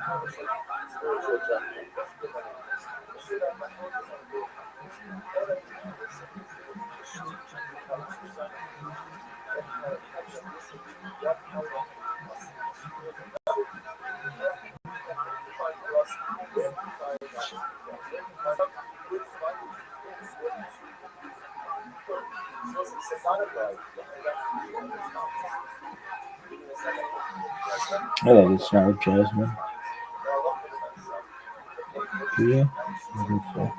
I like the sound of Jasmine. Do you? I think so.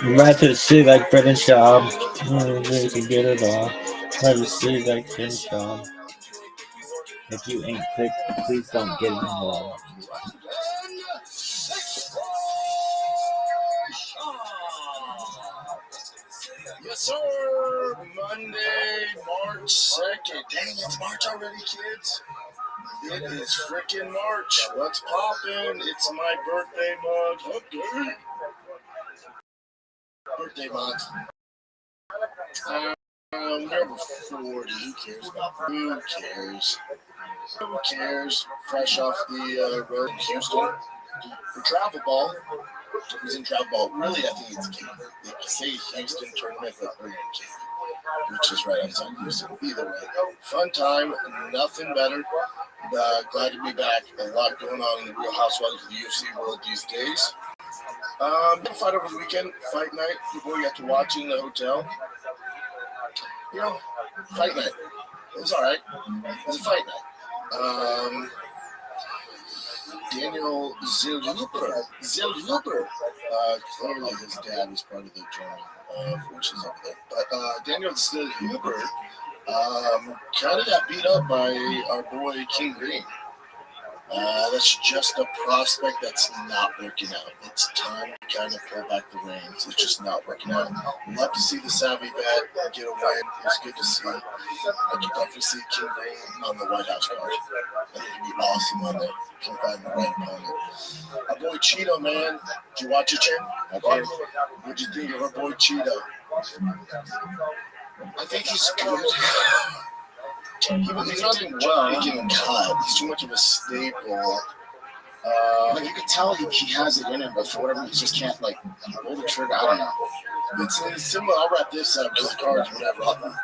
Right to the city like bread and shop. You can get it all. Right to the city like bread and shop. If you ain't clicked, please don't get involved. Yes, sir. Monday, March 2nd. Dang, it's March already, kids. It is freaking March. What's poppin'? It's my birthday month. Okay. Birthday month. We're over 40. Who cares? Who cares? Who cares? Fresh off the road in Houston. For travel ball. It was in travel ball. Really, I think it's King. They say Houston tournament, but we're in King. Which is right outside Houston. Either way, fun time, nothing better. Glad to be back. A lot going on in the Real Housewives of the UFC world these days. Fight over the weekend, fight night. Your boy got to watch in the hotel. You know, fight night. It was all right. It was a fight night. Daniel Zellhuber. Clearly his dad was part of the German forces over there. But Daniel Zellhuber kind of got beat up by our boy King Green. That's just a prospect that's not working out. It's time to kind of pull back the reins. It's just not working out. Love to see the savvy vet get a win. It's good to see. I could definitely see King Green on the White House card. I think it'd be awesome on there. Can find the right opponent. Our boy Cheeto, man. Did you watch it, Chin? I did. What'd you think of our boy Cheeto? I think he's good. He's not doing well. Getting cut. He's too much of a staple. Like you can tell he has it in him, but for whatever he just can't like pull the trigger. I don't know. It's similar. I'll wrap this up because the cards, whatever.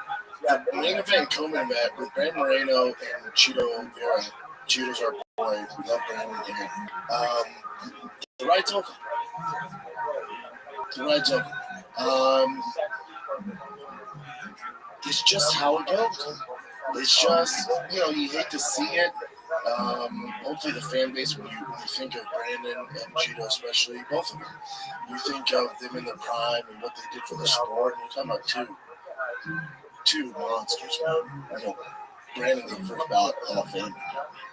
The main event, co-main event with Brand Moreno and Cheeto Vera. Cheeto's our boy. We love Brandon here. The ride's over. The ride's over. It's just how it goes. It's just, you hate to see it. Hopefully the fan base, when you think of Brandon and Cheeto especially, both of them, you think of them in their prime and what they did for the sport. And you're talking about two monsters, man. Brandon's the first ballot Hall of Fame,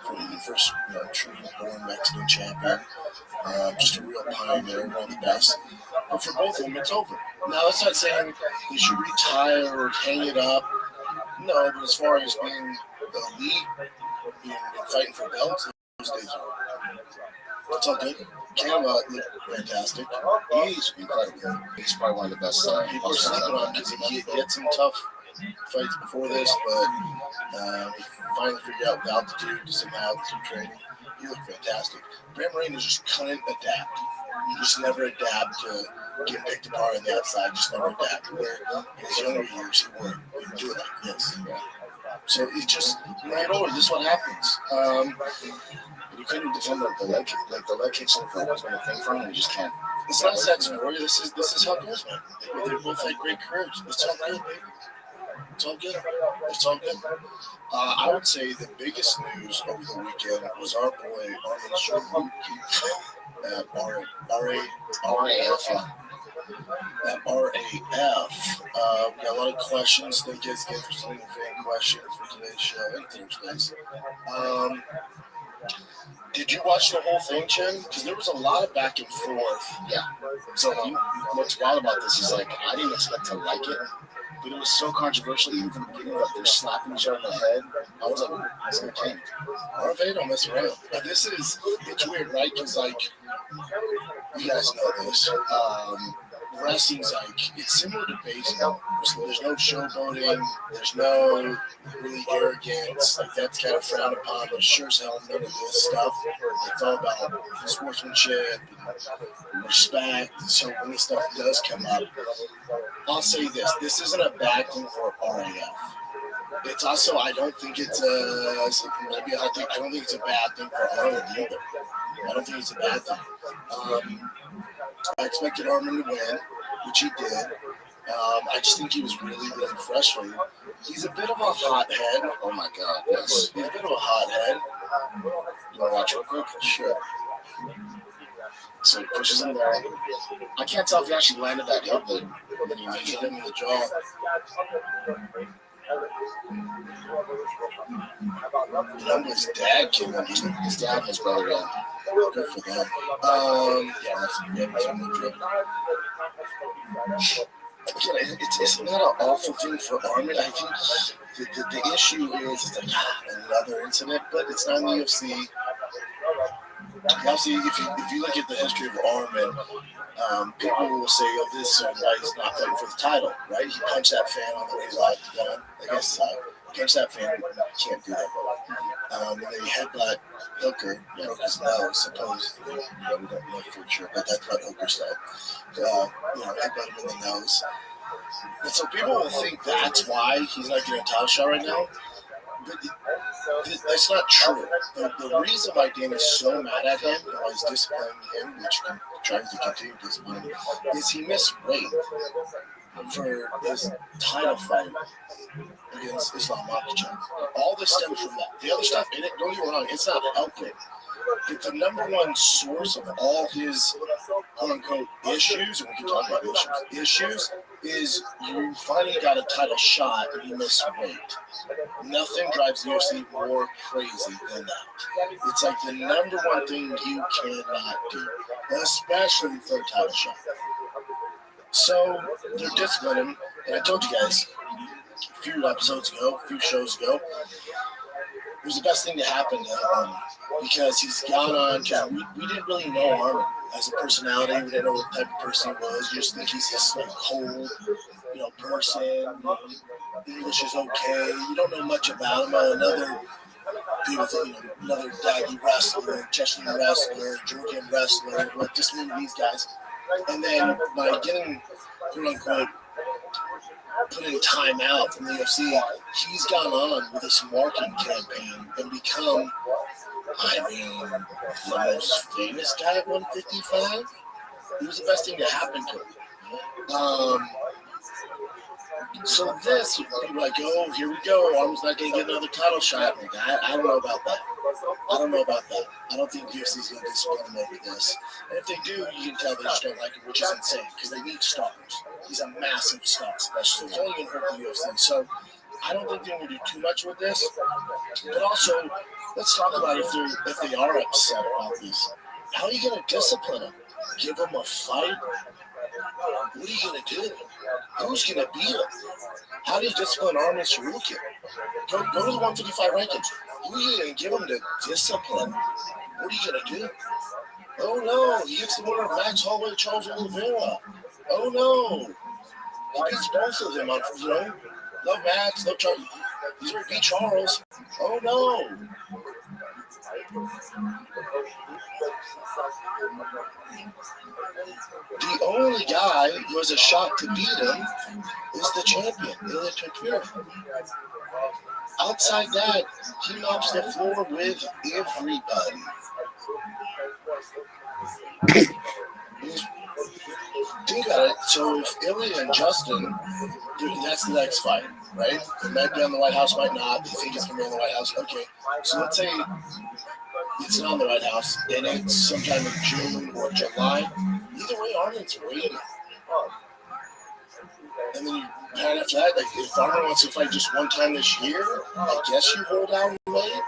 for the first true born Mexican champion. Just a real pioneer, one of the best. But for both of them, it's over. Now, that's not saying they should retire or hang it up. No, but as far as being the elite, being fighting for belts, those days are over. It's all good. Cam looked fantastic. He's incredible. He's probably one of the best. People are sleeping on because he had some tough fights before this, but he finally figured out the altitude somehow through training. He looked fantastic. Brand Moreno just couldn't adapt. You just never adapt to getting picked apart on the outside. Just never adapt. Where in his younger years he would do it like this. Yeah. So he just, when you get older, this is what happens. You couldn't defend the leg kick. Like the leg kicks over was been a thing for him. You just can't. It's not a sad story. This is how it goes, man. They both had great careers. It's all good, baby. It's all good. It's all good. I would say the biggest news over the weekend was our boy Armin Sherman at RAF. At RAF. We got a lot of questions. Thank you guys again for sending fan questions for today's show and Thursdays. Did you watch the whole thing, Chen? Because there was a lot of back and forth. Yeah. So what's wild about this is, like, I didn't expect to like it, but it was so controversial even from the beginning. Like, they're slapping each other in the head. I was like, it's entertaining. RFA don't mess around. But it's weird, right? Because, like, you guys know this. Wrestling's like, it's similar to baseball. There's no showboating. There's no really arrogance. Like, that's kind of frowned upon. But sure as hell, none of this stuff. It's all about sportsmanship and respect. So when this stuff does come up, I'll say this. This isn't a bad thing for RAF. It's also, I don't think it's a bad thing for Armin either. I don't think it's a bad thing. I expected Armin to win, which he did. I just think he was really, really frustrated. He's a bit of a hothead. Oh my God, yes. He's a bit of a hothead. You want to watch real quick? Sure. So he pushes him there. I can't tell if he actually landed that hook, but then he hit him in the jaw. His dad came in. His dad and his brother got good for them. It's not an awful thing for Armin. I think the issue is it's like another incident, but it's not in the UFC. Obviously, if you look at the history of Armin, people will say, "Oh, this guy is not fighting for the title, right?" He punched that fan on the way he's out the gun. I guess punch that fan. You can't do that. And then he headbutt Hooker, broke his nose, supposedly. We don't know for sure, but that's what Hooker said. Headbutt him in the nose. And so people will think that's why he's not getting a title shot right now. But that's not true. The reason why Dana's so mad at him and why he's disciplining him, which tries to continue disciplining, is he missed weight for his title fight against Islam Makhachev. All this stems from that. The other stuff in it, don't get me wrong, it's not helping. But the number one source of all his quote-unquote issues, and we can talk about issues is you finally got a title shot and you missed weight. Nothing drives the UFC more crazy than that. It's like the number one thing you cannot do, especially for a title shot. So they're disciplining him, and I told you guys a few shows ago, it was the best thing to happen to Armin because he's gone on. We didn't really know Armin as a personality. We didn't know what type of person he was. You just think he's this cold, person. English is okay. You don't know much about him. Another people think, another Daggy wrestler, Chechen wrestler, Georgian wrestler, just one of these guys. And then by getting, quote unquote, putting time out from the UFC, he's gone on with this marketing campaign and become I mean, the most famous guy at 155. He was the best thing to happen to him. So this, people like, oh, here we go. Arm's not going to get another title shot. Like, I don't know about that. I don't think UFC's going to discipline him over this. And if they do, you can tell they just don't like him, which is insane because they need stars. He's a massive star, especially. He's only going to hurt the UFC. So I don't think they're going to do too much with this. But also, let's talk about if they are upset about this. How are you going to discipline him? Give him a fight? What are you going to do? Who's going to beat him? How do you discipline Arman Sarukian? Go to the 155 rankings. Who are you going to give him to discipline? What are you going to do? Oh, no. He gets the winner of Max Holloway, Charles Oliveira. Oh, no. He beats both of them. Love Max, love Charles. He's going to beat Charles. Oh, no. The only guy who has a shot to beat him is the champion, Ilya Topuria. Outside that, he mops the floor with everybody. Think about it. So if Ilya and Justin, that's the next fight, right? It might be on the White House, might not. They think it's going to be on the White House. Okay. So let's say it's not on the White House, and it's sometime in June or July. Either way, Arman's waiting. And then right after that, like if Arman wants to fight just one time this year, I guess you hold out and wait.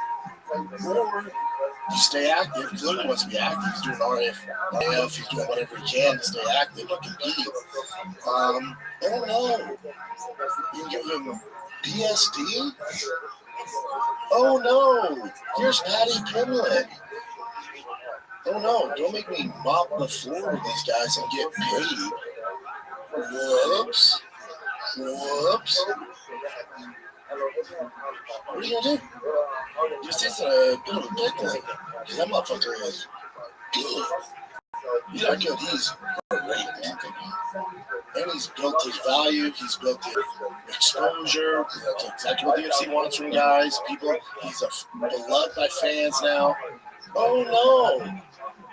Or you stay active. Clearly wants to be active. He's doing RAF, he's doing whatever he can to stay active and compete. I don't know. You can give him PSD? Oh no! Here's Patty Pimlet. Oh no, don't make me mop the floor with these guys and get paid. Whoops. What are you gonna do? This is a bit of a big thing. Because that motherfucker is good. He's not good, he's great, Anthony. And he's built his value, he's built his exposure. That's exactly what the UFC wants from guys. People, he's beloved by fans now. Oh no!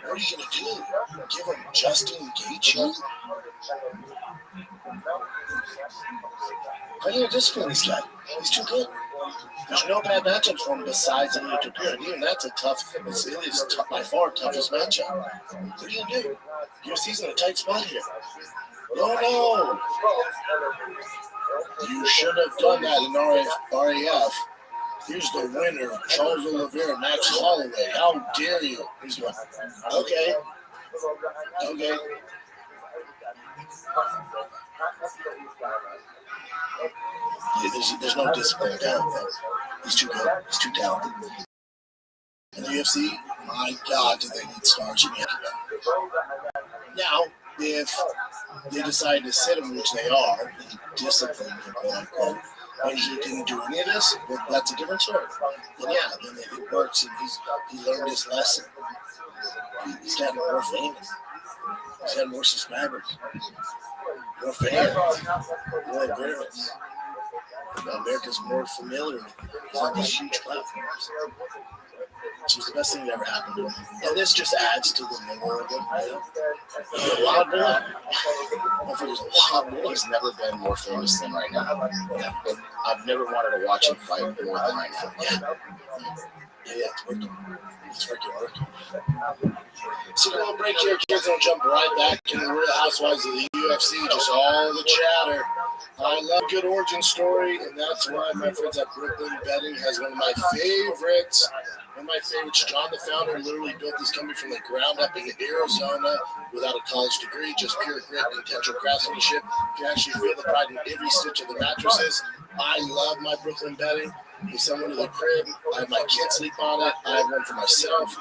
What are you gonna do? Give him Justin Gaethje? How are you gonna discipline this guy? He's too good. There's no bad matchups for him besides Ilya Topuria. Even that's a tough. It's Ilya's by far toughest matchup. What are you gonna do? UFC's in a tight spot here. No. You should have done that in RAF. Here's the winner, Charles Oliveira, Max Holloway. How dare you? Here's one. Okay. Yeah, there's no discipline down there. He's too good. He's too talented. In the UFC, my God, do they need stars? Now, if they decide to sit him, which they are, and discipline him, quote unquote, and he didn't do any of this, well, that's a different story. And then it works, and he learned his lesson. He's gotten more famous. He's got more subscribers, more fans, more awareness. America's more familiar with him. He's on these huge platforms. So it's the best thing that ever happened to him. And this just adds to the lore of him. The Wild Boy, I think there's a Wild Boy. He's never been more famous than right now. I've never wanted to watch him fight more than right now. Yeah, it's working. It's freaking working. So a little break here, kids. I'll jump right back into the Real Housewives of the UFC. Just all the chatter. I love a good origin story, and that's why my friends at Brooklyn Betting has one of my favorites. John, the founder, literally built this company from the ground up in Arizona without a college degree, just pure grit and intentional craftsmanship. You can actually feel the pride in every stitch of the mattresses. I love my Brooklyn Betting. We send one to the crib. I have my kids sleep on it. I have one for myself.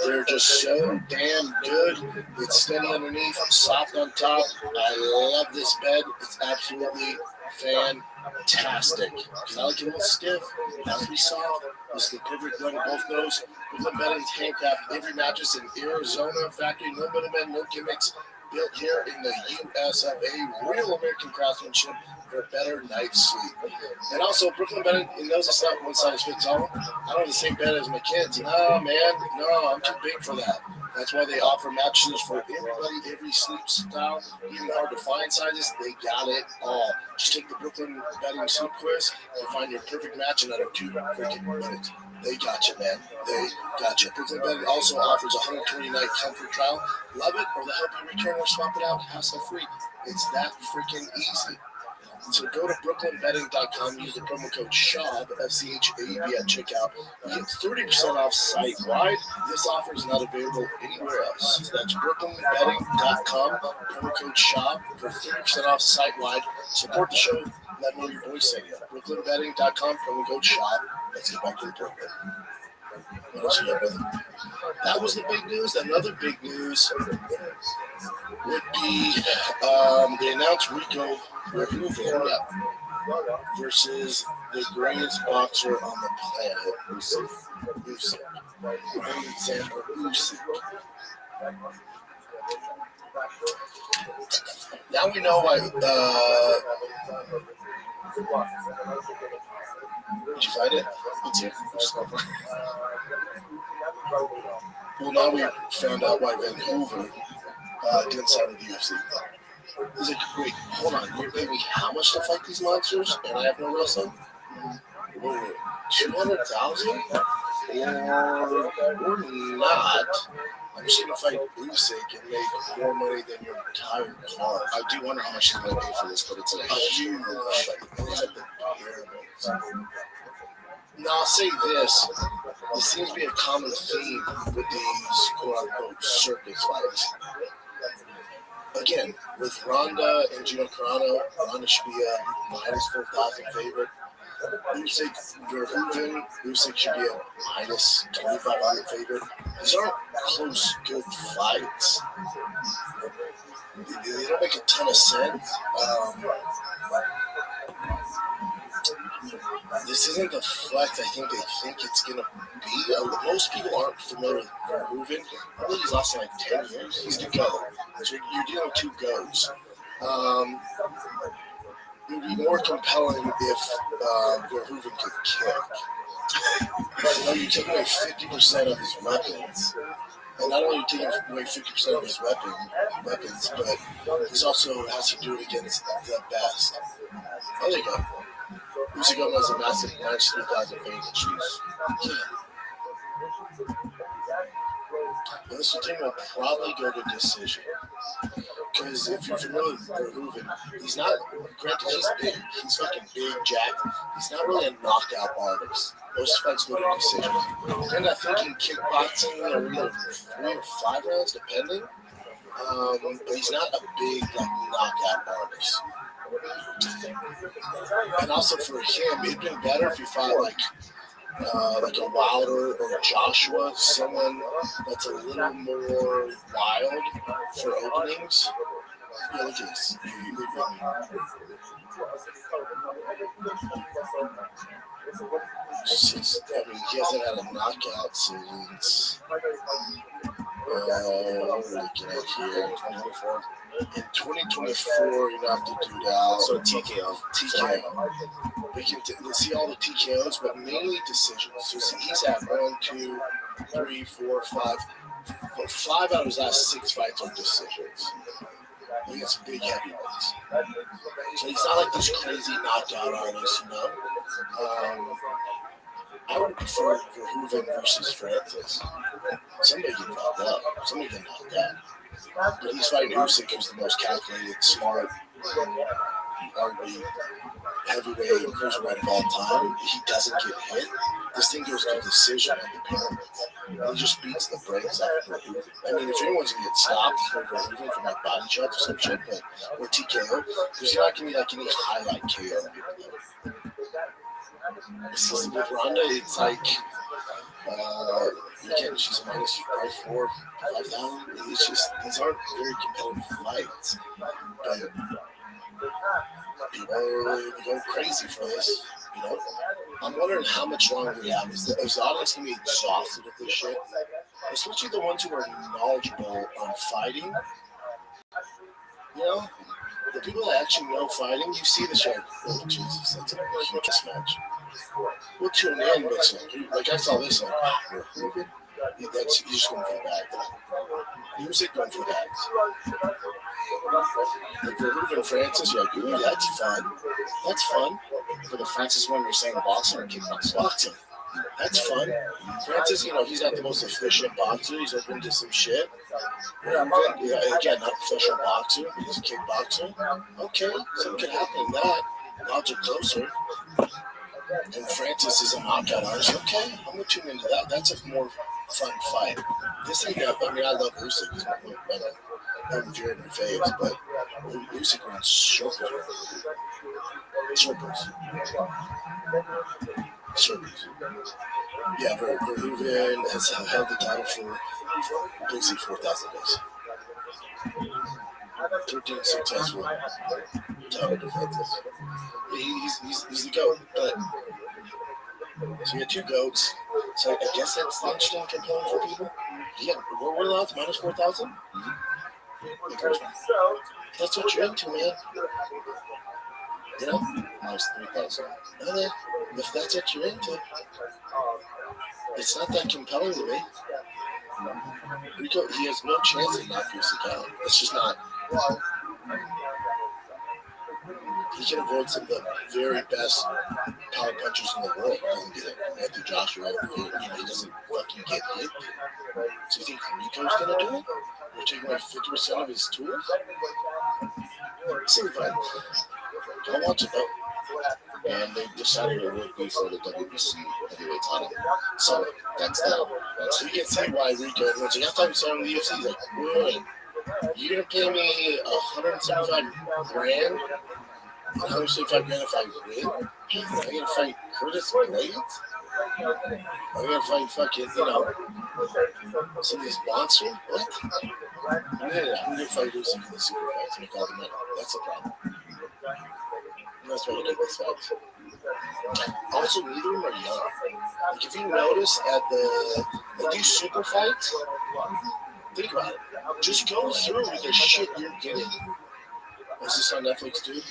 They're just so damn good. It's steady underneath, soft on top. I love this bed. It's absolutely fantastic. Because I like it a little stiff. It has to be soft. This is the perfect blend of both those. Brooklyn Bedding's handcraft every mattress in Arizona factory. No middlemen, no gimmicks. Built here in the US of A. Real American craftsmanship. for a better night's sleep. And also, Brooklyn Bed, it knows it's not one size fits all. I don't have the same bed as my kids. No, man, no, I'm too big for that. That's why they offer mattresses for everybody, every sleep style, even hard to find sizes. They got it all. Just take the Brooklyn Bedding Sleep Quiz and find your perfect match in under 2 freaking minutes. They got you, man. They got you. Brooklyn Bedding also offers a 120-night comfort trial. Love it, or they'll help you return or swap it out hassle-free. It's that freaking easy. So go to brooklynbedding.com, use the promo code SHAB, SCHAB at checkout. You get 30% off site-wide. This offer is not available anywhere else. So that's brooklynbedding.com, promo code SHAB for 30% off site-wide. Support the show. Let me know your voice saying it. brooklynbedding.com, promo code SHAB. Let's get back to the program. What else you got, brother? That was the big news. Another big news would be they announced Rico Verhoeven versus the greatest boxer on the planet, Usyk. Now we know why. Did you find it? Let's see. Well, now we found out why Van Hoover didn't sign with the UFC. He's like, wait, hold on, you're paying me how much to fight these monsters, and I have no wrestling? Wait, 200,000? Or not? I'm just gonna fight Usyk and make more money than your entire card. I do wonder how much he's gonna pay for this, but it's a huge fight. It's at the pyramids. Now I'll say this. This seems to be a common theme with these quote-unquote circus fights. Again, with Ronda and Gino Carano, Ronda should be a minus 4,000 favorite. Usyk Verhoeven, Usyk should be a minus 2,500 favorite. These aren't close, good fights. They don't make a ton of sense. This isn't the flex I think they think it's going to be. Most people aren't familiar with Verhoeven. I believe he's lasted like 10 years. He's the GOAT. So you're dealing with two GOATs. It would be more compelling if Verhoeven could kick. But you take away 50% of his weapons. And not only are you taking away 50% of his weapons, but he's also has to do it against the best. Oh, there you go. Usyk has a massive minus 3,000 favorite choose. Yeah. But this team will probably go to decision. Because if you're familiar with Verhoeven, he's not, granted, he's big. He's fucking big, jacked. He's not really a knockout artist. Most fights go to decision. Then I think in kickboxing, they're 3 or 5 rounds, depending. But he's not a big, knockout artist. And also for him, it'd been better if he fought like a Wilder or a Joshua, someone that's a little more wild for openings. Yeah, look at this. He hasn't had a knockout since. What are we looking at here? 2024. In 2024, you're not have to do that. So TKO. We can see all the TKOs, but mainly decisions. So he's had 1, 2, 3, 4, 5. But 5 out of his last 6 fights are decisions. He gets some big heavyweights. So he's not like this crazy knockout artist, I would prefer Verhoeven versus Francis. Somebody get knocked out. Somebody get knocked out. But he's fighting Usyk, who's the most calculated, smart, arguably heavyweight and cruiserweight of all time. He doesn't get hit. This thing goes to decision at the pyramids. He just beats the brakes off of Verhoeven. I mean, if anyone's gonna get stopped for Verhoeven from body shots or some shit, or TKO, there's not gonna be any highlight KO. It's just with Ronda, it's again, she's a minus 4, 5,000. It's just, these aren't very competitive fights. But people are going crazy for this, I'm wondering how much longer we have. Is the audience going to be exhausted of this shit? Especially the ones who are knowledgeable on fighting. The people that actually know fighting, you see the show. Oh, Jesus, that's a huge match. We'll tune in, but like I saw this, like, that's you just going for the bag. Music going for the bags. Like for Hoover Francis, you're like, ooh, that's fun. That's fun. For the Francis one, you're saying boxing or kickboxing. That's fun. Francis, he's not the most efficient boxer. He's open to some shit. Again, not professional boxer. He's a kickboxer. Okay, something can happen in that. Odds are closer. And Francis is a knockout artist. Okay, I'm going to tune into that. That's a more fun fight. This ain't that. I mean, I love Usyk. He's I'm fearing my faves, but Usyk runs circles. Yeah, Verhoeven has held the title for basically 4,000 days. 13 successful title defenses. He's the GOAT, but so you got two GOATs. So I guess that's interesting and compelling for people. Yeah, we're allowed to minus 4,000? That's what you're into, man. Minus 3,000. If that's what you're into, it's not that compelling to me. Rico, he has no chance of knocking Usyk out. It's just not. He can avoid some of the very best power punchers in the world. He doesn't get it. Anthony Joshua, he doesn't fucking get hit. So you think Rico's gonna do it? We're taking like 50% of his tools? Semi-final. Don't watch it though. And they decided it would be for the WBC heavyweight title. So that's that. So you can see why Rico, everyone's like, I thought you saw him in the UFC. He's like, wait, you're going to pay me $175 grand? $175 grand if I win? I'm going to fight Curtis Blades? I'm going to fight fucking, some of these monsters? What? I'm going to fight Usyk in the super fights and make all the money. That's the problem. That's why you get these fights. Also, neither of them are young. Like, if you notice at these super fights, think about it. Just go through the shit you're getting. Is this on Netflix, dude?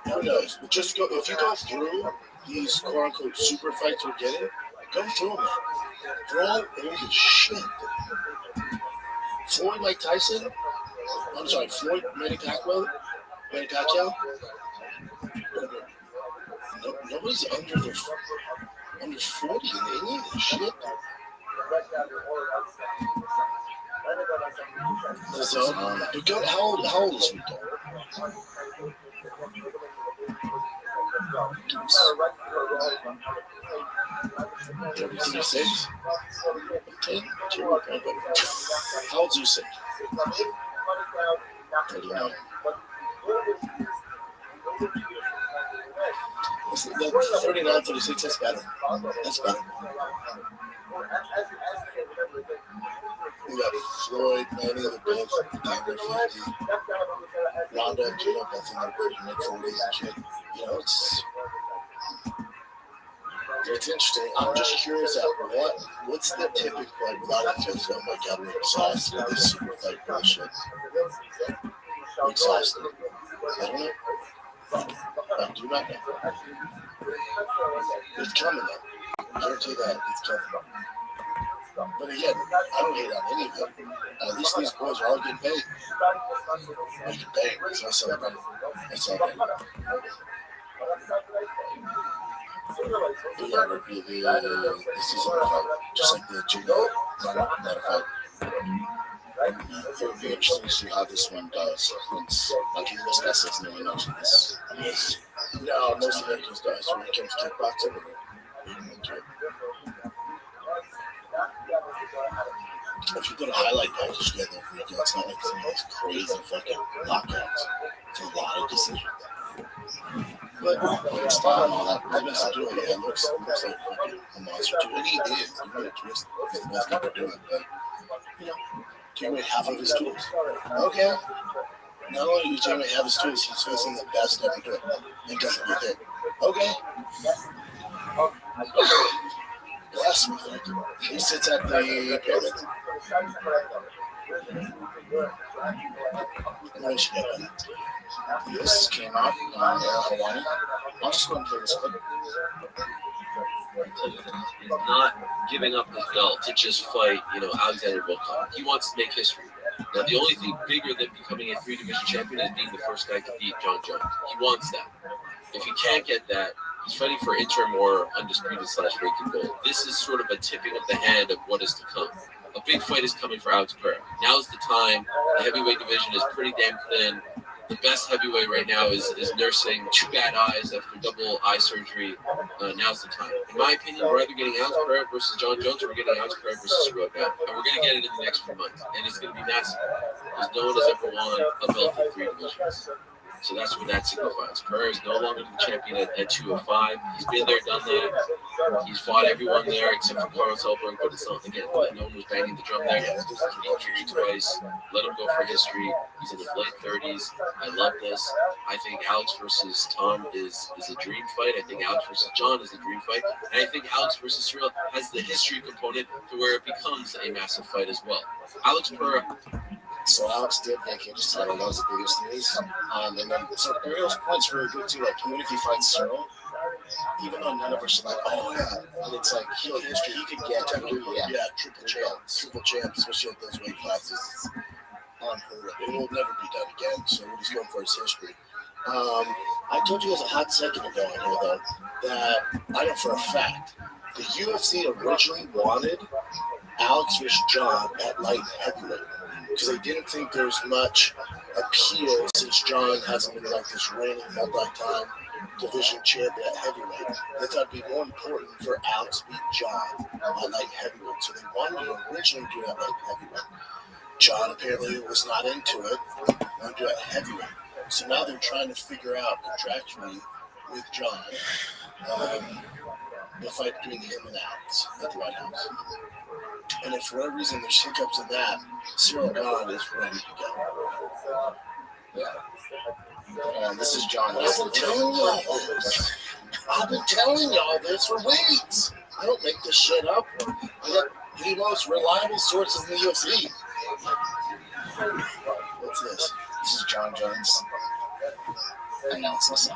Who knows? But just go, if you go through these quote-unquote super fights we're getting, go through them. They're all old as shit. Floyd Mike Tyson? I'm sorry, Floyd Manny Pacquiao? Nobody's under 40 in any of this shit. How old is Rico? 36? Okay. How old's Usyk? 39. That's 39, 36, that's better. That's better. We got Floyd, Manny, the both under 50. Ronda and Gino both in their mid-40s and shit. It's interesting. I'm just curious at what's the typical, like, without it feels, oh my god, we're exhausted of this super fight bullshit. We're exhausted. I don't know. I do not know. It's coming though. I guarantee that it's coming. But again, I don't hate on any of them. At least these boys are all getting paid. Making paid. So I celebrate. This is a fight. Just like the Judo not fight. It would be interesting to see how this one does. Once, like, he discusses, no one knows what this is. No, most Americans do. So when it comes to kickboxing, if you put a highlight package together, it's not like some of those crazy fucking knockouts. It's a lot of decisions. But it's style and all that, the best to do it, it looks like fucking a monster too. And he is. You want to twist the best people do it, but take away half of his tools. Okay. Not only do you take away half his tools, he's facing the best ever do it. And doesn't get hit. Okay. Bless me, thank you. He sits at the pyramid. No, you should get them. This came out on Hawaii. I'll just go and play this clip. He's not giving up his belt to just fight, Alexander Volkov. He wants to make history. Now, the only thing bigger than becoming a 3-division champion is being the first guy to beat John Jones. He wants that. If he can't get that, he's fighting for interim or undisputed/vacant gold. This is sort of a tipping of the hand of what is to come. A big fight is coming for Alex Pereira. Now's the time. The heavyweight division is pretty damn thin. The best heavyweight right now is nursing 2 bad eyes after double eye surgery. Now's the time. In my opinion, we're either getting Alex Pereira versus John Jones, or we're getting Alex Pereira versus Cyril Gane. And we're going to get it in the next few months. And it's going to be massive. Because no one has ever won a belt in 3 divisions. So that's what that signifies. Pereira is no longer the champion at 205. He's been there, done that. He's fought everyone there except for Carlos Helberg, but it's not, again, no one was banging the drum there. He injured twice. Let him go for history. He's in his late 30s. I love this. I think Alex versus Tom is a dream fight. I think Alex versus John is a dream fight. And I think Alex versus Cyril has the history component to where it becomes a massive fight as well. Alex Pereira. So Alex did vacate his title. That was the biggest news. And then, so Ariel's point's really good too. Like, even if he fights Cyril, even though none of us are like, oh yeah, and it's like heel history, he could get triple champ, especially at those weight classes. It's unheard of. It will never be done again. So what he's going for is history. I told you guys a hot second ago in here though that I know for a fact the UFC originally wanted Alex versus John at light heavyweight, because they didn't think there's much appeal since John hasn't been like this reigning multi-time division champion at heavyweight. They thought it'd be more important for Alex to beat John at light heavyweight. So they wanted to originally do it at light heavyweight. John apparently was not into it, wanted to do it at heavyweight. So now they're trying to figure out contractually with John the fight between him and Alex at the White House. And if for whatever reason there's hiccups in that, Cyril Gane is ready to go. Yeah. And this is John. I've been telling y'all this for weeks. I don't make this shit up. I got the most reliable sources in the UFC. What's this? This is John Jones. Announce this.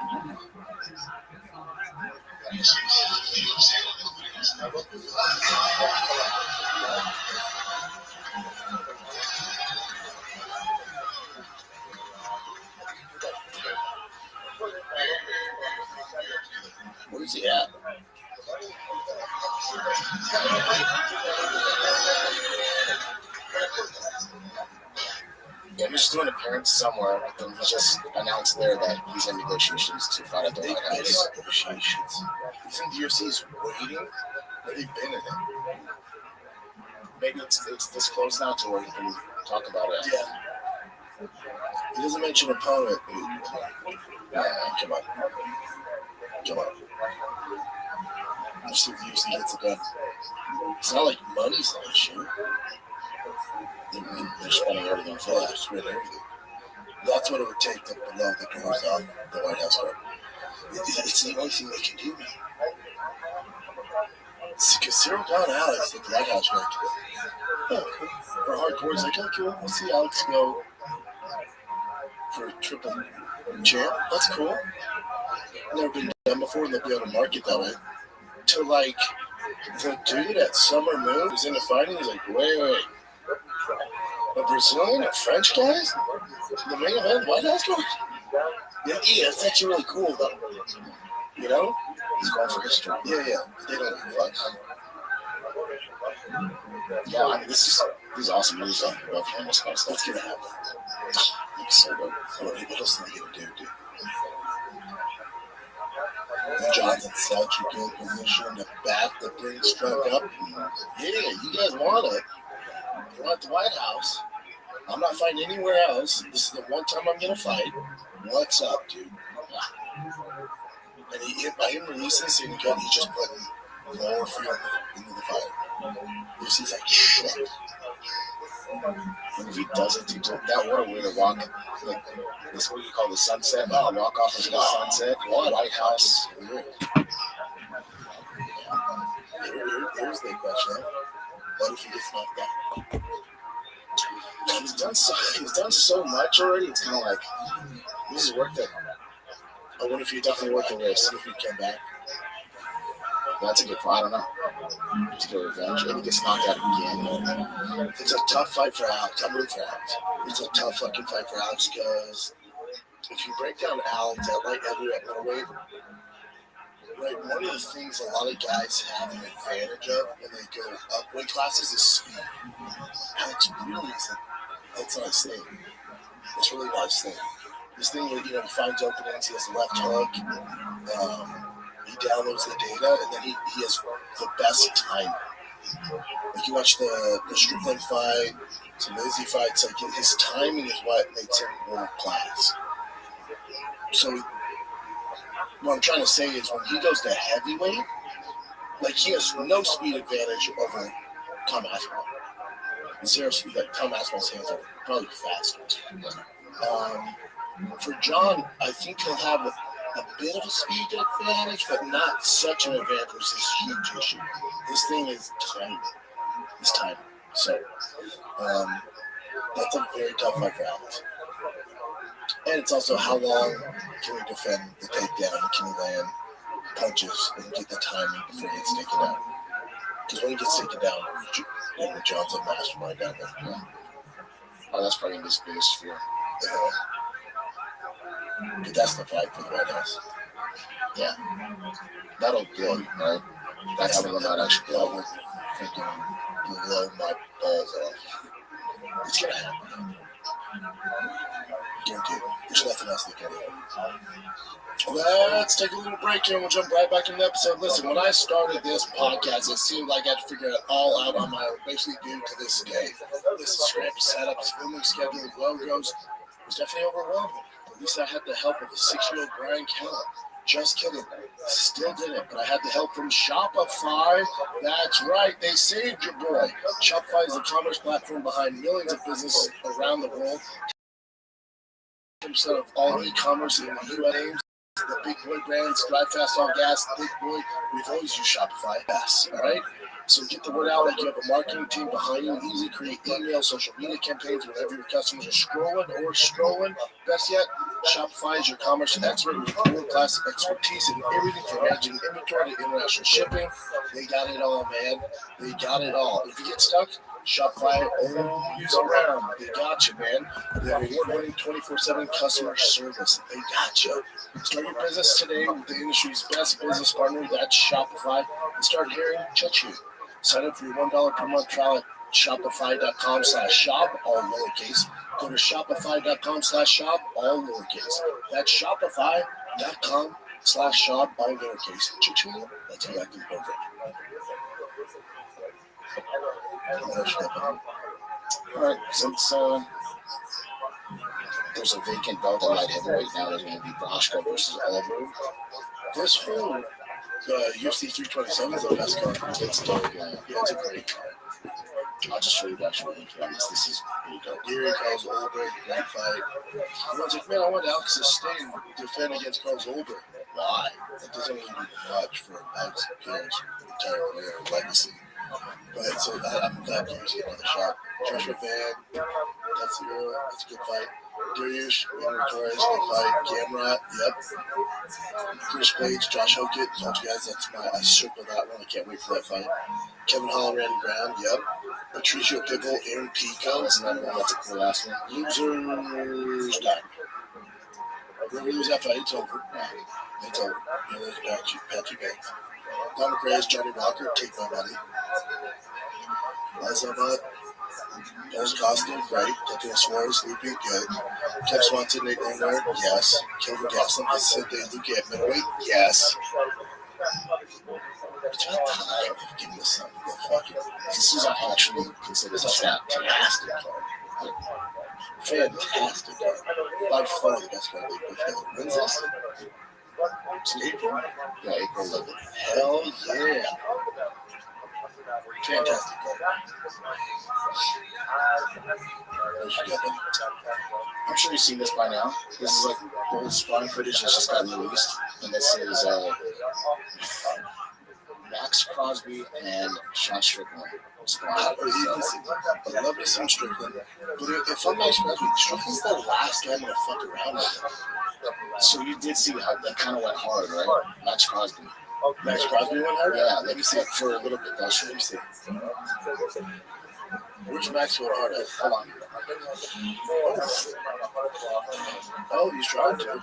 Where's he at? Yeah, he's doing an appearance somewhere. And he just announced there that he's in negotiations to fight at the White House. Negotiations. You think the UFC is waiting? Or they've been in it? Maybe it's this close now to where you can talk about it. Yeah. He doesn't mention opponent. Yeah, come on. Let's see if the UFC gets it done. It's not like money's an issue. They're spending everything for that. They're spending everything. That's what it would take to blow the doors on the White House. It's the only thing they can do now. Because Cyril Gane and Alex at the White House right now. For hardcore, it's like, oh, cool. We'll see Alex go for a triple champ. That's cool. Never been done before, and they'll be able to market that way. To like the dude at Summer Moon who's into fighting, he's like, wait. A Brazilian, a French guys? The main event, White House card? Yeah, that's actually really cool though. You know? He's going for history. Yeah. They don't give a fuck. Yeah, I mean, this is awesome news on both famous fights. That's gonna happen. It's so dope. What else are they gonna do, dude? And John's in such a good position to back the bring struck up. Yeah, you guys want it. You want the White House. I'm not fighting anywhere else. This is the one time I'm gonna fight. What's up, dude? And by him releasing this, he's just putting more fuel into the fight. UFC's like, shit. And if he doesn't, that what a way to walk. Like, this what you call the sunset. Walk off into the sunset. White House. Here's the question. What if he gets knocked out? he's done so much already. It's kind of like, this is worth it. I wonder if he definitely worth the risk if he came back. That's a good fight. I don't know. To get revenge, and he gets knocked out again. It's a tough fight for Alex. I'm rooting for Alex. It's a tough fucking fight for Alex because if you break down Alex at light heavyweight, at middleweight, right, one of the things a lot of guys have an advantage of when they go up weight classes is speed. Alex really isn't. That's not his thing. It's really not his thing. This thing where, he finds openings, he has a left hook, he downloads the data, and then he has the best time. Like, you watch the Strickland fight, some Izzy fights, like, his timing is what makes him world class. So, what I'm trying to say is when he goes to heavyweight, like, he has no speed advantage over Tom Aspinall. Zero speed. Like, Tom Aspinall's hands are probably faster. For John, I think he'll have a bit of a speed advantage, but not such an advantage as this huge issue. This thing is tiny. It's tiny. So, that's a very tough fight for Alex. And it's also how long can we defend the takedown? Can he land punches and get the timing before he gets taken down? Because when he gets taken down, John's a mastermind down there. Yeah. Oh, that's probably his biggest fear. Yeah. But that's the fight for the White House. Yeah. That'll blow you, right? That's the one that actually blow with freaking blow my balls off. It's gonna happen. Guaranteed. There's nothing else they can do. Let's take a little break here and we'll jump right back into the episode. Listen, when I started this podcast, it seemed like I had to figure it all out on my own, basically due to this day. This script, setups, filming schedule, logos. It was definitely overwhelming. At least I had the help of a 6-year-old Brian Keller. Just kidding. Still did it, but I had the help from Shopify. That's right, they saved your boy. Shopify is the commerce platform behind millions of businesses around the world. 10% of all e-commerce in the U.S. The big boy brands, drive fast on gas, big boy, we've always used Shopify. Yes, all right? So get the word out like you have a marketing team behind you. Easy create email, social media campaigns whenever your customers are scrolling or strolling. Best yet, Shopify is your commerce expert with world-class expertise in everything from managing inventory to international shipping. They got it all, man. They got it all. If you get stuck, Shopify always around. They got you, man. They have award-winning 24/7 customer service. They got you. Start your business today with the industry's best business partner. That's Shopify. And start hearing touch you. Sign up for your $1 per month trial at shopify.com/shop, all lowercase. Go to shopify.com/shop, all lowercase. That's shopify.com/shop, all lowercase. Cha-ching. That's how I can go there. Alright, since there's a vacant belt at light heavyweight now, there's going to be Broshko versus Oliver. This whole UFC 327 is the best card. It's dope, yeah. It's a great card. I'll just show you the actual link here on this. This is pretty dope. Gary calls Olberg, great fight. Everyone's like, man, I want Alex to stay and defend against Carlos Olberg. Why? That doesn't really do much for Alex Pierre's entire career or legacy. But so I'm glad Gary's getting another shot. Joshua Van, that's a good fight. Dariush, Torres, good fight. Gamrot, yep. Chris Blades, Josh Hokett, told you guys I circled that one. I can't wait for that fight. Kevin Hall, Randy Brown, yep. Patricio Pitbull, Aaron Pico, that's another one. That's a cool last one. Losers done. Whoever lose that fight, it's over. It's over. You know, Patrick Banks. Dominic Reyes, Johnny Walker, take my money. Lazabot, Paul's Costume, great. Tatiana Suarez, Lupe, good. Kev Swanson, Nate Landwehr, yes. Kelvin Gaslam, I said they Luke at middleweight, yes. It's about time they've given us something. This is actually considered a fantastic card. Fantastic card. By far the best card they've put together. When's this? It's in April? Yeah, April 11th. Hell yeah. Fantastic card. I'm sure you've seen this by now. This is like old sparring footage that just got released. And this is Max Crosby and Sean Strickland. I love to see him Strickland. But if I'm Max Crosby, Strickland's the last guy I'm gonna fuck around with. So you did see how that kind of went hard, right? Max Crosby. Max Crosby went hard? Yeah, let me see it for a little bit. I'll show you. See. Where's Max went hard at? Hold on. Oh, he's trying to.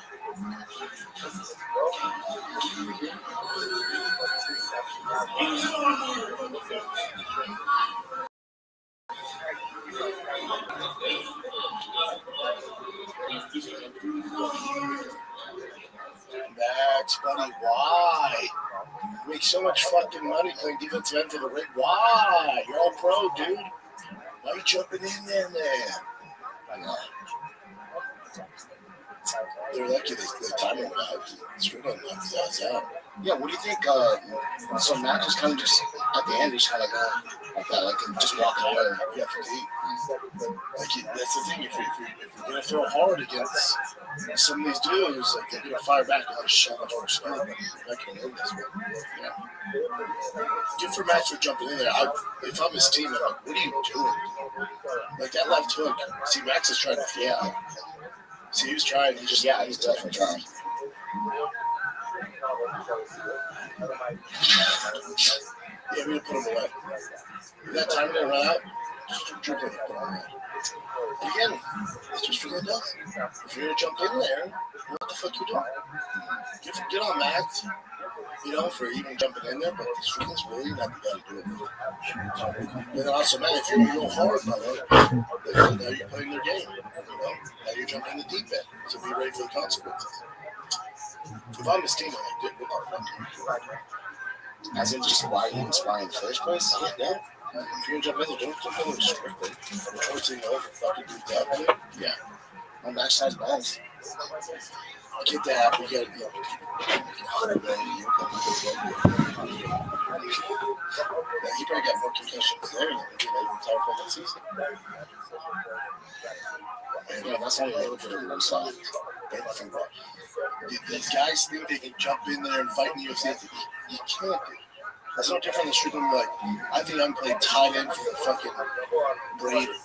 Max, buddy, why? You make so much fucking money playing defensive end for the Red. Why? You're all pro, dude. Why are you jumping in there, man? I know. They're lucky the timer went out. Strickland knocked his ass out. Yeah, what do you think? So Max was kind of just at the end, he's kind of like that, like just walking away. Yeah, for the heat. Like that's the thing. If you're gonna throw hard against some of these dudes, like they're gonna fire back. They're just so much more skill. But I can win this one. Yeah. Good for Max for jumping in there. If I'm his team, I'm like, what are you doing? Like that left hook. See, Max is trying to. Yeah. See, he was trying. He's definitely trying. Yeah, we're gonna put him away. That time to run out, just dribble it, put him away. But again, that's what Strickland does. If you're gonna jump in there, what the fuck you doing? Get on Max, for even jumping in there, but Strickland's really not the guy to do it. And then also, man, if you're gonna go hard, brother, now you're playing their game. Now you're jumping in the deep end, so be ready for the consequences. If I'm his team, I'm like, what the fuck? As in just why you inspire in the first place? Yeah. If you're gonna jump in there, don't jump in there strictly. Forcing over fucking do that. Yeah. On that size balls. Get that. We got he probably got more concussions there than he did the entire fucking season. Yeah, that's only a little bit of one side. These guys think they can jump in there and fight in the UFC. You can't. That's no different than Strickland. Like, I think I'm playing tight end for the fucking Raiders.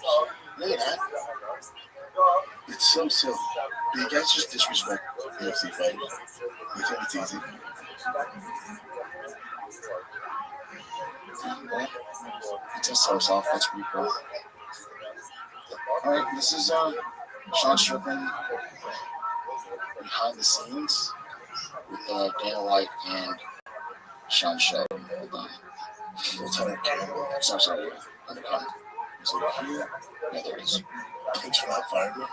No, you're not. It's so silly. But you guys just disrespect UFC fighters. You think it's easy. Well, he tests himself. That's pretty cool. Alright, this is Sean Strickland behind the scenes with Dana White and Sean Shelby. Hold on. What's on the camera? Sorry. On the camera. Is it here? Yeah, there it is. Thanks for not firing me.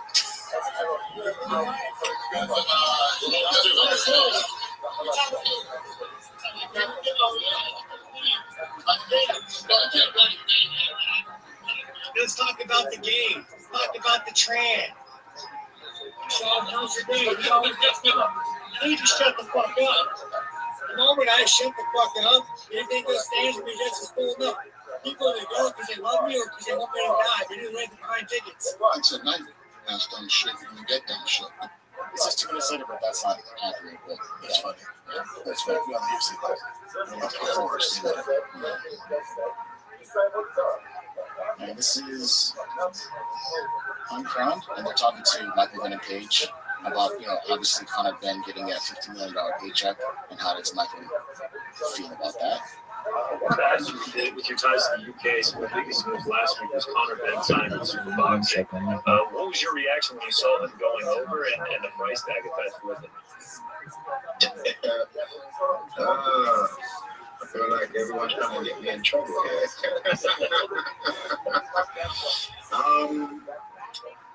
Let's talk about the game. Let's talk about the trend. Sean, how's your day? You need to shut the fuck up. The moment I shut the fuck up, anything that stands to me just is pulling up. People that go because they love me or because they want me to die. They didn't wait to buy tickets. It's at night. That's dumb shit. You're going to get dumb shit. It's just 2 minutes later, but that's not accurate. But it's funny. Yeah. That's funny. We on the UFC though. Of course. Yeah, this is Uncrowned, and they're talking to Michael Van and Page about, obviously Conor Ben getting a $15 million paycheck, and how does Michael feel about that? With your ties to the UK, some of the biggest news last week was Conor Ben signing with Superboxing. What was your reaction when you saw them going over and the price tag attached with it? I feel like everyone's trying to get me in trouble here.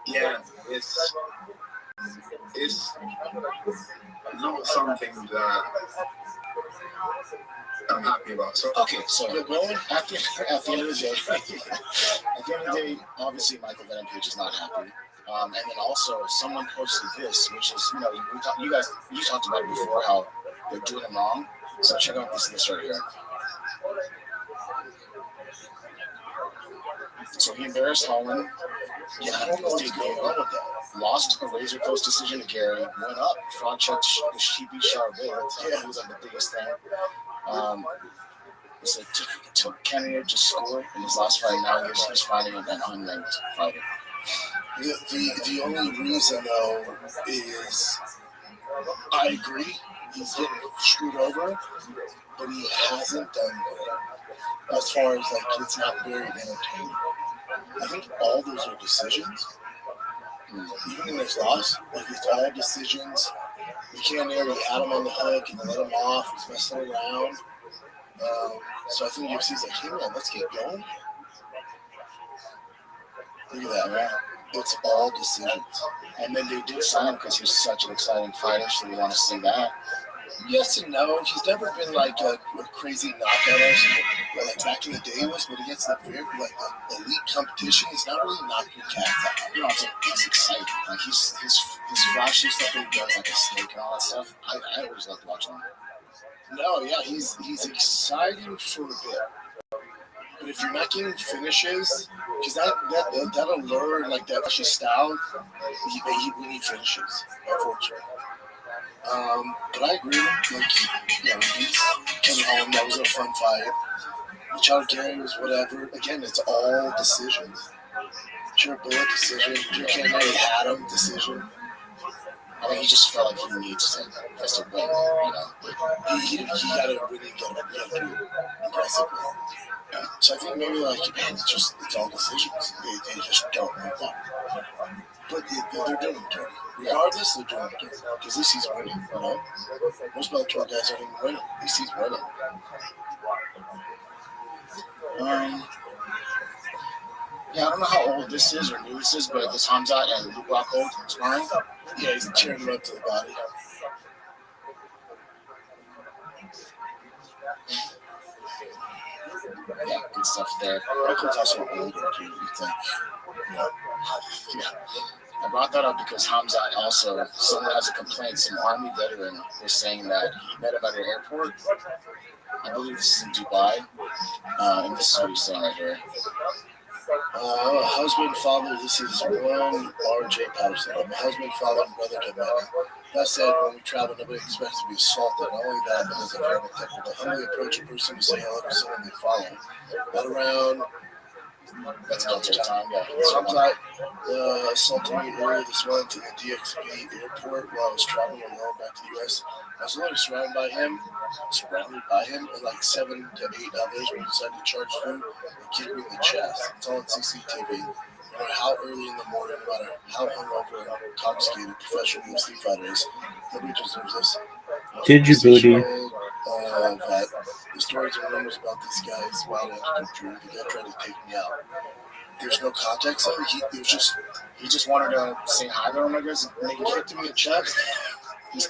Yeah, it's not something that I'm happy about. So okay, so you're going at the end of the day. At the end of the day, obviously Michael Van and Page is not happy. And then also someone posted this, which is you talked about it before how they're doing it wrong. So check out this right here. So he embarrassed Holland. Yeah, I don't know what he's going on with that. Lost a razor close decision to Gary. Went up. Fraud checked. She beat Charlotte. Yeah, it was like the biggest thing. So it took Kenny to score in his last fight. Now he's fighting an unranked fighter. The only reason, though, is I agree. He's getting screwed over, but he hasn't done good. As far as, like, it's not very entertaining. I think all those are decisions. Even in his loss, like, it's all decisions. You can't nearly had him on the hook and let him off. He's messing around. So I think UFC's like, hey, man, let's get going. Look at that, man. It's all decisions. And then they did sign him because he's such an exciting fighter, so we want to see that. Yes and no. He's never been like a crazy knockout artist like back in the day was, but against the very like the elite competition, he's not really knocking cats out. You know, it's exciting. Like his flashy stuff that he does, like a snake and all that stuff. I always loved watching him. No, yeah, he's exciting for a bit. But if you're not getting finishes, because that allure, like that flashy style, we need finishes, unfortunately. But I agree with him. Like, you know, he's coming home. That was a fun fight. Machado Gary was whatever. Again, it's all decisions. Pure bullet decision. Pure Kennedy had him decision. I mean, he just felt like he needs to win. You know, he got to really get him impressively. So I think maybe like, man, it's all decisions. They just don't move on. But they're doing it dirty. Regardless, they're doing it dirty. Because at least he's winning, you know? Most Bellator guys aren't even winning. At least he's winning. Yeah, I don't know how old this is or new this is, but this Hamzat and Luke Rockhold sparring. Yeah, he's tearing him up to the body. Yeah, good stuff there. Rockhold's also older, too. You think? Yeah. I brought that up because Hamzat also, someone has a complaint, some Army veteran was saying that he met him at an airport. I believe this is in Dubai. And this is what he's saying right here. Husband, father, this is one R.J. Patterson. I'm a husband, father, and brother to many. That said, when we travel, nobody expects to be assaulted. Not only that, but as a very technical, to humbly approach a person to say hello to someone they follow. Not around. That's military time, yeah. Sometimes assaulted me earlier this morning to the DXB airport while I was traveling alone back to the U.S. I was literally surrounded by him, and like 7 to 8 others when he decided to charge food and kick me in the chest. It's all on CCTV. No matter how early in the morning, no matter how hungover and intoxicated professional UFC fighter is, nobody deserves this. Did you, booty? That the stories and rumors about this guy's wild and true. The guy tried to take me out. There's no context. So he just wanted to say hi to him, I guess, and he kicked him in the chest.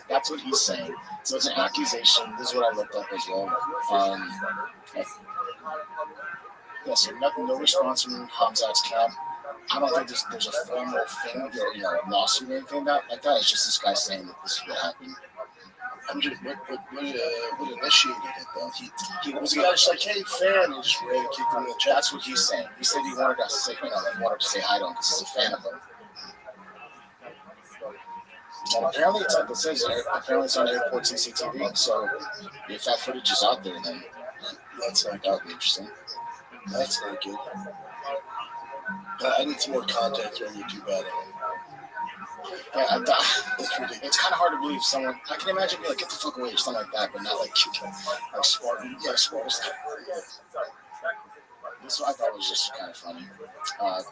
That's what he's saying. So it's an accusation. This is what I looked up as well. So no response from Hamzat's camp. I don't think there's a formal thing or lawsuit or anything like that. It's just this guy saying that this is what happened. I'm just what initiated it though? He was the guy just like, hey, fan, and just ran and kicked him in the chest. That's what he's saying. He said he wanted to say, he wanted to say hi to him because he's a fan of him. And apparently it's like it says, apparently it's on airport CCTV. So if that footage is out there, then that's not that interesting. That's not good. I need some more context when you do bad. Yeah, it's kind of hard to believe someone. I can imagine being like, get the fuck away or something like that, but not like Spartan. Yeah, Spartan stuff. This one I thought was just kind of funny.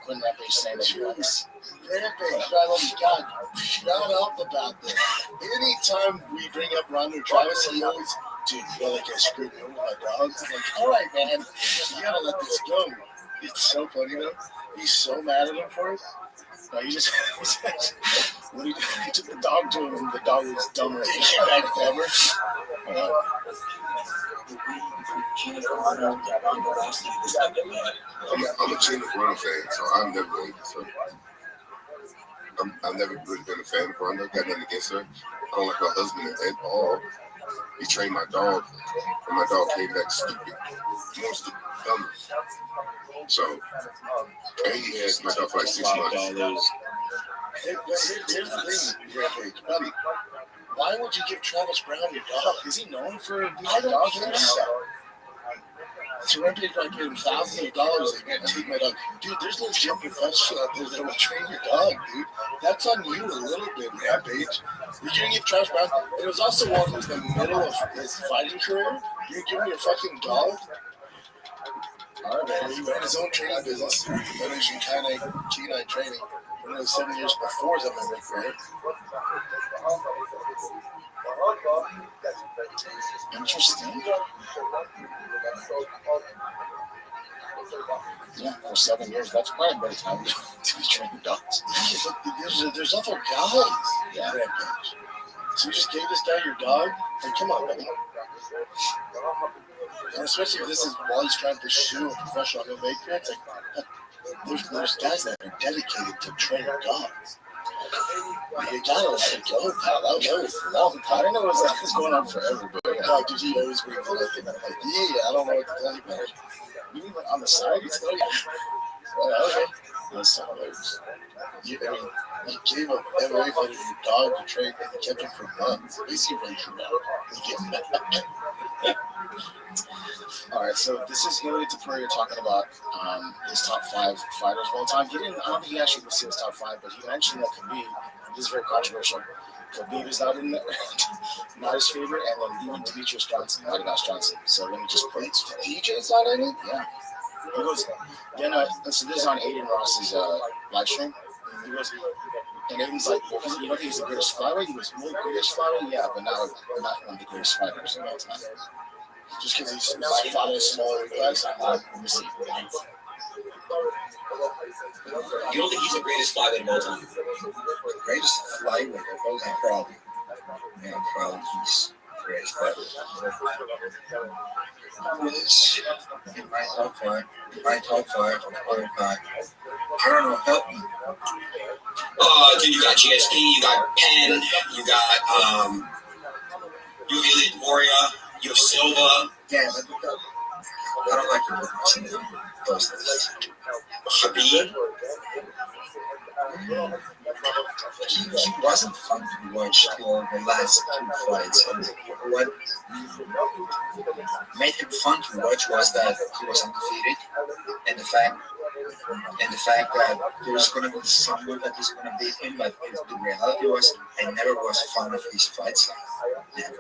Quinn Rampage saying that he likes Rampage. God, shut up about that. Anytime we bring up Ronda Travis, he always, dude, you know, like I screwed me over my dogs. I'm like, all right, man, you gotta let this go. It's so funny though. He's so mad at him for it. He just when he took the dog to him, and the dog was dumber than ever. I'm a Gina Ronda fan, so I've never really been a fan of Ronda. Got nothing against her. I don't like her husband at all. He trained my dog, and my dog came back stupid. Most dumb. So, and he had my dog for like 6 months. Here's the thing, Rampage, buddy. Why would you give Travis Brown your dog? Is he known for being a dog? So I paid him thousands of dollars. They can't take my dog. Dude, there's legit professionals out there that will train your dog, dude. That's on you a little bit, Rampage. You're giving it trash, man. It was also one who's in the middle of his fighting career. You're giving your fucking dog. All right, man. He ran his own training business, Federation Canine Training, for nearly 7 years before his MMA career. Interesting. Yeah, for 7 years. That's quite a bit of time to be training dogs. There's other guys. Yeah. So you just gave this guy your dog? Like, come on, buddy. And especially if this is while he's trying to pursue a professional MMA career, it's like, there's guys that are dedicated to training dogs. You gotta let it go, pal. That was a long time. I didn't know it was going on forever, but dog, did he always bring it up? And I'm like, yeah, I don't know what to tell you, man. You mean on the side? He's like, well, okay. That's how it is. You gave a MMA fighter your dog to train, and you kept him for months. At least you raised your dog. You get back. All right, so this is Elliot Tapuri talking about his top 5 fighters of all time. I don't think he actually listed his top 5, but he mentioned that Khabib. This is very controversial. Khabib is not in there, not his favorite, and then even Demetrius Johnson, Johnson. So let me just play it. DJ's not in it? Yeah. He goes, so this is on Aiden Ross's live stream. He goes, and Aiden's like, well, you don't think he's the greatest flyweight? He goes, well, greatest flyweight? Yeah, but not one of the greatest fighters of all time. Just because he's fought a smaller guys. Let me see. You don't think he's the greatest flyweight of all time? The greatest flyweight of all time, probably. Yeah, probably he's the greatest flyweight. It's in my top 5. My top 5 of all time. I don't know, help me. Dude, you got GSP, you got Penn, you got you have Elliot Moria, you have Silva. Yeah, but I don't like those things. Khabib. He wasn't fun to watch for the last 2 fights. And what made him fun to watch was that he was undefeated, and the fact that there's going to be someone that is going to beat him. But the reality was, I never was fun of his fights. Never.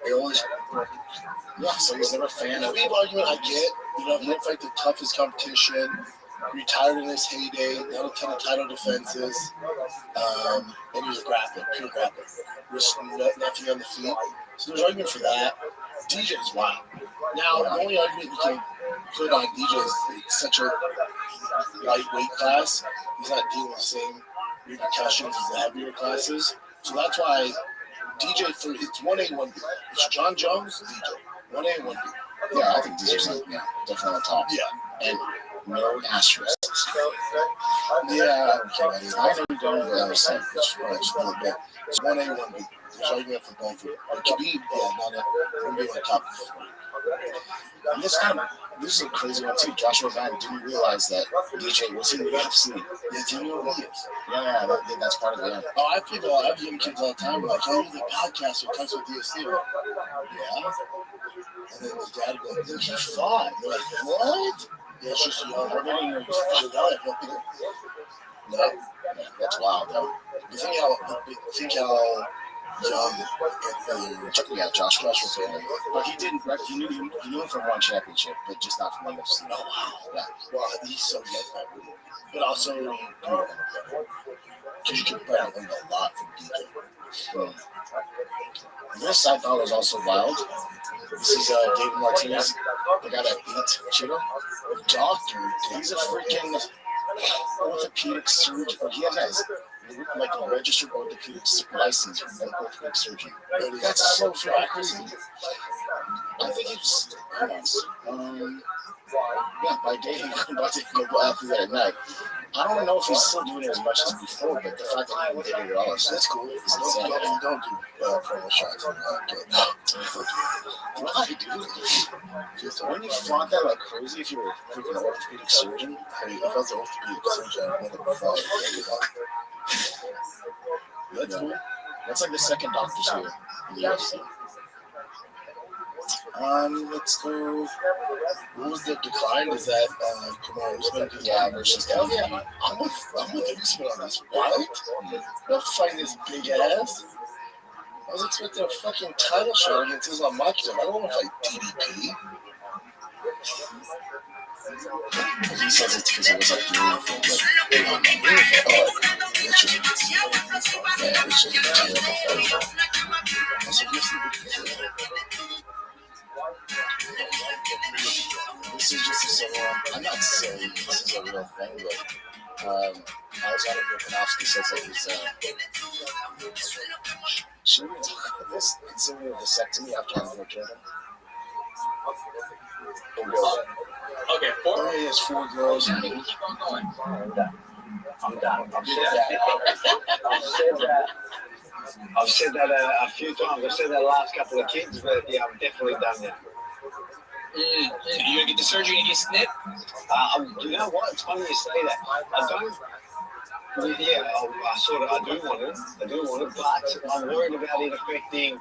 I always. Yeah, so he's never a fan of the argument. I get, he didn't fight the toughest competition, retired in his heyday, not a ton of title defenses, and he was a grappler, pure grappler, risked nothing on the feet. So there's argument for that. DJ's wild. Now, the only argument you can put on DJ is it's such a lightweight class. He's not dealing with the same repercussions as the heavier classes. So that's why DJ, it's 1A, 1B. It's John Jones, DJ. 1A, 1B. Yeah, I think DJ's definitely on top. Yeah. And no asterisks. Yeah, I don't care about it. I know you don't understand. It's really bad. It's 1A, 1B. There's argument for both of them. But Khabib, not be on top of it. And this is a crazy one too. Joshua Van didn't realize that DJ was in the UFC. Yeah, do you know who he is? Yeah, that's part of it. Oh, I have young kids all the time. Like, oh, the podcast who talks about the UFC. Yeah. And then the dad goes, "Look, he fought." They're like, "What?" Yeah, it's just I didn't know he fought. No, yeah, that's wild though. You think how young Joshua family. But he didn't. He knew him from one championship, but just not from the UFC. Oh wow! Yeah. Well, he's so young, but also because you can probably learn a lot from DJ. This I thought was also wild. This is David Martinez, the guy that beat Chito. Doctor, he's a freaking orthopedic surgeon. He has like a registered orthopedic license from an orthopedic surgeon. That's so freaking crazy. I think it's by day he's about to go after that at night. I don't know if he's still doing it as much as before, but the fact that he did it at all is that's cool. It's insane. Don't do promo shots. Why, dude? When you flaunt that like crazy, if you were a freaking orthopedic surgeon, if I was an orthopedic surgeon, I would have thought that's cool. That's like the second doctor's here in the UFC. Let's go. What was the decline? Is that Kamaru Usman? Yeah, versus Delvey. I'm with Usman on this. What? They'll fight his big ass. I was expecting a fucking title shot against Islam Makhachev. I don't want to fight DDP. He says it's because it was like beautiful, but it's just this is just a civil one. I'm not saying this is a real thing, but Alexander Volkanovski says that he's should we talk about this? Considering a vasectomy after having a kid. Okay, 4. Oh, he has 4 girls. I'm done. I've said that a few times. I've said that the last couple of kids, but yeah, I'm definitely done now. You gonna get the surgery and get snipped? You know what? It's funny you say that. I don't. Yeah, I do want it, but I'm worried about it affecting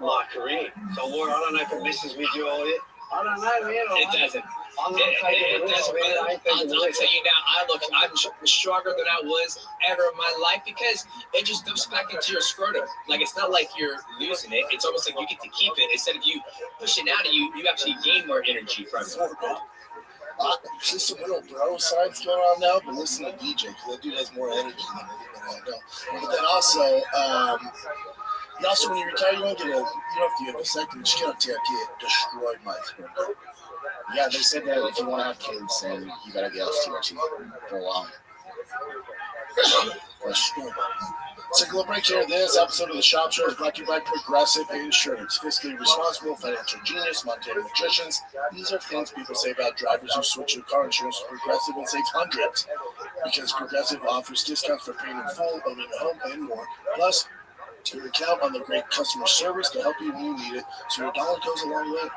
my career. So I'm worried. I don't know if it messes with you all yet. I don't know, man. It doesn't. I'll tell you now, I'm stronger than I was ever in my life because it just goes back into your scrotum. Like, it's not like you're losing it. It's almost like you get to keep it. Instead of you pushing out of you actually gain more energy from it. Just some little bro sides going on now, but listen to DJ because that dude has more energy than anybody I know. But then also, when you retire, you don't have to get a vasectomy. Just get a TRT. It destroyed my sperm. Yeah, they said that if you want to have kids, then you gotta get off TRT for a while. Let's take a little break here. This episode of the Shop Show is brought to you by Progressive Insurance. Fiscally responsible, financial genius, Montana magicians. These are things people say about drivers who switch their car insurance to Progressive and save hundreds. Because Progressive offers discounts for paying in full, owning a home, and more. Plus, you can count on their great customer service to help you when you need it, so your dollar goes a long way.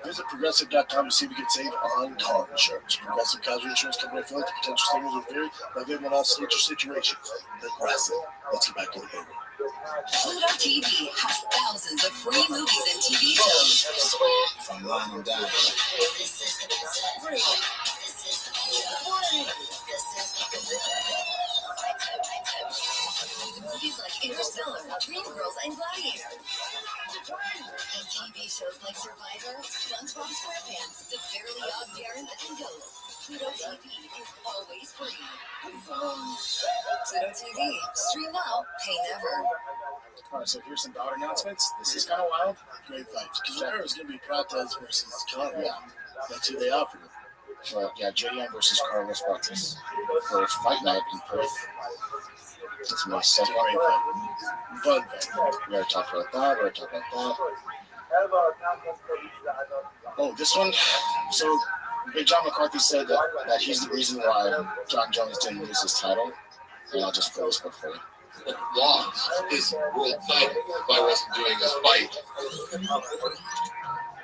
Visit Progressive.com to see if you can save on car insurance. Progressive Casualty Insurance Company affiliates potential savings will vary by available in all states or situations. Progressive. Let's get back to the movie. Pluto TV has thousands of free movies and TV shows. If I'm lying, I'm dying. This is the best. Free. This is the best. This is the movies like Interstellar, Dreamgirls, and Gladiator. And TV shows like Survivor, SpongeBob SquarePants, The Fairly Odd Parents, and Ghosts. Pluto TV is always free. Pluto TV. Stream now, pay never. All right, so here's some daughter announcements. This is kind of wild. Great fights. Because there was going to be Prates versus Conor. Yeah, that's who they offered. Well, yeah, JDM versus Carlos Prates for fight night in Perth. It's my second great fight. Fun fight. We already talked about that. Oh, this one. So, Big John McCarthy said that he's the reason why John Jones didn't lose his title. And I'll just pull this book for you. Lost his world title if I wasn't doing this fight.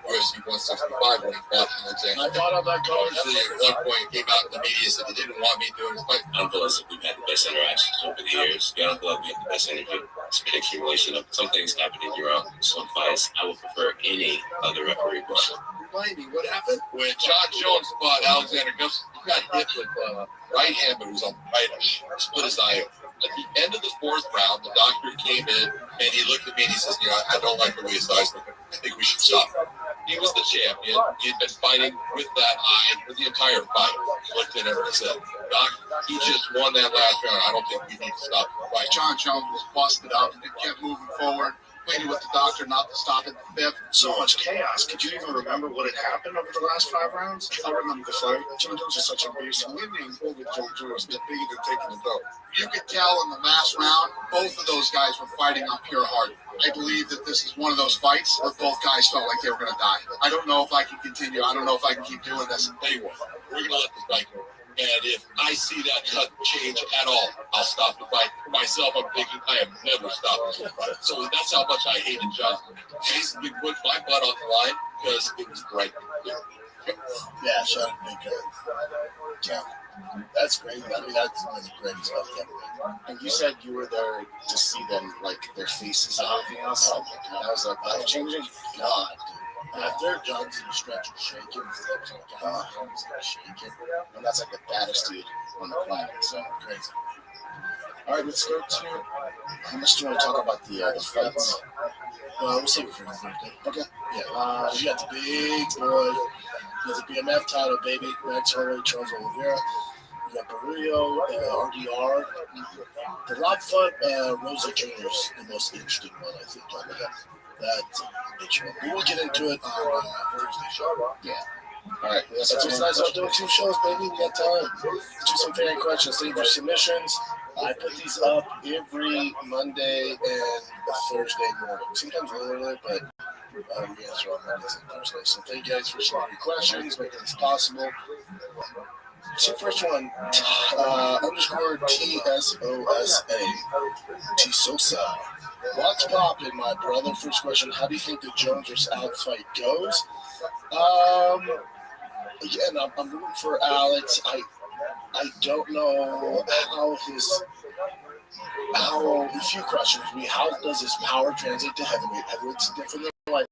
UFC 165 when he fought Alexander. I thought of that going. Obviously, at one point, he came out in the media said he didn't want me doing this fight. Uncle has we've had the best interactions over the years. Yeah, Uncle we had the best energy. It's been accumulation of some things happening in your own. Some fights I would prefer any other referee. Remind me, what happened? When John Jones fought Alexander Gustafsson, he got hit with right hand, but it was on the right eye. Split his eye open. At the end of the 4th round, the doctor came in and he looked at me and he says, I don't like the way his eyes look. I think we should stop. He was the champion. He had been fighting with that eye for the entire fight. He looked at him and said, Doc, he just won that last round. I don't think we need to stop the fight. John Jones was busted up and kept moving forward, pleaded with the doctor not to stop it. So much chaos. Could you even remember what had happened over the last 5 rounds? I remember the fight. John Jones is such a beast. Winning over John Jones is bigger than taking the belt. You could tell in the last round, both of those guys were fighting on pure heart. I believe that this is one of those fights where both guys felt like they were going to die. I don't know if I can continue. I don't know if I can keep doing this. Tell you what, we're going to let this fight go. And if I see that cut change at all, I'll stop the fight. For myself, I'm thinking I have never stopped this fight. So that's how much I hated John. Basically put my butt on the line because it was the right thing to do. Yeah, shut up, big guy. Yeah, that's great. I mean, that's one of the greatest stuff ever. And you said you were there to see them, like, their faces and everything else. Oh, my God. That was life-changing? God, dude. After John's in a stretch and shaking, his lips are like, shaking. And that's like the baddest dude on the planet. So crazy. All right, let's go to. How much do you want to talk about the fights? We'll save it for his birthday. Okay. Yeah. You got the big boy. You got the BMF title, baby. Max Holloway, Charles Oliveira. You got Barrio, RDR. The Rob Font, Rosa Jr. is the most interesting one, I think, on that bitch one. But we'll get into it on Thursday show. Yeah. All right. That's what's nice about doing 2 shows, baby. We got time. Let's do some fan questions. Save your submissions. I put these up every Monday and Thursday morning. Sometimes a little earlier, but we answer on Mondays and Thursdays. So thank you guys for submitting your questions, making this possible. So first one, underscore TSOSA, T-Sosa. What's poppin', my brother? First question, how do you think the Jones vs. Alex fight goes? Again, I'm rooting for Alex. I don't know a few questions would be, how does his power translate to heavyweight? Heavyweight's different than light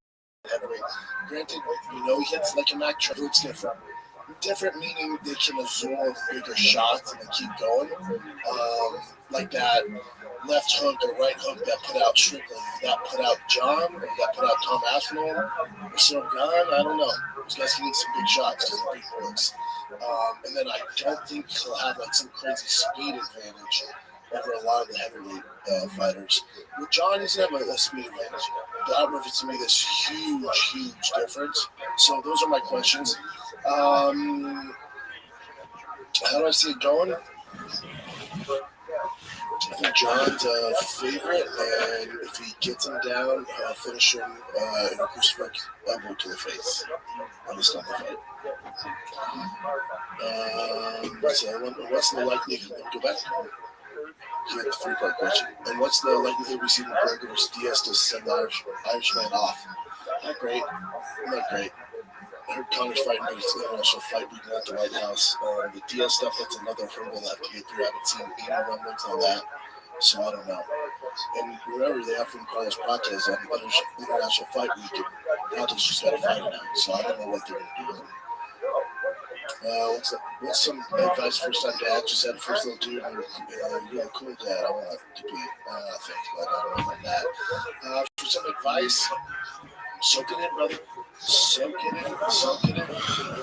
heavyweight. Granted, he hits like a Mac Trevor, it's different. Different meaning they can absorb bigger shots and then keep going. Like that left hook or right hook that put out Strickland, that put out John, or that put out Tom Aspinall, or Cyril Gahn, I don't know. Those guys can hit some big shots because they're big bullets. And then I don't think he'll have like some crazy speed advantage over a lot of the heavyweight fighters. With John, he's going to have a speed advantage. But I don't know if it's going to be this huge difference. So those are my questions. How do I see it going? I think John's a favorite, and if he gets him down, I'll finish him in a crucifix elbow to the face. I'll just stop the fight. So what's the likelihood? Go back. He had the 3-part question. And what's the likelihood we see McGregor versus Diaz to send the Irishman off? Not great. I heard Connor's fighting, but it's an international fight week at the White House. The Diaz stuff, that's another hurdle that have to get through. I haven't seen any rumblings on that, so I don't know. And remember, they often call us Prates on international fight week, and Prates just got a fight now, so I don't know what they're going to do. What's some advice for some dad? Just had a first little dude, you're a cool dad. I want to be, thanks, but I don't know about that. For some advice, soak it in, brother. Soak it in. I'm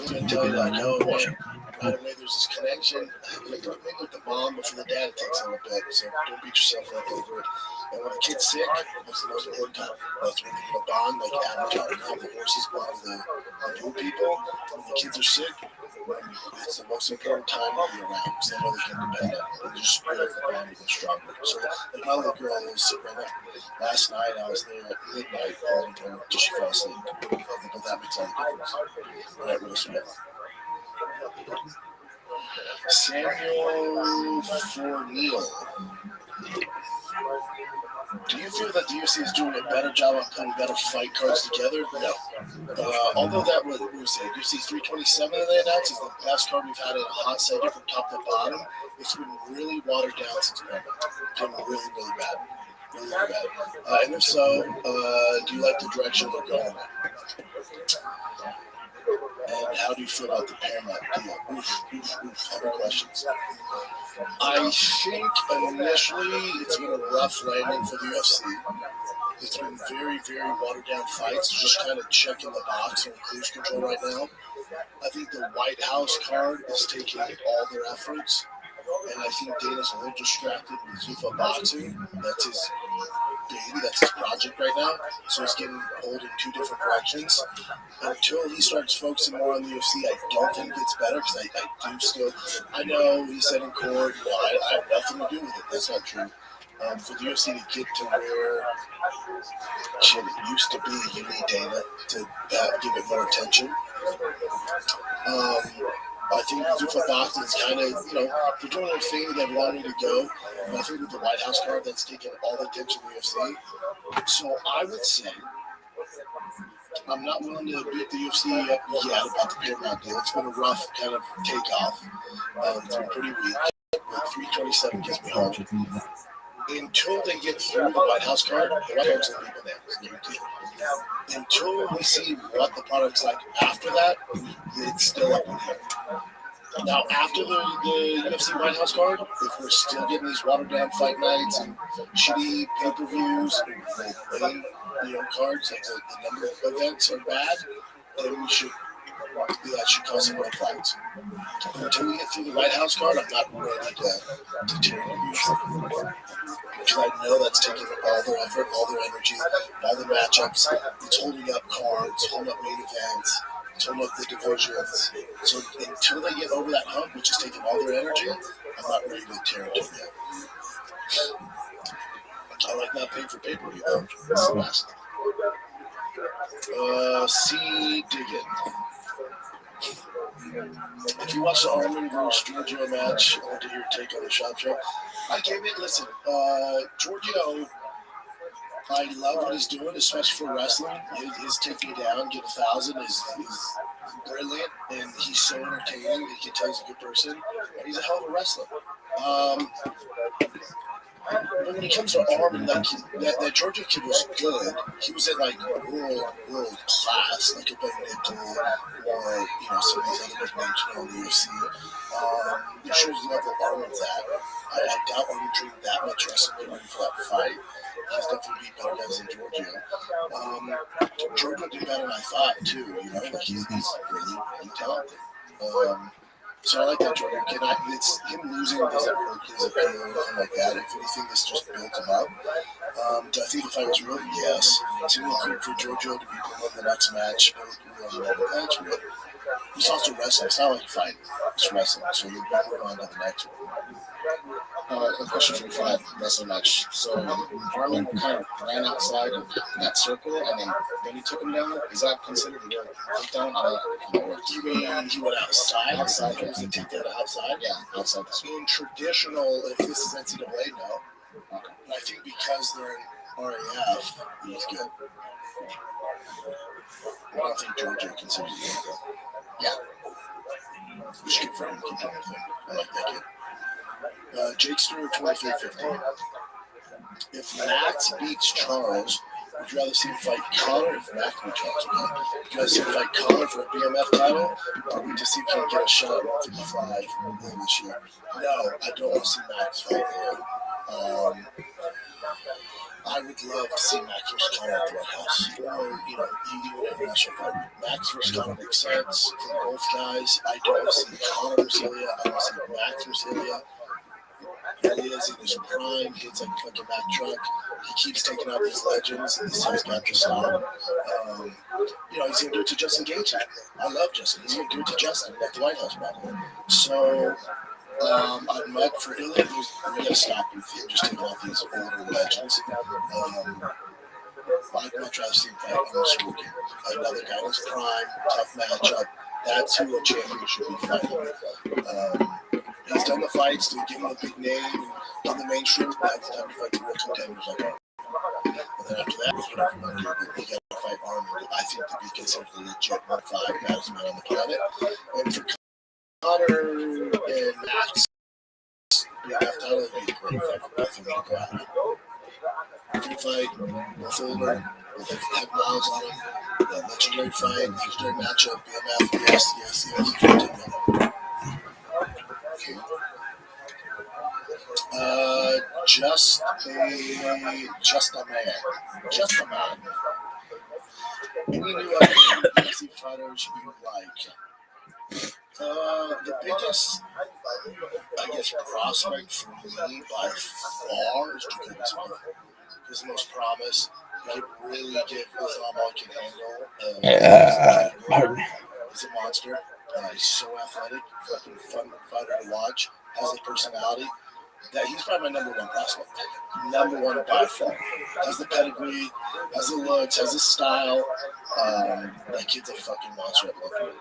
going to tell you, like, oh, man, right away there's this connection. Maybe with the mom, but for the dad, it takes a little bit. So don't beat yourself up over it. And when the kid's sick, that's the most important time. That's when you bond, like Avatar, how the horses bond with the new people. When the kids are sick, it's the most important time to be around because they know they can depend on you. And just build the bond even stronger. So, like my little girl is sick right now. Last night, I was there at midnight holding her until she fell asleep. But that makes all the difference. All right, Will Smith. Samuel Forneal. Do you feel that the UFC is doing a better job of putting better fight cards together? No. Although that was UFC 327 that they announced is the best card we've had in a hot second from top to bottom. It's been really watered down since then. It's been really bad. Really bad. And if so, do you like the direction they're going in? And how do you feel about the Paramount deal? Other questions. I think initially it's been a rough landing for the UFC. It's been very watered down fights, just kind of checking the box and cruise control right now. I think the White House card is taking all their efforts, and I think Dana's a little distracted with Zuffa boxing. That's his baby, that's his project right now. So he's getting pulled in 2 different directions. Until he starts focusing more on the UFC, I don't think it gets better because I know he said in court, I have nothing to do with it. That's not true. For the UFC to get to where it used to be, you need Dana to give it more attention. I think Zuffa boxing is kind of, they're doing their thing that they want me to go. But I think with the White House card, that's taking all the attention of the UFC. So I would say I'm not willing to beat the UFC yet about the Paramount deal. It's been a rough kind of takeoff. It's been pretty weak. But 327 gives me hope. Until they get through the White House card, the White House will be bananas. until we see what the product's like after that, it's still up in here. Now, after the UFC White House card, if we're still getting these watered down fight nights and shitty pay-per-views and cards, like the number of events are bad, then that should cause some red flags. Until we get through the White House card, I'm not ready to tear it up. Because I know that's taking all their effort, all their energy, all the matchups. It's holding up cards, holding up main events, it's holding up the divisions. So until they get over that hump, which is taking all their energy, I'm not ready to tear it yet. I like not paying for pay-per-view though. That's the best. C. Diggin. If you watch the Armin versus Giorgio match, I want to hear your take on the shop show. I gave it, listen, Giorgio, I love what he's doing, especially for wrestling. His taking down, get 1,000 is brilliant, and he's so entertaining. You can tell he's a good person, and he's a hell of a wrestler. But when it comes to Armin, that Georgia kid was good. He was at like world class, like a Big Nickel or some of these other big names in the UFC. It shows the level Armin's at. I doubt Armin trained that much wrestling ready for that fight. He's definitely beat better guys than Giorgio. Giorgio did better than I thought too. Like he's really talented. So I like that Jordan kid. It's him losing doesn't hurt his appeal or anything like that. If anything, this just built him up. Do I think the fight was real? Yes. It's really cool for Giorgio to be put in the next match. That's real. He's also wrestling. It's not like fighting. It's wrestling. So you'll move on to the next one. A question for the fight wrestling match. So Armin kind of ran outside of that circle, and then he took him down. Is that considered a real takedown? You mean he went outside? Outside. Was it takedown outside? Yeah, outside. In traditional, if this is NCAA, no. Okay. And I think because they're in RAF, he's good. I don't think Georgia considers it good. Yeah. We should get for him. Keep doing the thing. I like that kid. Jake Stewart, 23-15. If Max beats Charles, would you rather see him fight Conor if Max beats Charles? Okay? Would you rather see him fight Conor for a BMF title, or would you see if he can get a shot at 155 this year? No, I don't want to see Max fight there. I would love to see Max versus Conor at the White House, or even an international fight. Max versus Conor makes sense for both guys. I don't want to see Conor versus Ilya. I want to see Max versus Ilya. Ilya's in his prime. He's like a fucking Mack truck. He keeps taking out these legends. He's got to stop. He's going to do it to Justin Gaethje. I love Justin. He's going to do it to Justin at the White House battle. So I'd much for Ilya. We got to stop with him just taking out these older legends. I'd much rather see him fight Ernest Rookie. Another guy in his prime, tough matchup. That's who a champion should be fighting. He's done the fights to give him a big name and get the mainstream. Now it's time to fight the real contenders like Armin. And then after that, whatever you want to do, but you got to fight Armin. I think to be considered the legit 1-5 baddest man on the planet. And for Conor and Max, after that, it'd be a great fight for both of them to go out. Great fight, both older, with head miles on him. Legendary fight, legendary matchup, BMF, yes. Just a man. Any new UFC fighters you like? The biggest, prospect for me by far is Jacoby Smith. He's the most promise. He could really get Islam all can handle. He's a monster. He's so athletic, fucking fun fighter to watch. Has a personality. That he's probably my number one prospect. Number one by far. Has the pedigree, has the looks, has the style. That kid's a fucking monster at looking.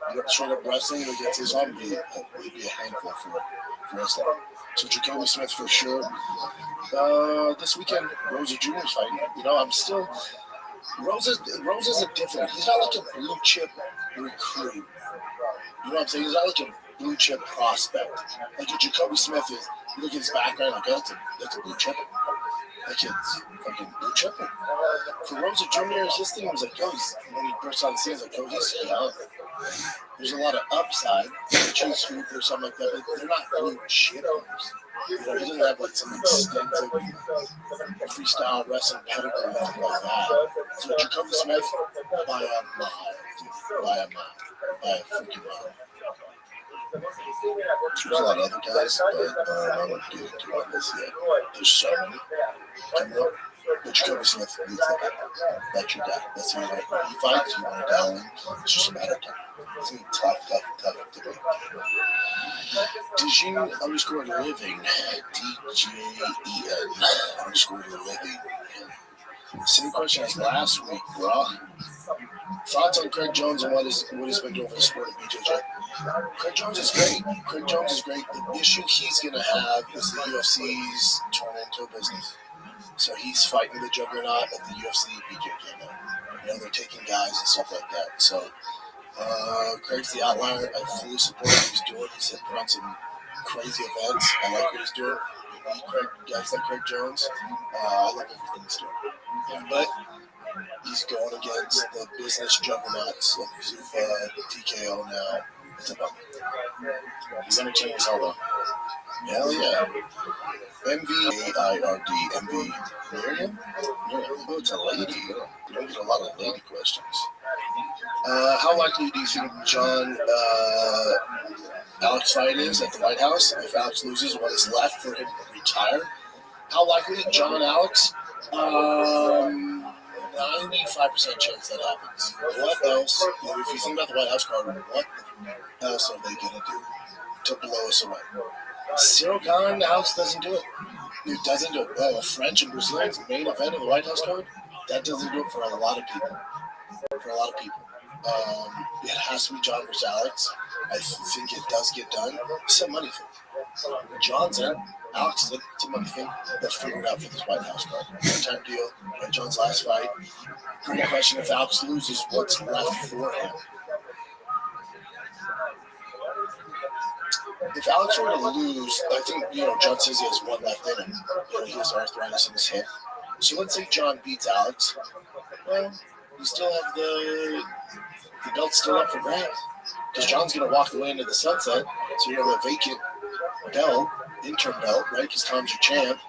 And straight up wrestling against Islam would be a handful for wrestling. So Jacoby Smith for sure. This weekend, Rosa Jr.'s fighting. I'm still. Rosa's a different. He's not like a blue chip recruit. You know what I'm saying? He's not like a blue chip prospect. Like a Jacoby Smith is. You look at his background, like, oh, that's a blue chip. That kid's fucking blue chipper. For Rosa Jr., his thing was like, when he burst on the scene, like, he's young. There's a lot of upside, choose hoop or something like that, but they're not blue chippers. He doesn't have like some extensive freestyle wrestling pedigree or anything like that. So Jacoby Smith, by a mile, by a freaking mile. There's a lot of other guys, but I won't get into all this yet. There's so many coming up. But Jacoby Smith needs to get that's your guy. That's who you want. He fights, you want to dial in. It's just a matter of time. It's going to be tough to beat. Djin_living. DJEN_living. Same question as last week, bro. Thoughts on Craig Jones and what he's been doing for the sport of BJJ? Craig Jones is great. The issue he's going to have is the UFC's turn into a business. So he's fighting the juggernaut of the UFC BJJ now. They're taking guys and stuff like that. So Craig's the outlier. I fully support what he's doing. He's put on some crazy events. I like what he's doing. You need guys like Craig Jones. I love everything he's doing. But he's going against the business juggernauts of Zuffa, TKO now. It's a bummer. He's entertaining us all though. Hell yeah. MVAIRD. MV. Miriam? Oh, it's a lady. You don't get a lot of lady questions. How likely do you think John Alex fight is at the White House? If Alex loses, what is left for him to retire? How likely, John Alex? 95% chance that happens. What else? If you think about the White House card, what else are they going to do to blow us away? Cyril Gane, Alex doesn't do it. It doesn't do it. Oh, French and Brazilians main event of the White House card? That doesn't do it for a lot of people. It has to be John versus Alex. I think it does get done. It's a money thing. John's in. Alex is in. It's a money thing. They'll figure it out for this White House card. One-time deal. And John's last fight. Great question. If Alex loses, what's left for him? If Alex were to lose, I think, John says he has one left in him. He has arthritis in his hip. So let's say John beats Alex. Well, you still have the belt's still up for grabs. Because John's going to walk away into the sunset. So you have a vacant belt, interim belt, right? Because Tom's your champ.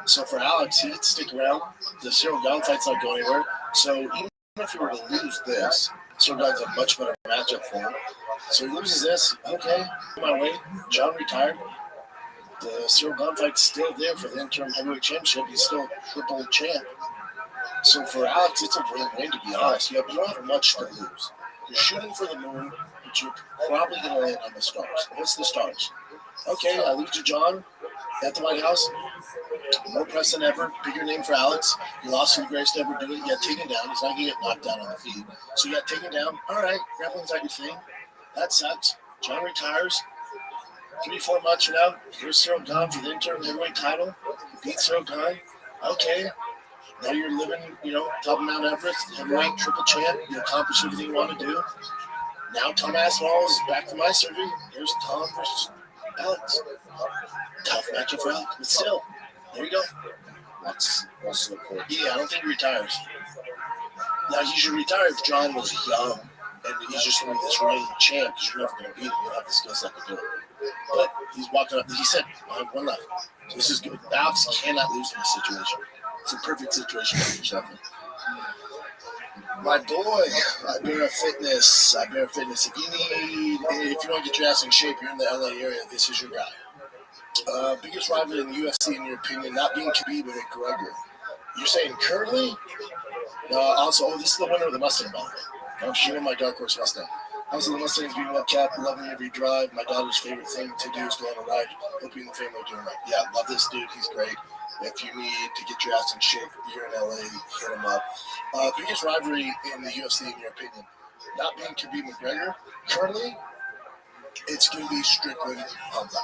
So for Alex, he'd stick around. The Cyril Gane fight's not going anywhere. So even if he were to lose this, Cyril Gane's a much better matchup for him. So he loses this. Okay, on my way. John retired. The Cyril Gane fight's still there for the interim heavyweight championship. He's still a triple champ. So for Alex, it's a win-win, to be honest. You don't have much to lose. You're shooting for the moon, but you're probably going to land on the stars. What's the stars? Okay, I lose to John at the White House. More press than ever. Bigger name for Alex. He lost to the greatest to ever do it. You got taken down. He's not going to get knocked down on the feet. So you got taken down. All right, grappling's not your thing. That sucks. John retires. 3-4 months from now, here's Cyril Gane for the interim heavyweight title. He beats Cyril Gane. Okay. Now you're living, top of Mount Everest, heavyweight, triple champ. You accomplish everything you want to do. Now Tom Aspinall is back to my surgery. Here's Tom versus Alex. Tough matchup for Alex, but still, there you go. That's the point. Yeah, I don't think he retires. Now he should retire if John was young, and he's just going to be this reigning champ because you're never going to beat him. You don't have the skill set to do it. But he's walking up. He said, I have one left. So this is good. Alex cannot lose in this situation. It's a perfect situation for yourself. My boy, Ibera Fitness. If you want to get your ass in shape, you're in the LA area, this is your guy. Biggest rival in the UFC, in your opinion, not being Khabib, but McGregor. You're saying currently? This is the winner of the Mustang, by the way. I'm my dark horse Mustang. Also, the Mustangs being well kept, loving every drive. My daughter's favorite thing to do is go on a ride. Hope you and the family are doing right. Yeah, love this dude. He's great. If you need to get your ass in shape, you're in LA, hit him up. Biggest rivalry in the UFC, in your opinion? Not being Khabib McGregor. Currently, it's going to be Strickland Hamza.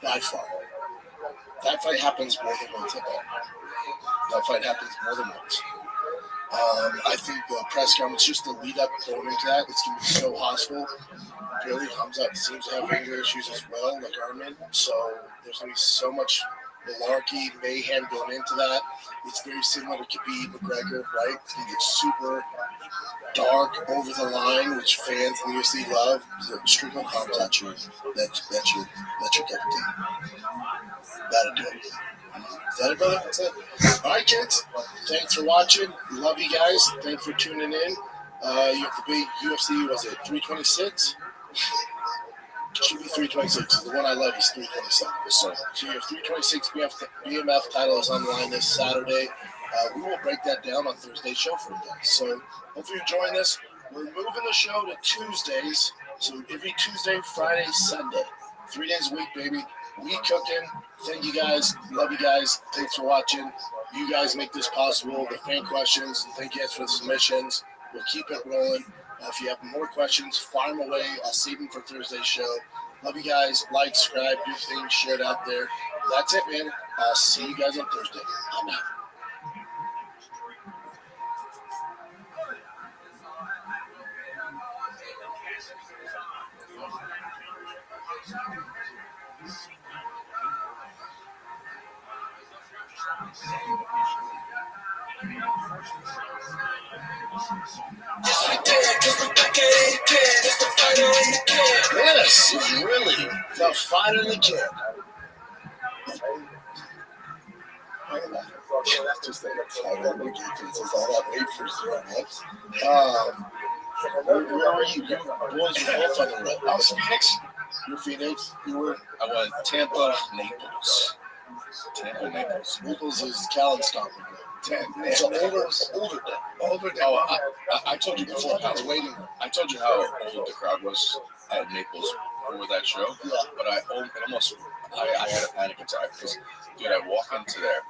By far. That fight happens more than once, I bet. I think the press conference, just the lead up going into that, it's going to be so hostile. Really, Hamza seems to have anger issues as well, like Armin. So there's going to be so much malarkey, mayhem going into that. It's very similar to Khabib McGregor, right? It's going to get super dark, over the line, which fans in the UFC love. So Strickland Hobbs, that's your cup of tea. That'll do it. Is that it, brother? That's it. All right, kids. Thanks for watching. We love you guys. Thanks for tuning in. You have the big UFC, was it 326? Should be 326. The one I love is 327. So you have 326 BMF title is on the line this Saturday. We will break that down on Thursday's show for you guys. So hopefully you're enjoying this. We're moving the show to Tuesdays. So every Tuesday, Friday, Sunday. 3 days a week, baby. We cooking. Thank you guys. Love you guys. Thanks for watching. You guys make this possible. The fan questions. Thank you guys for the submissions. We'll keep it rolling. If you have more questions, fire them away. I'll save them for Thursday's show. Love you guys. Like, subscribe, do things, share it out there. That's it, man. I'll see you guys on Thursday. I'm out. This is really the fight of the kid. Just think the fight of the kid. It's all that wait for 0 minutes. Where were you? You boys were both on the road. I was Phoenix. You're Phoenix. You were. I went Tampa, Naples. Tampa, Naples. Naples is Callan stopping. It's an older. Oh, I told you before how waiting. I told you how old the crowd was at Naples for that show. Yeah. But I had a panic attack because, dude, I walk into there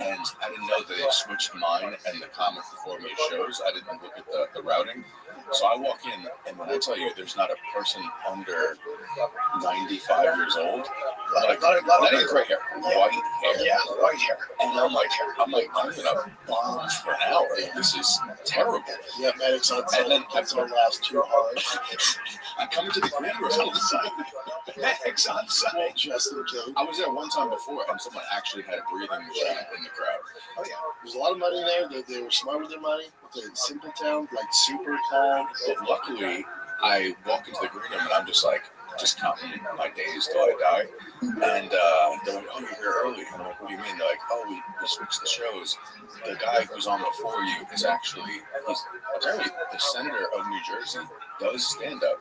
and I didn't know that they switched mine and the comic performance shows. I didn't look at the routing. So I walk in, and when I tell you there's not a person under 95 years old, not even gray hair, white hair. Yeah, white hair. And I'm like, I'm gonna bomb for an hour. This is terrible. Yeah, medics on site. And then That's our last 2 hours. I come into the green room on the side. Medics on site. Just in case. I was there one time before, and someone actually had a breathing machine in the crowd. Oh yeah, there's a lot of money there. They were smart with their money. They're in simple town, like super calm. But luckily, I walk into the green room, and I'm just counting my days till I die. And they're like, "Oh, you're here early." I'm like, "What do you mean?" They're like, "Oh, we switched the shows. The guy who's on before you is actually apparently the senator of New Jersey does stand up,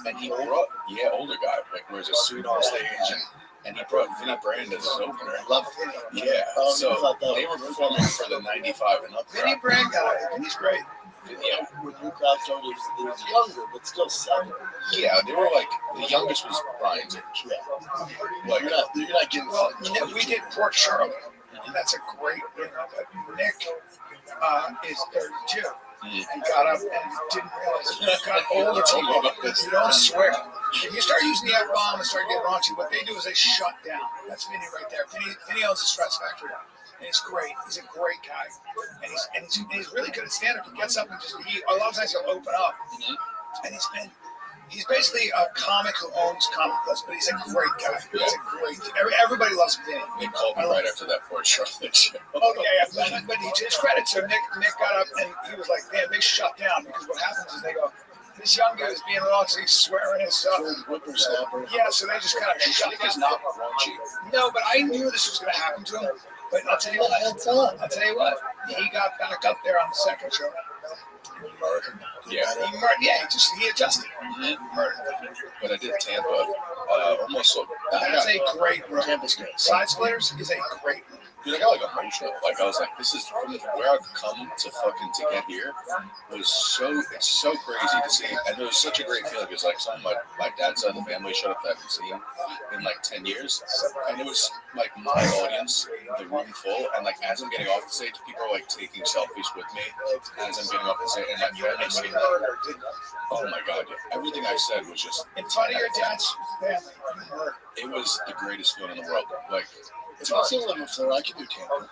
and he brought older guy wears a suit on stage and he brought Vinny Brand as his opener. Love Vinny. Yeah, so they were performing for the 95 and up. Vinny Brand guy, he's great. Yeah. When new crowd started, it was younger, but still selling. Yeah, they were like, the youngest was Brian's age. Yeah. Like, you're not getting. Well, we did Port Charlotte, and that's a great. Nick is 32 and got up and didn't realize he got older people. You don't swear. If you start using the F-bomb and start getting raunchy, what they do is they shut down. That's Vinny right there. Vinny owns the Stress Factory. And he's great. He's a great guy, and he's really good at stand-up. He gets up and a lot of times he'll open up, and he's basically a comic who owns Comic Plus, but he's a great guy. He's a great. Everybody loves Vinny. They called me right after that Port Charlotte show. Oh yeah. But to his credit, so Nick got up and he was like, "Damn, they shut down," because what happens is they go, "This young guy is being raunchy, he's swearing and stuff." Yeah, so they just kind of shut down. He's not raunchy. No, but I knew this was going to happen to him. But I'll tell you what. He got back up there on the second show. Yeah. He adjusted. Murdered. But I did Tampa almost. That's a great run. Tampa's good. Side Splitters is a great run. Dude, I got emotional. I was like, this is from where I've come to get here it's so crazy to see. And it was such a great feeling because some of my dad's side of the family showed up that I haven't seen in 10 years. And it was my audience, the room full. And as I'm getting off the stage, people are taking selfies with me as I'm getting off the stage. And my family saying, oh my God, everything I said was just. In front of your dad's family. It was the greatest feeling in the world. If I still live in Florida, I can do Tampa.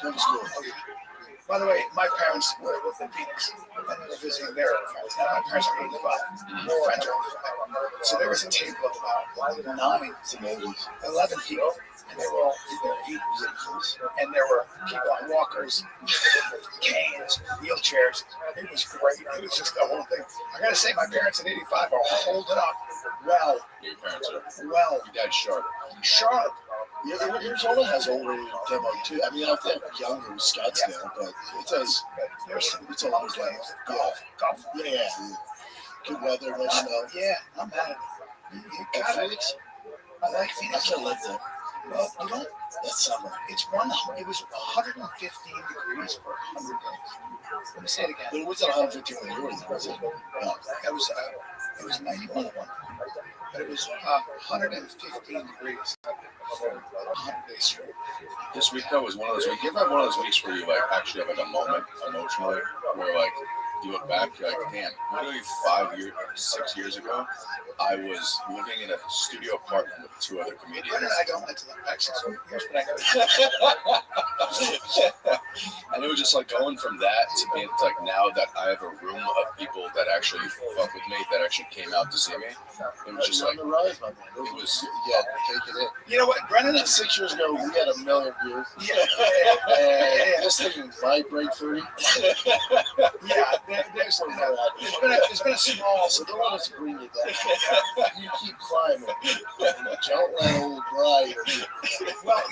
Tampa's cool. By the way, my parents were with the Phoenix, and they were visiting their friends. Now, my parents are 85. My friends are 85. So there was a table of about 11 people, and they were all in their 80s. And there were people on walkers, canes, wheelchairs. It was great. It was just the whole thing. I got to say, my parents at 85 are holding up well. Your parents are well. Your dad's sharp. Sharp. Yeah, Arizona has older demo too. I mean, I think younger with Scottsdale, but it does. It's a lot of games. Golf. Yeah. Good weather, no snow. Yeah, I'm mad. Phoenix? I like Phoenix. I can't live there. Well, you don't. That's summer. It was 115 degrees for 100 days. Let me say it again. But it was 115 when you were there, was it? No, it was 91 at one. But it was 115 degrees for 100 days straight. This week though was one of those weeks. You ever have one of those weeks where you like actually have like a moment emotionally where like you look back, you're like, damn, literally 6 years ago, I was living in a studio apartment with 2 other comedians. I don't like to look back 6 years, but I know. And it was just like going from that to being like now that I have a room of people that actually fuck with me, that actually came out to see me. It was just like, the rise, my man. it was, Yeah, take it in. You know what, Brennan? 6 years ago, we had 1 million views. Yeah. This thing might break 30. Yeah, there's been a small. So don't let us bring you down. You keep climbing. Don't let old Brian. Well,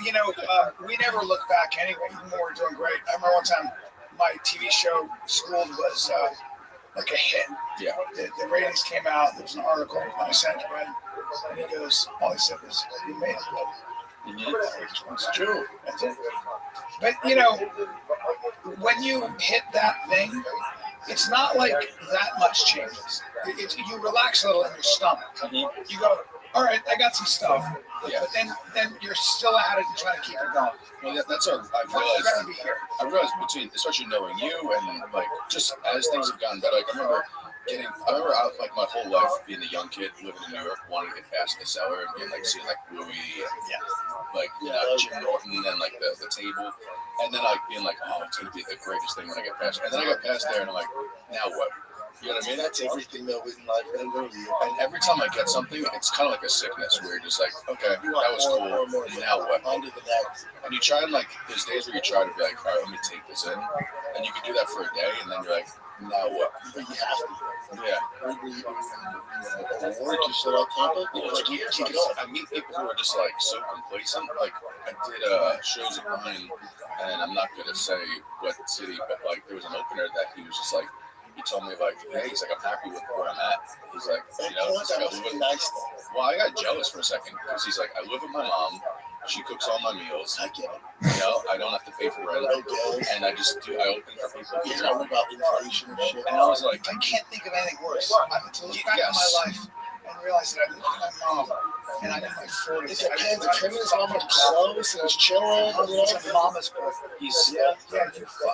we never look back anyway, even though we're doing great. I remember one time my TV show, Schooled, was like a hit. yeah. The ratings came out. There was an article, and I sent it to Brennan, and he goes, all he said was, "You made it, buddy." It's true. That's it. But, when you hit that thing, it's not like that much changes. You relax a little in your stomach. You go, all right, I got some stuff. Yeah. But then you're still at it and trying to keep it going. Well, that's our, I'd rather be here. I realized between, especially knowing you and like just as things have gotten better, like I remember out like my whole life being a young kid living in New York, wanting to get past the cellar and being like seeing like Louis and like Jim Norton and like the table, and then like being like, oh, it's gonna be the greatest thing when I get past. And then I got past there and I'm like, now what? You know what I mean? That's everything though in life. And every time I get something, it's kind of like a sickness where you're just like, okay, that was cool. And now what? Under the next. And you try and like, there's days where you try to be like, all right, let me take this in. And you can do that for a day, and then you're like, now what? But you have to. Yeah. Work you sit on top of Well, it's weird. I meet people who are just like so complacent. Like I did shows of mine, and I'm not gonna say what city, but like there was an opener that he was just like, he told me like, hey, he's like, I'm happy with where I'm at. He's like, he's like, I live with, well, I got jealous for a second because he's like, I live with my mom. She cooks all my meals. I get it. I don't have to pay for rent. And I open for people. You know about inflation and shit. And I was like, I can't think of anything worse. I have to look back at my life and realize that I live with my mom, and I'm in my 40s. It depends. Depending on how much clothes and he's chilling. It's a mama's boy. He's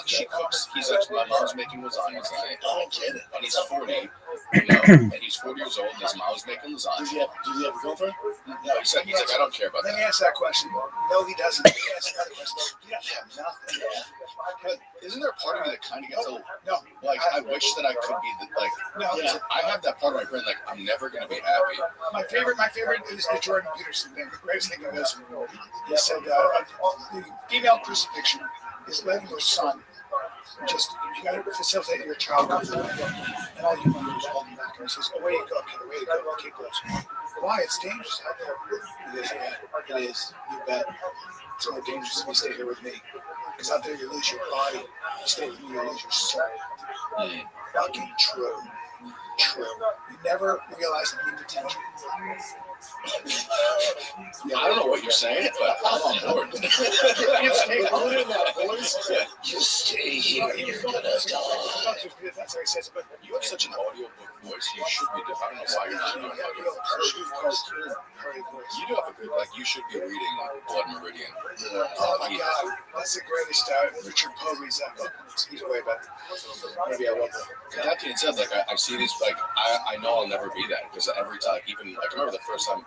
she cooks. He's like, my mom's making lasagna tonight. I don't get it. And he's 40. And he's 40 years old. And his mom's making lasagna. Do you have a girlfriend? No, he's like, I don't care about Let that. me answer that question. No, he doesn't. Let me answer that question. He doesn't have nothing. But isn't there a part of me that kind of gets a little, No. like, I wish that I could be No. Yeah, I have that part of my brain, like, I'm never going to be happy. My favorite is the Jordan Peterson thing. The greatest thing of this. He said the female crucifixion is letting your son you got to facilitate your child comes away, and all you want to do is hold him back. And he says, away you go, kid, away you go. The kid goes, why? It's dangerous out there. It is, yeah, it is. You bet. It's more dangerous if you stay here with me. Because out there you lose your body. You stay with me, you lose your soul. Fucking true. True. You never realize the need potential. I don't know what you're saying, but I'm on board. You stay good in that voice. You stay here. You're gonna die. That's how he says it. But You have such an audiobook voice. You should be. I don't know why you're not doing audiobook. You do have a good, like, you should be reading Blood Meridian. Oh my God, that's the greatest. Richard Povey's book. He's way better. Maybe I won't. That being said, like, I see these, like, I know I'll never be that because every time, even, like, I remember the first time,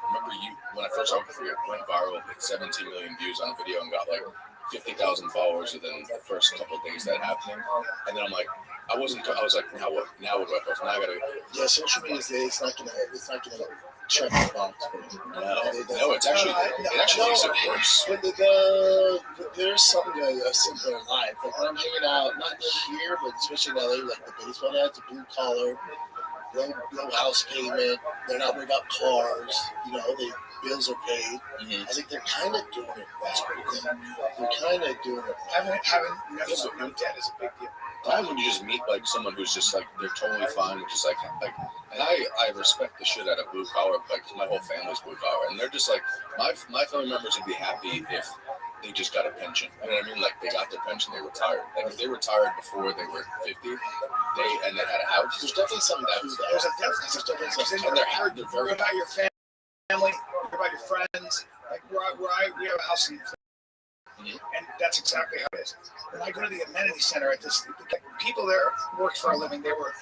when I first opened for you, it went viral, hit 17 million views on a video and got, like, 50,000 followers within the first couple of days that happening. And then I'm like, I was like, now what? Now what do I post? Now I gotta. Yeah, social media it's not gonna check the box. No, it's actually it actually makes it worse. But there's something I see in life. Like when I'm hanging out, not here, but especially in LA, like the baseball guys, the blue collar, low house payment. They're not bringing up cars. Bills are paid. Mm-hmm. I think they're kind of doing it. That's pretty good. They're kind of doing it. Having no debt is a big deal. Time when you just meet like someone who's just like they're totally fine, just like, and I respect the shit out of blue collar. Like my whole family's blue collar, and they're just like my family members would be happy if they just got a pension. You know what I mean? Like they got their pension, they retired. Like if they retired before they were 50, they had a house. There's definitely something to that. There's definitely something. And they're very about your family, about your friends. Like we have a house in. And that's exactly how it is. When I go to the amenity center at this, the people there worked for a living. They were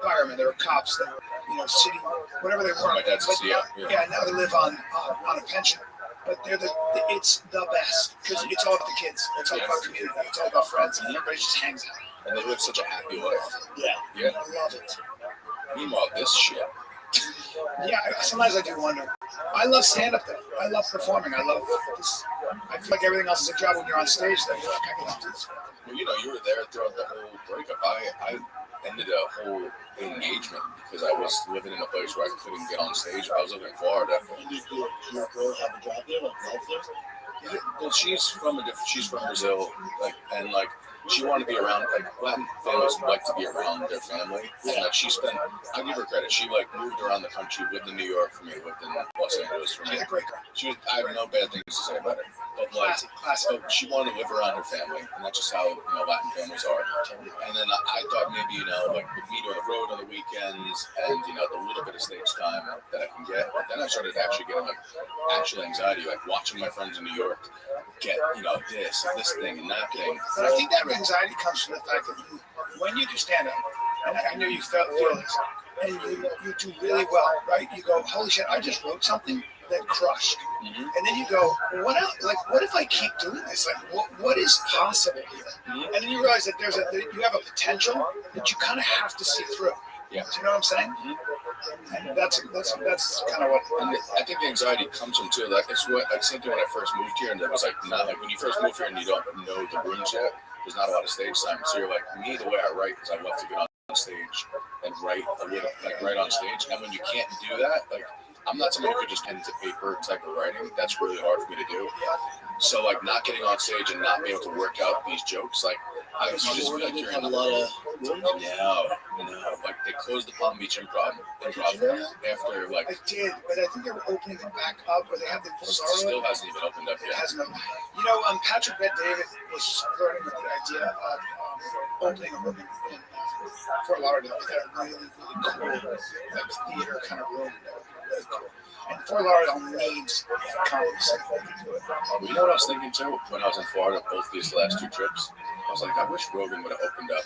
firemen, they were cops, they were, city, whatever they were. My dad's now they live on a pension. But it's the best because it's all about the kids. It's all about community. It's all about friends, and everybody just hangs out. And they live such a happy life. Yeah. I love it. Meanwhile, this shit. Yeah, sometimes I do wonder. I love stand-up though. I love performing. I love this. I feel like everything else is a job when you're on stage. Though you're like, I can do this. Well, you were there throughout the whole breakup. I ended a whole engagement because I was living in a place where I couldn't get on stage. I was living in Florida. Did your girl have a job there, like life there? Yeah, well, she's from Brazil, and she wanted to be around, Latin families like to be around their family, and she spent, I give her credit, she moved around the country, lived in New York for me, lived in Los Angeles for me. She's a great girl. I have no bad things to say about her, but so she wanted to live around her family, and that's just how, Latin families are. And then I thought maybe, with me to the road on the weekends, and, the little bit of stage time that I can get, but then I started actually getting, actual anxiety, watching my friends in New York get, this thing and that thing. But I think that anxiety comes from the fact that when you do stand up, and I know you feel this, and you do really well, right? You go, holy shit, I just wrote something that crushed. Mm-hmm. And then you go, well, what else? What if I keep doing this? What is possible here? Mm-hmm. And then you realize that you have a potential that you kind of have to see through. Yeah. Do you know what I'm saying? Mm-hmm. And that's kind of what. And I think the anxiety comes from too. It's same thing when I first moved here, and it was not when you first move here and you don't know the rooms yet. There's not a lot of stage time, so you're me. The way I write is I love to get on stage and write a little, write on stage. And when you can't do that, I'm not someone who could just pen to paper type of writing. That's really hard for me to do. So not getting on stage and not being able to work out these jokes, I was just you're in a lot of rooms. No. They closed the Palm Beach Improv after I did, but I think they were opening them back up, or they have the still hasn't even opened up It yet. hasn't opened. Patrick Bet-David was flirting with the idea of opening a room in Fort Lauderdale. They got a really, really cool theater kind of room. Really cool. And Fort Lauderdale needs comedy. Well, you know what I was thinking too when I was in Florida, both these last two trips? I was I wish Rogan would have opened up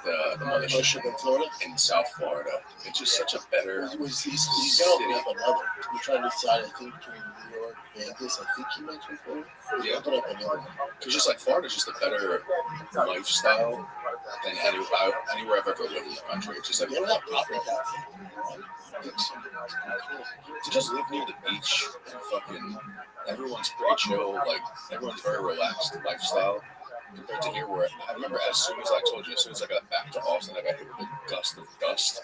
the mothership in Florida, in South Florida. It's just such a better he's going to open up another. We're trying to decide, I think, between New York, Vegas, I think he mentioned Florida. Yeah. Open up another. Because just Florida's just a better lifestyle than anywhere I've ever lived in the country. It's just they don't have property tax. To just live near the beach and everyone's pretty chill, everyone's very relaxed lifestyle. Compared to here, where I remember as soon as I got back to Austin, I got hit with a gust of dust.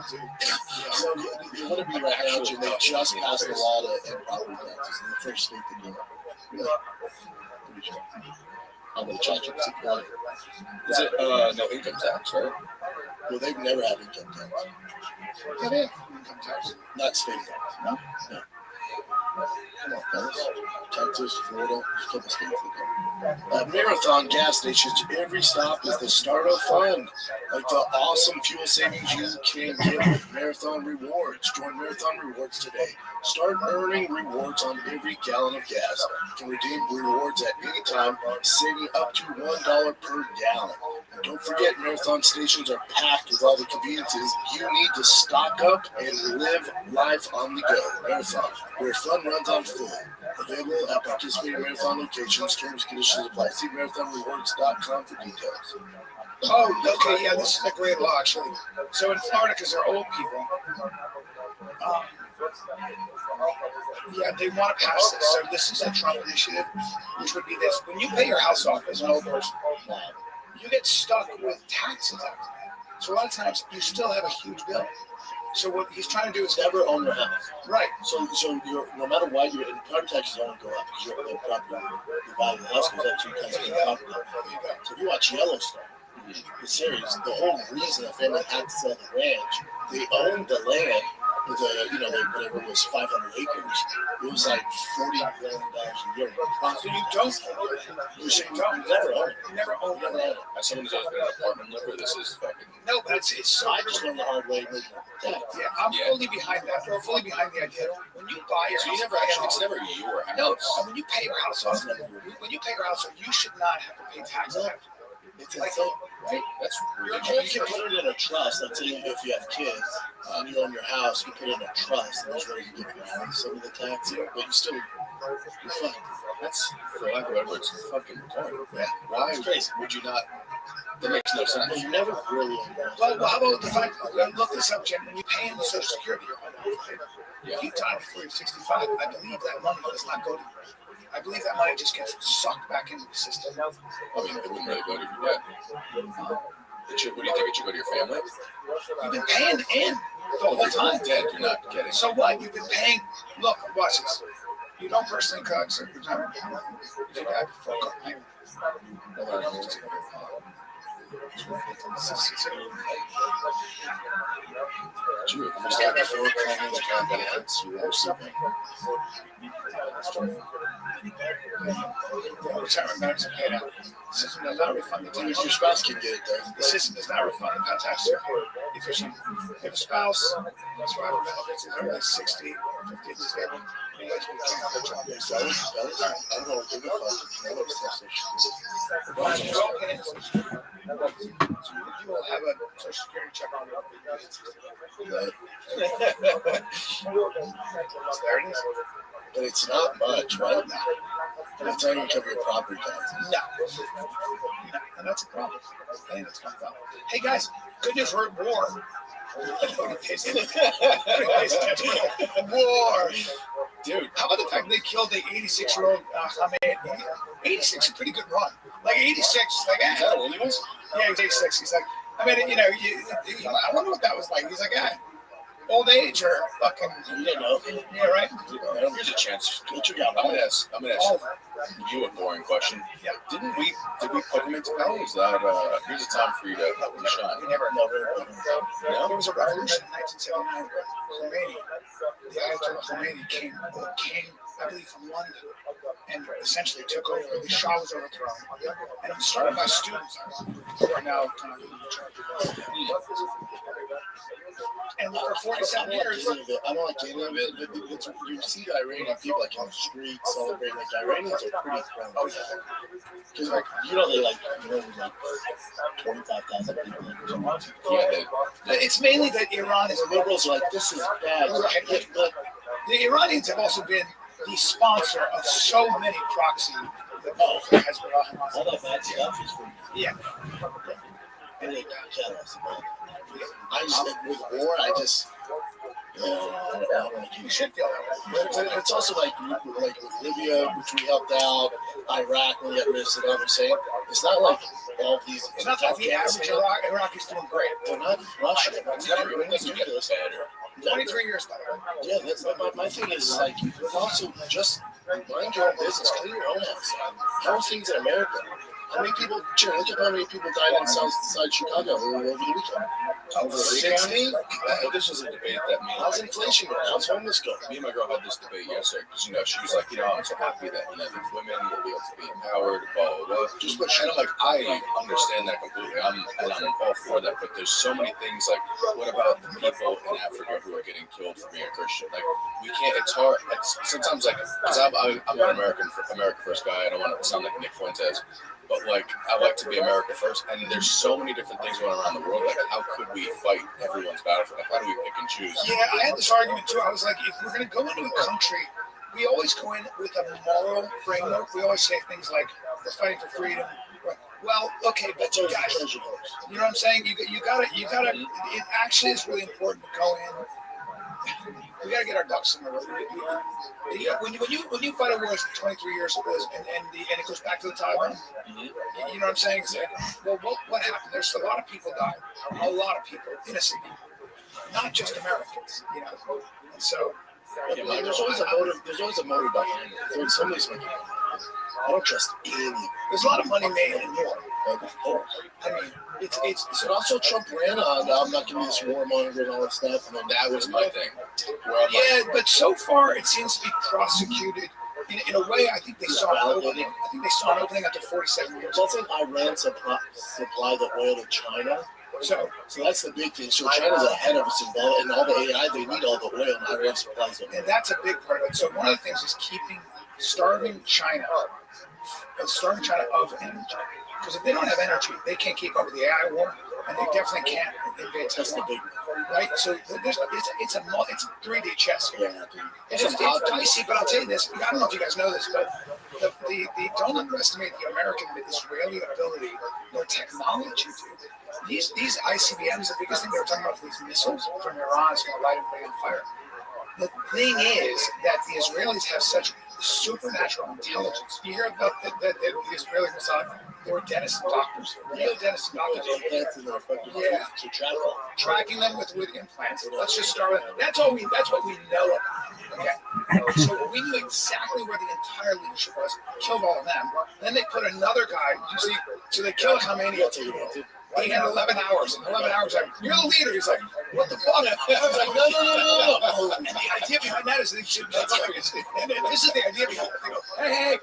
So you want to be right now, Jim. They just passed a law to end property taxes in the first state to do it. Really? Pretty sure. I'm going to charge you $2. Is it no income tax, right? Well, they've never had income tax. Yeah, they have income tax. Not state tax. No. Come on, fellas. Texas, Florida, there's a couple states that go. Marathon gas stations. Every stop is the start of fun. Like the awesome fuel savings you can get with Marathon Rewards. Join Marathon Rewards today. Start earning rewards on every gallon of gas. You can redeem rewards at any time, saving up to $1 per gallon. And don't forget, marathon stations are packed with all the conveniences. You need to stock up and live life on the go. Marathon, where fun runs on full. Available at participating marathon locations. Terms and conditions apply. See marathonrewards.com for details. Oh, okay, yeah, this is a great law, actually. So in Florida, because they're old people, yeah, they want to pass this. So this is a Trump initiative, which would be this. When you pay your house off as an old person, you get stuck with taxes after that. So a lot of times, you still have a huge bill. So what he's trying to do is Never own your house. right. So you're, no matter what, your property taxes only go up because your property, the value of the house goes up 2 times the property. So if you watch Yellowstone, the series, the whole reason the family had to sell the ranch, they owned the land. Whatever it was 500 acres. It was like $40 million a year. So you don't. You never own it. You never own it. As someone who's always been an apartment liver, this is fucking. No, but it's so. I just learned the hard way. Yeah, I'm fully behind that. I'm fully behind the idea. When you buy your So you house, never actually, it's never your house. no, when you pay your house off, when you pay your house off, you should not have to pay taxes. It's insane, right? That's You ridiculous. can put it in a trust. Let's say if you have kids and you own your house, you put it in a trust, and there's where you can get around some of the taxes, but you still, you're fine. That's, for lack of better words, fucking retarded. Yeah. Why It's crazy. would you not? That makes no sense. But you never really own your house. Well, how about the fact that, look this up, Jim, when you pay in the Social Security, Yeah. if you die before you're 65, I believe that money does not go to you. I believe that money just gets sucked back into the system. I mean, it wouldn't really go to your dad. What do you think? It should go to your family? You've been paying in the whole time. Dead, you're not getting. So what? You've been paying. Look, watch this. You don't personally cut, so you're not. If you die before cut, True. If you start before claiming the kind of benefits, you won't see them. retirement benefits are paid out. The system does not refund the tax. Your spouse can get it though. The system does not refund the tax. If you're some, if you have a spouse, survivor benefits is only 60 or 50 disabled. You guys will can't have a job. So I don't know what to do with it. I don't know. You will have a social security check on you. There it is. But it's not much, right? That's how you cover your property taxes. No. And that's a problem. I think that's fucked up. Hey guys, good news, we're at war. War. Dude, how about the fact they killed the 86-year-old Hamed? 86 is a pretty good run. Like 86, like Is that what he was? yeah, he's 86. He's like, I mean, you know, I wonder what that was like. He's like, old age or fucking, You don't know. yeah, right? Here's a chance. What you got? I'm gonna ask you a boring question. Yeah. Did we put him into power? Is that here's a time for you to shine? We never know. No? There was a revolution in 1979 where Khomeini, the Ayatollah Khomeini came, I believe, from London and essentially took over. The Shah was overthrown. And it was started by students who are now kind of in charge. And for 47 years, I don't like any of it, but you see the Iranian people like on the street celebrating. Like the Iranians are pretty proud. oh yeah, Because like they like 25,000 people. Yeah. but it's mainly that Iran is The liberals are like, this is bad. But the Iranians have also been the sponsor of so many proxy Hezbollah. all that bad stuff is for Yeah. and they got jealous. I just with war, I just I don't like You should feel that way. But it's also like with Libya, which we helped out, Iraq when we got rid of Saddam Hussein. It's not like all these. It's not like the average Iraqis doing great. They're not Russian. It's ridiculous. 23 years, by the way. Yeah, that's my thing is like also just mind your own business, clean your own house. How are things in America? How many people? Sure, look at how many people died in Southside Chicago over the weekend. Over 60? Well, this was a debate that me How's inflation going? How's homeless going? Me and my girl had this debate yesterday because, she was like, I'm so happy that, these women will be able to be empowered, blah, blah, blah. Just what I'm like, I understand that completely. I'm all for that, but there's so many things like, what about the people in Africa who are getting killed for being a Christian? Like, we can't, it's hard. It's sometimes like, because I'm an America First guy. I don't want to sound like Nick Fuentes. but like I like to be America first. And there's so many different things going on around the world. Like, how could we fight everyone's battlefield? Like, how do we pick and choose? Yeah, I had this argument too. I was like, if we're going to go into a country, we always go in with a moral framework. We always say things like, we're fighting for freedom. Well, okay, but you guys, you know what I'm saying? You gotta. It actually is really important to go in. We gotta get our ducks in a row. When you fight a war that's 23 years and it goes back to the Taliban, you know what I'm saying? It's like, well, what happened? There's a lot of people died. A lot of people, innocent people, not just Americans. You know, and so. Yeah, but there's always a motive. There's always a motive behind it. There's somebody's making money. I don't trust any. There's a lot of money made in war. Of course. I mean, it's so also Trump ran on. I'm not giving you this warmonger and all that stuff, and then That was my thing. Yeah, but so far it seems to be prosecuted. In a way, I think they saw an opening. I think they saw an opening after 47 years. doesn't Iran supply the oil to China? So that's the big thing. So China's ahead of us involved in all the AI. They need all the oil, and Iran supplies it. and that's a big part of it. So one of the things is starving China of energy. Because if they don't have energy, they can't keep up with the AI war, and they definitely can't invade Tesla. Right? So it's a 3D chess. Yeah. It's dicey, but I'll tell you this. I don't know if you guys know this, but the don't underestimate the American, the Israeli ability, their technology, dude. These ICBMs, the biggest thing they were talking about, these missiles from Iran is going to light everybody on fire. The thing is that the Israelis have such supernatural intelligence. You hear about the Israeli Mossad? They were dentists and doctors, real dentists and doctors. Yeah, tracking them with implants. Let's just start with that's what we know about. Okay, so we knew exactly where the entire leadership was. Killed all of them. Then they put another guy. You see, so they killed Khamenei. He had 11 hours. In 11 hours, like, you're the leader. He's like, what the fuck? I was like, no. And the idea behind that is that and this is the idea behind it. They go, hey,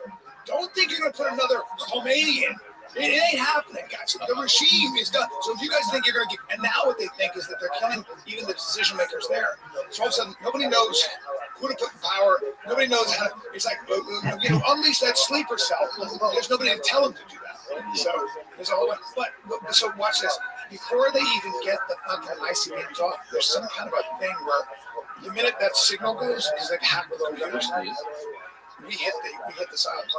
don't think you're going to put another Khomeini in. It ain't happening, guys. The regime is done. So if you guys think you're going to get, and now what they think is that they're killing even the decision makers there. So all of a sudden, nobody knows who to put in power. Nobody knows how to, it's like, unleash that sleeper cell. There's nobody to tell them to do that. So there's a whole but so watch this. Before they even get the fucking ICBMs off, there's some kind of a thing where the minute that signal goes, because they've hacked the computers, we hit the silence.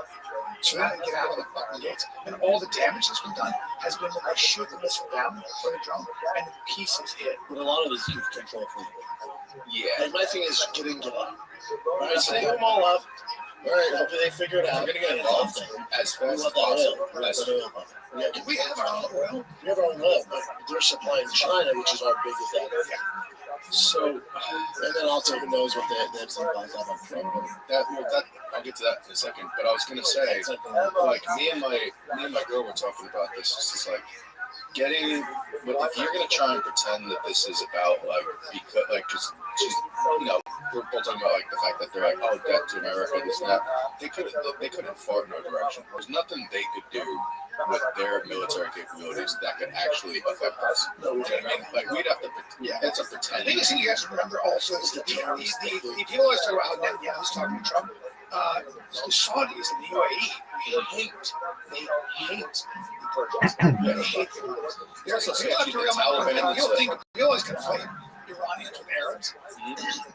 So now they get out of the fucking gates. And all the damage that's been done has been when they shoot the missile down for the drone and the pieces hit. But a lot of this you can control from. Yeah. And my thing is get in, get out. All right, so they go them all up. All right, hopefully they figure it out. We're going to get involved as fast as possible. We have our own oil. We have our own oil, but they're supplying China, which is our biggest adver. So, and then also who knows what they have some guys have on front. That I'll get to that in a second. But I was gonna say, like me and my girl were talking about this. It's just like getting. But if you're gonna try and pretend that this is about like because like just we're both talking about like the fact that they're like, oh, debt to America, this and that. They couldn't fart in our direction. There's nothing they could do with their military capabilities that could actually affect us. No, you know what I mean? Like we'd have to, that's a pretend. The biggest thing you guys remember also is the people always talk about how Netanyahu's talking to Trump. The Saudis and the UAE hate the Persians. They hate them. There's a you always conflate Iranians with Arabs.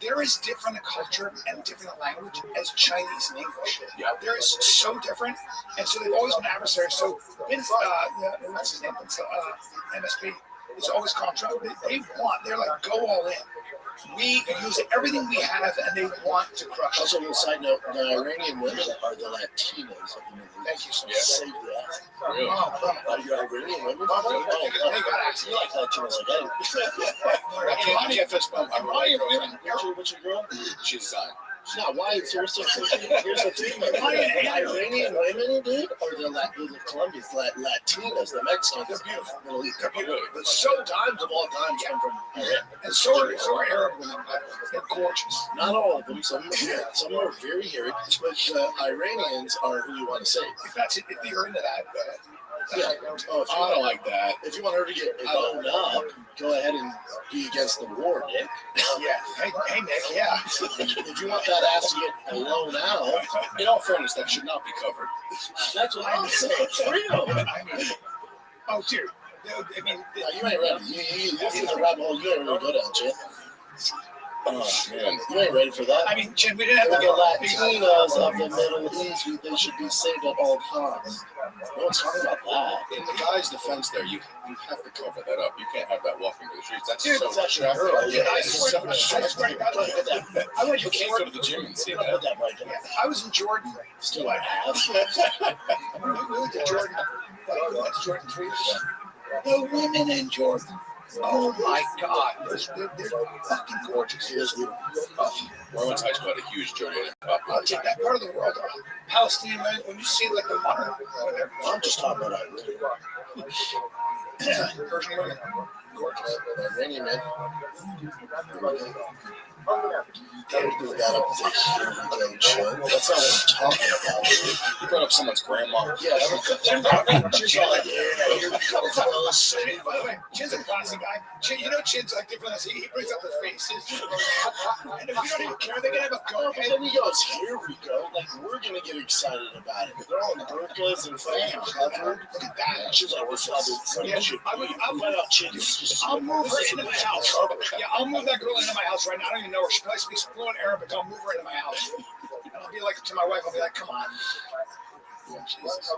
There is different a culture and different a language as Chinese and English. Yeah. There is so different, and so they've always been adversaries. So, what's his name? MSP. It's always contra. They're like, go all in. We use everything we have, and they want to crush us. Also, on a side note, the Iranian women are the Latinas. Thank you so much. Save the ass. Really? Are you Iranian women? They got access. You like Latinas like Iranian fist bump. Iranian women. What's your girl? She's signed. She's not white, so we're still here's the thing. Iranian women, dude, or the Colombians, Latinas, the Mexicans, they're beautiful. They're beautiful. But so dimes of all dimes come from Iran. And so are Arab women. They're gorgeous. Not all of them. Some are very hairy, but the Iranians are who you want to save. If you're into that, Yeah. Oh, if you I want don't like that. If you want her to get blown up, go ahead and be against the war, Nick. Yeah. Hey, Nick. Yeah. If you want that ass to get blown out, In all fairness, that should not be covered. that's what I'm saying. It's real. I mean, oh, dude. I mean, No, you ain't ready. This is a rabbit hole you ain't really go down, Chin. Oh man. You ain't ready for that. I mean, Chin, we didn't have Look to at Latinos of the Middle East. They should be saved at all costs. No one's talking about that. In the guy's defense, there you have to cover that up. You can't have that walking to the streets. That's Dude, so It's actually a girl. Yeah, I it's swear so to God, I went You to can't go Jordan. to the gym and see Put that. that right there. I was in Jordan. Still like ass. We went to Jordan. We went to Jordan 3 years ago. The women in Jordan. Oh my God. They're fucking gorgeous. Where went to high school had a huge Jordanian I'll population. take that part of the world. Palestinian women, when you see like the modern, I'm just talking about Persian women, gorgeous. Iranian man. Don't do that up with a human show. That's not what I'm talking about. You brought up someone's grandma. Yeah, Chin's like, yeah, here we come, fellas. By the way, Chin's a classy guy. Chin's like different. He brings up the faces. And if we don't even care, they can have a go But ahead. then he goes, here we go. Like, we're going to get excited about it. They're all in burqas and fucking covered. Look at that. She's like, what's up? Yeah, I'll find out Chin's. I'll move her into my house. Yeah, I'll move that girl into my house right now. I don't even know her. She probably speaks fluent Arabic. I'll move her into my house. And I'll be like, to my wife, I'll be like, come on. Yeah, Jesus.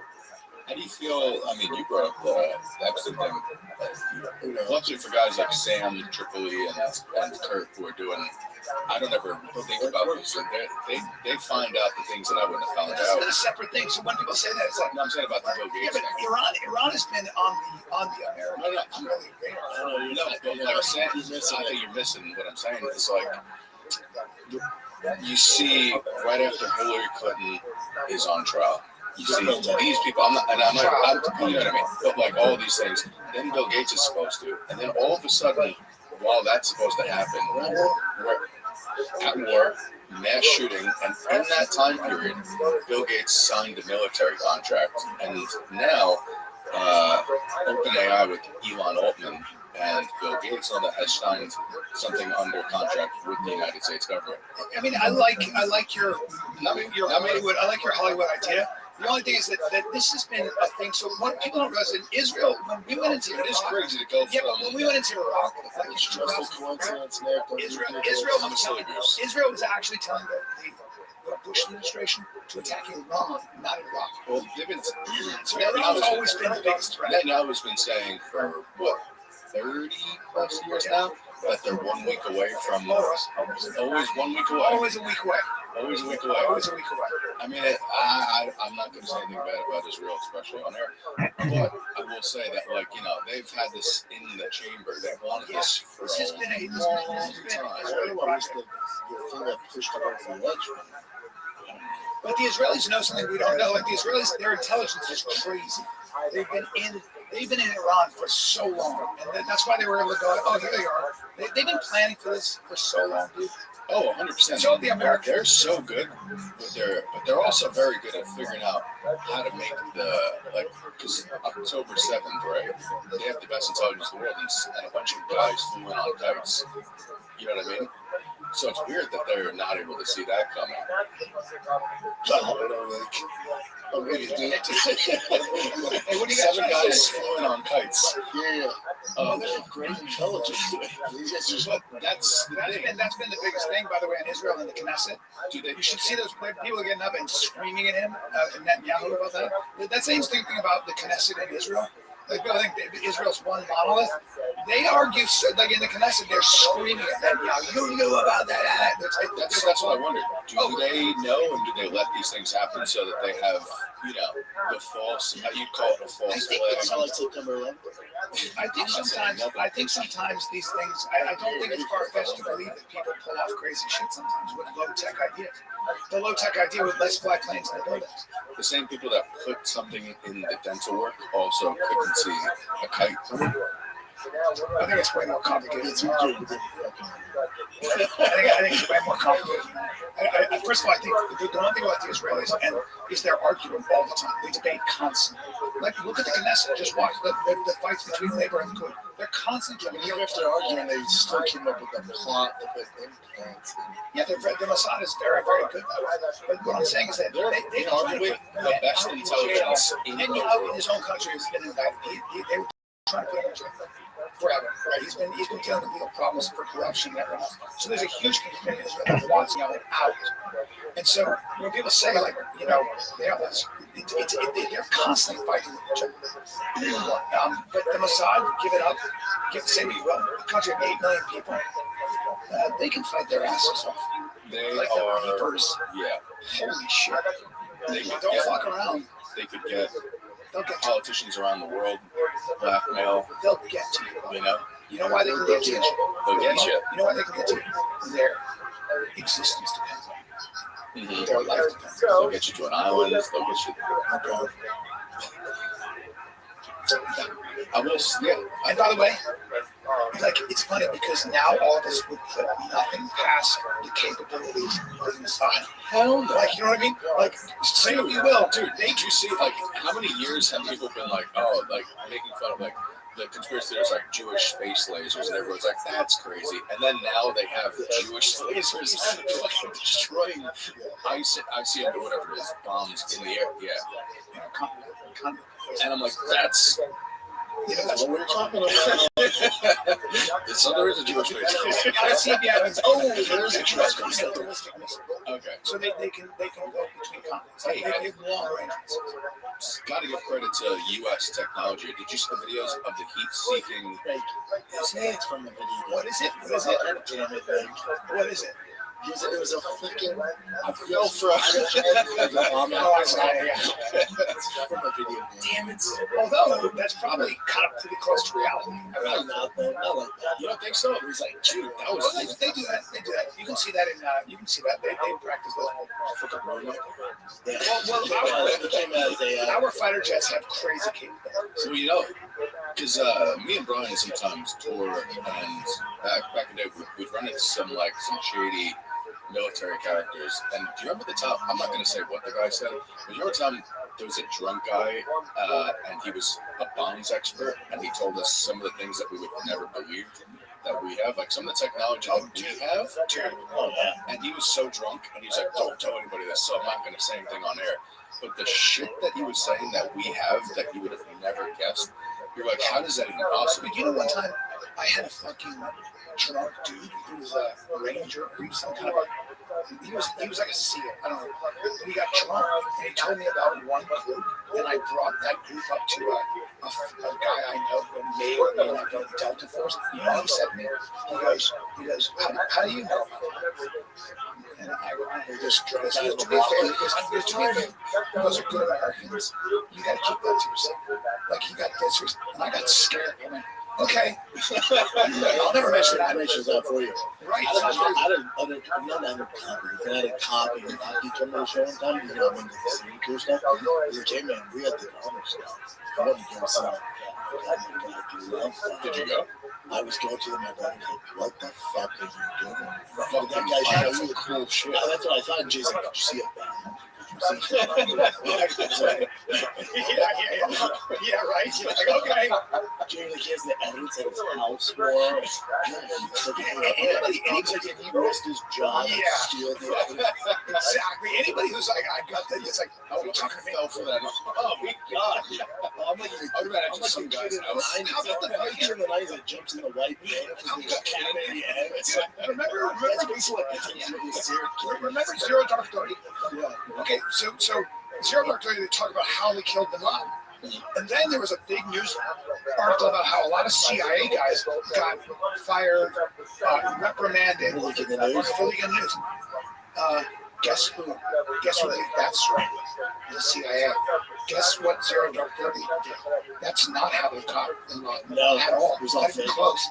How do you feel? I mean, you brought up the Epstein thing. Luckily for guys like Sam, Tripoli, and Kurt who are doing, I don't ever think about this. They find out the things that I wouldn't have found That's out. a separate thing. So when people say that, it's like, No, I'm saying about the Bill yeah, Gates but thing. Iran has been on the American really radar. No, but like I'm saying, I think you're missing what I'm saying. It's like you see right after Hillary Clinton is on trial. You see these people. I'm you know what I mean. But like all these things, then Bill Gates is supposed to, and then all of a sudden, while that's supposed to happen, we're at war, mass shooting, and in that time period, Bill Gates signed a military contract, and now OpenAI with Elon Altman and Bill Gates on that has signed something under contract with the United States government. I mean, I like your Hollywood idea. The only thing is that this has been a thing. So what people don't realize in Israel, when we went into It is crazy to go yeah, but when we went into Iraq, like It's just a coincidence, Nick. Israel was actually telling the Bush administration to attack Iran, not Iraq. Well, they've been So Iran's always been the biggest threat. Netanyahu has been saying for what 30 plus years now that they're 1 week away from always 1 week away. Always a week away. Always a week away. Always a week away. I mean, I'm not going to say anything bad about Israel, especially on air. But I will say that, like, you know, they've had this in the chamber. They've wanted this for This has a been a long time. The thing that pushed it over the edge. But the Israelis know something we don't know. Like the Israelis, their intelligence is crazy. They've been in Iran for so long, and that's why they were able to go. Oh, here they are. They've been planning for this for so long, dude. Oh, 100%. So the Americans. They're so good, but they're also very good at figuring out how to make because October 7th, right? They have the best intelligence in the world, and a bunch of guys flew in on kites. You know what I mean? So it's weird that they're not able to see that coming. Oh, maybe it did. Hey, what do you got? 7 guys flew in on kites. Yeah. They have great intelligence. That's been the biggest thing, by the way, in Israel and the Knesset. You should see those people getting up and screaming at him, Netanyahu, about that. That's the interesting thing about the Knesset in Israel. Like, I think Israel's one monolith. They argue, like in the Knesset, they're screaming at Netanyahu. You knew about that. That's what I wondered. Do they know, and do they let these things happen so that they have, you know, the false? How do you call it a false flag? I think sometimes these things. I don't think it's far fetched to believe that people pull off crazy shit sometimes with low tech ideas. The low tech idea with let's fly planes in the buildings. The same people that put something in the dental work also couldn't see a kite. I think it's way more complicated. It's weird. I think it's way more complicated. First of all, I think the one thing about the Israelis is they're arguing all the time. They debate constantly. Like, look at the Knesset. Just watch the fights between labor and good. They're constantly giving. Even if they're arguing, they still came up with the plot to put implants. Yeah, the Mossad is very, very good that way. But what I'm saying is that they arguably the best intelligence in the world. In his own country has been in that they were trying to put him in jail forever. Right? He's been dealing with legal problems for corruption and everything else. So there's a huge community in Israel that wants him out. And so when people say, like, they have this, they're constantly fighting with each other. But the Mossad, give it up. Say what you will. A country of 8 million people, they can fight their asses off. They like are, the beepers. Yeah. Holy shit. They don't fuck around. They could get They'll get politicians around the world, blackmail. They'll get to you. You know why they can get to you? They'll get you. You know why they can get to you? Their existence depends on it. Mm-hmm. Their life depends on it. They'll get you to an island. They'll get you. I will. Yeah. And by the way, like, it's funny because now all of us would put nothing past the capabilities of the side. Hell no. Like, you know what I mean? Like, say what you will, dude. Did you see, like, how many years have people been like, oh, like, making fun of, like, the conspiracy theories, like Jewish space lasers, and everyone's like, that's crazy. And then now they have Jewish lasers fucking destroying ICM or whatever it is, bombs in the air. Yeah. And I'm like, that's what we're talking about. So there is a Jewish space laser. There's a Jewish space laser. Okay. So they can go between continents. They have long range missiles. Got to give credit to U.S. technology. Did you see the videos of the heat-seeking? It's from the video. What is it? What is it? Damn it, like, what is it? It was a fucking. I fell for I saw it, yeah. From the video. Damn it. Although that's probably kind of pretty close to reality. Not like that. You don't think so? It was like, dude, That was they do that. They do that. You can see that in. You can see that they practice those. Yeah. Well, our fighter jets have crazy capabilities. So because me and Brian sometimes tour, and back in the day we'd run into some shady military characters. And do you remember the time? I'm not going to say what the guy said, but you remember the time there was a drunk guy, and he was a bombs expert, and he told us some of the things that we would never believe that we have, like some of the technology that we have. And he was so drunk, and he was like, "Don't tell anybody this," so I'm not going to say anything on air. But the shit that he was saying that we have that you would have never guessed, you're like, how does that even possible? You know, one time I had a fucking drunk dude. He was a ranger, or he was some kind of he was like a SEAL. I don't know. But he got drunk, and he told me about one group, and I brought that group up to a guy I know who may or may not be in the Delta Force. You know what he said to me? He goes, how do you know? And I just to be fair, those are good Americans. You got to keep that to yourself. Like, he got this, and I got scared. I went, okay. I'll never mention that. That for you. Right. I had a copy of the camera show one time. You know, when the sneaker stuff. He like, hey man, we got the armor stuff. I want to go see it. Did you go? I was going to them, my brother was like, what the fuck are you doing? That guy showed me the cool shit. That's what I thought. And Jay's like, did you see it? Yeah, right. You're like, okay. Jay, like, he has the evidence at his house war. Anybody, he risked his job to steal the evidence. Exactly. Anybody who's like, I got that, it's like, oh, you're talking to me. Fell for that. Oh my god. I'm like some kid in the 90s. How about the kid in the 90s that jumps in the white van because he's a kid in the end? Remember Zero Dark 30? Yeah. Okay, so Zero Dark 30, they talk about how they killed Bin Laden. And then there was a big news article about how a lot of CIA guys got fired, reprimanded for leaking the news. Guess who? Guess who leaked that story? The CIA. Guess what Zero Dark 30 did? That's not how they caught Bin Laden at all. It was not even close.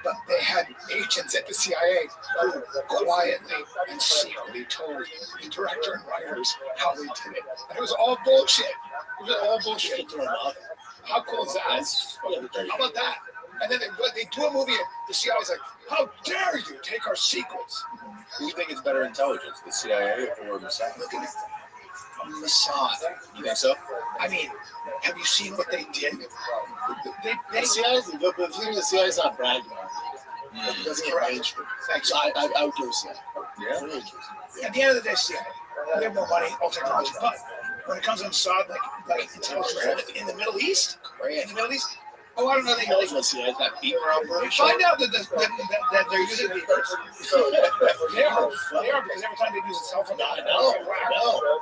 But they had agents at the CIA who quietly and secretly told the director and writers how they did it. And it was all bullshit. It was all bullshit. How cool is that? How about that? And then they do a movie, and the CIA's like, how dare you take our secrets? Who do you think is better intelligence, the CIA or Mossad? Look at it. Mossad. You think so? I mean, have you seen what they did? The CIA's, the thing is, the CIA's not bragging on it. It doesn't get mainstream. So I would go with CIA. Yeah. At the end of the day, CIA, we have no money, all technology, but when it comes to Mossad, like intelligence in the Middle East, oh, I don't know. They knows what CIA is, that beeper operation. find out that they're using beepers. They are because every time they use a cell phone, I know.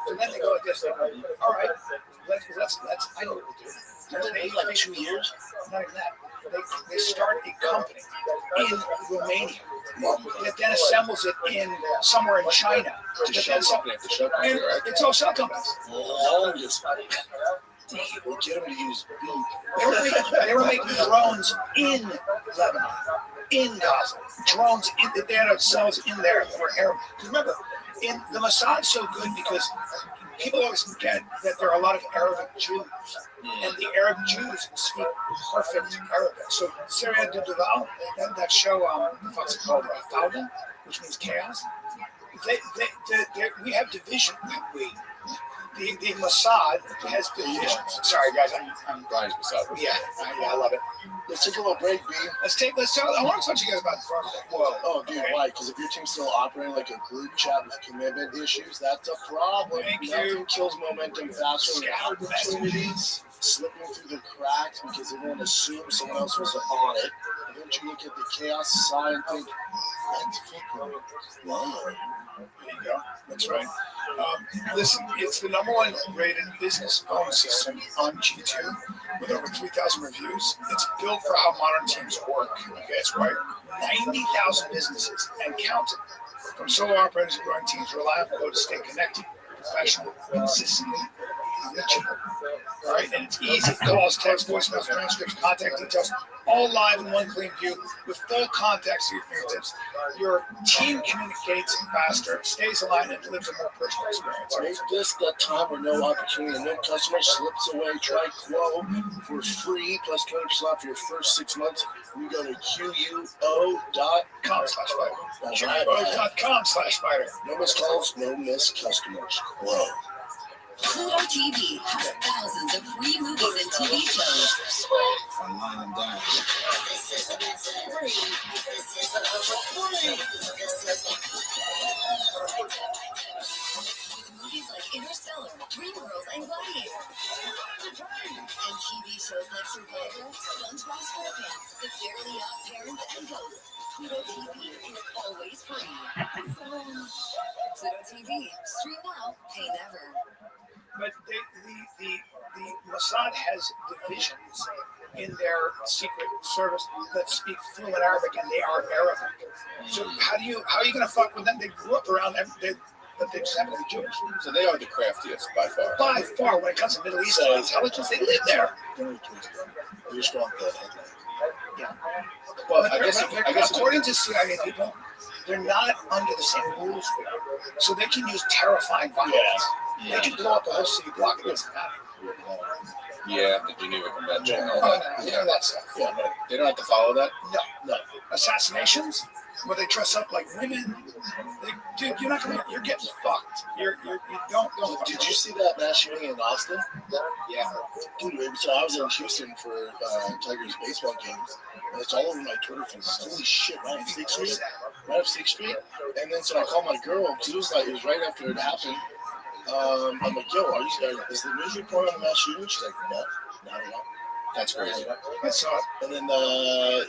So then they go like this. They go, all right, let's. I know what we'll do. Don't they need like 2 years? Not even that. They start a company in Romania that then assembles it in somewhere in China. To shut something at the shut And right? it's all shell companies. We'll get them to use They were making drones in Lebanon, in Gaza. Drones, they had cells in there for Arab. Because remember, in the Mossad's so good because people always forget that there are a lot of Arabic Jews. And the Arab Jews speak perfect Arabic. So Syria de Duval, that show, what's it called? Fauda, which means chaos. We have division. The Mossad has divisions. Sorry, guys, I'm Brian's Mossad. yeah, I love it. Let's take a little break, B. Let's talk. I want to talk to you guys about Well, oh, dude, why? Because if your team's still operating like a group chat with commitment issues, that's a problem. Nothing kills momentum faster than opportunities slipping through the cracks because everyone assumes someone else was on it. And don't you look at the chaos side and think, that's fucking wrong. There you go. That's right. Listen, it's the #1 rated business phone system on G2 with over 3,000 reviews. It's built for how modern teams work. Okay, that's right. 90,000 businesses and counting. From solo operators and growing teams rely on Flow to stay connected, professional, consistently reachable. All right, and it's easy. Calls, text, voicemails, transcripts, contact details, all live in one clean view with full context to your fingertips. Your team communicates faster, stays aligned, and delivers a more personal experience. Make this the time where no opportunity, no customer slips away. Try Quo for free, plus 20% off your first 6 months. We go to QUO.com/fighter. QUO.com/fighter. No missed calls, No missed customers. Quo. Pluto TV has thousands of free movies and TV shows. I'm lining down. This is free. This is free. With movies like Interstellar, Dreamgirls, and Gladiator. And TV shows like Survivor, SpongeBob SquarePants, The Fairly Odd Parents, and Ghosts. Pluto TV is always free. Pluto TV. Stream now, pay never. But the Mossad has divisions in their secret service that speak fluent Arabic, and they are Arabic. So how are you going to fuck with them? They grew up around them, but they just happen to be Jewish. So they are the craftiest by far. By far, when it comes to Middle Eastern intelligence, they live there. You just want the Yeah. Well, I guess according to CIA people, they're not under the same rules for you. So they can use terrifying violence. They can blow up a whole city block. It doesn't matter. Yeah, the Geneva Convention. Oh, no, you know that stuff. Yeah, but they don't have to follow that. No. Assassinations, where they dress up like women. Dude, you're getting fucked. You don't. Did you see that mass shooting in Austin? Yeah. Dude, so I was in Houston for Tigers baseball games, and it's all over my Twitter feed. Holy shit, right off 6th Street? Right off 6th Street? And then so I called my girl, because it was right after it happened. I'm like, yo, is the news report on the mass shooting? She's like, no, not at all. That's crazy. I saw it. And then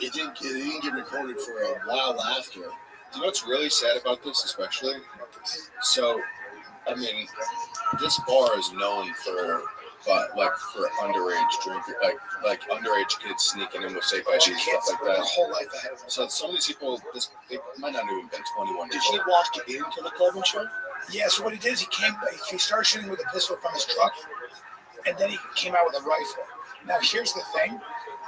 it didn't get reported for a while after. Do you know what's really sad about this, especially? So, I mean, this bar is known for underage drinking, like underage kids sneaking in with safe IDs, stuff like Their that. whole life ahead of them. So some of these people, they might not have even been 21 Did years he old. walk into the club and show? Yeah, so what he did is he started shooting with a pistol from his truck, and then he came out with a rifle. Now, here's the thing.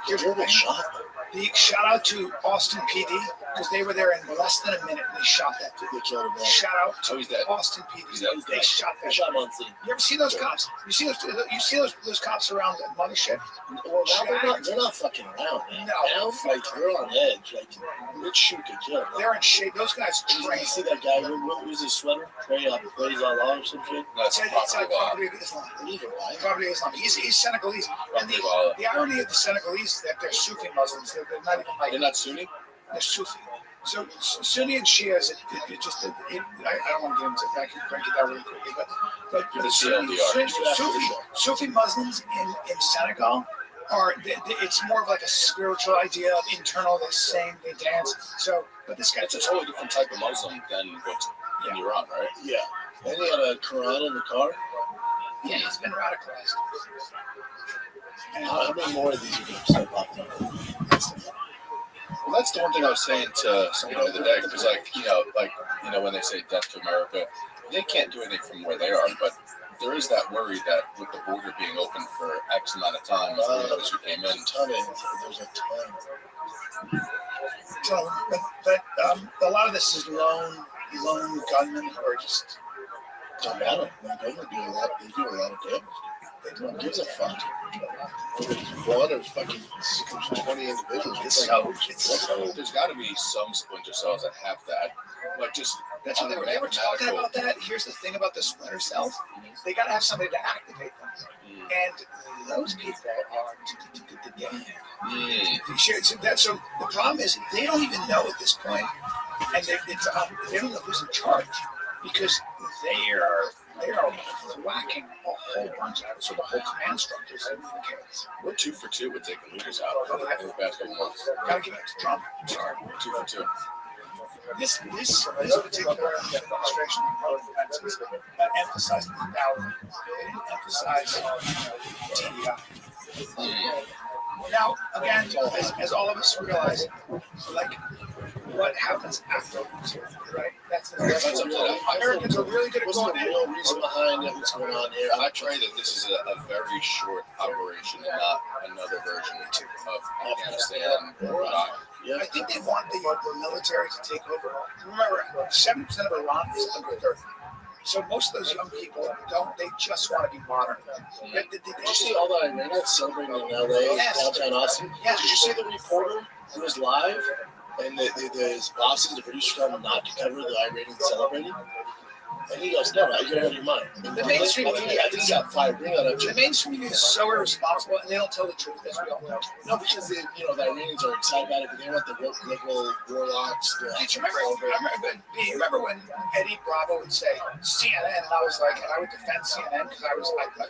Shot. The shout out to Austin PD. because they were there in less than a minute and they shot that dude. They killed him. Shout out Oh, to he's dead. Austin PD. He's dead. They shot that. Shot him on scene. You ever see those cops? You see those cops around the mothership? Well, now they're not fucking around, man. No. Now, like, they're on edge. Like, Rich shoot could kill. They're in shape. Those guys You train. see that guy? What was his sweater? Plays Allah or some shit. That's It's like probably property of Islam. Neither, right? Property of Islam. He's Senegalese. And the irony of the Senegalese is that they're Sufi Muslims. They're not even like they're not Sunni. they're Sufi. So Sunni and Shias, I don't want to get into that. I can break it down really quickly, but You're the Sufi Muslims in Senegal are it's more of like a spiritual idea of internal. They sing, they dance. So, but this guy, It's a totally different type of Muslim than what's in Iran, right? Yeah. And he had a Quran in the car. yeah, he's been radicalized. And, How many more of these are going to start popping up? Well, that's the one thing I was saying to someone the other day, because, when they say death to America, they can't do anything from where they are, but there is that worry that with the border being open for X amount of time, those who came in. There's a ton. so, but a lot of this is lone gunmen who are just Don't matter. They don't do a lot. They do a lot of damage. They don't give a fuck. One or fucking 20 individuals. it's There's got to be some splinter cells that have that, like just That's what they were talking about. That here's the thing about the splinter cells: they got to have somebody to activate them, and those people are the gang. So the problem is they don't even know at this point, and they don't know who's in charge because they are whacking a whole bunch of it. So the whole command structure is in chaos. We're 2 for 2 with taking leaders out in the past couple months. Gotta give it to Trump. I'm sorry. 2 for 2. This particular administration emphasized the ballot. They didn't emphasize DEI. Now, again, as all of us realize, like, what happens afterwards, right? That's Americans are really good at What's going the in. real reason behind it? What's going on here? I pray that this is a very short operation and not another version of Afghanistan or Iraq. Yeah. I think they want the military to take over. Remember, 7% of Iran is under 30. So most of those young people they just want to be modern. Did you see all the Iranians celebrating in LA, downtown Austin? Yeah. Did you see the reporter who was live and his bosses, the producer, told him not to cover the Iranians celebrating? And he goes, no, you're out of your mind. The mainstream I think he got fired. Bring that up. The mainstream is so irresponsible, and they don't tell the truth, as we all know. No, because the Iranians are excited about it, but they want the local warlocks. Remember when Eddie Bravo would say CNN, and I was like, and I would defend CNN because I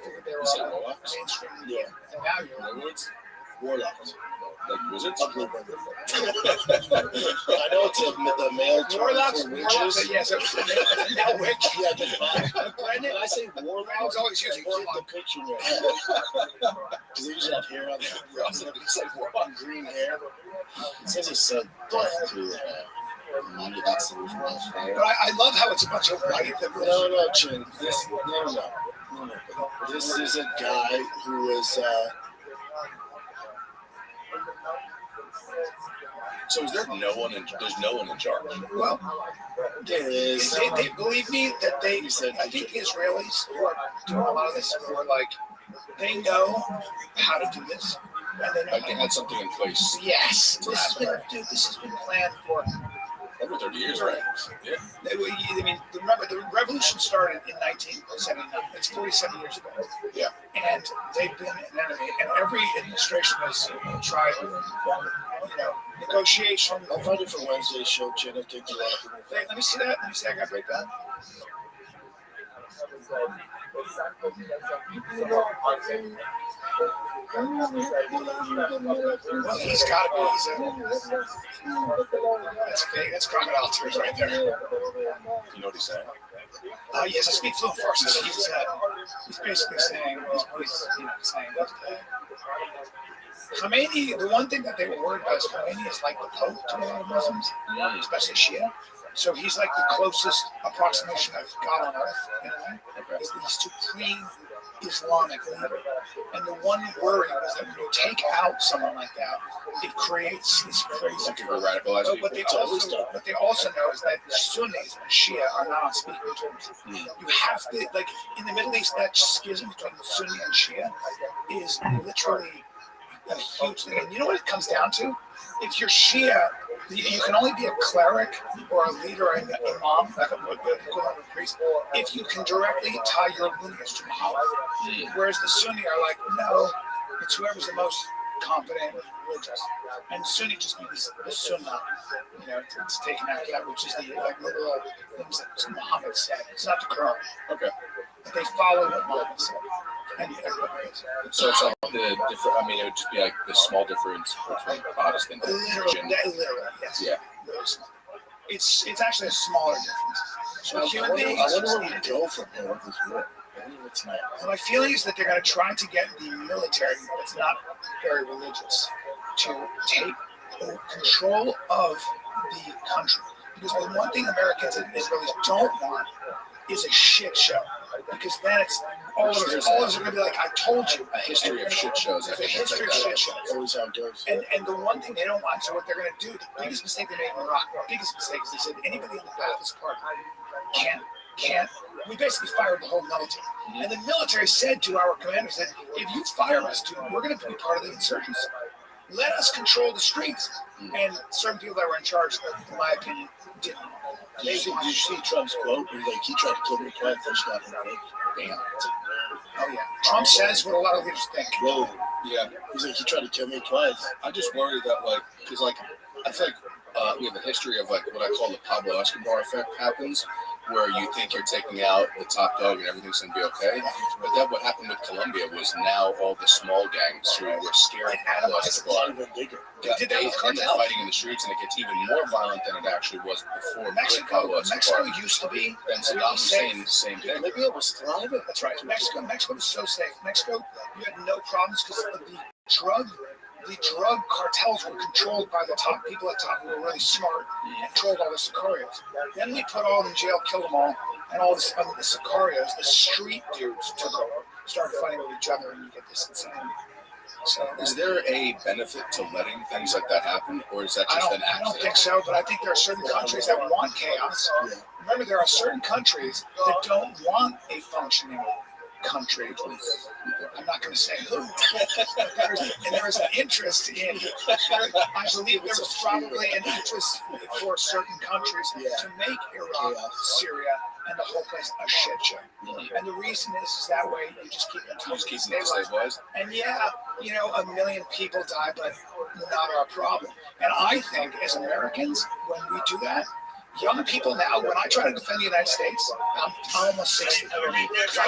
figured they were all mainstream. Yeah. And now you're Warlocks. Like wizards? Ugly brother. I know it's the male term warlocks, for witches. yes, it's a male witch. Yeah, it doesn't matter. When I say warlock, I was always using get the warlock. picture in your head. Because they usually have hair on their it's like warlock, green hair. It says it's death to maybe that's the reason why it's fire. But I love how it's a bunch of white liberals. No, Chin. No. This is a guy who is. So is there no one there's no one in charge? Well, There is. they believe me that they said. I think the Israelis who are doing a lot of this who are like, they know how to do this, and they know Like they had something in place Yes, this has been planned for. over 30 years, right? Yeah. I mean, remember the revolution started in 1979. It's 47 years ago. Yeah. And they've been an enemy, and every administration has tried, negotiation. I'll find it for Wednesday's show, Chin. I'll take you out. Hey, let me see that. Let me see. I got to break that. Well, he's got to be. That's fake. That's crocodile tears right there. You know what he's saying? Yes, I speak fluent Farsi. He's basically saying, saying that Khomeini, the one thing that they were worried about is Khomeini is like the Pope to a lot of Muslims, especially Shia. So he's like the closest approximation of God on earth, Is these two clean Islamic leaders. And the one worry was that when you take out someone like that, it creates this crazy. Radicalized But what they also know is that Sunnis and Shia are not on speaking terms. You have to, like, in the Middle East, that schism between the Sunni and Shia is literally a huge thing. And you know what it comes down to? If you're Shia, you can only be a cleric or a leader, an imam, like a equivalent of a priest, if you can directly tie your lineage to Muhammad. Whereas the Sunni are like, no, it's whoever's the most competent religious. And Sunni just means the Sunnah. You know, it's taken out of that, which is the like literal things that Muhammad said. It's not the Quran. Okay. But they follow what Muhammad said. And so it's like the different. I mean, it would just be like the small difference between Protestant and Christian. Literally, yes. Yeah. It's actually a smaller difference. So human beings. I wonder where we go from here with this war. My feeling is that they're going to try to get the military that's not very religious to take control of the country. Because the one thing Americans and Israelis don't want is a shit show. Because then it's all of us are going to be like, I told you. A history of shit shows. There's a history of shit shows. Always how it goes. And the one thing they don't want, so what they're going to do, the biggest mistake they made in Iraq, the biggest mistake is they said anybody in the Ba'athist party can't. We basically fired the whole military. And the military said to our commanders that if you fire us, dude, we're going to be part of the insurgency. Let us control the streets. And certain people that were in charge, in my opinion, didn't. Did you see Trump's quote? He's like, he tried to kill me twice. I shot him. Damn. Oh, yeah. Trump says what a lot of leaders think. Whoa. Yeah. He's like, he tried to kill me twice. I just worry that, like, because, like, I feel like we have a history of, like, what I call the Pablo Escobar effect happens, where you think you're taking out the top dog and everything's going to be okay. But then what happened with Colombia was now all the small gangs who were scaring Pablo Escobar Even bigger. they end up fighting in the streets, and it gets even more violent than it actually was before. Mexico used to be. And Saddam Hussein, the same thing. Maybe it was thriving. That's right. Mexico was so safe. Mexico, you had no problems because of the drug cartels were controlled by the top people at top who were really smart and controlled all the sicarios. Then we put all in jail, killed them all, and all this, the sicarios, the street dudes, took over, started fighting with each other, and you get this insanity. So, is there a benefit to letting things like that happen, or is that just an accident? I don't think so, but I think there are certain countries that want chaos. Yeah. Remember, there are certain countries that don't want a functioning country. I'm not going to say who. There is an interest in. I believe there was probably an interest for certain countries to make Iraq, Syria, and the whole place a shit show. And the reason is that way you just keep it stabilized. And yeah, you know, 1 million people die, but not our problem. And I think as Americans, when we do that, young people now, when I try to defend the United States, I'm almost 60. Because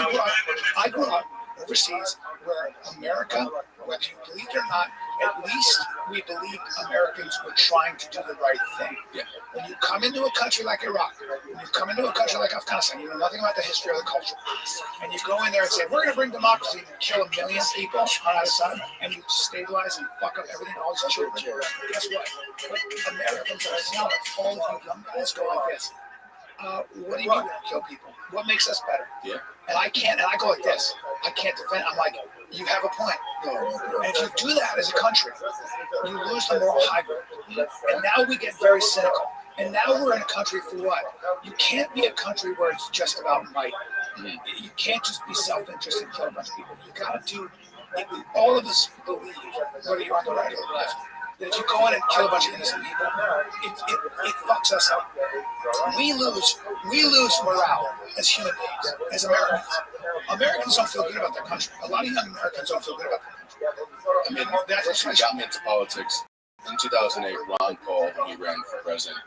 I grew up overseas where America, whether you believe it or not, at least we believed Americans were trying to do the right thing. Yeah. When you come into a country like Iraq, when you come into a country like Afghanistan, you know nothing about the history or the culture, and you go in there and say, we're going to bring democracy and kill 1 million people on either side, and you stabilize and fuck up everything, all these children, guess what? Americans are smart. All of you young guys go like this. What do you mean we don't kill people? What makes us better? Yeah. And I go like this. I can't defend. I'm like, you have a point. And if you do that as a country, you lose the moral high ground. And now we get very cynical. And now we're in a country for what? You can't be a country where it's just about might. You can't just be self-interested and kill a bunch of people. You got to do. All of us believe, whether you're on the right or the left, that if you go in and kill a bunch of innocent people, it fucks us up. We lose morale as human beings, as Americans. Americans don't feel good about their country. A lot of young Americans don't feel good about their country. I mean, that's what got me into politics. In 2008, Ron Paul, when he ran for president,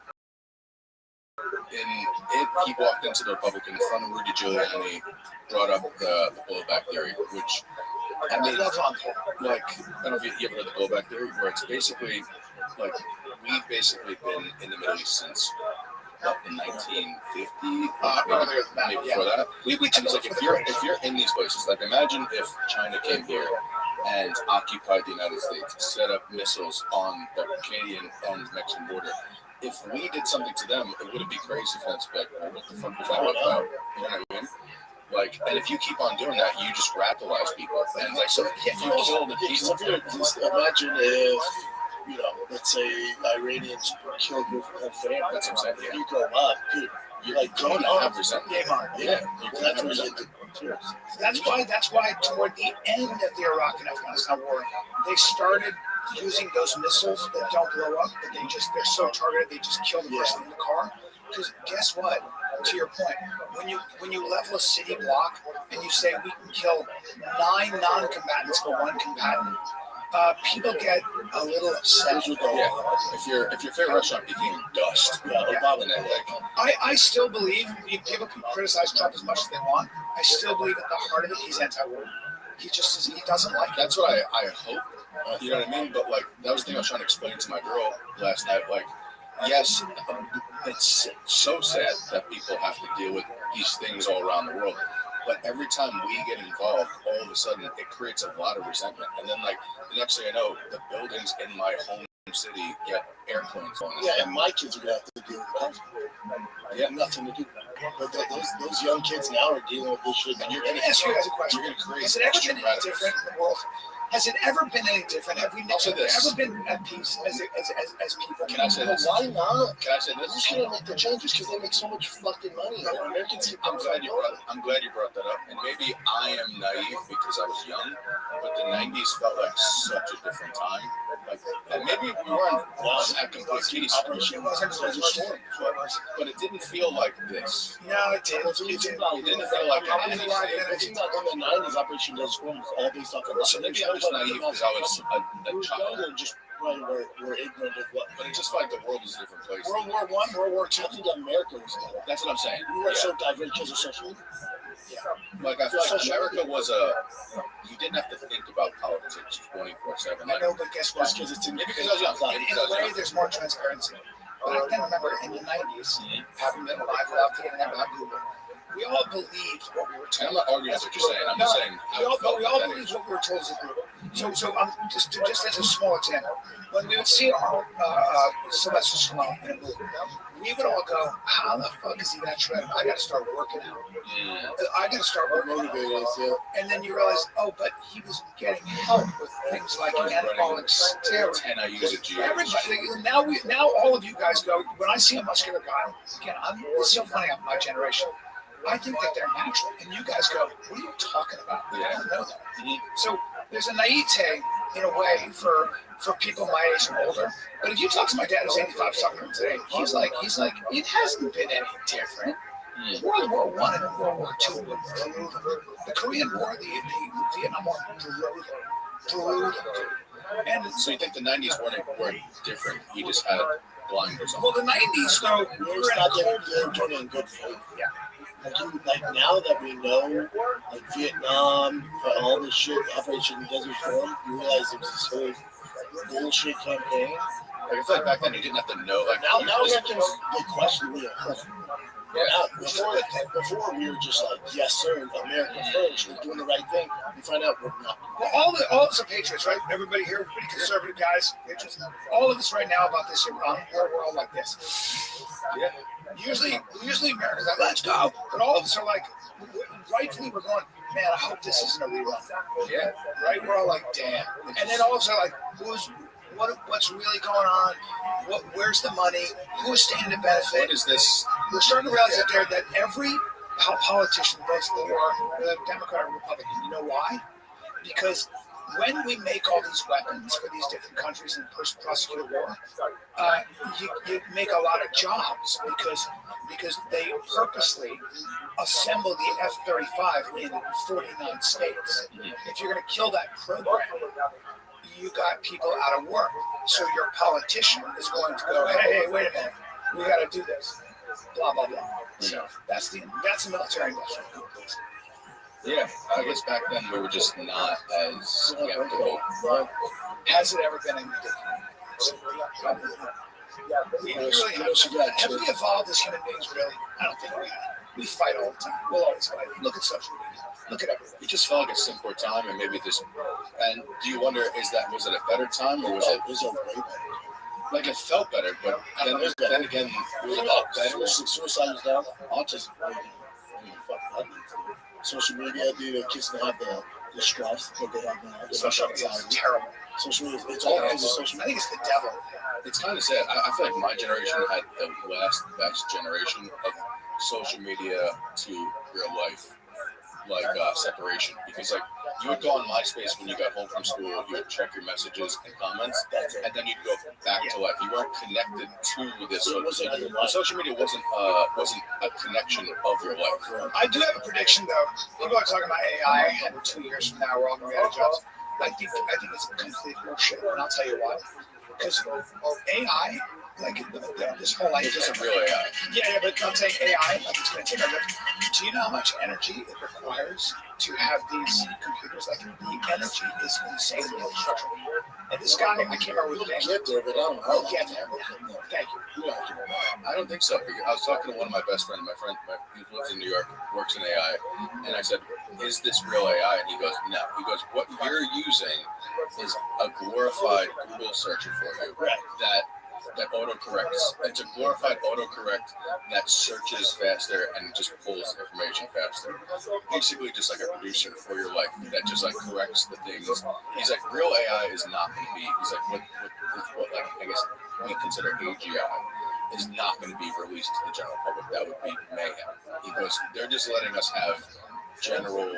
he walked into the Republican in front of Rudy Giuliani, brought up the blowback theory, which I mean, like, I don't know if you ever heard the blowback theory, where it's basically like we've basically been in the Middle East since the 1950s, maybe before that. It's like if you're in these places, like imagine if China came here and occupied the United States, set up missiles on the Canadian and Mexican border. If we did something to them, it wouldn't be crazy for them to be like, oh, what the fuck was that about? You know what I mean? Like, and if you keep on doing that, you just radicalize people. And like, so if you kill the people, just imagine if, you know, let's say Iranians killed your whole family. That's what I'm saying. You grow up, you're like going to have resentment. Yeah, that's where you get That's why toward the end of the Iraq and Afghanistan war, they started using those missiles that don't blow up, but they're so targeted they just kill the person in the car. Because guess what? To your point, when you level a city block and you say we can kill 9 non-combatants for 1 combatant, people get a little upset. Yeah. If your favorite restaurant became dust, I still believe people can criticize Trump as much as they want. I still believe at the heart of it, he's anti-war. He doesn't like it. That's what I hope. You know what I mean? But like that was the thing I was trying to explain to my girl last night. Like, yes, it's so sad that people have to deal with these things all around the world. But every time we get involved, all of a sudden it creates a lot of resentment. And then like the next thing I know, the buildings in my home city get airplanes on. Yeah, and my kids are gonna have to deal with that. Yeah, nothing to do. But those young kids now are dealing with this shit. And you're gonna ask you guys a question. You're gonna create. Has it ever been any different in the world? Has it ever been any different? Have we ever been at peace as people? Can I say this? Why not? Can I say this? Who's gonna make the changes? Because they make so much fucking money. Americans keep I'm glad you brought that up. And maybe I am naive because I was young, but the 90s felt like such a different time. Like, and maybe we weren't at complete peace. It wasn't storm, but it didn't feel like this. No, it didn't. It didn't feel like anything. It's not in the 90s. Operation Desert Storm was all based off of So maybe I was naive because I was a child. Just we're ignorant of what. But it just felt like the world was a different place. World War I, World War II. I think America was better. That's what I'm saying. We were so diverse because of social media. Like I feel like America was you didn't have to think about politics 24/7. I know, but guess what? Because it's maybe because I was young. In a way, there's more transparency. But I can remember in the 90s, having been alive without the internet, without Google, we all believed what we were told. I'm not arguing what you're saying. I'm just saying. We all believed what we were told as a group. So just as a small example, when we would see our Sylvester Stallone in a movie, we would all go, "How the fuck is he that shredded? I got to start working out. I got to start working motivated." And then you realize, oh, but he was getting help with things like anabolic steroids. And I use it. Everybody now all of you guys go. When I see a muscular guy, again, it's so funny. I'm my generation. I think that they're natural, and you guys go, "What are you talking about?" I don't know that. So there's a naivete in a way for people my age and older. But if you talk to my dad who's 85, talking to him today, he's like, it hasn't been any different. World War I and World War II were brutal. The Korean War, the Vietnam War, brutal. And so you think the 90s weren't different? You just had blinders on. Well, the 90s though, we were doing in good faith. Yeah. Like now that we know, like Vietnam, all this shit, Operation Desert Storm, you realize it was this whole bullshit campaign. Like I feel like back then you didn't have to know. Like now Americans they question me. Before we were just like, yes sir, America first, we're doing the right thing. We find out we're not. Well, all of us are patriots, right? Everybody here, pretty conservative guys, patriots. All of us right now about this Iran war, we're all like this. Yeah. Usually America's like, let's go. But all of us are like, rightfully we're going, man, I hope this isn't a rerun. Yeah. Right? We're all like, damn. And then all of us are like, what's really going on? Where's the money? Who's standing to benefit? What is this? We're starting to realize that every politician votes for the Democrat or Republican. You know why? Because when we make all these weapons for these different countries and prosecute war, you make a lot of jobs because they purposely assemble the F-35 in 49 states. If you're going to kill that program, you got people out of work. So your politician is going to go, hey, wait a minute, we got to do this, blah blah blah. So that's the military industrial complex. Yeah, I guess back then we were just not as skeptical. Has it ever been any different? Have we evolved as human beings, really? I don't think we have. We fight all the time. We'll always fight. Look at social media. Look at everything. It just felt like a simpler time, and maybe this. And do you wonder, was it a better time, or was it way better? Like it felt better, but then again, it was a lot better. Suicide was down. Autism. social media, dude, kids that have the stress that they have now. Social media is terrible. Social media, it's all because of social I media. think it's the devil. It's kind of sad. I feel like my generation had the last best generation of social media to real life, separation. Because like you would go on MySpace when you got home from school, you would check your messages and comments, and then you'd go back to life. You weren't connected to this. Social media wasn't a connection of your life. I do have a prediction, though. People are talking about AI, and 2 years from now, we're all going to be out of jobs. I think it's complete bullshit, and I'll tell you why. Because AI, like this whole idea, It's just a real AI. Yeah, but I'm saying AI, like it's going to take over. Do you know how much energy it requires to have these computers? Like the energy is insanely structured. And this guy, I can't remember what his name is. Get there, but I don't know. I'll get there. Thank you. I don't think so. I was talking to one of my best friends. He lives in New York, works in AI, and I said, "Is this real AI?" And he goes, "No." He goes, "What you're using is a glorified Google searcher for you that autocorrects. It's a glorified autocorrect that searches faster and just pulls information faster. Basically, just like a producer for your life that just like corrects the things." He's like, "Real AI is not going to be." He's like, "What like I guess we consider AGI is not going to be released to the general public. That would be mayhem." He goes, "They're just letting us have general."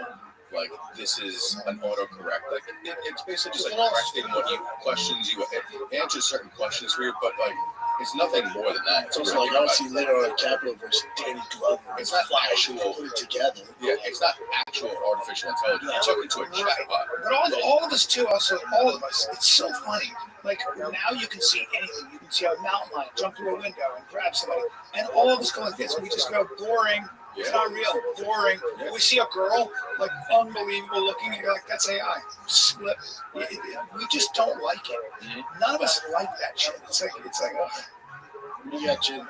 Like this is an autocorrect. Like it's basically just like correcting what questions you answers certain questions for you, but like it's nothing more than that. It's also like I don't see later on Capital versus Danny Glover. It's not actual put it together. Yeah, it's not actual artificial intelligence. You're talking to a chatbot. But all of us too, also all of us. It's so funny. Like now you can see anything. You can see a mountain lion jump through a window and grab somebody, and all of us go like this. And we just go boring. It's not real. Boring. Yeah. We see a girl, like, unbelievable looking, and you're like, that's AI. Split. We just don't like it. Mm-hmm. None of us like that shit. It's like, We got you.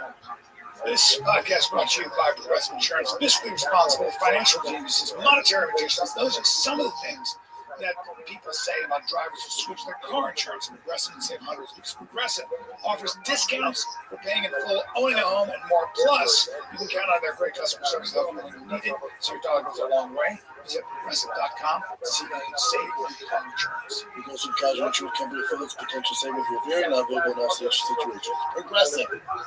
This podcast brought to you by Progressive Insurance. Fiscally responsible, financial geniuses, monetary magicians. Those are some of the things that people say about drivers who switch their car insurance to Progressive and save hundreds, because Progressive offers discounts for paying in full, owning a home, and more. Plus, you can count on their great customer service help when you need it, so your dog goes a long way. Visit Progressive.com to see how you can save on your car insurance. Progressive Casual Insurance Company affiliates potential savings with very non-vehicle and all-stage situations. Progressive.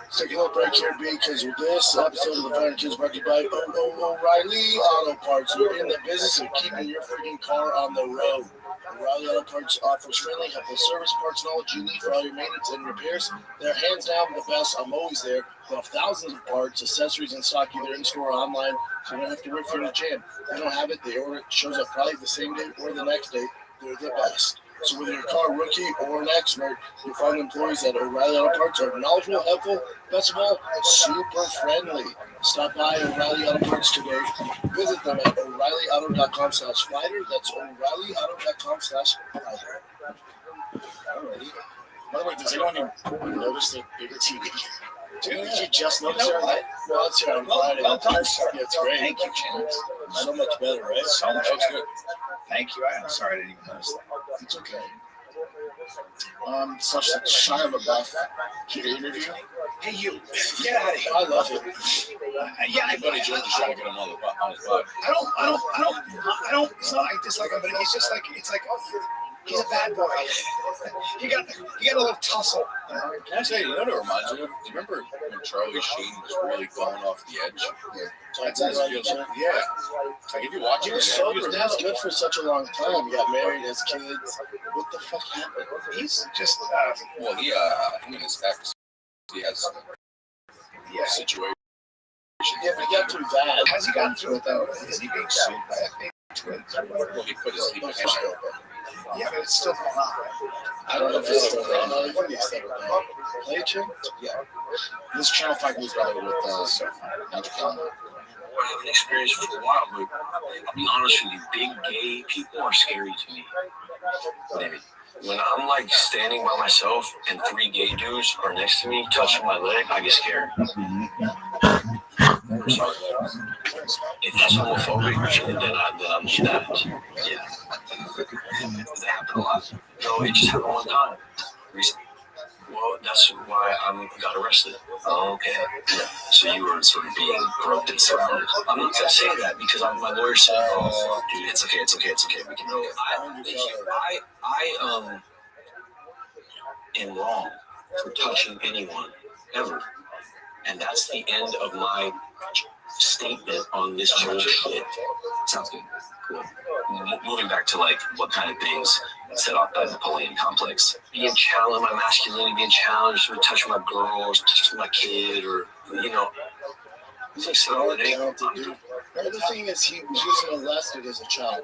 So take a little break here, because with this episode of the Fire Kids brought to you by O'Reilly Auto Parts. We're in the business of keeping your freaking car on the road. O'Reilly Auto Parts offers friendly, helpful service, parts, and all that you need for all your maintenance and repairs. They're hands down the best. I'm always there. They have thousands of parts, accessories, and stock either in store or online, so you don't have to wait for it to jam. If they don't have it, they order it. Shows up probably the same day or the next day. They're the best. So whether you're a car rookie or an expert, you'll find employees at O'Reilly Auto Parts are knowledgeable, helpful, best of all, super friendly. Stop by O'Reilly Auto Parts today. Visit them at O'ReillyAuto.com/fighter. That's O'ReillyAuto.com/fighter. Alrighty. By the way, does anyone even notice the bigger TV? Dude, did you just notice it? Well, it's here on Friday. Well done, sir. Yeah, it's great. Thank you, James. So much better, right? So much That's better. Thank you. I'm sorry I didn't even notice that. It's okay. Such a Shia LaBeouf interview. Hey, you. Get out of here. I love it. Yeah, My buddy George is trying to get him on his pod. I don't, it's not like I dislike him, but he's just like, it's like, he's a bad boy. You got a little tussle. Can I say, you know what it reminds me of? Do you remember when Charlie Sheen was really going off the edge? Yeah. That's how it feels. Yeah. Like if you watch He it, was sober. He was good for such a long time. He got married, has kids. What the fuck happened? He's just, well, him and his ex, he has a situation. Yeah, but he got through that. Has he gotten through it though? Is he being sued by FA? Well, he put his Yeah, but it's still going on, right? I don't know if it's still going on. I think it's still going on. Play Chick? Yeah. This Channel 5 News battle with Andrew Collins. I haven't experienced for a while, but I'll be honest with you, big gay people are scary to me. When I'm like standing by myself and 3 gay dudes are next to me touching my leg, I get scared. If that's homophobic, then I'm stabbed. Yeah. That happened a lot. No, it just happened one time. Recently. Well, that that's why I got arrested. Oh, okay. Yeah. So you were sort of being groped and surrounded. I'm not gonna say that because my lawyer said, "Oh, dude, it's okay. We can do it." I am wrong for touching anyone ever, and that's the end of my statement on this whole shit. Sounds good. Cool. Moving back to like what kind of things set off that Napoleon complex. Being challenged, my masculinity being challenged, or touching my girl, or touching my kid, or it's like set all the day. The other thing is he was molested as a child.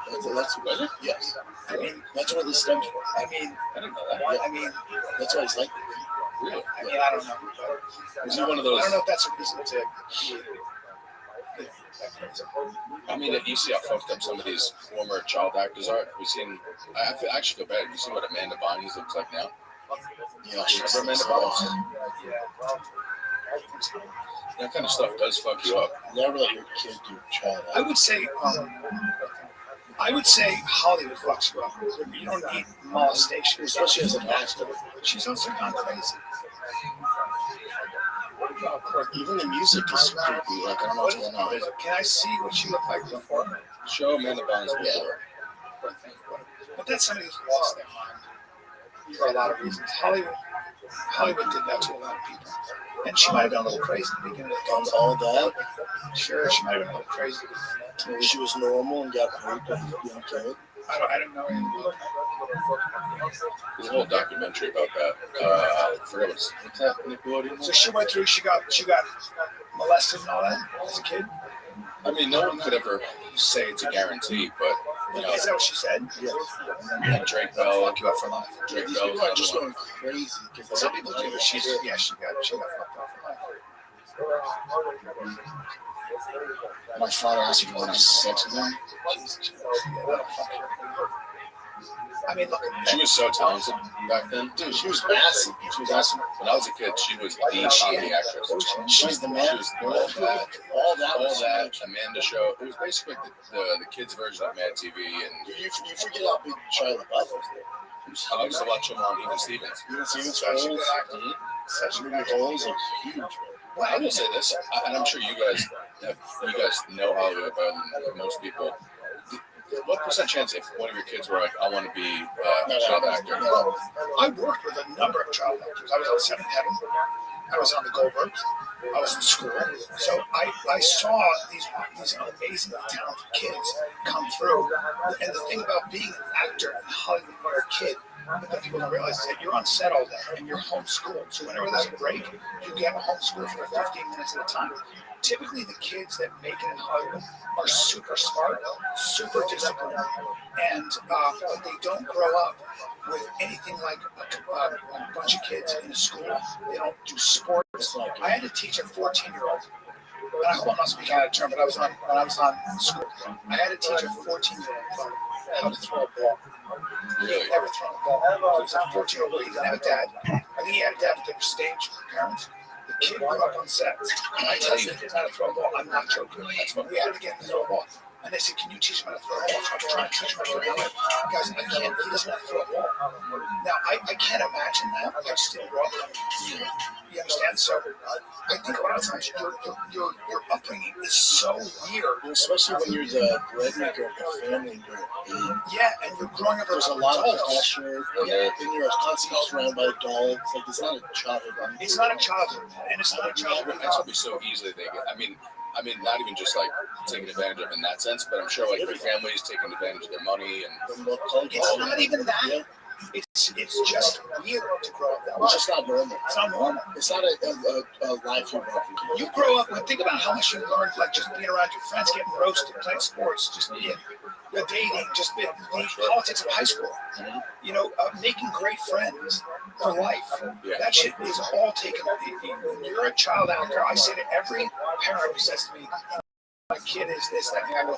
That's what it? Yes. I mean, that's where this stems from. I mean, I didn't know that. Yeah, I mean, that's why he's like. Really? I mean, I don't know. Was he one of those? I don't know if that's a reason to. I mean, you see how fucked up some of these former child actors are. We've seen. I actually feel bad. You see what Amanda Bynes looks like now? Yeah, remember Amanda Bynes? That kind of stuff does fuck you up. Never let your kid do child. I would say Hollywood fucks you up. You don't need molestation, especially as an actor. She's also gone crazy. Even the music is creepy. Like, I don't know what's going on. Can I see what she looked like before? Show Amanda Bynes before. Yeah. But that's somebody who's lost their mind for a lot of reasons. Hollywood did that to a lot of people. And she might have been a little crazy at the beginning of the On all that? Sure, she might have been a little crazy. Maybe she was normal and got raped as a young kid. I don't know anything about There's a whole documentary about that. I forgot what's that Nickelodeon. So she went through. She got molested and all that as a kid. I mean, no one could ever say it's a guarantee, but Is that what she said? Yeah. And Drake Bell, Fuck you up for life. Drake These Bell, people are just going crazy. Some people do. She got fucked up for life. My father asked me to have sex with him. I mean, look. she was so talented back then. Dude, she was massive. She was awesome. When I was a kid, she was the comedy actress. She's the man. All that Amanda show. It was basically the kids' version of Mad TV, and You forget how big Shia LaBeouf was. I used to watch him on Even Stevens. Even Stevens' goals, such a good goals are huge. Well, I will say this, and I'm sure you guys know Hollywood better than most people. What percent chance if one of your kids were like, I want to be a child actor? I worked with a number of child actors. I was on Seventh Heaven. I was on the Goldbergs. I was in school. So I saw these amazing, talented kids come through. And the thing about being an actor in Hollywood when you're a kid, that people don't realize is that you're on set all day and you're homeschooled. So whenever there's a break, you get homeschooled for 15 minutes at a time. Typically, the kids that make it in Hollywood are super smart, super disciplined, and but they don't grow up with anything like a bunch of kids in a school. They don't do sports. I had to teach a 14-year-old. And I hope I'm not speaking out of turn, but when I was on school, I had to teach a 14-year-old how to throw a ball. He had never thrown a ball. He was a 14-year-old. He didn't have a dad. I think he had a dad, but they were stage parents. The kid grew up on sets. And I tell you, he didn't know how to throw a ball. I'm not joking. That's what we had to get him to throw a ball. And they said, can you teach him how to throw a ball? So I'm trying to teach him how to throw a ball. Guys, I can't. He doesn't know how to throw a ball. Now, I can't imagine that. I still grew up. You understand? So I think a lot of times your upbringing is so weird. Especially when you're the breadwinner of the family. Yeah, and you're growing up. There's a lot of pressure. Yeah, and you're constantly surrounded by adults. Like, it's not a childhood. It's not a childhood, and it's not a childhood. That's what we so easily think. I mean, not even just like taking advantage of in that sense, but I'm sure like their families taking advantage of their money and. It's not even that. Yeah. It's just weird to grow up that way. It's just not normal. It's not normal. It's not a life you grow up and think about how much you learned, like just being around your friends, getting roasted, playing sports, just being dating, just being the politics of high school. Mm-hmm. You know, making great friends for life. Yeah. That shit is all taken. When you're a child actor, I say to every parent who says to me, "My kid is this, that, and I go,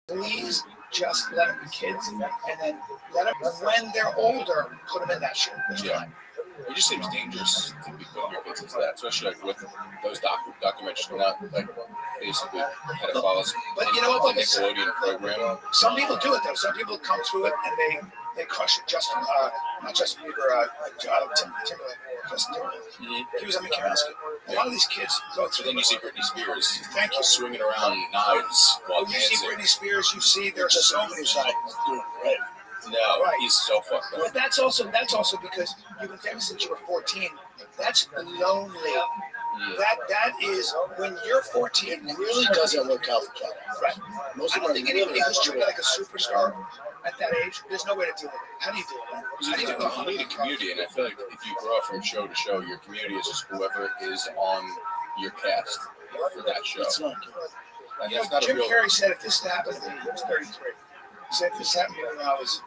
please." Just let them be kids, and then let them, when they're older, put them in that shit. Yeah. It just seems dangerous to be putting your kids into that, especially like with those documentaries coming out. Like, basically pedophiles But you know what? the Nickelodeon program. Some people do it though. Some people come through it and they crush it. Not Justin Bieber, Timberlake. Justin Timberlake. He was on Mickey Mouse. A lot of these kids go So through. then you see Britney Spears. Thank you. Swinging around knives while You see dancing. Britney Spears. You see there's so many sides doing it, right? No, Right. he's so fucked up. But that's also because you've been famous since you were 14. That's lonely. That is when you're 14. It really doesn't work out for Cat. Right. Most I of don't them think really anybody who's have truly like a superstar at that age, there's no way to deal with it. How do you deal with that? How do you do it? You need a community, and I feel like if you grow up from show to show, your community is just whoever is on your cast for that show. It's not good. And You know, that's not a Jim real. Carrey said if this happened to me, he was 33. He said if this happened to me when I was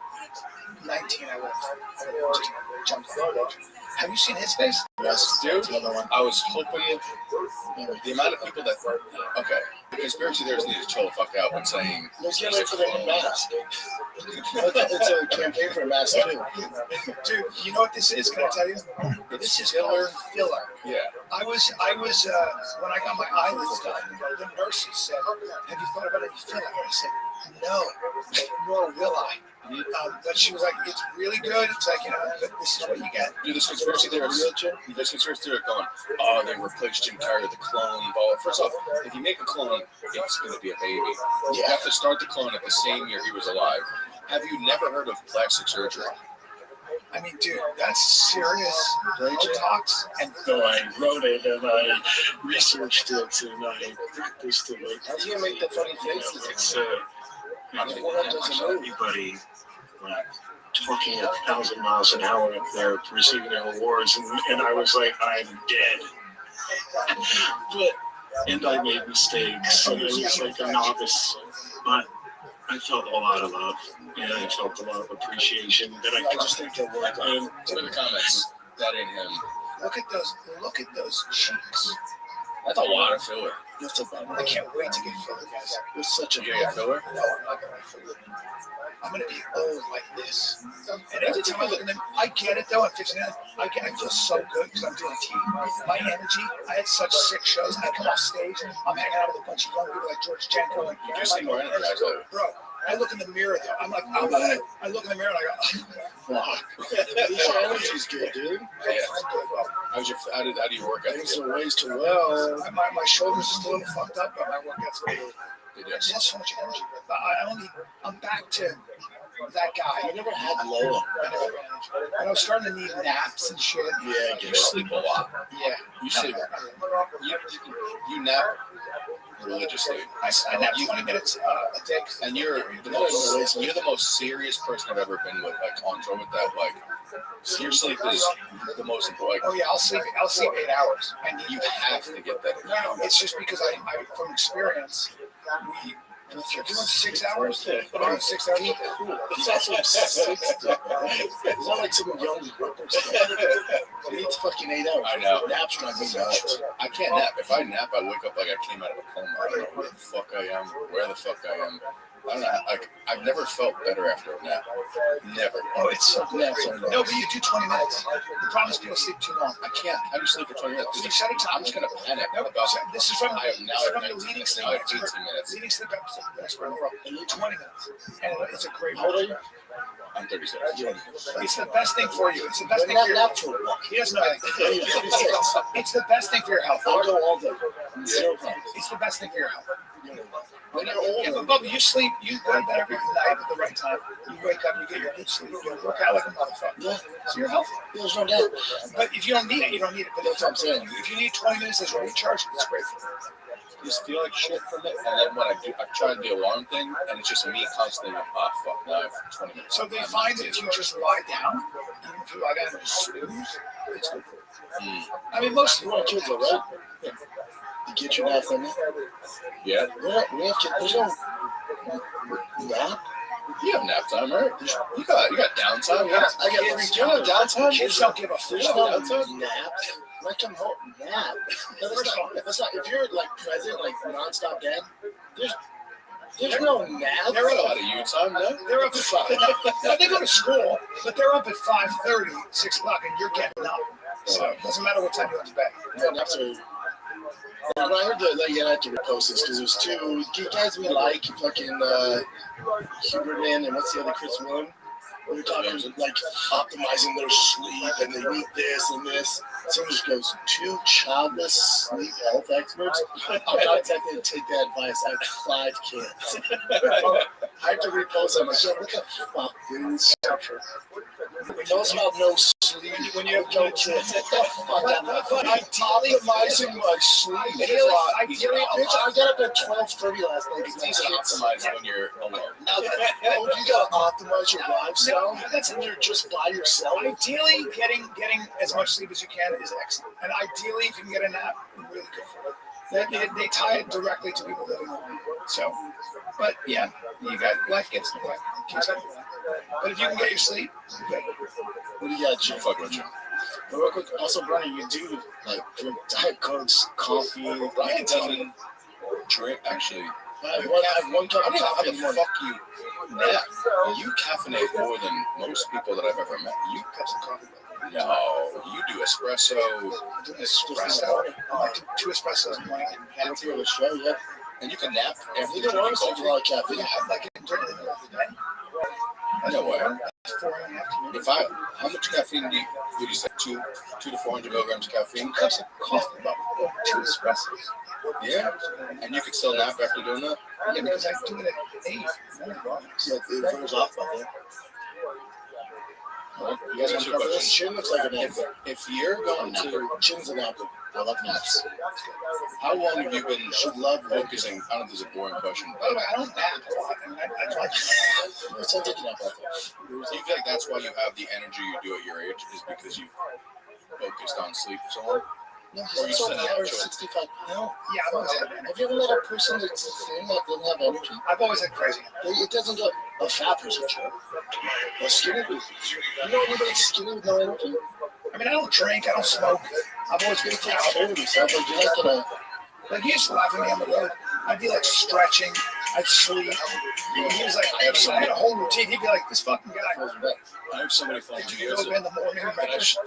19, I would have just jumped off the ledge. Have you seen his face? Yes, Dude, the other one. I was hoping the amount of people that. Okay, the conspiracy theorists need to chill the fuck out when saying. Let's get ready for the mask. It's a campaign for a mask too. Dude, you know what this is? Can I tell you? This is filler. Yeah. I was when I got my eyelids done, the nurses said, "Have you thought about any filler?" I said, "No, nor will I." But she was like, "It's really good." It's like, but this is what you get. Dude, this conspiracy theorist going, oh, they replaced Jim Carrey with a clone. Well, first off, if you make a clone, it's going to be a baby. You have to start the clone at the same year he was alive. Have you never heard of plastic surgery? I mean, dude, that's serious. Botox. And so I wrote it and I researched it and I practiced it. How do you make the funny faces? It's everybody talking 1,000 miles an hour up there receiving their awards, and I was like, I'm dead. And I made mistakes, and I was like a novice, but I felt a lot of love, and I felt a lot of appreciation that I just think they're worth it. In the comments, that ain't him. Look at those cheeks. That's a lot of filler. That's a bummer. I can't wait to get filler, guys. It's such a You get filler? No, I'm not gonna filler. I'm gonna be old like this. And every time I look at them, I get it though. At 59, I feel so good because I'm doing TV. My energy. I had such sick shows. I come off stage. I'm hanging out with a bunch of young people like George Janko and You do seem more energized, though. bro. I look in the mirror though. I'm like, I look in the mirror and I go, Your energy's good, dude. Yeah. How do you work out? Things are ways to well. my shoulders are a little fucked up, but my workout's really. It I is. have so much energy. But I'm back to that guy. I never had low. And I was starting to need naps and shit. Yeah, You sleep a lot. Yeah. You sleep. You nap religiously. I nap 20 minutes a day. And you're the most serious person I've ever been with, like on tour with that. Like, your sleep is the most important. Oh yeah, I'll sleep 8 hours. You have to get that. No, it's just because I from experience, if you're doing 6 hours, I'm doing 6 hours. Cool. It's also 60. It's not like some young workers. He needs fucking 8 hours. I know. Naps drive me nuts. I can't nap. If I nap, I wake up like I came out of a coma. I don't know where the fuck I am, where the fuck I am. I don't know. Like, I've never felt better after a nap. Never. Oh, it's so good. No, but you do 20 minutes. The problem is people sleep too long. I can't. How do you sleep for 20 minutes? You set a time. I'm just gonna panic No, about this is from I have now the 19 leading minutes. sleep Now I have expert. 18 minutes. Leading sleep expert in the world. And you 20 minutes. And it's a great. How old are you? I'm 36. It's the best thing for you. It's the best thing for your Nap for a walk. He doesn't know anything. It's the best thing for your health. I'll go all day. Zero problems. It's the best thing for your health. When you're Yeah, older, but Bubba, you sleep, you go to bed every night at the right time. You wake up, you get your good sleep, you work out like a motherfucker. yeah, So you're healthy. there's no doubt. But if you don't need it, you don't need it. But That's what I'm saying. if you need 20 minutes as a recharge, it's great for you. You just feel like shit from it, and then when I tried the alarm thing, and it's just me constantly like, oh fuck, now I have 20 minutes. So they find that if you just lie down, even if you lie down and just snooze, it's good for you. I mean, most You want kids, all right? Yeah. You get your nap from me. Yeah, We have kids. There's no nap. you have nap time, right? You got downtime. I got You have downtime. kids don't give a fuck. There's no nap. Like I'm home nap. No, that's not. If you're like present, like nonstop dad, there's no nap. They're a lot of you time, no? They're up at 5. Now, they go to school, but they're up at 5:30, 6 o'clock, and you're getting up. So it doesn't matter what time you went to bed. Yeah, naps are When I heard that, I had to repost this because there's two guys we like, fucking Huberman and what's the other Chris one? We were talking like optimizing their sleep and they need this and this. Someone just goes, 2 childless sleep health experts? I'm not exactly going to take that advice. I have 5 kids. I have to repost on myself. What the fuck, dude? Tell us about no sleep when you have no kids. What the fuck? I'm optimizing my sleep. Ideally, I got up at 12:30 last night. It's easy to optimize when you're alone. Oh, you gotta optimize your lifestyle. That's when you're just by yourself. Ideally, getting as much sleep as you can is excellent. And ideally, if you can get a nap, really good for it. They tie it directly to people living alone. So, but yeah, life gets in the way. But if you can get your sleep, good. What do you got, Jim? Fuck with you. But real quick, also, Bernie, you do like drink Diet Cokes, coffee, nicotine. Drink, actually. I have 1 cup of coffee in the morning. Fuck you. Yeah. You caffeinate more than most people that I've ever met. You Cups of coffee. No, you do espresso. I do espresso. I like 2 espressos in the morning. That's the show, yeah. And you can nap after Neither one of us drink a lot of caffeine. Yeah, I like it during the middle of the day. No way. 4 in the afternoon. How much caffeine would you say? 2 to 400 milligrams of caffeine? 2 cups of coffee, about 2 espressos. Yeah. And you could still nap after doing that? Yeah, because I do it at 8. Yeah, it wears off by then. You guys want to cover this? Chin looks like a nap. If you're going to... Chin's a napper. I love naps. How long have you been focusing? I don't know if this is a boring question. By the way, I don't nap a lot. I like to. It's not taking up out Do you feel like that's why you have the energy you do at your age? Is because you focused on sleep so long? No, Or you he's said an that hour choice? 65. No. Yeah, I've always had Have you ever met a person that's thin that doesn't have energy? I've always had crazy. It doesn't go a fat person, sure. A skinny person. You know anybody skinny with no energy? I mean, I don't drink. I don't smoke. I've always been Takes care of himself. Like, you're not gonna. Like, he used to laugh at me on the road. I'd be like stretching. I'd sleep. He was like, I had a whole routine. He'd be like, this fucking guy. I have so many fun Like, videos. yoga in the morning. Did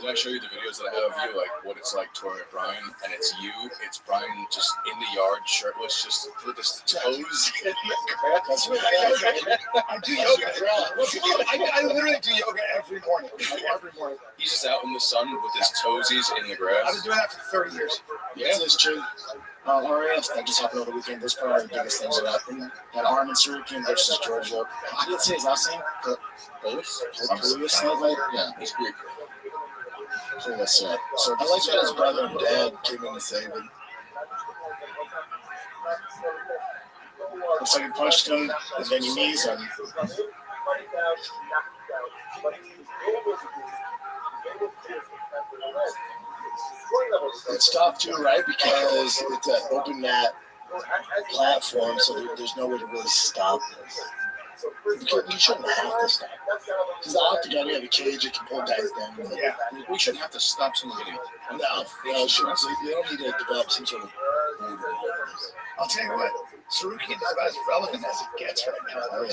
I show you the videos that I have of you, like what it's like touring with Brian, and it's Brian just in the yard, shirtless, just with his toes in the grass. That's what I do yoga. I literally do yoga every morning. Every morning. He's just out in the sun with his toesies in the I've grass. been doing that for 30 years. Yeah, this Chin. RAF, that just happened over the weekend. Those are probably the biggest things that happened. That Harmon Sorokin versus Georgia. I didn't say his last name, but Police? yeah. He's Greek. So that's it. So I like that his brother and dad came in to save him. Looks like he punched him, and then he knees him. It's tough too, right? Because it's an open mat platform, so there's no way to really stop this. You shouldn't have to stop. Because the octagon, you have a cage, it can pull guys down. Yeah. We shouldn't have to stop someone getting. No, you don't need to develop some sort of. I'll tell you what, Sorokin is about as relevant as it gets right now. Oh,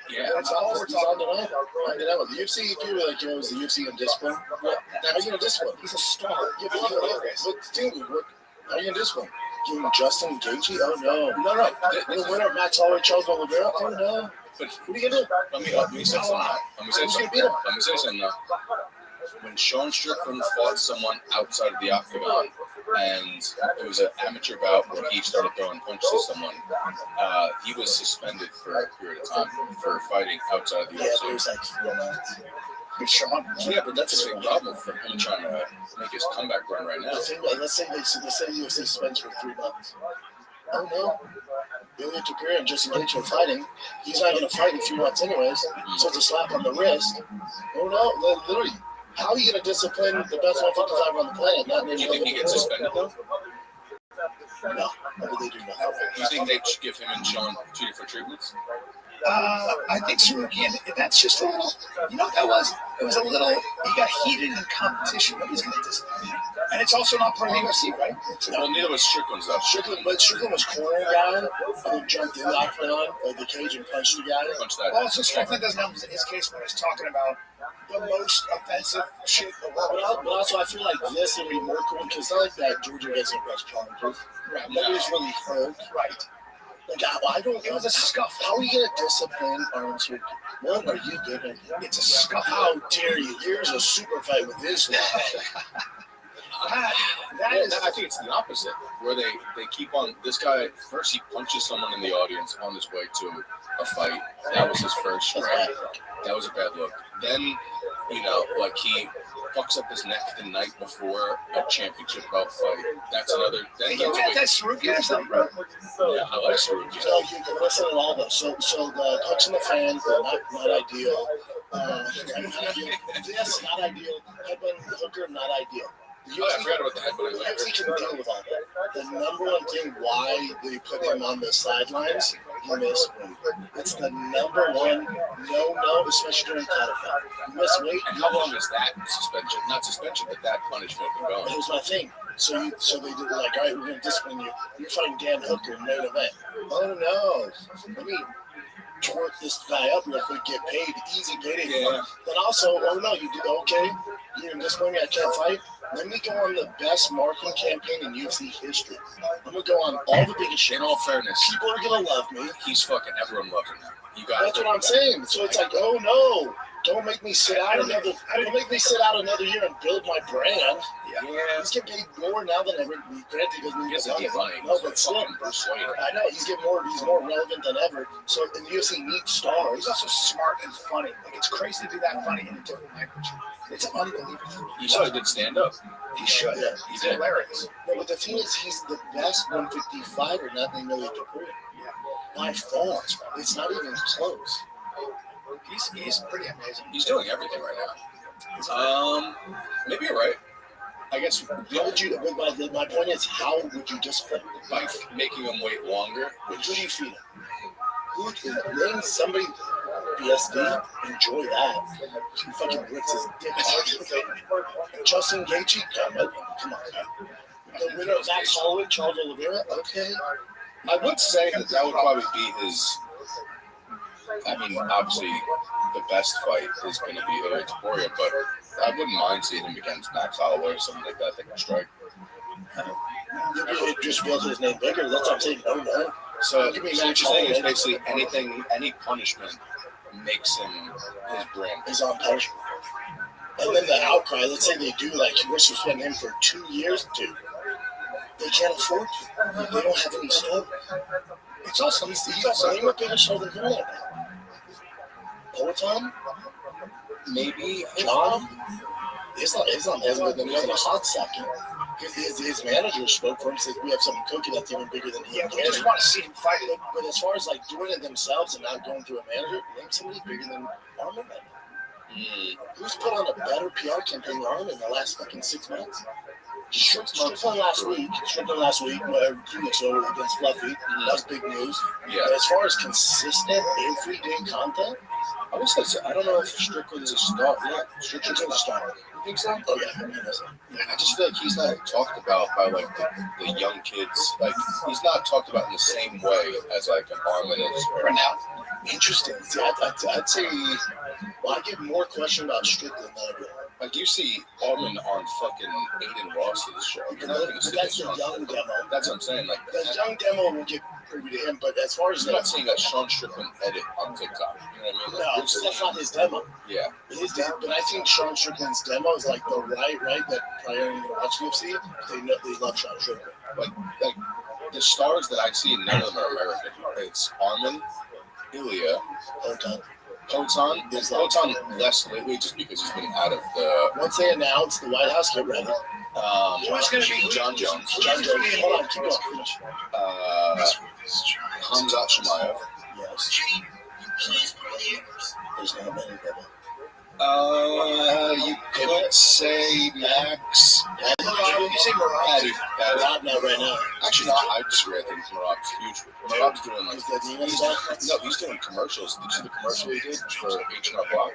yeah. That's all we're He's talking on the way. I mean, that was the UFC. If you were like, it was the UFC in discipline. How are you going to discipline? He's a star. Yeah, but how are you going to discipline? Give him Justin Gaethje? Oh, no. The winner of Max Holloway, Charles Oliveira? Oh, no. But what are you going to do? let me say something though. When Sean Strickland fought someone outside of the octagon, and it was an amateur bout where he started throwing punches at someone, he was suspended for a period of time for fighting outside of the UFC. It was like, Yeah, but that's a big problem for him trying to make his comeback run right now. Let's say UFC suspends for 3 months. Oh, no. Ilya Topuria and Justin Gaethje are fighting. He's not going to fight in 3 months anyways, so it's a slap on the wrist. Oh, no. Literally. How are you going to discipline the best 155 on the planet? Do you think he gets suspended, though? No. Maybe they do not. Do you think they should give him and Sean 2 different treatments? I think Sorokin, that's just a little, you know what that was? It was a little, he got heated in competition. Nobody's going to discipline him. And it's also not part of the UFC, right? Well, neither was Strickland's, though. Strickland was cornering a guy who jumped in the octagon, the cage, and punched the guy. Punch that. Well, so Strickland doesn't have his case when he's talking about the most offensive shit in the world. But also, I feel like this would be more cool because it's not like that Georgia gets arrested challenges. Right. Nobody's really hurt. Right. Like, I don't. It was a scuff. How are you gonna discipline Arnold Schwarzenegger? What are you doing? It's a scuff. How dare you? Here's a super fight with this one. That is. I think it's the opposite, where they keep on. This guy first, he punches someone in the audience on his way to a fight. That was his first strike. That was a bad look. Then, like he fucks up his neck the night before a championship belt fight. That's another. You had that Saruki or something, bro? Yeah, I like Saruki. So you can listen to all those. So the touching the fan, not ideal. Not ideal. This not ideal. Headbutt hooker, not ideal. I forgot about the headbutt. UFC can deal with all that. The number one thing why they put him on the sidelines, you miss weight. It's the number one no, especially during title fight. You miss weight. And how long is that suspension? Not suspension, but that punishment been going? Here's my thing. So they did like, all right, we're gonna discipline you. You're fighting Dan Hooker in main event. Oh no, let me twerk this guy up real quick, get paid, easy payday. Yeah. But also, oh no, you did okay. You're gonna discipline me. I can't fight. Let me go on the best marketing campaign in UFC history. I'm gonna go on all the biggest shit. In all fairness, People are gonna love me. he's fucking everyone loves him. You got. That's what I'm saying. So it's like, oh no, don't make me sit out another. Don't make me sit out another year and build my brand. Yeah. He's getting paid more now than ever. Granted, he doesn't He need doesn't need money. No, but still, fucking Bruce Wayne. I know he's getting more. He's more relevant than ever. So the UFC needs stars. He's also smart and funny. Like, it's crazy to do that funny in a different language. It's unbelievable. He should have did stand up. He should. Yeah. He's did. hilarious. No, but the thing is, he's the best 150 fighter. Nothing really to prove. By far, it's not even close. He's pretty amazing. He's doing everything right now. Maybe you're right. I guess How would you? My point is, how would you discipline him? by making him wait longer, Who which do you feed him? Name somebody BSD, enjoy that. He fucking rips his dick off. Justin Gaethje, come on. The winner of Max Holloway, Charles Oliveira, okay. I would say that would probably be his. I mean, obviously, the best fight is going to be Ilya Topuria, but I wouldn't mind seeing him against Max Holloway or something like that. That can strike. It just builds his name bigger. That's what I'm saying. No. So Give me what Max you're saying is Holloway. basically any punishment makes him his brand. He's on punishment. And then the outcry, let's say they do, like, we're suspending him for 2 years, dude. They can't afford to. They don't have any stars. It's also, he's also a bigger star than him right now. Peloton? Maybe John? Islam hasn't been there in a hot second. His manager spoke for him, said we have something cooking that's even bigger than he Yeah, can. we just want to see him fight. But as far as like doing it themselves and not going through a manager, name somebody bigger than Armin right now. Who's put on a better PR campaign than Armin in the last fucking 6 months? Strickland last week, 2 weeks ago against Fluffy. That's big news. Yeah. But as far as consistent, everyday content, I was gonna say, I don't know if Strickland's a star. Yeah, Strickland's a star. You think so? Oh yeah, I mean, that's I just feel like he's not talked about by like the young kids. Like he's not talked about in the same way as like an Armin is right now. interesting. See, I'd say, well, I get more question about Strickland than I do. Like you see Armin on fucking Aiden Ross's show. You're not gonna see That's this the on. young demo. That's what I'm saying. Like The young demo will get privy to him, but as far as you're not seeing that Sean Strickland edit on TikTok. You know what I mean? Like, no, you're seeing- that's not his demo. Yeah. But I think Sean Strickland's demo is like the right that probably aren't even watch UFC. They love Sean Strickland. Like the stars that I see, none of them are American. It's Armin, Ilya, Poton. Is Poton less lately just because he's been out of the. Once they announce the White House, get ready. Who's going to be John Jones? John Jones. Hold on, keep going. Finish. Hamzat Shemaev. Yes. There's not many people. You could say Max. You say Morales? Not right now. Actually, no, I disagree. I think Marab's huge. Marab's doing like Is that Neiman stuff? no, he's doing commercials. Did you see the commercial he did for H&R Block?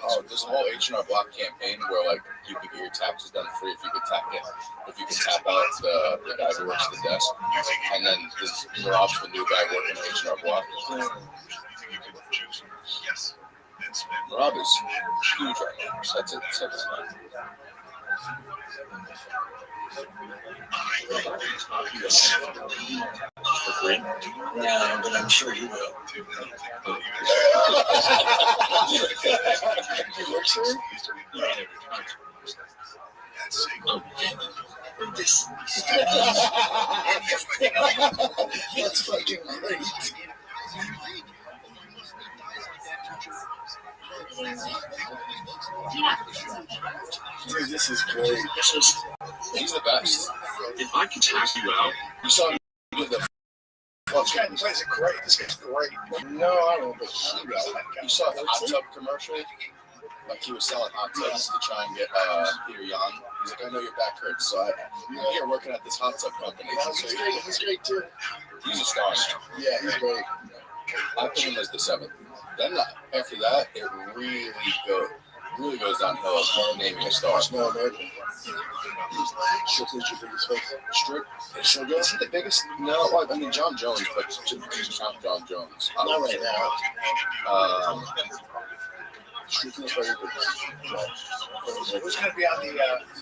Oh, there's a whole H&R Block campaign where like you could get your taxes done free if you could tap in, if you could tap out the guy who works the desk, and then this Marab's the new guy working at H&R Block. Rob is huge right now. So that's it. For free? No, but I'm sure he will. You work here? That's fucking great. Dude, this is great. He's the best. If I can tap you out, You saw him with the This guy plays it great. This guy's great. No, I don't know, but he does. You saw the hot tub commercial? Like he was selling hot tubs to try and get Peter Yan. He's like, I know your back hurts, so you're here working at this hot tub company. He's great. He's great too. He's a star. Yeah, he's great. I put him as the 7th. Then after that, it really goes downhill. Naming a star. No, man. Strictly's your biggest face. Strick. Is he the biggest? No, well, I mean John Jones, but just not John Jones. Not right now. Strictly's very biggest. Who's going to be on the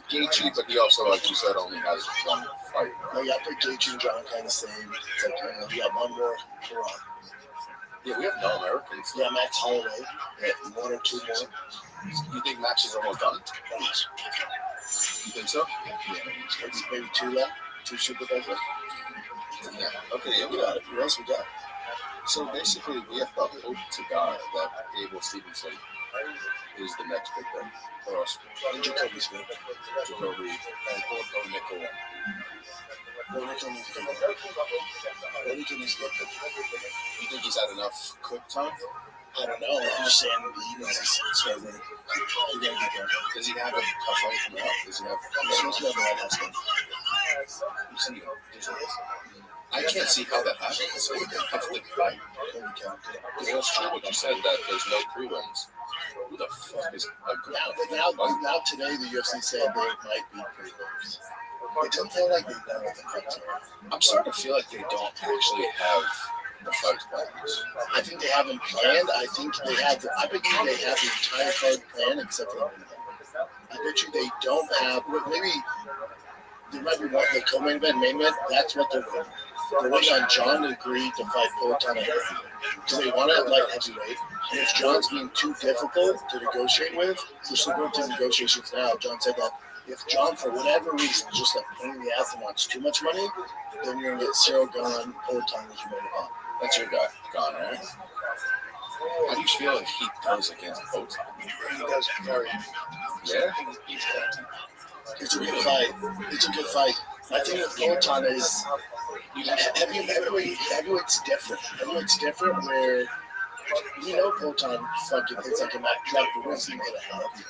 Gaethje, but he also, like you said, only has one fight. No, yeah, I put Gaethje and John kind of same. It's like, we got one more. Yeah, we have no Americans. Yeah, Max Holloway. Yeah, 1 or 2 more. You think Max is almost done? You think so? Yeah. Maybe 2 left. 2 super fights left. Yeah. Okay, yeah, We got it. What else we got? So basically, we have the hope to God that Abel Stevenson is the next big thing for us. And Jacoby Smith. Jacoby and Orko Nickel. Nickel needs to go. Nickel needs to go. You think he's had enough cook time? I don't know. I'm just saying he needs to start winning. He's going to get there. Does he have a fight coming up? Does he have? He's supposed to have the White House game. You see, I can't see how that happens. It's the fight. It's true what you said that there's no prelims. Who the fuck is now today the UFC said they might be prelims. It doesn't feel like they've done what the fights are. I'm starting to feel like they don't actually have the fight plans. I think they have them planned. I think they have. I bet you they have the entire card planned except for the main event. I bet you they don't have. Maybe there might be one the co-main event, main event. That's what they're doing. They're waiting on John to agree to fight Poatan at heavyweight. So they want it light heavyweight. And if John's being too difficult to negotiate with, they're still going through negotiations now. John said that if John, for whatever reason, just like pain in the ass and wants too much money, then you're going to get Cyril Gahn, Poatan as your main event. That's your guy, Gahn, right? How do you feel like he does against Poatan? He does very. Yeah? It's a good fight. It's a good fight. My thing with Poatan is heavyweight's different. Heavyweight's different where you know Poatan fucking hits like a Mac truck, but once he hit a heavy.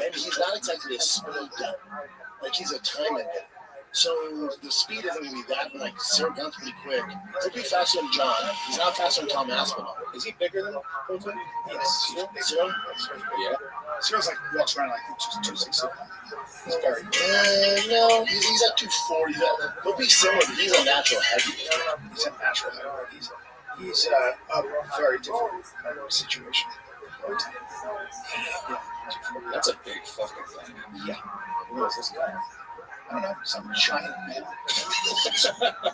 And he's not exactly a speed guy. Like he's a timing guy. So the speed isn't going to be that, but like Cyril Gahn's pretty quick. He'll be faster than John. He's not faster than Tom Aspinall. Is he bigger than Poatan? Yes. Cyril? Yeah. Cyril's like walks around like just 260. He's very no, he's at 240. He'll be similar, but he's a natural heavy. He's a natural heavy. He's a very different situation. Yeah. That's a big fucking thing. Yeah. Who is this guy? I don't know, some giant man.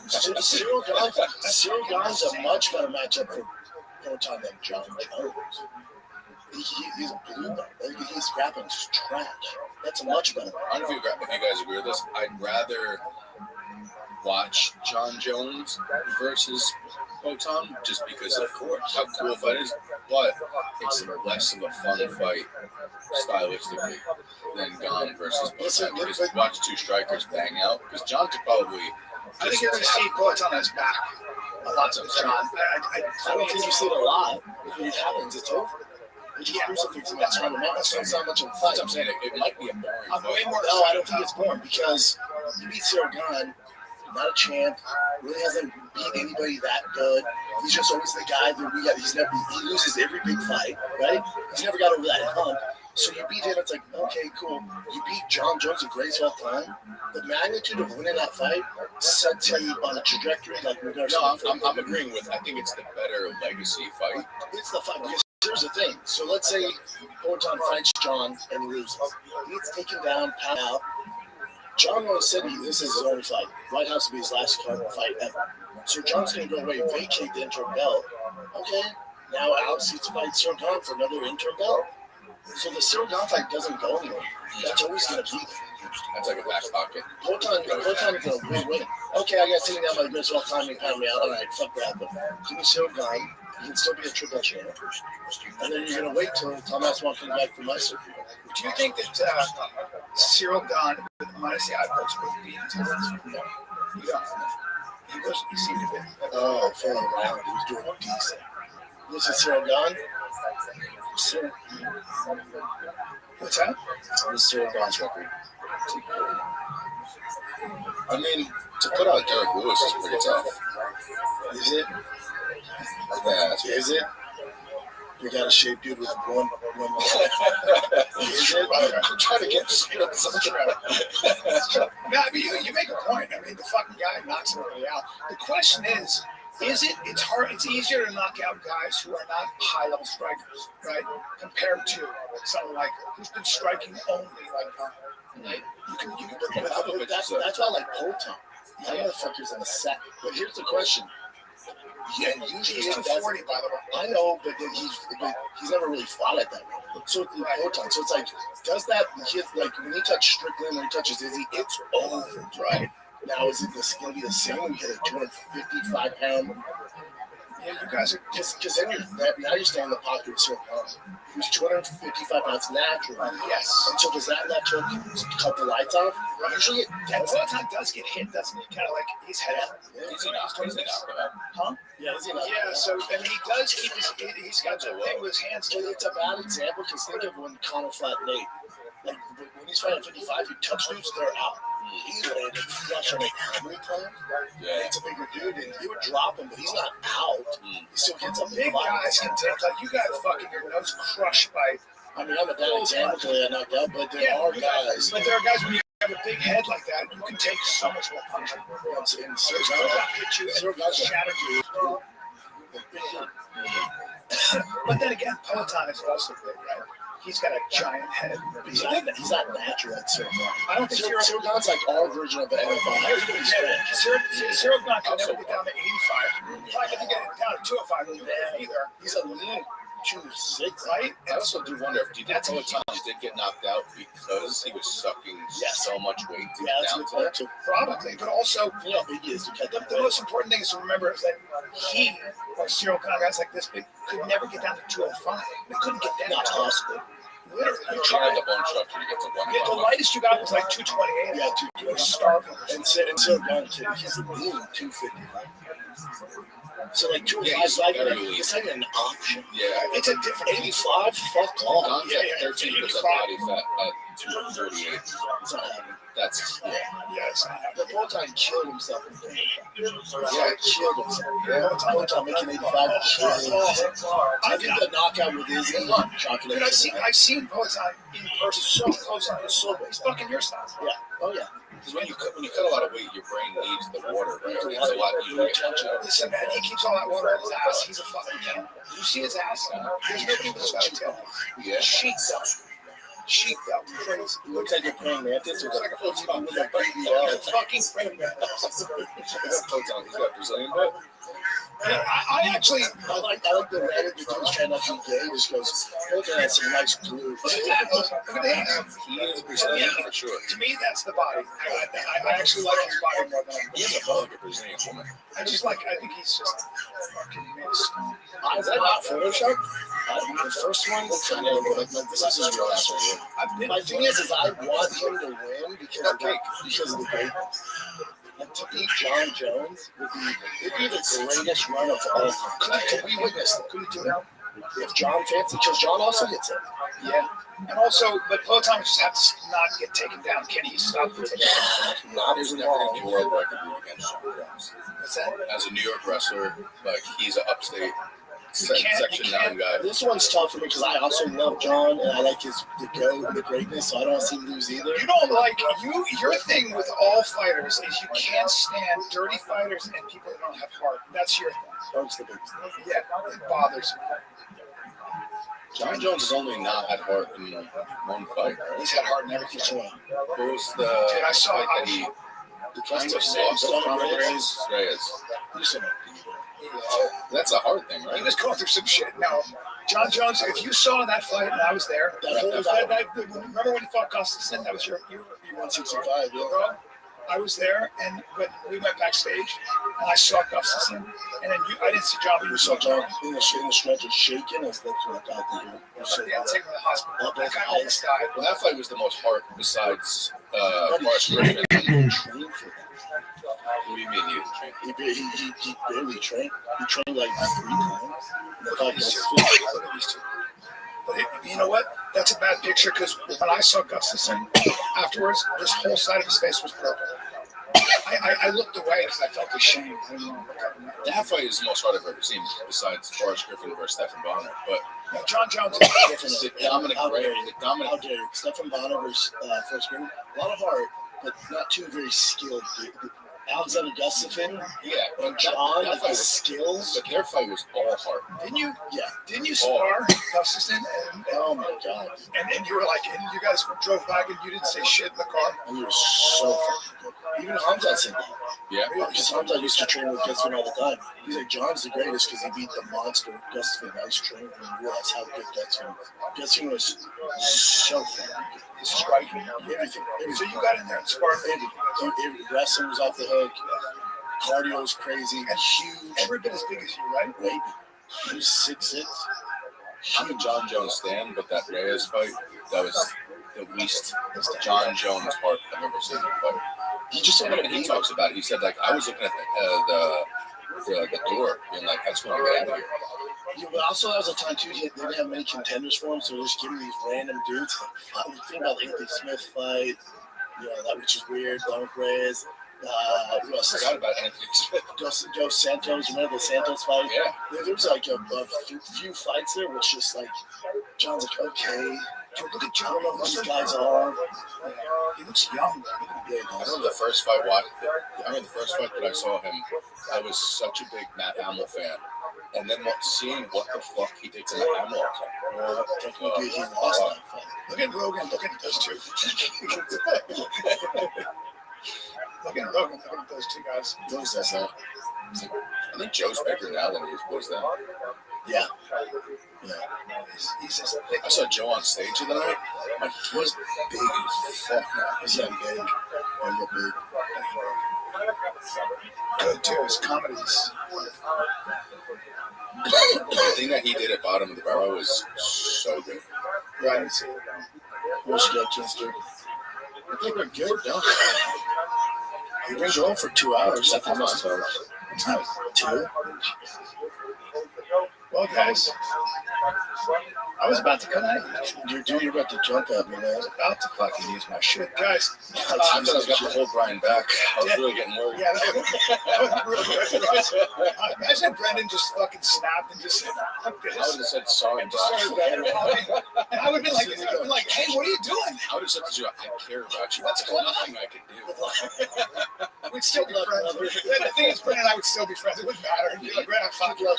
Cyril Gahn's a much better matchup for Poatan than John Jones. He's a blue belt. His grappling's trash. That's a much better. I don't know if you guys agree with this. I'd rather watch John Jones versus Poatan just because of how cool a fight is, but it's less of a fun fight stylistically than Gahn versus Poatan. Just watch two strikers bang out because John could probably. I think you're going to see Poatan on his back a lot of John. I don't think you see it a lot. If it happens, it's over. You just crucifix him. That's not much of a fight. That's what I'm saying. It might be a boring fight. No, I don't think it's boring because you beat Cyril Gahn, not a champ, really hasn't beat anybody that good. He's just always the guy that we got. He loses every big fight, right? He's never got over that hump. So you beat him, it's like, okay, cool. You beat John Jones, the greatest of all time. The magnitude of winning that fight sets him on a trajectory like we've never seen. I'm agreeing with. I think it's the better legacy fight. It's the fight. here's the thing. So let's say Orton fights John and loses. He gets taken down, pound out. John always said this is his only fight. White House will be his last fight ever. So John's going to go away, vacate the interim belt. Okay, now Alex gets to fight Cyril Gane for another interim belt. So the Cyril Gane fight doesn't go anywhere. That's always going to be there. That's like a back pocket. Orton is going to win. Okay, I got taken down by the greatest of all time and pound me out. All right, fuck that. But give me Cyril Gane. You can still be a triple champ. And then you're going to wait till Tom Aspinall comes back from Leicester. Do you think that Cyril Gane, minus the eyeballs, would be intense? No. He seemed to be. Oh, for a round. He was doing decent. This is Cyril Gane. Sir. What's that? This is Cyril Gane's record. I mean, to put out Derek Lewis is pretty tough. Is it? Yeah, is it? We got a shape dude with one. Is it? I'm trying to get some No, I mean, you make a point. I mean, the fucking guy knocks everybody out. The question is it? It's hard. It's easier to knock out guys who are not high-level strikers, right? Compared to someone like who's been striking only like. That's why I like Polton. That motherfucker's in a set. But here's the question. Yeah, usually he's 240, by the way. I know, but then he's never really fought at that way. So it's Polton. So it's like, does that like when he touches Strickland, when he touches Izzy, it's over, right? Now is it going to be the same when you hit a 255-pound? Yeah, you guys are because then you're staying in the pocket with Cyril Gane. Who's 255 pounds natural. Yes. And so does that let you cut the lights off? Usually Polton does get hit, doesn't he? Kind of like his head out. Huh? Yeah, yeah, so and he does keep he's got that thing with his hands. It's a bad example because think of when Conor fought Nate. Like when he's fighting 55, you touch dudes, they're out. He landed flush on how many times? Yeah, it's a bigger dude, and he would drop him, but he's not out. He still gets up. Big guys can take, like, you got fucking your nose crushed by. I mean, I'm a bad example because I knocked out, but there are guys. But there are guys when you have a big head like that, you can take so much more punch. And Cyril Gane hit you and shatter you. But then again, Polton is also big, right? He's got a giant head. He's not natural at Cyril Gane. I don't think Cyril Gane's like our version of the NFL. Cyril Gane can never get down to 85. If I can get it down to 205, either. He's a lean 2-6, right? I also do wonder if Polton did get knocked out because he was sucking so much weight to get down to that. Probably, but also, the most important thing is to remember is that he, or Cyril Gane, guys like this big, could never get down to 205. They couldn't get down to possible. Literally, you tried the bone structure to get to 1. Yeah, the lightest you got was like 228. Yeah, 228. You were starving. And Cyril Gane, he's a lean 250. So like 205 is like it's like an option. Yeah, it's a different 85. Fuck off. Yeah, 13% body fat at 238. It's not happening. That's yes. The Polton killed himself. Killed himself. Polton making 85. I think the knockout with Izzy. I've seen Polton in person so close. It's fucking your style. Yeah. Oh yeah. Because when you cut a lot of weight, your brain needs the water, right? It's a lot easier. Listen, man, he keeps all that water in his ass. He's a fucking king. You see his ass? There's nobody with a tail. Yeah. Sheep though. Crazy. Looks like you're praying mantis. Looks like a fucking praying mantis. He's got Brazilian butt. I actually like the Reddit that was trying not to be gay. Just goes, Polton has some nice glue. He is Brazilian for sure. To me, that's the body. I actually like his body more than he's a hug, a Brazilian woman. I think he's just fucking amazing. Is that not Photoshop? The first one looks kind of like this is his real ass right here. My thing is I want him to win because of the greatness. And to beat John Jones it'd be the greatest run of all time. Could we witness it? Could we do it? If John fancy, because John also gets it. Yeah. And also, but Polton would just have to not get taken down. Can he stop the takedown? There's never going to be world record against John Jones. What's that? As a New York wrestler, like he's an upstate section 9 guy. This one's tough for me because I also love John and I like the greatness, so I don't see him lose either. You don't like your thing with all fighters is you can't stand dirty fighters and people that don't have heart. That's your thing. That's the biggest thing. Yeah, it bothers me. John Jones has only not had heart in one fight, right? He's had heart in every fight. What was the Dude, I saw fight that he The kind kind of of same lost stuff to Reyes. Reyes? You said it. That's a hard thing, He right? was going through some shit. No, John Jones, if you saw that fight and I was there, remember when he fought Gustafson? That was you 165, yeah. bro. I was there, and when we went backstage, and I saw Gustafson, and then I didn't see John, but You you saw saw John in the stretcher shaking as they went out there. You saw Yeah, take him to the hospital. Up That his guy eyes. almost died. Well, that fight was the most heart besides Forrest He Griffin. trained for that. What do you mean he didn't train? He barely trained. He trained like 3 times. The fight These two. was Look at these two. But you know what? That's a bad picture because when I saw Gustafson afterwards, this whole side of his face was purple. I looked away because I felt ashamed. I didn't want to look up. That fight is the most heart I've ever seen, besides Forrest Griffin versus Stephen Bonner. But Now, John Jones is different. the Dominic How dare Ray, you? the How Dominic, dare you? Stephen Bonner versus Forrest Griffin. A lot of heart, but not too very skilled. Alexander Gustafson yeah, and John, that like fight the was, skills. but their fight was all heart. Didn't you? Yeah. Didn't you spar Gustafson? And Oh my God. you were like, and you guys drove back and you didn't say shit in the car. And he was so fucking good. Even Hamza said that. Yeah, Because Hamza used to train with Gustafson all the time. He's like, John's the greatest because he beat the monster Gustafson. I used to train and realized how good Gustafson was. Gustafson was so fucking good. His striking, Everything. So you got in there and sparred. Every wrestling was off the hook. Cardio was crazy. Huge. Every bit as big as you, right? Maybe. He was 6'6". I'm a John Jones stan, but that Reyes fight, that was the least John Jones heart I've ever seen in a fight. He just said And he talks about it. He said, like, I was looking at the door, being like, I just want to get out of here. Yeah, but also that was a time too. They didn't have many contenders for him, so they're just giving these random dudes. You think about the Anthony Smith fight, that which is weird. Dominic Reyes. Who else? I forgot about Anthony Smith. Dos Santos. Remember the Santos fight? Yeah. There was like a few fights there, which just like John's like, okay, look at John. I don't know who these guys are. He looks young. Yeah, I remember the first fight that I saw him. I was such a big Matt Hamill fan. And then seeing what the fuck he did to Matt Hamill. technically he lost that fight. Look at Rogan. Look at those two. Look at Rogan. Look at those two guys. What was that sound? I think Joe's bigger now than he was then. Yeah. He's just I saw Joe on stage the other night. Like, he was big as fuck now. He's that big. I get big. good too. His comedies. The thing that he did at Bottom of the Barrel was so good. Right. What's that, Chester? I think we're good, don't we? We've been going for 2 hours. That's almost 2. Well, guys, I was about to come at you. You're about to jump at me, man. I was about to fucking use my shit, guys. I thought I was going to hold Brian back. I was really getting worried. Yeah, that was really good for us. Imagine if Brendan just fucking snapped and just said, "Fuck this." I would have said sorry, Sorry, Brian. Brendan. And I would be like, "Hey, what are you doing?" I would have said to you, I care about you. What's There's going on? nothing I could do. We'd still be friends. The thing is, Brendan and I would still be friends. It wouldn't matter. You'd be like, "Brendan, fuck you."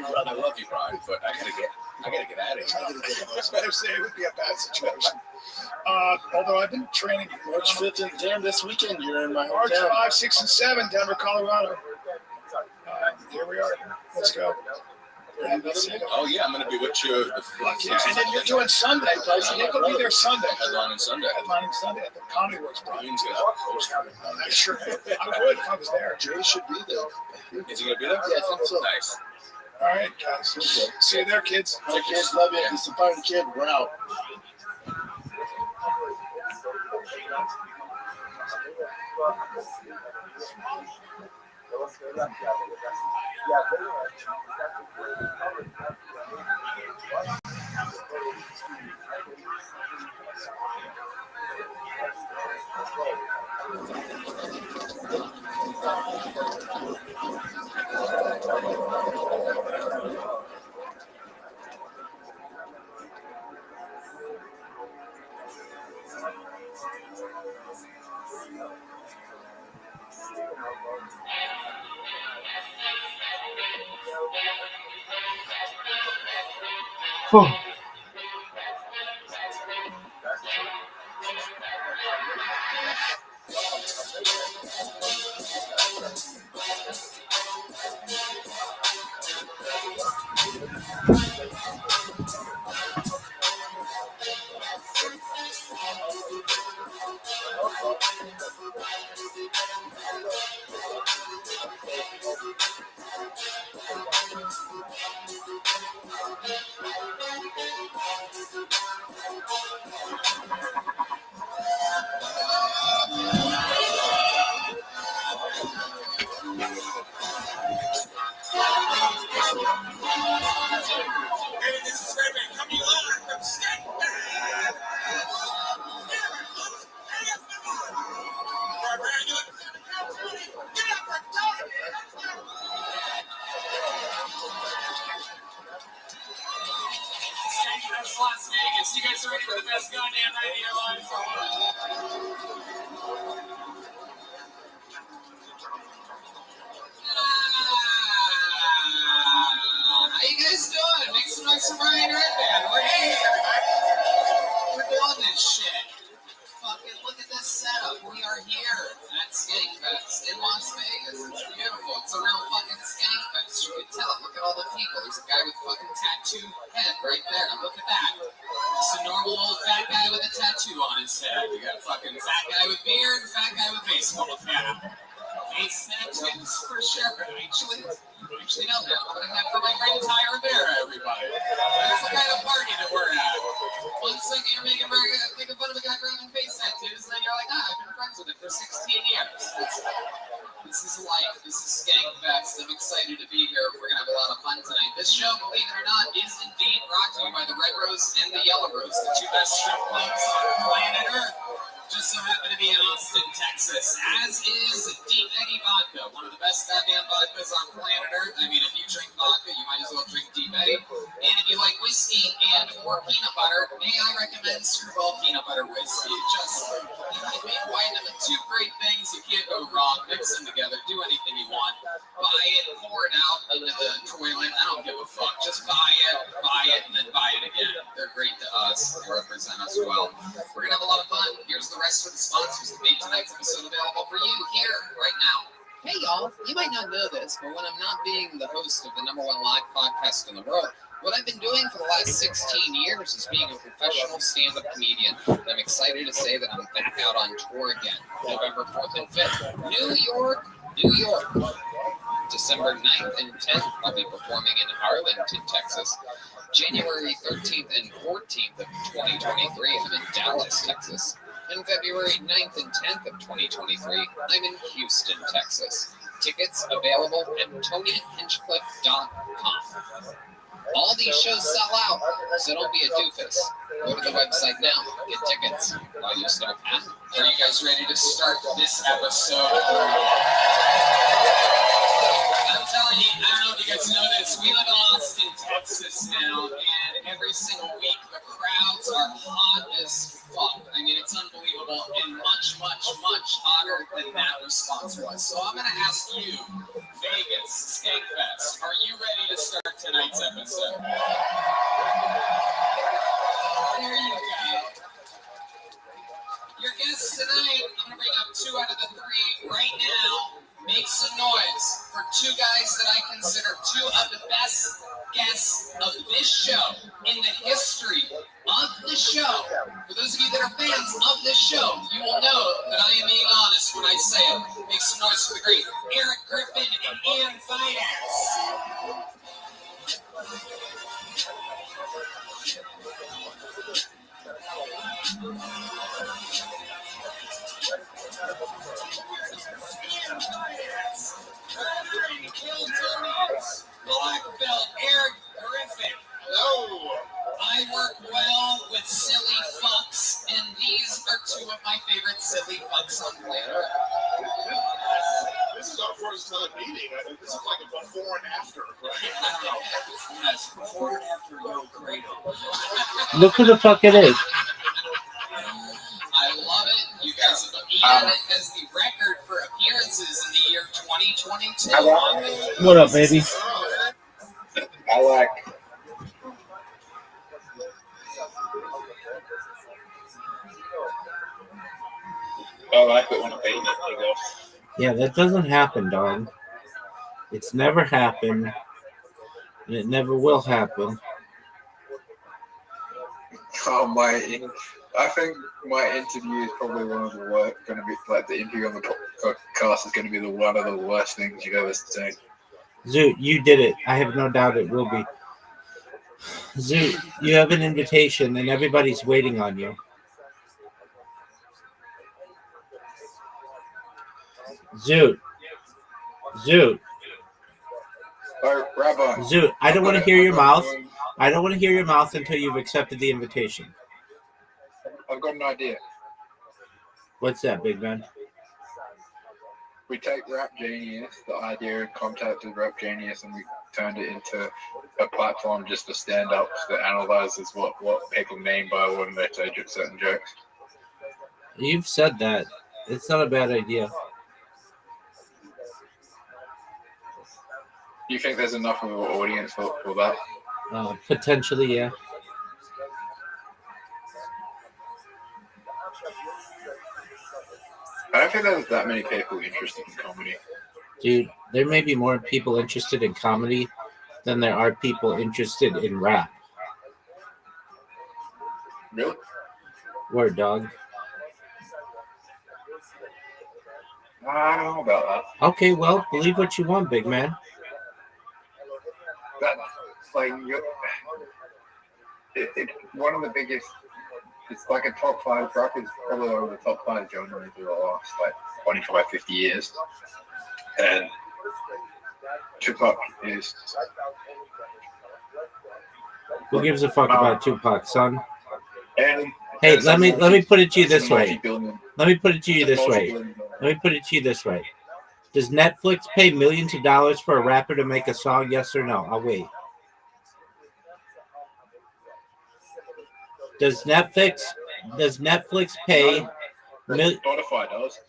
I love you, Brian, but I gotta get out of here. It would be a bad situation. Although I've been training March 5th and 10th this weekend. You're in my March hometown. 5, 6, and 7, Denver, Colorado. Here we are. Let's go. Oh yeah, I'm gonna be with you. Yeah, and then you're doing Sunday, guys. Nick will be there Sunday. Headlining Sunday. Headlining Sunday at the Comedy Works. Brian's gonna have a poster. I'm sure I would if I was there. Jay should be there. Is he gonna be there? Yeah, I think so. Nice. All right, guys. See you there, kids. Hey, kids, love you. It's the party kid. We're out. Las Vegas. You guys are ready for the best goddamn radio live for how you guys doing? Make some noise for Brian Redband. We're here. We're doing this shit. Fucking look at this setup. We are here at Skankfest in Las Vegas. It's beautiful. It's a real fucking Skankfest. You can tell. Look at all the people. There's a guy with a fucking tattooed head right there. Now look at that. Just a normal old fat guy with a tattoo on his head. We got a fucking fat guy with beard, fat guy with baseball cap. Face tattoos for sure. Actually, no, I'm gonna have for my friend Ty Rivera, everybody. That's the kind of party that we're at. One second you're making fun of a guy grabbing face tattoos, and then you're like, I've been friends with him for 16 years. This is life. This is Skankfest. I'm excited to be here. We're gonna have a lot of fun tonight. This show, believe it or not, is indeed brought to you by the Red Rose and the Yellow Rose, the two best strip clubs on planet Earth. Just so happen to be in Austin, Texas, as is Deep Eddy Vodka, one of the best goddamn vodkas on planet Earth. I mean, if you drink vodka, you might as well drink Deep Eddy. And if you like whiskey and or peanut butter, may I recommend Screwball Peanut Butter Whiskey. Just, I mean, why not? Two great things you can't go wrong. Mix them together, do anything you want. Buy it, pour it out into the toilet. I don't give a fuck. Just buy it, and then buy it again. They're great to us. They represent us well. We're going to have a lot of fun. Here's the rest of the sponsors that made tonight's episode available for you here right now. Hey y'all, you might not know this, but when I'm not being the host of the #1 live podcast in the world, what I've been doing for the last 16 years is being a professional stand-up comedian. And I'm excited to say that I'm back out on tour again, November 4th and 5th. New York. December 9th and 10th, I'll be performing in Arlington, Texas. January 13th and 14th of 2023, I'm in Dallas, Texas. And February 9th and 10th of 2023, I'm in Houston, Texas. Tickets available at TonyHinchcliffe.com. All these shows sell out, so don't be a doofus. Go to the website now, get tickets while you still can. Are you guys ready to start this episode? I'm telling you, I don't know if you guys know this, we live in Austin, Texas now, and every single week the crowds are hot as fuck. I mean, it's unbelievable, and much, much, much hotter than that response was. So I'm going to ask you, Vegas, Skankfest, are you ready to start tonight's episode? There you go. Your guests tonight, I'm going to bring up 2 out of the 3 right now. Make some noise for 2 guys that I consider 2 of the best guests of this show in the history of the show. For those of you that are fans of this show, you will know that I am being honest when I say it. Make some noise for the great Eric Griffin and Ian Fidas. Black belt Eric Griffin. Hello. I work well with silly fucks, and these are 2 of my favorite silly fucks on planet Earth. This is our first time meeting. This is like a before and after, right? Yes, before and after Yo Credo. Look who the fuck it is. I love it. You guys have Ian has the record for appearances in the year 2022. What up, baby? I like I like it when I beat it, I guess. Yeah, that doesn't happen, dog. It's never happened, and it never will happen. Oh, I think my interview is probably one of the worst. Going to be like the interview on the podcast is going to be one of the worst things you've ever seen. Zoot, you did it. I have no doubt it will be. Zoot, you have an invitation, and everybody's waiting on you. Zoot. Oh, Rabbi. Zoot, I don't want to hear your mouth. I don't want to hear your mouth until you've accepted the invitation. I've got an idea. What's that, big man? We take Rap Genius, the idea and concept of Rap Genius, and we turned it into a platform just for stand-ups that analyzes what people mean by when they say certain jokes. You've said that. It's not a bad idea. Do you think there's enough of an audience for that? Potentially, yeah. I don't think there's that many people interested in comedy. Dude, there may be more people interested in comedy than there are people interested in rap. Really? Word, dog. I don't know about that. Okay, well, believe what you want, big man. Like, one of the biggest, it's like a top 5, rap is probably one of the top 5 genres of the last, like, 25, 50 years. And Tupac is... Who gives a fuck about Tupac, son? And hey, let me put it to you this way. Let me put it to you this way. Does Netflix pay millions of dollars for a rapper to make a song? Yes or no? I'll wait. Does Netflix pay? Spotify does.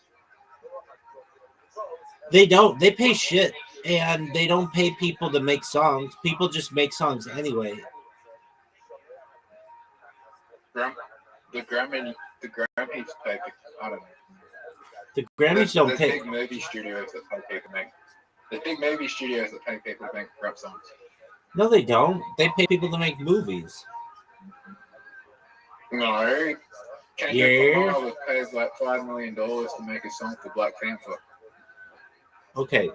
They don't. They pay shit, and they don't pay people to make songs. People just make songs anyway. The Grammys pay. I don't know. The Grammys don't pay. There's big movie studios that pay people to make. There's big movie studios that pay people to make rap songs. No, they don't. They pay people to make movies. No. Kendrick Lamar pays like $5 million to make a song for Black Panther. Okay,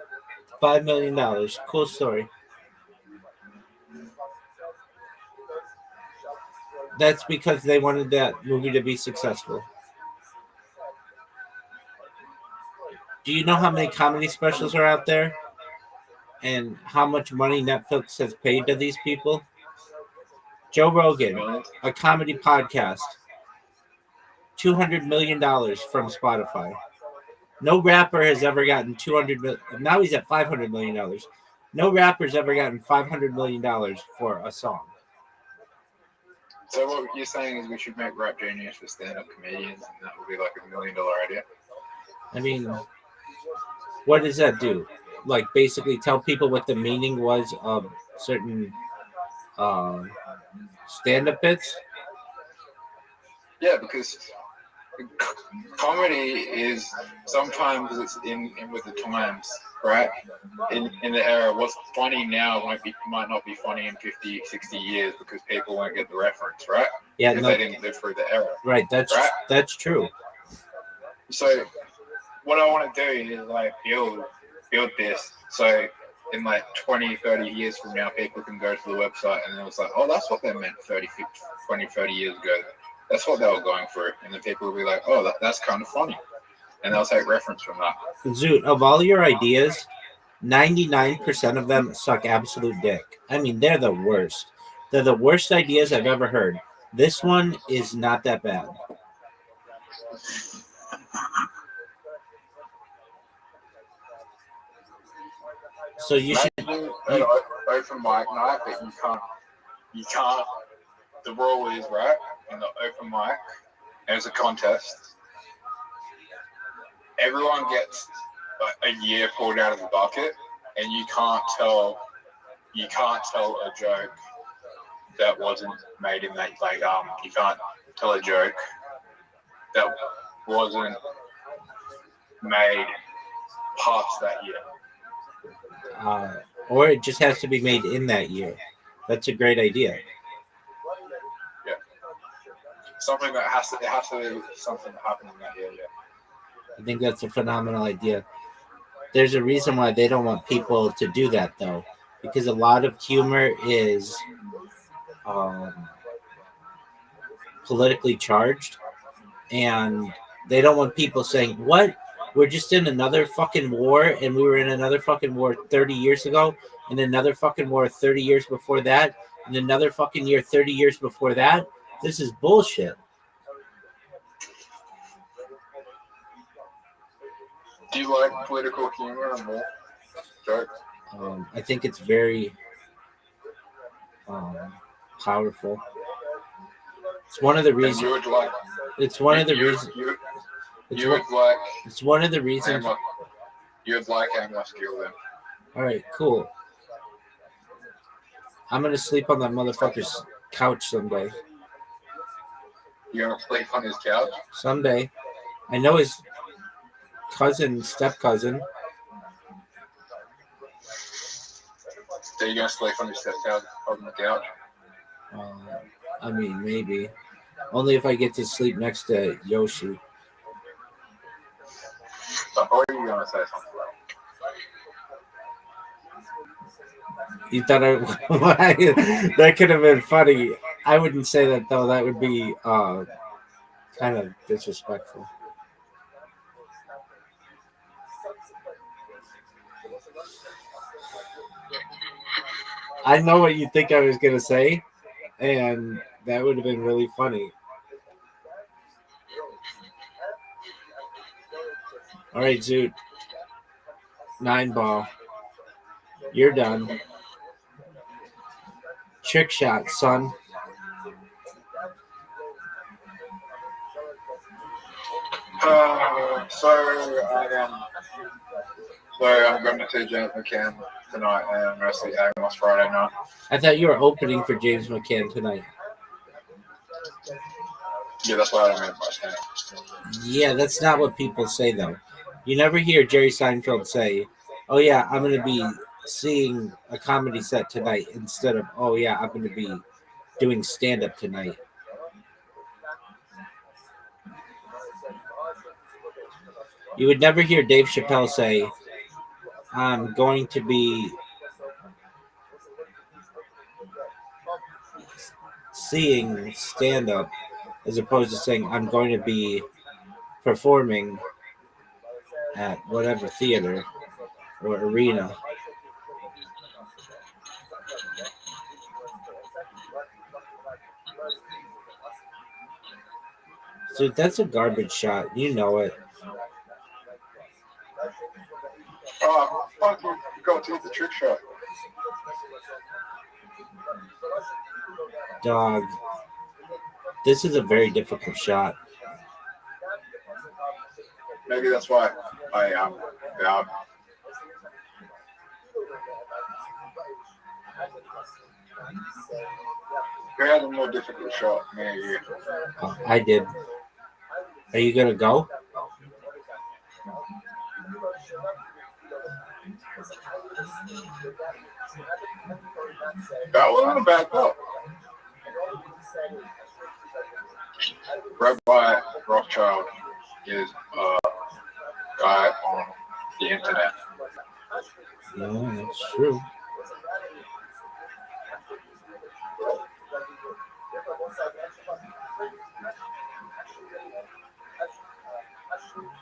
$5 million. Cool story. That's because they wanted that movie to be successful. Do you know how many comedy specials are out there? And how much money Netflix has paid to these people? Joe Rogan, a comedy podcast, $200 million from Spotify. No rapper has ever gotten $200 million. Now he's at $500 million. No rapper's ever gotten $500 million for a song. So what you're saying is we should make Rap Genius for stand-up comedians, and that would be like $1 million idea? I mean, what does that do? Like basically tell people what the meaning was of certain stand-up bits? Yeah, because comedy is sometimes it's in with the times, right? In the era, what's funny now might not be funny in 50, 60 years because people won't get the reference, right? Yeah, because they didn't live through the era. Right, that's true. So what I want to do is like build this so in like 20, 30 years from now, people can go to the website and it was like, oh, that's what they meant 30 years ago. That's what they were going for. And then people will be like, oh, that's kind of funny. And they'll take reference from that. Zoot, of all your ideas, 99% of them suck absolute dick. I mean, they're the worst. They're the worst ideas I've ever heard. This one is not that bad. So you should do open mic night, but you can't. The rule is right in the open mic. There's a contest. Everyone gets a year pulled out of the bucket, and you can't tell a joke that wasn't made in that you can't tell a joke that wasn't made past that year. Or it just has to be made in that year. That's a great idea. Yeah. Something that has to be something that happened in that year. Yeah. I think that's a phenomenal idea. There's a reason why they don't want people to do that, though, because a lot of humor is politically charged, and they don't want people saying, "What? We're just in another fucking war, and we were in another fucking war 30 years ago, and another fucking war 30 years before that, and another fucking year 30 years before that. This is bullshit." Do you like political humor and more jokes? I think it's very powerful. It's one of the reasons. You would like. It's one of the reasons. You would like. It's one of the reasons. You would like Amos Gill then. All right, cool. I'm gonna sleep on that motherfucker's couch someday. You're gonna sleep on his couch? Someday. I know his step cousin. So you're gonna sleep on his step couch on the couch? I mean, maybe. Only if I get to sleep next to Yoshi. Or are you gonna say something like You thought that could have been funny. I wouldn't say that though. That would be kind of disrespectful. I know what you think I was gonna say, and that would have been really funny. All right, Zoot. 9 ball. You're done. Trick shot, son. I'm going to see James McCann tonight, and I'm going to see Amos Friday night. I thought you were opening for James McCann tonight. Yeah, that's what I meant by saying. Yeah, that's not what people say, though. You never hear Jerry Seinfeld say, "Oh yeah, I'm going to be seeing a comedy set tonight," instead of, "Oh yeah, I'm going to be doing stand-up tonight." You would never hear Dave Chappelle say, "I'm going to be seeing stand-up," as opposed to saying, "I'm going to be performing at whatever theater or arena." Dude, that's a garbage shot. You know it. Oh, fuck, you got to hit the trick shot. Dog. This is a very difficult shot. Maybe that's why I am down. Who had a more difficult shot, me or you? I did. Are you gonna go? That wasn't a bad call. Rabbi Rothschild is a guy on the internet. Yeah, that's true.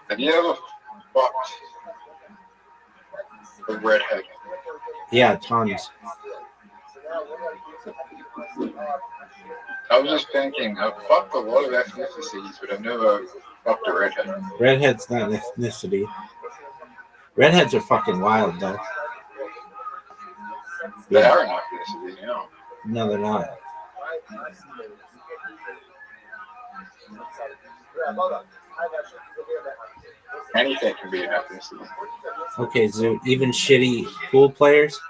Have you ever fucked a redhead? Yeah, tons. I was just thinking, I've fucked a lot of ethnicities, but I've never fucked a redhead. Redhead's not an ethnicity. Redheads are fucking wild, though. They are an ethnicity, you know. No, they're not. Anything can be an ethnicity. Okay, so even shitty pool players?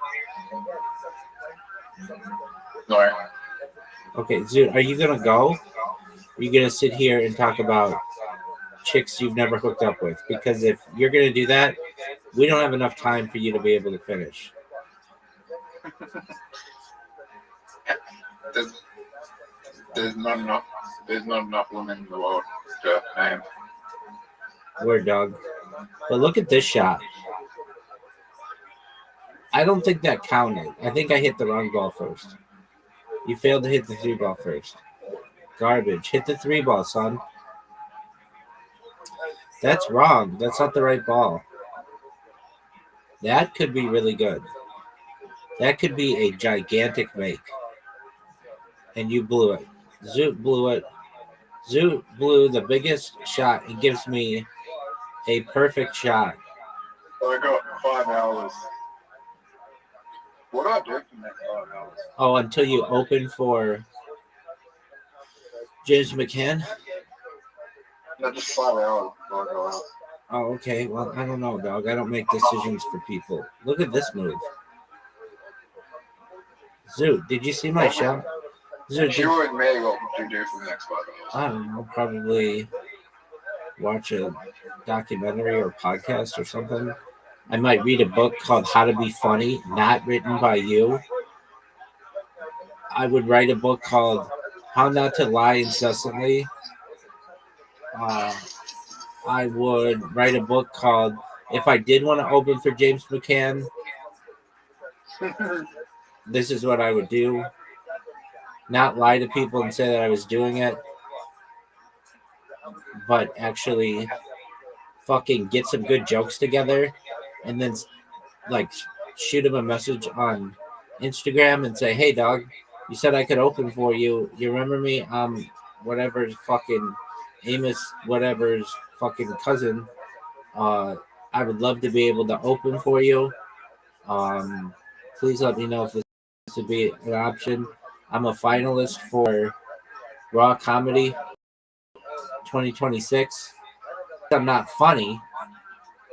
No. Okay, Zoot, are you gonna go? Are you gonna sit here and talk about chicks you've never hooked up with. Because if you're gonna do that, we don't have enough time for you to be able to finish. There's not enough women in the world to name. Word, dog. But look at this shot. I don't think that counted. I think I hit the wrong ball first. You failed to hit the 3 ball first. Garbage. Hit the 3 ball, son. That's wrong. That's not the right ball. That could be really good. That could be a gigantic make. And you blew it. Zoot blew it. Zoot blew the biggest shot. It gives me a perfect shot. So I got 5 hours. What do I do for the next 5 hours? Oh, until you open for James McCann? No, just 5 hours before I go out. Oh, okay. Well, I don't know, dog. I don't make decisions for people. Look at this move. Zoot, did you see my shot? Zoot, You and me, what would you do for the next 5 hours? I don't know. Probably watch a documentary or podcast or something. I might read a book called How to Be Funny, not written by you. I would write a book called How Not to Lie Incessantly. I would write a book called If I Did Want to Open for James McCann, This Is What I Would Do. Not lie to people and say that I was doing it, but actually fucking get some good jokes together and then like shoot him a message on Instagram and say, hey dog, you said I could open for you. You remember me? Whatever's fucking Amos, whatever's fucking cousin. I would love to be able to open for you. Please let me know if this would be an option. I'm a finalist for Raw Comedy 2026. I'm not funny,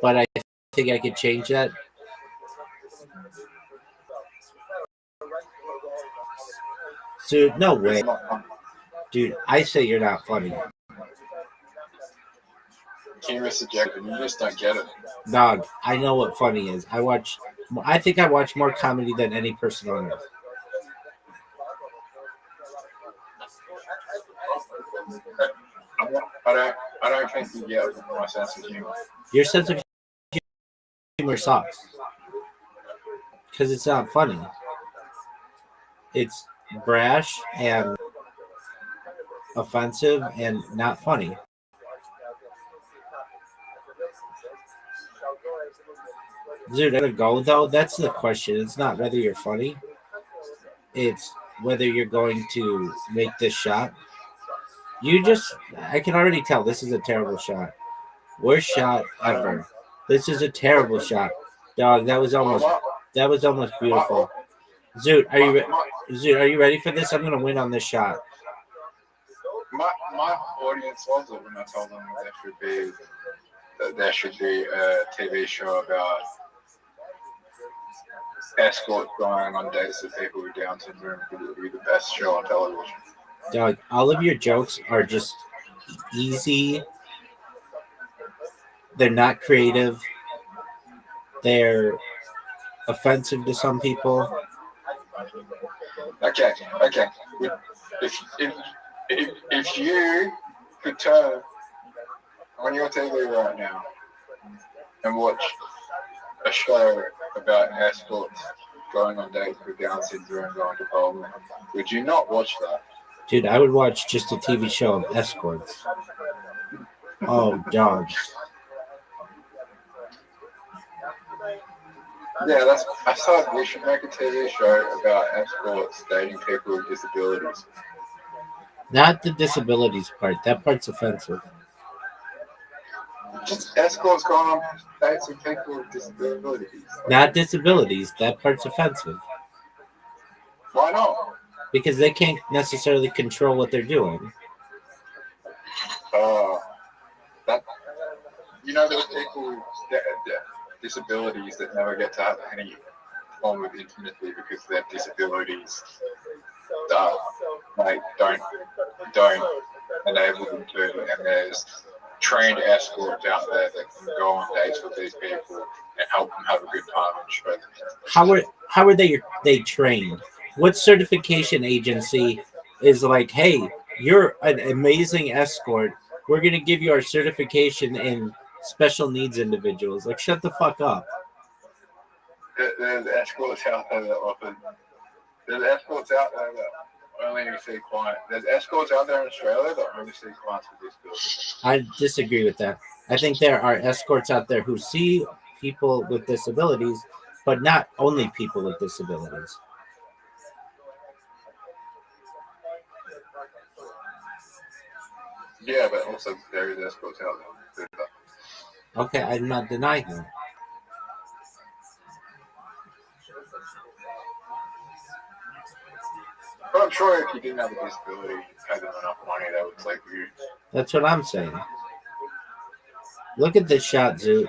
but I think I could change that. Dude, no way. Dude, I say you're not funny. Can't miss a jack, and you just don't get it. Dog, I know what funny is. I think I watch more comedy than any person on earth. I don't think you get my sense of humor. Your sense of humor sucks. Because it's not funny. It's brash and offensive and not funny. Dude, I gotta go though. That's the question. It's not whether you're funny. It's whether you're going to make this shot. I can already tell this is a terrible shot. Worst shot ever. This is a terrible shot. Dog, that was almost beautiful. Zoot, are you ready for this? I'm gonna win on this shot. My audience loves it when I tell them there should be a TV show about escorts going on dates with people with Down syndrome. It would be the best show on television. Dog, all of your jokes are just easy. They're not creative. They're offensive to some people. Okay. If you could turn on your TV right now and watch a show about escorts going on dates with Down syndrome, going to bowling, would you not watch that? Dude, I would watch just a TV show of escorts. Oh, dog. Yeah, I thought we should make a TV show about escorts dating people with disabilities. Not the disabilities part. That part's offensive. Just escorts going on dates with people with disabilities. Not disabilities. That part's offensive. Why not? Because they can't necessarily control what they're doing. There's people with disabilities that never get to have any form of intimacy because their disabilities don't enable them to. And there's trained escorts out there that can go on dates with these people and help them have a good time and spread them. How are they trained? What certification agency is like, hey, you're an amazing escort. We're gonna give you our certification in special needs individuals. Like, shut the fuck up. There's escorts out there that often. There's escorts out there that only see clients. There's escorts out there in Australia that only see clients with disabilities. I disagree with that. I think there are escorts out there who see people with disabilities, but not only people with disabilities. Yeah, but also there is escorts out there. Okay, I'm not denying that. But I'm sure if you didn't have a disability, had enough money, that would take you. That's what I'm saying. Look at this shot, Zoot.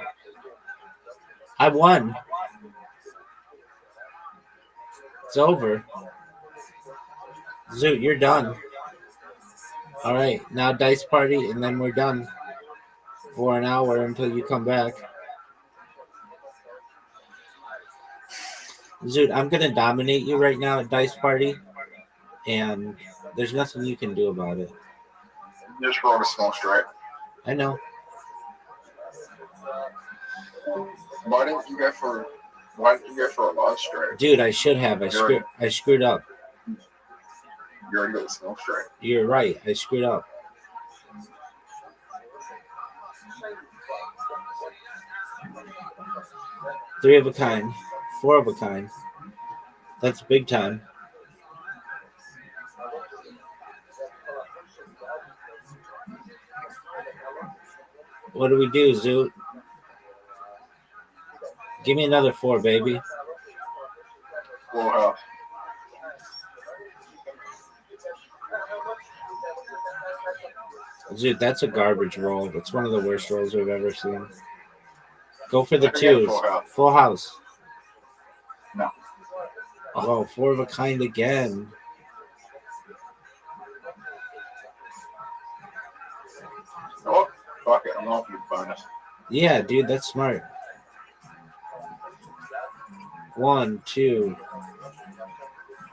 I won. It's over. Zoot, you're done. All right, now dice party, and then we're done for an hour until you come back. Zoot, I'm gonna dominate you right now at dice party, and there's nothing you can do about it. Just roll a small straight. I know. Why didn't you go for a large straight? Dude, I should have. I screwed up. You already got a small straight. You're right. I screwed up. Three of a kind. Four of a kind. That's big time. What do we do, Zoot? Give me another four, baby. Full house. Dude, that's a garbage roll. That's one of the worst rolls we've ever seen. Go for the twos. Full house. No. Oh, four of a kind again. Oh, fuck it. I'm off your bonus. Yeah, dude, that's smart. 1, 2.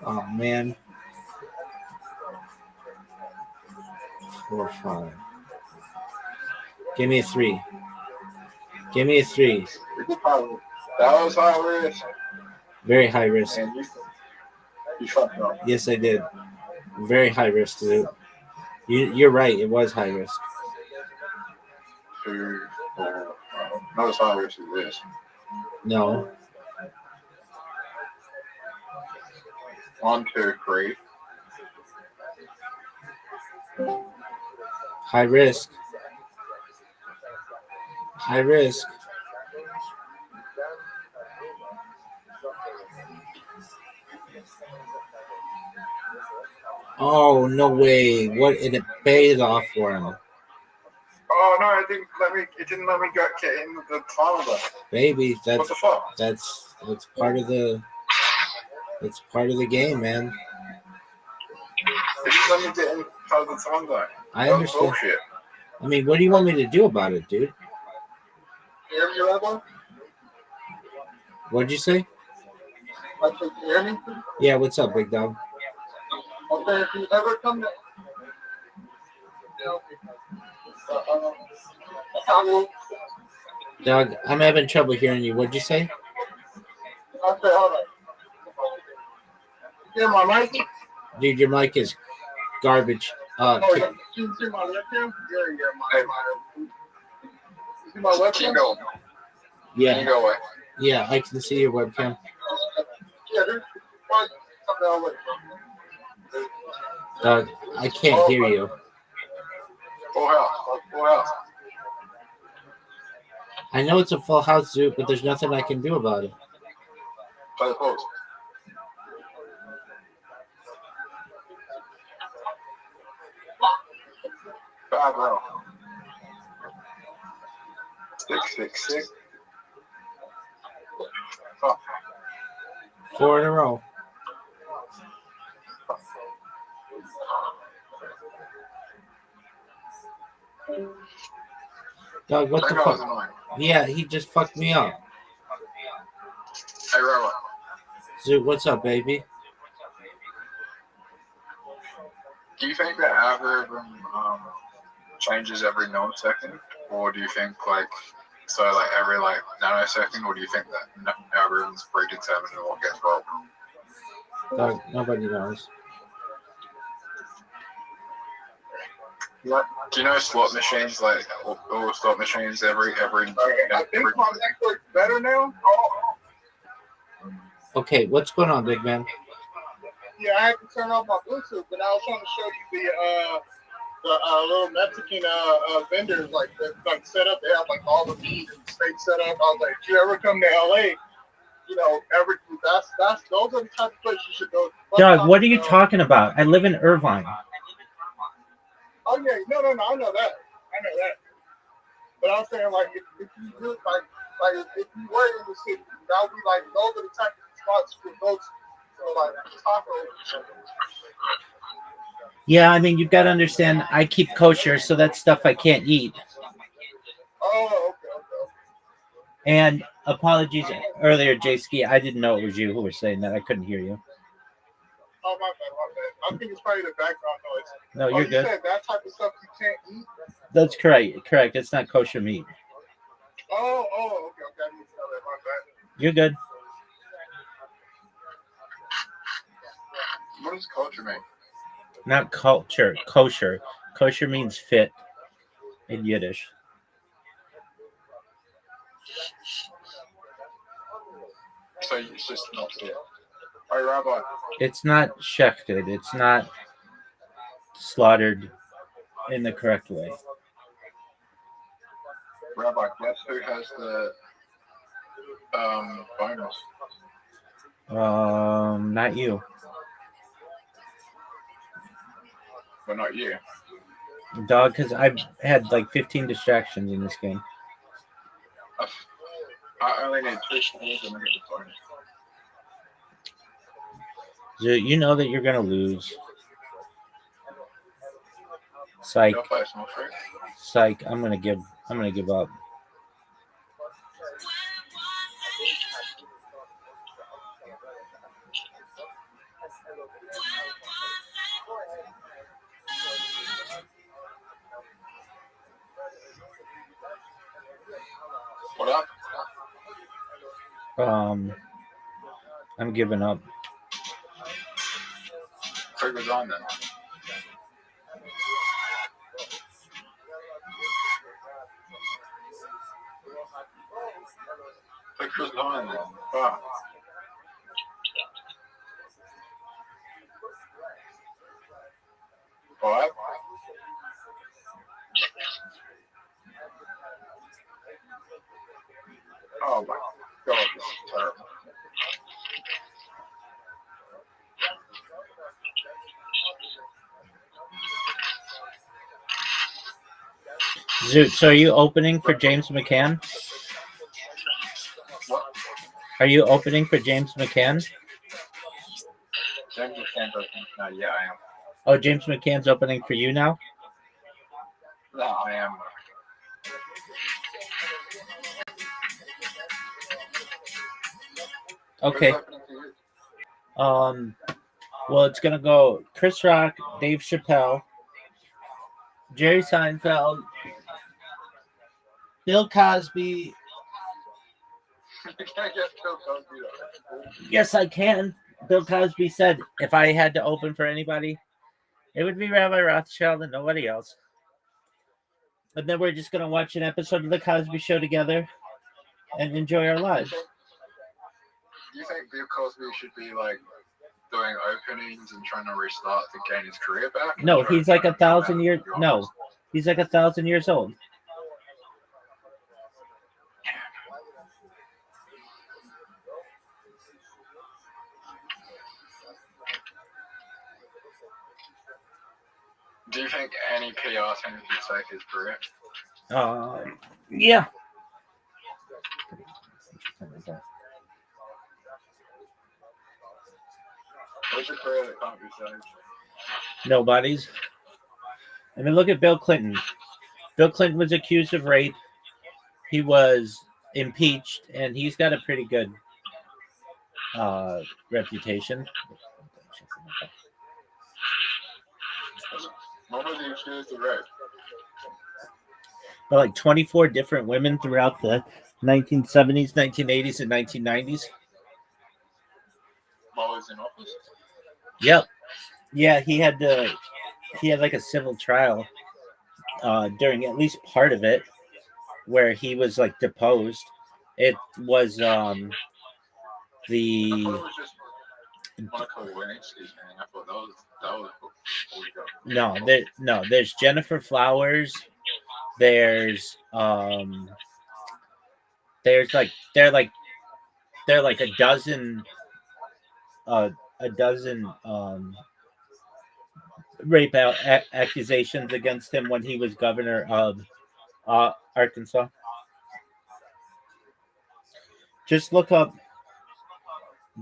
Oh, man. 4, 5. Give me a 3. Give me a 3. That was high risk. Very high risk. And you fucked up. Yes, I did. Very high risk, dude. You're right. It was high risk. 2, 4, not as high risk as this. No. 1, 2, 3. High risk. High risk. Oh, no way. What? And it paid off for him. Oh, no, it didn't let me get in the timer. Baby, What the fuck? That's part of the game, man. It just let me get in part of the time zone. I understand. Bullshit. I mean, what do you want me to do about it, dude? You hear me, Rabbi? What'd you say? I said, you hear me? Yeah, what's up, big dog? Okay, if you ever come to... Doug, I'm having trouble hearing you. What'd you say? Okay, hold on. You hear my mic? Dude, your mic is garbage. You see my webcam? You see my webcam? Go. Yeah. You go away. Yeah, I can see your webcam. Yeah, there's something away. Doug, I can't hear you. Full house. Full house. I know it's a full house, Zoot, but there's nothing I can do about it. Play the post. Five row. 6, 6, 6. Oh. 4 in a row. Dog, what That the guy was fuck? annoying. Yeah, he just fucked me up. Hey, Robert, Zoo, what's up, baby? do you think the algorithm changes every millisecond, or do you think every nanosecond, or do you think that algorithm's predetermined and what gets rolled? Dog, nobody knows. Do you know slot machines, like all slot machines, every I think my network's better now. Okay, what's going on, big man? Yeah, I had to turn off my Bluetooth, but I was trying to show you the little Mexican vendors like set up. They have like all the meat and steak set up. I was like, if you ever come to LA, that's those are the type of places you should go. Doug, what are you talking about? I live in Irvine. Oh yeah, no, I know that. But I'm saying like if you do like if you were in the city, that would be like those are the type of spots for those like tacos. Yeah, I mean, you've got to understand, I keep kosher, so that's stuff I can't eat. Oh, okay. And apologies earlier, J-Ski, I didn't know it was you who were saying that. I couldn't hear you. Oh, my bad. I think it's probably the background noise. No, you're you good. said that type of stuff you can't eat? That's correct. It's not kosher meat. Oh, okay. I didn't know that. My bad. You're good. What does culture mean? Not culture, kosher. Kosher means fit in Yiddish. So it's just not fit. Hey, Rabbi. It's not shechted. It's not slaughtered in the correct way. Rabbi, guess who has the bonus? Not you. Well, not you. Dog, because I've had like 15 distractions in this game. I only need 2 scores and I get the bonus. So you know that you're gonna lose. Psych. I'm gonna give up. What up? I'm giving up. Trigger's on then. Trigger's on then. Fuck. What? Oh my god, this is terrible. Zoot, so are you opening for James McCann? What? Are you opening for James McCann? James McCann's opening. No, yeah, I am. Oh, James McCann's opening for you now? No, I am. Okay. Well, it's gonna go Chris Rock, Dave Chappelle, Jerry Seinfeld, Bill Cosby. You can't get Bill Cosby though. Yes, I can. Bill Cosby said if I had to open for anybody, it would be Rabbi Rothschild and nobody else. And then we're just gonna watch an episode of the Cosby Show together and enjoy our lives. Do you think Bill Cosby should be like doing openings and trying to restart to gain his career back? No, he's like 1,000 years. No, he's like 1,000 years old. Do you think any PR thing could save his career? Yeah. What's a career that can't be saved? Nobody's. I mean, look at Bill Clinton. Bill Clinton was accused of rape. he was impeached, and he's got a pretty good reputation. What was he accused of rape? But like 24 different women throughout the 1970s, 1980s, and 1990s. While he was in office? Yep. Yeah, he had like a civil trial during at least part of it where he was like deposed. It was I thought it was just Monica Lewinsky's man. I thought that was before we got. there's Jennifer Flowers. There's they're like a dozen rape accusations against him when he was governor of Arkansas. Just look up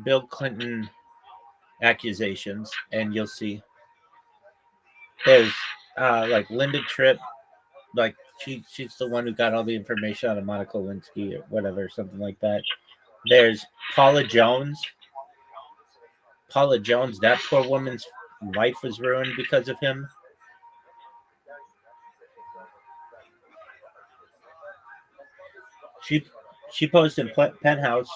Bill Clinton accusations and you'll see. There's like Linda Tripp, like she's the one who got all the information out of Monica Lewinsky or whatever, something like that. There's Paula Jones. That poor woman's life was ruined because of him. She posed in Penthouse.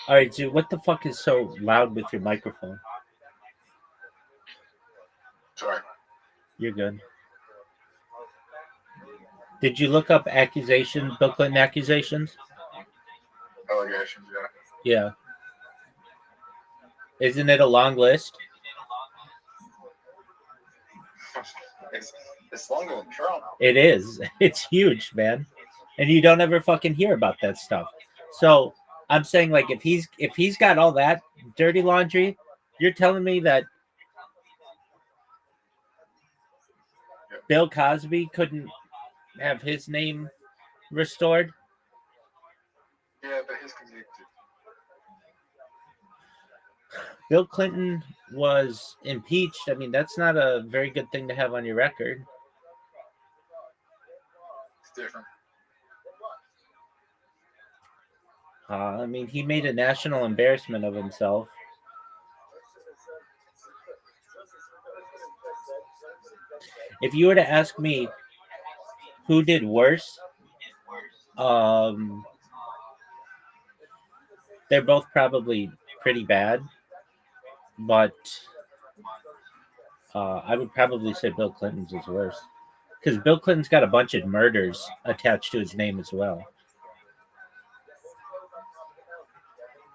All right, dude, what the fuck is so loud with your microphone? Sorry. You're good. Did you look up Bill Clinton accusations? Allegations, yeah. Yeah. Isn't it a long list? It's longer than Trump. It is. It's huge, man. And you don't ever fucking hear about that stuff. So I'm saying, like, if he's got all that dirty laundry, you're telling me that Bill Cosby couldn't have his name restored? Yeah, but he's convicted. Bill Clinton was impeached. I mean, that's not a very good thing to have on your record. It's different. I mean, he made a national embarrassment of himself. If you were to ask me who did worse, they're both probably pretty bad, but I would probably say Bill Clinton's is worse because Bill Clinton's got a bunch of murders attached to his name as well.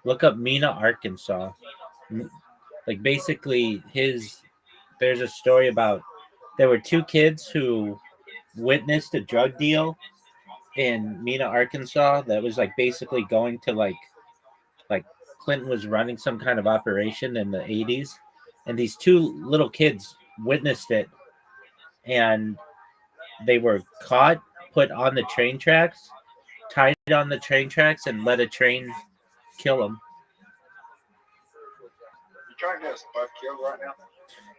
Look up Mena, Arkansas. Like basically there's a story about there were two kids who witnessed a drug deal in Mena, Arkansas that was like basically going to like Clinton was running some kind of operation in the 80s, and these two little kids witnessed it, and they were caught, put on the train tracks, tied on the train tracks, and let a train kill them. You trying to get us both killed right now?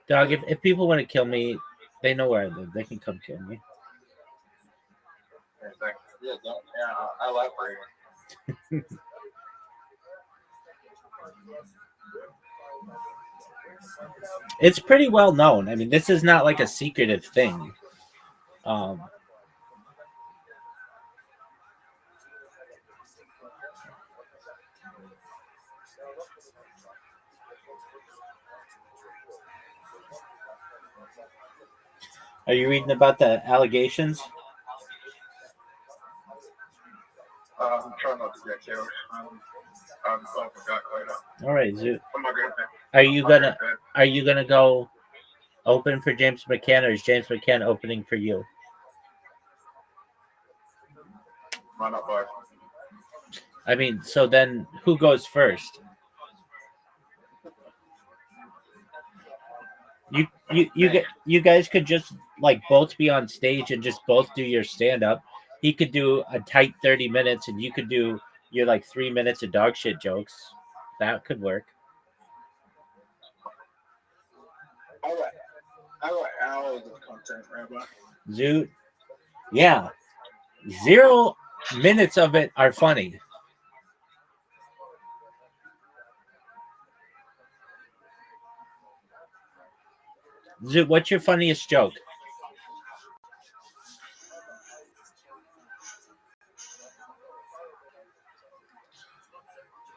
Dog, if people want to kill me, they know where I live. They can come kill me. Yeah, I like Brady. It's pretty well known. I mean, this is not like a secretive thing. Are you reading about the allegations? I'm trying not to get killed. I'm back later. All right, Zoo. I'm not good. Are you gonna go open for James McCann, or is James McCann opening for you? Why not both? I mean, so then who goes first? You guys could just like both be on stage and just both do your stand up. He could do a tight 30 minutes and you could do You're like 3 minutes of dog shit jokes. That could work. I like hours of content, Rabbi. Zoot. Yeah. 0 minutes of it are funny. Zoot, what's your funniest joke?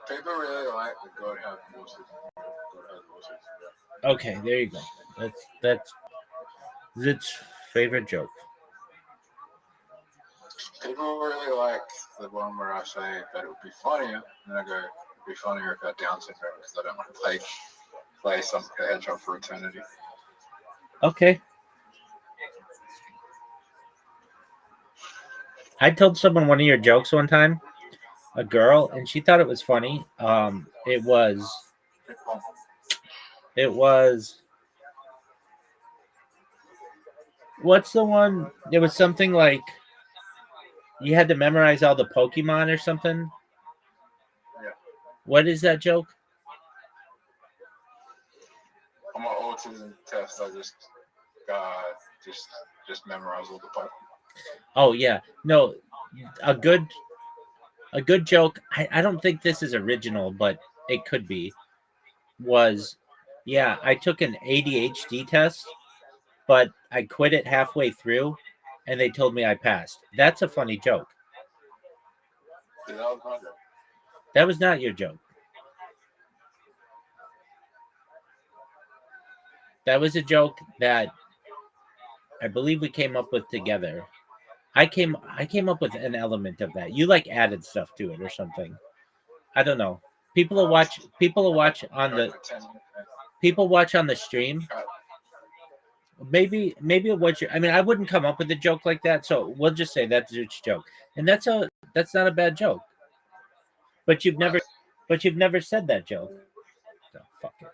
People really like the God has horses. God has horses. Okay, there you go. That's Zoot's favorite joke. People really like the one where I say that it would be funnier, and I go, it'd be funnier if I had Down syndrome because I don't want to play some hedgehog for eternity. Okay. I told someone one of your jokes one time, a girl, and she thought it was funny. It was. What's the one? It was something like you had to memorize all the Pokemon or something. Yeah. What is that joke? On my autism test, I just memorize all the Pokemon. Oh yeah, no, a good joke. I don't think this is original, but it could be. Was yeah, I took an ADHD test, but I quit it halfway through, and they told me I passed. That's a funny joke. That was not your joke. That was a joke that I believe we came up with together. I came up with an element of that. You like added stuff to it or something. I don't know. People will watch on the stream. Maybe it was your, I mean, I wouldn't come up with a joke like that, so we'll just say that's Zoot's joke. And that's not a bad joke. But you've never said that joke. So, fuck it.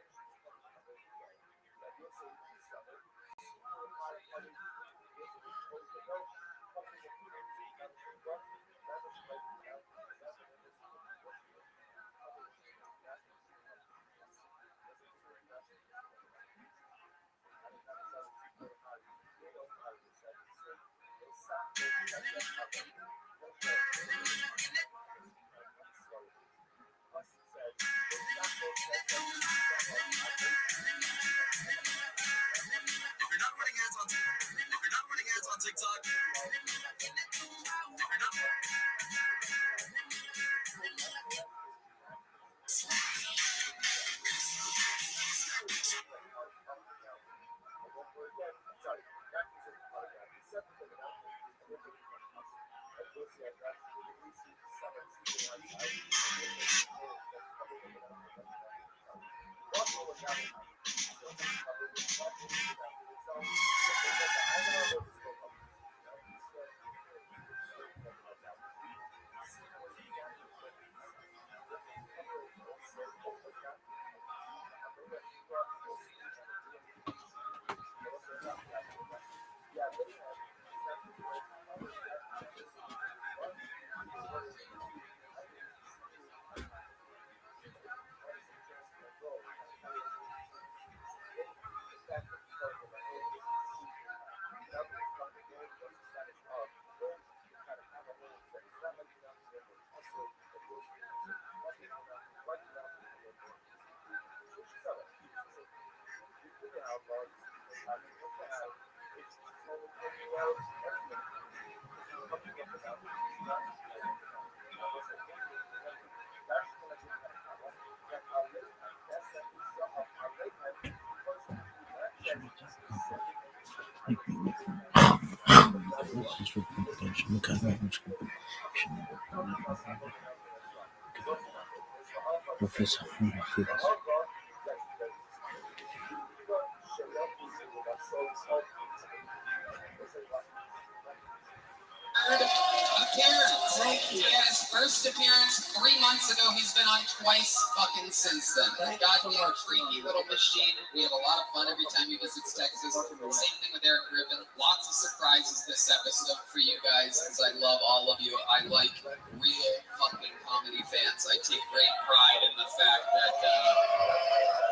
Appearance. He had his first appearance 3 months ago. He's been on twice fucking since then. God, we are a freaky little machine. We have a lot of fun every time he visits Texas. Same thing with Eric Griffin. Lots of surprises this episode for you guys because I love all of you. I like real fucking comedy fans. I take great pride in the fact that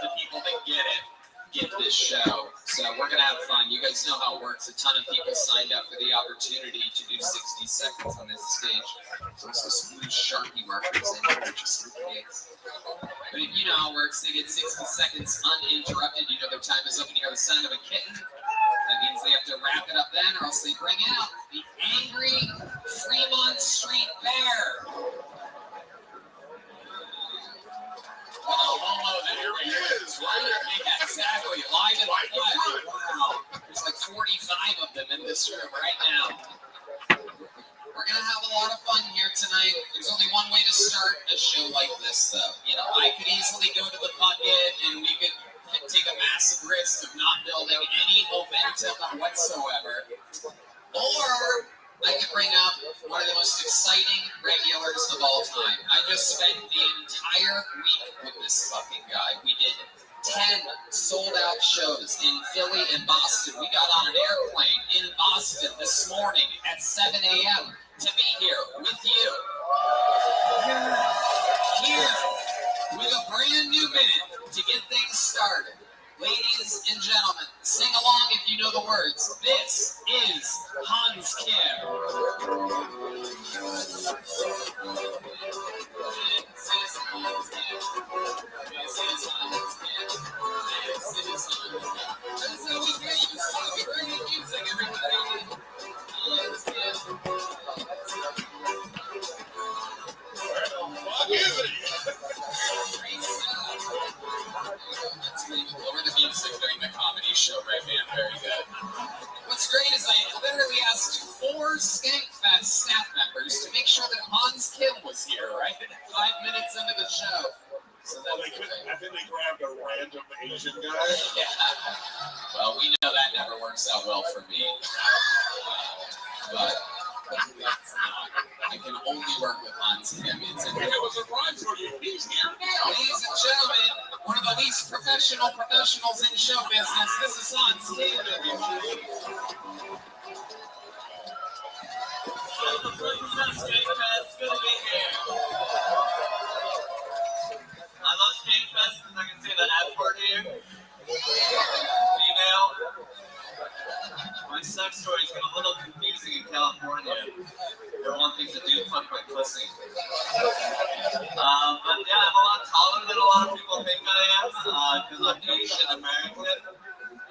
the people that get this show. So we're going to have fun. You guys know how it works. A ton of people signed up for the opportunity to do 60 seconds on this stage. So there's some loose Sharpie markers in here just in case. But you know how it works. They get 60 seconds uninterrupted. You know their time is up and you hear the sound of a kitten. That means they have to wrap it up then or else they bring out the angry Fremont Street Bear. There he is, right? Yeah, exactly. Live in flesh. Wow. There's like 45 of them in this room right now. We're going to have a lot of fun here tonight. There's only one way to start a show like this, though. You know, I could easily go to the bucket and we could take a massive risk of not building any momentum whatsoever. Or I could bring up one of the most exciting regulars of all time. I just spent the entire week with this fucking guy. We did 10 sold-out shows in Philly and Boston. We got on an airplane in Boston this morning at 7 a.m. to be here with you. Here with a brand new minute to get things started. Ladies and gentlemen, sing along if you know the words. This is Hans Kim. That's how we great music, everybody. Hans Kim. Where the fuck is he? Let's lower the music during the comedy show, right, man? Very good. What's great is I literally asked 4 Skankfest staff members to make sure that Hans Kim was here, right? 5 minutes into the show. So I think they grabbed a random Asian guy. Yeah. Well, we know that never works out well for me. But I can only work with Hans Kim. It's a surprise for you. He's here now. Ladies and gentlemen, one of the least professionals in show business. This is Hans Kim. It's good to be here. I love Skankfest because I can see the F word here. Female. My sex stories get a little confusing in California. There are one thing to do, fuck my pussy. But yeah, I'm a lot taller than a lot of people think I am, because I'm Asian American.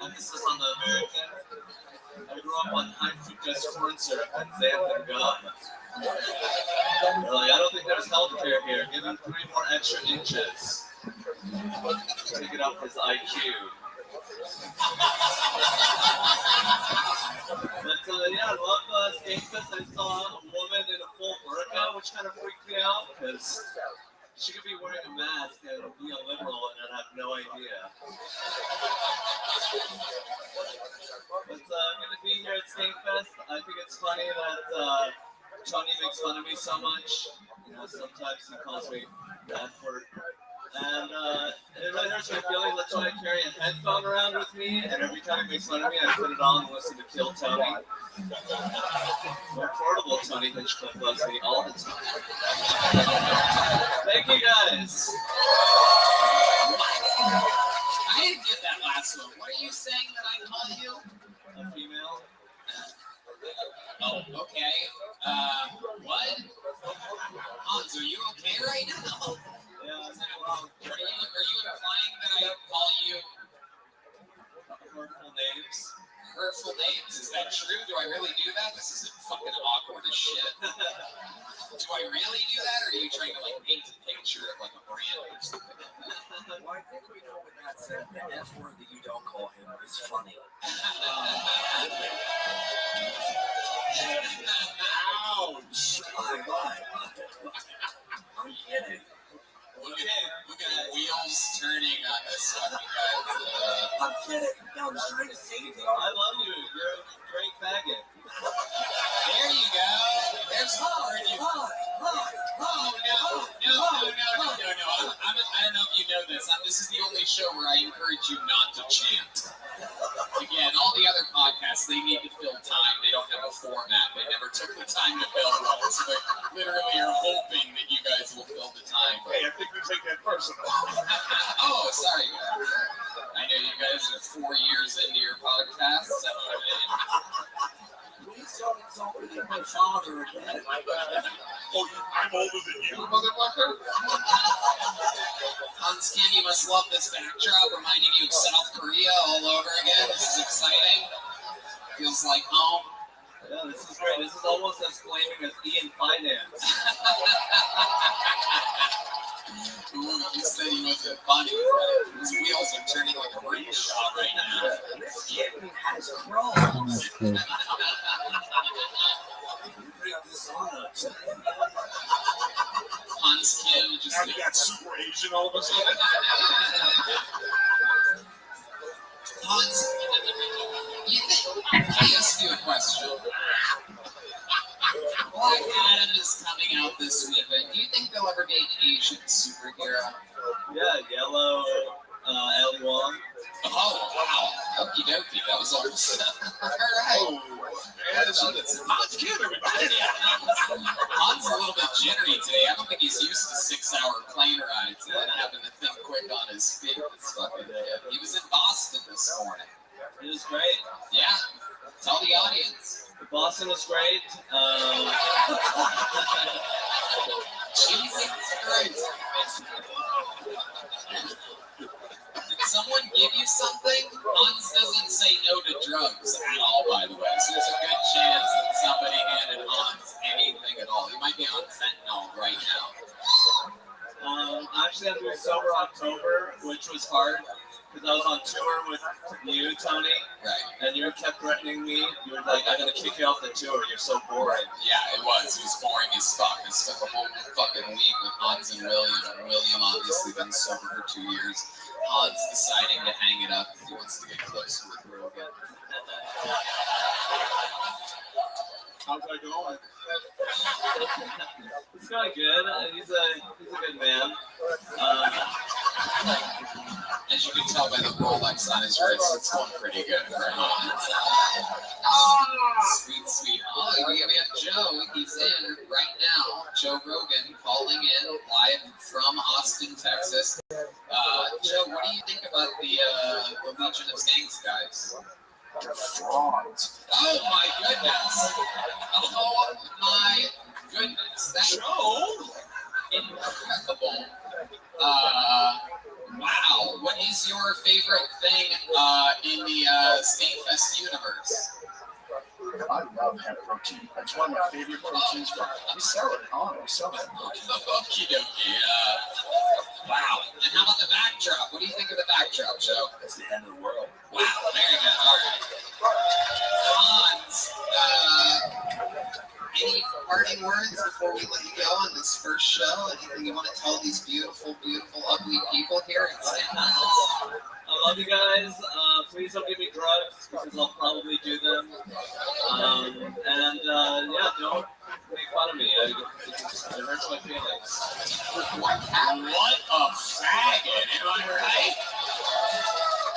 Emphasis on the American. I grew up on high fructose corn syrup and xanthan gum. Really, I don't think there's healthcare here. Give him 3 more extra inches. Take it up his IQ. But yeah, I love Skankfest. I saw a woman in a full burqa, which kind of freaked me out because she could be wearing a mask and be a liberal and I'd have no idea. But good to be here at Skankfest. I think it's funny that Tony makes fun of me so much. You know, sometimes he calls me the F word. And it really hurts my feelings. That's why I carry a headphone around with me. And every time he makes fun of me, I put it on and listen to Kill Tony. More portable Tony Hitchcock loves me all the time. Thank you guys. I didn't get that last one. What are you saying that I call you? A female. Oh, okay. What? Hans, are you okay right now? Yeah, is that wrong? Are you implying that I call you hurtful names? Hurtful names? Is that true? Do I really do that? This is fucking awkward as shit. Do I really do that, or are you trying to like paint a picture of like a brand or something? Well, I think we know with that said, the F word that you don't call him is funny. Ouch! My God. I'm kidding. Look at wheels turning on this one, guys. I'm kidding. No, I'm just trying to save you. I love you. You're a great faggot. There you go. There's hard. No. I don't know if you know this. This is the only show where I encourage you not to chant. Again, all the other podcasts, they need to fill time. They don't have a format. They never took the time to build one. So they literally are hoping that you guys will person. Oh, sorry, guys. I know you guys are 4 years into your podcast. So, Please don't insult me and my father again. Oh, I'm older than you. motherfucker. Hans Kim, you must love this backdrop, reminding you of South Korea all over again. This is exciting. Feels like home. Yeah, this is great. This is almost as flaming as Ian Finance. Ooh, you said he wasn't funny. His wheels are turning like a rickshaw right now. This kitten has crumbs. Bring this on us. Hans Kim just Now you got super Asian all of a sudden. Hans, you think? Let me ask you a question. Black Adam is coming out this week, but do you think there'll ever be an Asian superhero? Yeah, Yellow, Ellie Wong. Oh, wow. Okie dokie. That was almost. All right. Hans Kim, everybody. Han's a little bit jittery today. I don't think he's used to 6-hour plane rides and having to think quick on his feet. It's fucking, he was in Boston this morning. It was great. Yeah. Tell the audience. Boston was great. Jesus Christ. Did someone give you something? Hans doesn't say no to drugs at all, by the way. So there's a good chance that somebody handed Hans anything at all. He might be on fentanyl right now. Actually, I had to do Sober October, which was hard because I was on tour with you, Tony. Right. And you kept threatening me. You were like, I'm going to kick you off the tour. You're so boring. Yeah, it was. It was boring as fuck. I spent the whole fucking week with Hans and William. And William obviously been sober for 2 years. Hans deciding to hang it up because he wants to get closer with Rogan. How's that going? It's going good. He's a good man. As you can tell by the Rolex on his wrist, it's going pretty good for Hans. Sweet, sweet. Oh, we have Joe. He's in right now. Joe Rogan calling in live from Austin, Texas. Joe, what do you think about the Legion of Skanks guys? They're frauds. Oh my goodness! Oh my goodness! That's Joe? incredible. Wow. What is your favorite thing in the Skankfest universe? I love hemp protein. That's one of my favorite proteins. We sell it. Oh, we sell it. Okie dokie. Wow. And how about the backdrop? What do you think of the backdrop, Joe? It's the end of the world. Wow. Very good. All right. Hans, any parting words before we let you go on this first show? Anything you want to tell these beautiful, beautiful, ugly people here in St. Louis? I love you guys. Please don't give me drugs because I'll probably do them. Yeah, don't make fun of me. It hurts my feelings. What a faggot, am I right?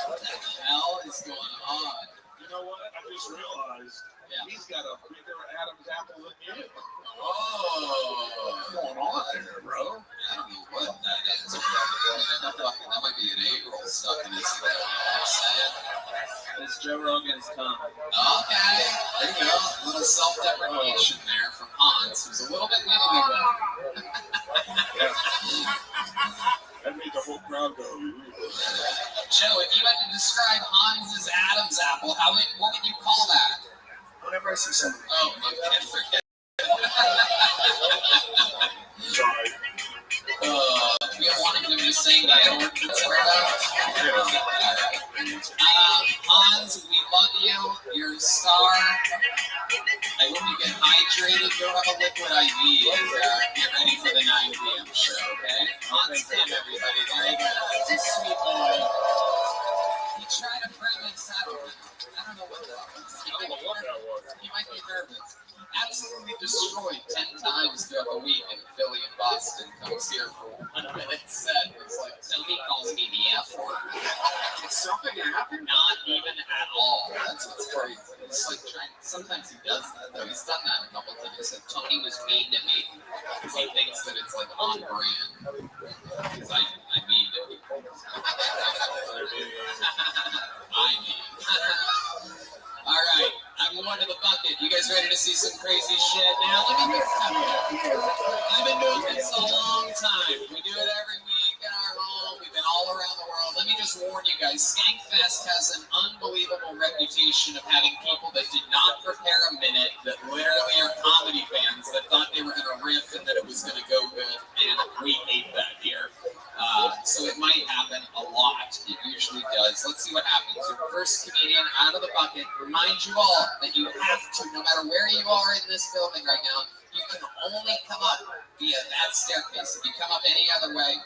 What the hell is going on? You know what? I just realized he's got a bigger Adam's apple than you. Oh, What's going on there, bro? I don't know what that is. That might be an egg-roll stuck in his throat. You know what I'm saying? It's Joe Rogan's cum. Okay, there you go. A little self-deprecation there from Hans, who's a little bit wiggly. That made the whole crowd go, ooh. Joe, if you had to describe Hans's Adam's apple, what would you call that? Whenever I see something, Oh, okay, forget. Sorry. We have one of them just saying that. Hans, we love you. You're a star. I hope you get hydrated. Go have a liquid IV and get ready for the 9 p.m. show, okay? Hans Kim, everybody. There you go. He's a sweet boy. He tried to premise, I don't know what that was. He might be nervous. Absolutely destroyed 10 times throughout the week in Philly and Boston. Comes here for 1 minute set. It's like, Tony calls me the F word. Did something happen? Not even at all. That's what's crazy. It's like sometimes he does that, though. He's done that a couple of times. He said Tony was mean to me because he thinks that it's like on brand. Because I one to the bucket. You guys ready to see some crazy shit? Now, let me just tell you. I've been doing this a long time. We do it every week in our home. We've been all around the world. Let me just warn you guys, Skankfest has an unbelievable reputation of having people that did not prepare a minute, that literally are comedy fans, that thought they were going to riff and that it was going to go good, and we hate that here. So it might happen a lot. It usually does. Let's see what happens. Your first comedian out of the bucket. Remind you all that you have to, no matter where you are in this building right now, you can only come up via that staircase. If you come up any other way,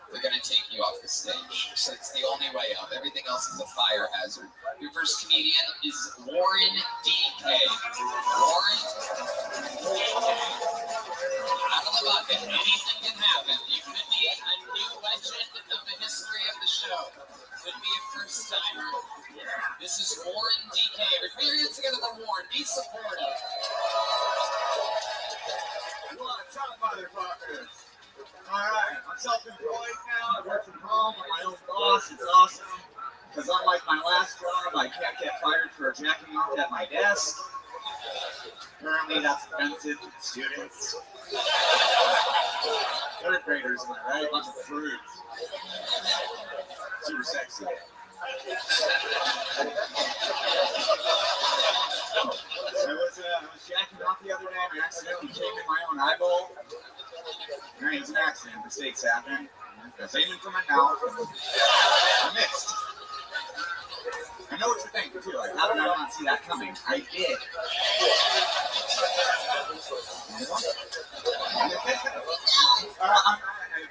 they're going to take you off the stage. So it's the only way up. Everything else is a fire hazard. Your first comedian is Warren DK. Warren DK. Out of the bucket. Anything can happen. You could be a new legend of the history of the show. Could be a first timer. This is Warren DK. Put your hands together for Warren. Be supportive. What's up, motherfuckers? Alright, I'm self-employed now. I work from home. I'm my own boss. It's awesome. Because unlike my last job, I can't get fired for jacking off at my desk. Apparently that's offensive to the students. Third graders, am I right? A bunch of fruits. Super sexy. I was jacking off the other day and I accidentally came in my own eyeball. It was an accident. Mistakes happen. I was aiming for my mouth and I missed. I know what you're thinking too. Like, how did I not see that coming? I did.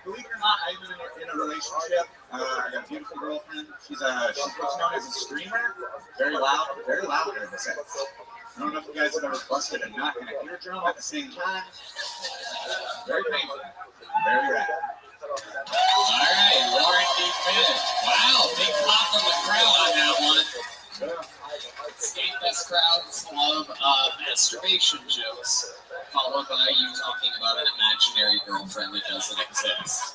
Believe it or not, I'm in a relationship. I got a beautiful girlfriend. She's what's known as a screamer. Very loud in the sense. I don't know if you guys have ever busted a nut and a eardrum at the same time. Very painful. Very rad. All right, Warren DK. Wow, big pop from the crowd on that one. Skankfest crowds love masturbation jokes, followed by you talking about an imaginary girlfriend that doesn't exist.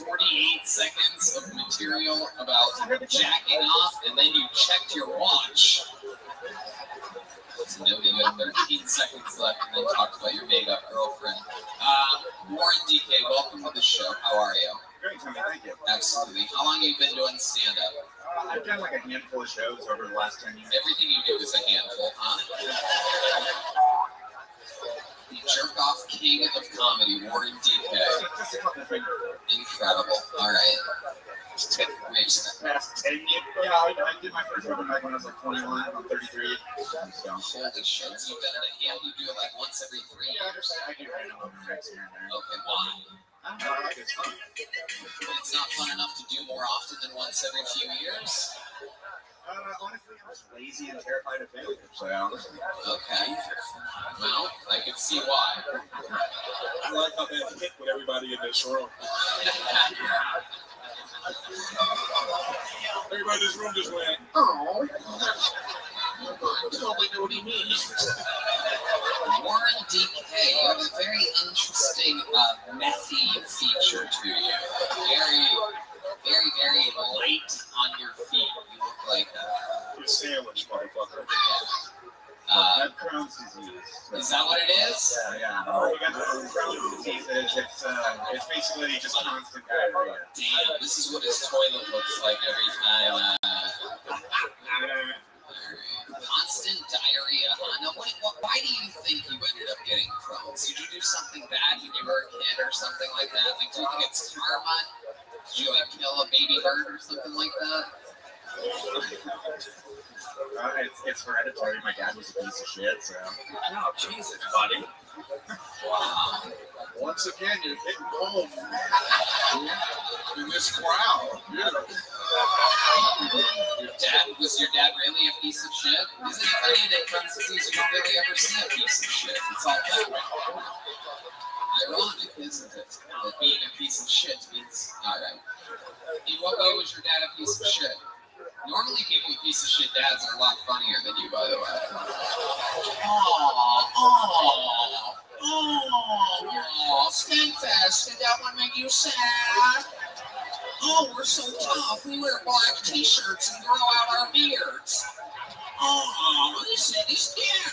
48 seconds of material about jacking off, and then you checked your watch. So now you have 13 seconds left, and then talk about your made-up girlfriend. Warren DK, welcome to the show. How are you? Great, Tommy. Thank you. Absolutely. How long have you been doing stand-up? I've done like a handful of shows over the last 10 years. Everything you do is a handful, huh? The jerk-off king of comedy, Warren DK. Just a couple of fingers. Incredible. All right. Past 10 years. Yeah, I did my first open mic when I was like 21. I'm 33. So. Holy shit. So you've done it again. You do it like once every 3 years. I do random open mics here and there. Okay, why? I don't know. It's fun. It's not fun enough to do more often than once every few years? Honestly, I'm just lazy and terrified of failure. So. Okay. Well, I can see why. I like how they hit with everybody in this room. Everybody in this room just went, oh. I totally know what he means. Warren DK, you have a very interesting methy feature to you. Very light on your feet. You look like you're a sandwich, motherfucker. I have Crohn's disease. Is that what it is? Yeah. You got Crohn's disease. It's basically just constant diarrhea. Damn, this is what his toilet looks like every time. Constant diarrhea, huh? Now, why do you think you ended up getting Crohn's? Did you do something bad when you were a kid or something like that? Like, do you think it's karma? Did you, like, kill a baby bird or something like that? It's hereditary. My dad was a piece of shit, so. Oh, Jesus, buddy. Wow. Once again, you're hitting home in this crowd. Yeah. Was your dad really a piece of shit? Isn't it funny that Crohn's disease, you don't really ever see a piece of shit? It's all that way. Ironic, isn't it? That being a piece of shit means, alright. In what way was your dad a piece of shit? Normally people with piece of shit dads are a lot funnier than you, by the way. Oh, Skankfest, did that one make you sad? Oh, we're so tough. We wear black t-shirts and grow out our beards. Oh, he said he's dead.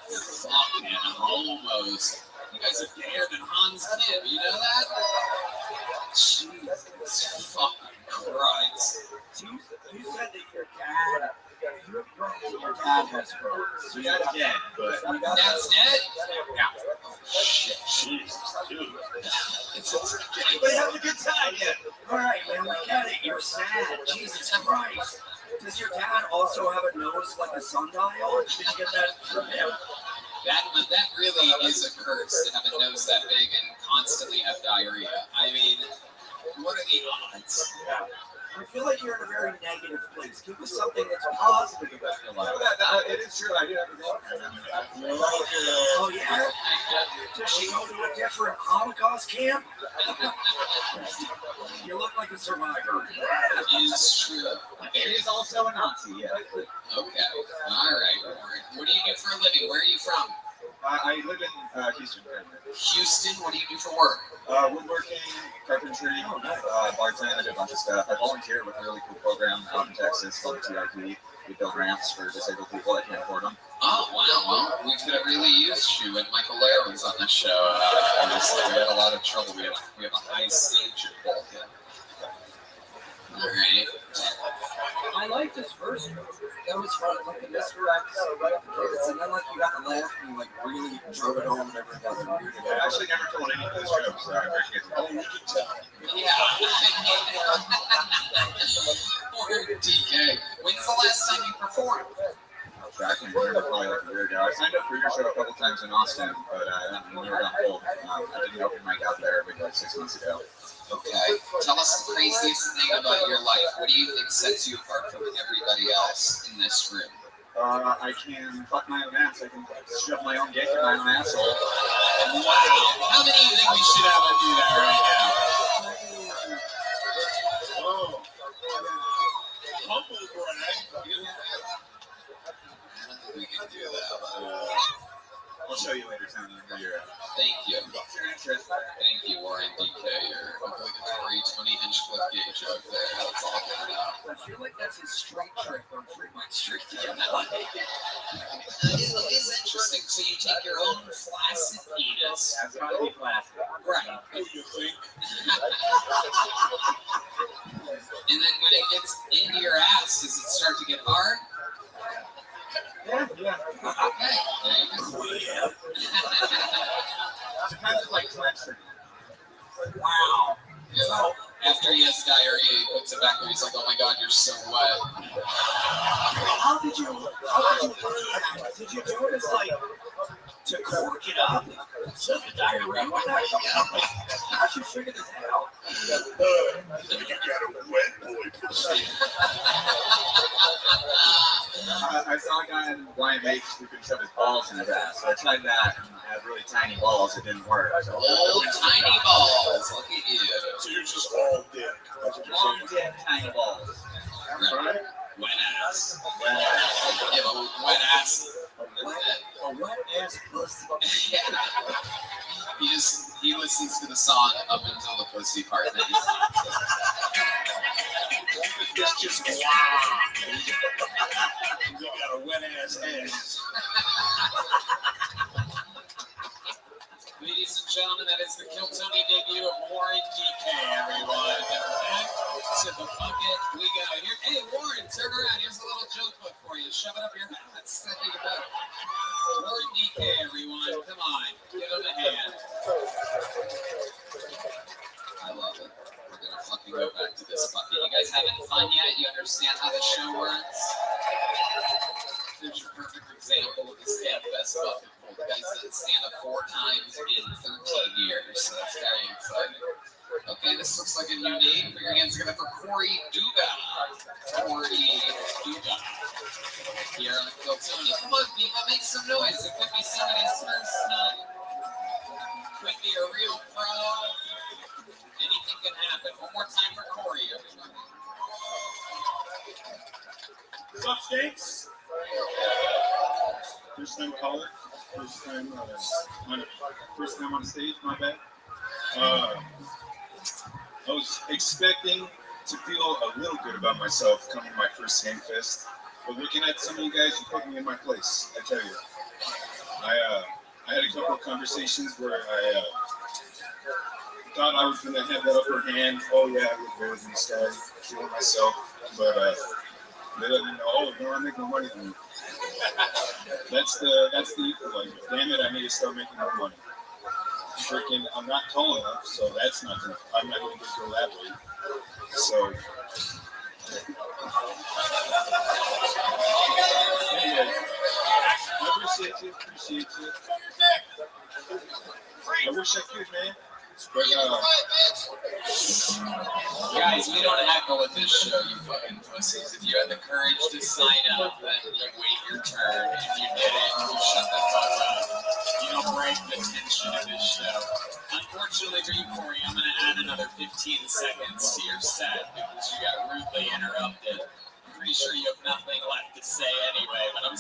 Fucking homos. You guys are gayer than Hans Kim, you know that? Jesus fucking Christ. You said that your dad has birds. So that's dead, but That's dead? yeah. Shit. Jesus, dude. Everybody having a good time yet? All right, man, we get it. You're sad. Jesus Christ. Does your dad also have a nose like a sundial? Did you get that from him? That really is a curse to have a nose that big and constantly have diarrhea. I mean, what are the odds? Yeah. I feel like you're in a very negative place. Give us something that's positive about your life. It is true. I do have a girlfriend. Oh, yeah? Does she go to a different Holocaust camp? You look like a survivor. That is true. It is also a Nazi, yeah. Okay. All right. What do you do for a living? Where are you from? I live in Houston. Houston? What do you do for work? Woodworking, carpentry, bartending, I do a bunch of stuff. I volunteer with a really cool program out in Texas called TIP. We build ramps for disabled people that can't afford them. Oh, wow. Well, we could have really used you when Michael Lair was on the show. We had a lot of trouble. We have a high stage at Vulcan. All right. I like this first one. That was fun. Like the misdirect, right off the kids, and then like you got the laugh and you like really drove it home and everyone got the weird. I actually never told any of those jokes, so I appreciate it. Oh, you can tell. Yeah. Poor DK. When's the last time you performed? I can remember probably like a year ago. I signed up for your show a couple times in Austin, but I never got pulled. I didn't open mic out there maybe like 6 months ago. Okay. Tell us the craziest thing about your life. What do you think sets you apart from everybody else in this room? I can fuck my own ass. I can shove my own dick in my own asshole. Wow. How many do you think we should have to do that right now? Oh. Humble brag. I don't think we can do that, but I'll show you later, Tony. thank you. Thank you, Warren DK, your obligatory Tony Hinchcliffe gay joke there. That's all good now. I feel like that's his street trick on Fremont Street. It is interesting. So you take your own flaccid penis. That's gotta be flaccid. Right. Who you think? And then when it gets into your ass, does it start to get hard? Yeah. Okay. There you go. Sometimes it's like clenched. Wow. So after he has diarrhea, he puts it back there. He's like, "Oh my God, you're so wet." How did you do that? Did you do it as like to cork it up so the diarrhea would not come out? How'd you figure this out? You got a wet boy pussy. I saw a guy in YMH who could shove his balls in his ass. So I tried that and I had really tiny balls. It didn't work. I said, Oh, tiny balls. Look at you. So you're just all dick. That's what you're long saying. dick, tiny balls. Right. Wet ass. Wet ass. Yeah, but wet ass. A wet ass pussy. Yeah. He listens to the song up until the pussy part. And then he's It's just wow. You got a wet ass ass. Ladies and gentlemen, that is the Kill Tony debut of Warren DK, everyone. To the bucket we go. Here, hey, Warren, turn around. Here's a little joke book for you. Shove it up your ass. There you go. Warren DK, everyone. Come on. Give him a hand. I love it. We're going to fucking go back to this bucket. You guys having fun yet? You understand how the show works? There's your perfect example of the Stand Fest bucket. The guy's done stand up 4 times in 13 years. So that's very exciting. Okay, this looks like a new name. Put your hands together for Corey Duga. Corey Duga. Here on the Kill Tony. Come on, people, make some noise. It could be somebody's first time. Could be a real pro. Anything can happen. One more time for Corey. What's up, Stakes? First time caller. First time on stage, my bad. I was expecting to feel a little good about myself coming to my first Handfest. But looking at some of you guys, you put me in my place. I tell you, I had a couple of conversations where I thought I was gonna have that upper hand. Oh yeah, I was better than this guy, feeling myself. But they let me know, oh, no, I make no money from you. That's the like, damn it, I need to start making more money. Freaking, I'm not tall enough, so that's not gonna. I'm not gonna get to that way. So. Anyway, I appreciate you. I wish I could, man. But, guys, we don't heckle at this show, you fucking pussies. If you had the courage to sign up, then you wait your turn. If you didn't, you shut the fuck up. You don't break the tension of this show. Unfortunately for you, Corey, I'm going to add another 15 seconds to your set because you got rudely interrupted. I'm pretty sure you have nothing left to say anyway, but I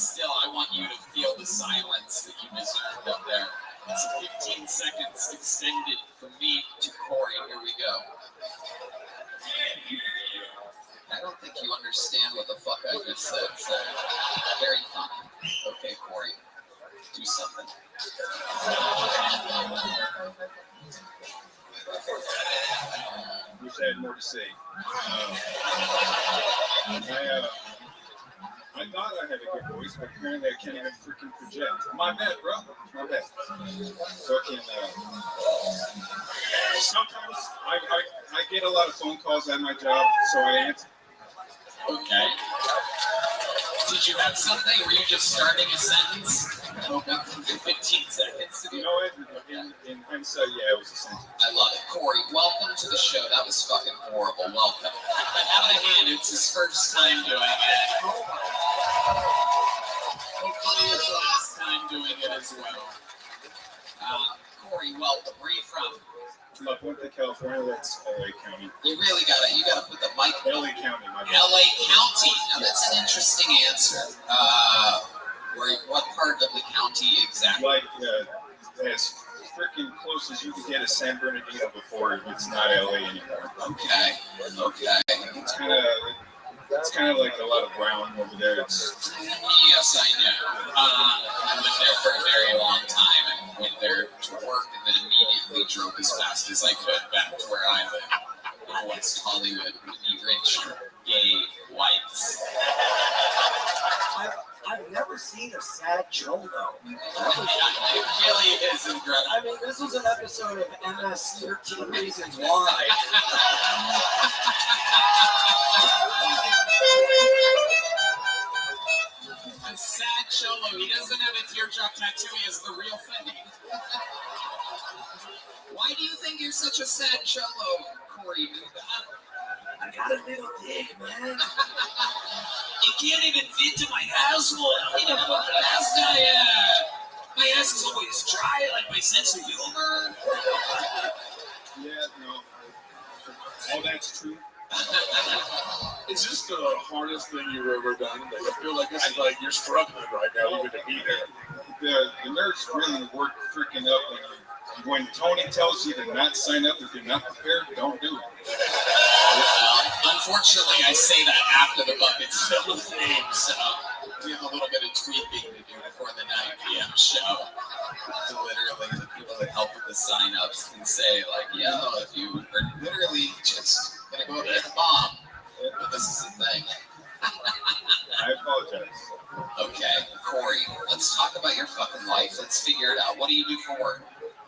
want you to feel the silence that you deserved up there. It's 15 seconds extended from me to Corey. Here we go. I don't think you understand what the fuck I just said, so very funny. Okay, Corey, do something. Wish I had more to say. I thought I had a good voice, but apparently I can't even freaking project. My bad, bro. My bad. Fucking, sometimes I get a lot of phone calls at my job, so I answer. Okay. Did you have something? Were you just starting a sentence? Okay. 15 seconds. You know what? In hindsight, yeah, it was a sentence. I love it. Corey, welcome to the show. That was fucking horrible. Welcome. Have a hand. It's his first time doing it. Hopefully his last time doing it as well. Corey, welcome. Where are you from? La Puente, California. That's LA County. You really gotta put the mic. LA County, my bad. LA County. Now that's an interesting answer. What part of the county exactly? Like as freaking close as you can get to San Bernardino before it's not LA anymore. Okay. It's kind of like a lot of brown over there. Yes, I know. I lived there for a very long time and went there to work and then immediately drove as fast as I could back to where I live in West Hollywood with the rich, gay whites. I've never seen a sad show though. It really is incredible. I mean, this was an episode of MS 13 Reasons Why. A sad cholo. He doesn't have a teardrop tattoo. He has the real thing. Why do you think you're such a sad cholo, Corey? I got a little dick, man. You can't even fit to my asshole. I don't even know what ass I am. My ass is always dry, like my sense of humor. Yeah, no. Oh, that's true. Is this the hardest thing you've ever done? Like, I feel like this is like you're struggling right now even to be there. The nerves really work freaking up when Tony tells you to not sign up if you're not prepared. Don't do it. Unfortunately, I say that after the bucket's filled with names, so we have a little bit of tweaking to do before the 9 p.m. show. Literally, the people that help with the sign-ups can say, like, yo, if you are literally just gonna go up there and bomb, but this is the thing. I apologize. Okay, Corey, let's talk about your fucking life. Let's figure it out. What do you do for work?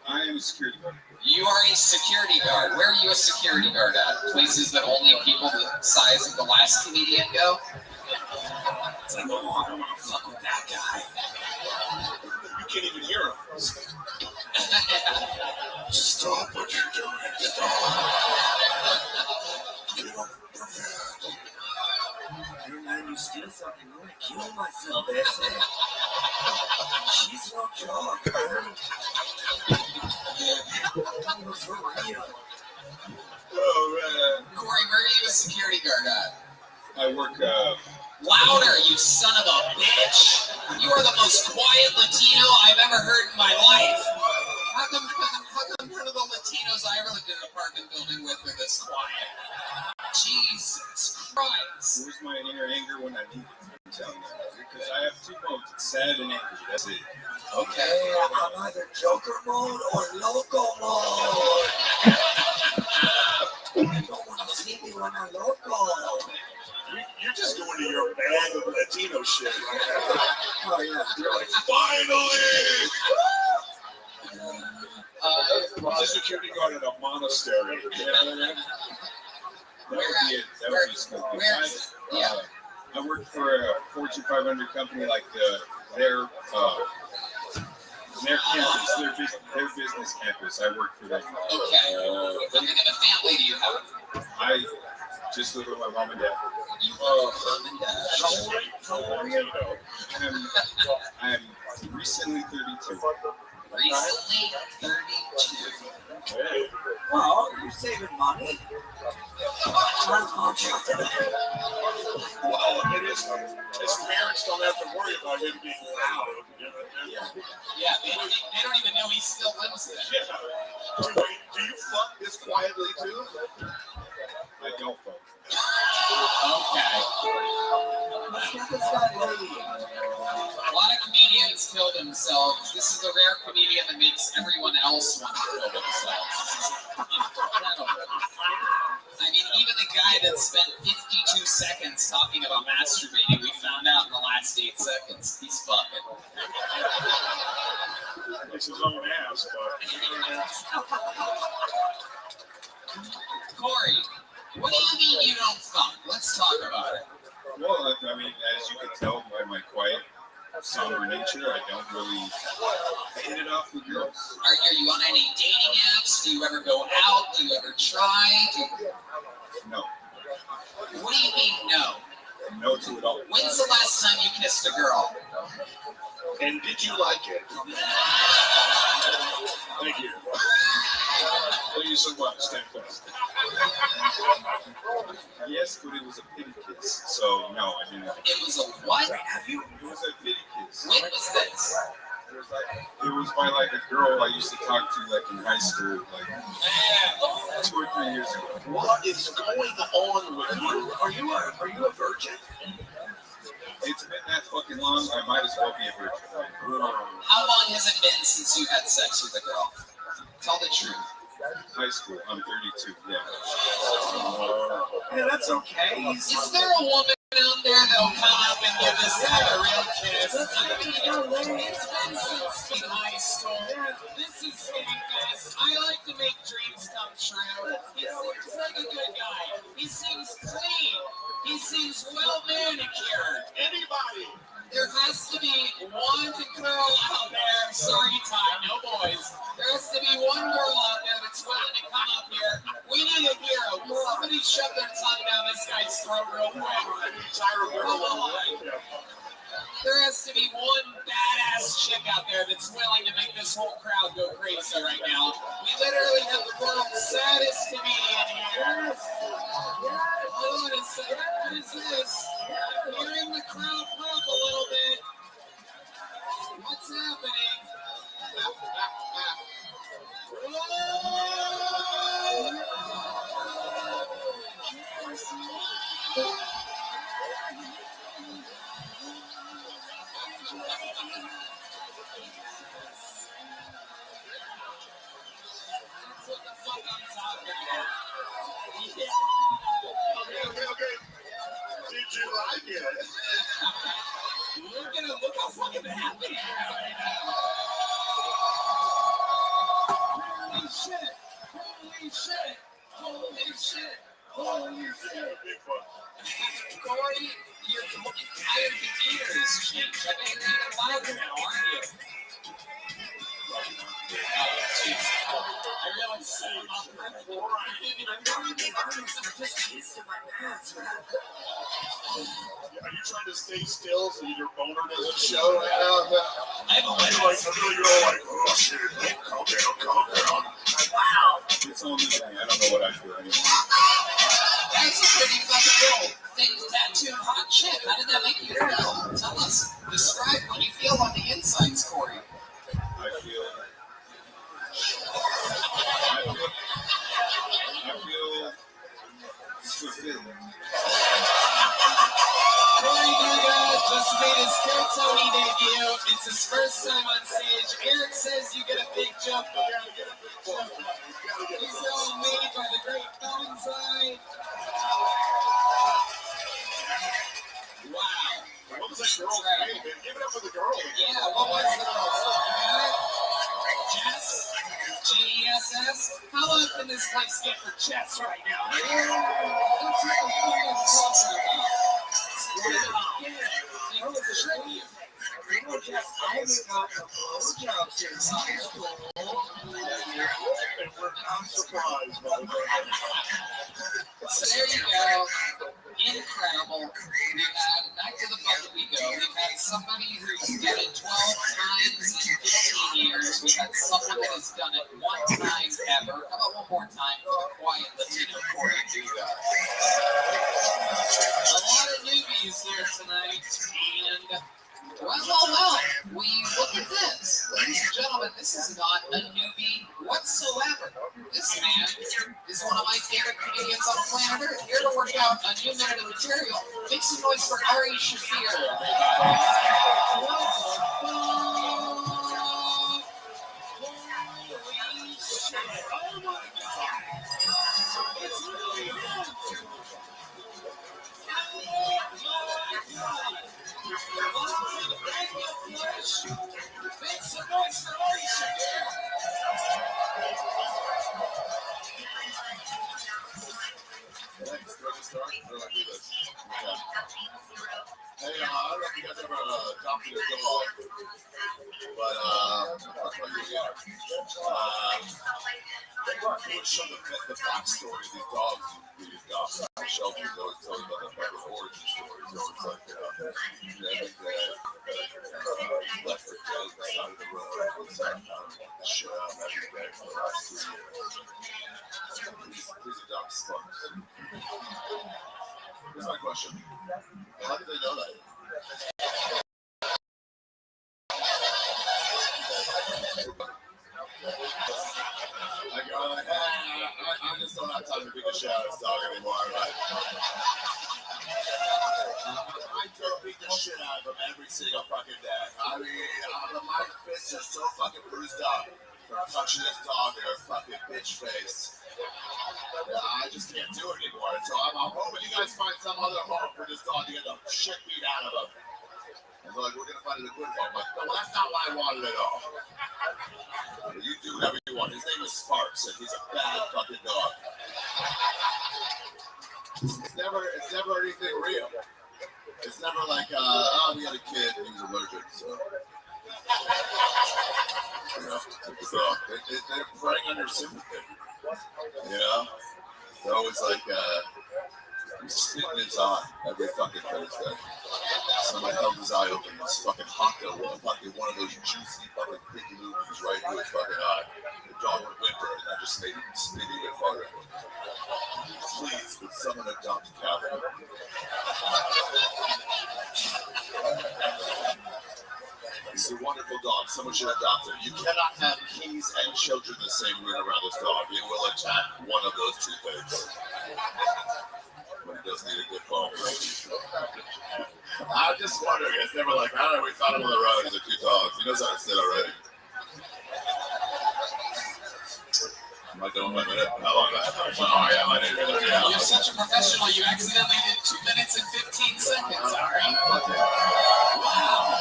I am a security guard. You are a security guard. Where are you a security guard at? Places that only people the size of the last comedian go? It's like, oh, I don't want to fuck with that guy. You can't even hear him. Stop what you're doing. Stop. Get up from that. Hey man, you still fucking want to kill myself, that's it. She's no joke, man. For real. Oh, Corey, where are you a security guard at? I work, Louder, you son of a bitch! You are the most quiet Latino I've ever heard in my life. How come none of the Latinos I ever lived in an apartment building with are this quiet? Jesus Christ! Where's my inner anger when I need it? telling you. Because I have two modes. It's sad and angry. That's it. Okay, I'm either Joker mode or Loco mode. You don't want to see me when I'm Loco. You're just going to your bag of Latino shit right now. Oh, yeah. You're like, finally! He's a security guard at a monastery. You know what I mean? That would be it. That would be something. I work for a Fortune 500 company, like their campus, their business campus. I work for them. Okay. What kind of a family do you have? I just live with my mom and dad. You love mom and dad. How old are you? I'm recently 32. Recently 32. Hey. Well, you're saving money. Well, it is. His parents don't have to worry about him being loud. Yeah, they don't even know he still lives there. Yeah. Wait, do you fuck this quietly too? I don't fuck. Okay. A lot of comedians kill themselves. This is the rare comedian that makes everyone else want to kill themselves. This is incredible. I mean, even the guy that spent 52 seconds talking about masturbating, we found out in the last 8 seconds, he's fucking. It's his own ass, but. Corey, what do you mean you don't fuck? Let's talk about it. Well, I mean, as you can tell by my quiet, somber nature, I don't really hit it off with girls. Are you on any dating apps? Do you ever go out? Do you ever try? No. What do you mean no? No to it all. When's the last time you kissed a girl? And did you like it? Thank you. Please, someone stand fast. Yes, but it was a pity kiss, so no, I didn't. It was a what? It was a pity kiss. When was this? It was by like a girl I used to talk to like in high school, like 2 or 3 years ago. What is going on with you? Are you a virgin? It's been that fucking long, I might as well be a virgin. How long has it been since you had sex with a girl? Tell the truth. High school, I'm 32, yeah. Yeah, that's okay. Is there a woman out there that'll come up and give this guy a real kiss? It's been since high school. This is Skankfest. I like to make dreams come true. He seems like a good guy. He seems clean. He seems well manicured. Anybody? There has to be one girl out there. Sorry, Ty, no boys. There has to be one girl out there that's willing to come up here. We need a hero. Will somebody shove their tongue down this guy's throat real quick? Come on. There has to be one badass chick out there that's willing to make this whole crowd go crazy right now. We literally have the world's saddest comedian here. Hold on a second. What is this? Hearing the crowd pop a little bit. What's happening? That's what the fuck I'm talking about. Okay. Did you like it? Look how fucking happy he is right now. Holy shit! Holy shit! Holy shit! Holy shit! Corey, you're tired of the ears changed. I bet you're even louder now, aren't you? I really set him up. Just used to my pants, man. Are you trying to stay still so your boner doesn't show right now? I have a You're like, you're all like, oh shit, calm down, calm down. wow. It's only me. I don't know what I feel anymore. That's a pretty fucking cool thing, tattooed hot chick. How did that make you feel? Tell us. Describe what you feel on the insides, Corey. I feel fulfilled. Corey, do Tony debut. It's his first time on stage. Eric says you get a big jump. He's all made by the great Bonsai. Wow. What was that girl's name? Give it up for the girl. Yeah, what was the girl's name? Jess? Jess? How up can this place get for Jess right now? That's what I'm talking about. Wow. It's tricky. Jess, I haven't gotten a blowjob since high school. And I'm surprised, motherfucker. So there you go. Incredible. We've had, back to the bucket we go. We've had somebody who's done it 12 times in 15 years. We've had someone that has done it one time ever. How about one more time for the quiet Latino Corey do that? A lot of newbies there tonight, and well, we look at this. Ladies and gentlemen, this is not a newbie whatsoever. This man is one of my favorite comedians on planet Earth. Here to work out a new minute of material. Make some noise for Ari Shafir. Holy shit. Oh my God. It's really him. Make some noise for Ari Shafir. Thanks. Do I just start? Or do I do this? Okay. Hey, I don't know if you guys ever adopted a dog, but we'll show the backstory of these dogs. These dogs at the shelter, they always tell you about the origin story. So it's like, left for dead on the side of the road, found the shit out every day for the last 3 years. Please adopt slugs. Here's my question. How did they know that? I just don't have time to beat the shit out of this dog anymore. Right? I don't beat the shit out of him every single fucking day. I mean, my fists are so fucking bruised up from touching this dog in her fucking bitch face. I just can't do it anymore. So I'm hoping you guys find some other home for this dog to get the shit beat out of him. And they're like, we're gonna find a good one. I'm like, no, that's not what I wanted at all. You do whatever you want. His name is Sparks, and he's a bad fucking dog. It's never anything real. It's never like, oh, we had a kid and he was allergic, so. You know, so they're preying on your sympathy. You know? They're always like, he's spitting his eye every fucking Thursday. Somebody held his eye open, this fucking hot dog with fucking one of those juicy fucking big movies right into his fucking eye. The dog would whimper, and that just made him spit even harder. Please, would someone adopt Calvin? He's a wonderful dog. Someone should adopt him. You cannot have kings and children in the same room around this dog. He will attack one of those two things. But he does need a good home. I'm just wondering. It's never like, I don't know, we found him on the road. He's a cute dog. He knows how to sit already. Am I doing my minute? How long is that? Oh, yeah, my minute. Yeah. You're such a professional. You accidentally did 2 minutes and 15 seconds, Ari. Wow.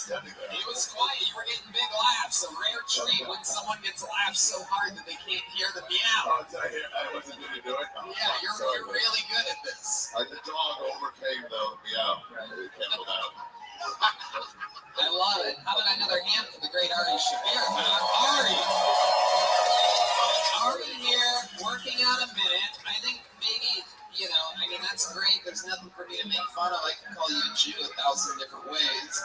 He was quiet. You were getting big laughs. A rare treat when someone gets laughed so hard that they can't hear the meow. Oh, did I wasn't going to do it? Yeah, you're really good at this. The dog overcame the meow. It canceled out. I love it. How about another hand for the great Ari Shafir? Ari here, working out a minute. I think maybe, you know, I mean, that's great. There's nothing for me to make fun of. I can call you a Jew 1,000 different ways.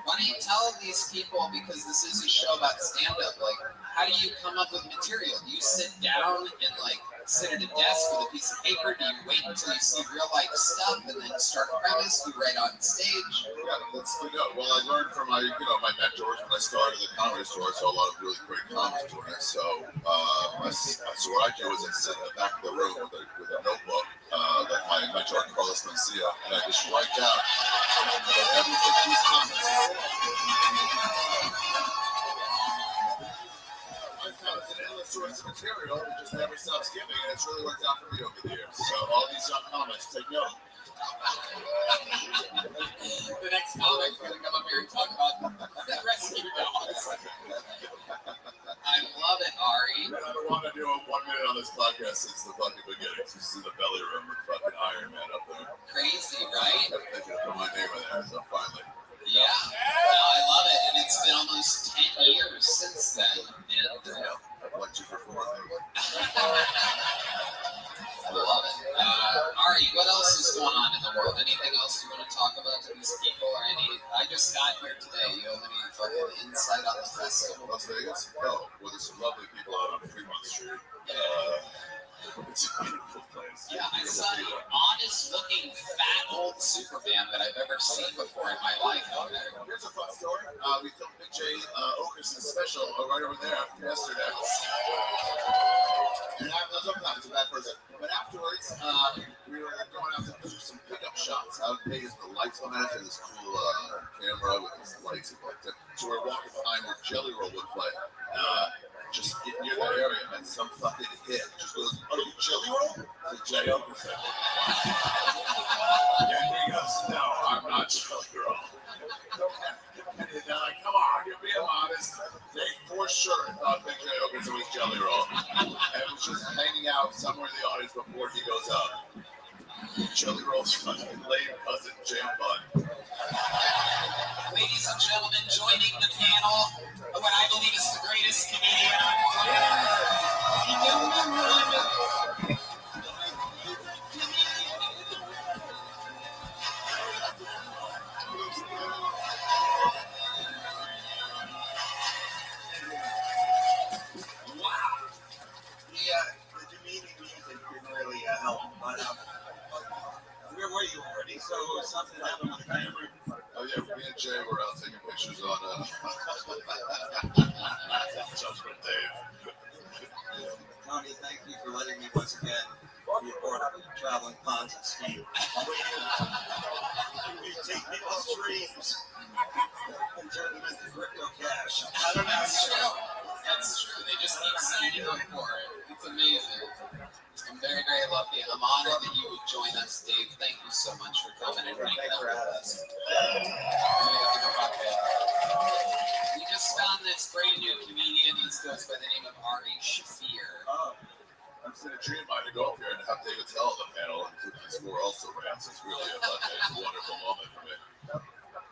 Why don't you tell these people, because this is a show about stand-up, like, how do you come up with material? Do you sit down and, like, sit at a desk with a piece of paper? Do you wait until you see real-life stuff and then start a premise? Do you write on stage? Yeah, that's the go. Well, I learned from my mentors when I started the comedy store. I saw a lot of really great comics doing it. So, so what I do is I sit in the back of the room with a notebook that my my Jordan Carlos Mencia, and I just write down everything these comments say. I found it's an endless source of material that just never stops giving, and it's really worked out for me over the years. So all these young comments, take note. The next comic is going to come up here and talk about the rescue dogs. I love it, Ari. And I've been wanting to do a 1 minute on this podcast since the fucking beginning. This is in the belly room with fucking Iron Man up there. Crazy, right? I'm thinking of putting my name in there, so finally. Yeah, no, I love it, and it's been almost 10 years since then. And I've liked you for 4. I love it. Ari, what else is going on in the world? Anything else you want to talk about to these people, or any? I just got here today. You have any fucking insight on the festival? Las Vegas? Oh, well, there's some lovely people out on Fremont Street. It's a beautiful place. Yeah, I saw the honest-looking, fat old Superman that I've ever seen before in my life out there. Here's a fun story. We filmed Big J Okerson's special right over there yesterday. And I'm not a bad person. But afterwards, we were going out to do some pickup shots out in Vegas. The lights on it, and this cool camera with these lights and like that. So we're walking behind where Jelly Roll would play. Just get near that area, and some fucking hit just goes, "Are you Jelly Roll?" To Jay Okerson. And he goes, "No, I'm not Jelly Roll." And they're like, "Come on, you're being honest." They for sure thought Big J Okerson was Jelly Roll, and was just hanging out somewhere in the audience before he goes up. Jelly Roll's fucking lame cousin, Jam Bun. Ladies and gentlemen, joining the panel, what I believe is the greatest comedian on planet. Wow. The demeaning music didn't really help, but where were you already? So something happened with the camera. Oh yeah, me and Jay were out taking pictures on Judgment Dave. Tony, thank you for letting me once again be a part of the traveling Ponzi scheme. We take people's dreams and turn them into crypto cash. I don't know. That's true. That's true. They just keep signing up for it. It's amazing. I'm very, very lucky. I'm honored that you would join us, Dave. Thank you so much for coming and hanging out with us. We just found this brand new comedian. He goes by the name of Ari Shafir. I've seen a dream of mine to go up here and have David tell the panel and these 4 also rants. It's really a wonderful moment for me.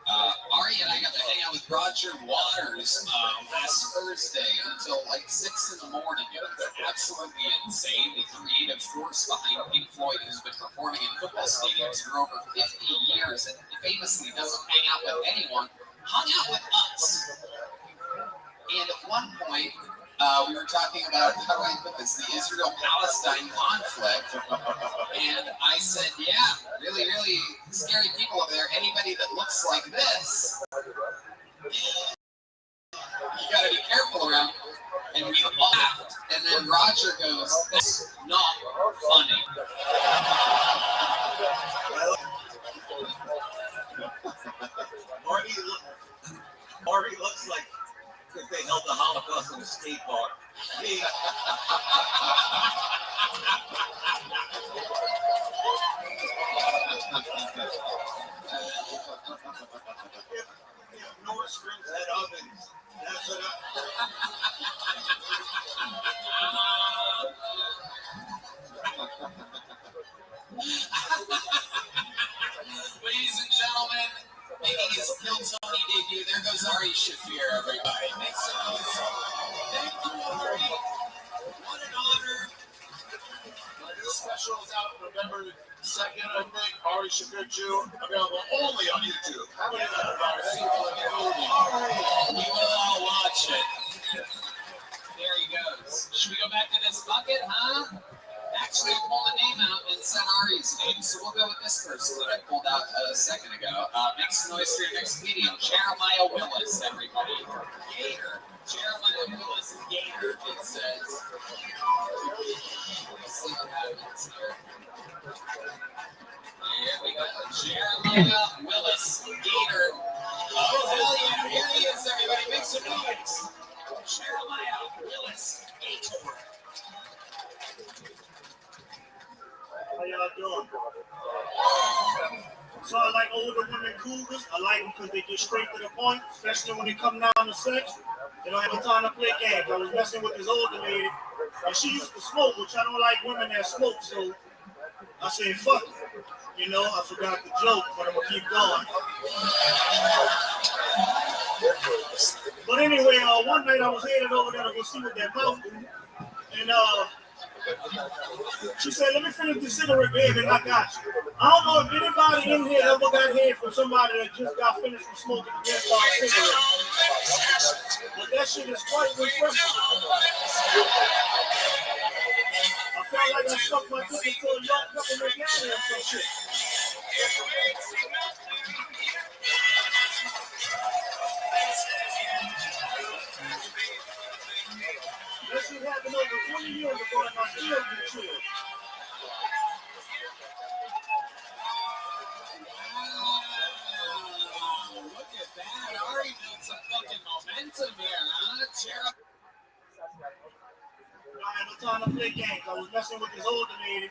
Ari and I got to hang out with Roger Waters last Thursday until like 6 in the morning. It was absolutely insane. The creative force behind Pink Floyd, who's been performing in football stadiums for over 50 years and famously doesn't hang out with anyone, hung out with us. And at one point, we were talking about, how do I put this, the Israel-Palestine conflict. And I said, yeah, really, really scary people over there. Anybody that looks like this, you got to be careful around. And we laughed. And then Roger goes, that's not funny. Marty looks like if they held the Holocaust in a skate park. If Norseman's had ovens, that's enough. Ladies and gentlemen, making his Kill Tony debut, there goes Ari Shafir, everybody. Make some noise. Thank you, Ari. What an honor. My new special is out November 2nd, I think. Ari Shafir Jew, available only on YouTube. How many We will all watch it. There he goes. Should we go back to this bucket, huh? Actually, I pulled a name out and said Ari's name, so we'll go with this person that I pulled out a second ago. Make some noise for your next comedian, Jeremiah Willis, everybody. Gator. Jeremiah Willis Gator, it says. Let's see what happens here. Jeremiah Willis, Gator. Oh, hell yeah, here he is, everybody. Make some noise. Jeremiah Willis, Gator. How y'all doing? So I like older women cougars. I like them because they get straight to the point, especially when they come down to sex. They don't have no time to play games. I was messing with this older lady, and she used to smoke, which I don't like women that smoke, so I said, fuck it. You know, I forgot the joke, but I'm going to keep going. But anyway, one night I was headed over there to go see what that mouth do, and she said, let me finish the cigarette, baby, and I got you. I don't know if anybody in here ever got head from somebody that just got finished from smoking a menthol cigarette. But that shit is quite refreshing. I felt like I stuck my dick into a young peppermint candy or some shit. That shit happened over 20 years ago and I still get chilled. Look at that. Already built some fucking momentum here, huh? I had no time to play games. I was messing with this older lady,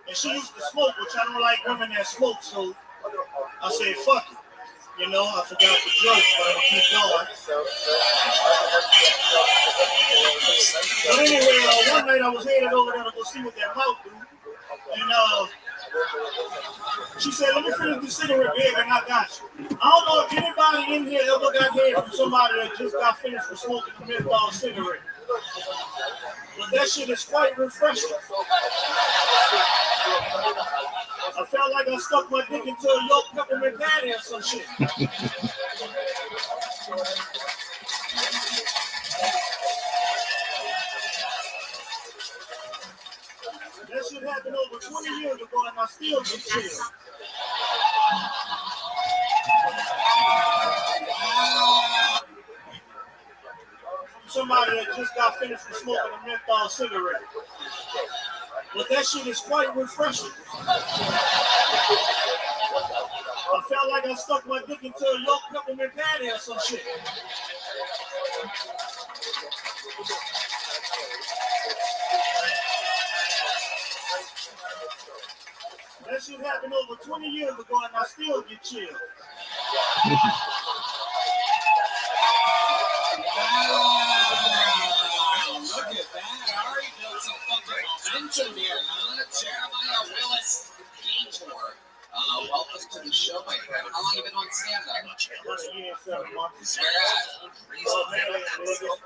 and she used to smoke, which I don't like women that smoke, so I said, fuck it. You know, I forgot the joke, but I'm going to keep going. But anyway, one night I was headed over there to go see what that mouth do, and she said, let me finish the cigarette, baby, and I got you. I don't know if anybody in here ever got head from somebody that just got finished with smoking a menthol cigarette. But that shit is quite refreshing. I felt like I stuck my dick into a yolk peppermint patty or some shit. That shit happened over 20 years ago and I still get chilled. Somebody that just got finished with smoking a menthol cigarette. But that shit is quite refreshing. I felt like I stuck my dick into a yolk peppermint patty or some shit. That shit happened over 20 years ago and I still get chilled. Look at that. Already built some fucking momentum here, huh? Jeremiah Willis, Gator. Welcome to the show, my friend. How long have you been on stand-up? About a year and 7 months. Where at? Mainly in Vegas,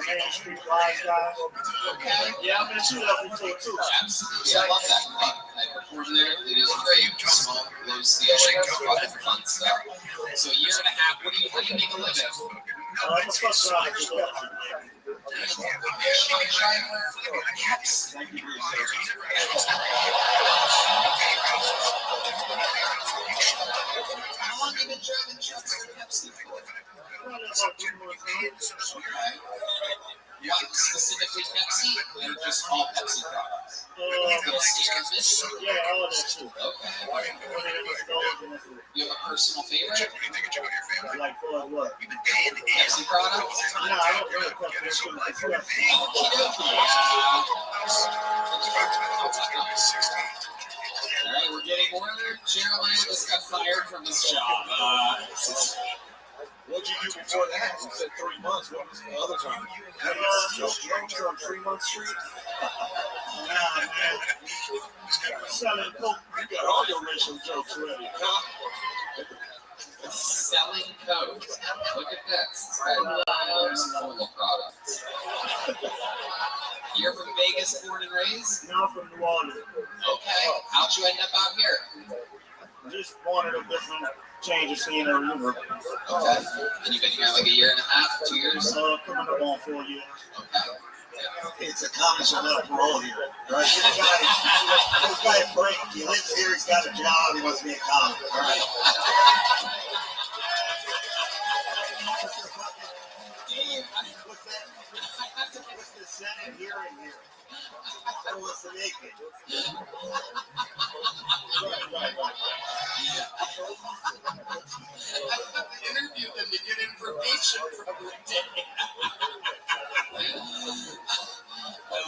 Main Street Wise guys. Okay. Yeah, I've been shooting up before too. Absolutely. I love that club. I performed there. It is great. Small, low ceiling, fucking fun stuff. So a year and a half. How do you make a living? I'm a truck driver for Pepsi. Thank you for your service. How long have you been driving trucks for Pepsi for? Probably about 3 months. Okay. Yeah, specifically Pepsi, or just all Pepsi products? Yeah, all that shit. Okay. You have a personal favorite? Like for what? Pepsi products? Nah, I don't drink Pepsi. Alright, we're getting more. Jeremiah just got fired from his job. What'd you do before that? You said 3 months. What was the other time? Jokes on Fremont Street? Nah, man. Selling coke. You got all your racial jokes ready, huh? Selling coke. Look at this. $10 full of products. You're from Vegas, born and raised? No, I'm from New Orleans. Okay. How'd you end up out here? Just wanted a different change of scenery. Okay. And you've been here like a year and a half, 2 years? Coming up on 4 years. Okay. It's a comic show, not a parole here. Right? This guy Frank, he lives here, he's got a job, he wants to be a comic. All right. Dave, what's that? What's the Senate hearing here? Who wants to make it? Right. vacation from the day. I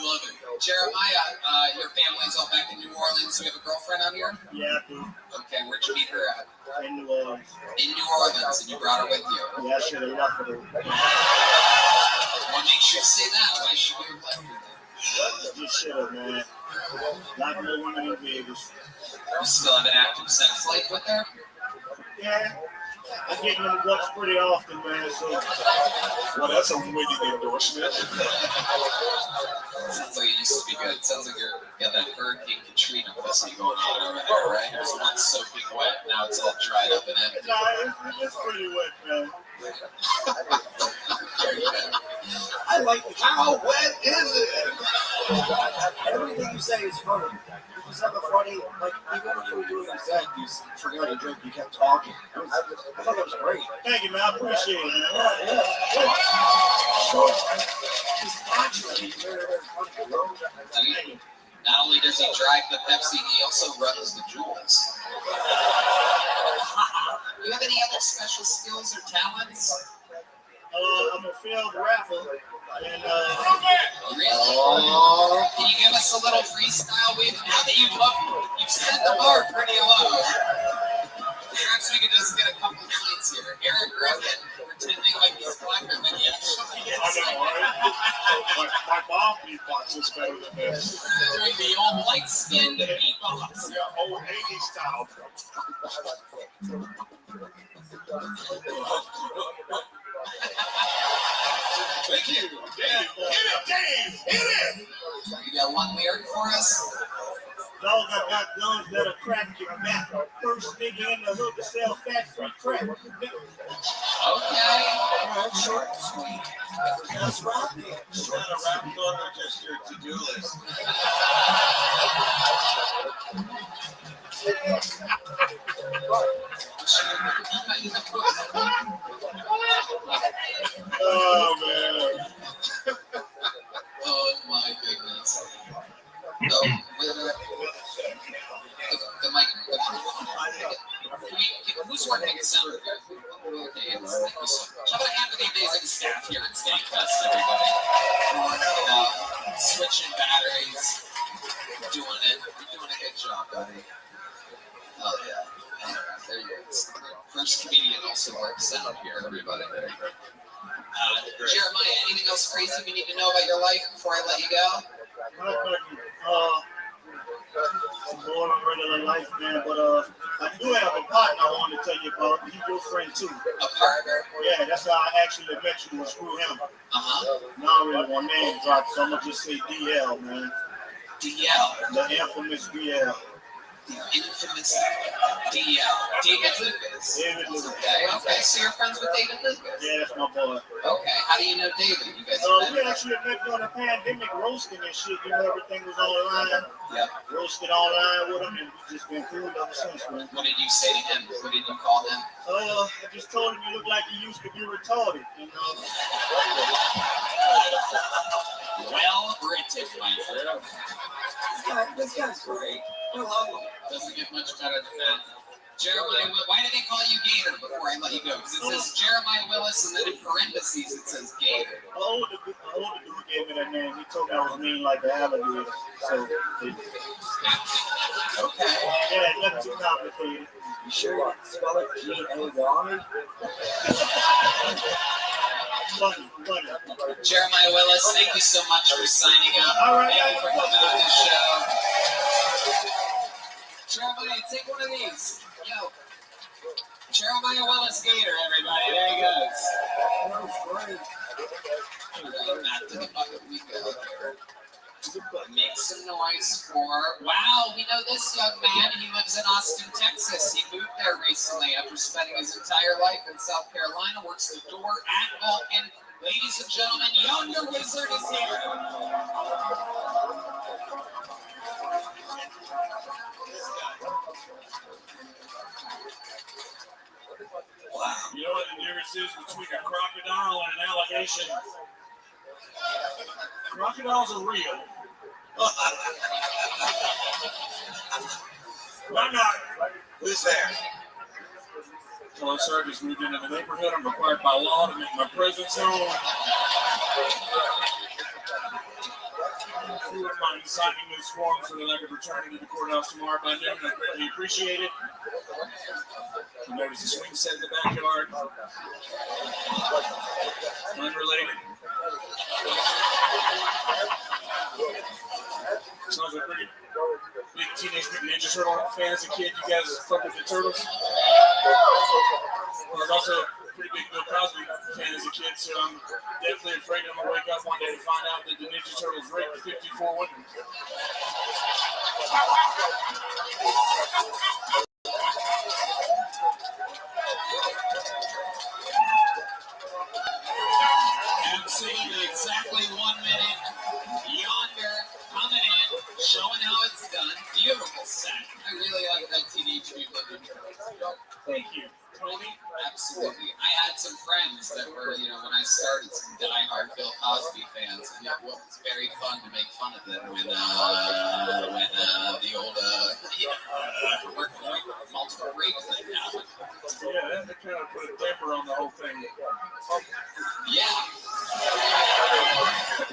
love it. Jeremiah, your family's all back in New Orleans. You have a girlfriend out here? Yeah, I do. Okay, where'd you meet her at? In New Orleans. In New Orleans, and you brought her with you? Yeah, I should have left with her. What makes you say that? Why should you have left her there? Just should have, man. A lot more women in Vegas. You still have an active sex life with her? Yeah. I get them bucks pretty often, man, so. Well, that's a winning endorsement. Sounds like it used to be good. Sounds like you got that Hurricane Katrina pussy going on over there, right? It was once soaking wet, now it's all dried up and empty. Nah, it's pretty wet, man. I like it. How wet is it? Everything you say is funny. You said the funny, like, even if you were doing the set, you forgot to drink, you kept talking. I thought that was great. Thank you, man. I appreciate it, man. He's naturally very, very funny. Not only does he drive the Pepsi, he also runs the Jewels. You have any other special skills or talents? I'm a failed rapper. And, really? Can you give us a little freestyle? Now that you've set the bar pretty low. Perhaps we could just get a couple of points here. Eric Griffin pretending like he's blacker than he actually is. I know, right? My mom beatbox is better than this. Doing the old light-skinned beatbox. Yeah, old 80s style. Thank you. Dave. Hit it. You got one lyric for us? Dog, I got guns that'll crack your back. First nigga in the hood to sell fat-free crack. Okay. Short and sweet. That's right. Is that a rap song or just your to-do list? Oh, man. Oh, my goodness. The mic. Who's working the sound? Okay, how about half of the amazing staff here at Skankfest, everybody? Switching batteries, doing it. You're doing a good job, buddy. Oh, yeah. There you go. First comedian also works sound here, everybody. There you go. Jeremiah, anything else crazy we need to know about your life before I let you go? I'm going on regular life, man, but I do have a partner I want to tell you about. He's your friend, too. A partner? Yeah, that's how I actually met you was through him. Now I really want name drop, so I'm going to just say DL, man. DL? The infamous DL. The infamous DL. David Lucas. David Lucas. Okay, so you're friends with David Lucas? Yeah, that's my boy. Okay, how do you know David? You guys we actually met during the pandemic roasting and shit. You know, everything was online. Yeah. Roasted online with him, and we just been cool ever since, man. What did you say to him? What did you call him? I just told him you look like you used to be retarded, you know. Well written, my friend. This guy's great. I love him. Doesn't get much better than that. Jeremiah, why do they call you Gator before I let you go? Because it says Jeremiah Willis, and then in parentheses it says Gator. The older dude gave me that name. He told me I was mean like the alligator. So, okay. Yeah, nothing too complicated. You sure you can spell it G-A-Y? Funny. Jeremiah Willis, thank you so much for signing up. All right. Thank you for coming on this show. Jeremiah, take one of these. Yo. Jeremiah Willis Gator, everybody. There he goes. Back to the bucket we go here. Make some noise for... Wow, we know this young man. He lives in Austin, Texas. He moved there recently after spending his entire life in South Carolina. Works the door at Vulcan. Ladies and gentlemen, Younger Wizard is here. Wow. You know what the difference is between a crocodile and an allegation? Crocodiles are real. I'm not. Who's there? Hello, sir. Just moved into the neighborhood. I'm required by law to make my presence known. If you wouldn't mind signing this form so that I could return it to the courthouse tomorrow by noon, I'd greatly appreciate it. You notice the swing set in the backyard. Unrelated. Sounds like pretty big Teenage Mutant Ninja Turtle fan as a kid. You guys fuck with the Turtles? I was also a pretty big Bill Cosby fan as a kid, so I'm definitely afraid I'm going to wake up one day to find out that the Ninja Turtles raped 54 women. And seeing exactly 1 minute, Yonder coming in, showing how it's done. Beautiful set. I really like that Teenage Mutant Ninja Turtles. Thank you, Tony. Absolutely. I had some friends that were, when I started, some diehard Bill Cosby fans, and it was very fun to make fun of them when the old, multiple rape thing happened. Yeah, that kind of put a damper on the whole thing. Yeah.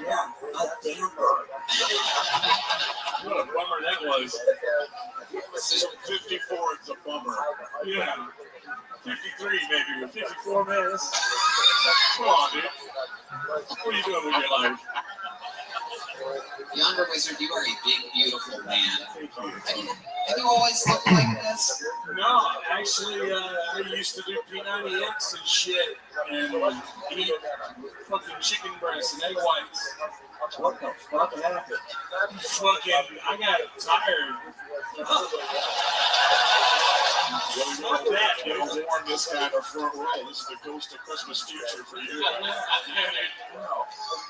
Yeah, a damper. What a bummer that was. 54 is a bummer. Yeah. 53 maybe, but 54, man, that's... Come on, dude. What are you doing with your life? Yonder Wizard, you are a big, beautiful man. Have you always looked like this? No, actually, I used to do P90X and shit, and eat fucking chicken breasts and egg whites. What the fuck happened? Fucking, I got tired. Fuck that, dude. Warn this guy in the front row. This is the ghost of Christmas future for you.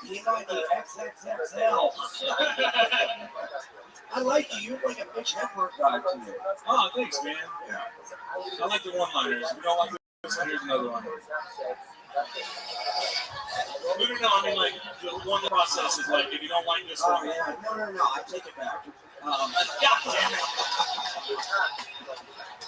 XXXL. I like you. You're like a bitch network guy to me. Oh, thanks, man. Yeah. I like the one-liners. If you don't like this one, here's another one. No, I mean, like, the one process is like, if you don't like this one. Yeah. No, I take it back. God damn it.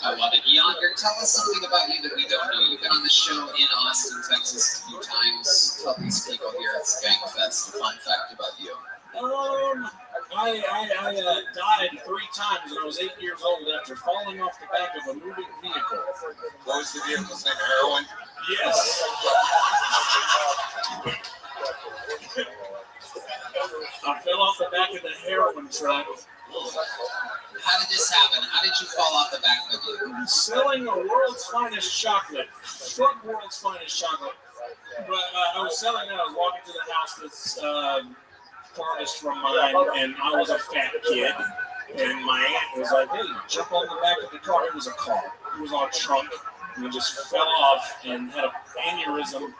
I love it. Yonder, tell us something about you that we don't know. You've been on the show in Austin, Texas a few times. Tell these people here at Skankfest a fun fact about you. I died 3 times when I was 8 years old after falling off the back of a moving vehicle. What was the vehicle's name? Heroin? Yes. I fell off the back of the heroin truck. How did this happen? How did you fall off the back of the vehicle? Selling the world's finest chocolate. Fuck world's finest chocolate. But I was selling it. I was walking to the house that's farthest from mine, and I was a fat kid. And my aunt was like, hey, jump on the back of the car. It was a car. It was on a trunk. And it just fell off and had an aneurysm.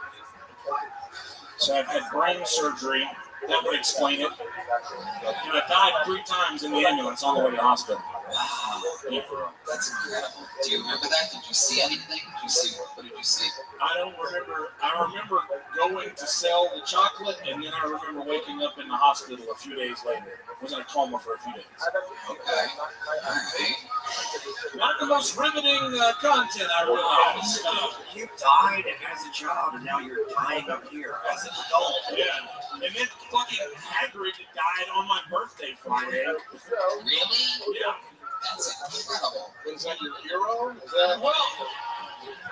So I've had brain surgery. That would explain it. And I died 3 times in the ambulance on the way to the hospital. Wow. Yeah. That's incredible. Do you remember that? Did you see anything? What did you see? I don't remember. I remember going to sell the chocolate, and then I remember waking up in the hospital a few days later. I was in a coma for a few days. Okay. All right. Not the most riveting content, I realize. You died as a child, and now you're dying up here as an adult. Yeah. And then fucking Hagrid died on my birthday Friday. Really? Yeah. That's incredible. Is that your hero? Well,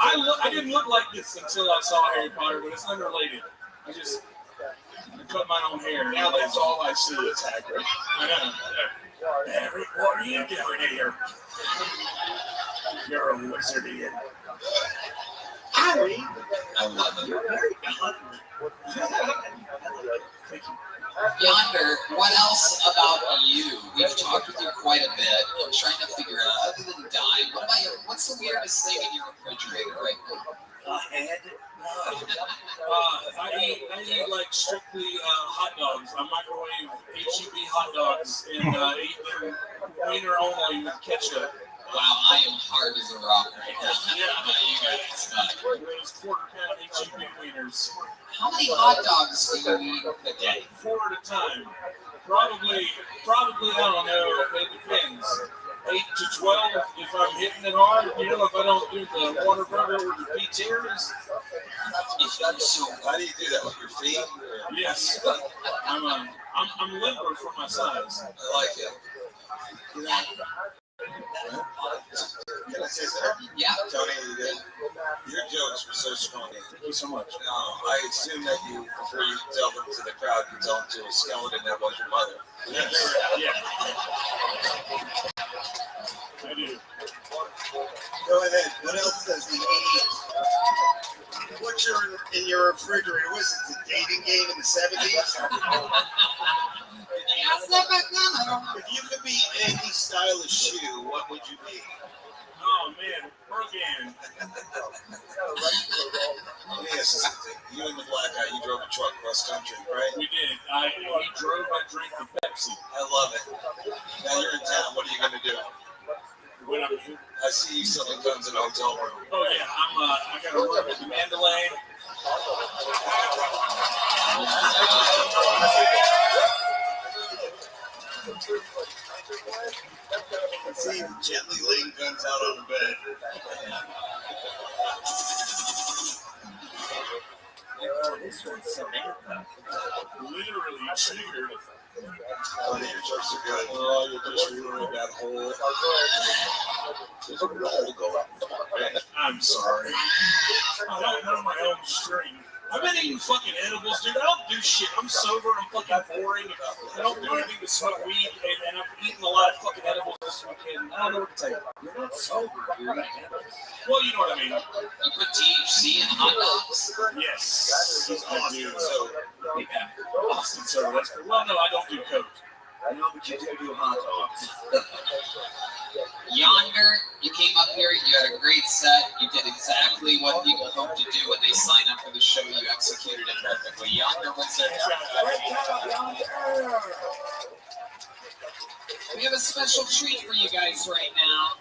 I didn't look like this until I saw Harry Potter, but it's unrelated. I cut my own hair. Now that's all I see is Hagrid. I know. Harry, what are you doing here? You're a wizard again. Harry, I love it. you're very cuddly. Thank you. Yonder, what else about you? We've talked with you quite a bit. I'm trying to figure out, other than dying, what about you? What's the weirdest thing in your refrigerator right now? A head. I eat like strictly hot dogs. I microwave HEB hot dogs and eat them wiener only with ketchup. Wow, I am hard as a rock right now. Yeah, How about you guys? those quarter-pound HEB wieners. How many hot dogs do you eat a day? 4 at a time. Probably, I don't know. It depends. 8 to 12 if I'm hitting it hard. You know, if I don't do the water burger with the P-tiers. How do you do that with your feet? Yes. I'm limber for my size. I like it. Can I say something? Yeah. Tony, your jokes were so strong. Thank you so much. I assume that you, before you tell them to the crowd, you tell them to a skeleton that was your mother. Yes. Yeah. I do. Go ahead. What else does he eat? What's in your refrigerator? Was it the dating game in the 70s? If you could be any stylish shoe, what would you be? Oh man, Brogan. Let me ask you something. You and the black guy, you drove a truck cross country, right? We did. He drove. I drank the Pepsi. I love it. Now you're in town. What are you going to do? When I'm here. I see you selling guns in a hotel room. Oh yeah, I got a room at the Mandalay. I see you gently laying guns out on the bed. This one's Samantha. Literally cheered. Oh, your jokes are good. Oh, you're just ruining that whole. There's a roll going. I'm sorry. I don't know my own string. I've been eating fucking edibles, dude. I don't do shit. I'm sober. I'm fucking boring. I don't do anything but smoke weed, and I've eaten a lot of fucking edibles this weekend. I don't know what to tell you. You're not sober. You're eating edibles. Well, you know what I mean. You put THC in hot dogs? Yes. He's Austin, so Yeah. Austin sober. That's good. Well, no, I don't do coke. No, but you do hot dogs. Yonder, you came up here, you had a great set, you did exactly what people hope to do when they sign up for the show, you executed it perfectly. Yonder was it. We have a special treat for you guys right now.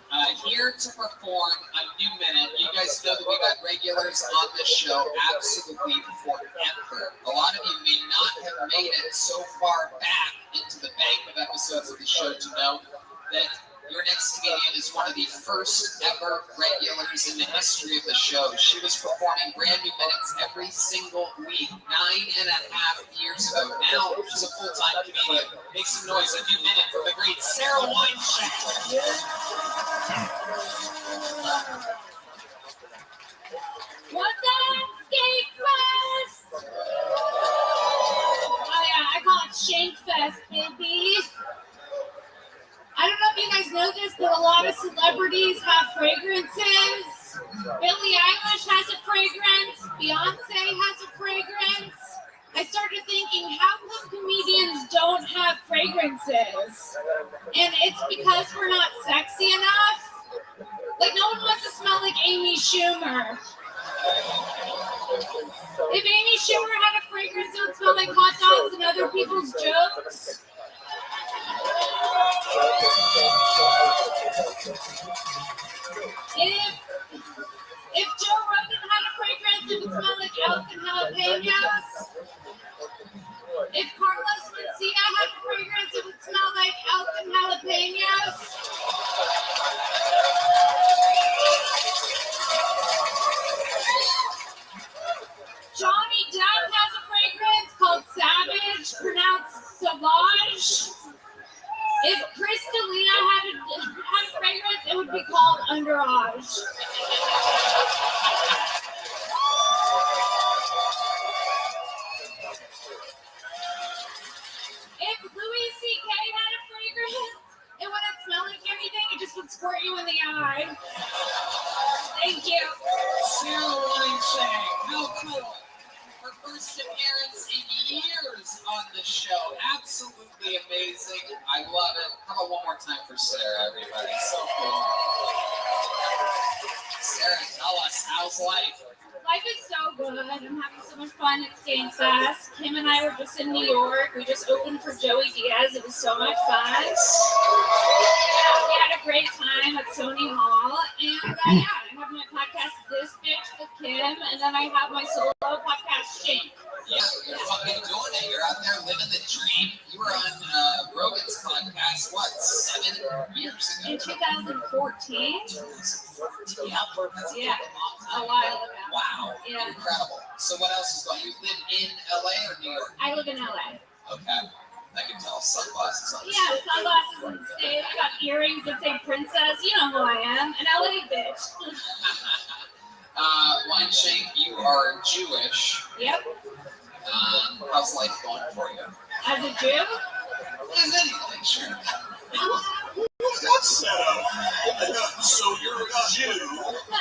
Here to perform a new minute. You guys know that we've had regulars on this show absolutely forever. A lot of you may not have made it so far back into the bank of episodes of the show to know that your next comedian is one of the first ever regulars in the history of the show. She was performing brand new minutes every single week 9.5 years ago. Now she's a full-time comedian. Make some noise, a new minute from the great Sarah Weinstein. What's up, Skate Fest? Oh yeah, I call it Shank Fest, baby. I don't know if you guys know this, but a lot of celebrities have fragrances. Billie Eilish has a fragrance. Beyonce has a fragrance. I started thinking, how come comedians don't have fragrances? And it's because we're not sexy enough. Like, no one wants to smell like Amy Schumer. If Amy Schumer had a fragrance, it would smell like hot dogs and other people's jokes. If Joe Rogan had a fragrance, it would smell like elk and jalapenos. If Carlos Mencia had a fragrance, it would smell like elk and jalapenos. Johnny Depp has a fragrance called Savage, pronounced Savage. If Chris D'Elia had a fragrance, it would be called Underage. If Louis C.K. had a fragrance, it wouldn't smell like anything, it just would squirt you in the eye. Thank you. Sarah Weinstein, how cool. Her first appearance in years on the show. Absolutely amazing. I love it. How about one more time for Sarah, everybody? So cool. Sarah, tell us, how's life? Life is so good. I'm having so much fun at Skate Fest. Kim and I were just in New York. We just opened for Joey Diaz. It was so much fun. Yeah, we had a great time at Sony Hall. And yeah, I'm having my podcast, This Bitch with Kim, and then I have my solo podcast, Shane. Yeah, you're fucking doing it. You're out there living the dream. You were on Rogan's podcast, what, 7 years ago? In 2014. 2014. Yeah, that's Yeah, a a while ago. Wow. Yeah. Incredible. So what else is going on? You live in LA or New York? I live in LA. Okay. I can tell sunglasses on the Yeah, stage. sunglasses on the stage. I got earrings that say princess. You know who I am. An LA bitch. Wine Shake, you are Jewish. Yep. How's life going for you? As a Jew? As anything, sure. What's set up? So you're a Jew. I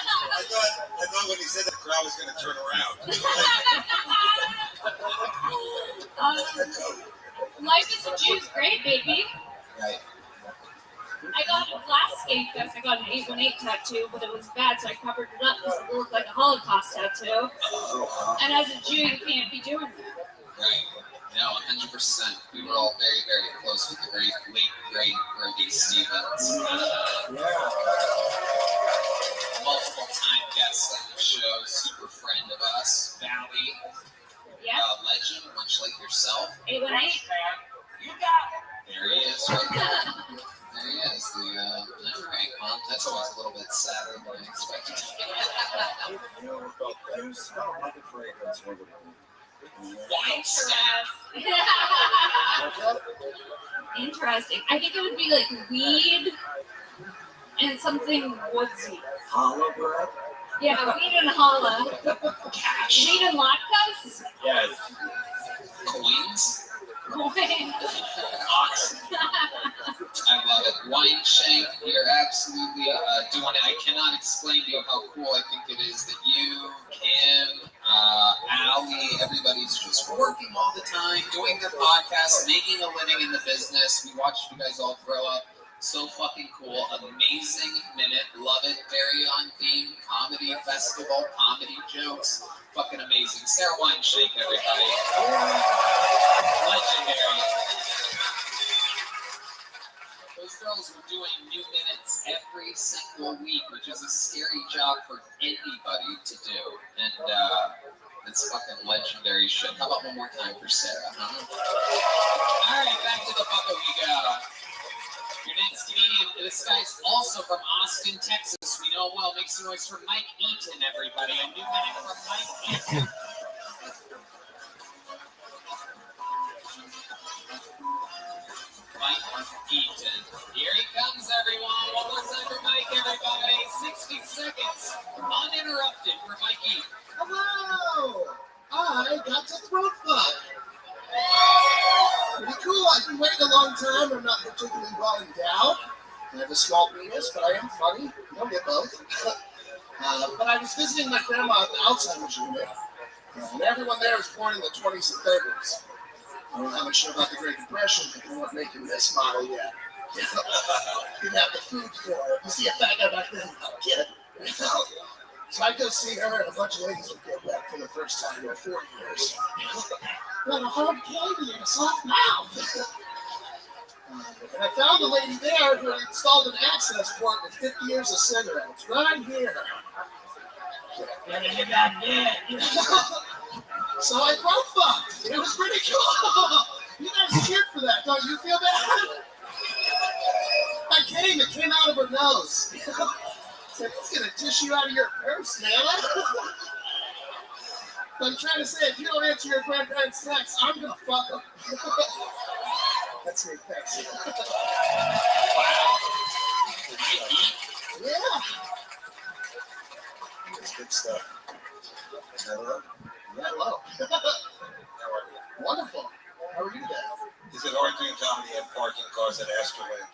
thought when he said that, the crowd was going to turn around. Life as a Jew is great, baby. Right. I got last Skate Fest, I got an 818 tattoo, but it was bad, so I covered it up because it looked like a Holocaust tattoo. And as a Jew, you can't be doing that. Right. No, 100%. We were all very, very close with the great, great Herbie Stevens. Multiple time guest on the show, super friend of us, Valley. Yeah. Legend, much like yourself. 818. You got it. There he is, right there. There he is. All right, well, that's always a little bit sadder than I expected. You smell like a fragrance. Wine staff. Interesting. I think it would be like weed and something woodsy. Hollow bread? Yeah, weed and holla. Cash. Weed and latkes? Yes. Coins. Coin. Ox. I love it. Wine Shank, you're absolutely doing it. I cannot explain to you how cool I think it is that you, Kim, Allie, everybody's just working all the time, doing their podcast, making a living in the business. We watched you guys all grow up. So fucking cool. Amazing minute. Love it. Very on theme. Comedy festival. Comedy jokes. Fucking amazing. Sarah Wine Shake, everybody. Legendary. Those girls were doing new minutes every single week, which is a scary job for anybody to do. And it's fucking legendary shit. How about one more time for Sarah, huh? All right, back to the bucket we go. Your next comedian, this guy's also from Austin, Texas. We know well. Make some noise for Mike Eaton, everybody. A new minute from Mike Eaton. Mike Eaton. Here he comes, everyone. One more time for Mike, everybody. 60 seconds. Uninterrupted for Mike Eaton. Hello! I got to throat fuck. Pretty cool. I've been waiting a long time. I'm not particularly well endowed. I have a small penis, but I am funny. You don't get both. But I was visiting my grandma at the Alzheimer's unit, and everyone there was born in the 20s and 30s. I don't know how much you know about the Great Depression, but they weren't making this model yet. Didn't have the food for it. You see a fat guy back then, I'll get it. So I'd go see her, and a bunch of ladies would get wet for the first time in 40 years. Got a hard candy and a soft mouth. And I found a lady there who had installed an access port with 50 years of cigarettes right here. You got dead. So I throat fucked. It was pretty cool. You guys cheered for that, don't you feel bad? It came out of her nose. It's like, it's gonna tissue out of your purse, man. I'm trying to say, if you don't answer your grandparents' text, I'm gonna fuck them. That's me, thanks. Wow. Yeah. That's good stuff. Hello. Hello. How are you? Wonderful. How are you today? Is it hard doing comedy and parking cars at Astroland?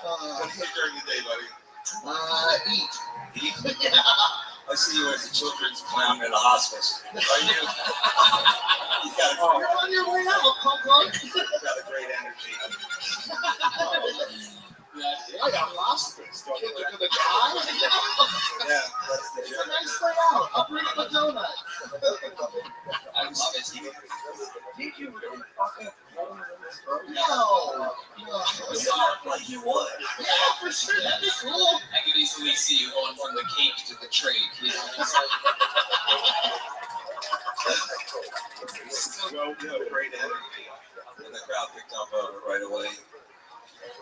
What do you do during the day, buddy? Eat. Eat? Yeah. I see you as a children's clown at a hospice. Are you? You're on your way out, punk. You've got a great energy. I got hospice. The kids are gonna die. Yeah. It's a nice layout. I'll bring up a donut. I love it. Did you really fucking No. You look like you would. Yeah, for sure. That'd be cool. I could easily see you going from the cake to the tray. You know, Well, you have great energy, and the crowd picked up on it right away.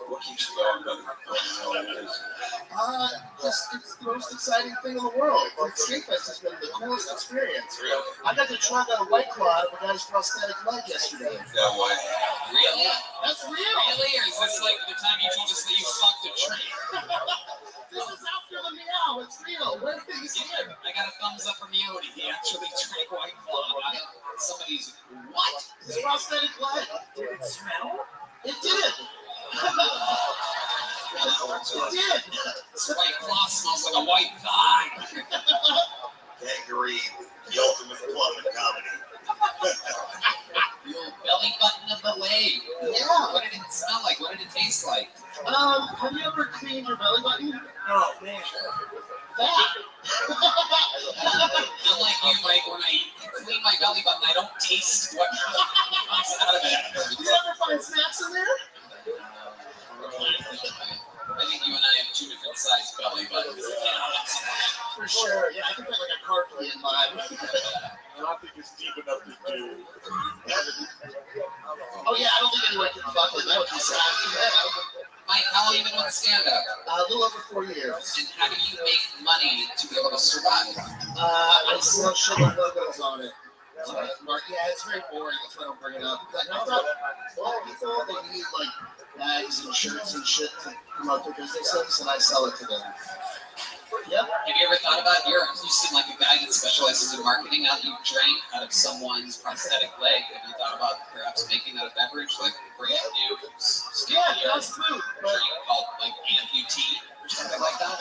What keeps you going, brother? It's the most exciting thing in the world. Like, Skatefest has been the coolest experience. Really? I got to try out a White Claw out of a guy's prosthetic leg yesterday. No way. really? That's real. Really? Or is this like the time you told us that you fucked a tree? This is after the meow. It's real. Where did you see it? I got a thumbs up from Yodi. He actually drank White Claw out of somebody's what? His prosthetic leg. Did it smell? It did. It did. This White Claw smells like a white thigh. Gangrene, the ultimate club in comedy. The old belly button of the leg. Yeah. What did it smell like? What did it taste like? Have you ever cleaned your belly button? Oh, man. That. Unlike you, Mike, when I clean my belly button, I don't taste what comes out of it. You ever find snacks in there? I think you and I have two different sized belly buttons. For sure. Yeah, I can put like a car key in mine. I don't think it's deep enough to do. Oh yeah, I don't think anyone can fuck with that. Would be sad for them. Mike, how long have you been on stand-up? A little over 4 years. And how do you make money to be able to survive? I sell shit with logos on it. Yeah, it's very boring. That's why I don't bring it up. Like, I thought a lot of people, they need like bags and shirts and shit to promote their businesses, and I sell it to them. Yep. Have you ever thought about you seem like a guy that specializes in marketing. Now that you drank out of someone's prosthetic leg, have you thought about perhaps making that a beverage, like brand new? Yeah, that's food. Drink called like amputee or something like that.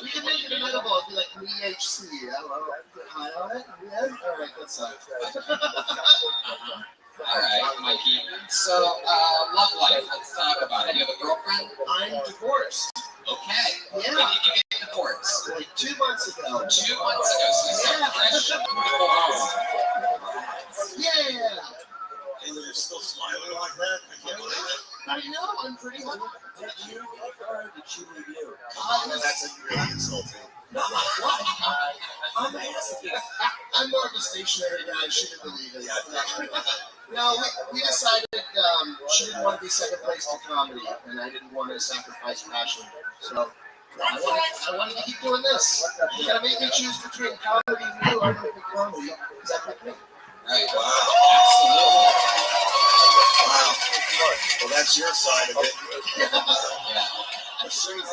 We can make it an edible. It'd be like VHC. I don't know. Get high on it. Yeah. All right, that sucks. All right, Mikey. So, love life. Let's talk about it. You have a girlfriend? I'm divorced. Okay. Yeah. When did you get divorced? Like 2 months ago. 2 months ago. So you started fresh. Yeah. And you're still smiling like that? I can't believe it. I know. I'm pretty happy. Did you leave her or did she leave you? That's really insulting. No, what? I'm asking. I'm more of a stationary guy. She didn't believe it. Yeah. No, we decided she didn't want to be second place to comedy, and I didn't want to sacrifice passion. So I wanted to keep doing this. You gotta make me choose between comedy and you. I'm gonna pick comedy. Is that pick me? Right. Wow. Absolutely. Wow. Well, that's your side of it. Yeah. Sure.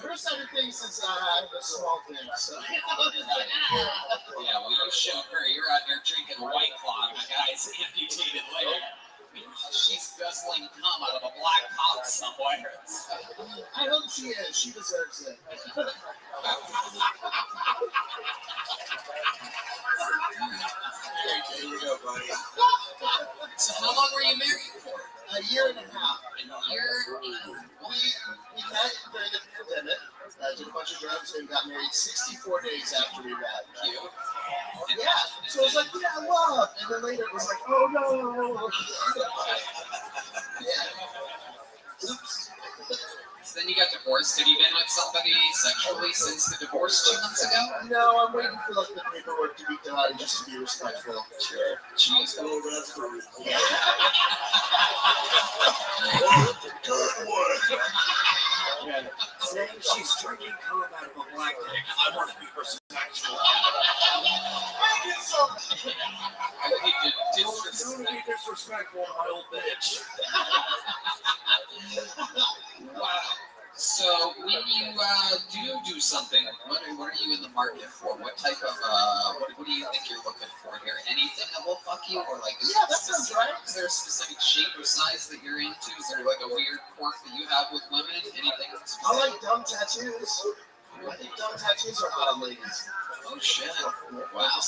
Her side of things is I have a small dick, so. Yeah, well, you showed her. You're out there drinking a White Claw and the guy's amputated leg. She's guzzling cum out of a black cock somewhere. I hope she is. She deserves it. There you go, buddy. So how long were you married for? A year and a half. A year and We met during the pandemic, did a bunch of drugs, and got married 64 days after we met. Cute. Yeah, so it was like, yeah, love. And then later it was like, oh no. Yeah. Oops. So then you got divorced. Have you been with somebody sexually since the divorce 2 months ago? No, I'm waiting for like the paperwork to be done just to be respectful. Sure. Jeez. Oh, that's for Yeah. good one. Yeah. Saying she's drinking cum out of a black dick. I want to be her sexual. I hate to Don't be disrespectful to my old bitch. Wow. So when you do something, what are you in the market for? What type of what do you think you're looking for here? Anything that will fuck you, or like Yeah, that sounds right. Is there a specific shape or size that you're into? Is there like a weird quirk that you have with women? Anything? I like dumb tattoos. I think dumb tattoos are hot on ladies. Oh shit! Wow.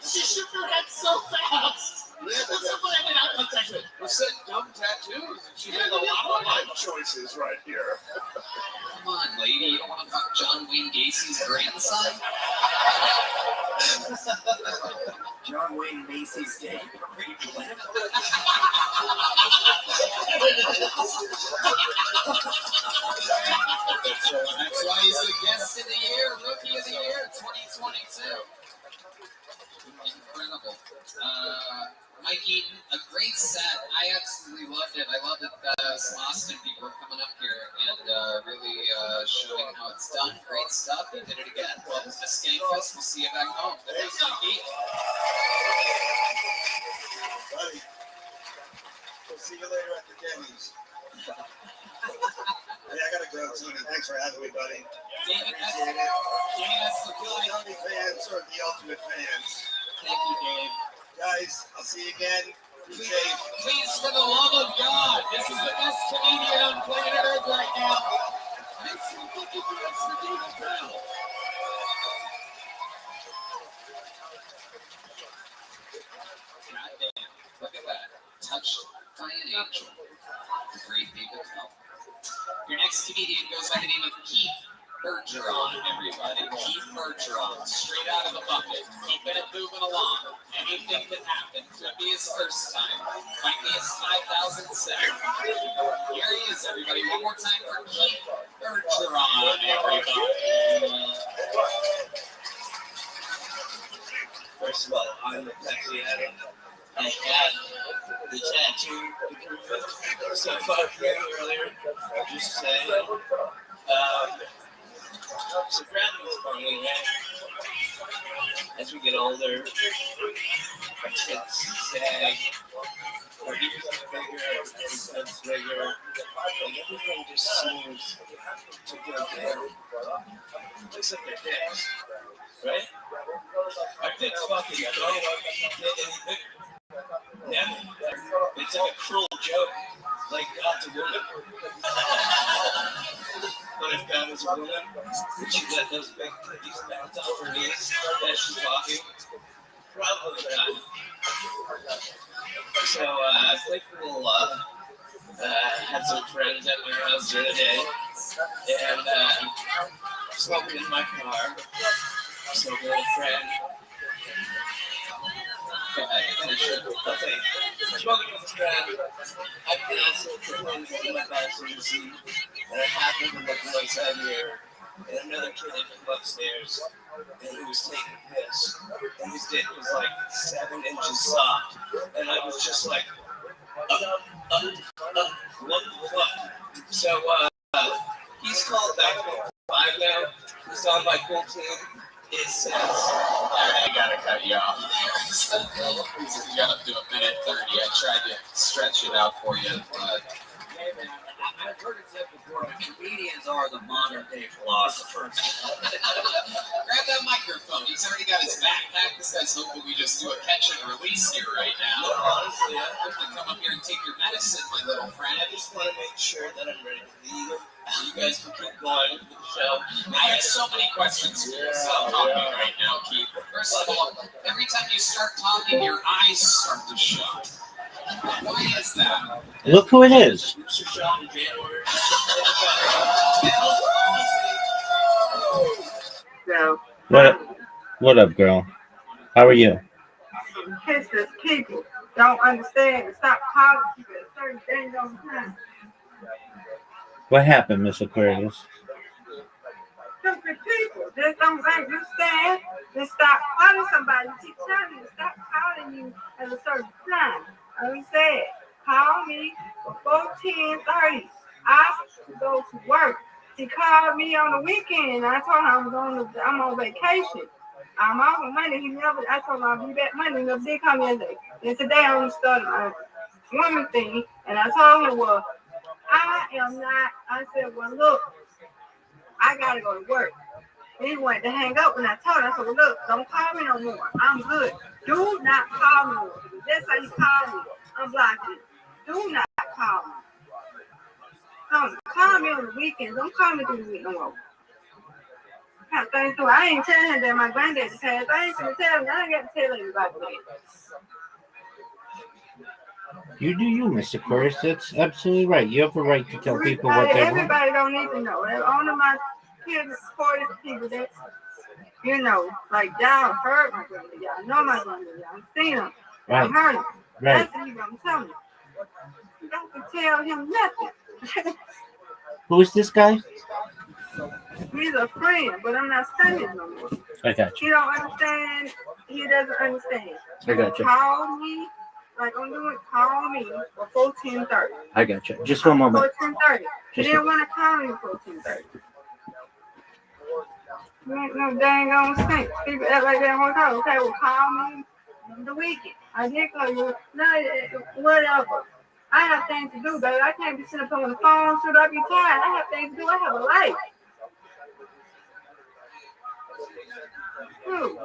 She shook her head so fast. that's what I mean. I'm actually, we said dumb tattoos, and she made a lot of life choices right here. Come on, lady. You don't want to fuck John Wayne Gacy's grandson? John Wayne Macy's day. That's why he's the guest of the year, rookie of the year, 2022. Incredible. Mike Eaton, a great set. I absolutely loved it. I love that some Austin people are coming up here and really showing how it's done. Great stuff. He did it again. Welcome to Skankfest. We'll see you back home. Thanks, Mike Eaton. Buddy, we'll see you later at the Denny's. Hey, I gotta go, Tony. Thanks for having me, buddy. David, Appreciate it. that's the Kill the Only fans or the ultimate fans. Thank you, Dave. Guys, I'll see you again. Be safe. Please, for the love of God, this is the best comedian on planet Earth right now. Make some fucking noise for David Bell. Goddamn, look at that. Touched by an angel. The great David Bell. Your next comedian goes by the name of Keith Bergeron, everybody. Keith Bergeron, straight out of the bucket. Keeping it moving along. Anything can happen. Could be his first time. Might be his 5,007. Here he is, everybody. One more time for Keith Bergeron, everybody. First of all, I'm a taxi addict. I had the tattoo so fuck you earlier. Just saying. So gravity's funny, right? As we get older, our tits sag, our ears are bigger, our heads bigger, and everything just seems to go down. Except their dicks, right? Our dicks fucking don't get any bigger. Never. It's like a cruel joke, like God's a woman. But if God was a woman, would she let those big titties bounce off her knees as she's walking? Probably not. So I think we'll had some friends at my house the other day, and smoking in my car, smoking with a friend. I'll tell you, smoking with a friend, I've been also in my passenger seat, and I happened to look outside here, and another kid had come upstairs, and he was taking a piss, and his dick was like 7 inches soft, and I was just like, what the fuck? So, he's called back to 5 now, he's on my full team. It says, I gotta cut you off. You gotta do a minute 30. I tried to stretch it out for you, but. Hey man, I've heard it said before, but comedians are the modern day philosophers. Grab that microphone. He's already got his backpack. This guy's hoping we just do a catch and release here right now. Honestly, I have to come up here and take your medicine, my little friend. I just want to make sure that I'm ready to leave. You guys can keep going with the show. I have so many questions for you. Stop talking right now, Keith. First of all, every time you start talking, your eyes start to shut. Why is that? Look who it is. So, What up, girl? How are you? Kisses, people don't understand and stop calling people at certain things on time. What happened, Miss Aquarius? Stupid people just don't understand. Just stop calling somebody. Keep telling you, stop calling you at a certain time. I said, call me before 10:30. I go to work. She called me on the weekend. I told her I'm on vacation. I'm off on Monday. I told her I'll be back Monday. Never did call me yesterday. And today I'm starting my woman thing. And I told her, well, I am not. I said, well, look, I gotta go to work. He wanted to hang up when I told her. I said, well, look, don't call me no more. I'm good. Do not call me no more. That's how you call me. I'm blocking you. Do not call me. Call me on the weekends. Don't call me through the week no more. I ain't telling her that my granddaddy passed. I ain't gonna tell her. I ain't got to tell everybody that. You do you, Mr. Aquarius. That's absolutely right. You have a right to tell people what they want. Everybody don't need to know. All of my kids, 40 people that, like y'all heard my brother, y'all know my brother, y'all seen him, Right. y'all heard him. Right. That's the people I'm telling you. You don't have to tell him nothing. Who is this guy? He's a friend, but I'm not studying no more. I got He don't understand. He doesn't understand. I got you. Call me, like I'm doing, call me before 10:30. I got you. Just one moment. Before 10:30. He didn't want to call me before 10:30. Make no dang on sense. People act like they don't want to call. Okay, well, call me the weekend. I did call you. No, whatever. I have things to do, baby. I can't be sitting up on the phone. Should I be tired? I have things to do. I have a life. Who?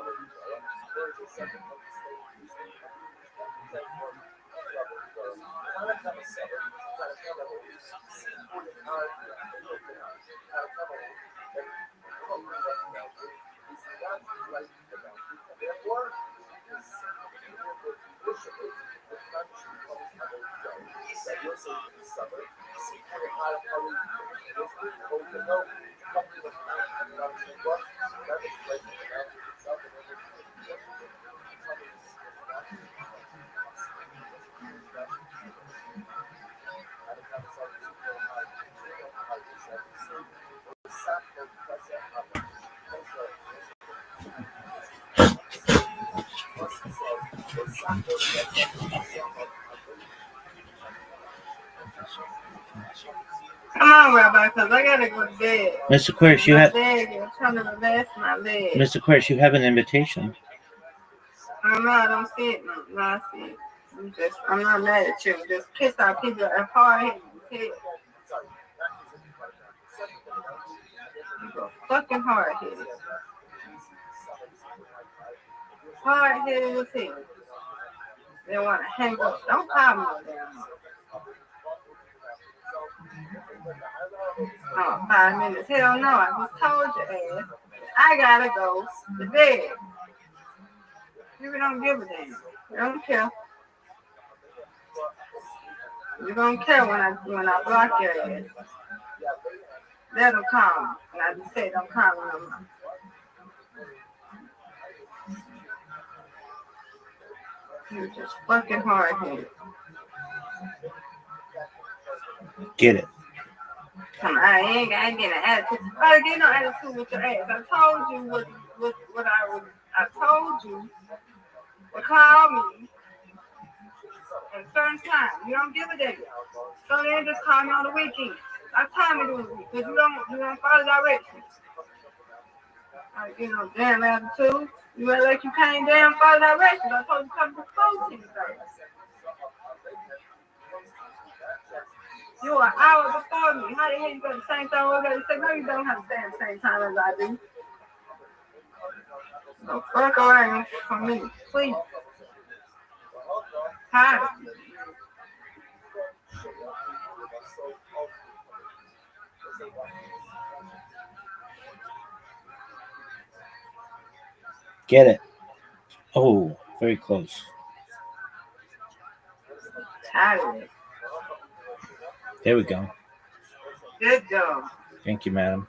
Come on, Rabbi, because I gotta go to bed. Mr. Aquarius, you have. I'm trying to relax my leg. Mr. Aquarius, you have an invitation. I don't see it. No, I see it. I'm not mad at you. Just pissed off people are hard headed. Fucking hard headed. Hard headed as hell. They want to hang up. Don't call me no damn. Oh, 5 minutes. Hell no. I just told your ass. I gotta go to bed. People don't give a damn. They don't care. You don't care when I block your ass. Let them call me. And I just said don't call me no more. You're just fucking hard-headed. Get it. I ain't getting an attitude. I get no attitude with your ass. I told you what I told you to call me at a certain time. You don't give a damn. So then just call me on the weekend. I tell me during the week because you don't follow directions. Damn attitude. You act like you can't damn follow directions. I told you to come to coaching first. You are an hour before me. How the hell you go the same time? No, you don't have to stay at the same time as I do. So fuck away from me, please. Hi. Get it. Oh, very close. Tired. There we go. Good job. Thank you, madam.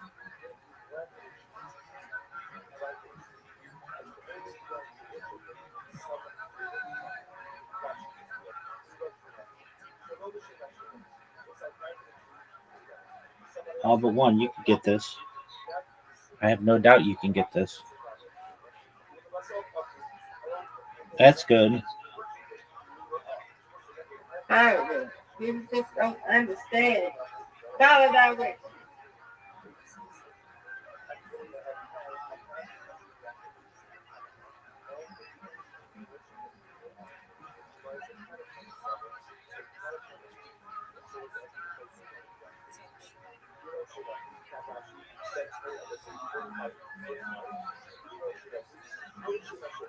All but one, you can get this. I have no doubt you can get this. That's good. Very good. People just don't understand. Follow directions.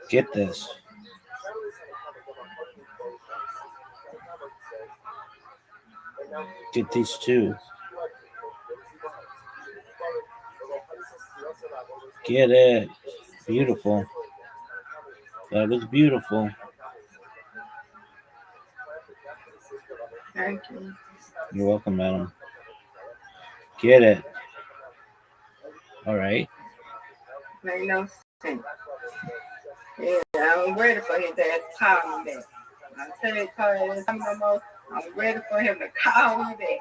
Get this. Get these two. Get it. Beautiful. That was beautiful. You're welcome, madam. Get it. All right. Make no sense. Yeah, I'm ready for his ass to call me back. I tell you, call him no more. I'm ready for him to call me back.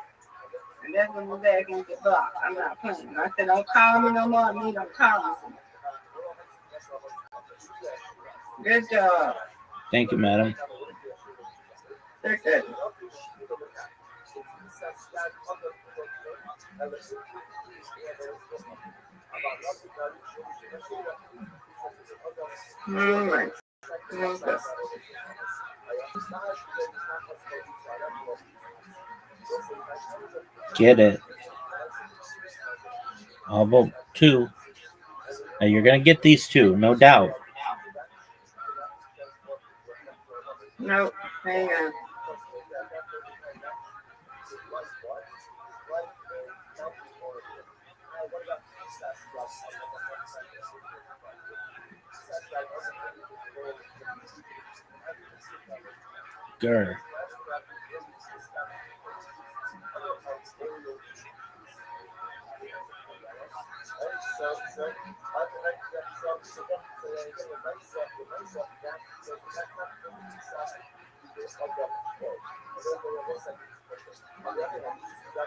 And that's when we're back in the block. I'm not playing. I said, don't call me no more. I mean, don't call me. Good job. Thank you, madam. They're good. All right. Okay. Get it. How about two? Now you're gonna get these two, no doubt. Nope. Hang on. Grr.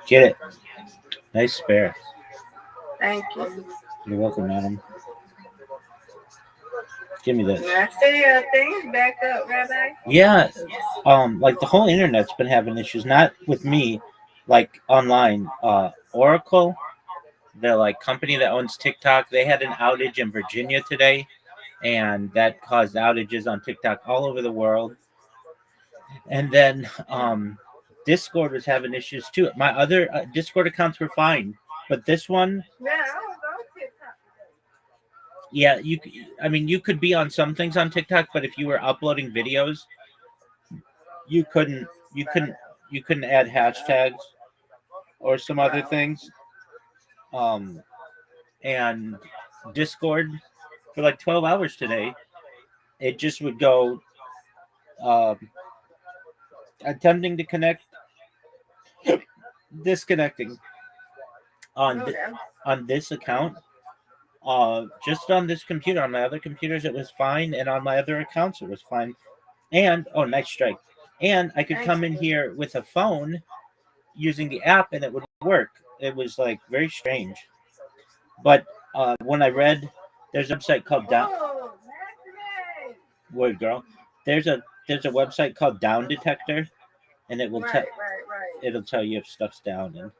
Get it. Nice spare. Thank you. You're welcome, madam. Give me this. I see things back up, Rabbi. Yeah, like the whole internet's been having issues. Not with me, like online. Oracle, the like company that owns TikTok, they had an outage in Virginia today, and that caused outages on TikTok all over the world. And then Discord was having issues too. My other Discord accounts were fine, but this one, Yeah, I was on TikTok. yeah, I mean, you could be on some things on TikTok, but if you were uploading videos, you couldn't add hashtags or some other things. And Discord for like 12 hours today, it just would go attempting to connect, disconnecting on this account. Just on this computer. On my other computers, it was fine, and on my other accounts, it was fine. And nice strike. And I could come in here with a phone using the app, and it would work. It was like very strange. But when I read, there's a website called Down. Word girl. There's a website called Down Detector, and it will tell it'll tell you if stuff's down. And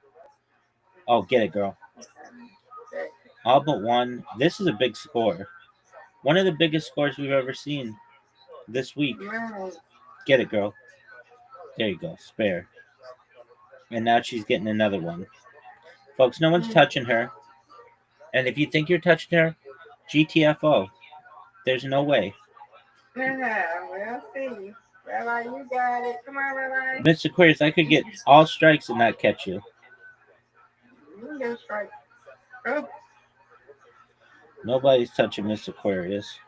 oh, get it, girl. All but one. This is a big score. One of the biggest scores we've ever seen this week. Get it, girl. There you go. Spare. And now she's getting another one. Folks, no one's touching her. And if you think you're touching her, GTFO. There's no way. Yeah, we'll see. Rabbi, you got it. Come on, Rabbi. Mr. Aquarius, I could get all strikes and not catch you. You can get a strike. Oh. Nobody's touching Mr. Aquarius.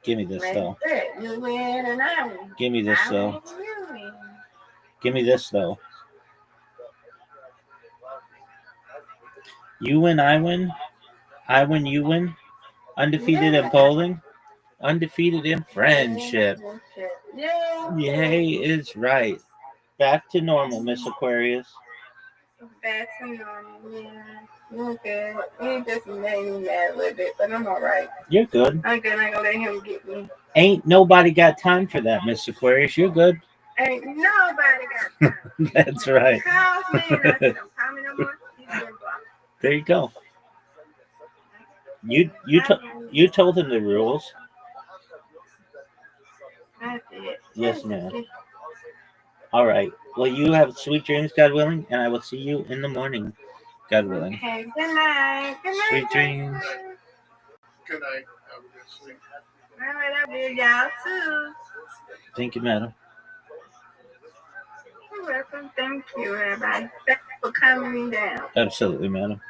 Give me this, though. You win and I win. Give me this, though. Give me this, though. You win, I win. I win, you win. Undefeated in bowling. Undefeated in friendship. Yay is right. Back to normal, Miss Aquarius. Back to normal, yeah. You're good. You just made me mad a little bit, but I'm all right. You're good. I'm good. I ain't gonna let him get me. Ain't nobody got time for that, Miss Aquarius. You're good. Ain't nobody got time. That's right. Calls me and I said, don't call me no more. He's been blocked. There you go. You told him the rules. That's it. Yes, ma'am. All right. Well, you have sweet dreams, God willing, and I will see you in the morning, God willing. Okay. Good night. Good night. Sweet dreams. Good night. Have a good sleep. All right, I will y'all too. Thank you, madam. You're welcome. Thank you, everybody. Thanks for calming me down. Absolutely, madam.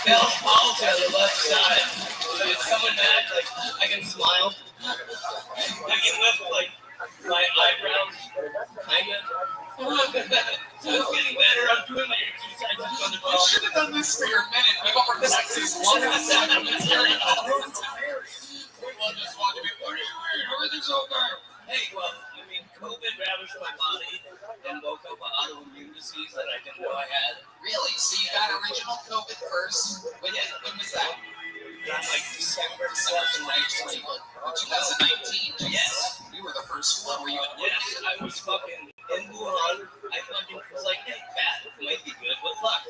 Bell's palsy on the left side. So it's coming back, like, I can smile. I can lift, like, my eyebrows, kind of. So it's getting better. I'm doing my exercises on the ball. done this for your minute. People from Texas love this segment. It's very we just want to be, what do you mean? Everything's okay. Hey, well, I mean, COVID ravaged my body and woke up an autoimmune disease that I didn't know I had. Really? So you got original COVID first? When was that? Like December 2019. 2019? Yes. You were the first one. Were you in Yes, I was fucking in Wuhan. I fucking was like, hey, bat might be good. What fuck?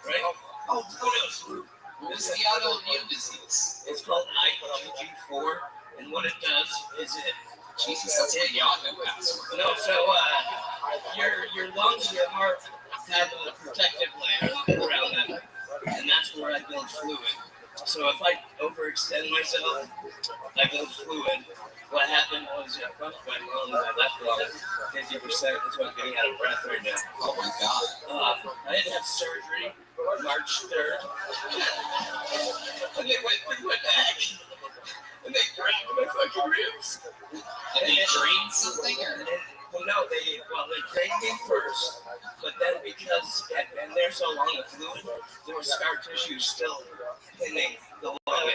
Right? Oh, who knows? What is the autoimmune disease? It's called IgG4, and what it does is it. Jesus, that's a Yahoo password. No, so your lungs, your heart have a protective layer around them, and that's where I build fluid. So if I overextend myself, I build fluid. What happened was I broke my lung, my left lung, 50%. That's why I'm getting out of breath right now. Oh my God. I had to have surgery March 3rd. And they went through my neck. And they grabbed my fucking ribs. Did they drain something? Well, no, they drained me first, but then because I'd been there so long, the fluid, there was scar tissue still pinning the lung.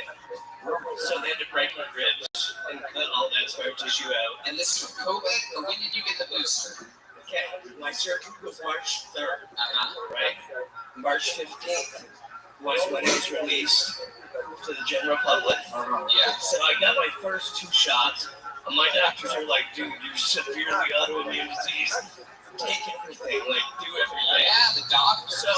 So they had to break my ribs and cut all that scar tissue out. And this was COVID, or when did you get the booster? Okay, my surgery was March 3rd, right? March 15th was when it was released to the general public. Yeah. So I got my first 2 shots. And my doctors are like, dude, you're severely autoimmune disease. Take everything, like, do everything. Yeah, the doctor. So,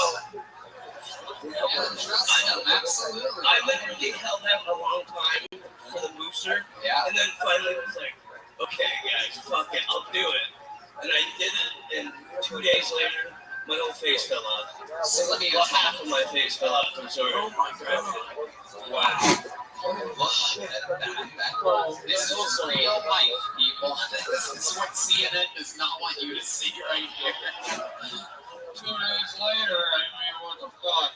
absolutely. I literally held out a long time for the booster. Yeah. And then finally was like, okay, guys, fuck it, I'll do it. And I did it, and 2 days later, my whole face fell off. So let me half of my face fell off. I'm sorry. Oh my God. Wow. Shit. This is real life, people. This is what CNN does not want you to see right here. 2 days later, I mean, what the fuck?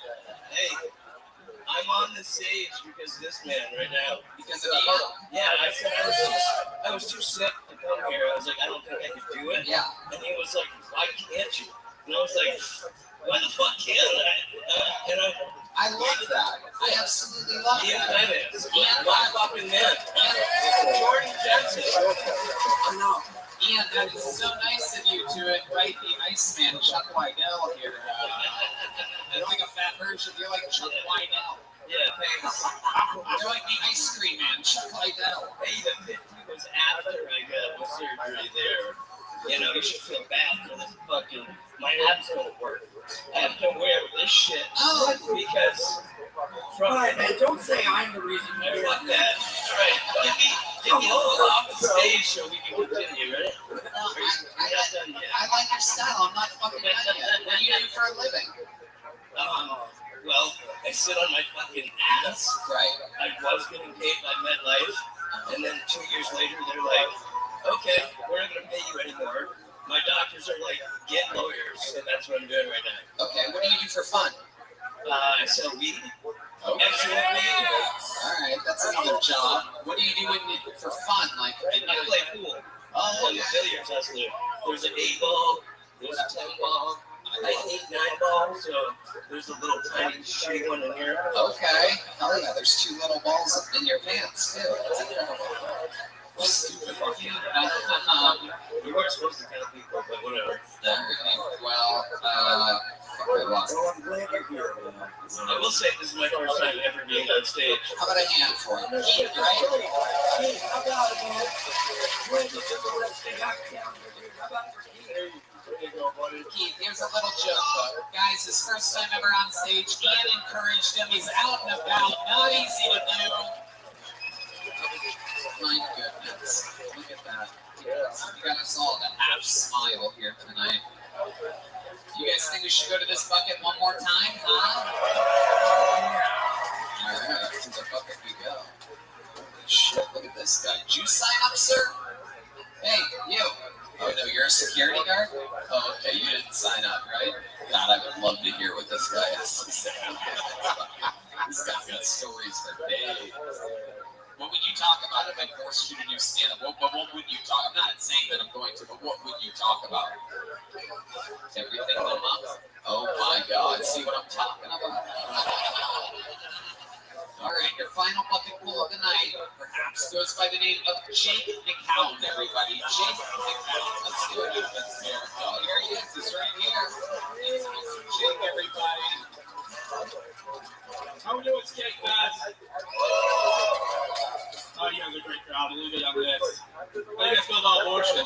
Hey, I'm on the stage because of this man right now. Because of you? Yeah, I said I was too sick to come here. I was like, I don't think I could do it. Yeah. And he was like, why can't you? And I was like, why the fuck can't I? I love that. I absolutely love Ian that. Dennis. My fucking man. Jordan Jensen. No. Ian, that is so nice of you to invite the Iceman, Chuck Wydell, here. I like a fat version. You're like Chuck Wydell. Yeah, thanks. You're like the ice cream man, Chuck Wydell. Hey, the 50 was after I got my surgery there. You know, you should feel bad for this fucking. My abs don't work. I have to wear this shit because. All right, man, don't say I'm the reason. Fuck that. All right, give me a little off the stage so we can continue, right? I like your style. I'm not fucking done yet. What do you do for a living? Well, I sit on my fucking ass. Right. I was getting paid by MetLife, and then 2 years later, they're like, okay, we're not going to pay you anymore. My doctors are like, get lawyers, and that's what I'm doing right now. Okay, what do you do for fun? I sell weed. Okay. Absolutely. All right, that's another job. What do you do for fun? Like, I play pool. I'm a billiards hustler. There's an 8-ball, there's a 10-ball. I hate 9-ball, so there's a little tiny shitty one in here. Okay. Oh yeah, there's 2 little balls in your pants too. That's incredible. Stupid fucking. You weren't supposed to tell people, but whatever. Well, I'm glad you're here. I will say this is my first time ever being on stage. How about a hand for him? Keith, right? How about it, man? Where's the interesting down here? How about it for Keith? There you go, buddy. Keith, here's a little joke, though. Guys, his first time ever on stage. Ian encouraged him. He's out and about. Not easy to do. My goodness. Look at that. You got us all to half smile here tonight. You guys think we should go to this bucket one more time, huh? Alright, to the bucket we go. Holy shit, look at this guy. Did you sign up, sir? Hey, you. Oh no, you're a security guard? Oh, okay, you didn't sign up, right? God, I would love to hear what this guy has to say. This guy's got stories for days. What would you talk about if I forced you to do stand-up? What would you talk? I'm not saying that I'm going to, but what would you talk about? Everything come up? Oh my God! See what I'm talking about? All right, your final bucket pull of the night perhaps goes by the name of Jake McCown, everybody. Jake McCown. Let's see what happens here. Oh, here he is. He's right here. It's Mr. Jake, everybody. How we doing, Skate guys? Oh, you guys are a great crowd. Leave it on this. How do you guys feel about abortion?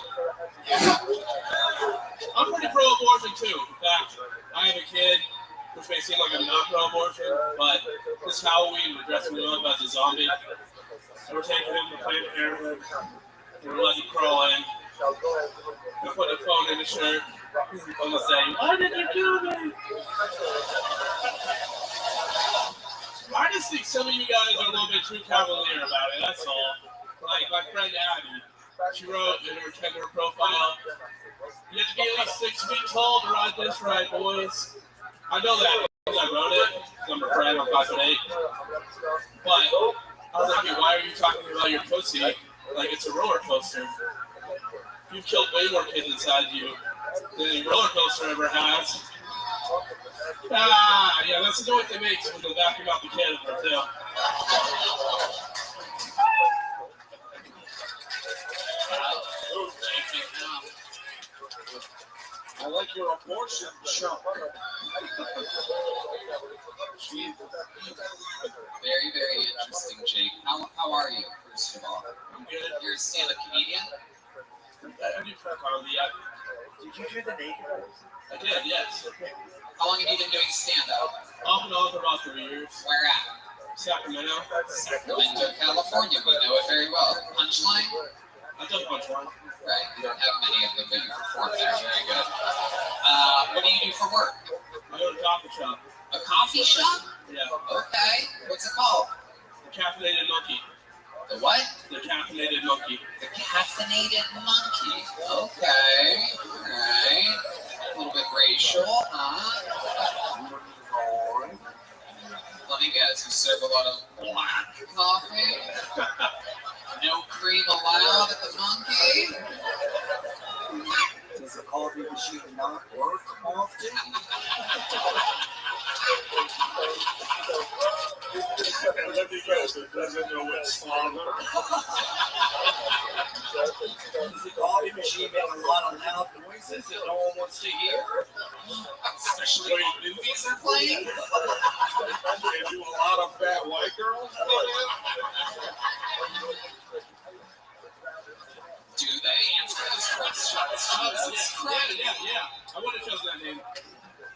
I'm pretty pro-abortion too. In fact, I have a kid, which may seem like I'm not pro-abortion, but this Halloween we're dressing him up as a zombie. So we're taking him to Planned Parenthood. We're letting him crawl in. We're putting a phone in his shirt. I'm gonna say, "Why did you kill me?" I just think some of you guys are a little bit too cavalier about it, that's all. Like my friend Abby, she wrote in her Tinder profile, "You have to be at least 6 feet tall to ride this ride, boys." I know that because I wrote it. I'm a friend, I'm 5'8". But I was like, "Hey, why are you talking about your pussy like it's a roller coaster? You've killed way more kids inside you than any roller coaster ever has." Yeah, that's the noise it makes when they vacuum out the can of it, too. I like your abortion chunk. Very, very interesting, Jake. How are you, first of all? I'm good. You're a stand-up comedian? I do comedy. Did you do the naked voice? I did, yes. How long have you been doing stand-up? Off and on for about 3 years. Where at? Sacramento. Sacramento, California. We know it very well. Punchline? I've done Punchline. Right. You don't have many of them, but you perform there. Very good. What do you do for work? I go to a coffee shop. A coffee shop? Yeah. Okay. What's it called? The Caffeinated Monkey. The what? The Caffeinated Monkey. The Caffeinated Monkey. Okay. All right. A little bit racial, huh? Let me guess. You serve a lot of black coffee? No cream allowed at the Monkey? Does the coffee machine not work often? Let me guess, it doesn't know its father. Does the coffee machine make a lot of loud noises that no one wants to hear? Especially when movies are playing? They do a lot of fat white girls? Do they answer those questions? Jesus Christ. Yeah. I would have chosen that name.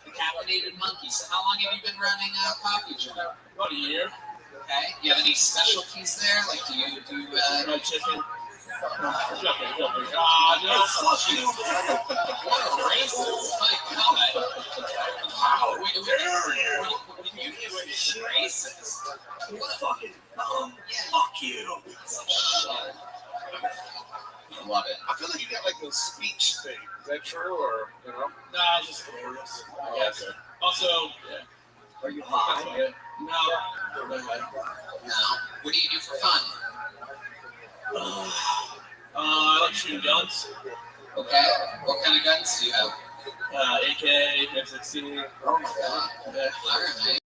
The Caffeinated Monkey. So how long have you been running a coffee shop? About a year. Okay. Do you have any specialties there? Like, do you do fried chicken? Jumping. No, fuck you. What a racist. My God. Wow. When you use racist. What fucking fuck you. Shit. Love it. I feel like you got like a speech thing. Is that true, or you know? Nah, it's just hilarious. Yes. Okay. Also, yeah. Are you high? No. What do you do for fun? I like shooting guns. Okay. What kind of guns do you have? AK, M16. Oh my God. Yeah. All right.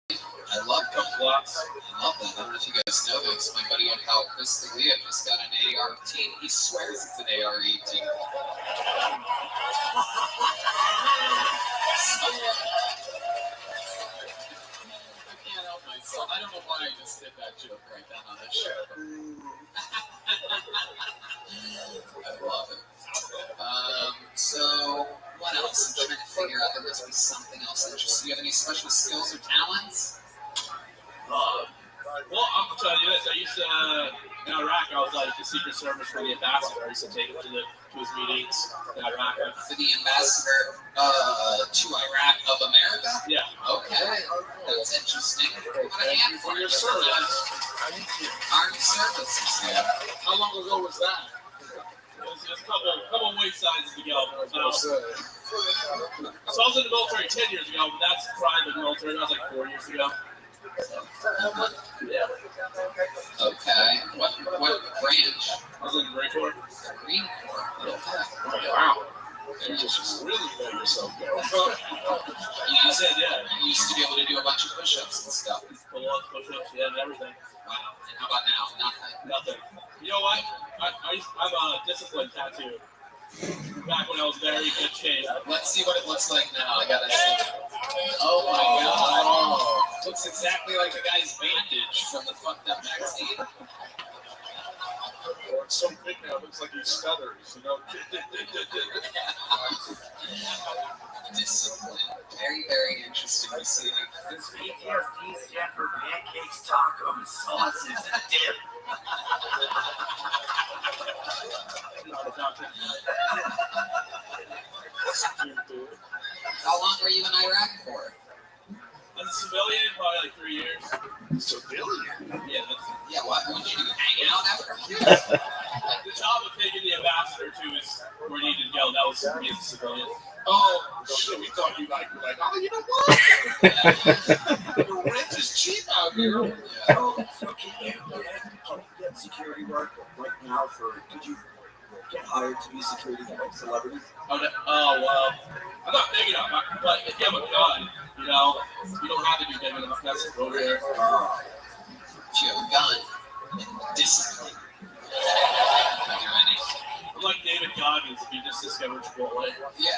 I love guns. Blocks. I love that. I don't know if you guys know this. My buddy on Cal Cristalia just got an AR-18. He swears it's an AR-18. I can't help myself. I don't know why I just did that joke right then on this show. I love it. So, what else? I'm trying to figure out. There must be something else interesting. Do you have any special skills or talents? Well, I'll tell you this. I used to, in Iraq, I was like the Secret Service for the ambassador. I used to take him to his meetings in Iraq. For the ambassador to Iraq of America? Yeah. Okay. That's interesting. What a hand for your service. Armed services. Yeah. How long ago was that? It was a couple weight sizes ago. So I was in the military 10 years ago, but that's private military. That was like 4 years ago. Yeah. Okay. What branch? I was in the Marine Corps. Marine Corps. Okay. Wow. You just really know yourself, though. You use said, yeah. You used to be able to do a bunch of push-ups and stuff. Pull-ups, push-ups, yeah, and everything. Wow. And how about now? Nothing. You know what? I'm a disciplined tattoo. Back when I was very good shape. Let's see what it looks like now. I gotta see. Oh my god. Looks exactly like the guy's bandage from the fucked up vaccine. Or it's so big now, it looks like he stutters, you know? Discipline. Very, very interesting to see. This PTSD stand for pancakes, tacos, sauces, and dip. How long were you in Iraq for? As a civilian, probably like 3 years. Civilian? Yeah, what would you do? Hang out after? The job of taking the ambassador to is where he needed to go. That was me as a civilian. Oh, shit, we thought you like, oh, you know what? The rent is cheap out here. So can you get security work right now could you get hired to be security for like celebrities? Oh, well, I'm not big enough, but if you have a gun, you know, you don't have to be big enough. That's over there. If you have a gun and discipline, you can do anything. I'm like David Goggins if you just discovered Chipotle. Yeah.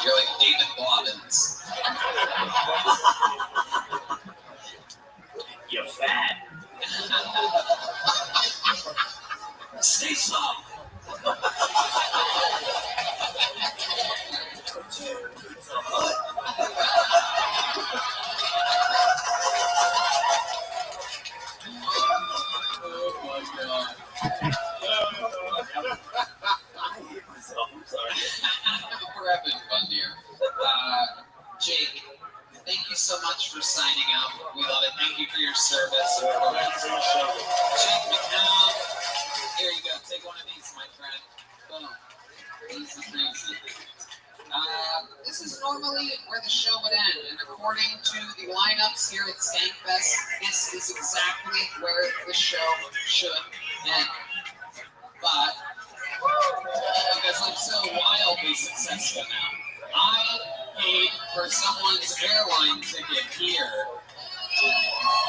You're like David Bobbins. You're fat. Stay soft. Oh my god. I'm sorry. We're having fun here. Jake, thank you so much for signing up. We love it. Thank you for your service. Jake McCown. Here you go. Take one of these, my friend. Boom. Easy breezy. This is normally where the show would end, and according to the lineups here at Skankfest, this is exactly where the show should end. But because I'm so wildly successful now, I paid for someone's airline ticket here,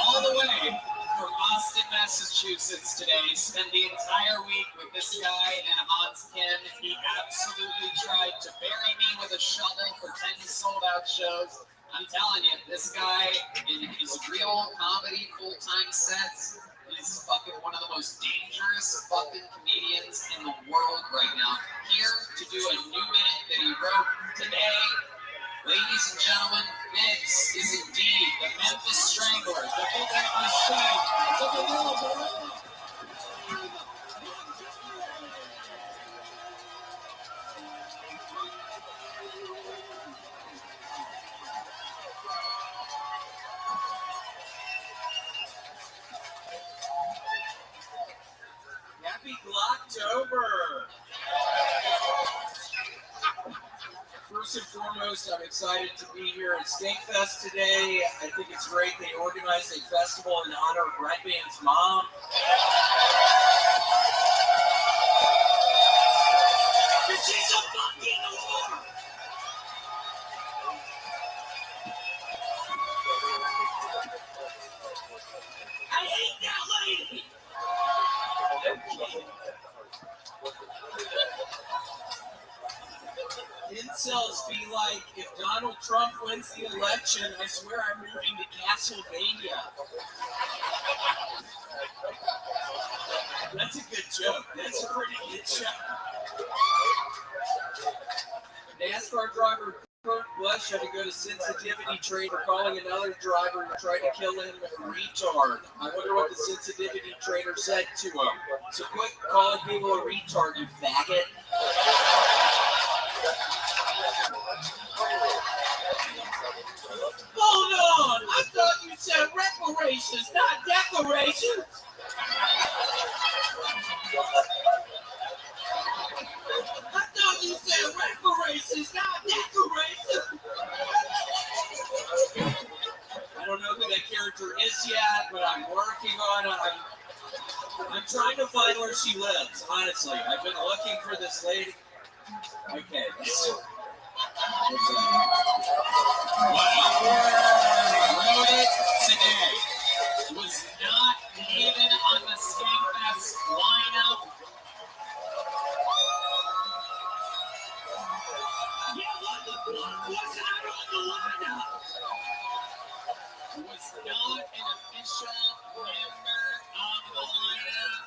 all the way from Boston, Massachusetts today. Spent the entire week with this guy and Hans Kim. He absolutely tried to bury me with a shovel for 10 sold-out shows. I'm telling you, this guy in his real comedy full-time sets is fucking one of the most dangerous fucking comedians in the world right now. Here to do a new minute that he wrote today. Ladies and gentlemen, this is indeed the Memphis Strangler, the Big Memphis Shine, the ViralRabbi. Happy Glocktober! First and foremost, I'm excited to be here at Skankfest today. I think it's great they organized a festival in honor of Redman's mom. She's a fucking whore! I hate that lady! Incels be like, if Donald Trump wins the election, I swear I'm moving to Castlevania. That's a good joke. That's a pretty good joke. NASCAR driver Kurt Busch had to go to sensitivity trade for calling another driver who tried to kill him a retard. I wonder what the sensitivity trader said to him. So quit calling people a retard, you faggot. Hold on! I thought you said reparations, not declarations! I thought you said reparations, not declarations! I don't know who that character is yet, but I'm working on it. I'm trying to find where she lives, honestly. I've been looking for this lady. Okay. Wrote it today. Was not even on the Skankfest lineup. Yeah, what the fuck was out on the lineup? Was not an official member of the lineup.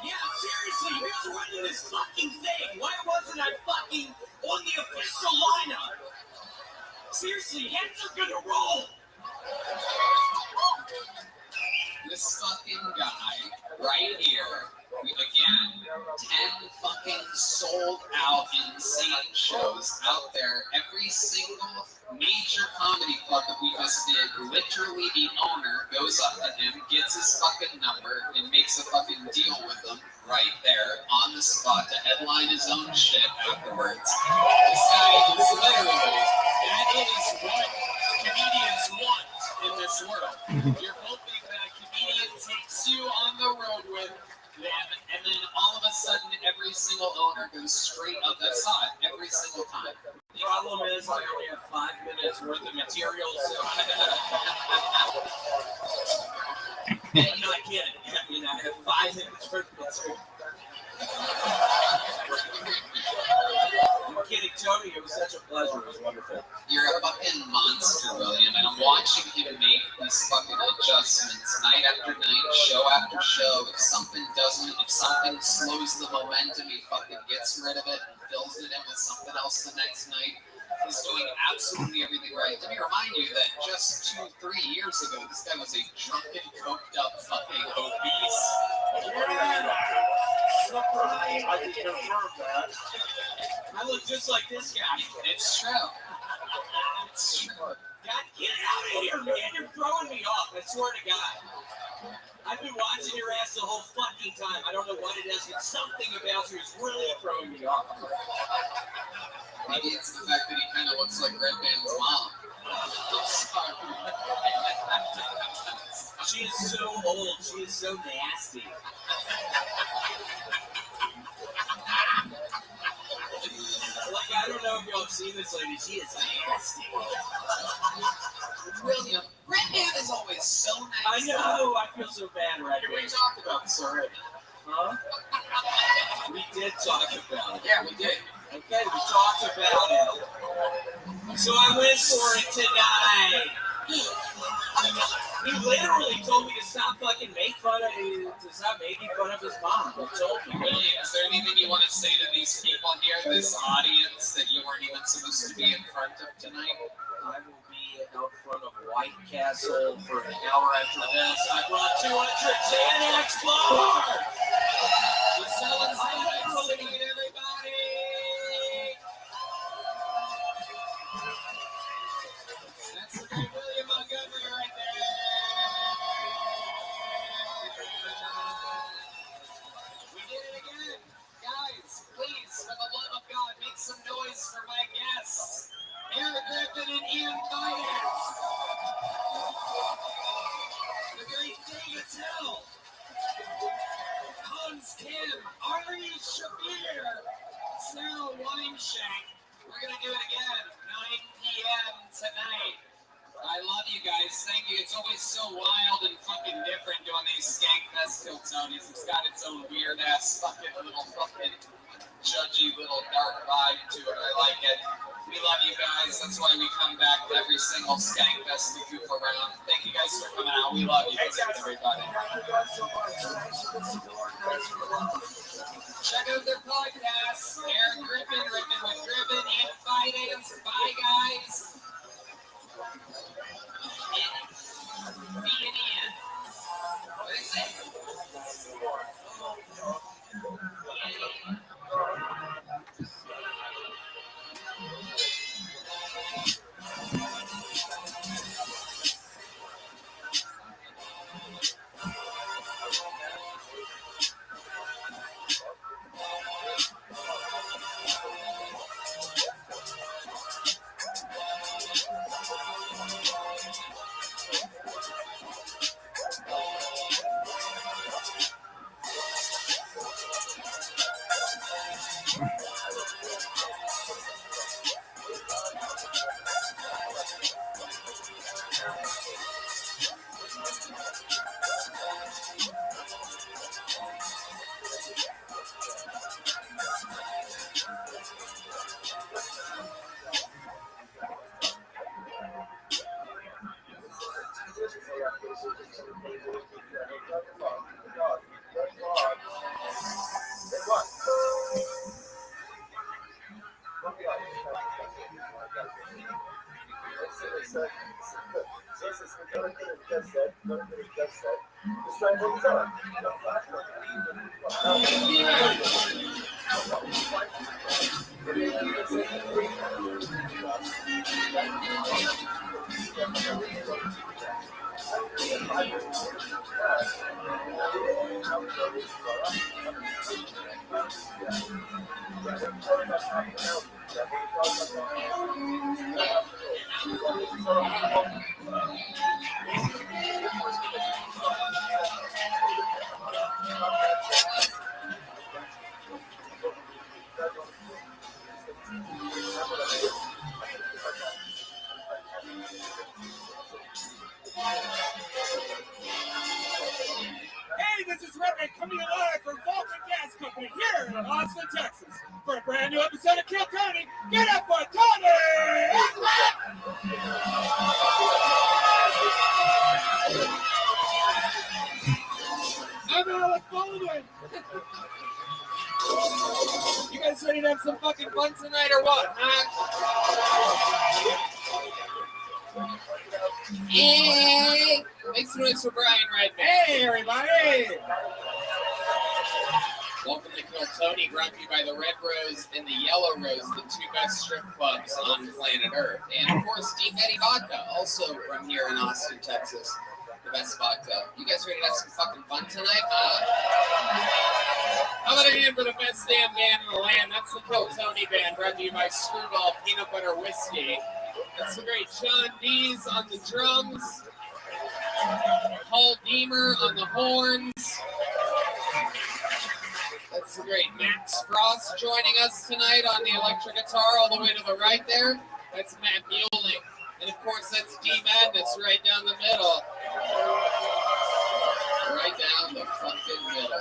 Yeah, seriously, you guys are running this fucking thing. Why wasn't I fucking on the official lineup? Seriously, heads are gonna roll. This fucking guy right here, again, 10 fucking sold out insane shows out there. Every single major comedy club that we just did, literally the owner goes up to him, gets his fucking number, and makes a fucking deal with him right there on the spot to headline his own shit afterwards. This guy is literally, that is what comedians want in this world. You're hoping that a comedian takes you on the road with them, and then all of a sudden every single owner goes straight up that side every single time. The problem is I only have 5 minutes worth of material, so and, you know, I can't. I mean, I have 5 minutes worth of material. I'm kidding, Tony. It was such a pleasure. It was wonderful. You're a fucking monster, William, and I'm watching him make these fucking adjustments night after night, show after show. If something slows the momentum, he fucking gets rid of it and fills it in with something else the next night. He's doing absolutely everything right. Let me remind you that just 2-3 years ago, this guy was a drunken, coked up, fucking obese. Yeah. Surprise! I can confirm that. I look just like this guy. It's true. It's true. God, get out of here, man! You're throwing me off. I swear to God. I've been watching your ass the whole fucking time. I don't know what it is, but something about you is really throwing me off. Maybe it's the fact that he kind of looks like Red Band's mom. I'm sorry. She is so old. She is so nasty. Like, I don't know if y'all have seen this lady. She is nasty. William, Red Band is always so nice. I know. I feel so bad right now. We talked about this already. Huh? We did talk about it. Yeah, we did. Okay, we talked about it. So I went for it tonight. He literally told me to stop fucking making fun of his mom. He told me. William, is there anything you want to say to these people here, this audience that you weren't even supposed to be in front of tonight? I will be out front of White Castle for an hour after this. I brought 200 Xanax bars! We're selling Xanax tonight, everybody! That's the great William Montgomery right there! We did it again! Guys, please, for the love of God, make some noise for my guests! Aaron Griffin and Ian Finance! The great David Hill! Hans Kim, Ari Shafir, Sarah Wineshank. We're going to do it again, 9 p.m. tonight. I love you guys. Thank you. It's always so wild and fucking different doing these Skankfest Tonys. It's got its own weird ass fucking little fucking judgy little dark vibe to it. I like it. We love you guys. That's why we come back to every single Skankfest to goof around. Thank you guys for coming out. We love you guys, everybody. Check out their podcasts. Aaron Griffin, Rippin' with Griffin, and Finance. Bye, guys. Me and Ian. What is it? Hey, this is Rabbi coming live from Vulcan Gas Company here in Austin, Texas, for a brand new episode of Kill Tony. Get up for Tony! I'm Alec Baldwin. You guys ready to have some fucking fun tonight or what, huh? Hey! Make some noise for Brian Redman. Hey, everybody! Welcome to Kill Tony, brought to you by the Red Rose and the Yellow Rose, the two best strip clubs on planet Earth. And, of course, Deep Eddy Vodka, also from here in Austin, Texas. The best vodka. You guys ready to have some fucking fun tonight, huh? How about a hand for the best damn band in the land? That's the Kill Tony Band, brought to you by Screwball Peanut Butter Whiskey. That's the great Sean Dees on the drums. Paul Deemer on the horns. That's the great Max Frost joining us tonight on the electric guitar all the way to the right there. That's Matt Mueling. And of course, that's D Madness right down the middle. Right down the fucking middle.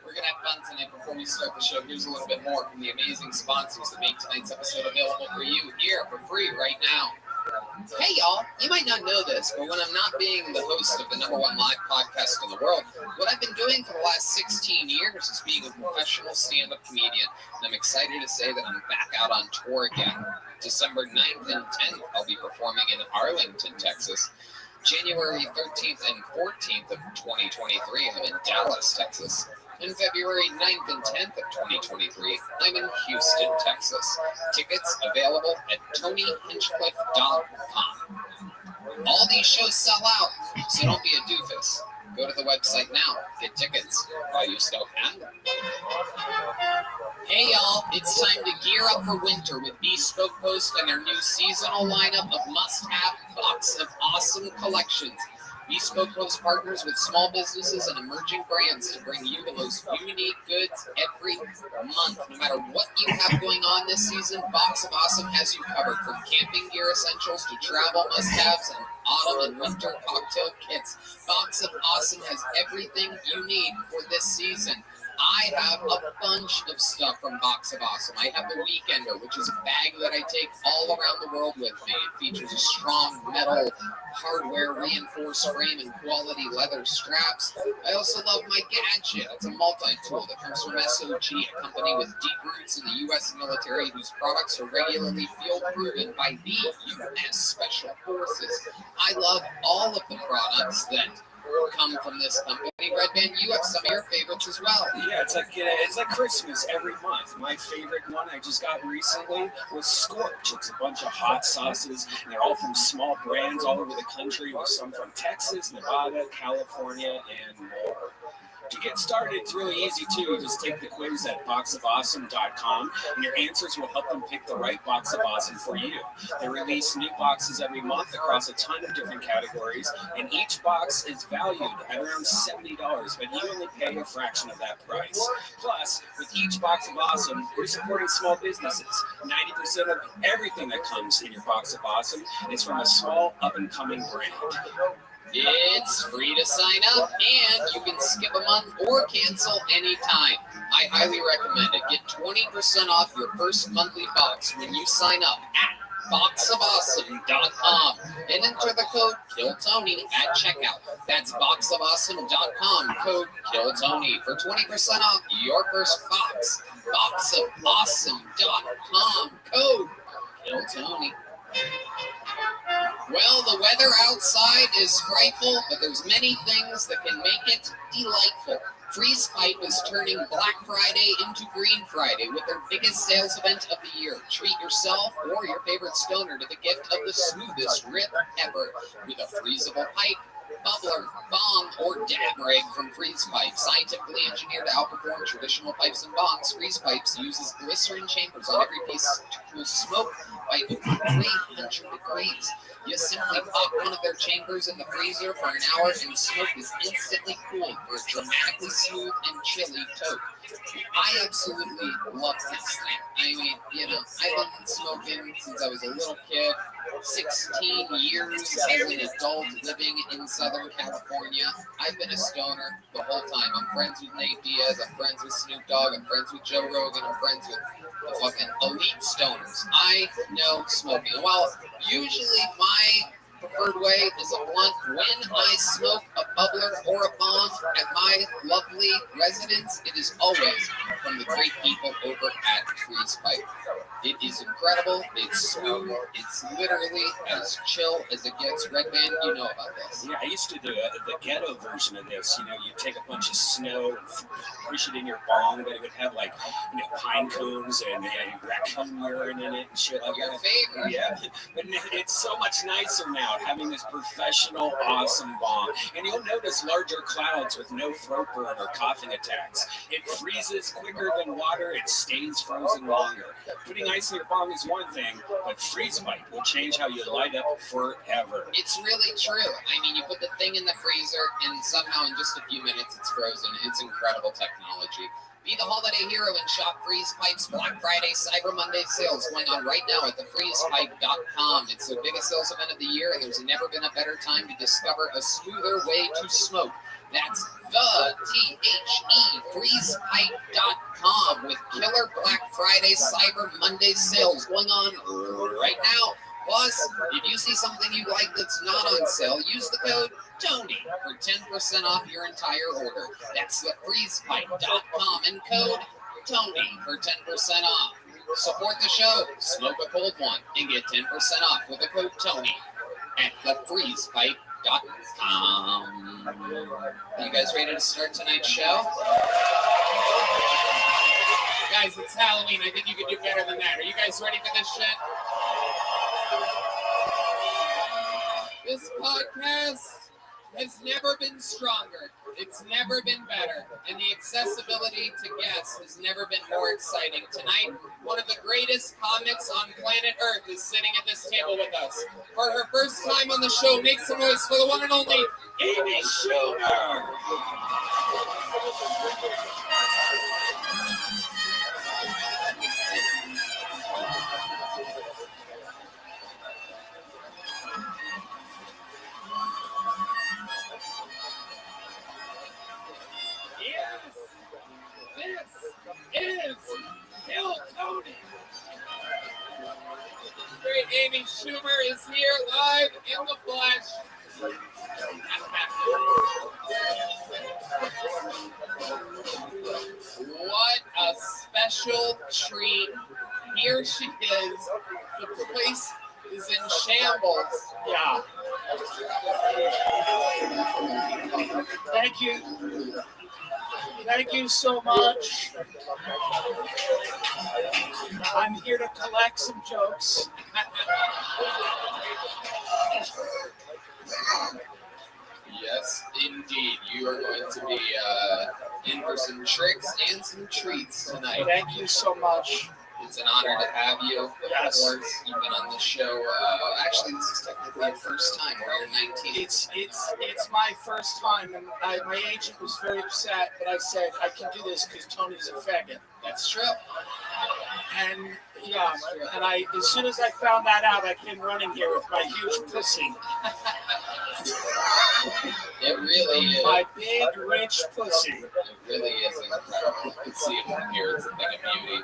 We're going to have fun tonight. Before we start the show, here's a little bit more from the amazing sponsors that make tonight's episode available for you here for free right now. Hey, y'all. You might not know this, but when I'm not being the host of the #1 live podcast in the world, what I've been doing for the last 16 years is being a professional stand-up comedian. And I'm excited to say that I'm back out on tour again. December 9th and 10th, I'll be performing in Arlington, Texas. January 13th and 14th of 2023, I'm in Dallas, Texas. In February 9th and 10th of 2023, I'm in Houston, Texas. Tickets available at TonyHinchcliffe.com. All these shows sell out, so don't be a doofus. Go to the website now. Get tickets while you still can. Hey, y'all. It's time to gear up for winter with Bespoke Post and their new seasonal lineup of must-have box of awesome collections. Bespoke Post partners with small businesses and emerging brands to bring you the most unique goods every month. No matter what you have going on this season, Box of Awesome has you covered, from camping gear essentials to travel must-haves and autumn and winter cocktail kits. Box of Awesome has everything you need for this season. I have a bunch of stuff from Box of Awesome. I have the Weekender, which is a bag that I take all around the world with me. It features a strong metal hardware reinforced frame and quality leather straps. I also love my Gadget. It's a multi-tool that comes from SOG, a company with deep roots in the U.S. military whose products are regularly field-proven by the U.S. Special Forces. I love all of the products that come from this company. Redman, you have some of your favorites as well. Yeah, it's like Christmas every month. My favorite one I just got recently was Scorch. It's a bunch of hot sauces, and they're all from small brands all over the country, with some from Texas, Nevada, California, and more. To get started, it's really easy too. You just take the quiz at boxofawesome.com, and your answers will help them pick the right box of awesome for you. They release new boxes every month across a ton of different categories, and each box is valued at around $70, but you only pay a fraction of that price. Plus, with each box of awesome, you're supporting small businesses. 90% of everything that comes in your box of awesome is from a small up-and-coming brand. It's free to sign up, and you can skip a month or cancel anytime. I highly recommend it. Get 20% off your first monthly box when you sign up at boxofawesome.com and enter the code KILLTONY at checkout. That's boxofawesome.com, code KILLTONY for 20% off your first box. Boxofawesome.com, code KILLTONY. Well, the weather outside is frightful, but there's many things that can make it delightful. Freeze Pipe is turning Black Friday into Green Friday with their biggest sales event of the year. Treat yourself or your favorite stoner to the gift of the smoothest rip ever with a freezable pipe, bubbler, bong, or dab rig from Freeze Pipe. Scientifically engineered to outperform traditional pipes and bongs, Freeze Pipes uses glycerin chambers on every piece to cool smoke by over 300 degrees. You simply pop one of their chambers in the freezer for an hour and smoke is instantly cooled for a dramatically smooth and chilly toke. I absolutely love this thing. I mean, I've been smoking since I was a little kid. 16 years as an adult living in Southern California. I've been a stoner the whole time. I'm friends with Nate Diaz. I'm friends with Snoop Dogg. I'm friends with Joe Rogan. I'm friends with the fucking elite stoners. I know smoking. While usually my preferred way is a blunt, when I smoke a bubbler or a bong at my lovely residence, it is always from the great people over at Freeze Pipe. It is incredible. It's smooth. It's literally as chill as it gets. Red Man, you know about this. Yeah, I used to do the ghetto version of this. You take a bunch of snow and push it in your bong, but it would have pine cones and raccoon urine in it and shit like Your that. favorite. Yeah, but it's so much nicer now having this professional, awesome bong. And you'll notice larger clouds with no throat burn or coughing attacks. It freezes quicker than water. It stays frozen longer. Putting ice in your bong is one thing, but Freeze Pipe will change how you light up forever. It's really true. I mean, you put the thing in the freezer, and somehow in just a few minutes it's frozen. It's incredible technology. Be the holiday hero and shop Freeze Pipe's Black Friday Cyber Monday sales going on right now at thefreezepipe.com. It's the biggest sales event of the year, and there's never been a better time to discover a smoother way to smoke. That's freezepipe.com with killer Black Friday Cyber Monday sales going on right now. Plus, if you see something you like that's not on sale, use the code TONY for 10% off your entire order. That's thefreezepipe.com and code TONY for 10% off. Support the show, smoke a cold one, and get 10% off with the code TONY at thefreezepipe.com. Are you guys ready to start tonight's show? Guys, it's Halloween. I think you could do better than that. Are you guys ready for this shit? This podcast has never been stronger. It's never been better. And the accessibility to guests has never been more exciting. Tonight, one of the greatest comics on planet Earth is sitting at this table with us. For her first time on the show, make some noise for the one and only Amy Schumer. Yes, this is Kill Tony. Great Amy Schumer is here live in the flesh. What a special treat. Here she is. The place is in shambles. Yeah. Thank you. Thank you so much. I'm here to collect some jokes. Yes, indeed. You are going to be treats tonight. Thank you so much. It's an honor to have you. Yes. Of course, you've been on the show. Actually, this is technically your first time. You're 19. It's my first time, and my agent was very upset, but I said I can do this because Tony's a faggot. That's true. And yeah, and as soon as I found that out, I came running here with my huge pussy. It really is. My big, rich pussy. It really is incredible. You can see it from here. It's a thing of beauty.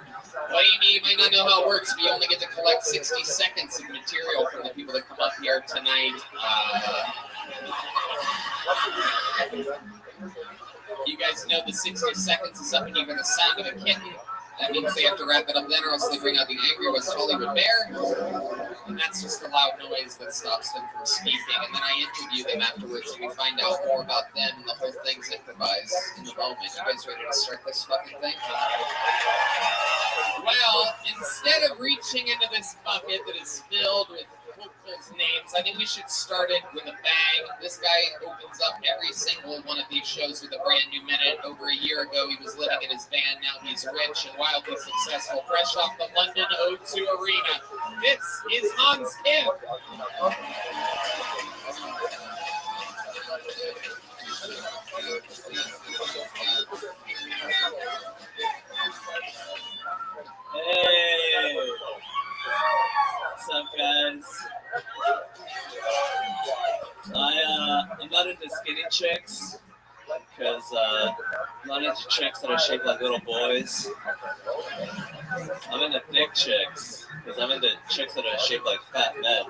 Well, you might not know how it works. We only get to collect 60 seconds of material from the people that come up here tonight. You guys know the 60 seconds is up and you hear the sound of a kitten. That means they have to wrap it up then, or else they bring out the angry West Hollywood bear. And that's just a loud noise that stops them from speaking. And then I interview them afterwards, and we find out more about them, and the whole thing's improvised in the moment. You guys ready to start this fucking thing? Well, instead of reaching into this bucket that is filled with hopefuls' names, I think we should start it with a bang. This guy opens up every single one of these shows with a brand new minute. Over a year ago, he was living in his van. Now he's rich and wildly successful, fresh off the London O2 Arena. This is Hans Kim. Hey, what's up, guys? I'm not into skinny chicks because I'm not into chicks that are shaped like little boys. I'm into thick chicks because I'm into chicks that are shaped like fat men.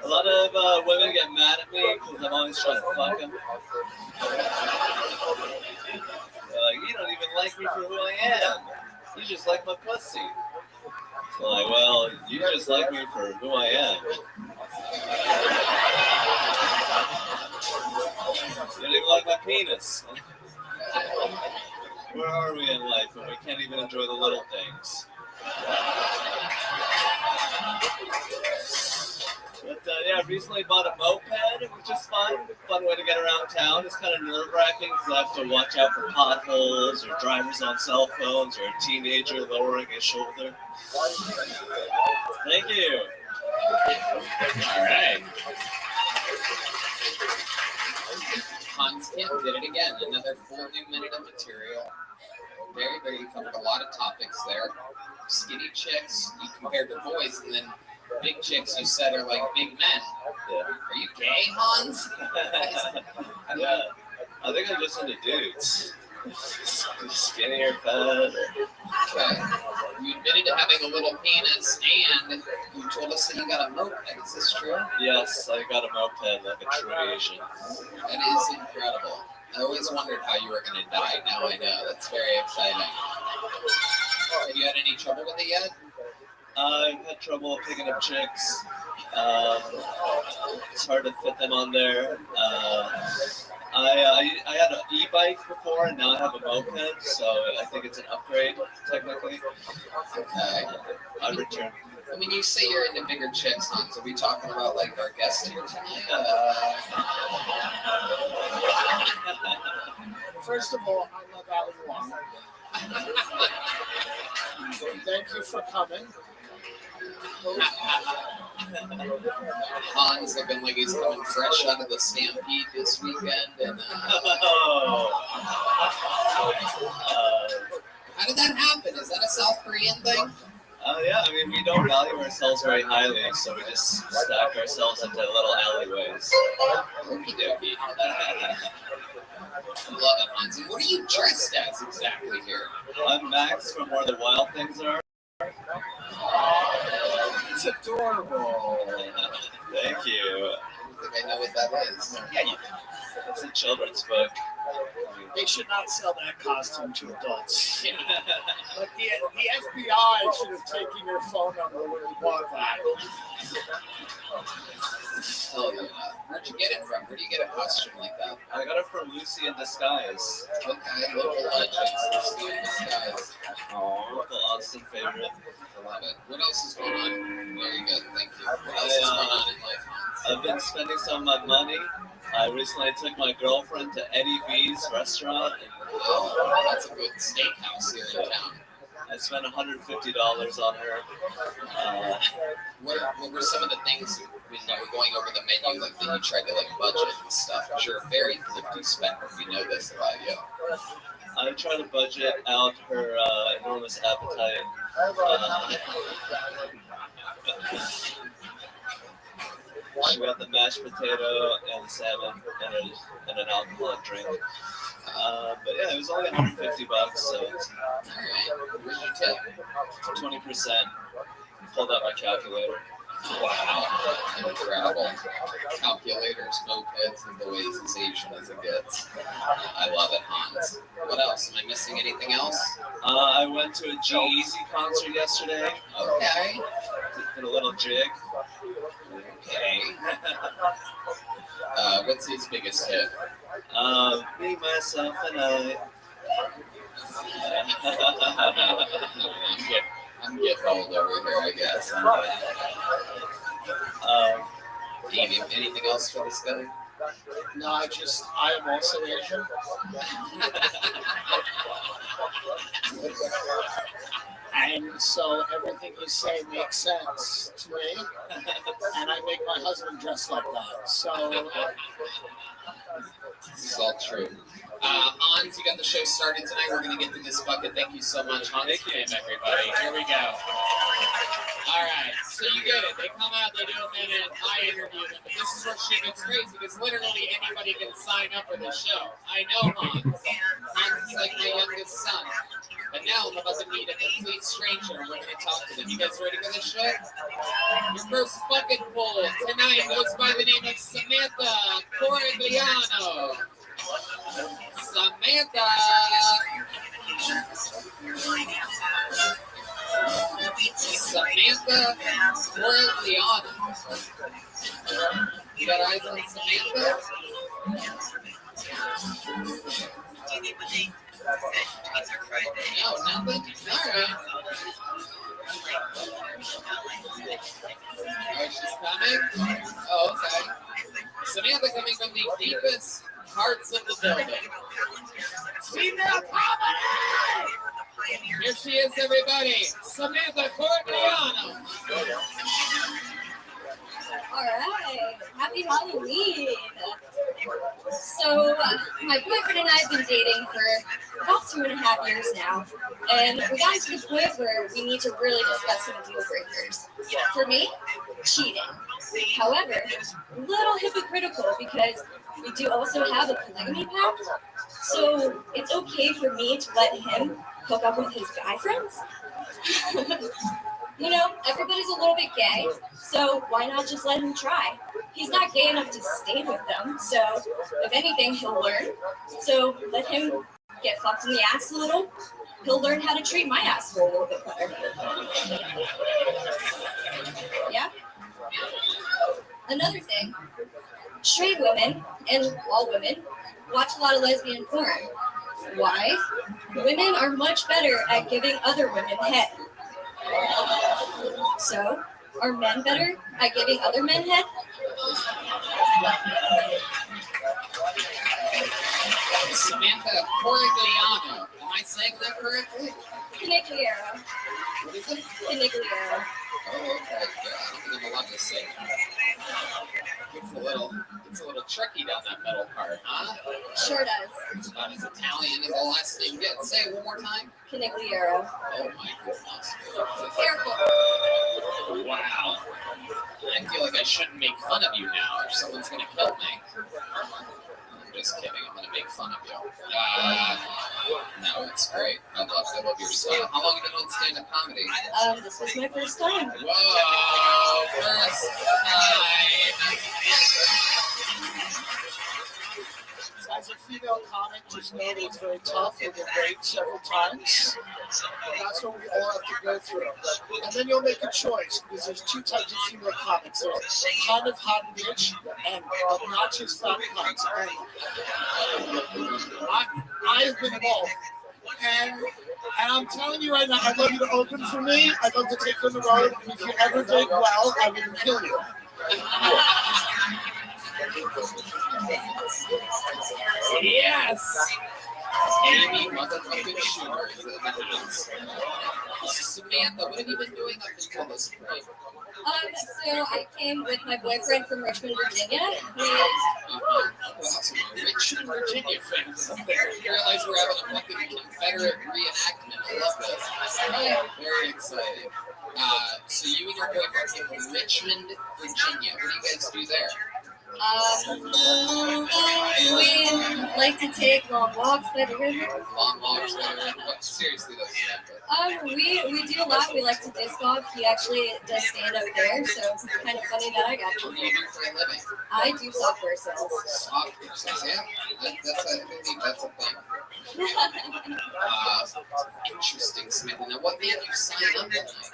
A lot of women get mad at me because I'm always trying to fuck them. They're like, you don't even like me for who I am. You just like my pussy. I'm like, well, you just like me for who I am. You don't even like my penis. Where are we in life when we can't even enjoy the little things? But yeah, I recently bought a moped, which is fun. Fun way to get around town. It's kind of nerve-wracking because I have to watch out for potholes or drivers on cell phones or a teenager lowering his shoulder. Thank you. All right. Hans Kim did it again. Another full new minute of material. Very, very, you covered a lot of topics there. Skinny chicks, you compared to boys, and then big chicks you said are like big men. Yeah. Are you gay, Hans? Yeah. I think I'm just into dudes. Skinny or fat. Okay. You admitted to having a little penis, and you told us that you got a moped. Is this true? Yes, I got a moped like a true Asian. That is incredible. I always wondered how you were going to die. Now I know. That's very exciting. Have you had any trouble with it yet? I've had trouble picking up chicks. It's hard to fit them on there. I had an e-bike before, and now I have a moped, so I think it's an upgrade, technically. Okay. I return. I mean, you say you're into bigger chicks, Hans. Are we talking about, like, our guest here tonight? First of all, I love Ali Wong. Thank you for coming. Hans looking like he's coming fresh out of the Stampede this weekend. And how did that happen? Is that a South Korean thing? Yeah, I mean, we don't value ourselves very highly, so we just stack ourselves into little alleyways. Okie dokie. I love it, Hans. And what are you dressed as exactly here? I'm Max from Where the Wild Things Are. It's adorable. Thank you. I think I know what that is. Yeah, you do. It's a children's book. They should not sell that costume to adults. But the FBI should have taken your phone number when you bought that. Oh, yeah. Where'd you get it from? Where do you get a costume like that? I got it from Lucy in Disguise. Okay, local legends. Lucy in Disguise. Oh, local Austin favorite. I love it. What else is going on? Very good, thank you. What else is going on in life, Hans? I've been spending some of my money. I recently took my girlfriend to Eddie V's restaurant. Oh, that's a good steakhouse here in town. I spent $150 on her. What were some of the things when you were going over the menu, like that you tried to like budget and stuff? Because you're a very thrifty spender. We know this about you. I try to budget out her enormous appetite. She got the mashed potato and salmon and an alcoholic drink. But yeah, it was only $150, so it's What did you take? 20%. Pulled out my calculator. Wow, incredible. Calculators, mopeds, and the ways as Asian as it gets. I love it, Hans. What else? Am I missing anything else? I went to a G-Eazy concert yesterday. Okay. Did a little jig. Okay. What's his biggest hit? Me, myself, and I. I'm getting old over here, I guess. Anything else for this guy? No, I am also Asian. And so everything you say makes sense to me. And I make my husband dress like that. So this is all true. Hans, you got the show started tonight. We're going to get to this bucket. Thank you so much, Hans. Thank you, everybody. Here we go. All right, so you get it. They come out, they do a minute, I interview them. But this is where shit gets crazy because literally anybody can sign up for the show. I know Hans. Hans is like my youngest son. But now I'm about to meet a complete stranger and we're going to talk to them. You guys ready for this shit? Your first bucket pull tonight goes by the name of Samantha Corigliano. Samantha! Samantha Corigliano. You got eyes on Samantha? No, nothing? Alright. Alright, she's coming? Oh, okay. Samantha coming from the deepest parts of the building. Female comedy! Here she is, everybody. Samantha Corigliano. All right. Happy Halloween. So, my boyfriend and I have been dating for about 2.5 years now. And we got to the point where we need to really discuss some deal breakers. For me, cheating. However, a little hypocritical because we do also have a polygamy pact. So, it's okay for me to let him hook up with his guy friends. You know, everybody's a little bit gay, so why not just let him try? He's not gay enough to stay with them, so if anything, he'll learn. So let him get fucked in the ass a little. He'll learn how to treat my asshole a little bit better. Yeah? Another thing, straight women, and all women, watch a lot of lesbian porn. Why? Women are much better at giving other women head. So, are men better at giving other men head? Samantha Corigliano. Am I saying that correctly? Canigliaro. What is it? Canigliaro. Oh, okay. Yeah, I don't think I'm allowed to say. It's a little tricky down that middle part, huh? Sure does. It's about as Italian as the last name gets. Say it one more time. Canigliaro. Oh my goodness. Careful. Wow. I feel like I shouldn't make fun of you now or someone's gonna kill me. I'm just kidding. I'm gonna make fun of you. No, it's great. I love your style. How long have you been on stand-up comedy? This was my first time. Whoa, first time. As a female comic, just know that it's very tough. You'll get raped several times. That's what we all have to go through. And then you'll make a choice because there's two types of female comics. There's kind of hot bitch and obnoxious fat cunts. And I've been both. And I'm telling you right now, I'd love you to open for me. I'd love to take you on the road. And if you ever did well, I wouldn't kill you. Yes! Amy motherfucking Schumer is in the house. Samantha, what have you been doing up until this point? So I came with my boyfriend from Richmond, Virginia. Richmond, Virginia fans up there. You realize we're having a fucking Confederate reenactment. I love this. Very exciting. So you and your boyfriend came from Richmond, Virginia. What do you guys do there? We like to take long walks by the river. Long walks by the river? Seriously, though. We do a lot. We like to disc golf. He actually does stand up there, so it's kind of funny that I got to. What do you do for a living? I do software sales. Software sales, yeah. That's a thing. Interesting, Samantha. Now, what made you sign up tonight?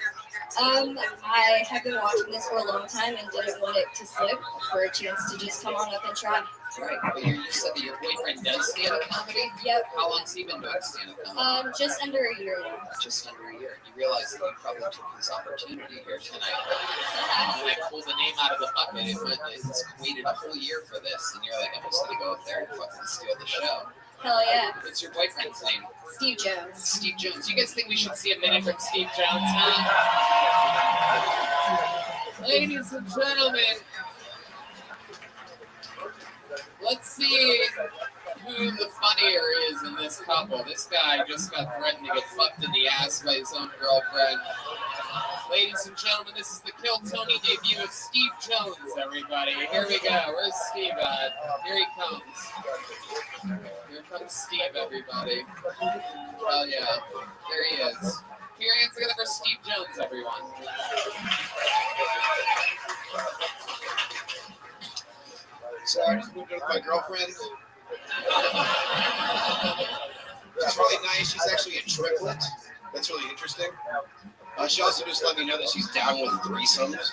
I have been watching this for a long time and didn't want it to slip for a chance to just come on up and try. Right, but you said that your boyfriend does stand-up comedy? Yep. How long's he been doing stand-up comedy? Just under a year now. Just under a year. You realize that you probably took this opportunity here tonight. When I pulled the name out of the bucket, it's waited a whole year for this, and you're like, I'm just going to go up there and fucking steal the show. Hell yeah. What's your boyfriend's name? Steve Jones. Steve Jones. You guys think we should see a minute from Steve Jones, huh? Ladies and gentlemen, let's see who the funnier is in this couple. This guy just got threatened to get fucked in the ass by his own girlfriend. Ladies and gentlemen, this is the Kill Tony debut of Steve Jones, everybody. Here we go. Where's Steve at? Here he comes. Here comes Steve, everybody. Oh, yeah. There he is. Put your hands together for Steve Jones, everyone. So I just moved in with my girlfriend. She's really nice. She's actually a triplet. That's really interesting. She also just let me know that she's down with threesomes.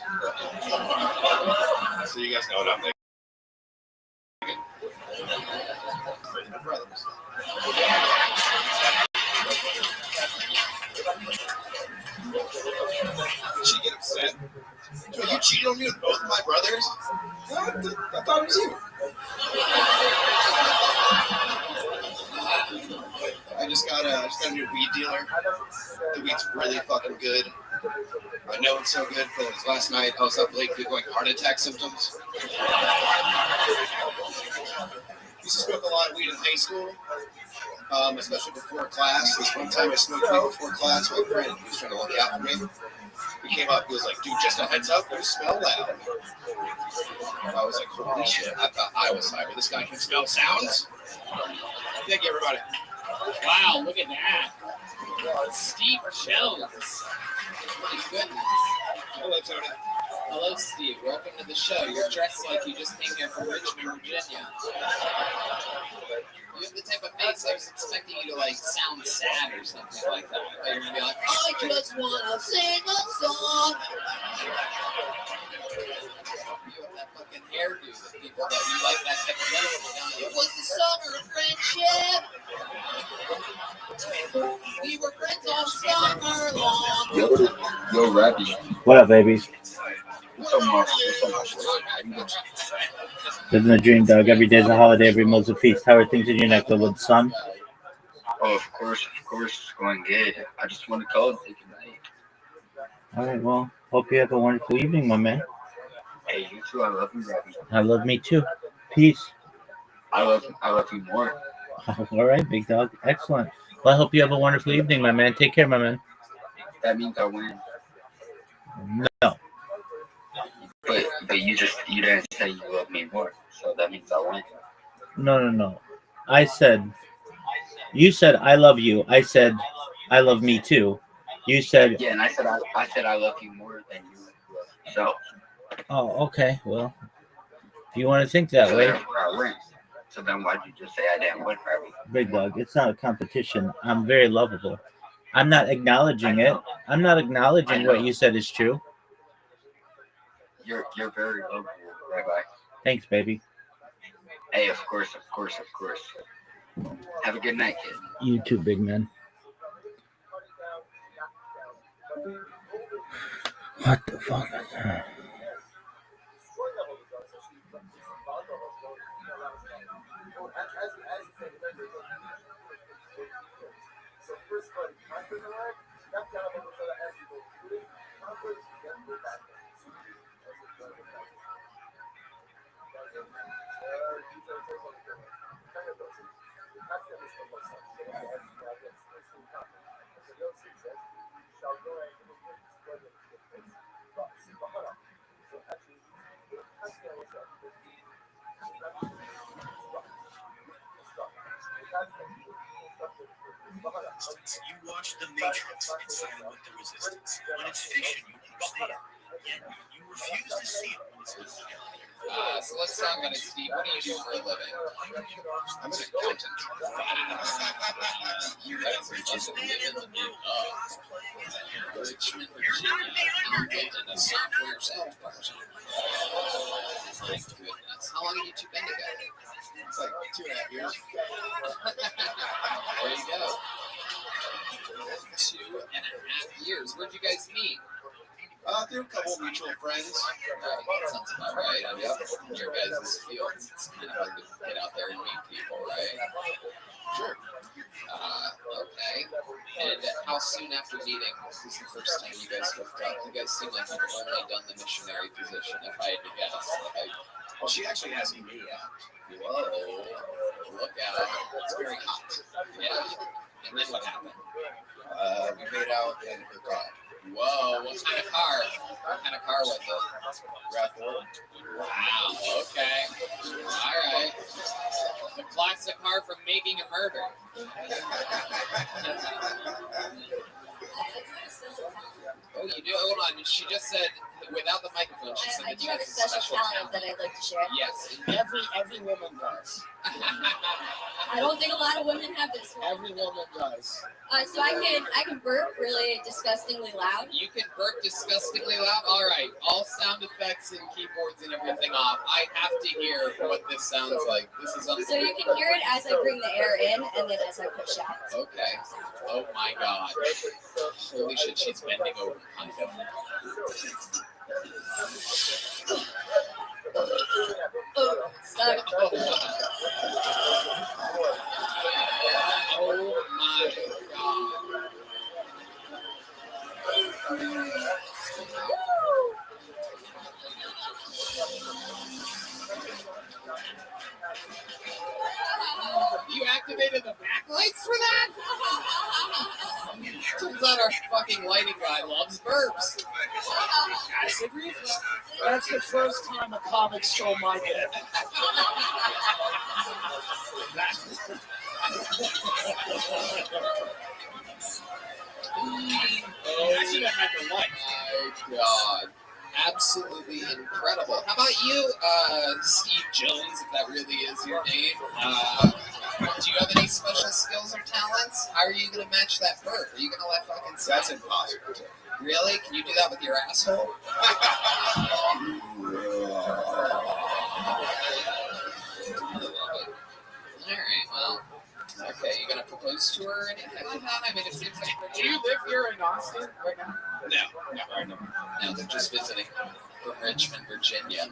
So you guys know what I'm thinking. Brothers. Did she get upset? So you cheated on me with both of my brothers? I thought it was you. I just got a new weed dealer. The weed's really fucking good. I know it's so good because last night I was up late going heart attack symptoms. Used to smoke a lot of weed in high school, especially before class. This one time I smoked weed before class. My friend was trying to look out for me. He came up, he was like, dude, just a heads up, you smell loud. I was like, holy shit, I thought I was high, but this guy can smell sounds. Thank you, everybody. Wow, look at that. Steve Jones. My goodness. Hello, Tony. Hello, Steve. Welcome to the show. You're dressed like you just came here from Richmond, Virginia. You have the type of face I was expecting you to like sound sad or something like that. You're gonna be like, I just wanna sing a song. You have that fucking hairdo that people that you like that type of music. It was the summer of friendship. We were friends all summer long. Yo, Rabbi. What up, babies? Living the dream, dog. Every day's a holiday, every meal's a feast. How are things in your neck of the woods, son? Oh, of course, it's going good. I just want to call and say goodnight. All right, well, hope you have a wonderful evening, my man. Hey, you too. I love you, Rabbi. I love me too. Peace. I love you more. All right, big dog. Excellent. Well, I hope you have a wonderful evening, my man. Take care, my man. That means I win. No. But you didn't say you love me more, so that means I win. No. You said I love you. I said I love me too. You said yeah, and I said I love you more than you love yourself. Oh, okay. Well, if you want to think that way. I win. So then why'd you just say I didn't win, Rabbi? Big dog, it's not a competition. I'm very lovable. I'm not acknowledging it. I'm not acknowledging what you said is true. You're very lovable, Rabbi. Thanks, baby. Hey, of course. Have a good night, kid. You too, big man. What the fuck is that? You watch The Matrix in Silent with the Resistance. When it's fiction, you understand. Yet you refuse to see it when it's not reality. So let's talk about it, Steve. What do you do for a living? I'm an accountant. You guys are fucking living the big up. Richmond, Virginia, accountant and a software salesperson. My goodness. How long have you two been together? It's like 2.5 years. There you go. 2.5 years. Where'd you guys meet? Through a couple of mutual friends. That sounds about right. I mean, your guys' fields, it's kind of hard to get out there and meet people, right? Sure. Okay. And how soon after meeting was the first time you guys hooked up? You guys seem like you've only done the missionary position, if I had to guess. Well, she actually has me out. Whoa. Look out. It's very hot. Yeah. And then what happened? We made out in her car. Whoa, what kind of car? What kind of car was it? RAV4. Wow, okay. All right. The classic car from Making a Murder. Oh, you do? Hold on. She just said, without the microphone, she said I that do you have a special talent that I'd like to share. Yes. Every woman does. I don't think a lot of women have this one. Every woman does. So I can burp really disgustingly loud. You can burp disgustingly loud? All right. All sound effects and keyboards and everything off. I have to hear what this sounds like. This is unbelievable. So you can hear it as I bring the air in and then as I push out. Okay. Oh my God. Holy shit, she's bending over. Kind of. Oh, stuck. Oh my God. You activated the backlights for that? Turns out our fucking lighting guy loves burps. That's the first time a comic stole my bit. I should have had the light. My God. Absolutely incredible. How about you, Steve Jones, if that really is your name? Do you have any special skills or talents? How are you going to match that burp? Are you going to let fucking... That's impossible. Really? Can you do that with your asshole? All right, well... Okay, you gonna propose to her or anything like that? I mean, it seems like... Do you live here in Austin right now? No, no, they're just visiting from Richmond, Virginia.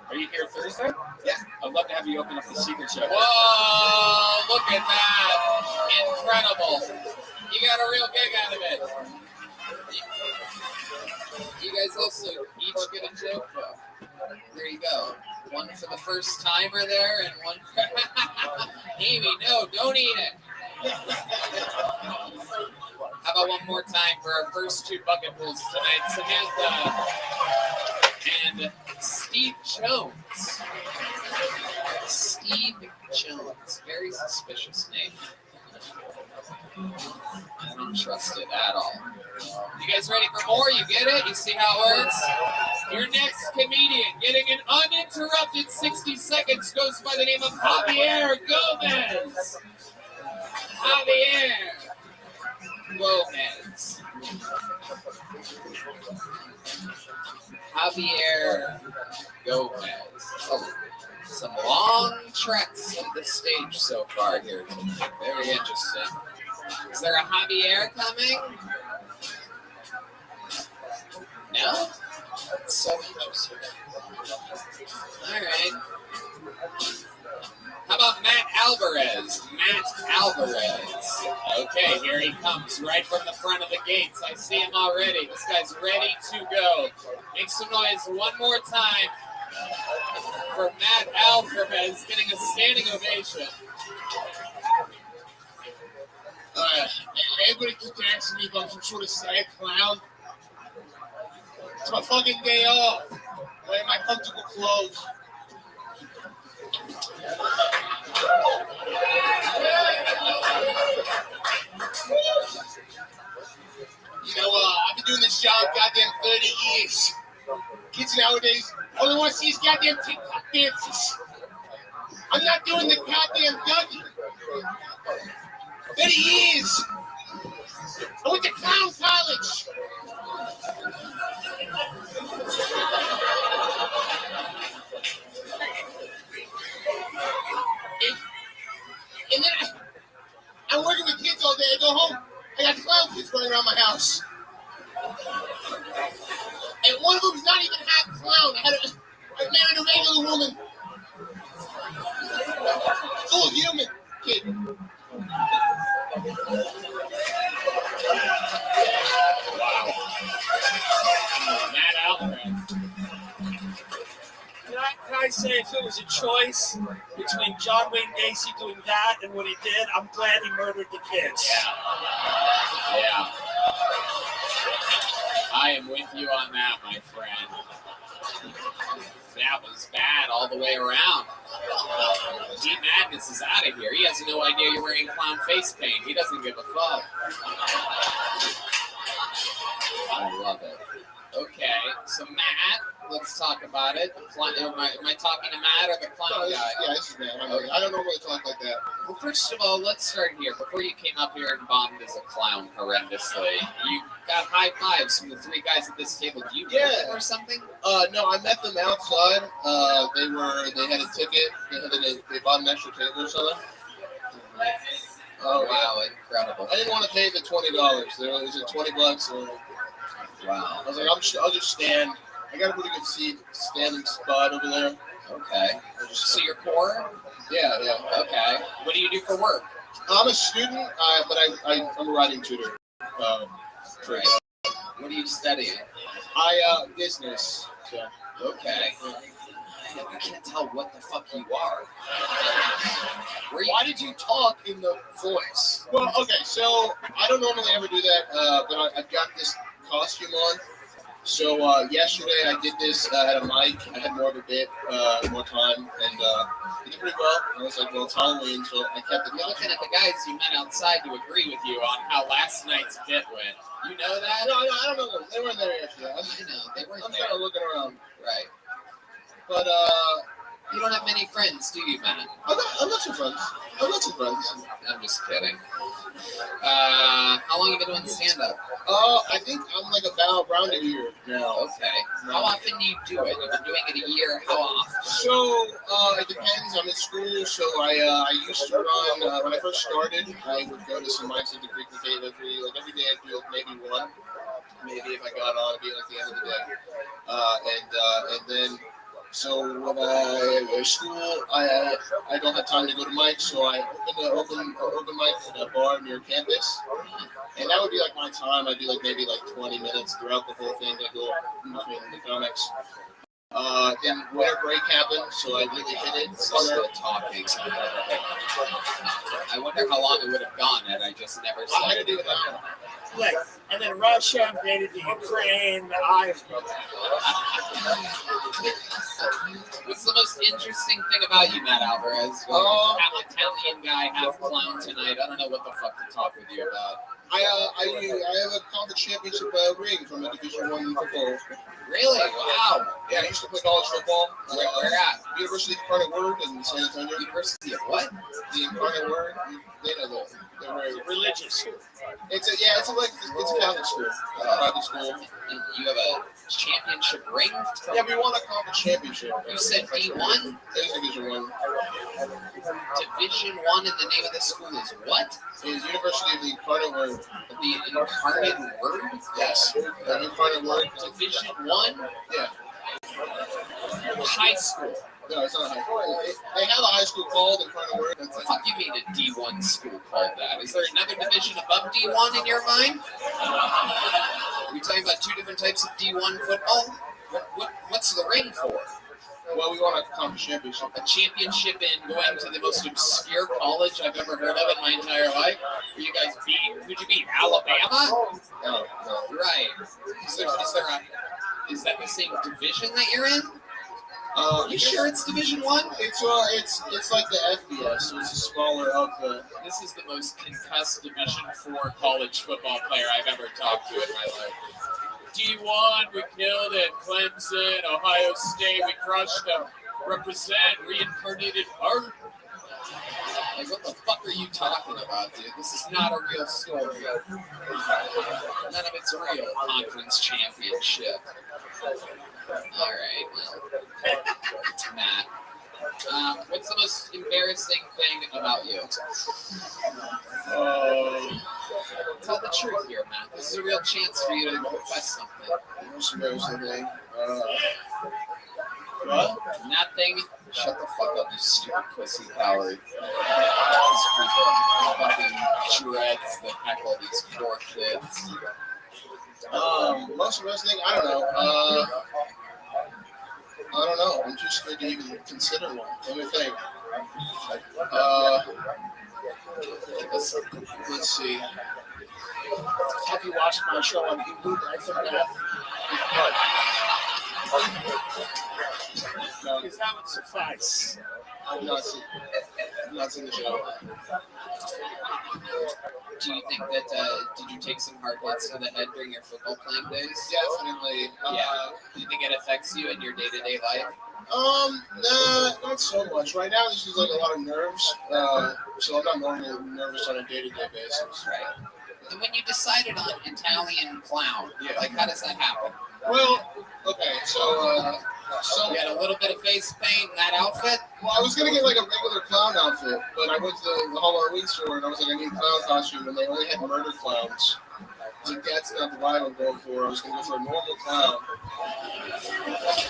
Are you here Thursday? Yeah. I'd love to have you open up the secret show. Whoa, look at that. Incredible. You got a real gig out of it. You guys also each get a joke book. There you go. One for the first timer there, and one for... Amy, no, don't eat it. How about one more time for our first two bucket pulls tonight? Samantha and Steve Jones. Steve Jones. Very suspicious name. I don't trust it at all. You guys ready for more? You get it? You see how it works? Your next comedian getting an uninterrupted 60 seconds goes by the name of Javier Gomez. Javier Gomez. Javier Gomez. Oh, some long treks to the stage so far here. Very interesting. Is there a Javier coming? No? So interesting. All right. How about Matt Alvarez? Matt Alvarez. Okay, here he comes right from the front of the gates. I see him already. This guy's ready to go. Make some noise one more time for Matt Alvarez getting a standing ovation. Everybody keeps asking me if I'm some sort of sad clown. It's my fucking day off. Wearing my comfortable clothes. You know, I've been doing this job goddamn 30 years. Kids nowadays all they want to see is goddamn TikTok dances. I'm not doing the goddamn Dougie. 30 years. I went to clown college. And then I'm working with kids all day. I go home. I got clown kids running around my house. And one of them's not even half clown. I married a regular woman. Full human kid. Wow. Matt Alvarez. Can I say, if it was a choice between John Wayne Gacy doing that and what he did, I'm glad he murdered the kids. Yeah. I am with you on that, my friend. That was bad all the way around. D Madness is out of here. He has no idea you're wearing clown face paint. He doesn't give a fuck. I love it. Okay, so Matt, let's talk about it. Am I talking to Matt or the clown guy? Yeah, this is Matt. I don't normally talk like that. Well, first of all, let's start here. Before you came up here and bombed as a clown horrendously, you got high fives from the three guys at this table. Do you know them or something? No, I met them outside. They had a ticket. They bought an extra table or something. Oh wow, incredible! I didn't want to pay the $20. It was $20. So wow. I was like, I'll just stand. I got a pretty good standing spot over there. Okay. So you're poor? Yeah. Okay. What do you do for work? I'm a student, but I'm a writing tutor. Right. What are you studying? Business. So. Okay. I can't tell what the fuck you are. Why did you talk in the voice? Well, okay, so I don't normally ever do that, but I've got this costume on. So yesterday I did this at a mic. I had more of a bit, more time, and it did pretty well. I was like, well, it's Halloween, so I kept it. You're looking at the guys you met outside to agree with you on how last night's bit went. You know that? No, I don't know them. They weren't there yesterday. I know, they weren't I'm there. kind of looking around. Right. But, you don't have many friends, do you, Matt? I've got some friends. I'm just kidding. How long have you been doing stand-up? I think I'm like about around a year now. Okay. How often do you do it? You've been doing it a year. How often? So, it depends. I'm in school, so I used to run, when I first started, I would go to some mics at the Creek and Cave every day I'd do maybe one. Maybe if I got on, it'd be like the end of the day. And then, so when I school, I don't have time to go to mics, so I open mic at a bar near campus, and that would be like my time. I'd do like maybe like 20 minutes throughout the whole thing. I go in between the comics. Then winter break happened, so I really hit it. Still talking. I wonder how long it would have gone had I just never said I had to do it now. Like, and then Russia invaded the Ukraine. What's the most interesting thing about you, Matt Alvarez? Half Italian guy, half clown tonight. I don't know what the fuck to talk with you about. I have a conference championship ring from a Division I football. Really? Wow. Yeah, I used to play college football. Where at? University of Incarnate Word in San Antonio. University of what? The Incarnate Word. They know that. They're very religious. It's a Catholic school, private school. You have championship ring? Yeah, we won a conference championship. You said D1? It's Division 1. Division 1 and the name of the school is what? Is University of the Incarnate Word. The Incarnate Word? Yes. The Incarnate Word. Division 1? Yeah. High school. No, it's not high school. They have a high school called Incarnate Word. What the fuck do you mean a D1 school called that? Is there another division above D1 in your mind? Are we talking about two different types of D1 football? What's the ring for? Well, we won a conference championship. A championship in going to the most obscure college I've ever heard of in my entire life? Where you guys beat? Who'd you beat? Alabama? No. Right. Is that the same division that you're in? You sure it's Division 1? It's like the FBS, so it's a smaller outfit. This is the most concussed Division 4 college football player I've ever talked to in my life. D1, we killed it. Clemson, Ohio State, we crushed them. Represent, reincarnated art. Like, what the fuck are you talking about, dude? This is not a real story. None of it's real. Conference championship. All right, well, Matt. What's the most embarrassing thing about you? Tell the truth here, Matt. This is a real chance for you to confess something. Most embarrassing thing. What? Nothing. Shut the fuck up, you stupid pussy Howard. These people fucking dreads that heckle these poor kids. Most embarrassing thing? I don't know. I don't know. I'm too scared to even consider one. Let me think. Let's see. Have you watched my show on Hulu, Life and Death? No. Because that would suffice. I've not seen the show. Do you think that, did you take some hard hits to the head during your football playing days? Definitely. Yeah. Do you think it affects you in your day-to-day life? Nah, not so much. Right now, this is like a lot of nerves. So I'm not normally nervous on a day-to-day basis. Right. And when you decided on Italian clown, like, how does that happen? Well, okay, so you had a little bit of face paint in that outfit? Well, I was going to get like a regular clown outfit, but I went to the Halloween store and I was like, I need a clown costume, and they only had murder clowns. So that's not the vibe I'm going for. I was going to go for a normal clown.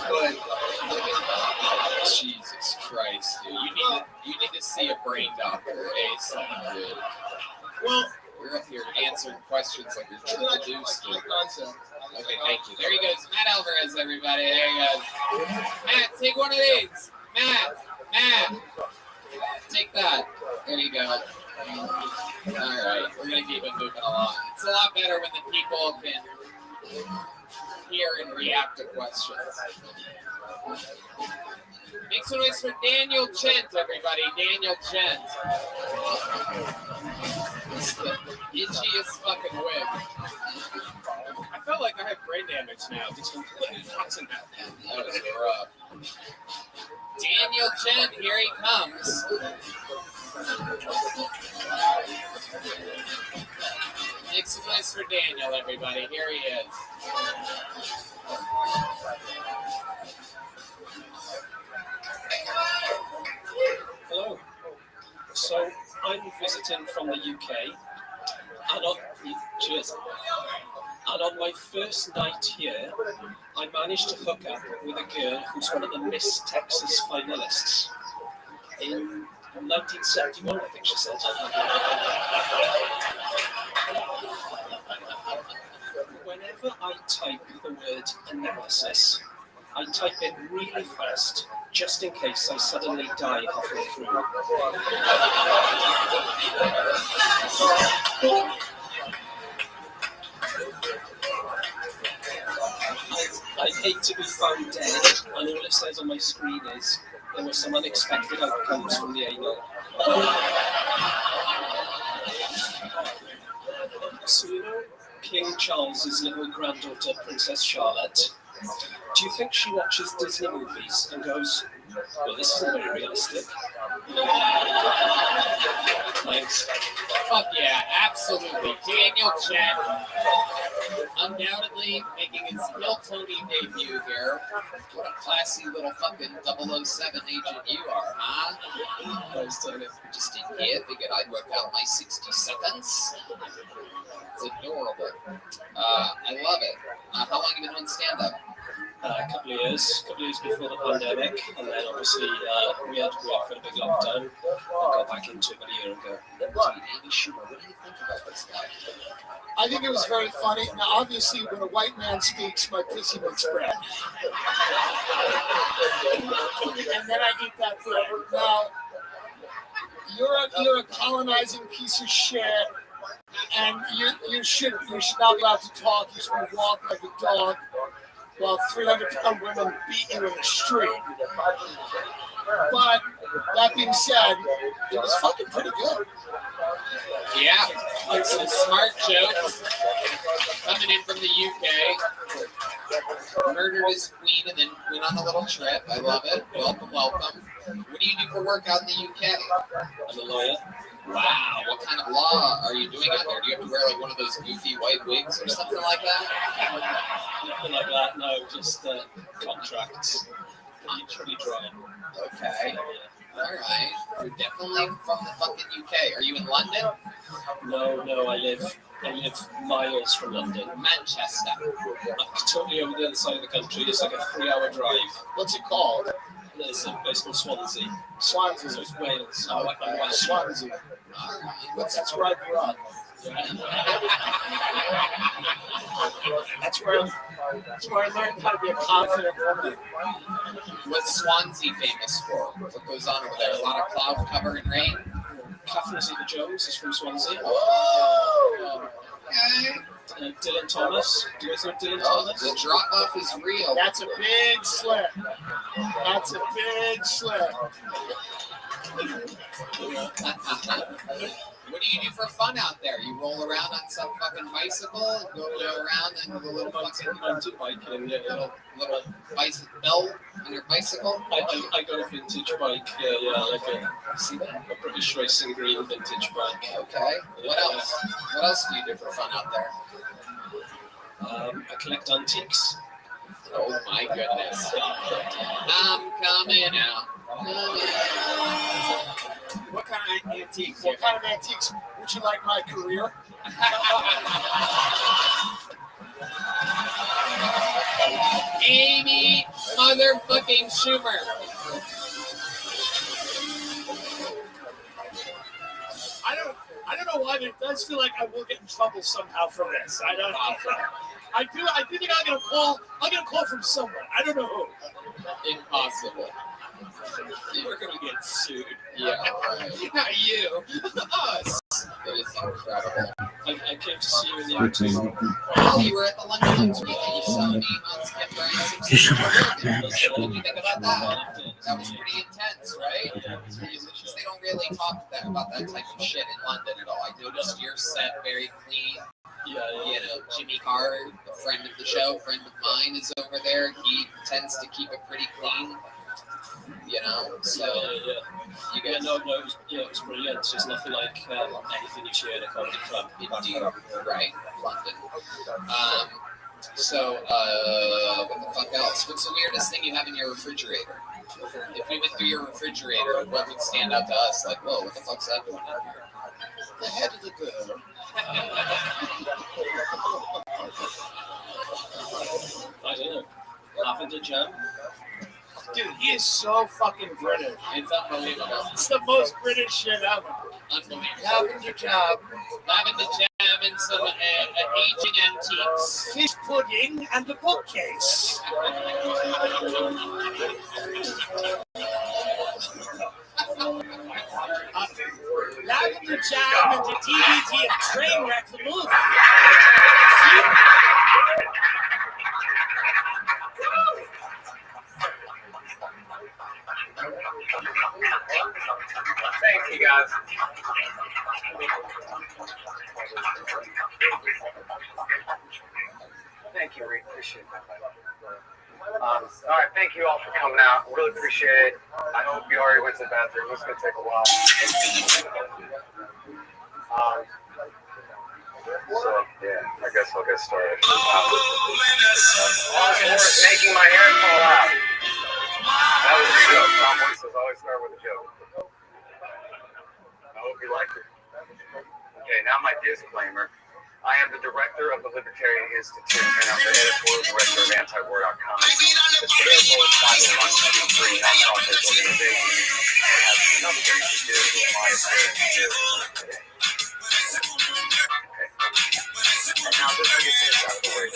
But Jesus Christ, dude. You need to see a brain doctor, ASAP, dude. Well, we're up here answering questions like you're introduced to. Concept. Okay, thank you. There he goes. Matt Alvarez, everybody. There he goes. Matt, take one of these. Matt. Take that. There you go. All right. We're going to keep it moving along. It's a lot better when the people can hear and react to questions. Make some noise for Daniel Gent, everybody. Daniel Gent. It's the itchiest fucking wig. I felt like I have brain damage now. Just from putting nuts in that. That was rough. Daniel Gent, here he comes. Make some noise for Daniel, everybody. Here he is. Hello. So I'm visiting from the UK, and on my first night here, I managed to hook up with a girl who's one of the Miss Texas finalists. In 1971, I think she said. Whenever I type the word analysis, I type it really fast, just in case I suddenly die halfway through. I hate to be found dead, and all it says on my screen is, there were some unexpected outcomes from the anal. So you know King Charles's little granddaughter, Princess Charlotte? Do you think she watches Disney movies and goes, well, this isn't very realistic? Thanks. Fuck yeah, absolutely. Daniel Chen, undoubtedly making his Hill Tony debut here. What a classy little fucking 007 agent you are, huh? Just in here, figured I'd work out my 60 seconds. It's adorable. I love it. How long have you been doing stand-up? A couple of years before the pandemic, and then obviously we had quite a big lockdown. I got back into it about a year ago. Amy Schumer, what do you think about this guy? I think it was very funny. Now, obviously, when a white man speaks, my pussy makes bread. And then I eat that bread. Now, you're a colonizing piece of shit, and you should not be allowed to talk. You should be walking like a dog while 300-pound women beat you in the street. But that being said, it was fucking pretty good. Yeah, like some smart jokes coming in from the UK. Murdered his queen and then went on a little trip. I love it. Welcome, welcome. What do you do for work out in the UK? I'm a lawyer. Wow, what kind of law are you doing out there? Do you have to wear like one of those goofy white wigs or something like that? Nothing like that, no, just contracts. Pretty dry. Okay. Alright. You're definitely from the fucking UK. Are you in London? No, I live miles from London. Manchester. Totally over the other side of the country. It's like a 3-hour drive. What's it called? It's a place called Swansea. Swansea. So it's Wales. Swansea. That's where I grew up. That's where I learned how to be a confident woman. What's Swansea famous for? What goes on over there? A lot of cloud cover and rain? Catherine Zeta-Jones is from Swansea. Oh, okay. Dylan Thomas. Do you guys know Dylan Thomas? The drop-off is real. That's a big slip. That's a big slip. What do you do for fun out there? You roll around on some fucking bicycle and go around and do a little fucking mountain biking, little bicycle bell on your bicycle? I got a vintage bike, like a British racing green vintage bike. Okay. What else? What else do you do for fun out there? I collect antiques. Oh my goodness. I'm coming out. What kind of antiques? What kind of antiques would you like my career? Amy motherfucking Schumer. I don't know why, but it does feel like I will get in trouble somehow for this. I do think I'm gonna call from someone. I don't know who. Impossible. We're gonna get sued. Yeah, right. Not you. Us. It is incredible. I came to see you in the acting. Oh, you were at the London Times week and you saw me on Skip Bryan's. What did you think about that? That was pretty intense, right? Because they don't really talk about that type of shit in London at all. I noticed your set very clean. Yeah. You know, Jimmy Carr, a friend of the show, friend of mine, is over there. He tends to keep it pretty clean. You know, so you guys it was brilliant. It's just nothing like anything you see at a comedy club. Indeed, right, London. So, what the fuck else? What's the weirdest thing you have in your refrigerator? If we went through your refrigerator, what would stand out to us? Like, whoa, what the fuck's that doing in here? The head of the girl. I don't know. Lavender jam. Dude, he is so fucking British. It's unbelievable. It's the most British shit ever. Unbelievable. Lavender jam. Lavender jam and some aging antiques. Fish pudding and a bookcase. Lavender jam and a DVD of Trainwreck the movie. Thank you, guys. Thank you, Rick. Appreciate that. All right, thank you all for coming out. Really appreciate it. I hope you already went to the bathroom. It's going to take a while. So, yeah, I guess I'll get started. It's making my hair fall out. That was a joke. Tom voices always start with a joke. I hope you liked it. Okay, now my disclaimer. I am the director of the Libertarian Institute, and I'm the editorial director of antiwar.com. The Singapore 501c3 nonprofit organization that has nothing to do with my appearance here today. Okay. And now just to get this out of the way.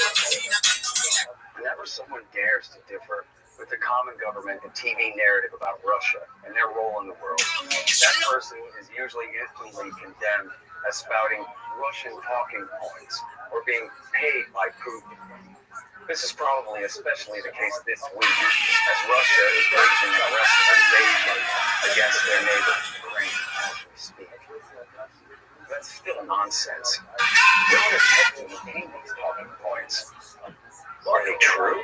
Whenever someone dares to differ with the common government and TV narrative about Russia and their role in the world, that person is usually instantly condemned as spouting Russian talking points or being paid by Putin. This is probably especially the case this week, as Russia is waging an aggressive invasion against their neighbor Ukraine as we speak. That's still nonsense. No one is technically making these talking points. Are they true?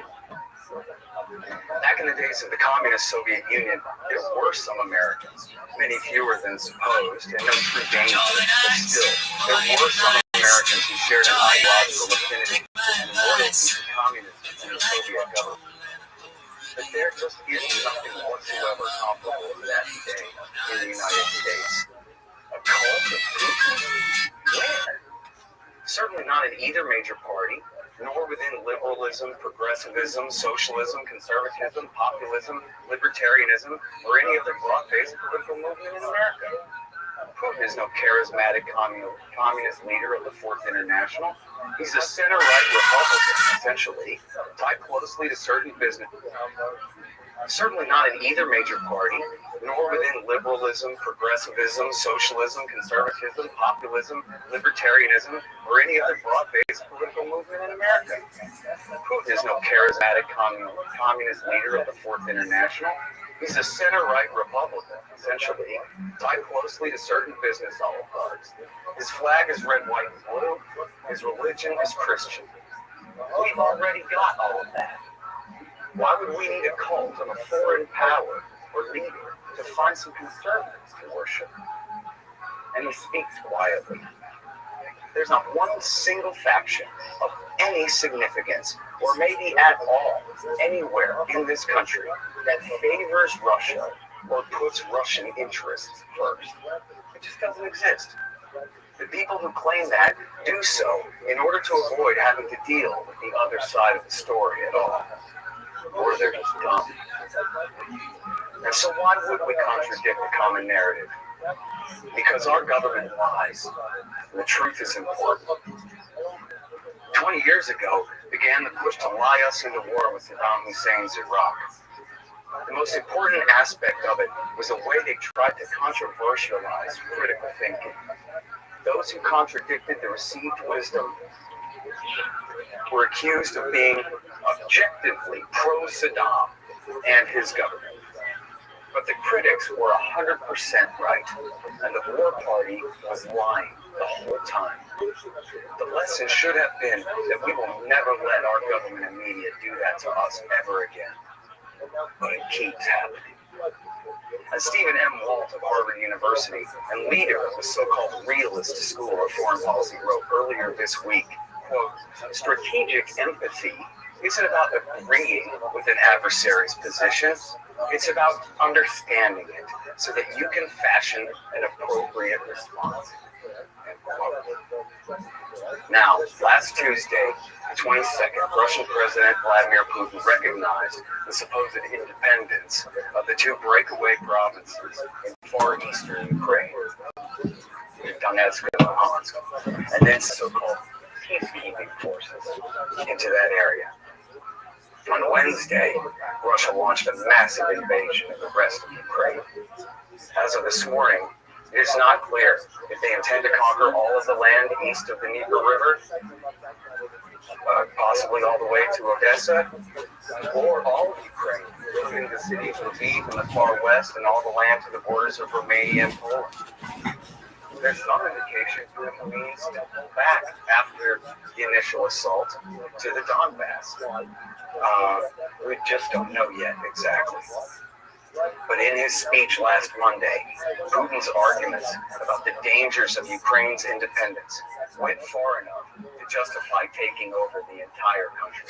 Back in the days of the communist Soviet Union, there were some Americans, many fewer than supposed, and no true danger, but still, there were some Americans who shared an ideological affinity and loyalty to communism and the Soviet government. But there just is nothing whatsoever comparable to that today in the United States. A cult of Putin? Where? Certainly not in either major party, nor within liberalism, progressivism, socialism, conservatism, populism, libertarianism, or any other broad-based political movement in America. Putin is no charismatic communist leader of the Fourth International. He's a center-right Republican, essentially, tied closely to certain business. Certainly not in either major party, nor within liberalism, progressivism, socialism, conservatism, populism, libertarianism, or any other broad-based political movement in America. Putin is no charismatic communist leader of the Fourth International. He's a center-right Republican, essentially, tied closely to certain business oligarchs. His flag is red, white, and blue. His religion is Christian. We've already got all of that. Why would we need a cult of a foreign power or leader to find some conservatives to worship? And he speaks quietly. There's not one single faction of any significance, or maybe at all, anywhere in this country that favors Russia or puts Russian interests first. It just doesn't exist. The people who claim that do so in order to avoid having to deal with the other side of the story at all. Or they're just dumb. And so why would we contradict the common narrative? Because our government lies. And the truth is important. 20 years ago began the push to lie us into war with Saddam Hussein's Iraq. The most important aspect of it was the way they tried to controversialize critical thinking. Those who contradicted the received wisdom were accused of being objectively pro-Saddam and his government. But the critics were 100% right, and the war party was lying the whole time. The lesson should have been that we will never let our government and media do that to us ever again. But it keeps happening. As Stephen M. Walt of Harvard University and leader of the so-called realist school of foreign policy wrote earlier this week, quote, strategic empathy isn't about agreeing with an adversary's position. It's about understanding it so that you can fashion an appropriate response. Now, last Tuesday, the 22nd, Russian President Vladimir Putin recognized the supposed independence of the two breakaway provinces in far eastern Ukraine, Donetsk and Luhansk, and then so-called peacekeeping forces into that area. On Wednesday, Russia launched a massive invasion of the rest of Ukraine. As of this morning, it is not clear if they intend to conquer all of the land east of the Dnieper River, possibly all the way to Odessa, or all of Ukraine, including the city of Lviv in the far west and all the land to the borders of Romania and Poland. There's some indication Putin means to pull back after the initial assault to the Donbass. We just don't know yet exactly. But in his speech last Monday, Putin's arguments about the dangers of Ukraine's independence went far enough to justify taking over the entire country.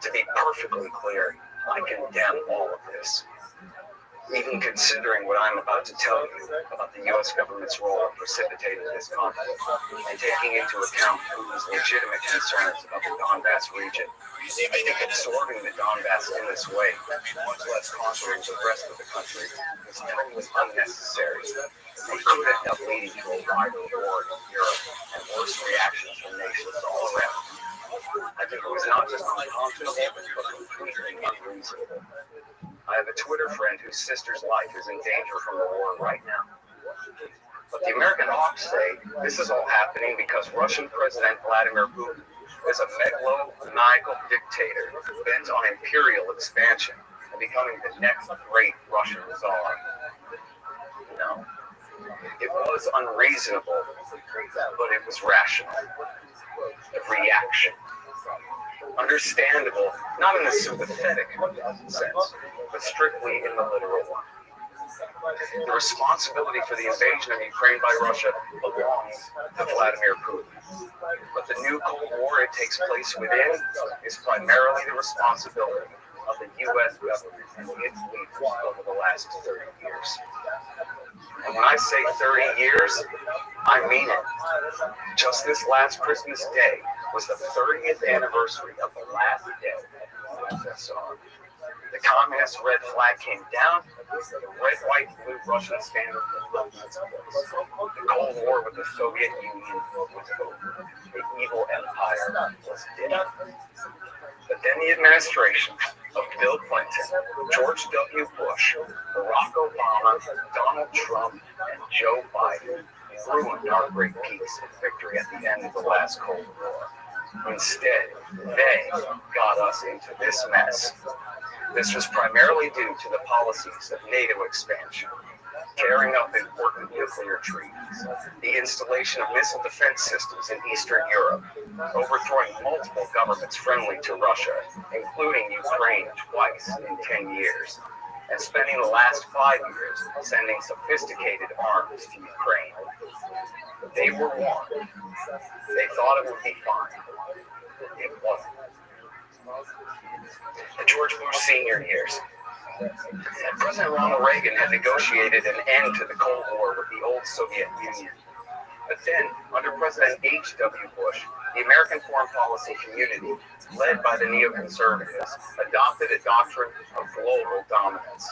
To be perfectly clear, I condemn all of this. Even considering what I'm about to tell you about the U.S. government's role in precipitating this conflict, and taking into account Putin's legitimate concerns about the Donbass region, I think absorbing the Donbass in this way, much less conquering the rest of the country, is totally unnecessary and could end up leading to a wider war in Europe and worse reactions from nations all around. I think it was not just unconscionable, but completely unreasonable. I have a Twitter friend whose sister's life is in danger from the war right now. But the American hawks say this is all happening because Russian President Vladimir Putin is a megalomaniacal dictator bent on imperial expansion and becoming the next great Russian Tsar. No. It was unreasonable, but it was rational. The reaction. Understandable, not in the sympathetic sense, but strictly in the literal one. The responsibility for the invasion of Ukraine by Russia belongs to Vladimir Putin. But the new Cold War it takes place within is primarily the responsibility of the U.S. government and its leaders over the last 30 years. And when I say 30 years, I mean it. Just this last Christmas Day was the 30th anniversary of the last day of the USSR. The communist red flag came down, the red, white, blue Russian standard was the Cold War with the Soviet Union was over. The evil empire was dead. But then the administration of Bill Clinton, George W. Bush, Barack Obama, Donald Trump, and Joe Biden ruined our great peace and victory at the end of the last Cold War. Instead, they got us into this mess. This was primarily due to the policies of NATO expansion, tearing up important nuclear treaties, the installation of missile defense systems in Eastern Europe, overthrowing multiple governments friendly to Russia, including Ukraine twice in 10 years, and spending the last 5 years sending sophisticated arms to Ukraine. They were warned. They thought it would be fine. It wasn't. The George Bush Sr. years. President Ronald Reagan had negotiated an end to the Cold War with the old Soviet Union. But then, under President H.W. Bush, the American foreign policy community, led by the neoconservatives, adopted a doctrine of global dominance.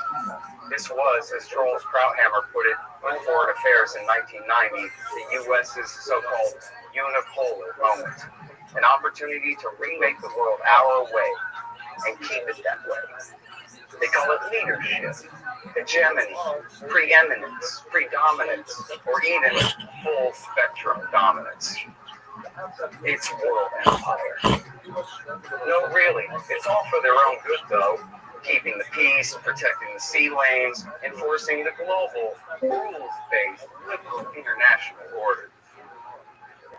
This was, as Charles Krauthammer put it on Foreign Affairs in 1990, the U.S.'s so-called unipolar moment, an opportunity to remake the world our way and keep it that way. They call it leadership, hegemony, preeminence, predominance, or even full spectrum dominance. It's world empire. No, really, it's all for their own good, though. Keeping the peace, protecting the sea lanes, enforcing the global, rules-based, liberal international order.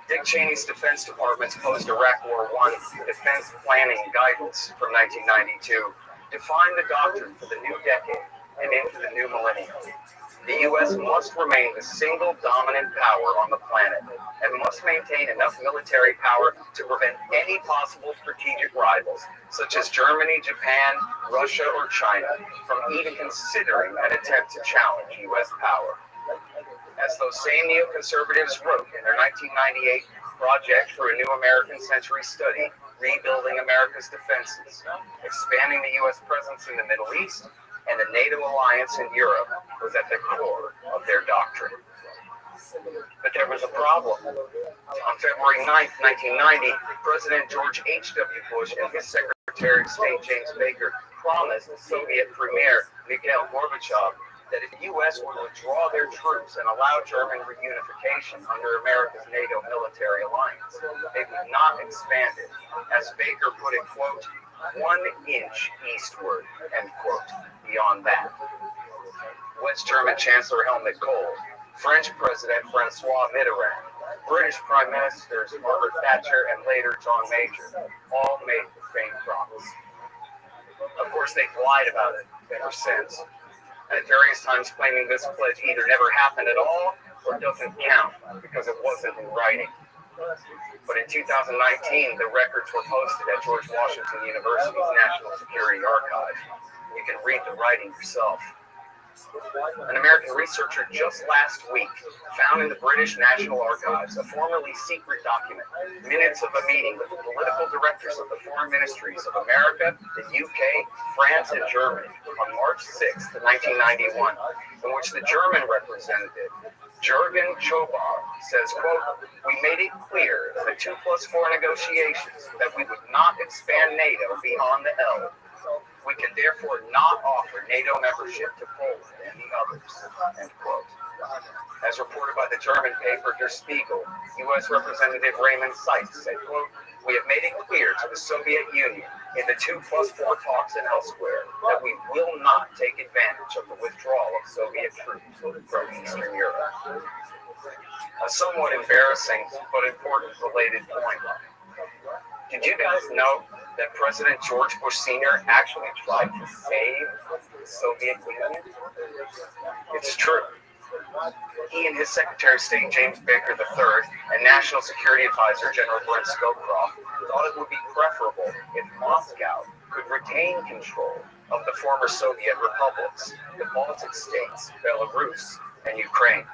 Dick Cheney's Defense Department's post-Iraq War I defense planning guidance from 1992 defined the doctrine for the new decade and into the new millennium. The U.S. must remain the single dominant power on the planet and must maintain enough military power to prevent any possible strategic rivals, such as Germany, Japan, Russia, or China, from even considering an attempt to challenge U.S. power. As those same neoconservatives wrote in their 1998 Project for a New American Century study, Rebuilding America's Defenses, expanding the U.S. presence in the Middle East and the NATO alliance in Europe was at the core of their doctrine. But there was a problem. On February 9, 1990, President George H.W. Bush and his Secretary of State James Baker promised Soviet Premier Mikhail Gorbachev that if the U.S. would withdraw their troops and allow German reunification under America's NATO military alliance, they would not expand it. As Baker put it, quote, 1 inch eastward, end quote, beyond that. West German Chancellor Helmut Kohl, French President Francois Mitterrand, British Prime Ministers Margaret Thatcher and later John Major all made the same promise. Of course, they lied about it ever since, and at various times claiming this pledge either never happened at all or doesn't count because it wasn't in writing. But in 2019, the records were posted at George Washington University's National Security Archive. You can read the writing yourself. An American researcher just last week found in the British National Archives a formerly secret document, minutes of a meeting with the political directors of the foreign ministries of America, the UK, France, and Germany on March 6, 1991, in which the German representative, Jürgen Chobar, says, quote, "We made it clear in the 2+4 negotiations that we would not expand NATO beyond the Elbe. We can therefore not offer NATO membership to Poland and the others," end quote. As reported by the German paper Der Spiegel, U.S. Representative Raymond Seitz said, quote, "We have made it clear to the Soviet Union in the 2+4 talks and elsewhere that we will not take advantage of the withdrawal of Soviet troops from Eastern Europe." A somewhat embarrassing but important related point. Did you guys know that President George Bush Sr. actually tried to save the Soviet Union? It's true. He and his Secretary of State James Baker III and National Security Advisor General Brent Scowcroft thought it would be preferable if Moscow could retain control of the former Soviet republics, the Baltic states, Belarus, and Ukraine.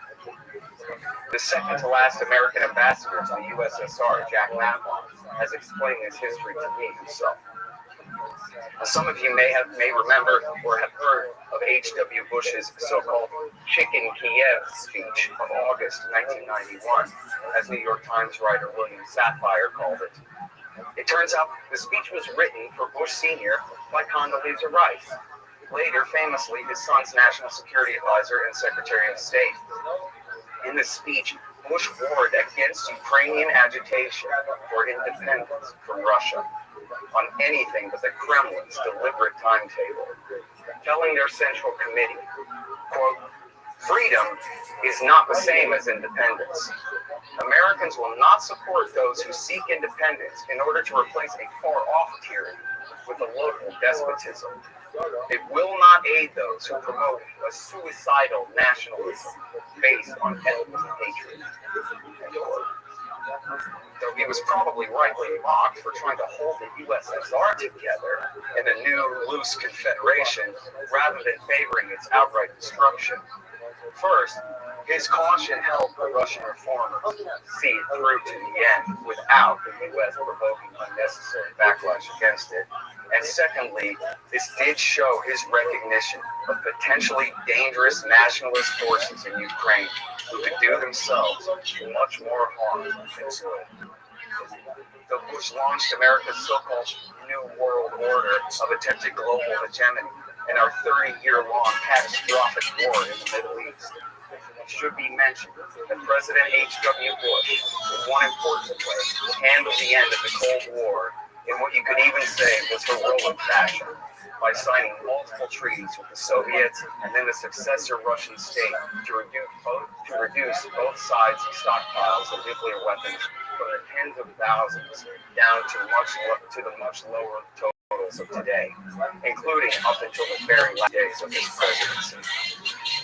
The second to last American ambassador to the USSR, Jack Matlock, has explained this history to me himself. Some of you may remember or have heard of H.W. Bush's so-called Chicken Kiev speech of August 1991, as New York Times writer William Safire called it. It turns out the speech was written for Bush Sr. by Condoleezza Rice, later famously his son's National Security Advisor and Secretary of State. In the speech, Bush warned against Ukrainian agitation for independence from Russia on anything but the Kremlin's deliberate timetable, telling their Central Committee, quote, "Freedom is not the same as independence. Americans will not support those who seek independence in order to replace a far-off tyranny with a local despotism. It will not aid those who promote a suicidal nationalism based on ethnic hatred." Though he was probably rightly mocked for trying to hold the USSR together in a new loose confederation rather than favoring its outright destruction. First, his caution helped the Russian reformers see it through to the end without the U.S. provoking unnecessary backlash against it. And secondly, this did show his recognition of potentially dangerous nationalist forces in Ukraine who could do themselves much more harm than good. Though Bush launched America's so-called New World Order of attempted global hegemony and our 30-year-long catastrophic war in the Middle East, it should be mentioned that President H.W. Bush, in one important way, handled the end of the Cold War in what you could even say was heroic fashion, by signing multiple treaties with the Soviets and then the successor Russian state to reduce both sides' stockpiles of nuclear weapons from the tens of thousands down to the much lower totals of today, including up until the very last days of his presidency.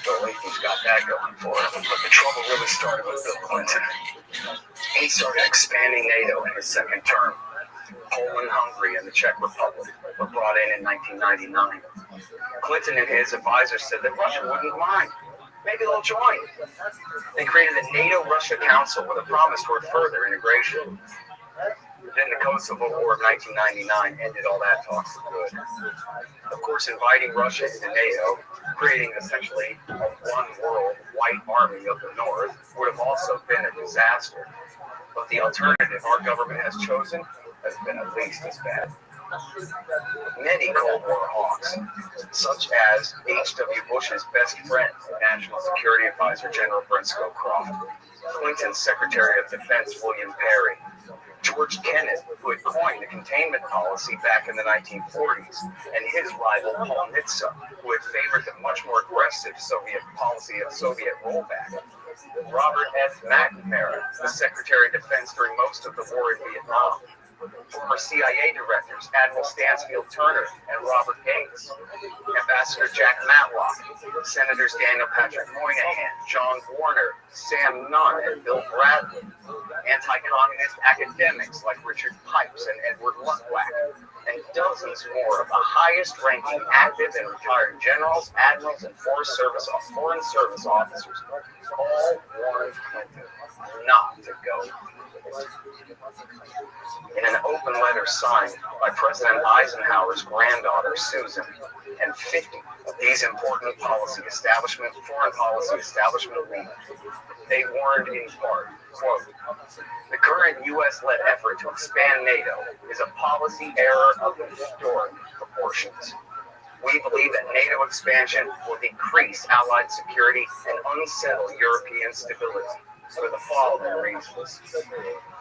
So at least he's got that going for him. But the trouble really started with Bill Clinton. He started expanding NATO in his second term. Poland, Hungary, and the Czech Republic were brought in 1999. Clinton and his advisors said that Russia wouldn't mind. Maybe they'll join. They created a NATO-Russia Council with a promise toward further integration. Then the Kosovo War of 1999 ended all that talk for good. Of course, inviting Russia into NATO, creating essentially a one-world white army of the North, would have also been a disaster. But the alternative our government has chosen has been at least as bad. Many Cold War hawks, such as H.W. Bush's best friend, National Security Advisor General Brent Scowcroft, Clinton's Secretary of Defense William Perry, George Kennan, who had coined the containment policy back in the 1940s, and his rival Paul Nitze, who had favored the much more aggressive Soviet policy of Soviet rollback, Robert F. McNamara, the Secretary of Defense during most of the war in Vietnam, Former CIA directors Admiral Stansfield Turner and Robert Gates, Ambassador Jack Matlock, Senators Daniel Patrick Moynihan, John Warner, Sam Nunn, and Bill Bradley, anti-communist academics like Richard Pipes and Edward Luttwak, and dozens more of the highest-ranking active and retired generals, admirals, and foreign service officers all warned Clinton not to go. In an open letter signed by President Eisenhower's granddaughter Susan and 50 of these important foreign policy establishment leaders, they warned in part, quote, "The current U.S.-led effort to expand NATO is a policy error of historic proportions. We believe that NATO expansion will decrease Allied security and unsettle European stability for the following reasons.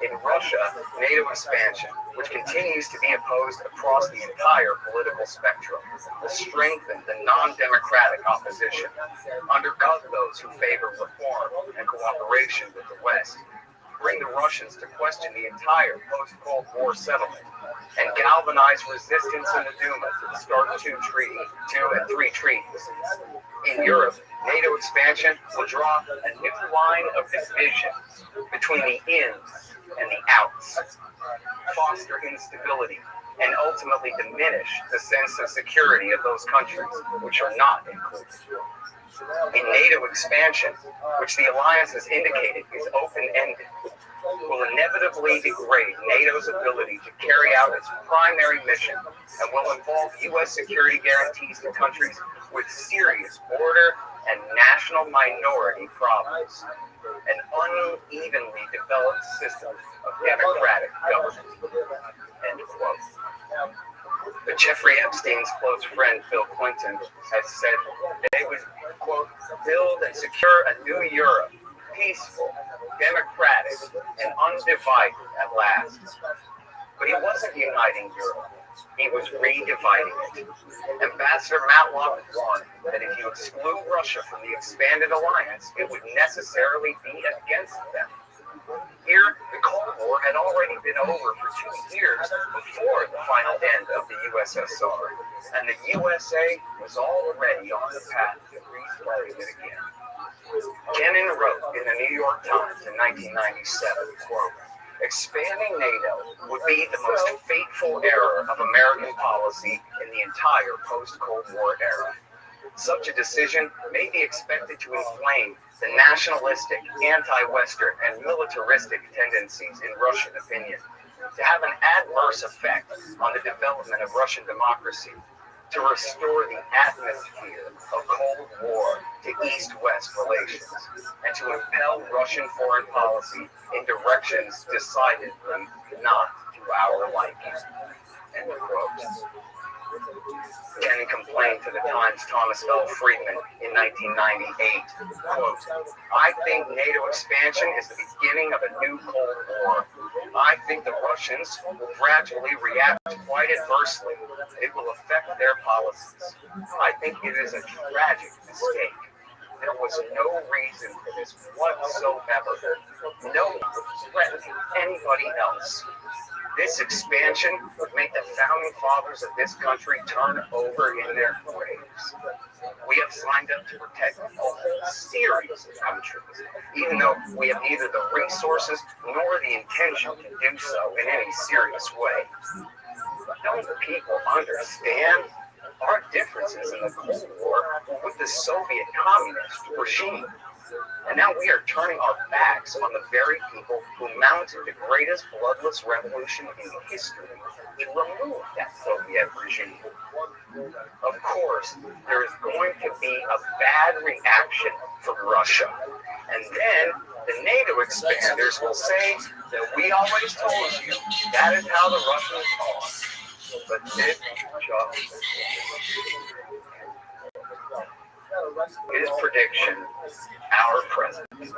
In Russia, NATO expansion, which continues to be opposed across the entire political spectrum, will strengthen the non-democratic opposition, undercut those who favor reform and cooperation with the West, bring the Russians to question the entire post-Cold War settlement, and galvanize resistance in the Duma to the START II and III treaties. In Europe, NATO expansion will draw a new line of division between the ins and the outs, foster instability, and ultimately diminish the sense of security of those countries which are not included. In NATO expansion, which the alliance has indicated is open-ended, will inevitably degrade NATO's ability to carry out its primary mission and will involve U.S. security guarantees to countries with serious border and national minority problems, an unevenly developed system of democratic government." End quote. But Jeffrey Epstein's close friend Bill Clinton has said they would, quote, "build and secure a new Europe, peaceful, democratic, and undivided at last." But he wasn't uniting Europe. He was redividing it. Ambassador Matlock warned that if you exclude Russia from the expanded alliance, it would necessarily be against them. Here, the Cold War had already been over for 2 years before the final end of the USSR, and the USA was already on the path to restarting it again. Kennan wrote in the New York Times in 1997, quote, "Expanding NATO would be the most fateful error of American policy in the entire post-Cold War era. Such a decision may be expected to inflame the nationalistic, anti-Western, and militaristic tendencies in Russian opinion, to have an adverse effect on the development of Russian democracy, to restore the atmosphere of Cold War to East-West relations, and to impel Russian foreign policy in directions decidedly not to our liking." End quote. Kennan complained to the Times' Thomas L. Friedman in 1998, quote, "I think NATO expansion is the beginning of a new Cold War. I think the Russians will gradually react quite adversely. It will affect their policies. I think it is a tragic mistake. There was no reason for this whatsoever. No one would threaten anybody else. This expansion would make the founding fathers of this country turn over in their graves. We have signed up to protect a whole series of countries, even though we have neither the resources nor the intention to do so in any serious way. Don't the people understand? Our differences in the Cold War were with the Soviet communist regime. And now we are turning our backs on the very people who mounted the greatest bloodless revolution in history to remove that Soviet regime. Of course, there is going to be a bad reaction from Russia. And then the NATO expanders will say that we always told you that is how the Russians are. But this just his prediction, our president.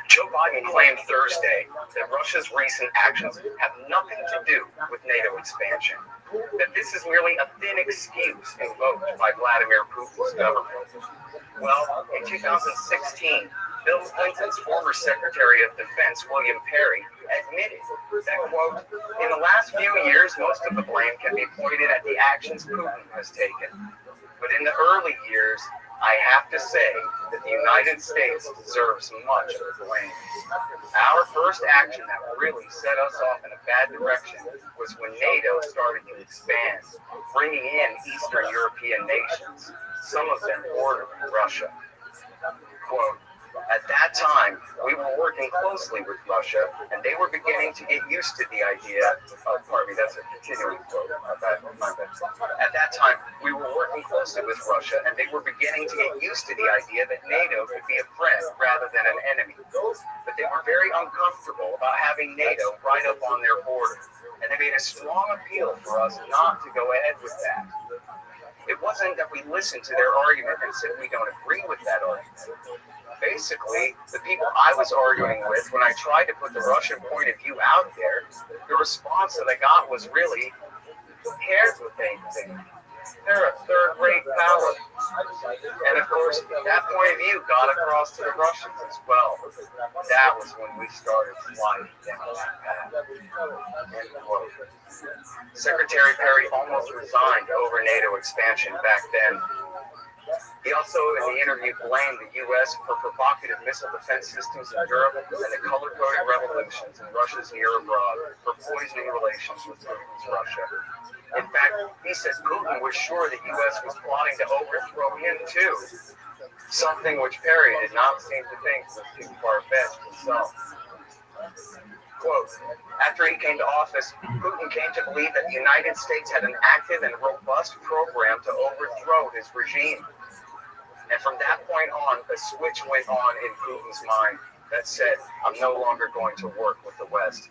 Joe Biden claimed Thursday that Russia's recent actions have nothing to do with NATO expansion, that this is merely a thin excuse invoked by Vladimir Putin's government. Well, in 2016, Bill Clinton's former Secretary of Defense, William Perry, admitted that, quote, in the last few years, most of the blame can be pointed at the actions Putin has taken. But in the early years, I have to say that the United States deserves much of the blame. Our first action that really set us off in a bad direction was when NATO started to expand, bringing in Eastern European nations, some of them bordering Russia. Quote, at that time, we were working closely with Russia, and they were beginning to get used to the idea of, pardon me, that's a continuing quote. At that time, we were working closely with Russia, and they were beginning to get used to the idea that NATO could be a friend rather than an enemy. But they were very uncomfortable about having NATO right up on their border, and they made a strong appeal for us not to go ahead with that. It wasn't that we listened to their argument and said we don't agree with that argument. Basically, the people I was arguing with, when I tried to put the Russian point of view out there, the response that I got was really, who cares what they think? They're a third-rate power. And of course, that point of view got across to the Russians as well. That was when we started sliding down that path. End quote. Secretary Perry almost resigned over NATO expansion back then. He also, in the interview, blamed the U.S. for provocative missile defense systems in Europe and the color-coded revolutions in Russia's near abroad for poisoning relations with Putin's Russia. In fact, he said Putin was sure the U.S. was plotting to overthrow him too, something which Perry did not seem to think was too far-fetched himself. Quote, after he came to office, Putin came to believe that the United States had an active and robust program to overthrow his regime. And from that point on, a switch went on in Putin's mind that said, I'm no longer going to work with the West.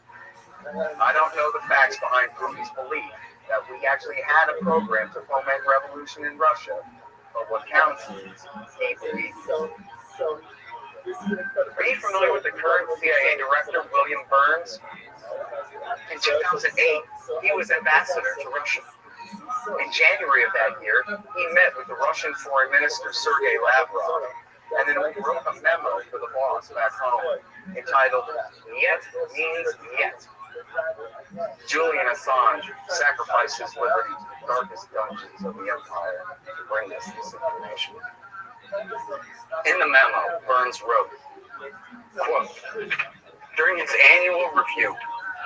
I don't know the facts behind Putin's belief that we actually had a program to foment revolution in Russia, but what counts is he believed so. Are you familiar with the current CIA director, William Burns? In 2008, he was ambassador to Russia. In January of that year, he met with the Russian Foreign Minister, Sergei Lavrov, and then wrote a memo for the boss back home entitled, Niet means Niet. Julian Assange sacrificed his liberty to the darkest dungeons of the empire to bring us this information. In the memo, Burns wrote, quote, during his annual review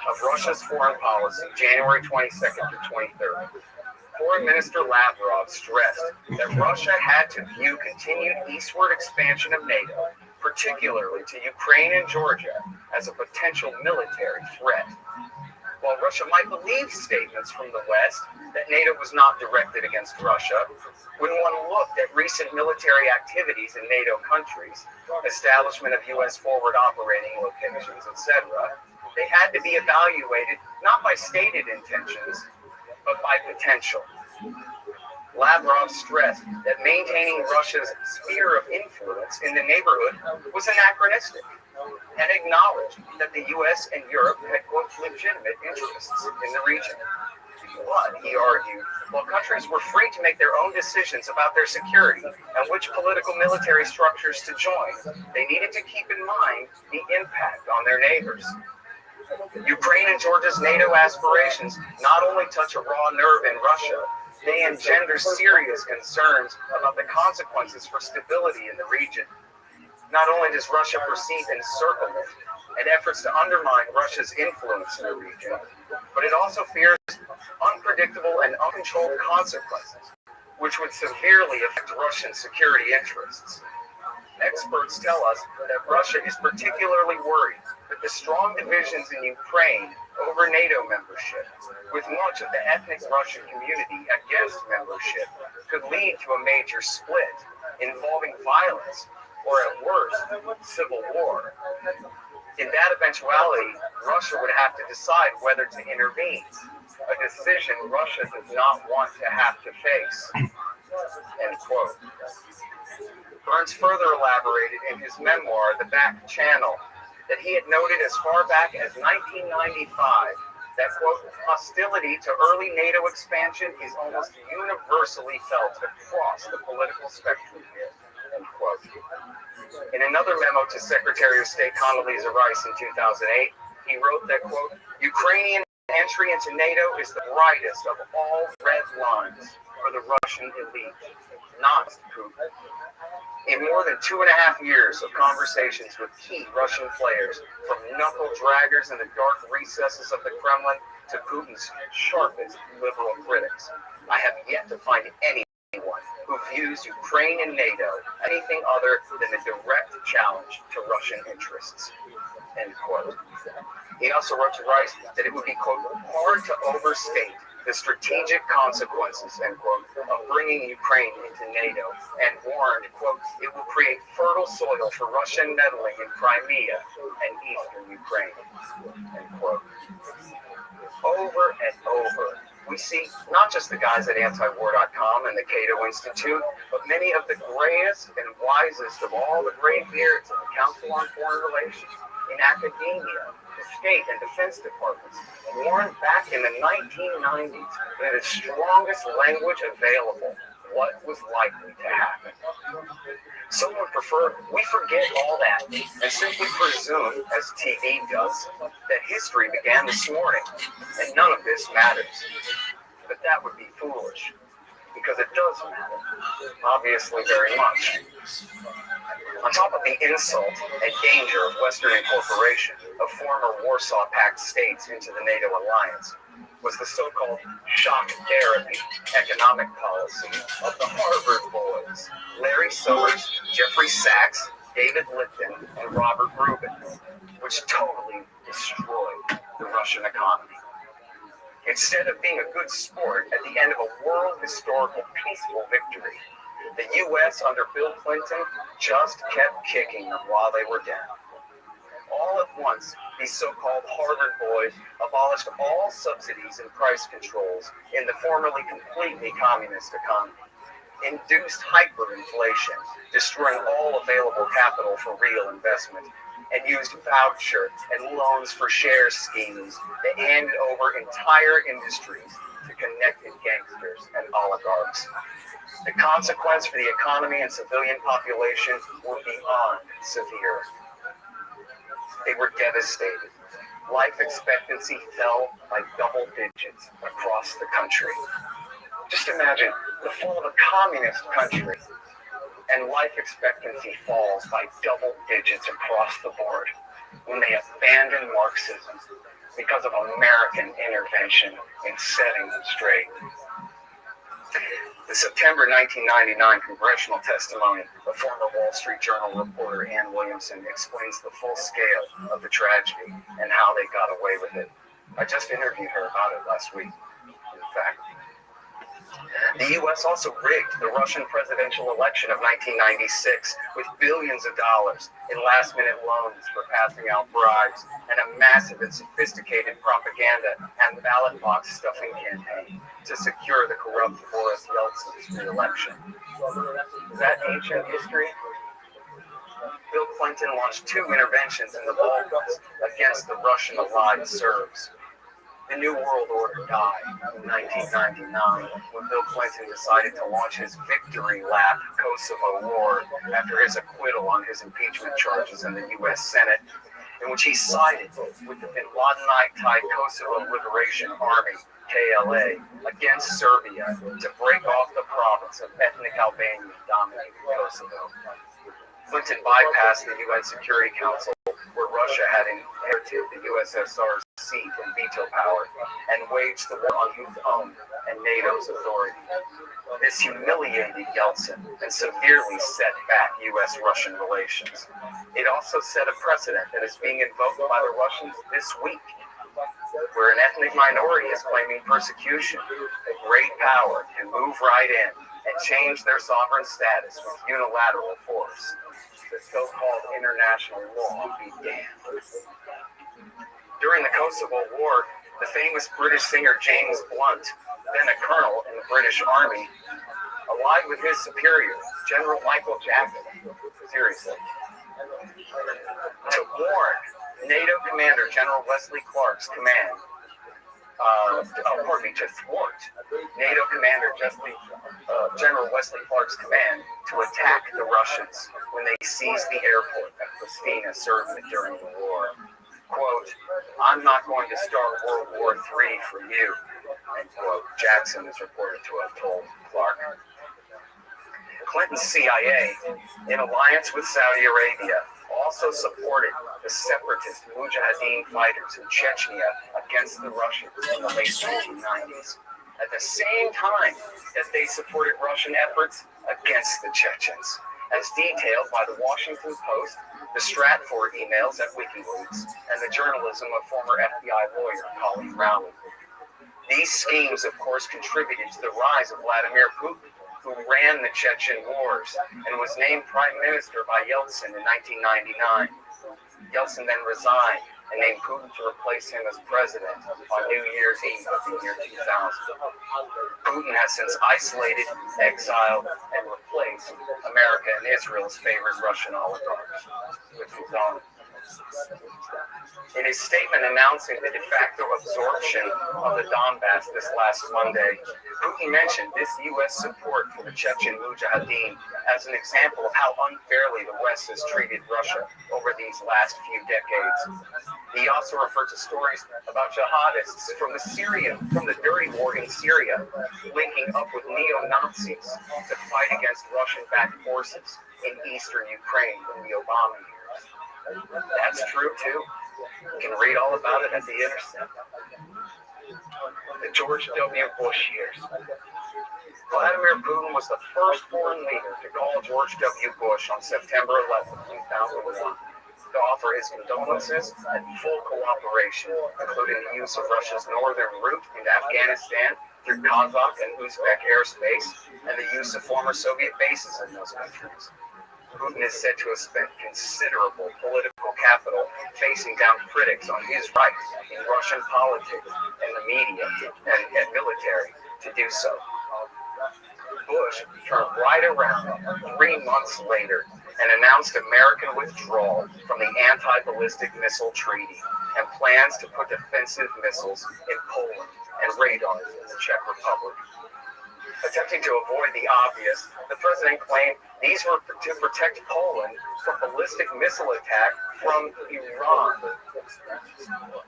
of Russia's foreign policy, January 22nd to 23rd, Foreign Minister Lavrov stressed that Russia had to view continued eastward expansion of NATO, particularly to Ukraine and Georgia, as a potential military threat. While Russia might believe statements from the West that NATO was not directed against Russia, when one looked at recent military activities in NATO countries, establishment of U.S. forward operating locations, etc., they had to be evaluated not by stated intentions, but by potential. Lavrov stressed that maintaining Russia's sphere of influence in the neighborhood was anachronistic, and acknowledged that the U.S. and Europe had, quote, legitimate interests in the region. But, he argued, while countries were free to make their own decisions about their security and which political military structures to join, they needed to keep in mind the impact on their neighbors. Ukraine and Georgia's NATO aspirations not only touch a raw nerve in Russia, they engender serious concerns about the consequences for stability in the region. Not only does Russia perceive encirclement and efforts to undermine Russia's influence in the region, but it also fears unpredictable and uncontrolled consequences, which would severely affect Russian security interests. Experts tell us that Russia is particularly worried that the strong divisions in Ukraine over NATO membership, with much of the ethnic Russian community against membership, could lead to a major split involving violence or at worst, civil war. In that eventuality, Russia would have to decide whether to intervene, a decision Russia does not want to have to face. End quote. Burns further elaborated in his memoir, The Back Channel, that he had noted as far back as 1995 that, quote, hostility to early NATO expansion is almost universally felt across the political spectrum here. end quote. In another memo to Secretary of State Condoleezza Rice in 2008, he wrote that, quote, Ukrainian entry into NATO is the brightest of all red lines for the Russian elite, not Putin. In more than 2.5 years of conversations with key Russian players, from knuckle draggers in the dark recesses of the Kremlin to Putin's sharpest liberal critics, I have yet to find anyone who views Ukraine and NATO anything other than a direct challenge to Russian interests, end quote. He also wrote to Rice that it would be, quote, hard to overstate the strategic consequences, end quote, of bringing Ukraine into NATO, and warned, quote, it will create fertile soil for Russian meddling in Crimea and eastern Ukraine, end quote. Over and over, we see not just the guys at antiwar.com and the Cato Institute, but many of the grayest and wisest of all the gray beards in the Council on Foreign Relations, in academia, the state and defense departments, warned back in the 1990s in the strongest language available what was likely to happen. Some would prefer we forget all that and simply presume, as TV does, that history began this morning and none of this matters. But that would be foolish, because it does matter, obviously very much. On top of the insult and danger of Western incorporation of former Warsaw Pact states into the NATO alliance was the so-called shock therapy economic policy of the Harvard boys, Larry Summers, Jeffrey Sachs, David Lipton, and Robert Rubin, which totally destroyed the Russian economy. Instead of being a good sport at the end of a world historical peaceful victory, the U.S. under Bill Clinton just kept kicking them while they were down. All at once, these so-called Harvard boys abolished all subsidies and price controls in the formerly completely communist economy, induced hyperinflation, destroying all available capital for real investment, and used voucher and loans for share schemes that handed over entire industries to connected gangsters and oligarchs. The consequence for the economy and civilian population were beyond severe. They were devastated. Life expectancy fell by double digits across the country. Just imagine the fall of a communist country and life expectancy falls by double digits across the board when they abandon Marxism because of American intervention in setting them straight. The September 1999 congressional testimony of former Wall Street Journal reporter Ann Williamson explains the full scale of the tragedy and how they got away with it. I just interviewed her about it last week, in fact. The U.S. also rigged the Russian presidential election of 1996 with billions of dollars in last-minute loans for passing out bribes and a massive and sophisticated propaganda and ballot box stuffing campaign to secure the corrupt Boris Yeltsin's re-election. Is that ancient history? Bill Clinton launched 2 interventions in the Balkans against the Russian allied Serbs. The New World Order died in 1999 when Bill Clinton decided to launch his victory lap Kosovo war after his acquittal on his impeachment charges in the U.S. Senate, in which he sided with the Bin Ladenite-tied Kosovo Liberation Army, KLA, against Serbia to break off the province of ethnic Albania dominating Kosovo. Clinton bypassed the UN Security Council, where Russia had inherited the USSR's seat and veto power, and waged the war on his own and NATO's authority. This humiliated Yeltsin and severely set back U.S.-Russian relations. It also set a precedent that is being invoked by the Russians this week, where an ethnic minority is claiming persecution. A great power can move right in and change their sovereign status with unilateral force. The so-called international law be damned. During the Kosovo War, the famous British singer James Blunt, then a colonel in the British Army, allied with his superior, General Michael Jackson, seriously, to warn NATO Commander General Wesley Clark's command to thwart NATO Commander General Wesley Clark's command to attack the Russians when they seized the airport at Pristina, Serbia during the war. Quote, "I'm not going to start World War III for you," end quote. Jackson is reported to have told Clark. Clinton's CIA, in alliance with Saudi Arabia, also supported the separatist Mujahideen fighters in Chechnya against the Russians in the late 1990s, at the same time that they supported Russian efforts against the Chechens, as detailed by the Washington Post, the Stratford emails at WikiLeaks, and the journalism of former FBI lawyer Colin Rowley. These schemes, of course, contributed to the rise of Vladimir Putin, who ran the Chechen wars and was named prime minister by Yeltsin in 1999. Yeltsin then resigned and named Putin to replace him as president on New Year's Eve of the year 2000. Putin has since isolated, exiled, and replaced America and Israel's favorite Russian oligarchs with his own. In his statement announcing the de facto absorption of the Donbass this last Monday, Putin mentioned this U.S. support for the Chechen Mujahideen as an example of how unfairly the West has treated Russia over these last few decades. He also referred to stories about jihadists from the dirty war in Syria, linking up with neo-Nazis to fight against Russian-backed forces in eastern Ukraine in the Obama years. That's true too. You can read all about it at the Intercept. The George W. Bush years. Vladimir Putin was the first foreign leader to call George W. Bush on September 11, 2001, to offer his condolences and full cooperation, including the use of Russia's northern route into Afghanistan through Kazakh and Uzbek airspace, and the use of former Soviet bases in those countries. Putin is said to have spent considerable political capital facing down critics on his right in Russian politics and the media and military to do so. Bush turned right around 3 months later and announced American withdrawal from the anti-ballistic missile treaty and plans to put defensive missiles in Poland and radars in the Czech Republic. Attempting to avoid the obvious, the president claimed these were to protect Poland from ballistic missile attack from Iran.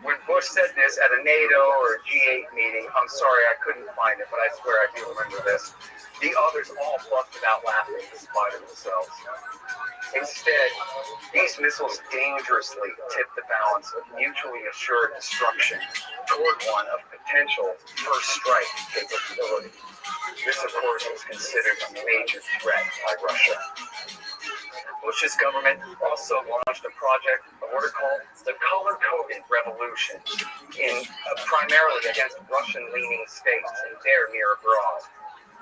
When Bush said this at a NATO or a G8 meeting, I'm sorry I couldn't find it, but I swear I do remember this, the others all busted out laughing in spite of themselves. Instead, these missiles dangerously tipped the balance of mutually assured destruction toward one of potential first strike capability. This, of course, was considered a major threat by Russia. Bush's government also launched a project of what are called the color-coded revolution, primarily against Russian-leaning states and their near abroad.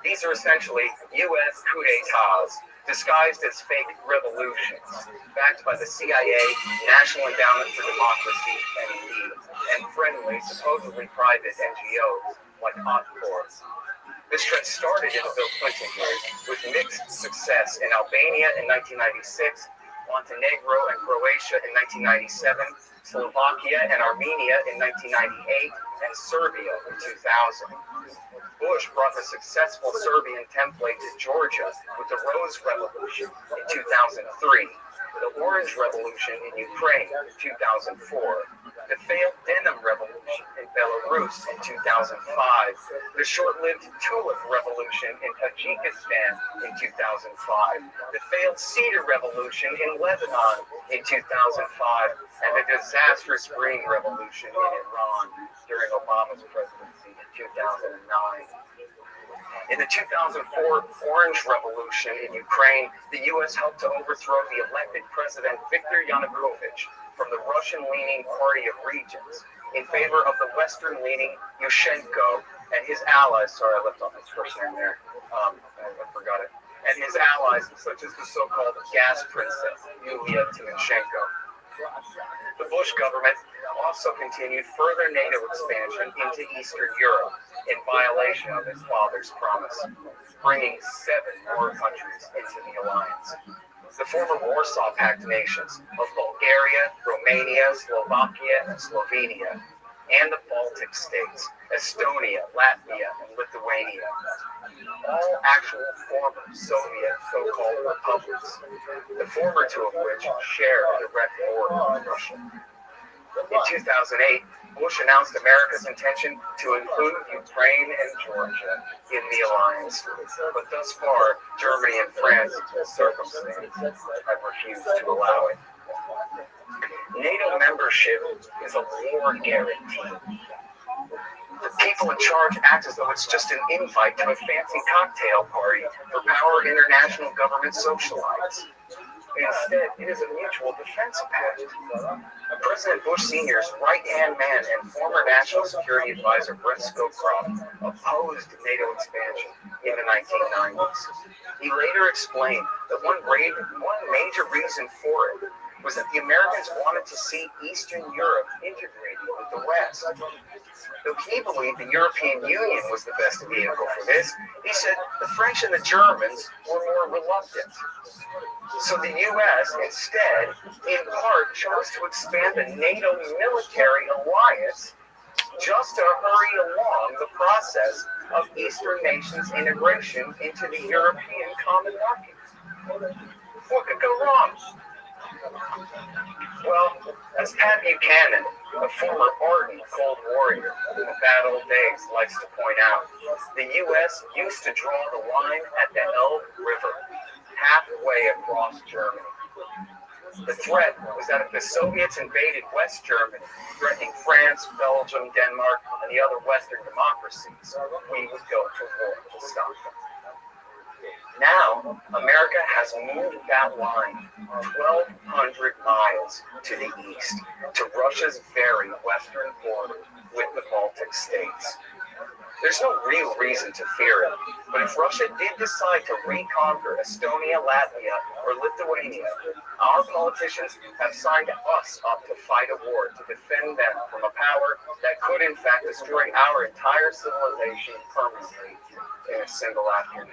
These are essentially U.S. coup d'etats disguised as fake revolutions, backed by the CIA, National Endowment for Democracy, and friendly, supposedly private NGOs like OTCOR. This trend started in the Bill Clinton years with mixed success in Albania in 1996, Montenegro and Croatia in 1997, Slovakia and Armenia in 1998, and Serbia in 2000. Bush brought the successful Serbian template to Georgia with the Rose Revolution in 2003, the Orange Revolution in Ukraine in 2004, the failed Denim Revolution in Belarus in 2005, the short-lived Tulip Revolution in Tajikistan in 2005, the failed Cedar Revolution in Lebanon in 2005, and the disastrous Green Revolution in Iran during Obama's presidency in 2009. In the 2004 Orange Revolution in Ukraine, the U.S. helped to overthrow the elected President Viktor Yanukovych from the Russian-leaning Party of Regions in favor of the Western-leaning Yushchenko and his allies. Sorry, I left off his first name there. I forgot it. And his allies, such as the so-called gas princess, Yulia Tymoshenko. The Bush government also continued further NATO expansion into Eastern Europe in violation of its father's promise, bringing 7 more countries into the alliance. The former Warsaw Pact nations of Bulgaria, Romania, Slovakia, and Slovenia and the Baltic states, Estonia, Latvia, and Lithuania, all actual former Soviet so-called republics, the former two of which share a direct border with Russia. In 2008, Bush announced America's intention to include Ukraine and Georgia in the alliance, but thus far, Germany and France, circumstance, have refused to allow it. NATO membership is a war guarantee. The people in charge act as though it's just an invite to a fancy cocktail party for power international government socialites. Instead, it is a mutual defense pact. President Bush Sr.'s right-hand man and former National Security Advisor Brett Scowcroft opposed NATO expansion in the 1990s. He later explained that one major reason for it was that the Americans wanted to see Eastern Europe integrated with the West. Though he believed the European Union was the best vehicle for this, he said the French and the Germans were more reluctant. So the U.S. instead, in part, chose to expand the NATO military alliance just to hurry along the process of Eastern nations' integration into the European common market. What could go wrong? Well, as Pat Buchanan, a former ardent Cold Warrior in the bad old days, likes to point out, the U.S. used to draw the line at the Elbe River, halfway across Germany. The threat was that if the Soviets invaded West Germany, threatening France, Belgium, Denmark, and the other Western democracies, we would go to war to stop them. Now, America has moved that line 1,200 miles to the east, to Russia's very western border with the Baltic states. There's no real reason to fear it, but if Russia did decide to reconquer Estonia, Latvia, or Lithuania, our politicians have signed us up to fight a war to defend them from a power that could in fact destroy our entire civilization permanently in a single afternoon.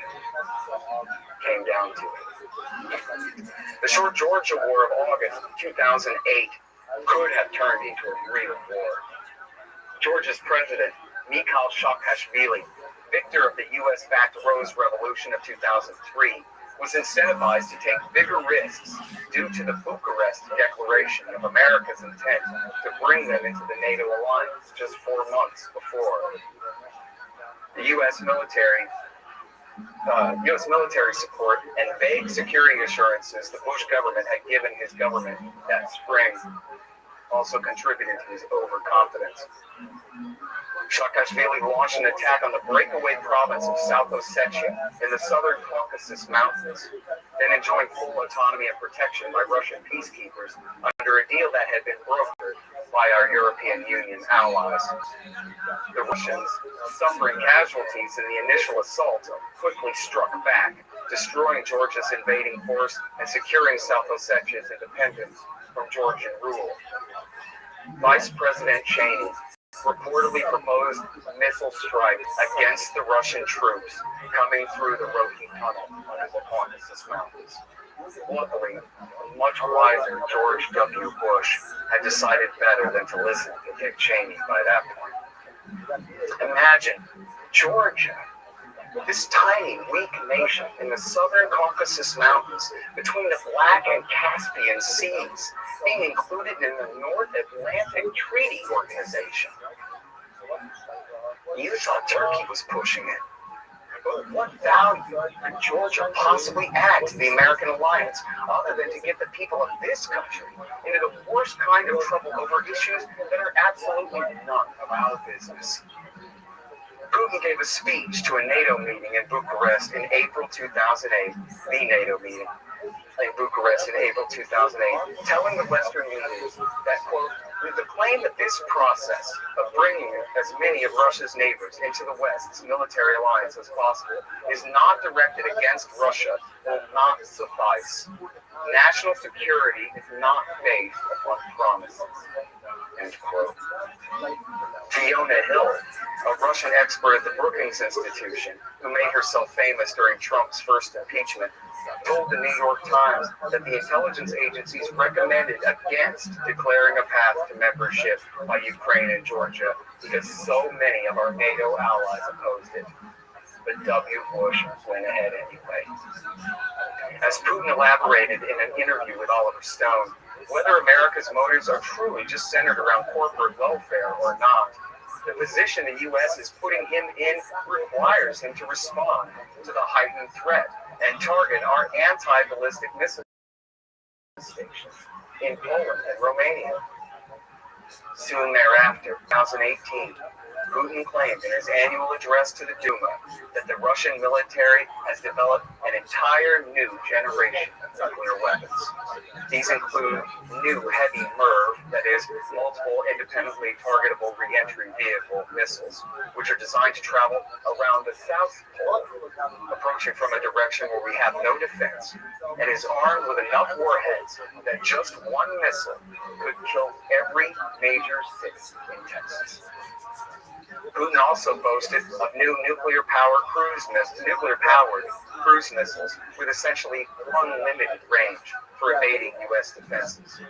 Came down to it. The short Georgia War of August 2008 could have turned into a real war. Georgia's president, Mikhail Saakashvili, victor of the U.S.-backed Rose Revolution of 2003, was incentivized to take bigger risks due to the Bucharest Declaration of America's intent to bring them into the NATO alliance just 4 months before. The U.S. military support and vague security assurances the Bush government had given his government that spring also contributed to his overconfidence. Saakashvili launched an attack on the breakaway province of South Ossetia in the southern Caucasus Mountains, then enjoying full autonomy and protection by Russian peacekeepers under a deal that had been brokered by our European Union allies. The Russians, suffering casualties in the initial assault, quickly struck back, destroying Georgia's invading force and securing South Ossetia's independence from Georgian rule. Vice President Cheney reportedly proposed a missile strike against the Russian troops coming through the Rocky Tunnel under the Caucasus Mountains. Luckily, a much wiser George W. Bush had decided better than to listen to Dick Cheney by that point. Imagine Georgia, this tiny, weak nation in the southern Caucasus Mountains between the Black and Caspian Seas, being included in the North Atlantic Treaty Organization. You thought Turkey was pushing it. But what value could Georgia possibly add to the American alliance other than to get the people of this country into the worst kind of trouble over issues that are absolutely none of our business? Putin gave a speech to a NATO meeting in Bucharest in April 2008, the NATO meeting in Bucharest in April 2008, telling the Western leaders that, quote, the claim that this process of bringing as many of Russia's neighbors into the West's military alliance as possible is not directed against Russia will not suffice. National security is not based upon promises, end quote. Fiona Hill, a Russian expert at the Brookings Institution, who made herself famous during Trump's first impeachment, told the New York Times that the intelligence agencies recommended against declaring a path to membership by Ukraine and Georgia because so many of our NATO allies opposed it. But W. Bush went ahead anyway. As Putin elaborated in an interview with Oliver Stone, whether America's motives are truly just centered around corporate welfare or not, the position the U.S. is putting him in requires him to respond to the heightened threat and target our anti-ballistic missile stations in Poland and Romania. Soon thereafter, 2018, Putin claimed in his annual address to the Duma that the Russian military has developed an entire new generation of nuclear weapons. These include new heavy MIRV, that is, multiple independently targetable re-entry vehicle missiles, which are designed to travel around the South Pole, approaching from a direction where we have no defense, and is armed with enough warheads that just one missile could kill every major city in Texas. Putin also boasted of new nuclear-powered cruise missiles with essentially unlimited range for evading U.S. defenses,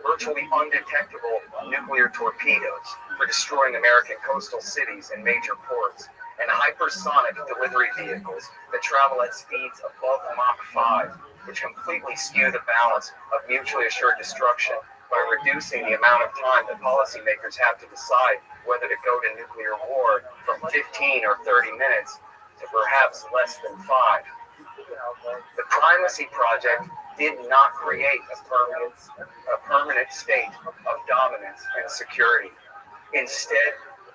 virtually undetectable nuclear torpedoes for destroying American coastal cities and major ports, and hypersonic delivery vehicles that travel at speeds above Mach 5, which completely skew the balance of mutually assured destruction by reducing the amount of time that policymakers have to decide whether to go to nuclear war from 15 or 30 minutes to perhaps less than 5. The Primacy Project did not create a permanent state of dominance and security. Instead,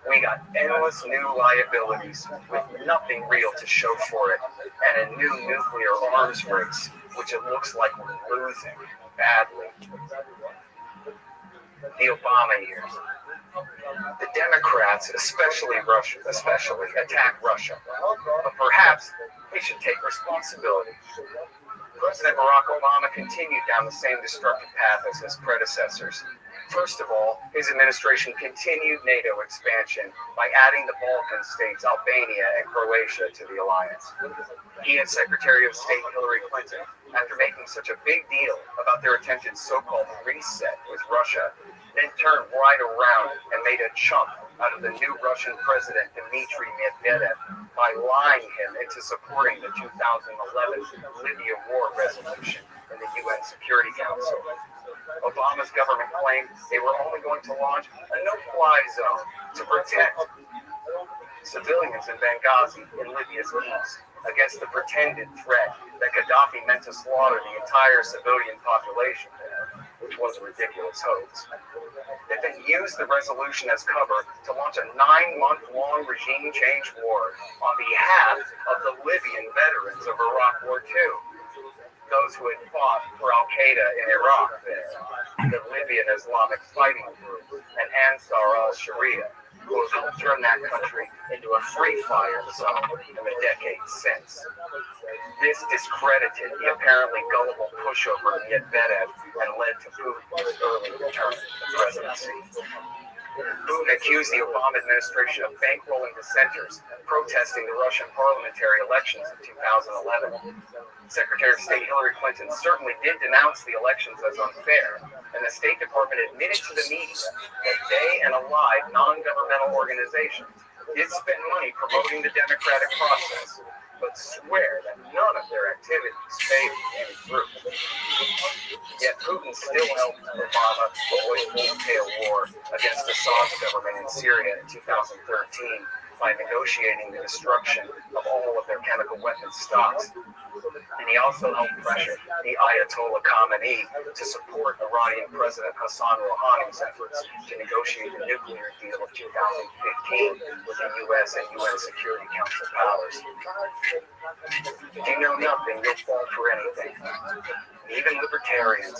we got endless new liabilities with nothing real to show for it, and a new nuclear arms race, which it looks like we're losing badly. The Obama years. The Democrats, especially attack Russia, but perhaps we should take responsibility. President Barack Obama continued down the same destructive path as his predecessors. First of all, his administration continued NATO expansion by adding the Balkan states, Albania and Croatia, to the alliance. He and Secretary of State Hillary Clinton, after making such a big deal about their attempted so-called reset with Russia, then turned right around and made a chump out of the new Russian president Dmitry Medvedev by lying him into supporting the 2011 Libya war resolution in the UN Security Council. Obama's government claimed they were only going to launch a no-fly zone to protect civilians in Benghazi in Libya's east against the pretended threat that Gaddafi meant to slaughter the entire civilian population there, which was a ridiculous hoax. They then used the resolution as cover to launch a 9-month-long regime change war on behalf of the Libyan veterans of Iraq War II. Those who had fought for Al-Qaeda in Iraq there, the Libyan Islamic Fighting Group, and Ansar al-Sharia, who have helped turn that country into a free-fire zone in the decades since. This discredited the apparently gullible pushover Medvedev and led to Putin's early return to the presidency. Putin accused the Obama administration of bankrolling dissenters protesting the Russian parliamentary elections in 2011. Secretary of State Hillary Clinton certainly did denounce the elections as unfair, and the State Department admitted to the media that they and allied non-governmental organizations did spend money promoting the democratic process, but swear that none of their activities favored any group. Yet Putin still helped Obama avoid full-scale war against Assad's government in Syria in 2013 by negotiating the destruction of all of their chemical weapons stocks. And he also helped pressure the Ayatollah Khamenei to support Iranian President Hassan Rouhani's efforts to negotiate the nuclear deal of 2015 with the U.S. and UN Security Council powers. If you know nothing, you'll fall for anything. Even libertarians,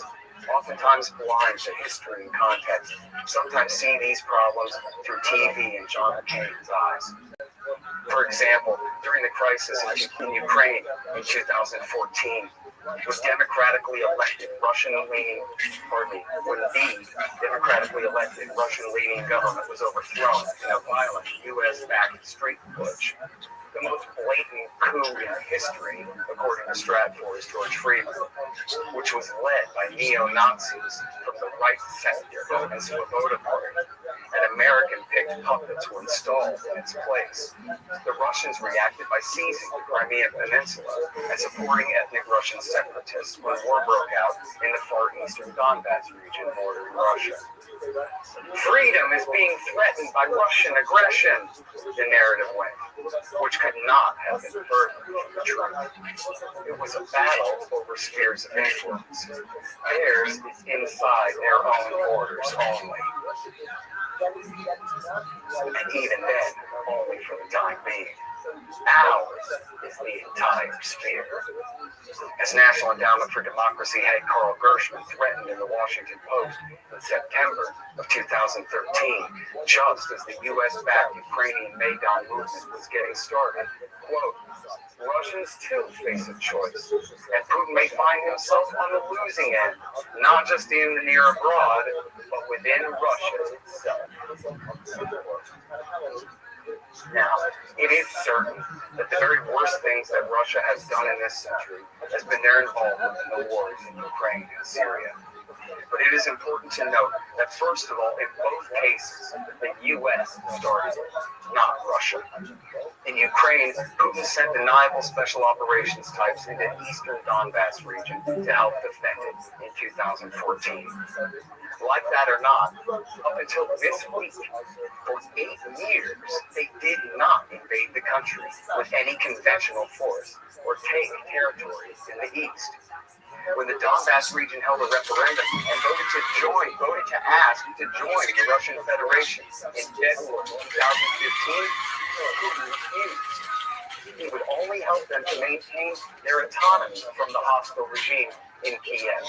oftentimes blind to history and context, sometimes see these problems through TV and John McCain's eyes. For example, during the crisis in Ukraine in 2014, when the democratically elected Russian-leaning government was overthrown in a violent U.S.-backed street putsch, The most blatant coup in history, according to Stratfor's George Friedman, which was led by neo-Nazis from the right sector and Svoboda Party, and American-picked puppets were installed in its place. The Russians reacted by seizing the Crimean Peninsula and supporting ethnic Russian separatists when war broke out in the far eastern Donbass region bordering Russia. Freedom is being threatened by Russian aggression, the narrative went, which could not have been further from the truth. It was a battle over spheres of influence. Theirs is inside their own borders only. And even then, only for the time being. Ours is the entire sphere. As National Endowment for Democracy head Carl Gershman threatened in the Washington Post in September of 2013, just as the U.S.-backed Ukrainian Maidan movement was getting started, quote, Russians too face a choice, and Putin may find himself on the losing end, not just in the near abroad, but within Russia itself. Now, it is certain that the very worst things that Russia has done in this century has been their involvement in the wars in Ukraine and Syria. But it is important to note that, first of all, in both cases, the U.S. started it, not Russia. In Ukraine, Putin sent deniable special operations types into the eastern Donbass region to help defend it in 2014. Like that or not, up until this week, for 8 years, they did not invade the country with any conventional force or take territory in the east. When the Donbass region held a referendum and voted to ask to join the Russian Federation in February 2015, Putin refused. He would only help them to maintain their autonomy from the hostile regime in Kiev.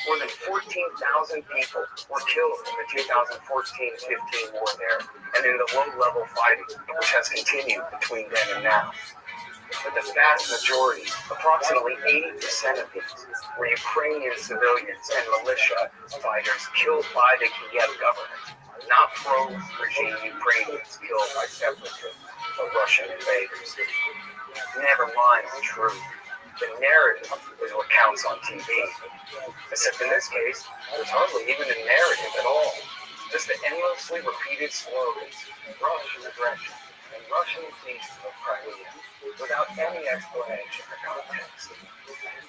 More than 14,000 people were killed in the 2014-15 war there, and in the low-level fighting, which has continued between then and now. But the vast majority, approximately 80% of these, were Ukrainian civilians and militia fighters killed by the Kiev government, not pro-regime Ukrainians killed by separatists or Russian invaders. Never mind the truth. The narrative is what counts on TV. Except in this case, there's hardly even a narrative at all. Just the endlessly repeated slogans, Russian aggression, and Russian seizure of Crimea, without any explanation or context.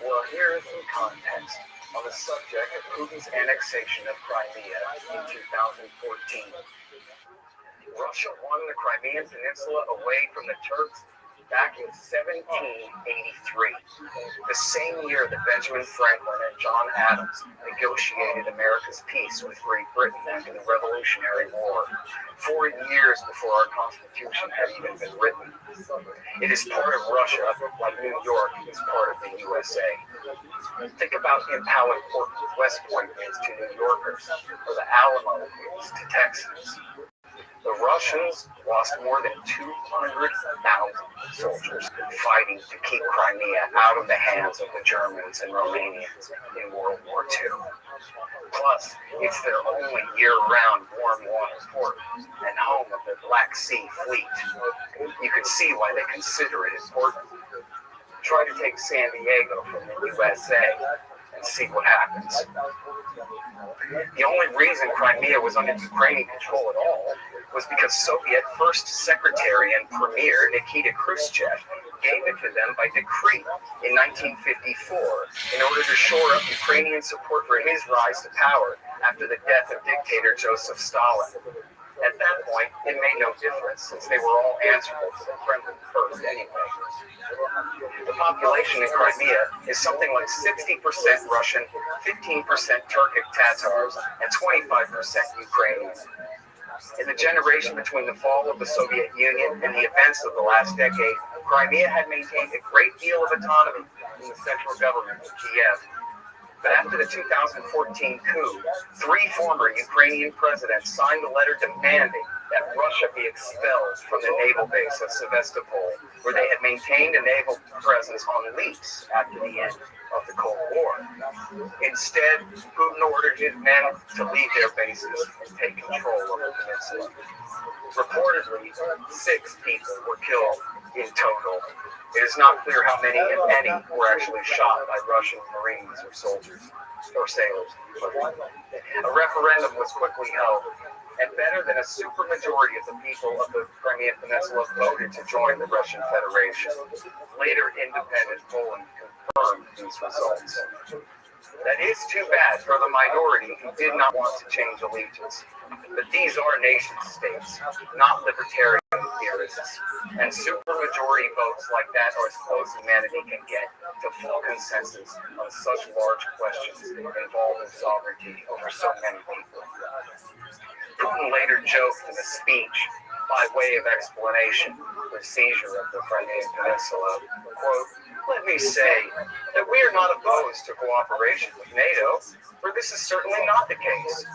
Well, here is some context on the subject of Putin's annexation of Crimea in 2014. Russia won the Crimean Peninsula away from the Turks back in 1783, the same year that Benjamin Franklin and John Adams negotiated America's peace with Great Britain after the Revolutionary War, 4 years before our Constitution had even been written. It is part of Russia, like New York is part of the USA. Think about how important West Point is to New Yorkers, or the Alamo is to Texans. The Russians lost more than 200,000 soldiers fighting to keep Crimea out of the hands of the Germans and Romanians in World War II. Plus, it's their only year-round warm water port and home of the Black Sea Fleet. You could see why they consider it important. Try to take San Diego from the USA and see what happens. The only reason Crimea was under Ukrainian control at all was because Soviet First Secretary and Premier Nikita Khrushchev gave it to them by decree in 1954 in order to shore up Ukrainian support for his rise to power after the death of dictator Joseph Stalin. At that point, it made no difference since they were all answerable to the Kremlin first anyway. The population in Crimea is something like 60% Russian, 15% Turkic Tatars, and 25% Ukrainian. In the generation between the fall of the Soviet Union and the events of the last decade, Crimea had maintained a great deal of autonomy in the central government of Kiev. But after the 2014 coup, 3 former Ukrainian presidents signed a letter demanding that Russia be expelled from the naval base of Sevastopol, where they had maintained a naval presence on lease after the end of the Cold War. Instead, Putin ordered his men to leave their bases and take control of the peninsula. Reportedly, 6 people were killed in total. It is not clear how many, if any, were actually shot by Russian Marines or soldiers, or sailors. A referendum was quickly held, and better than a supermajority of the people of the Crimean Peninsula voted to join the Russian Federation. Later, independent polling confirmed these results. That is too bad for the minority who did not want to change allegiance. But these are nation states, not libertarian theorists. And supermajority votes like that are as close humanity can get to full consensus on such large questions involving sovereignty over so many people. Putin later joked in a speech, by way of explanation, the seizure of the Crimean Peninsula, quote, "Let me say that we are not opposed to cooperation with NATO, for this is certainly not the case.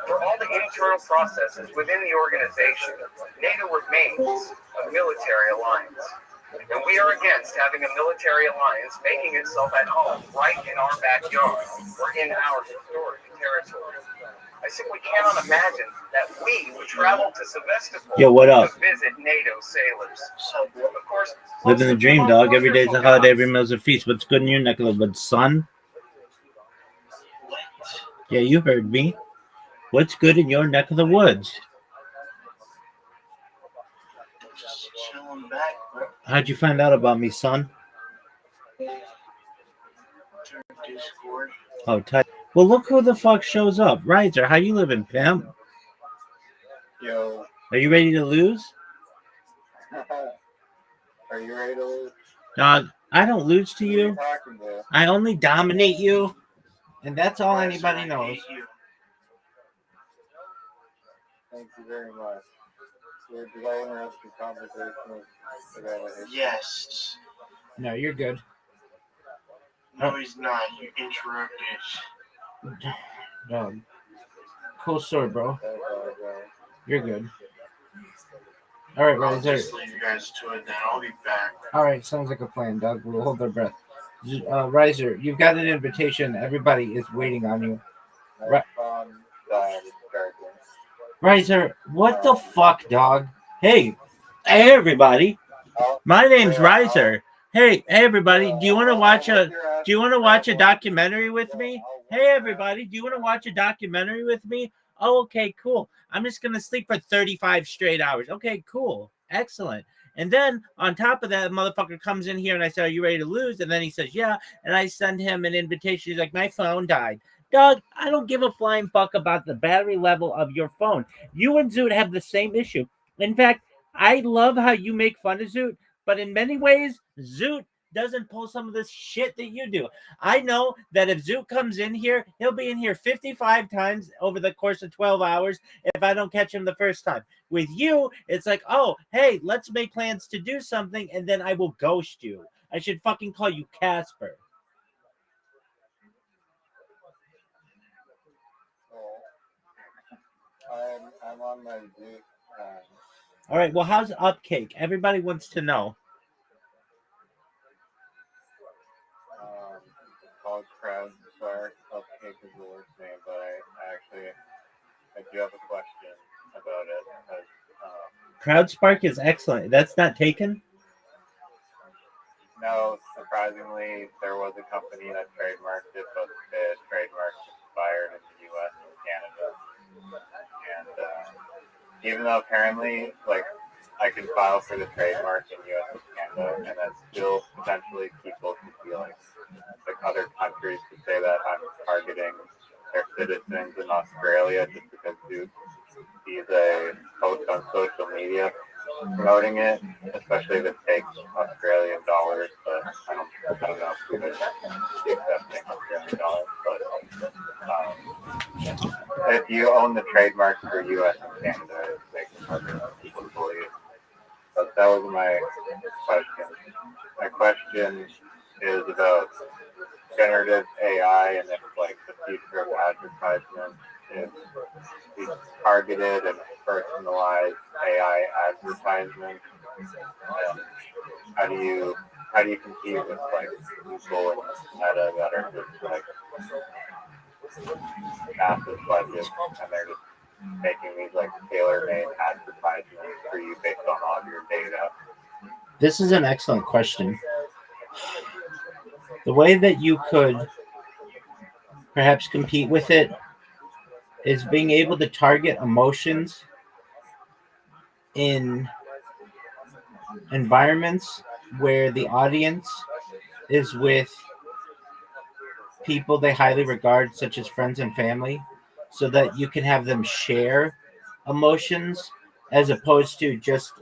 For all the internal processes within the organization, NATO remains a military alliance. And we are against having a military alliance making itself at home right in our backyard or in our historic territory. I simply cannot imagine that we would travel to Sevastopol Yo, what up? to visit NATO sailors. Of course, Living the dream, dog. Every day's a holiday, every meal's a feast. What's good in your neck of the woods, son? Yeah, you heard me. What's good in your neck of the woods? Just chilling back, bro. How'd you find out about me, son? Through Discord. Oh, tight. Well, look who the fuck shows up. Riser, how you living, pimp? Yo. Are you ready to lose? Are you ready to lose? Dog, I don't lose to Who are you. you talking to? I only dominate you. And that's all anybody knows. Thank you very much. Did I interrupt the conversation? Yes. No, you're good. No, he's not. You interrupted. Dog. Cool story, bro. You're good. All right, I'll Riser. just leave you guys to it then. I'll be back. All right, sounds like a plan, Doug. We'll hold our breath. Riser, you've got an invitation. Everybody is waiting on you. Riser, what the fuck, dog? Hey, everybody. My name's Riser. Hey, everybody. Do you want to watch a documentary with me? Hey, everybody. Do you want to watch a documentary with me? Oh, okay, cool. I'm just gonna sleep for 35 straight hours. Okay, cool, excellent. And then on top of that, the motherfucker comes in here and I say, "Are you ready to lose?" And then he says, "Yeah." And I send him an invitation. He's like, "My phone died." Dog, I don't give a flying fuck about the battery level of your phone. You and Zoot have the same issue. In fact, I love how you make fun of Zoot, but in many ways, Zoot doesn't pull some of this shit that you do. I know that if Zoot comes in here, he'll be in here 55 times over the course of 12 hours if I don't catch him the first time. With you, it's like, oh, hey, let's make plans to do something, and then I will ghost you. I should fucking call you Casper. I'm on my Zoot. All right, well, how's Upcake? Everybody wants to know. Called CrowdSpark. Upcake is the worst name, but I do have a question about it. CrowdSpark is excellent. That's not taken? No, surprisingly, there was a company that trademarked it, but the trademark expired in the U.S. and Canada. And even though apparently, like, I can file for the trademark in U.S. and Canada, and that still potentially people could be like other countries to say that I'm targeting their citizens in Australia just because he's a post on social media promoting it, especially if it takes Australian dollars, but I don't know if we would be accepting Australian dollars, but if you own the trademark for US and Canada, it makes it harder for people to believe. But that was my question. My question is about generative AI and if like the future of advertisement is targeted and personalized AI advertisement. How do you compete with like Google and Meta that are just like massive budgets and they're just making these like tailor-made advertisements for you based on all of your data? This is an excellent question. The way that you could perhaps compete with it is being able to target emotions in environments where the audience is with people they highly regard, such as friends and family, so that you can have them share emotions as opposed to just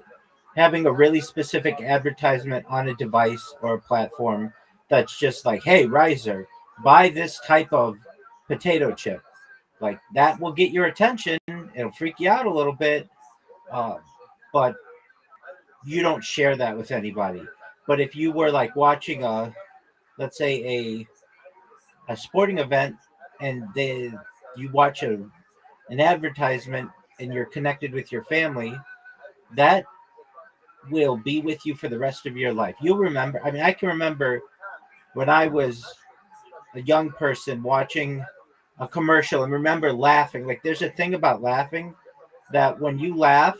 having a really specific advertisement on a device or a platform that's just like, hey, Riser, buy this type of potato chip. Like that will get your attention. It'll freak you out a little bit, but you don't share that with anybody. But if you were like watching let's say a sporting event, and you watch an advertisement and you're connected with your family, that will be with you for the rest of your life. You'll remember. I mean, I can remember when I was a young person watching a commercial and remember laughing. Like there's a thing about laughing that when you laugh,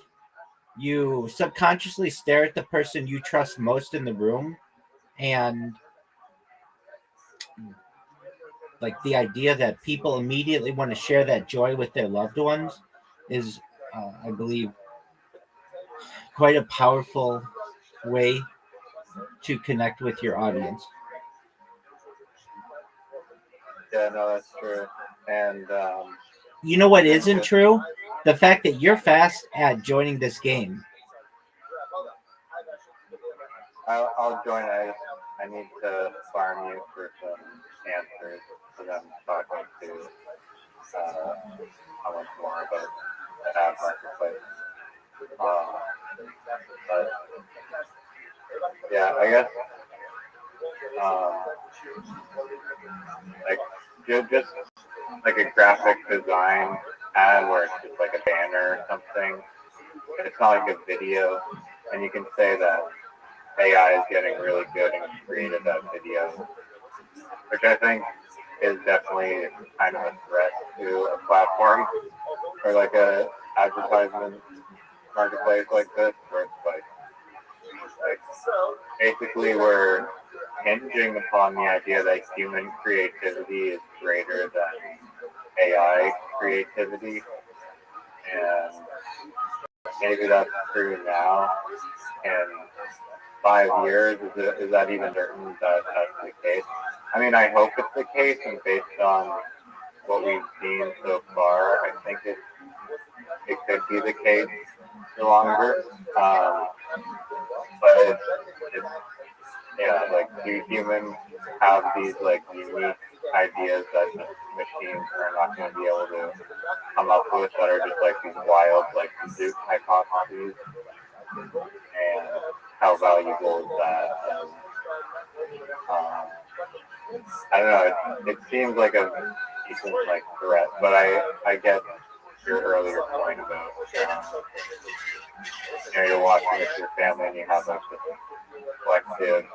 you subconsciously stare at the person you trust most in the room, and like the idea that people immediately want to share that joy with their loved ones is, I believe, quite a powerful way to connect with your audience. Yeah, no, that's true. And you know what isn't true? The fact that you're fast at joining this game. I'll join. I need to farm you for some answers for them talking to how much more about the ad marketplace. But yeah, I guess like just like a graphic design ad where it's just like a banner or something. It's not like a video, and you can say that AI is getting really good and created that video, which I think is definitely kind of a threat to a platform or like a advertisement marketplace like this, where it's like basically we're hinging upon the idea that human creativity is greater than AI creativity, and maybe that's true now. And 5 years, is that even certain that that's the case? I mean, I hope it's the case, and based on what we've seen so far, I think it could be the case no longer. But it's yeah, like do humans have these like unique ideas that machines are not going to be able to come up with, that are just like these wild like Zoot hypotheses? And how valuable is that? And, I don't know. It seems like a decent like threat, but I get your earlier point about you're watching with your family and you have like this collective,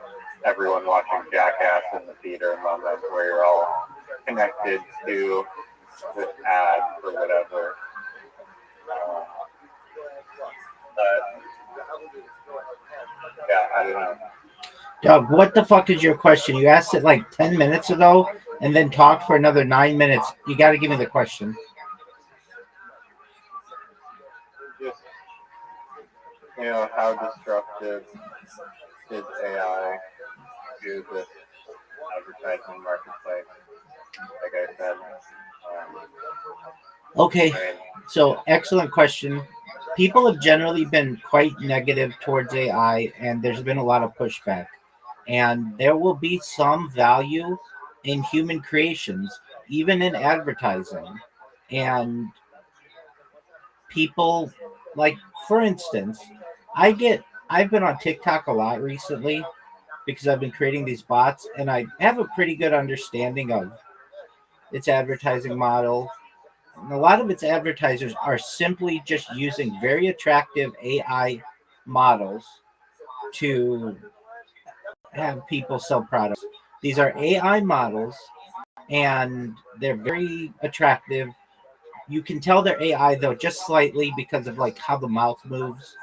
everyone watching Jackass in the theater moment where you're all connected to this ad or whatever. But yeah, I don't know. Doug, what the fuck is your question? You asked it like 10 minutes ago and then talked for another 9 minutes. You got to give me the question. Just, how disruptive is AI to this advertising marketplace? Like I said. Okay, so excellent question. People have generally been quite negative towards AI, and there's been a lot of pushback. And there will be some value in human creations, even in advertising. And people, like, for instance, I've been on TikTok a lot recently because I've been creating these bots, and I have a pretty good understanding of its advertising model. And a lot of its advertisers are simply just using very attractive AI models to have people sell products. These are AI models, and they're very attractive. You can tell they're AI though, just slightly, because of like how the mouth moves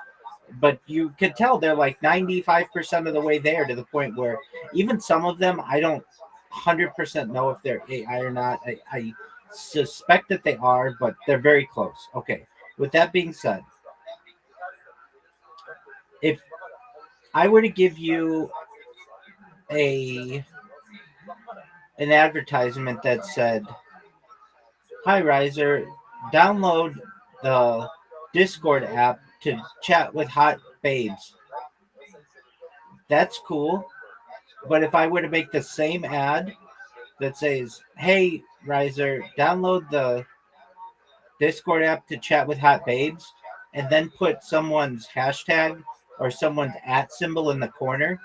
but you could tell they're like 95% of the way there, to the point where even some of them, I don't 100% know if they're AI or not. I suspect that they are, but they're very close. Okay. With that being said, if I were to give you a an advertisement that said, "Hi, Riser, download the Discord app to chat with hot babes." That's cool. But if I were to make the same ad that says, "Hey, Riser, download the Discord app to chat with hot babes," and then put someone's hashtag or someone's at symbol in the corner,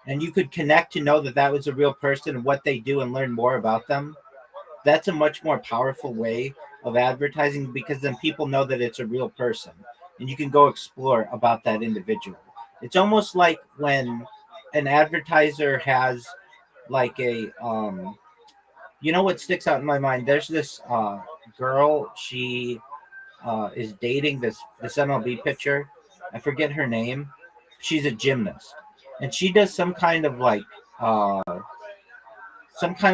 and you could connect to know that that was a real person and what they do and learn more about them, that's a much more powerful way of advertising, because then people know that it's a real person and you can go explore about that individual. It's almost like when an advertiser has like a you know what sticks out in my mind, there's this girl, she is dating this MLB pitcher. I forget her name. She's a gymnast, and she does uh, some kind of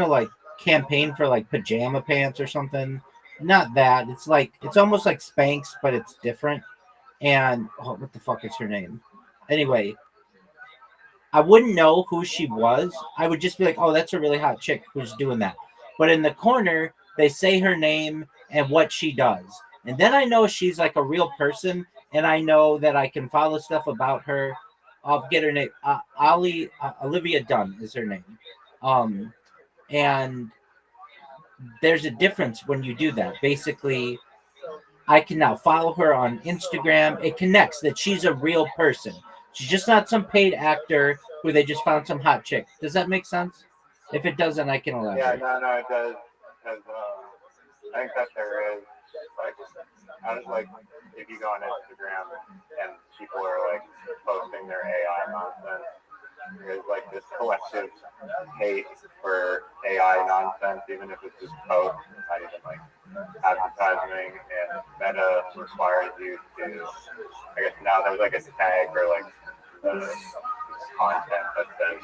like campaign for like pajama pants or something. Not that. It's like it's almost like Spanx, but it's different. And oh, what the fuck is her name? Anyway, I wouldn't know who she was. I would just be like, oh, that's a really hot chick who's doing that. But in the corner, they say her name and what she does. And then I know she's like a real person, and I know that I can follow stuff about her. I'll get her name. Olivia Dunn is her name. Um, and there's a difference when you do that. Basically, I can now follow her on Instagram. It connects that she's a real person. She's just not some paid actor who they just found some hot chick. Does that make sense? If it doesn't, I can elaborate. Yeah, no, it does. Because I think that there is like, I was like, if you go on Instagram and people are like posting their AI nonsense, there's like this collective hate for AI nonsense, even if it's just posts, not even like advertising. And Meta requires you to, I guess now there's like a tag or like the content that says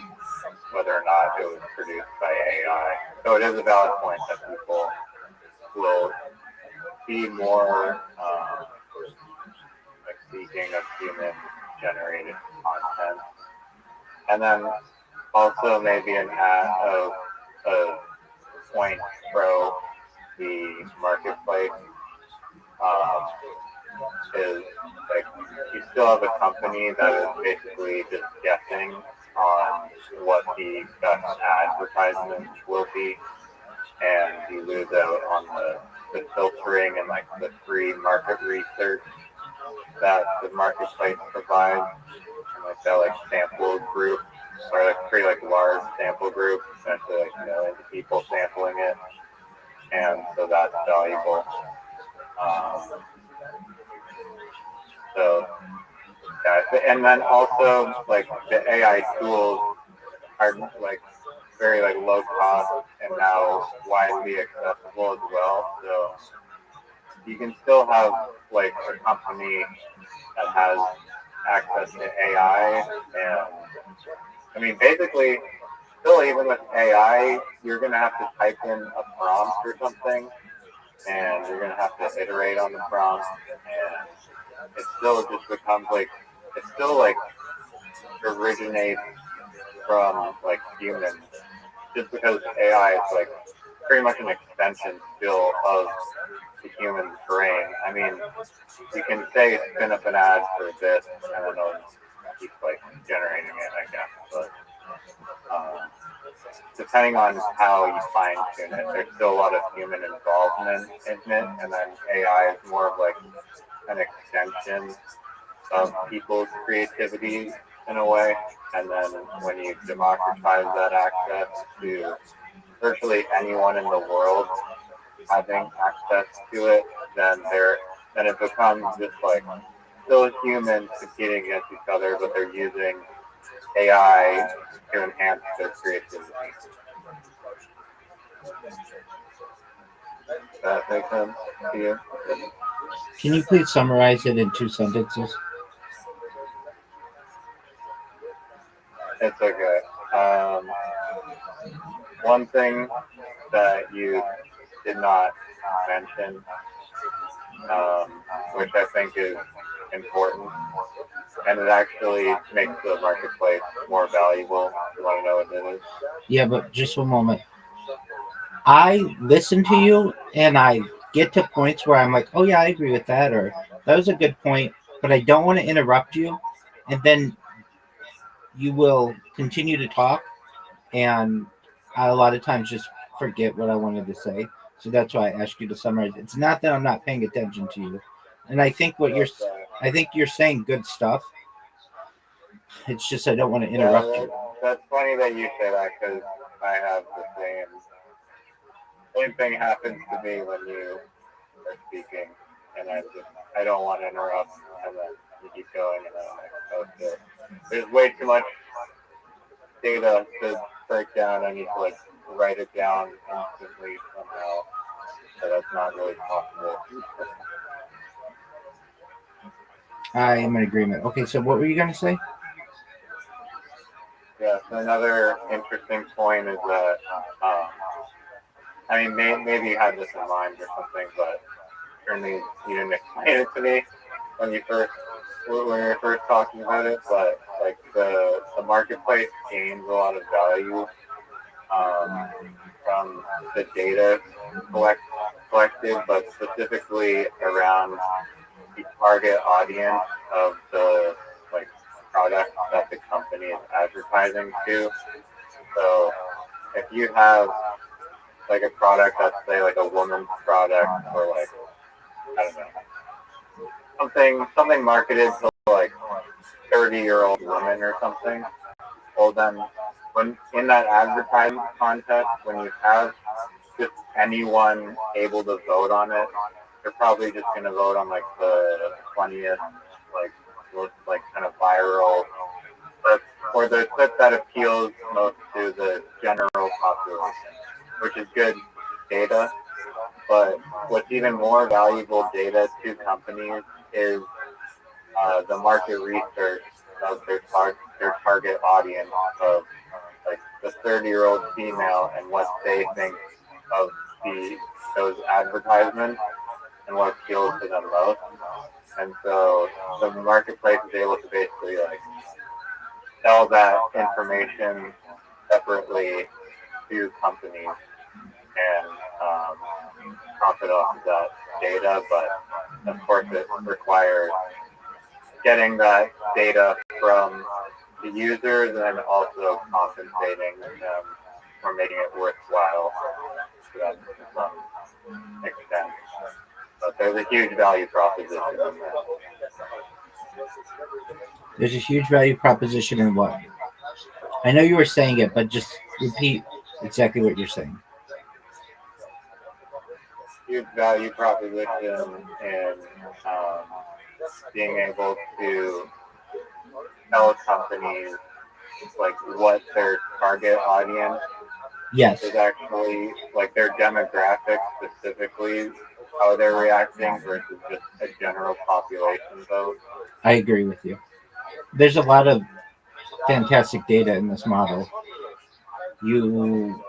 whether or not it was produced by AI. So it is a valid point that people will be more like seeking of human generated content. And then also maybe an ad of a point pro the marketplace is like you still have a company that is basically just guessing on what the best advertisement will be, and you lose out on the filtering and like the free market research that the marketplace provides, and like that like sample group or like pretty like large sample group, essentially like millions of people sampling it, and so that's valuable. So yeah, and then also like the AI tools are like very like low cost and now widely accessible as well. So you can still have like a company that has access to AI, and I mean basically still even with AI you're gonna have to type in a prompt or something, and you're gonna have to iterate on the prompt, and it still just becomes like it still like originates from like humans, just because AI is like pretty much an extension still of the human brain. I mean, you can say spin up an ad for this, and then it'll keep like generating it, I guess. But depending on how you fine tune it, there's still a lot of human involvement in it, and then AI is more of like an extension of people's creativity in a way. And then when you democratize that access to virtually anyone in the world having access to it, then it becomes just like those humans competing against each other, but they're using AI to enhance their creativity. Does that make sense to you? Can you please summarize it in 2 sentences? It's okay. One thing that you did not mention, which I think is important, and it actually makes the marketplace more valuable. You want to know what it is? Yeah, but just one moment. I listen to you and I get to points where I'm like, oh yeah, I agree with that, or that was a good point, but I don't want to interrupt you, and then you will continue to talk, and I a lot of times just forget what I wanted to say. So that's why I asked you to summarize. It's not that I'm not paying attention to you, and I think you're saying good stuff. It's just I don't want to interrupt you. That's funny that you say that because I have the same thing happens to me when you are speaking, and I don't want to interrupt, and then you keep going, and I'm like, oh shit. There's way too much data to break down. I need to like write it down instantly somehow, so that's not really possible. I am in agreement. Okay, so what were you gonna say? Yeah, so another interesting point is that, I mean, maybe you had this in mind or something, but certainly you didn't explain it to me when you were first talking about it. But like the marketplace gains a lot of value from the data collected, but specifically around the target audience of the like product that the company is advertising to. So if you have like a product that's say like a woman's product or like I don't know something marketed to like 30-year-old women or something, well then when in that advertising contest when you have just anyone able to vote on it, they're probably just gonna vote on like the funniest like most like kind of viral clip or the clip that appeals most to the general population, which is good data. But what's even more valuable data to companies is the market research of their target audience of like the 30-year-old female and what they think of those advertisements and what appeals to them most. And so the marketplace is able to basically like sell that information separately to companies and profit off of that data. But of course, it requires getting that data from the users and also compensating them for making it worthwhile to that to some extent. But there's a huge value proposition in that. There's a huge value proposition in what? I know you were saying it, but just repeat exactly what you're saying. Huge value proposition in being able to tell companies like what their target audience is actually, like their demographics specifically, how they're reacting versus just a general population vote. I agree with you. There's a lot of fantastic data in this model. You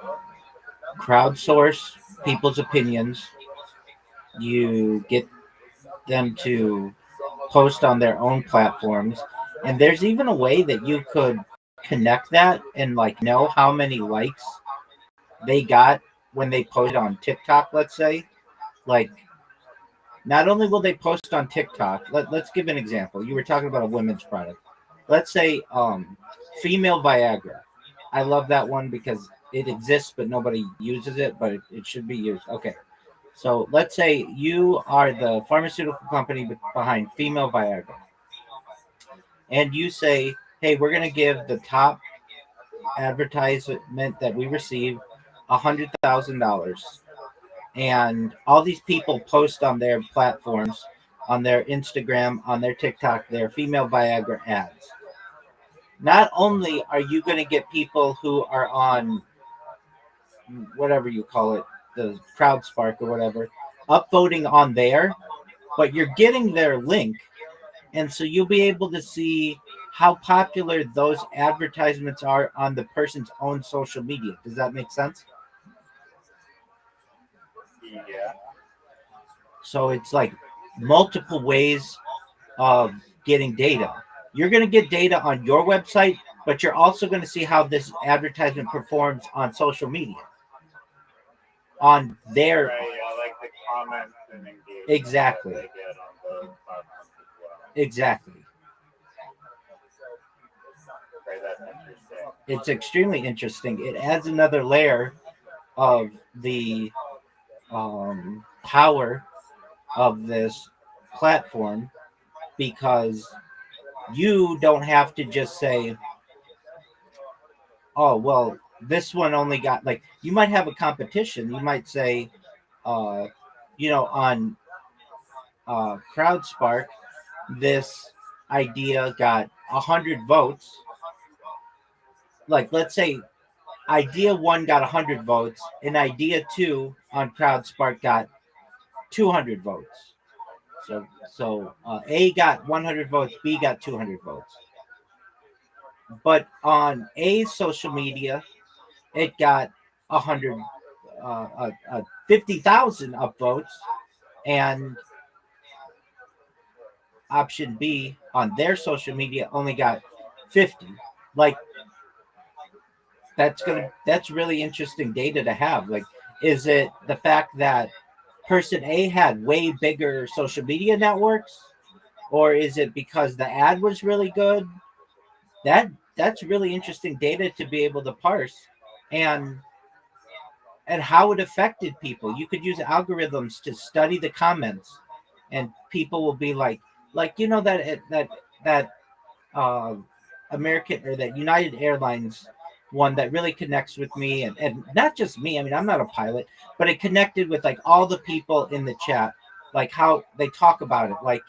crowdsource people's opinions. You get them to post on their own platforms. And there's even a way that you could connect that and like know how many likes they got when they posted on TikTok, let's say. Like, not only will they post on TikTok, let's give an example. You were talking about a women's product. Let's say female Viagra. I love that one because it exists, but nobody uses it, but it should be used. Okay. So let's say you are the pharmaceutical company behind female Viagra. And you say, hey, we're going to give the top advertisement that we receive $100,000. And all these people post on their platforms, on their Instagram, on their TikTok, their female Viagra ads. Not only are you going to get people who are on whatever you call it, the CrowdSpark or whatever, upvoting on there, but you're getting their link. And so you'll be able to see how popular those advertisements are on the person's own social media. Does that make sense? Yeah. So it's like multiple ways of getting data. You're going to get data on your website, but you're also going to see how this advertisement performs on social media. On their Right, yeah, like the comments and engagement exactly, that they get on those platforms as well. exactly. Right, that's interesting. It's extremely interesting. It adds another layer of the power of this platform because you don't have to just say, oh, well, this one only got like, you might have a competition. You might say, uh, on CrowdSpark, this idea got 100 votes. Like, let's say idea one got 100 votes, and idea two on CrowdSpark got 200 votes. So A got 100 votes, B got 200 votes. But on A's social media, it got 100, 50,000 upvotes, and option B on their social media only got 50. Like, that's really interesting data to have. Like, is it the fact that person A had way bigger social media networks, or is it because the ad was really good? That's really interesting data to be able to parse, and how it affected people. You could use algorithms to study the comments, and people will be like that uh, American or that United Airlines one that really connects with me, and not just me. I mean, I'm not a pilot, but it connected with like all the people in the chat, like how they talk about it, like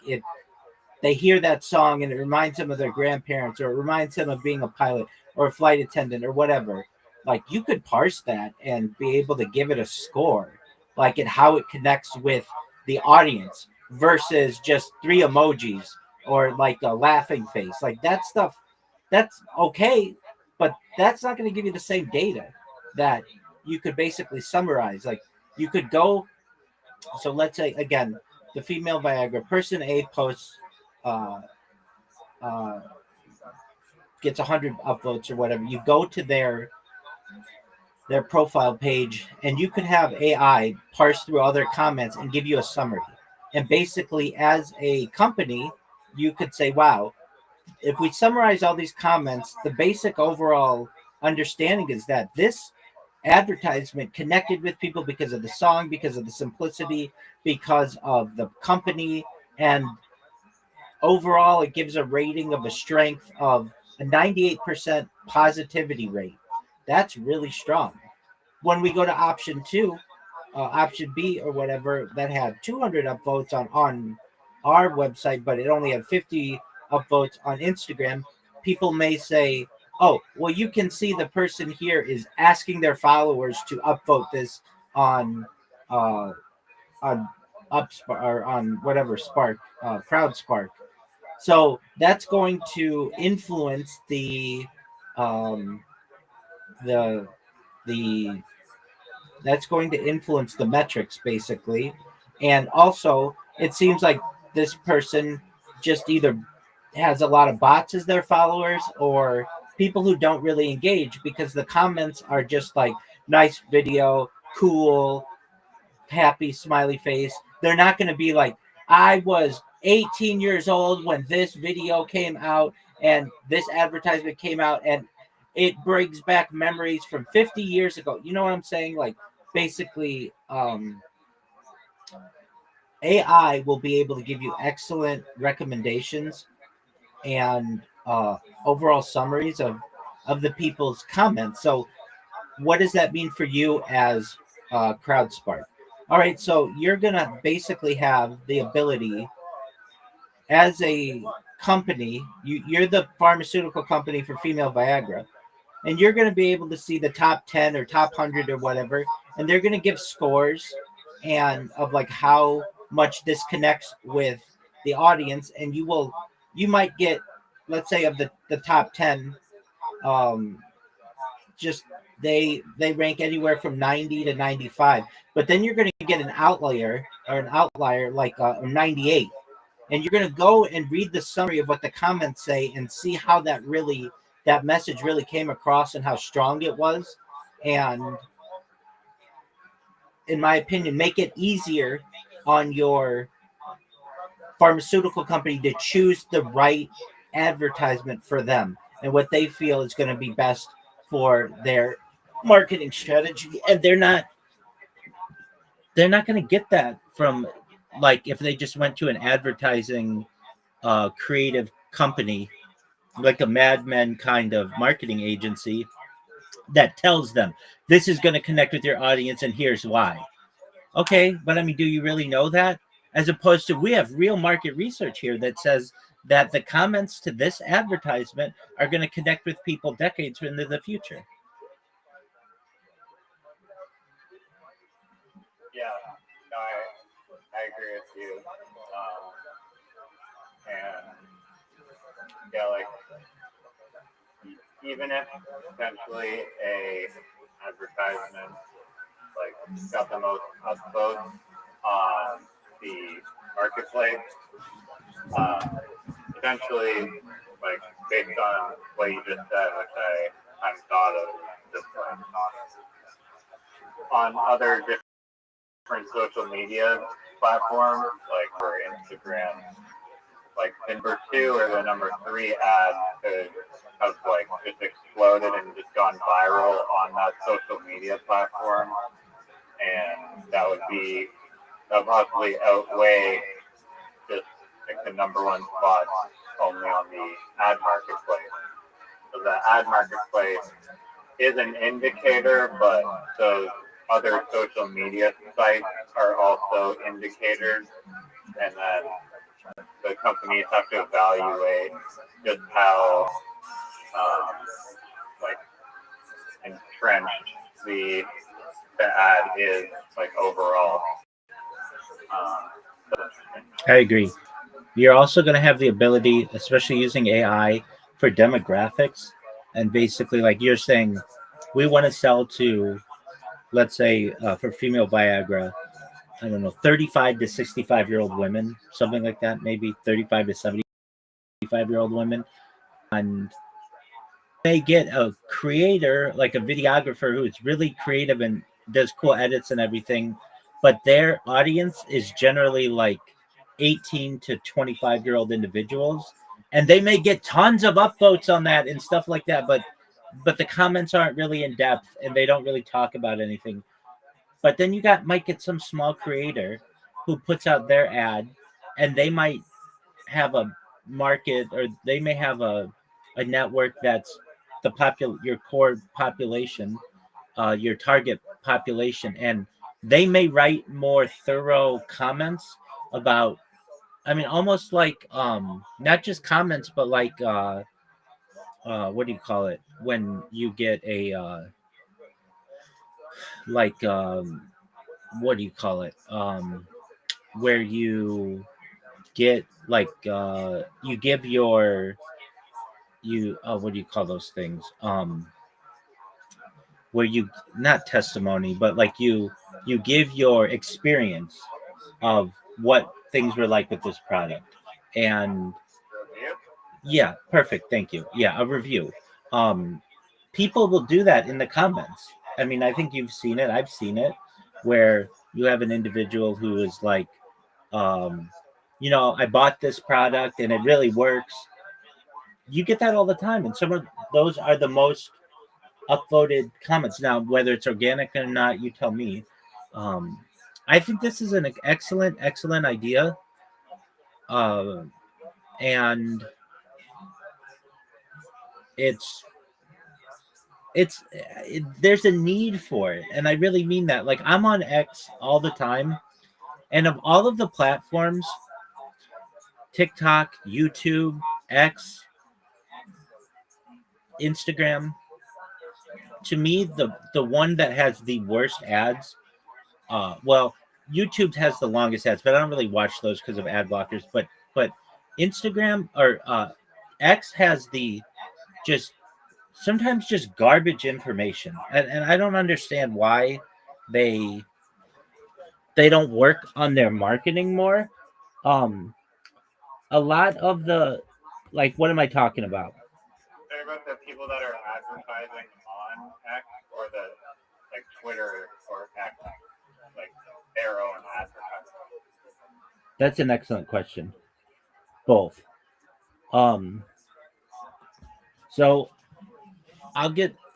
they hear that song and it reminds them of their grandparents, or it reminds them of being a pilot or a flight attendant or whatever. Like, you could parse that and be able to give it a score, like and how it connects with the audience versus just three emojis or like a laughing face. Like, that stuff, that's okay, but that's not going to give you the same data that you could basically summarize. Like, you could go, so let's say again, the female Viagra, person A posts uh, uh, gets 100 upvotes or whatever. You go to their profile page, and you could have AI parse through all their comments and give you a summary. And basically, as a company, you could say, wow, if we summarize all these comments, the basic overall understanding is that this advertisement connected with people because of the song, because of the simplicity, because of the company, and overall it gives a rating of a strength of a 98% positivity rate. That's really strong. When we go to option two, option B or whatever, that had 200 upvotes on our website, but it only had 50 upvotes on Instagram, people may say, oh, well, you can see the person here is asking their followers to upvote this on uh, on Upspark or on whatever Spark, CrowdSpark. So that's going to influence um, the the that's going to influence the metrics basically, and also it seems like this person just either has a lot of bots as their followers or people who don't really engage because the comments are just like nice video, cool, happy smiley face. They're not going to be like, I was 18 years old when this video came out and this advertisement came out and it brings back memories from 50 years ago. You know what I'm saying? Like, basically, AI will be able to give you excellent recommendations and overall summaries of the people's comments. So what does that mean for you as CrowdSpark? All right, so you're going to basically have the ability as a company, you're the pharmaceutical company for female Viagra, and you're going to be able to see the top 10 or top 100 or whatever, and they're going to give scores and of like how much this connects with the audience, and you might get let's say of the top 10, just they rank anywhere from 90 to 95. But then you're going to get an outlier like 98, and you're going to go and read the summary of what the comments say and see how that message really came across and how strong it was. And in my opinion, make it easier on your pharmaceutical company to choose the right advertisement for them and what they feel is going to be best for their marketing strategy. And they're not going to get that from, like, if they just went to an advertising creative company like a Mad Men kind of marketing agency that tells them this is going to connect with your audience and here's why. Okay, but I mean, do you really know that? As opposed to, we have real market research here that says that the comments to this advertisement are going to connect with people decades into the future. Yeah, no, I agree with you. And yeah, like, even if essentially a advertisement like got the most upvotes on the marketplace, essentially, like, based on what you just said, which I hadn't thought of, just on other different social media platforms, like for Instagram, like the number 2 or the number 3 ad could have like just exploded and just gone viral on that social media platform, and that would possibly outweigh just like the number 1 spot only on the ad marketplace. So the ad marketplace is an indicator, but those other social media sites are also indicators, and then the companies have to evaluate just how like entrenched the ad is, like, overall. I agree. You're also going to have the ability, especially using AI, for demographics. And basically, like you're saying, we want to sell to, let's say, for female Viagra, I don't know, 35 to 65-year-old women, something like that, maybe 35 to 75-year-old women. And they get a creator, like a videographer who's really creative and does cool edits and everything, but their audience is generally like 18 to 25-year-old individuals, and they may get tons of upvotes on that and stuff like that, but the comments aren't really in depth and they don't really talk about anything. But then you might get some small creator who puts out their ad, and they might have a market, or they may have a network that's your core population, your target population, and they may write more thorough comments about, I mean, almost like not just comments, but like what do you call it when you get a like what do you call it where you get like you give your what do you call those things where you, not testimony, but like you give your experience of what things were like with this product. And yeah, perfect, thank you. Yeah, a review. People will do that in the comments. I mean, I think you've seen it, I've seen it, where you have an individual who is like, I bought this product and it really works. You get that all the time, and some of those are the most upvoted comments. Now, whether it's organic or not, you tell me. I think this is an excellent idea, and there's a need for it, and I really mean that. Like, I'm on X all the time, and of all of the platforms, TikTok, YouTube, X, Instagram, to me, the one that has the worst ads, well, YouTube has the longest ads, but I don't really watch those because of ad blockers. But Instagram or X has the just sometimes just garbage information, and I don't understand why they they don't work on their marketing more. Um, a lot of the like, what am I talking about? They're about the people that are advertising on X or the like Twitter or X, like their own advertising. That's an excellent question. Both. Um, so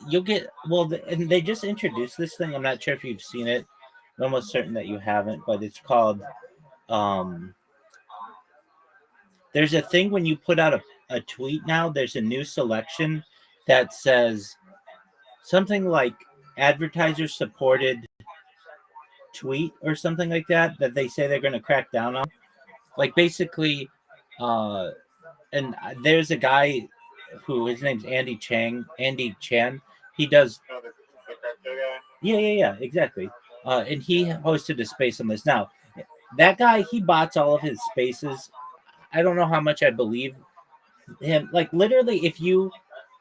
you'll get well, and they just introduced this thing. I'm not sure if you've seen it. I'm almost certain that you haven't, but it's called. Um, there's a thing when you put out a tweet now. There's a new selection that says something like advertiser supported tweet or something like that they say they're going to crack down on. Like basically, uh, and there's a guy who his name's Andy Chan. He does. Oh, the crypto guy? Yeah, exactly. And he hosted a space on this. Now, that guy, he bots all of his spaces. I don't know how much I believe him. Like literally, if you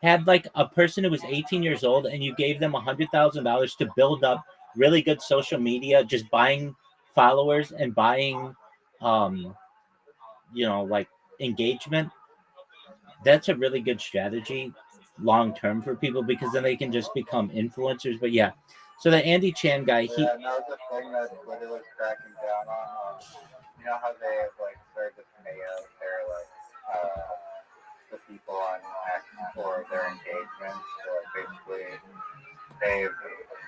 had like a person who was 18 years old and you gave them $100,000 to build up really good social media, just buying followers and buying, um, like engagement, that's a really good strategy long term for people because then they can just become influencers. But yeah, so the Andy Chan guy, Yeah, and that was the thing that Twitter was cracking down on. You know how they have like started to pay out their the people on X for their engagement. So like basically, they've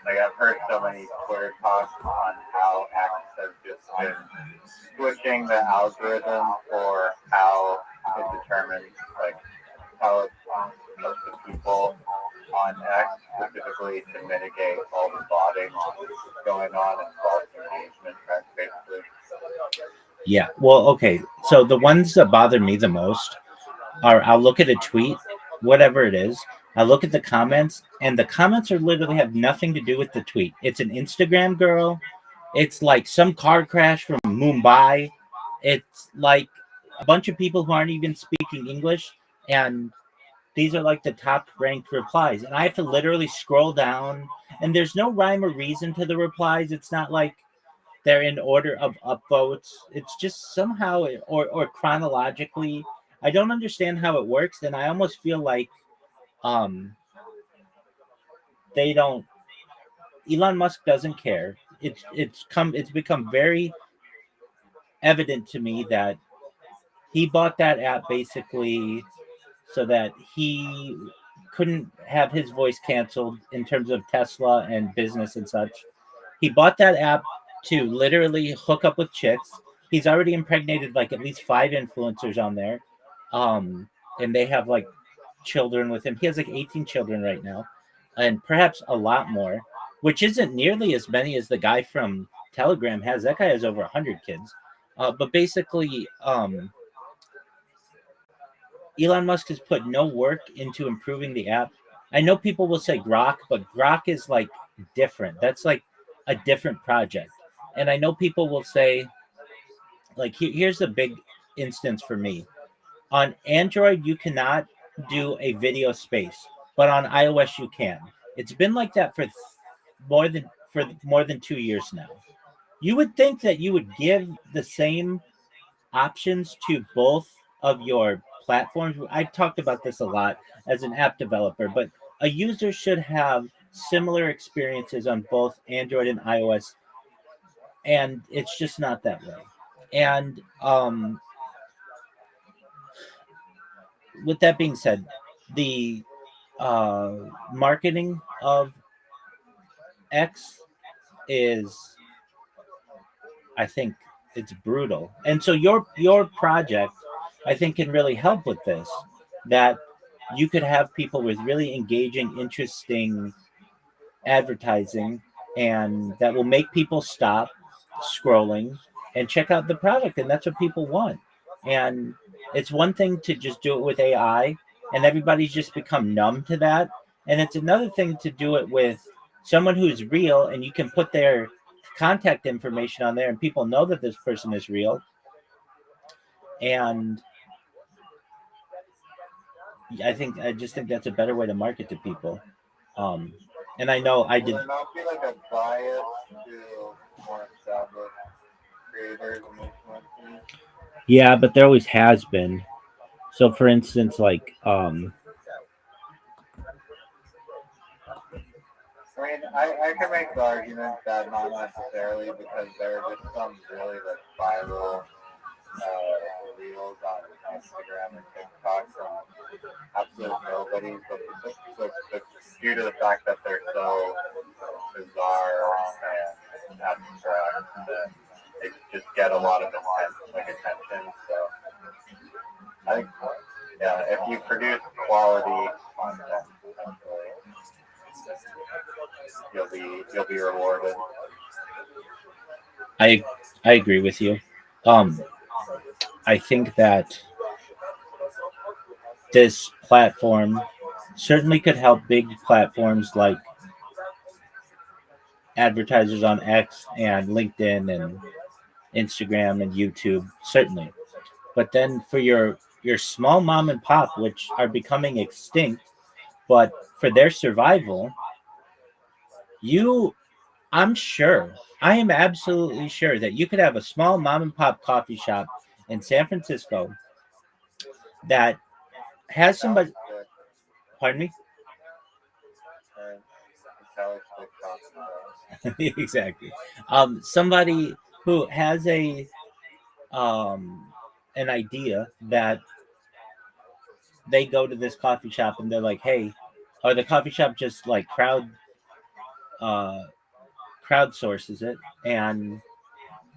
like I've heard so many Twitter talks on how X has just been switching the algorithm for how it determines like how it the people on X specifically to mitigate all the botting going on and false engagement, basically. yeah, well, okay. So the ones that bother me the most are I'll look at a tweet, whatever it is. I look at the comments, and the comments are literally have nothing to do with the tweet. It's an Instagram girl. It's like some car crash from Mumbai. It's like a bunch of people who aren't even speaking English, and these are like the top ranked replies. And I have to literally scroll down, and there's no rhyme or reason to the replies. It's not like they're in order of upvotes. It's just somehow or chronologically. I don't understand how it works, and I almost feel like um they don't. Elon Musk doesn't care. It's become very evident to me that he bought that app basically so that he couldn't have his voice canceled in terms of Tesla and business and such. He bought that app to literally hook up with chicks. He's already impregnated like at least 5 influencers on there. And they have like children with him. He has like 18 children right now, and perhaps a lot more, which isn't nearly as many as the guy from Telegram has. That guy has over 100 kids. But basically, Elon Musk has put no work into improving the app. I know people will say Grok, but Grok is like different. That's like a different project. And I know people will say, like, here's a big instance for me. On Android, you cannot do a video space, but on iOS, you can. It's been like that for more than 2 years now. You would think that you would give the same options to both of your platforms. I've talked about this a lot as an app developer, but a user should have similar experiences on both Android and iOS, and it's just not that way. And with that being said, the marketing of X is, I think, it's brutal. And so your project, I think, can really help with this. That you could have people with really engaging, interesting advertising, and that will make people stop scrolling and check out the product, and that's what people want. And it's one thing to just do it with AI, and everybody's just become numb to that. And it's another thing to do it with someone who's real, and you can put their contact information on there, and people know that this person is real. And I just think that's a better way to market to people. Um, and I know I Will did. there not be like a bias to more established creators and influencers? Yeah, but there always has been. So, for instance, like I mean, I can make the argument that not necessarily because there are just some really like viral reels on Instagram and TikTok from absolute nobody, but due to the fact that they're so bizarre and abstract that they just get a lot of attention. So I think, yeah, if you produce quality content, essentially, you'll be rewarded. I I agree with you. I think that this platform certainly could help big platforms like advertisers on X and LinkedIn and Instagram and YouTube, certainly. But then for your small mom and pop, which are becoming extinct, but for their survival, you I'm sure, I am absolutely sure that you could have a small mom and pop coffee shop in San Francisco that has somebody. Pardon me. Exactly. Somebody who has um an idea that they go to this coffee shop and they're like, hey, or the coffee shop just like uh crowdsources it, and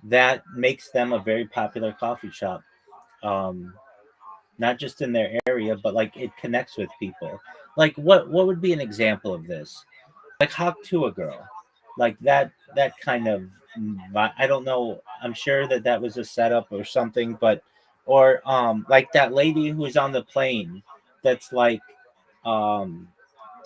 that makes them a very popular coffee shop. Um, Not just in their area, but like it connects with people. Like what would be an example of this? Like Hawk to a Girl, like that kind of I don't know. I'm sure that that was a setup or something, but or like that lady who's on the plane that's like um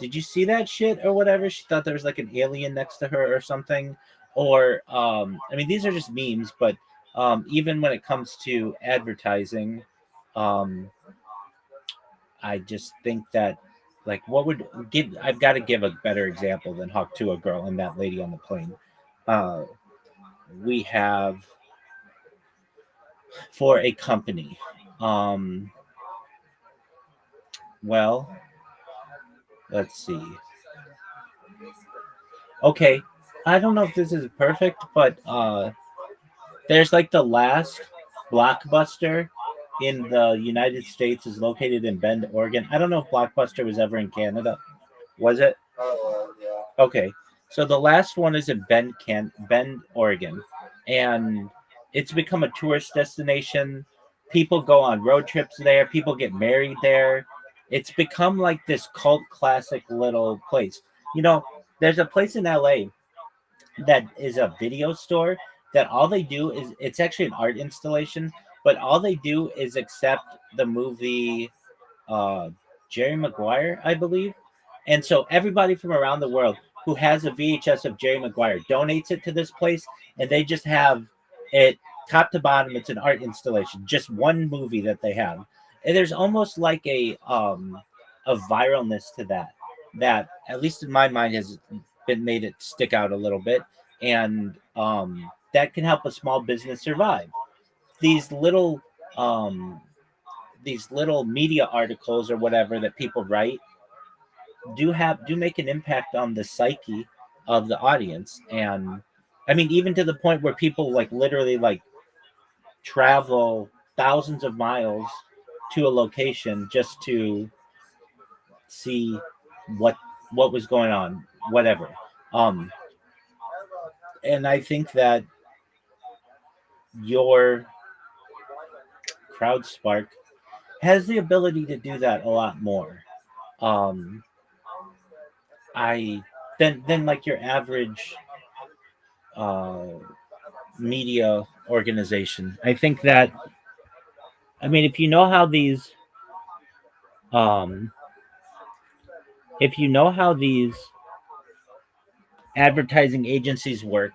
did you see that shit or whatever? She thought there was like an alien next to her or something. Or I mean these are just memes, but even when it comes to advertising, um I just think that like what would give I've got to give a better example than Hawk to a Girl and that lady on the plane. Uh we have for a company. Um well, let's see. Okay. I don't know if this is perfect, but there's like the last Blockbuster in the United States is located in Bend, Oregon. I don't know if Blockbuster was ever in Canada. Was it? Yeah. Okay. So the last one is in Bend, Oregon. And it's become a tourist destination. People go on road trips there, people get married there. It's become like this cult classic little place. You know, there's a place in LA that is a video store that all they do is it's actually an art installation, but all they do is accept the movie uh, Jerry Maguire, I believe. And so everybody from around the world who has a VHS of Jerry Maguire donates it to this place, and they just have it top to bottom. It's an art installation, just one movie that they have, and there's almost like a viralness to that. That at least in my mind has been made it stick out a little bit, and that can help a small business survive. These little um, these little media articles or whatever that people write do make an impact on the psyche of the audience. And I mean even to the point where people like literally like travel thousands of miles to a location just to see what was going on, whatever. um and I think that your crowd spark has the ability to do that a lot more. um I than like your average uh, media organization. I think that I mean um, if you know how these advertising agencies work,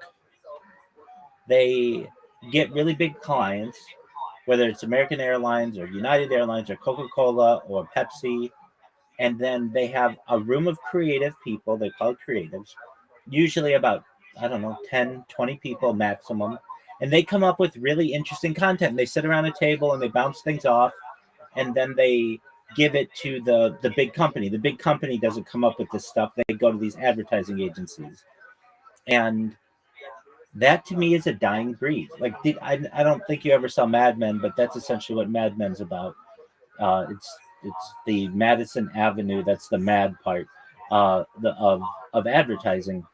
they get really big clients, whether it's American Airlines or United Airlines or Coca Cola or Pepsi. and then they have a room of creative people. They call it creatives, usually about, I don't know, 10, 20 people maximum. And they come up with really interesting content. They sit around a table and they bounce things off, and then they give it to the big company. The big company doesn't come up with this stuff. They go to these advertising agencies. And that to me is a dying breed. Like, I don't think you ever saw Mad Men, but that's essentially what Mad Men's about. It's the Madison Avenue. That's the mad part of advertising,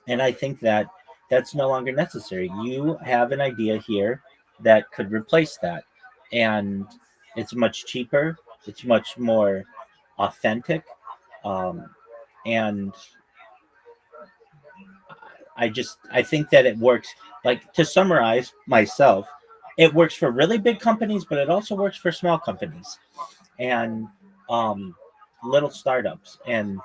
and I think that that's no longer necessary. You have an idea here that could replace that, and it's much cheaper. It's much more authentic, um, and I think that it works. Like, to summarize myself, it works for really big companies, but it also works for small companies and um, little startups, and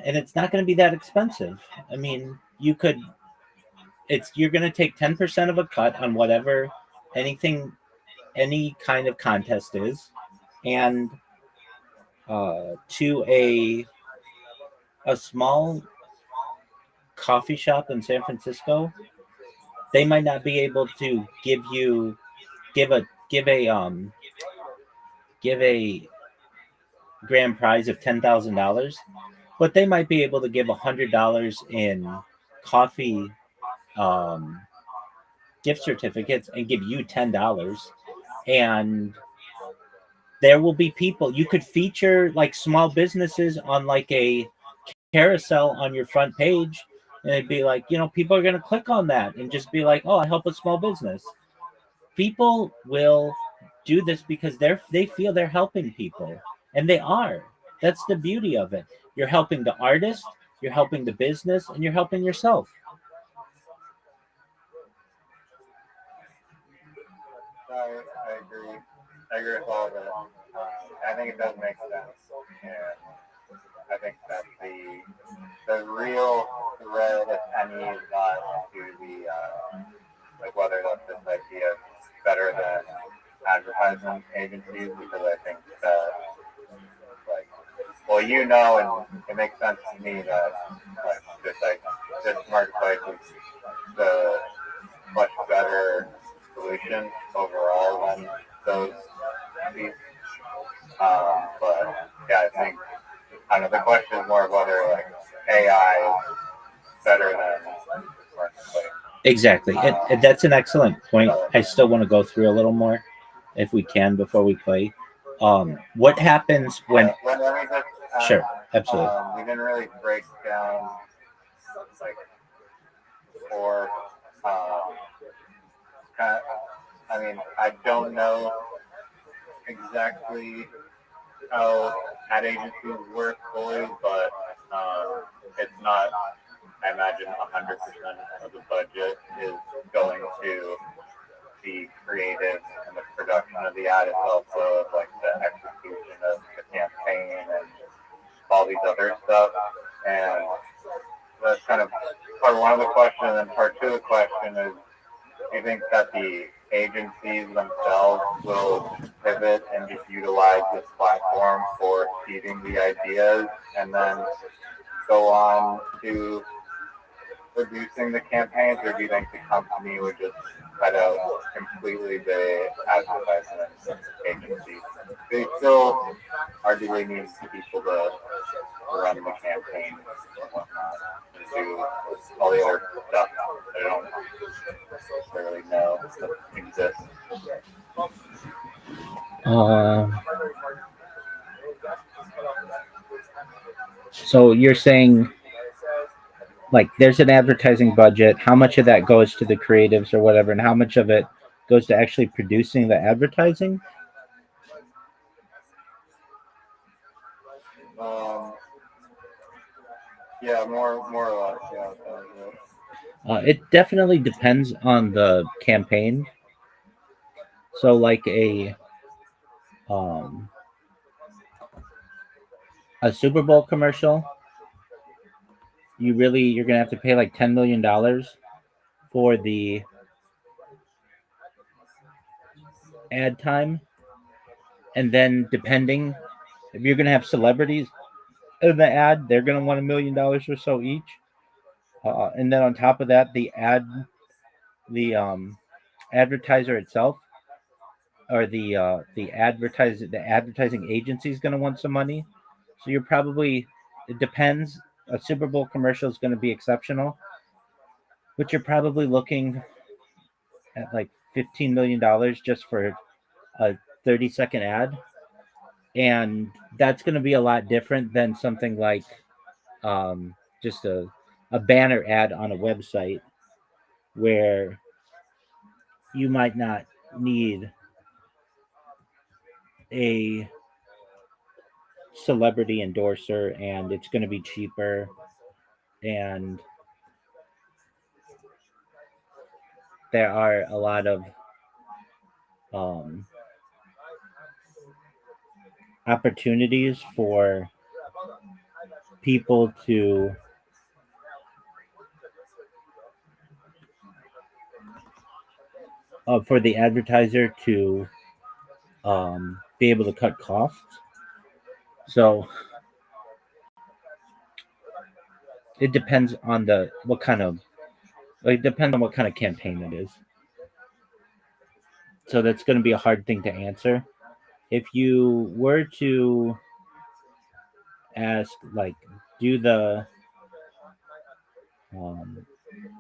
it's not going to be that expensive. I mean, you're going to take 10% of a cut on whatever anything any kind of contest is, and to a small coffee shop in San Francisco, they might not be able to give a give a um give a grand prize of $10,000, but they might be able to give $100 in coffee um, gift certificates and give you $10. And there will be people, you could feature like small businesses on like a carousel on your front page, and it'd be like, people are going to click on that and just be like, oh, I help a small business. People will do this because they feel they're helping people, and they are. That's the beauty of it. You're helping the artist, you're helping the business, and you're helping yourself. I agree. I agree with all of it. I think it does make sense, and I think that the real thread, if any, is not to the like whether that's this idea better than advertising agencies, because I think that like, well, and it makes sense to me that this marketplace is the much better solution overall than those fees. But yeah, I think the question is more of whether like AI is better than marketplace. Exactly. And that's an excellent point. I still want to go through a little more if we can before we play. What happens when. Let me just, sure, absolutely. We didn't really break down like or I don't know exactly how ad agencies work fully, but it's not, I imagine 100% of the budget is going to the creative and the production of the ad. It's also like the execution of the campaign and all these other stuff. And that's kind of part one of the question. And then part two of the question is, do you think that the agencies themselves will pivot and just utilize this platform for seeding the ideas and then go on to producing the campaigns, or do you think the company would just cut out completely the advertising agency? They still arguably need people to run the campaign and whatnot, and do all the other stuff that I don't necessarily know that exists. So you're saying, like, there's an advertising budget. How much of that goes to the creatives or whatever, and how much of it goes to actually producing the advertising? Yeah, more or less. Yeah. It definitely depends on the campaign. So, like a Super Bowl commercial, you're gonna have to pay like $10 million for the ad time, and then depending, If you're going to have celebrities in the ad, they're going to want $1 million or so each. And then on top of that, the advertiser itself, or the advertising agency is going to want some money. So you're probably, it depends. A Super Bowl commercial is going to be exceptional, but you're probably looking at like $15 million just for a 30-second ad, and that's going to be a lot different than something like just a banner ad on a website where you might not need a celebrity endorser, and it's going to be cheaper, and there are a lot of um, opportunities for people to for the advertiser to be able to cut costs. So it depends on it depends on what kind of campaign it is. So that's going to be a hard thing to answer. If you were to ask, like, do the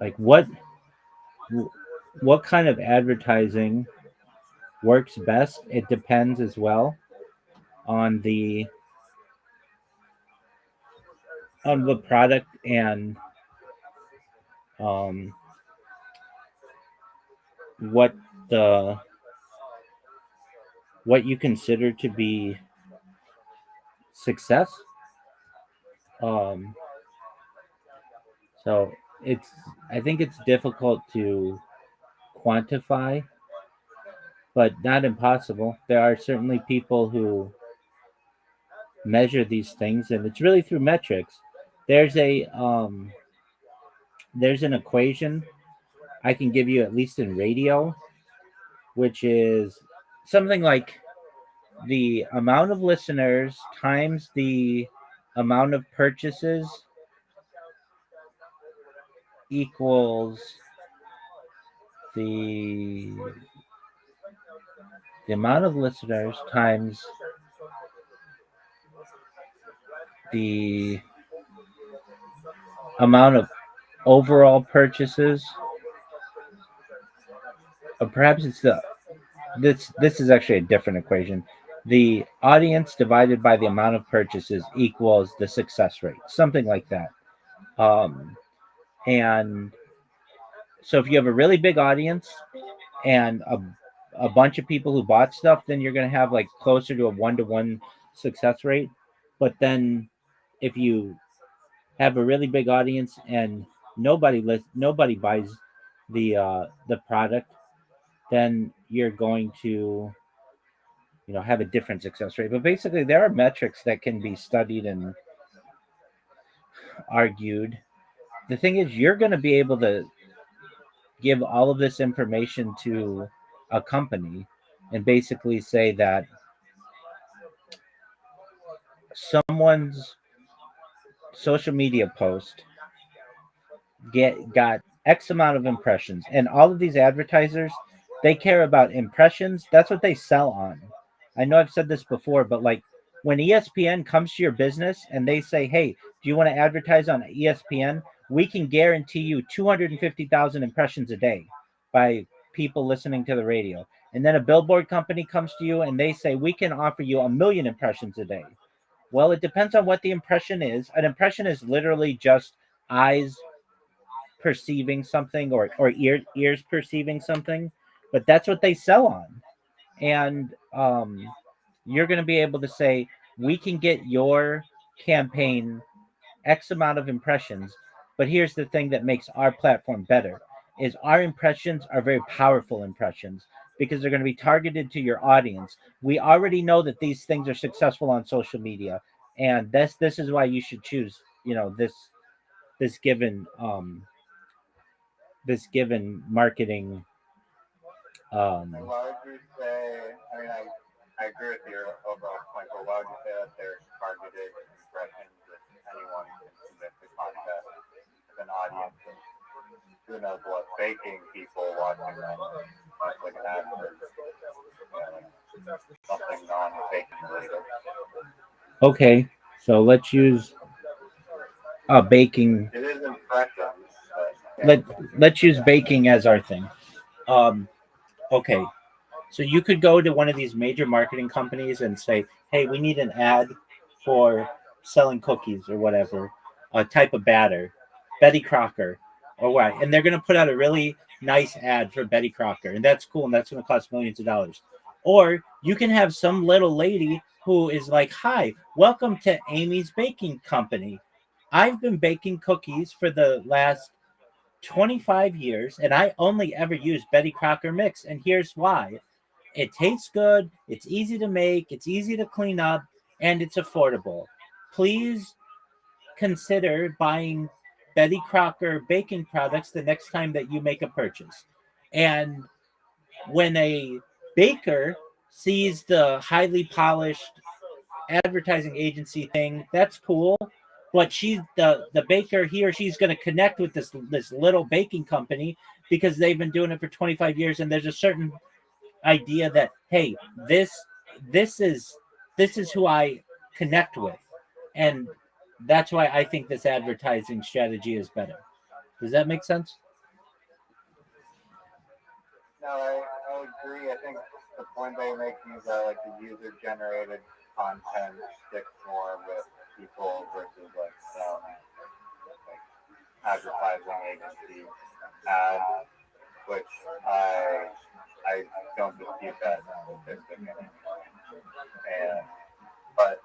like what kind of advertising works best, it depends as well on the product and um, what the what you consider to be success. Um, so it's I think it's difficult to quantify, but not impossible. There are certainly people who measure these things, and it's really through metrics. There's a there's an equation I can give you, at least in radio, which is something like the amount of listeners times the amount of purchases equals the amount of listeners times the amount of overall purchases, or perhaps it's this is actually a different equation. The audience divided by the amount of purchases equals the success rate, something like that. And so if you have a really big audience and a bunch of people who bought stuff, then you're going to have like closer to a 1-to-1 success rate. But then if you have a really big audience and nobody buys the product, then you're going to have a different success rate. But basically, there are metrics that can be studied and argued. The thing is, you're going to be able to give all of this information to a company and basically say that someone's social media post got X amount of impressions, and all of these advertisers, they care about impressions. That's what they sell on. I know I've said this before, but like when ESPN comes to your business and they say, "Hey, do you want to advertise on ESPN? We can guarantee you 250,000 impressions a day by people listening to the radio." And then a billboard company comes to you and they say, "We can offer you 1 million impressions a day." Well, it depends on what the impression is. An impression is literally just eyes perceiving something, or ears perceiving something, but that's what they sell on. And you're going to be able to say, we can get your campaign X amount of impressions, but here's the thing that makes our platform better is our impressions are very powerful impressions because they're going to be targeted to your audience. We already know that these things are successful on social media, and this is why you should choose this given marketing Why would you say? I mean, I agree with your overall point, but why would you say that they're targeted impressions if anyone can submit the contest with an audience of who knows what, baking people watching them, like an ad for something non-baking related. Okay, so let's use baking. It is impressions, but Let's use baking as our thing. Okay, so you could go to one of these major marketing companies and say, "Hey, we need an ad for selling cookies or whatever, a type of batter, Betty Crocker, or what?" And they're going to put out a really nice ad for Betty Crocker, and that's cool, and that's going to cost millions of dollars. Or you can have some little lady who is like, "Hi, welcome to Amy's Baking Company. I've been baking cookies for the last 25 years, and I only ever use Betty Crocker mix, and here's why. It tastes good, it's easy to make, it's easy to clean up, and it's affordable. Please consider buying Betty Crocker baking products the next time that you make a purchase." And when a baker sees the highly polished advertising agency thing, that's cool. But she's the baker, he or she's going to connect with this little baking company because they've been doing it for 25 years, and there's a certain idea that, hey, this is this is who I connect with, and that's why I think this advertising strategy is better. Does that make sense? no, I agree. I think the point that you're making is that like the user-generated content sticks more with people versus like some like advertising agency ads, which I don't dispute that statistic in any way. And but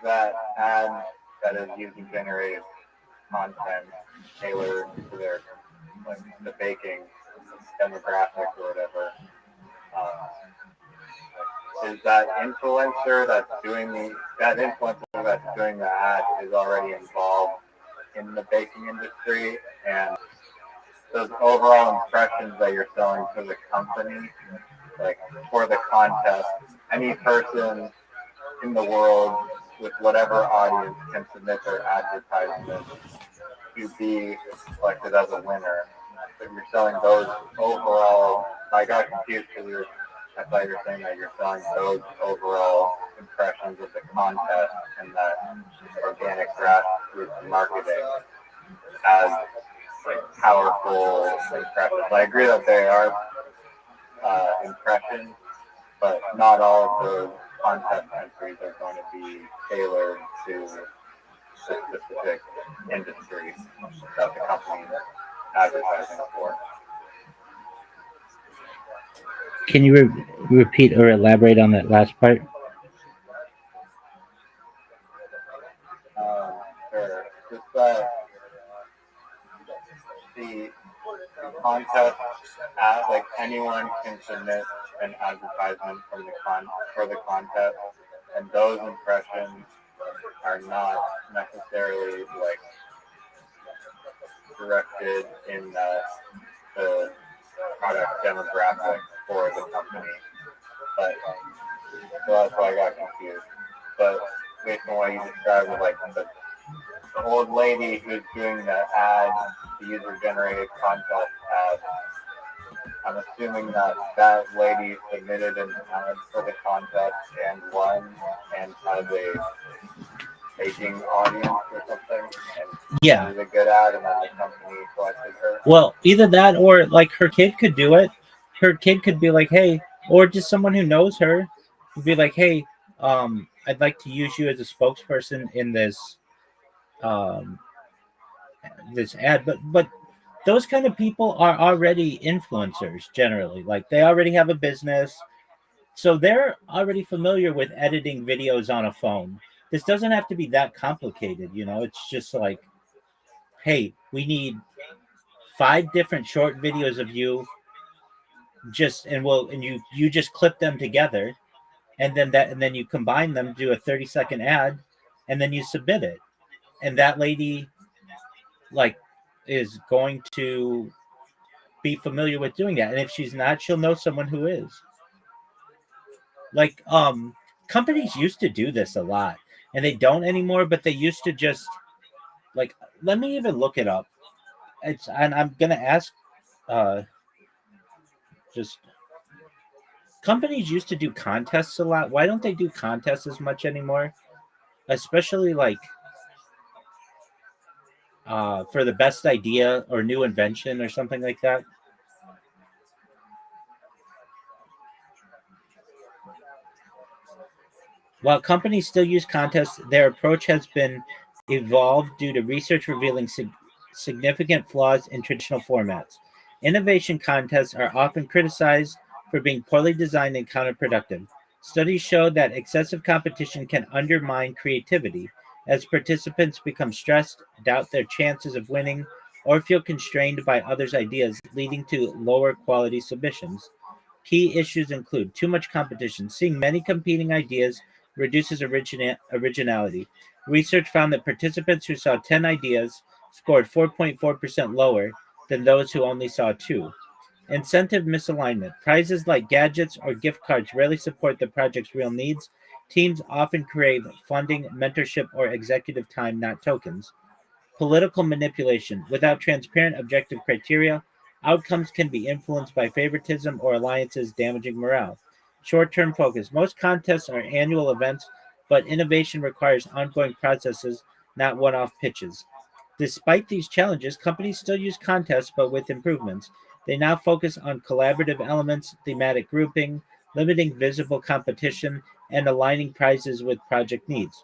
that ad that is user generated content tailored to their like the baking demographic or whatever, is that influencer that's doing the ad is already involved in the baking industry, and those overall impressions that you're selling to the company, like for the contest, any person in the world with whatever audience can submit their advertisement to be selected as a winner. But you're selling those overall. I got confused because I thought you were saying that you're selling those overall impressions of the contest and that organic grassroots marketing as like powerful impressions. I agree that they are impressions, but not all of those contest entries are going to be tailored to the specific industry that the company is advertising for. Can you repeat or elaborate on that last part? Sure. Just that the contest, like anyone can submit an advertisement for the contest, and those impressions are not necessarily like directed in the product demographic for the company. But so that's why I got confused. But based on what you described, with like the old lady who's doing the ad, the user-generated contest ad, I'm assuming that lady submitted an ad for the contest and won, and has a baking audience or something. And Yeah. did a good ad, and then the company selected her. Well, either that or like her kid could do it. Her kid could be like, "Hey," or just someone who knows her would be like, "Hey, I'd like to use you as a spokesperson in um, this ad." But those kind of people are already influencers generally. Like they already have a business, so they're already familiar with editing videos on a phone. This doesn't have to be that complicated, you know. It's just like, "Hey, we need 5 different short videos of you, and you just clip them together, and then you combine them, do a 30-second ad, and then you submit it, and that lady like is going to be familiar with doing that, and if she's not, she'll know someone who is." Like companies used to do this a lot, and they don't anymore, but they used to just like let me even look it up. It's and I'm gonna ask just companies used to do contests a lot. Why don't they do contests as much anymore? Especially like for the best idea or new invention or something like that. While companies still use contests, their approach has been evolved due to research revealing significant flaws in traditional formats. Innovation contests are often criticized for being poorly designed and counterproductive. Studies show that excessive competition can undermine creativity as participants become stressed, doubt their chances of winning, or feel constrained by others' ideas, leading to lower quality submissions. Key issues include too much competition. Seeing many competing ideas reduces originality. Research found that participants who saw 10 ideas scored 4.4% lower than those who only saw two. Incentive misalignment. Prizes like gadgets or gift cards rarely support the project's real needs. Teams often crave funding, mentorship, or executive time, not tokens. Political manipulation. Without transparent, objective criteria, outcomes can be influenced by favoritism or alliances, damaging morale. Short term focus. Most contests are annual events, but innovation requires ongoing processes, not one off pitches. Despite these challenges, companies still use contests, but with improvements. They now focus on collaborative elements, thematic grouping, limiting visible competition, and aligning prizes with project needs.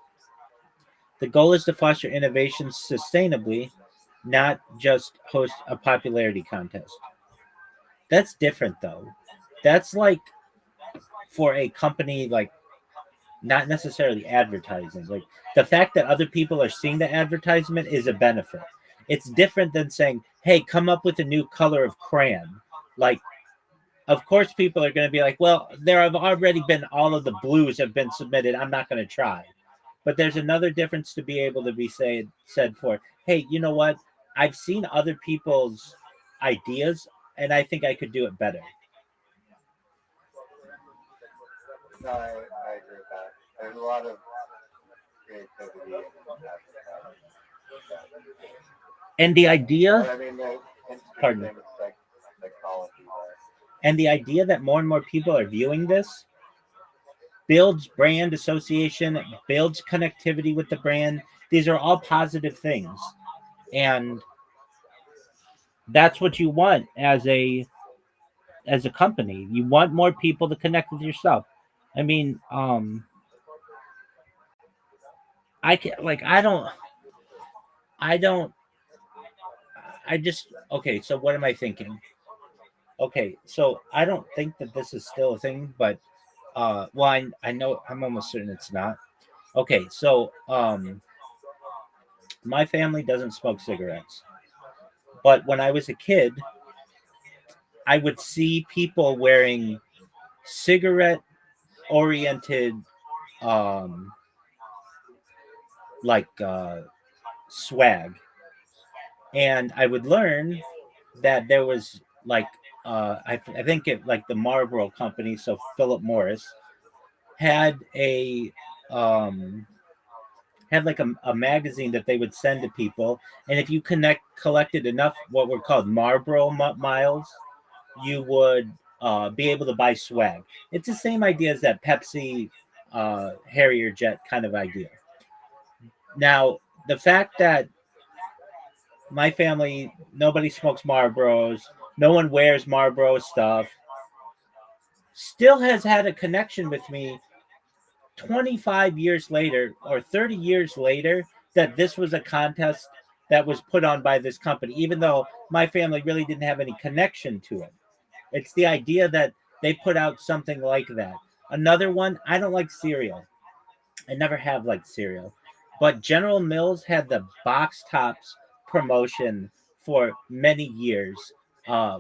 The goal is to foster innovation sustainably, not just host a popularity contest. That's different though. That's like for a company like not necessarily advertising. Like the fact that other people are seeing the advertisement is a benefit. It's different than saying, "Hey, come up with a new color of crayon." Like of course people are going to be like, "Well, there have already been all of the blues have been submitted. I'm not going to try." But there's another difference to be able to be said for, "Hey, you know what? I've seen other people's ideas and I think I could do it better." No, I agree with that. There's a lot of creativity in advertising. And the idea, But I mean, the pardon me, interesting psychology there. and the idea that more and more people are viewing this builds brand association, builds connectivity with the brand. These are all positive things. And that's what you want as a company. You want more people to connect with yourself. I mean, I can like I don't I just okay, so what am I thinking? Okay, so I don't think that this is still a thing, but well I know I'm almost certain it's not. Okay, so my family doesn't smoke cigarettes. But when I was a kid, I would see people wearing cigarette oriented um like swag, and I would learn that there was like I think it like the Marlboro company, so Philip Morris had a um had like a magazine that they would send to people, and if you collected enough what were called Marlboro miles, you would be able to buy swag. It's the same idea as that Pepsi Harrier jet kind of idea. Now, the fact that my family, nobody smokes Marlboros, no one wears Marlboro stuff, still has had a connection with me 25 years later or 30 years later that this was a contest that was put on by this company, even though my family really didn't have any connection to it. It's the idea that they put out something like that. Another one, I don't like cereal. I never have liked cereal. But General Mills had the box tops promotion for many years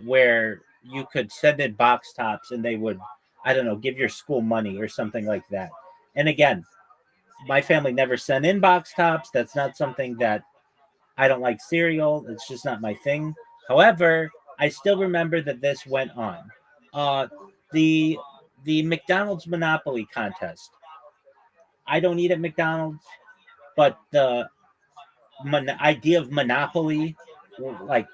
where you could send in box tops and they would, I don't know, give your school money or something like that. And again, my family never sent in box tops. That's not something that I don't like cereal. It's just not my thing. However, I still remember that this went on. The the McDonald's Monopoly contest. I don't eat at McDonald's, but the idea of monopoly, like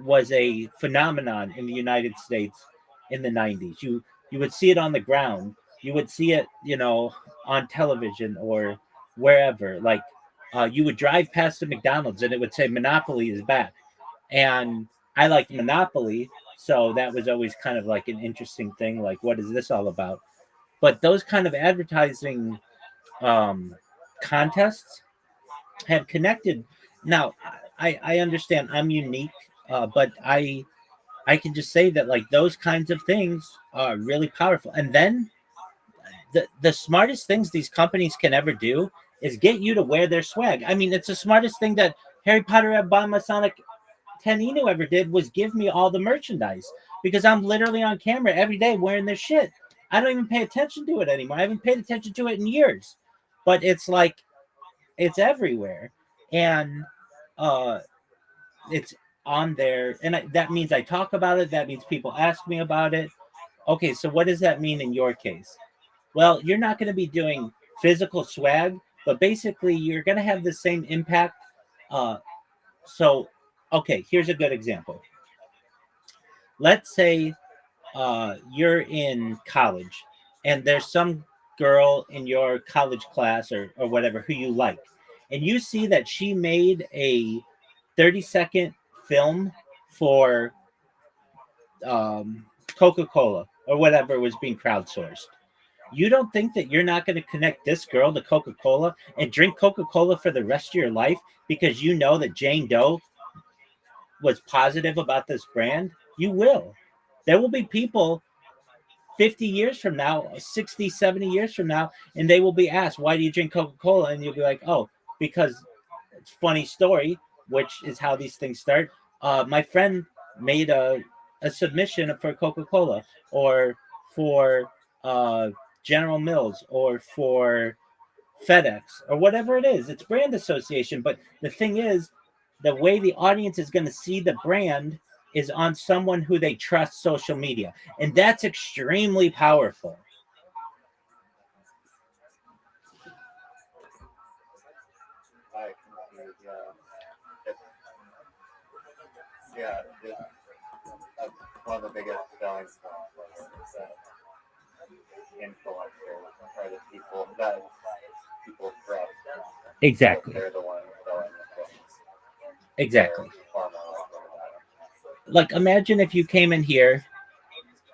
was a phenomenon in the United States in the 90s. You would see it on the ground. You would see it, on television or wherever. Like you would drive past a McDonald's and it would say Monopoly is back. And I liked Monopoly, so that was always kind of like an interesting thing. Like, what is this all about? But those kind of advertising contests have connected. Now, I understand I'm unique, but I can just say that like those kinds of things are really powerful. And then the smartest things these companies can ever do is get you to wear their swag. I mean, it's the smartest thing that Harry Potter Obama Sonic Tenino ever did was give me all the merchandise because I'm literally on camera every day wearing their shit. I don't even pay attention to it anymore. I haven't paid attention to it in years, but it's like it's everywhere, and it's on there, and that means I talk about it. That means people ask me about it. Okay, so what does that mean in your case? Well, you're not going to be doing physical swag, but basically you're going to have the same impact. So, okay, here's a good example. Let's say you're in college and there's some girl in your college class or whatever who you like, and you see that she made a 30-second film for Coca-Cola or whatever was being crowdsourced. You don't think that you're not going to connect this girl to Coca-Cola and drink Coca-Cola for the rest of your life because you know that Jane Doe was positive about this brand? You will. There will be people 50 years from now, 60, 70 years from now, and they will be asked, why do you drink Coca-Cola? And you'll be like, oh, because it's a funny story, which is how these things start. My friend made a submission for Coca-Cola or for General Mills or for FedEx or whatever it is. It's brand association. But the thing is, the way the audience is going to see the brand is on someone who they trust social media. And that's extremely powerful. Yeah, that's one of the biggest selling points is that influencers are the people that people trust. Exactly. They're the ones selling the things. Exactly. Like, imagine if you came in here,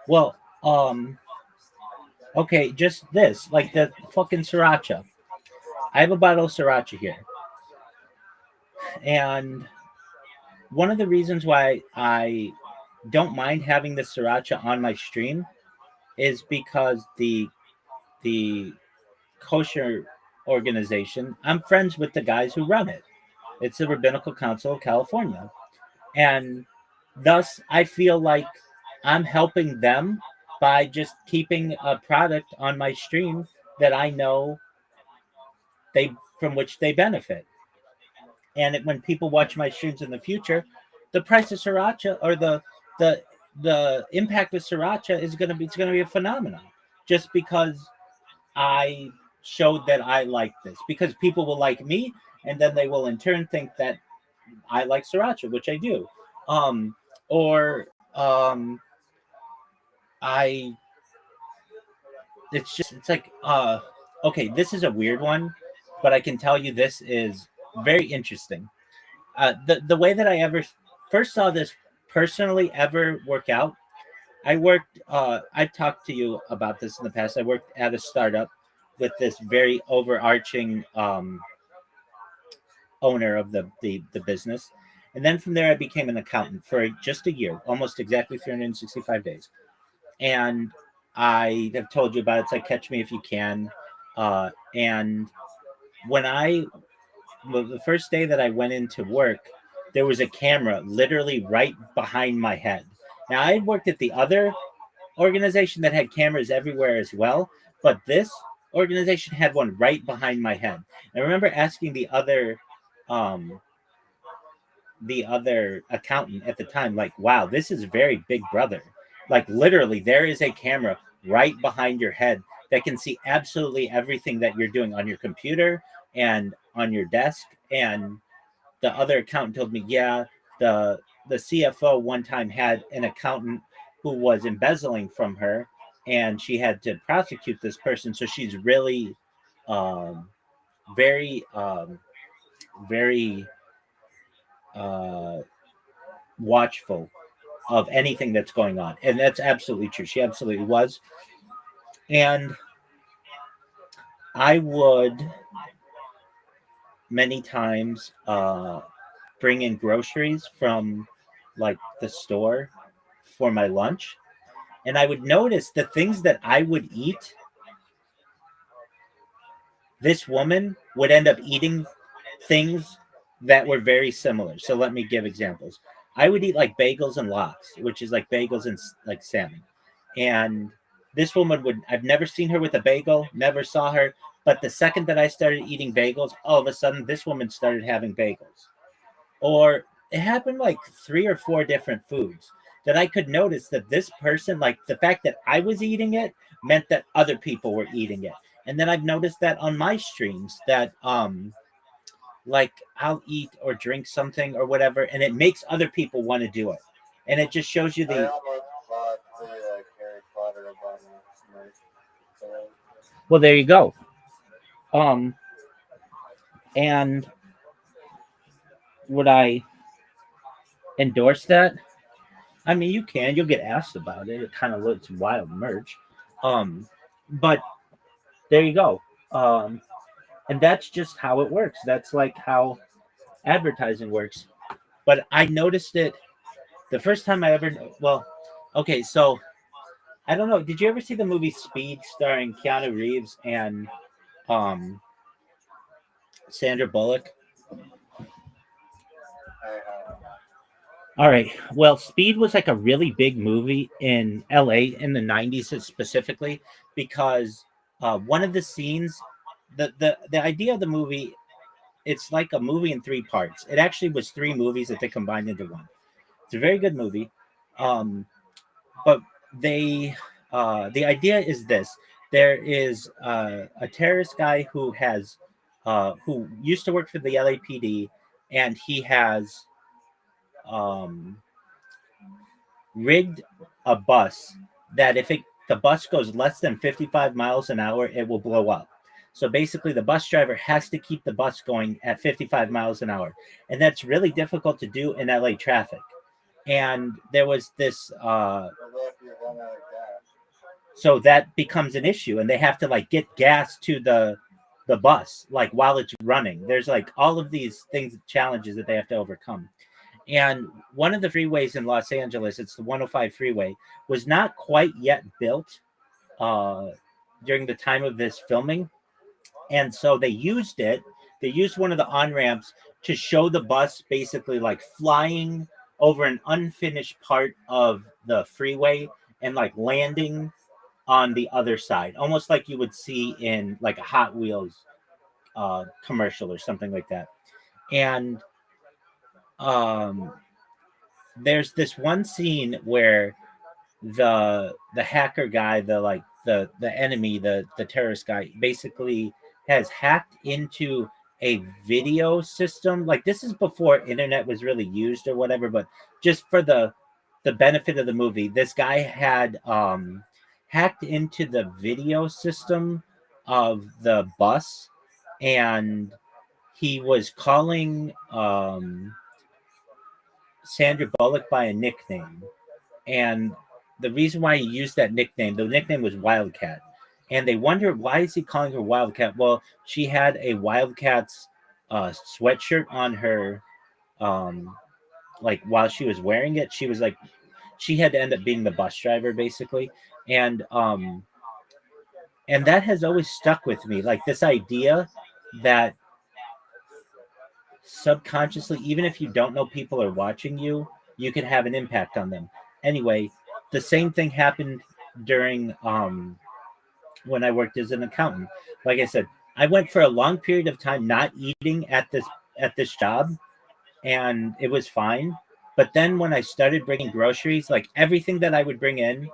well, okay, just this, like the fucking sriracha. I have a bottle of sriracha here. And one of the reasons why I don't mind having the sriracha on my stream is because the kosher organization, I'm friends with the guys who run it. It's the Rabbinical Council of California. And thus I feel like I'm helping them by just keeping a product on my stream that I know from which they benefit. And when people watch my streams in the future, the price of sriracha or the impact of sriracha is going to be a phenomenon, just because I showed that I like this, because people will like me, and then they will in turn think that I like sriracha, which I do. It's like, okay, this is a weird one, but I can tell you this is very interesting. The way that I ever first saw this personally ever work out, I've talked to you about this in the past. I worked at a startup with this very overarching owner of the business. And then from there, I became an accountant for just a year, almost exactly 365 days. And I have told you about it. It's like Catch Me If You Can. And when the first day that I went into work, there was a camera literally right behind my head. Now, I had worked at the other organization that had cameras everywhere as well, but this organization had one right behind my head. I remember asking the other accountant at the time, like, wow, this is very Big Brother. Like, literally, there is a camera right behind your head that can see absolutely everything that you're doing on your computer and on your desk. And the other accountant told me, yeah, the CFO one time had an accountant who was embezzling from her, and she had to prosecute this person. So she's really um, very, very uh, watchful of anything that's going on. And that's absolutely true. She absolutely was. And I would many times bring in groceries from like the store for my lunch. And I would notice the things that I would eat, this woman would end up eating things that were very similar. So let me give examples. I would eat like bagels and lox, which is like bagels and like salmon. And this woman would, I've never seen her with a bagel, never saw her. But the second that I started eating bagels, all of a sudden this woman started having bagels. Or it happened like 3 or 4 different foods that I could notice that this person, like the fact that I was eating it meant that other people were eating it. And then I've noticed that on my streams that like I'll eat or drink something or whatever, and it makes other people want to do it. And it just shows you the well, there you go. And would I endorse that? I mean, you can. You'll get asked about it. It kind of looks wild merch. But there you go. And that's just how it works. That's like how advertising works. But I noticed it the first time I ever. Well, okay, so I don't know. Did you ever see the movie Speed starring Keanu Reeves and um, Sandra Bullock? All right. Well, Speed was like a really big movie in LA in the 90s specifically because one of the scenes, the idea of the movie, it's like a movie in 3 parts. It actually was 3 movies that they combined into one. It's a very good movie. But the idea is this. There is a terrorist guy who used to work for the LAPD, and he has um, rigged a bus that if the bus goes less than 55 miles an hour, it will blow up. So basically, the bus driver has to keep the bus going at 55 miles an hour. And that's really difficult to do in LA traffic. And there was this, so that becomes an issue. And they have to like get gas to the bus, like while it's running. There's like all of these things, challenges that they have to overcome. And one of the freeways in Los Angeles, it's the 105 freeway, was not quite yet built during the time of this filming. And so they used it. They used one of the on-ramps to show the bus basically like flying over an unfinished part of the freeway and like landing on the other side, almost like you would see in like a Hot Wheels commercial or something like that. And there's this one scene where the hacker guy, the enemy, the terrorist guy, basically has hacked into a video system. Like this is before internet was really used or whatever, but just for the benefit of the movie, this guy had hacked into the video system of the bus, and he was calling Sandra Bullock by a nickname. And the reason why he used that nickname, the nickname was Wildcat. And they wonder, why is he calling her Wildcat? Well, she had a Wildcats sweatshirt on her, like while she was wearing it. She was like, she had to end up being the bus driver basically. And that has always stuck with me. Like this idea that subconsciously, even if you don't know people are watching you, you can have an impact on them. Anyway, the same thing happened during when I worked as an accountant. Like I said, I went for a long period of time not eating at this job, and it was fine. But then when I started bringing groceries, like everything that I would bring in,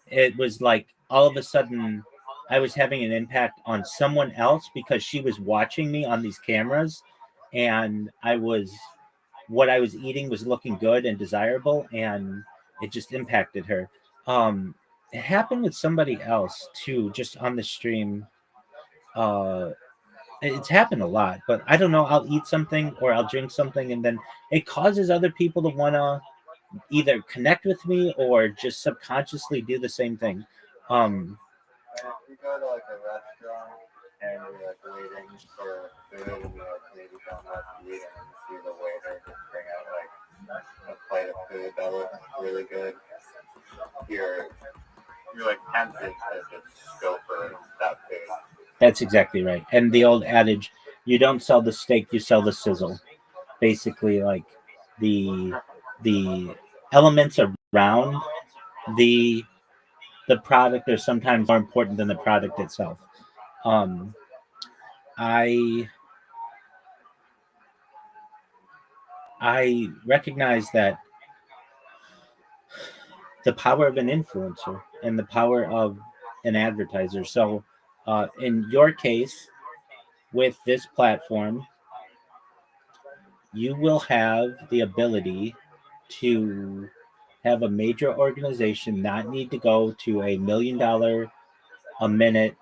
it was like all of a sudden I was having an impact on someone else because she was watching me on these cameras, and what I was eating was looking good and desirable, and it just impacted her. It happened with somebody else too, just on the stream. Uh, it's happened a lot, but I don't know. I'll eat something or I'll drink something, and then it causes other people to want to either connect with me or just subconsciously do the same thing. Um, If you go to like a restaurant and you're like waiting for food and you like maybe don't have to eat and you see the waiter just bring out like a plate of food that looks really good, you're like tempted to just go for that food. that's exactly right. And the old adage, you don't sell the steak, you sell the sizzle. Basically, like the the elements around the the product are sometimes more important than the product itself. Um, I I recognize that the power of an influencer and the power of an advertiser. So, in your case, with this platform, you will have the ability to have a major organization not need to go to $1 million a minute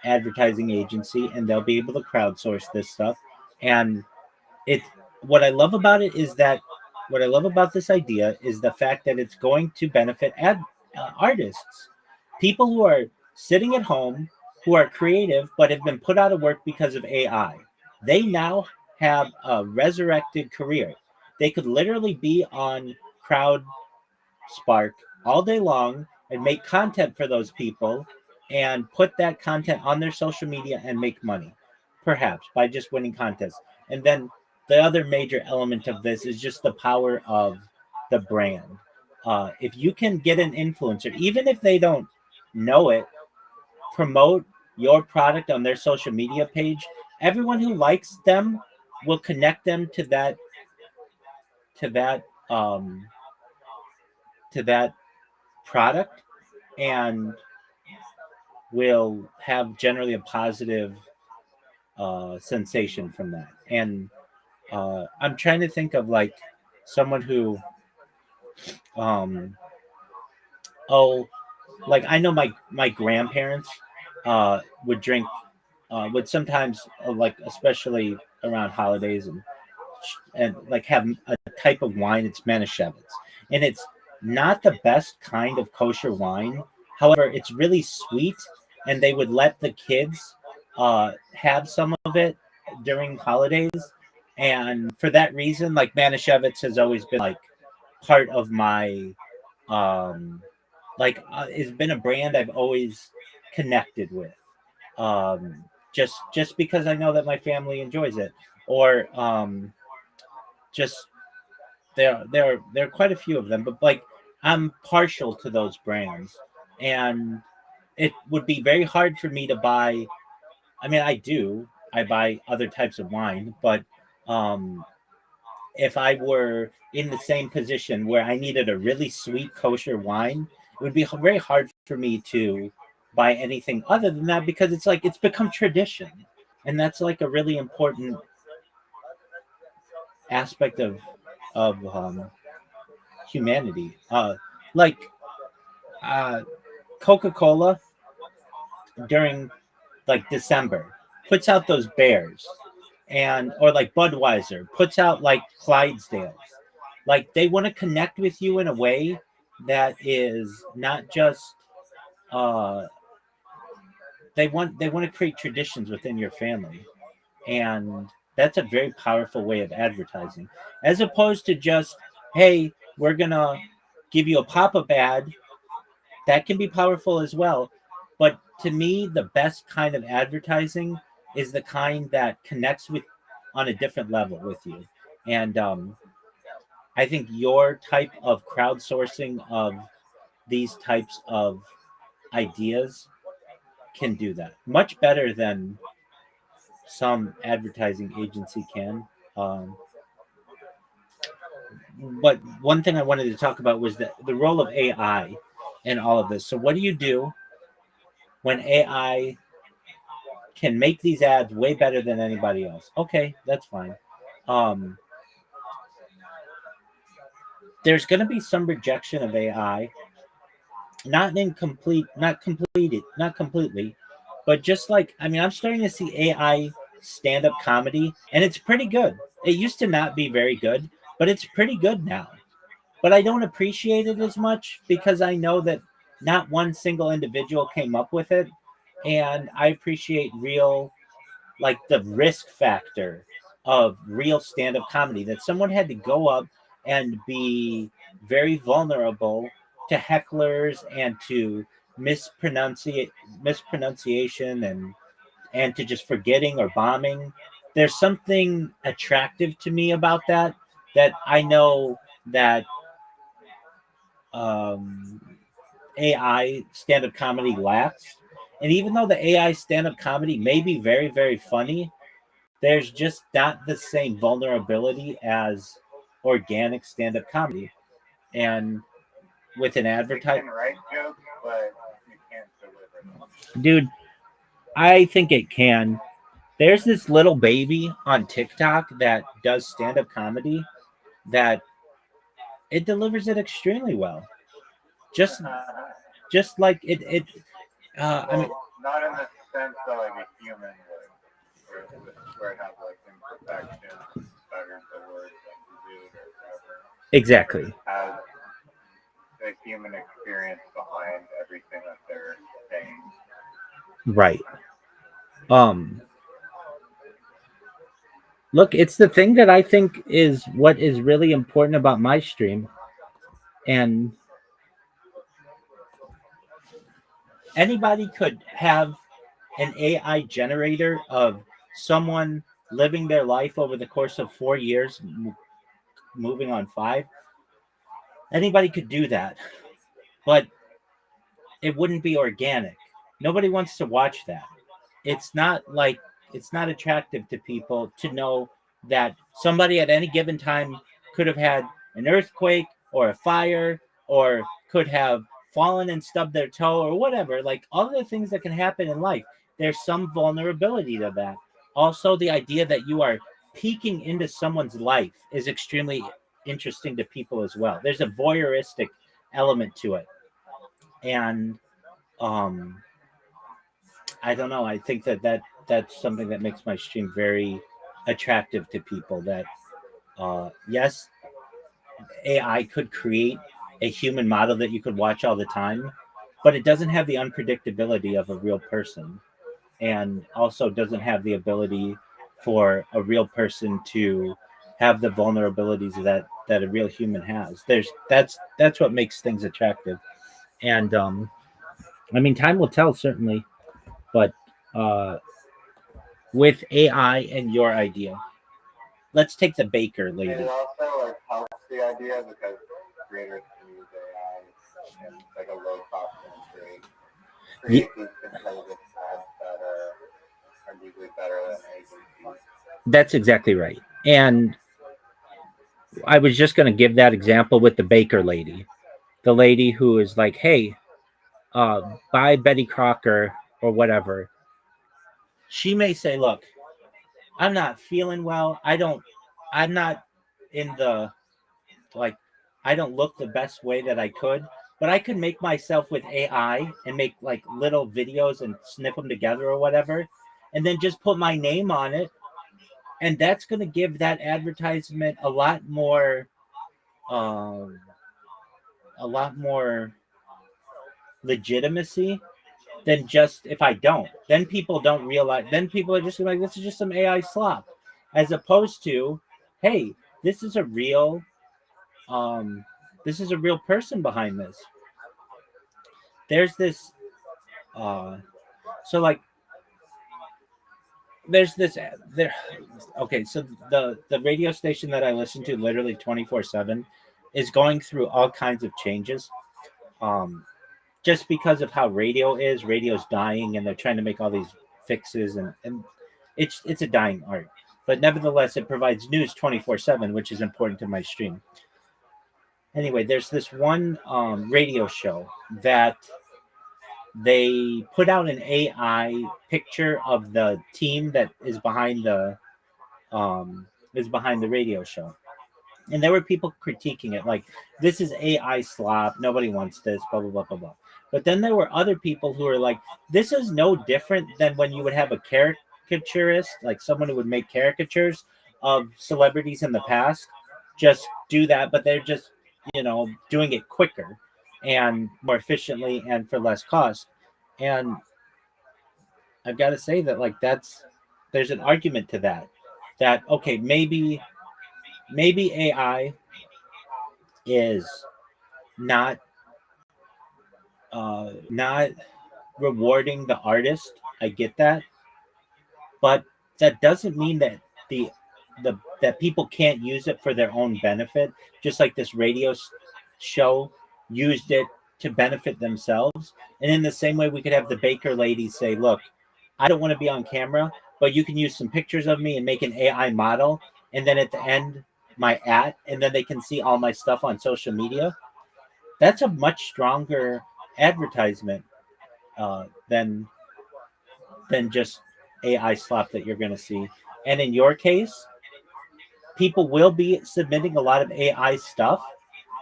advertising agency, and they'll be able to crowdsource this stuff. And it what I love about it is that what I love about this idea is the fact that it's going to benefit artists, people who are sitting at home, who are creative but have been put out of work because of AI. They now have a resurrected career. They could literally be on crowd Spark all day long and make content for those people and put that content on their social media and make money, perhaps by just winning contests. And then the other major element of this is just the power of the brand. If you can get an influencer, even if they don't know it, promote your product on their social media page, everyone who likes them will connect them to that um, to that product, and will have generally a positive sensation from that. And I'm trying to think of like someone who, um, oh, like I know my grandparents would drink, would sometimes like especially around holidays and like have a type of wine. It's Manischewitz, and it's not the best kind of kosher wine. However, it's really sweet, and they would let the kids have some of it during holidays. And for that reason, like Manischewitz has always been like part of my it's been a brand I've always connected with. Just because I know that my family enjoys it, or just there are quite a few of them, but like I'm partial to those brands, and it would be very hard for me to buy. I mean, I buy other types of wine, but um, if I were in the same position where I needed a really sweet kosher wine, it would be very hard for me to buy anything other than that because it's like it's become tradition, and that's like a really important aspect of humanity. Like uh, Coca Cola during like December puts out those bears, and or like Budweiser puts out like Clydesdales. Like they want to connect with you in a way that is not just uh, they want to create traditions within your family, and that's a very powerful way of advertising, as opposed to just hey, we're gonna give you a pop-up ad. That can be powerful as well, but to me the best kind of advertising is the kind that connects with on a different level with you. And I think your type of crowdsourcing of these types of ideas can do that much better than some advertising agency can. Um, but one thing I wanted to talk about was the role of AI in all of this. So, what do you do when AI can make these ads way better than anybody else. Okay, that's fine. Um, there's going to be some rejection of AI, not completely, but just like, I mean, I'm starting to see AI stand-up comedy, and it's pretty good. It used to not be very good, but it's pretty good now. But I don't appreciate it as much because I know that not one single individual came up with it, and I appreciate real, like the risk factor of real stand-up comedy, that someone had to go up and be very vulnerable to hecklers and to mispronunciation and to just forgetting or bombing. There's something attractive to me about that, that I know that um, AI stand-up comedy lacks. And even though the AI stand-up comedy may be very, very funny, there's just not the same vulnerability as organic stand-up comedy. And with an You advertise, can write jokes, but you can't deliver them. dude, I think it can. There's this little baby on TikTok that does stand-up comedy that it delivers it extremely well. Just just like I mean, Well, not in the sense that like a human would, where it has like imperfections, stutters the words and rude or whatever. exactly. It has the human experience behind everything that they're saying. Right. Um Look, it's the thing that I think is what is really important about my stream. And anybody could have an AI generator of someone living their life over the course of 4 years, moving on 5. Anybody could do that, but it wouldn't be organic. Nobody wants to watch that. It's not like it's not attractive to people to know that somebody at any given time could have had an earthquake or a fire or could have fallen and stubbed their toe or whatever. Like all the things that can happen in life, there's some vulnerability to that. Also, the idea that you are peeking into someone's life is extremely interesting to people as well. There's a voyeuristic element to it. And um I don't know. I think that's something that makes my stream very attractive to people. That yes, AI could create a human model that you could watch all the time, but it doesn't have the unpredictability of a real person, and also doesn't have the ability for a real person to have the vulnerabilities that a real human has. That's what makes things attractive. And I mean, time will tell certainly, but uh with AI and your idea. Let's take the baker lady. It also like helps the idea because creators can use AI in like a low cost and create these competitive ads that are usually better than agencies. That's exactly right. And I was just going to give that example with the baker lady. The lady who is like, hey, buy Betty Crocker or whatever. She may say, look, I'm not feeling well. I'm not in the, like, I don't look the best way that I could, but I could make myself with AI and make like little videos and snip them together or whatever, and then just put my name on it. And that's going to give that advertisement um, a lot more legitimacy than just if I don't. Then people don't realize. Then people are just like, this is just some AI slop, as opposed to, hey, this is a real, um, this is a real person behind this. There's this, so like, there's this there. Okay, so the radio station that I listen to literally 24/7 is going through all kinds of changes. Um, just because of how radio's dying, and they're trying to make all these fixes, and it's a dying art. But nevertheless, it provides news 24/7, which is important to my stream. Anyway, there's this one radio show that they put out an AI picture of the team that is behind the radio show. And there were people critiquing it, like, this is AI slop, nobody wants this, blah blah blah blah blah. But then there were other people who were like, this is no different than when you would have a caricaturist, like someone who would make caricatures of celebrities in the past, just do that, but they're just, doing it quicker and more efficiently and for less cost. And I've got to say that, like, there's an argument to that okay, maybe AI is not not rewarding the artist. I get that, but that doesn't mean that the that people can't use it for their own benefit. Just like this radio show used it to benefit themselves, and in the same way, we could have the baker lady say, "Look, I don't want to be on camera, but you can use some pictures of me and make an AI model, and then at the end, my and then they can see all my stuff on social media." That's a much stronger advertisement than just AI slop that you're going to see. And in your case, people will be submitting a lot of AI stuff,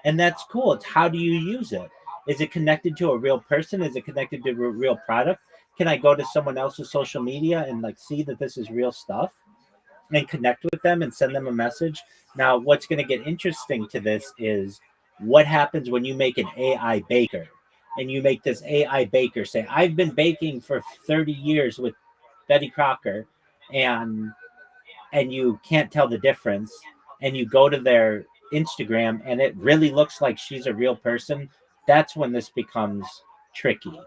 and that's cool. It's how do you use it? Is it connected to a real person? Is it connected to a real product? Can I go to someone else's social media and like see that this is real stuff and connect with them and send them a message? Now, what's going to get interesting to this is what happens when you make an AI baker and you make this AI baker say, I've been baking for 30 years with Betty Crocker, and you can't tell the difference, and you go to their Instagram and it really looks like she's a real person. That's when this becomes tricky.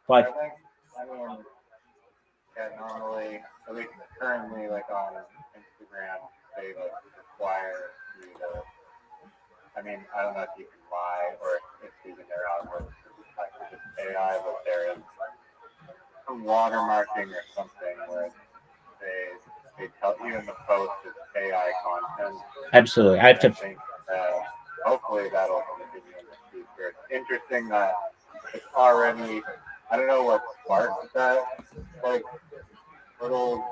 But I mean, yeah, normally, at least currently, like on Instagram, they like require you to. I mean, I don't know if you can lie or if even their algorithms like just AI, but there is some watermarking or something where they tell you in the post it's AI content. Absolutely, I have to. Think hopefully that'll continue in the future. It's interesting that it's already. I don't know what sparked that like little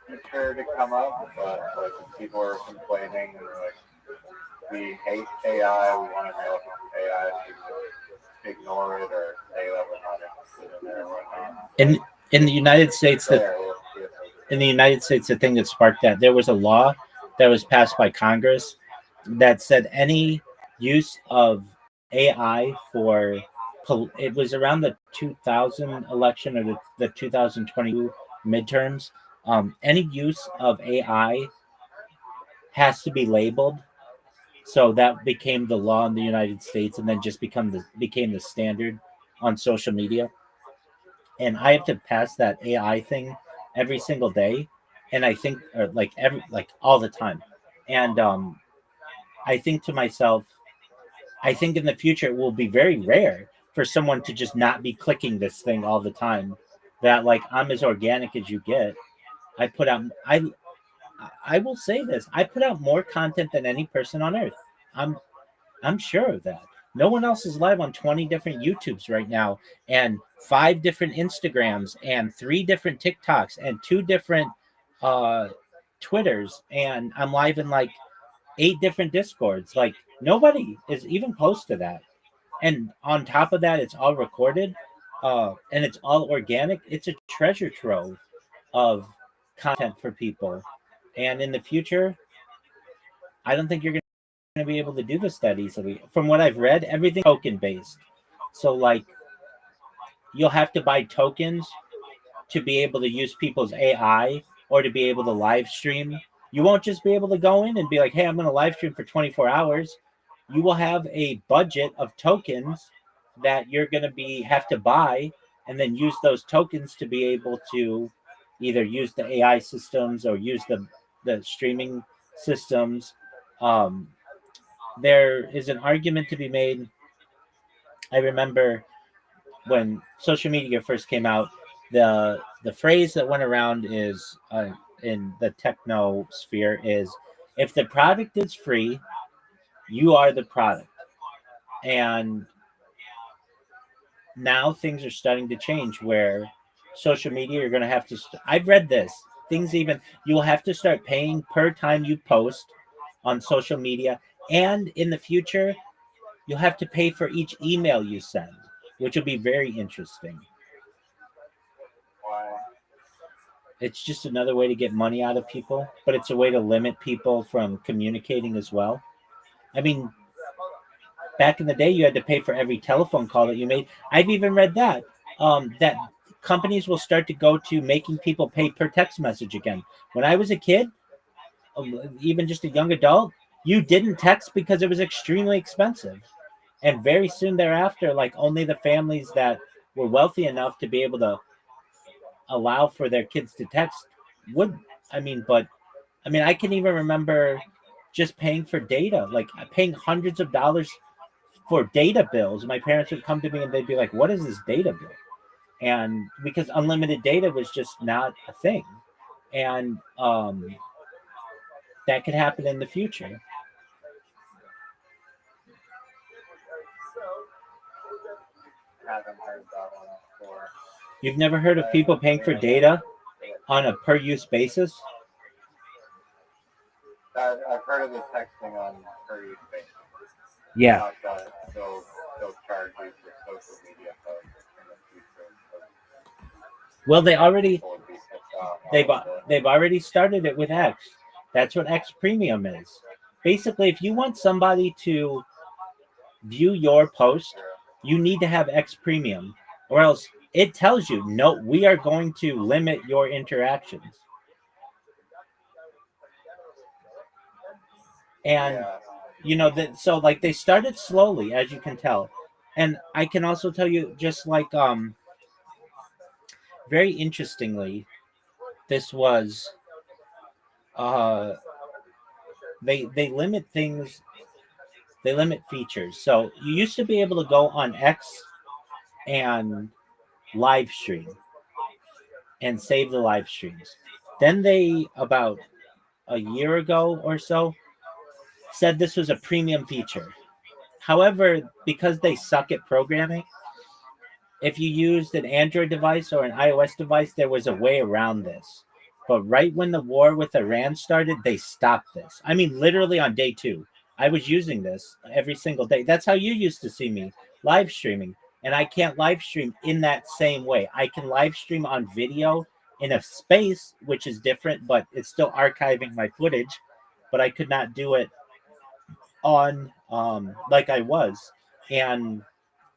feature to come up, but like people are complaining and like, we hate AI, we want to know if it's AI, so you ignore it or say that we're not interested in it or whatnot. In the United States, the thing that sparked that, there was a law that was passed by Congress that said any use of AI for it was around the 2000 election or the 2022 midterms. Any use of AI has to be labeled. So that became the law in the United States, and then just became the standard on social media. And I have to pass that AI thing every single day, and I think, or like all the time. And I think to myself, I think in the future it will be very rare for someone to just not be clicking this thing all the time. That like I'm as organic as you get. I put out I will say this. I put out more content than any person on earth. I'm sure of that. No one else is live on 20 different YouTubes right now, and 5 different Instagrams, and 3 different TikToks, and 2 different Twitters, and I'm live in like 8 different Discords. Like nobody is even close to that. And on top of that, it's all recorded, and it's all organic. It's a treasure trove of content for people. And in the future, I don't think you're going to be able to do this that easily. From what I've read, everything token based. So like you'll have to buy tokens to be able to use people's AI or to be able to live stream. You won't just be able to go in and be like, hey, I'm going to live stream for 24 hours. You will have a budget of tokens that you're going to have to buy, and then use those tokens to be able to either use the AI systems or use the streaming systems. There is an argument to be made. I remember when social media first came out, the phrase that went around is in the techno sphere is, if the product is free, you are the product. And now things are starting to change where social media, you're going to have to. I've read this. Things even, you will have to start paying per time you post on social media. And in the future, you'll have to pay for each email you send, which will be very interesting. Why? It's just another way to get money out of people, but it's a way to limit people from communicating as well. I mean, back in the day, you had to pay for every telephone call that you made. I've even read that companies will start to go to making people pay per text message again. When I was a kid, even just a young adult, you didn't text because it was extremely expensive. And very soon thereafter, like only the families that were wealthy enough to be able to allow for their kids to text would. I mean, I can even remember just paying for data, like paying hundreds of dollars for data bills. My parents would come to me and they'd be like, "What is this data bill?" And because unlimited data was just not a thing, and that could happen in the future. Haven't heard that one before. You've never heard of people paying for data on a per use basis? I've heard of the texting on per use basis. Yeah. Not that they'll charge you for social media posts in the future. Well, People would be pissed off. they've already started it with X. That's what X Premium is. Basically, if you want somebody to view your post, you need to have X Premium, or else it tells you, no, we are going to limit your interactions. And you know that, so like they started slowly, as you can tell. And I can also tell you, just like very interestingly, this was uh they limit things, they limit features. So you used to be able to go on X and live stream and save the live streams. Then they, about a year ago or so, said this was a premium feature. However, because they suck at programming, if you used an Android device or an iOS device, there was a way around this. But right when the war with Iran started, they stopped this. I mean, literally on day 2, I was using this every single day. That's how you used to see me live streaming. And I can't live stream in that same way. I can live stream on video in a space, which is different, but it's still archiving my footage. But I could not do it on like I was. And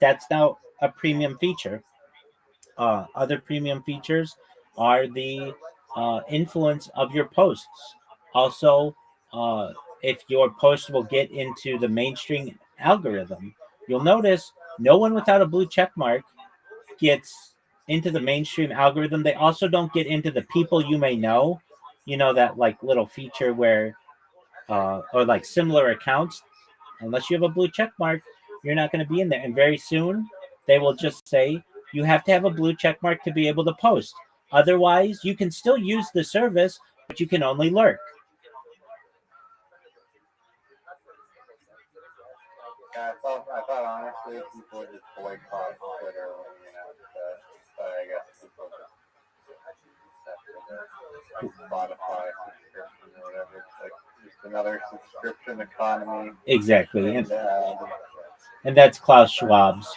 that's now a premium feature. Other premium features are the influence of your posts. Also, if your post will get into the mainstream algorithm, you'll notice no one without a blue check mark gets into the mainstream algorithm. They also don't get into the people you may know. You know, that like little feature where, or like similar accounts, unless you have a blue check mark, you're not going to be in there. And very soon, they will just say you have to have a blue check mark to be able to post. Otherwise, you can still use the service, but you can only lurk. Yeah, I thought honestly people would just boycott Twitter when you announced that, but I guess people just accepted it. Like Spotify subscription or whatever. It's like just another subscription economy. Exactly. And that's Klaus Schwab's.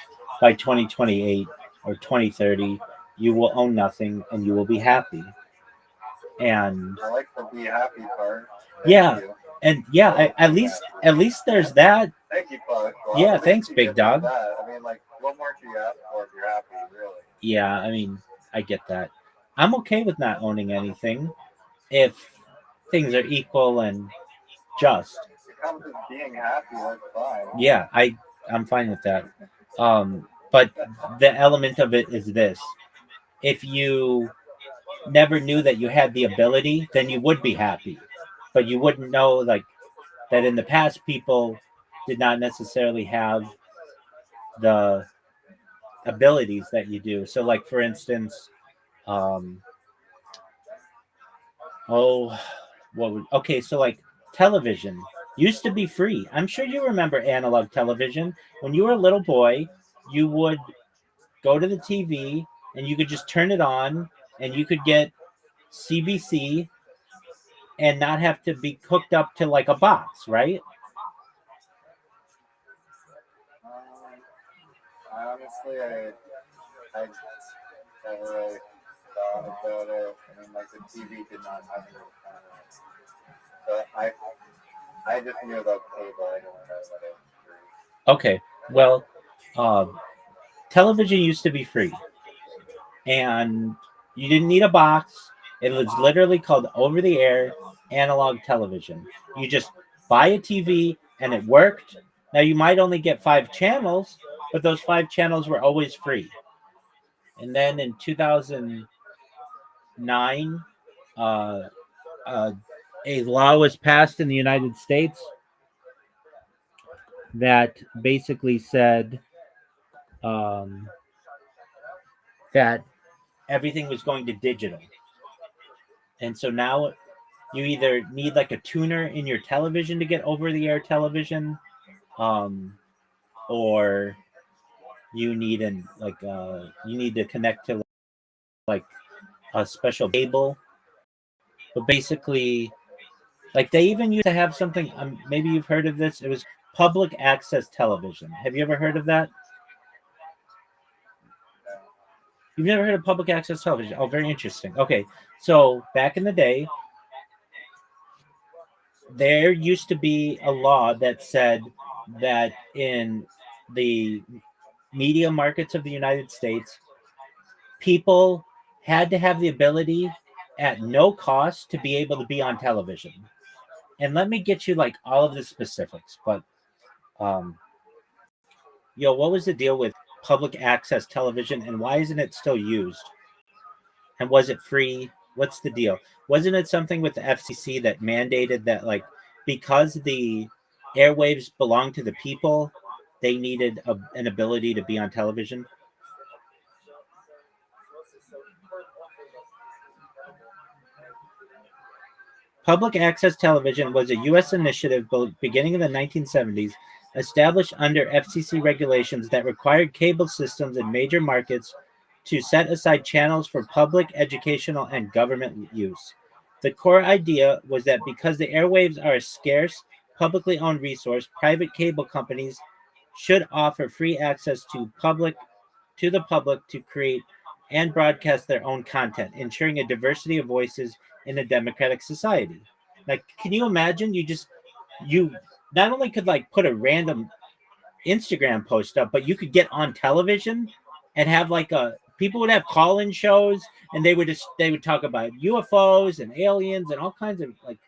By 2028 or 2030, you will own nothing and you will be happy. And I like the be happy part. yeah, and yeah, at least there's that. Thank you, Klaus. Yeah, thanks, big dog. That. I mean, like, what more do you ask for if you're happy, really? Yeah, I mean, I get that. I'm okay with not owning anything if things are equal and just. It comes with being happy, that's fine. Yeah, I'm fine with that. But the element of it is this: if you never knew that you had the ability, then you would be happy, but you wouldn't know like that in the past people did not necessarily have the abilities that you do. So, like for instance, okay, so like television used to be free. I'm sure you remember analog television. When you were a little boy, you would go to the TV and you could just turn it on and you could get CBC and not have to be hooked up to like a box, right? Honestly, I never really thought about it. I mean, like the TV did not have any kind of. But I just knew about cable. I don't know what it was. Okay, well, television used to be free, and you didn't need a box. It was literally called over-the-air analog television. You just buy a TV, and it worked. Now you might only get 5 channels, but those 5 channels were always free. And then in 2009, uh, a law was passed in the United States that basically said that everything was going to digital. And so now you either need like a tuner in your television to get over the air television, or you need you need to connect to like a special cable. But basically, like they even used to have something. Maybe you've heard of this. It was public access television. Have you ever heard of that? You've never heard of public access television? Oh, very interesting. Okay, so back in the day, there used to be a law that said that in the media markets of the United States, people had to have the ability at no cost to be able to be on television. And let me get you like all of the specifics, but what was the deal with public access television and why isn't it still used? And was it free? What's the deal? Wasn't it something with the FCC that mandated that, like, because the airwaves belong to the people, they needed an ability to be on television? Public access television was a U.S. initiative beginning in the 1970s, established under FCC regulations that required cable systems in major markets to set aside channels for public, educational, and government use. The core idea was that because the airwaves are a scarce, publicly owned resource, private cable companies should offer free access to the public to create and broadcast their own content, ensuring a diversity of voices in a democratic society. Like, can you imagine? You not only could like put a random Instagram post up, but you could get on television and have like people would have call-in shows, and they would talk about UFOs and aliens and all kinds of like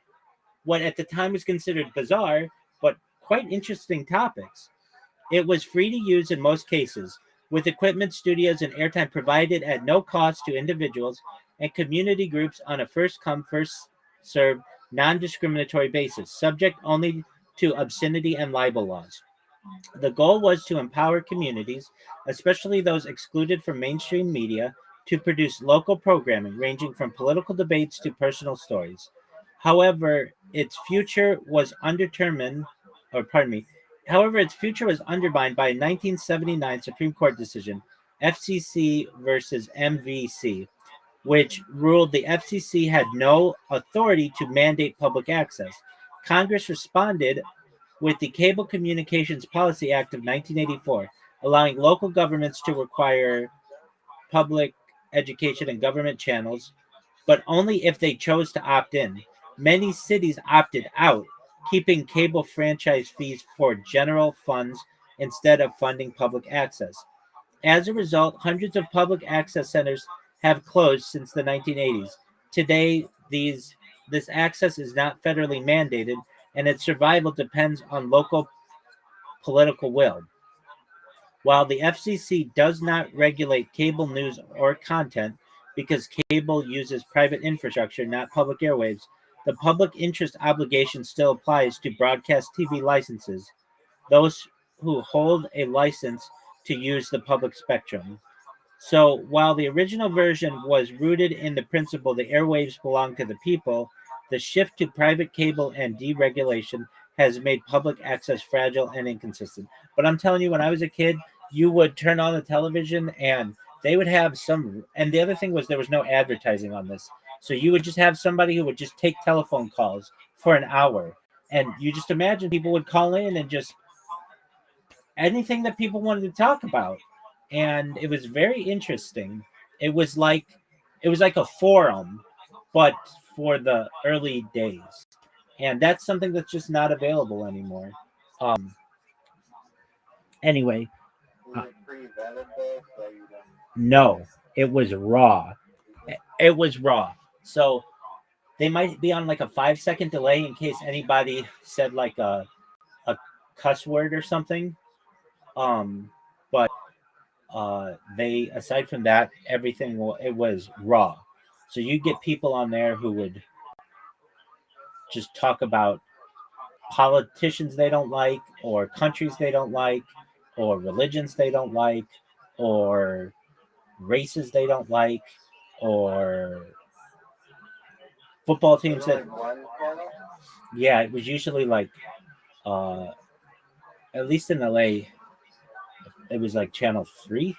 what at the time was considered bizarre but quite interesting topics. It was free to use in most cases, with equipment, studios, and airtime provided at no cost to individuals and community groups on a first-come, first-served, non-discriminatory basis, subject only to obscenity and libel laws. The goal was to empower communities, especially those excluded from mainstream media, to produce local programming ranging from political debates to personal stories. However, its future was undetermined, or pardon me, however, its future was undermined by a 1979 Supreme Court decision, FCC versus MVC, which ruled the FCC had no authority to mandate public access. Congress responded with the Cable Communications Policy Act of 1984, allowing local governments to require public education and government channels, but only if they chose to opt in. Many cities opted out, keeping cable franchise fees for general funds instead of funding public access. As a result, hundreds of public access centers have closed since the 1980s. Today, this access is not federally mandated, and its survival depends on local political will. While the FCC does not regulate cable news or content because cable uses private infrastructure, not public airwaves, the public interest obligation still applies to broadcast TV licenses, those who hold a license to use the public spectrum. So while the original version was rooted in the principle the airwaves belong to the people, the shift to private cable and deregulation has made public access fragile and inconsistent. But I'm telling you, when I was a kid, you would turn on the television and they would have some. And the other thing was there was no advertising on this, so you would just have somebody who would just take telephone calls for an hour, and you just imagine people would call in and just anything that people wanted to talk about, and it was very interesting. It was like a forum, but for the early days, and that's something that's just not available anymore. Anyway, Was it pre-vetted though, so you don't? no, it was raw. It was raw. So they might be on like a 5 second delay in case anybody said like a cuss word or something. But they aside from that, everything it was raw. So you get people on there who would just talk about politicians they don't like, or countries they don't like, or religions they don't like, or races they don't like, or football teams that. One channel? Yeah, it was usually like, at least in LA, it was like channel 3,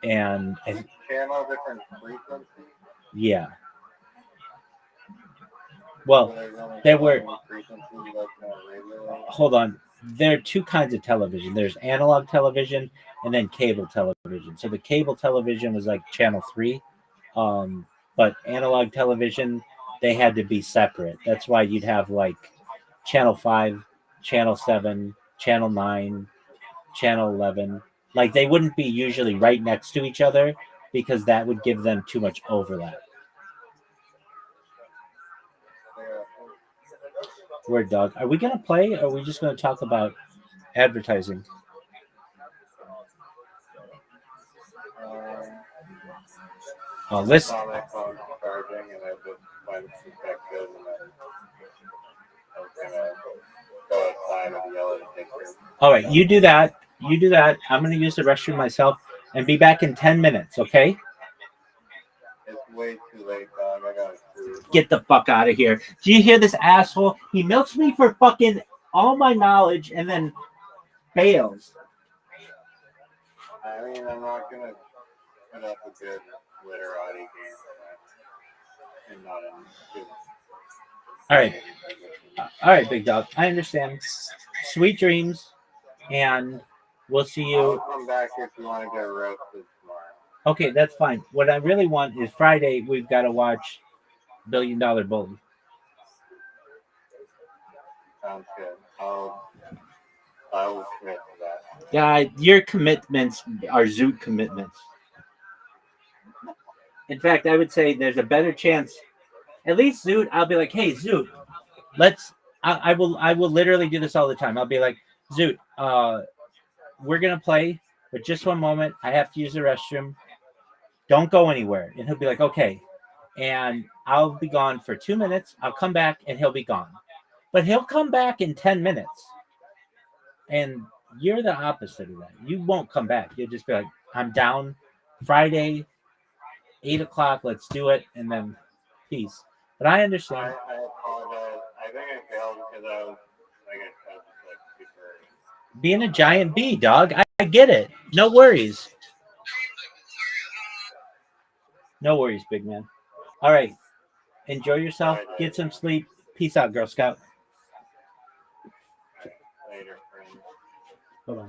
and Each channel different frequency. yeah. Well, there were. Hold on. There are two kinds of television. There's analog television and then cable television. So the cable television was like channel 3, but analog television they had to be separate. That's why you'd have like channel 5, channel 7, channel 9, channel 11. Like they wouldn't be usually right next to each other because that would give them too much overlap. Word dog. Are we gonna play or are we just gonna talk about advertising? Oh, listen. On my phone charging, and I just went to check good, and then I was gonna go outside and yell at a picture. All right, you do that. You do that. I'm gonna use the restroom myself and be back in 10 minutes. Okay? It's way too late, dog. I got food. Get the fuck out of here. Do you hear this asshole? He milks me for fucking all my knowledge and then bails. I mean, I'm not gonna put up a good literati game and not in good. All right. All right, big dog. I understand. Sweet dreams, and we'll see you. I'll come back if you want to get roasted tomorrow. Okay, that's fine. What I really want is Friday. We've got to watch $1 Billion Bully. Sounds good. I will commit to that. Yeah, your commitments are Zoot commitments. In fact, I would say there's a better chance. At least Zoot, I'll be like, hey, Zoot, let's. I will literally do this all the time. I'll be like, Zoot, we're gonna play, but just one moment. I have to use the restroom. Don't go anywhere. And he'll be like, okay. And I'll be gone for 2 minutes. I'll come back and he'll be gone. But he'll come back in 10 minutes. And you're the opposite of that. You won't come back. You'll just be like, I'm down. Friday, 8 o'clock. Let's do it. And then peace. But I understand. I apologize. I think I failed because I was, like I said, like super. Being a giant bee, dog. I get it. No worries. No worries, big man. All right. Enjoy yourself. Get some sleep. Peace out, Girl Scout. Later, friend. Bye-bye.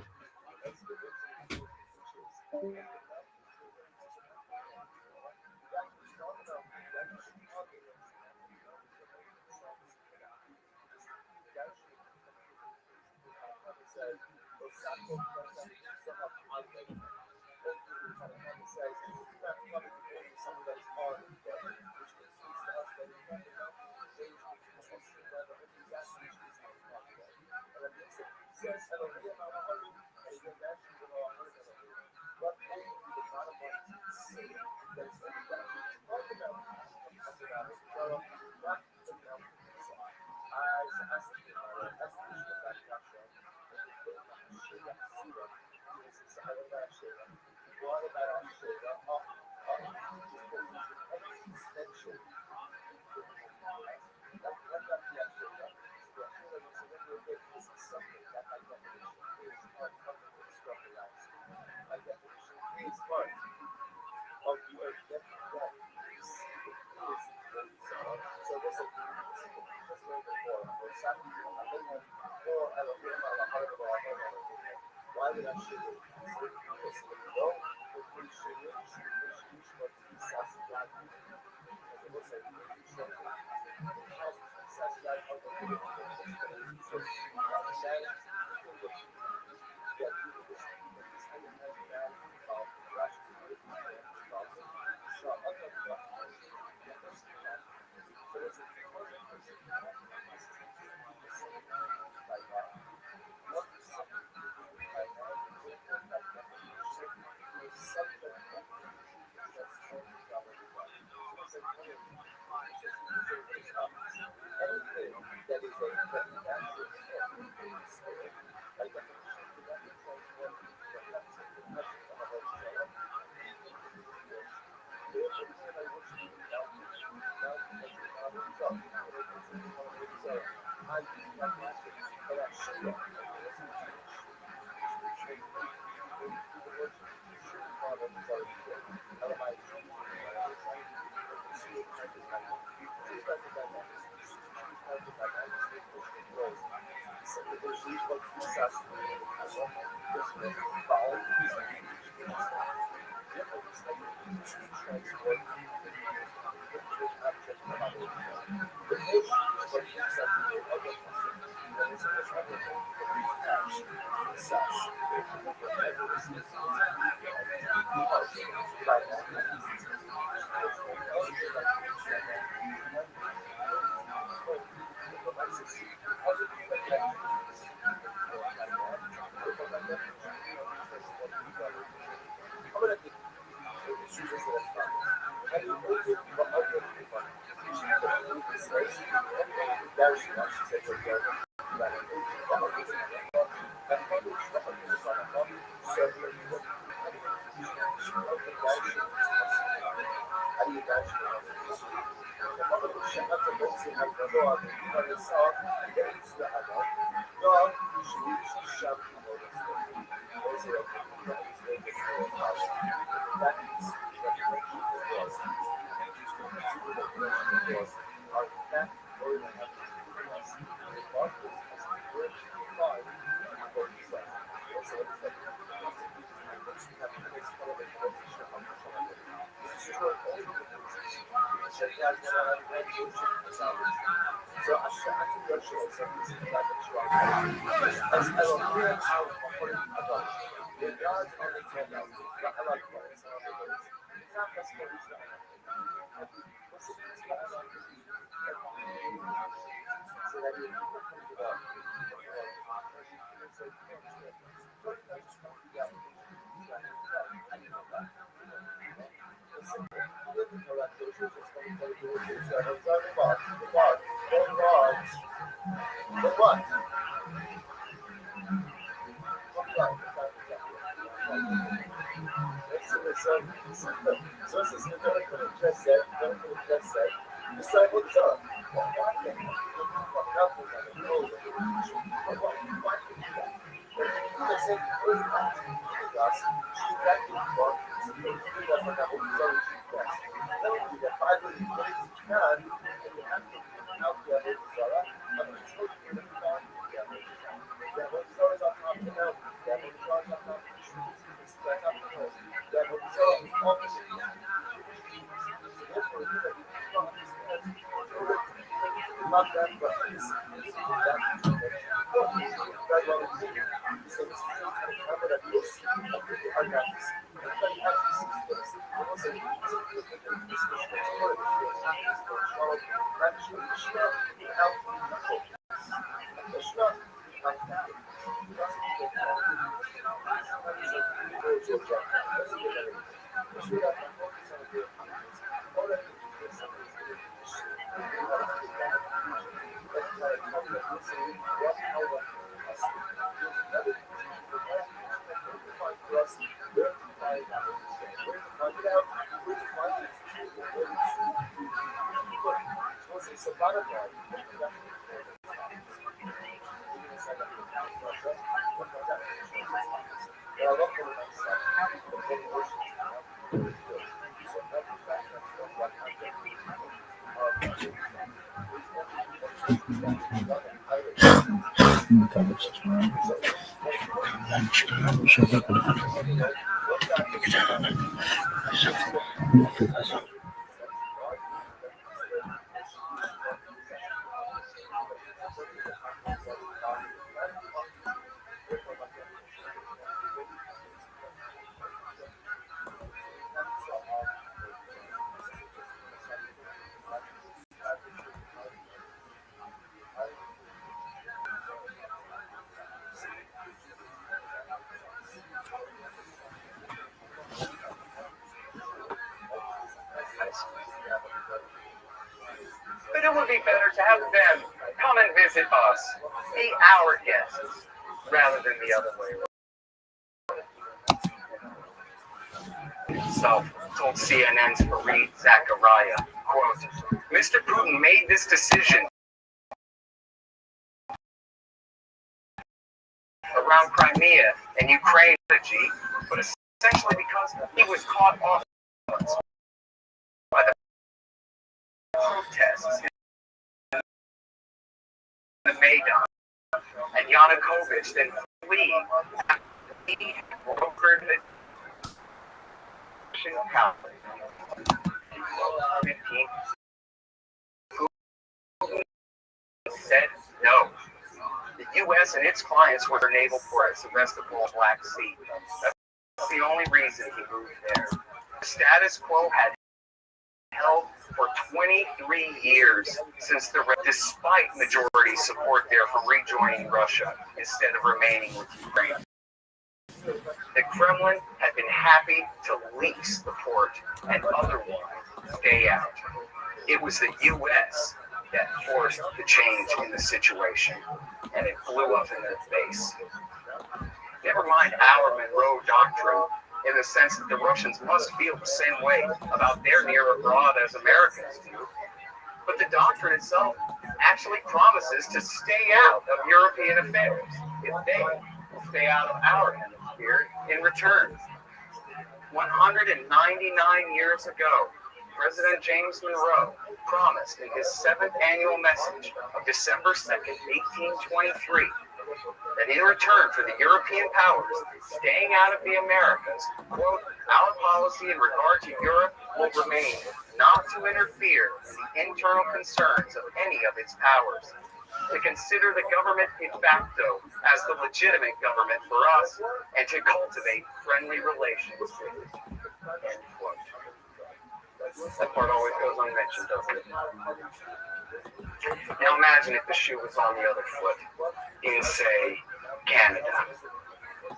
But it would be better to have them come and visit us, be our guests, rather than the other way around. So, told CNN's Fareed Zakaria, quote, Mr. Putin made this decision around Crimea and Ukraine, but essentially because he was caught off by the protests in the Maidan, and Yanukovych then fleeing after he brokered a Putin said no. The U.S. and its clients were naval ports the rest of the Black Sea. That's the only reason he moved there. The status quo had held for 23 years since despite majority support there for rejoining Russia instead of remaining with Ukraine. The Kremlin had been happy to lease the port and otherwise stay out. It was the U.S. that forced the change in the situation, and it blew up in their face. Never mind our Monroe Doctrine, in the sense that the Russians must feel the same way about their near abroad as Americans do. But the doctrine itself actually promises to stay out of European affairs if they will stay out of our hemisphere in return. 199 years ago, President James Monroe promised in his 7th annual message of December 2nd, 1823, that in return for the European powers staying out of the Americas, quote, our policy in regard to Europe will remain not to interfere in the internal concerns of any of its powers, to consider the government de facto as the legitimate government for us, and to cultivate friendly relations with it, end quote. That part always goes unmentioned, doesn't it? Now imagine if the shoe was on the other foot, in, say, Canada.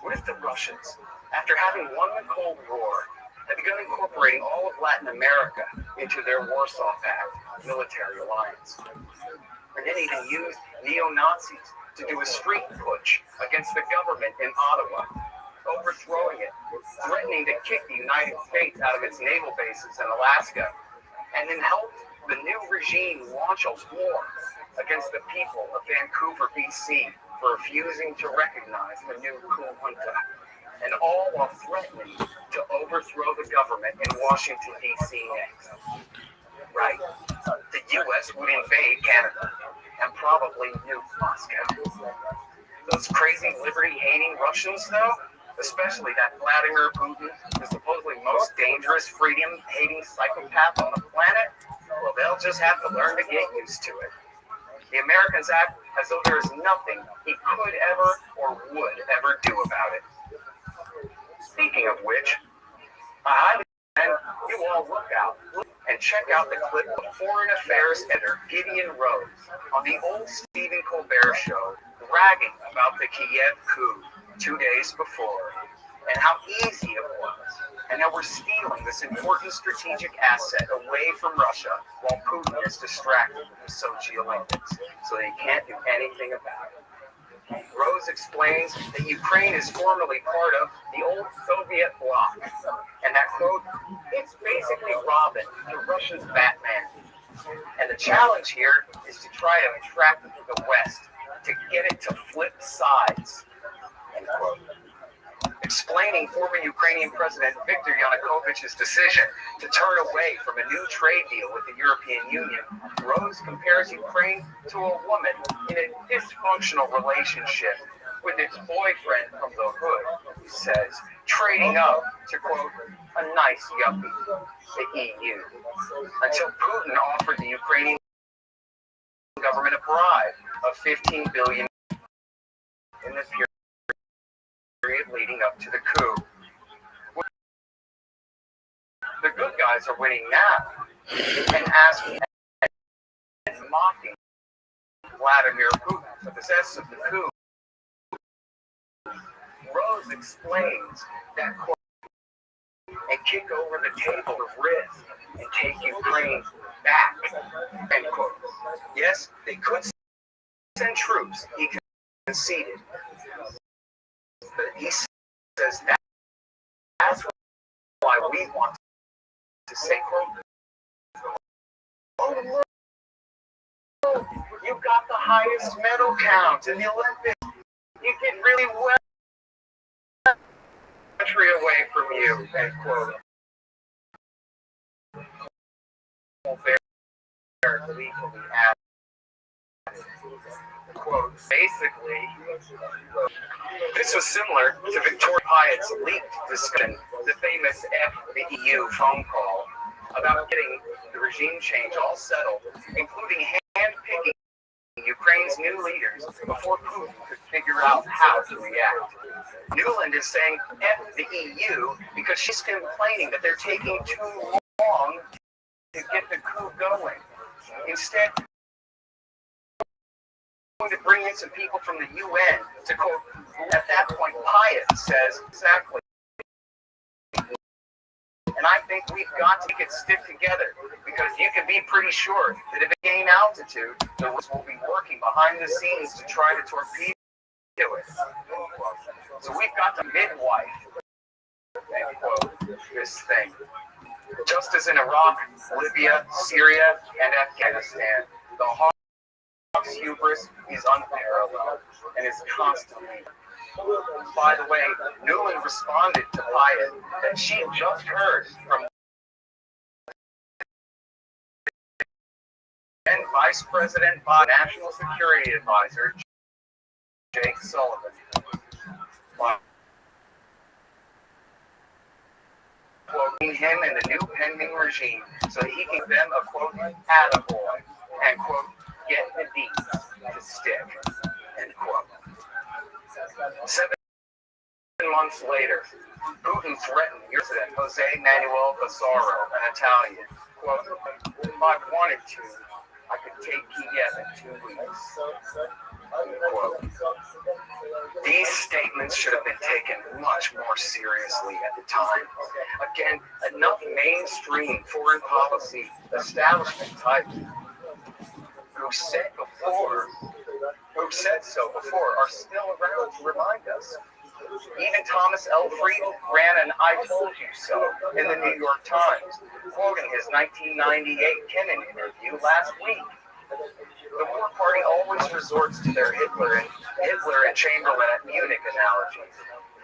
What if the Russians, after having won the Cold War, had begun incorporating all of Latin America into their Warsaw Pact military alliance, and then even used neo-Nazis to do a street putsch against the government in Ottawa, overthrowing it, threatening to kick the United States out of its naval bases in Alaska, and then helped the new regime launch a war against the people of Vancouver, BC, for refusing to recognize the new coup junta, and all while threatening to overthrow the government in Washington, D.C. next. Right. The U.S. would invade Canada and probably nuke Moscow. Those crazy liberty-hating Russians, though, especially that Vladimir Putin, the supposedly most dangerous freedom-hating psychopath on the planet, well, they'll just have to learn to get used to it. The Americans act as though there is nothing he could ever or would ever do about it. Speaking of which, I recommend you all look out and check out the clip of Foreign Affairs editor Gideon Rose on the old Stephen Colbert show bragging about the Kiev coup 2 days before, and how easy it was, and how we're stealing this important strategic asset away from Russia while Putin is distracted with the Sochi Olympics, so they can't do anything about it. Rose explains that Ukraine is formerly part of the old Soviet bloc, and that, quote, it's basically Robin, the Russia's Batman. And the challenge here is to try to attract the West, to get it to flip sides, end quote. The Explaining former Ukrainian President Viktor Yanukovych's decision to turn away from a new trade deal with the European Union, Rose compares Ukraine to a woman in a dysfunctional relationship with its boyfriend from the hood, who says, trading up to, quote, a nice yuppie, the EU, until Putin offered the Ukrainian government a bribe of $15 billion in the period leading up to the coup. The good guys are winning now and asking and mocking Vladimir Putin for the success of the coup. Rose explains that, quote, and kick over the table of risk and take Ukraine back, end quote. Yes, they could send troops, he conceded. But he says that's why we want to say, quote, oh, look, you got the highest medal count in the Olympics. You did really well. Country away from you, end quote. Legally added. Quote, basically, this was similar to Victoria Hyatt's leaked discussion, the famous F the EU phone call about getting the regime change all settled, including hand-picking Ukraine's new leaders before Putin could figure out how to react. Newland is saying F the EU because she's complaining that they're taking too long to get the coup going. Instead, going to bring in some people from the UN to, quote, at that point, Hyatt says, exactly. And I think we've got to get stick together because you can be pretty sure that if it gain altitude, the Russians will be working behind the scenes to try to torpedo it. So we've got to midwife, end quote, this thing. Just as in Iraq, Libya, Syria, and Afghanistan, the Hawks' hubris is unparalleled and is constantly. By the way, Newland responded to Hyatt that she just heard from then Vice President by National Security Advisor Jake Sullivan. Quoting him in the new pending regime so he can give them a, quote, attaboy, and, quote, get the deeds to stick, end quote. 7 months later, Putin threatened President Jose Manuel Pizarro, an Italian, quote, if I wanted to, I could take Kiev in 2 weeks, unquote. These statements should have been taken much more seriously at the time. Again, enough mainstream foreign policy establishment types who said so before are still around to remind us. Even Thomas L. Friedman ran an I told you so in the New York Times, quoting his 1998 Kennan interview last week. The War Party always resorts to their Hitler and Chamberlain at Munich analogies,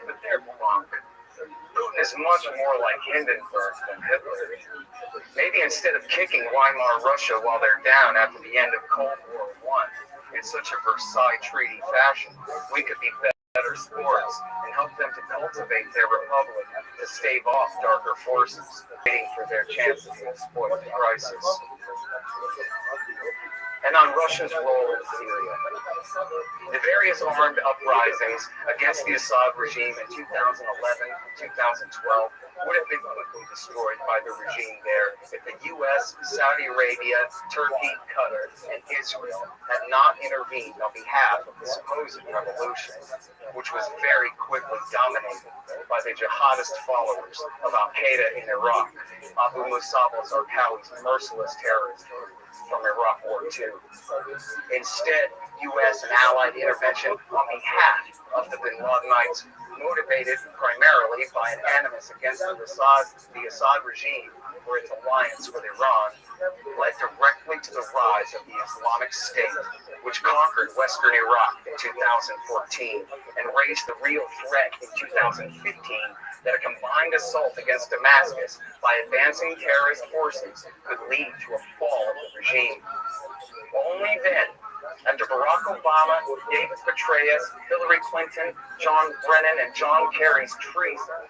but they're bunk. Putin is much more like Hindenburg than Hitler. Maybe instead of kicking Weimar Russia while they're down after the end of Cold War I in such a Versailles Treaty fashion, we could be better sports and help them to cultivate their republic to stave off darker forces waiting for their chance to exploit the crisis. And on Russia's role in Syria. The various armed uprisings against the Assad regime in 2011 and 2012 would have been quickly destroyed by the regime there if the U.S., Saudi Arabia, Turkey, Qatar, and Israel had not intervened on behalf of the supposed revolution, which was very quickly dominated by the jihadist followers of Al-Qaeda in Iraq, Abu Musab al-Zarqawi's merciless terrorists from Iraq War II. Instead, U.S. and Allied intervention on behalf of the Bin Ladenites, motivated primarily by an animus against the Assad regime or its alliance with Iran, led directly to the rise of the Islamic State which conquered Western Iraq in 2014 and raised the real threat in 2015 that a combined assault against Damascus by advancing terrorist forces could lead to a fall of the regime. Only then, after Barack Obama, David Petraeus, Hillary Clinton, John Brennan, and John Kerry's treason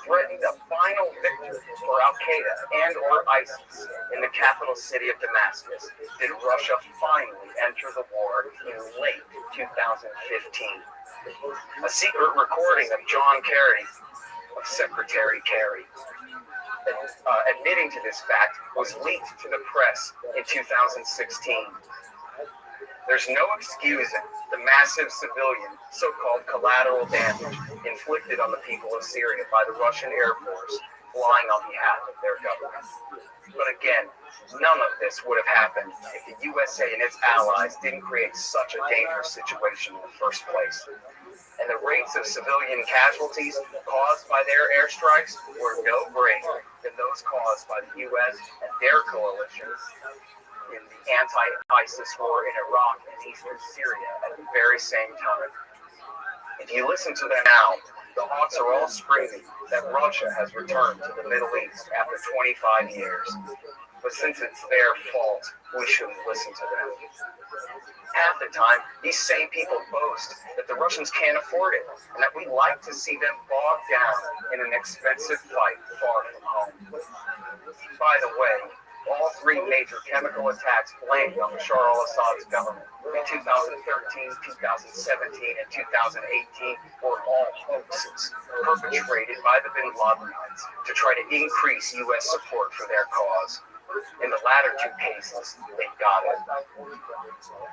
threatened a final victory for Al-Qaeda and or ISIS in the capital city of Damascus, did Russia finally enter the war in late 2015. A secret recording of John Kerry, of Secretary Kerry, admitting to this fact was leaked to the press in 2016. There's no excusing the massive civilian, so-called collateral damage inflicted on the people of Syria by the Russian Air Force flying on behalf of their government. But again, none of this would have happened if the USA and its allies didn't create such a dangerous situation in the first place. And the rates of civilian casualties caused by their airstrikes were no greater than those caused by the US and their coalition in the anti-ISIS war in Iraq and eastern Syria at the very same time. If you listen to them now, the hawks are all screaming that Russia has returned to the Middle East after 25 years. But since it's their fault, we shouldn't listen to them. Half the time, these same people boast that the Russians can't afford it, and that we like to see them bogged down in an expensive fight far from home. By the way, all three major chemical attacks blamed on Bashar al-Assad's government in 2013, 2017, and 2018 were all hoaxes perpetrated by the bin Ladenites to try to increase U.S. support for their cause. In the latter two cases, they got it.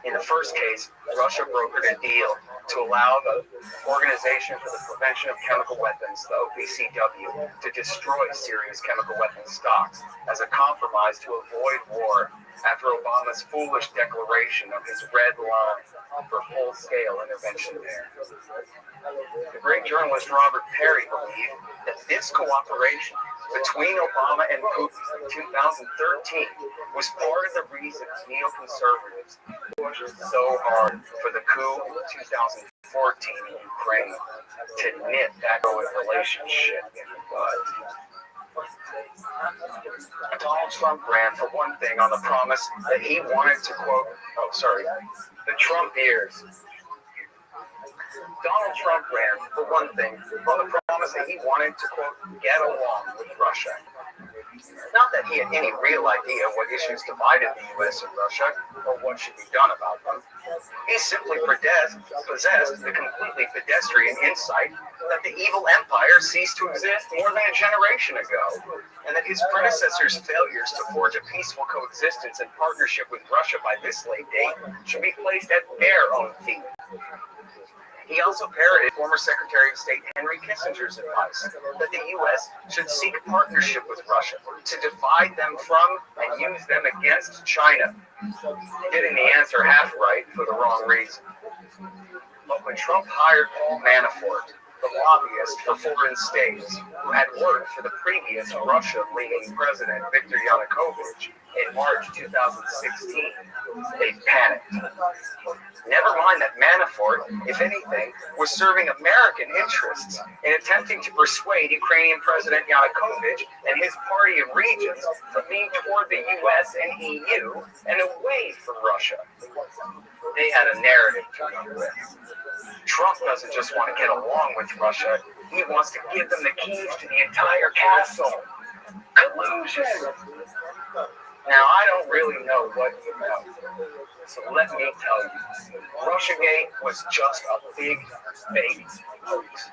In the first case, Russia brokered a deal to allow the Organization for the Prevention of Chemical Weapons, the OPCW, to destroy Syria's chemical weapons stocks as a compromise to avoid war after Obama's foolish declaration of his red line for full-scale intervention there. The great journalist Robert Perry believed that this cooperation between Obama and Putin in 2013 was part of the reasons neoconservatives pushed so hard for the coup in 2014 in Ukraine to nip that relationship in the bud. Donald Trump ran, for one thing, on the promise that he wanted to quote, the Trump years. Donald Trump ran, for one thing, on the promise that he wanted to, quote, get along with Russia. Not that he had any real idea what issues divided the U.S. and Russia, or what should be done about them. He simply possessed the completely pedestrian insight that the evil empire ceased to exist more than a generation ago, and that his predecessors' failures to forge a peaceful coexistence and partnership with Russia by this late date should be placed at their own feet. He also parroted former Secretary of State Henry Kissinger's advice that the U.S. should seek partnership with Russia to divide them from and use them against China, getting the answer half right for the wrong reason. But when Trump hired Paul Manafort, the lobbyist for foreign states who had worked for the previous Russia-leaning president Viktor Yanukovych in March 2016, they panicked. Never mind that Manafort, if anything, was serving American interests in attempting to persuade Ukrainian President Yanukovych and his party of regions to lean toward the U.S. and EU and away from Russia. They had a narrative to run with. Trump doesn't just want to get along with Russia, he wants to give them the keys to the entire castle. Collusion! Now, I don't really know what you know, so let me tell you, Russiagate was just a big, fake hoax.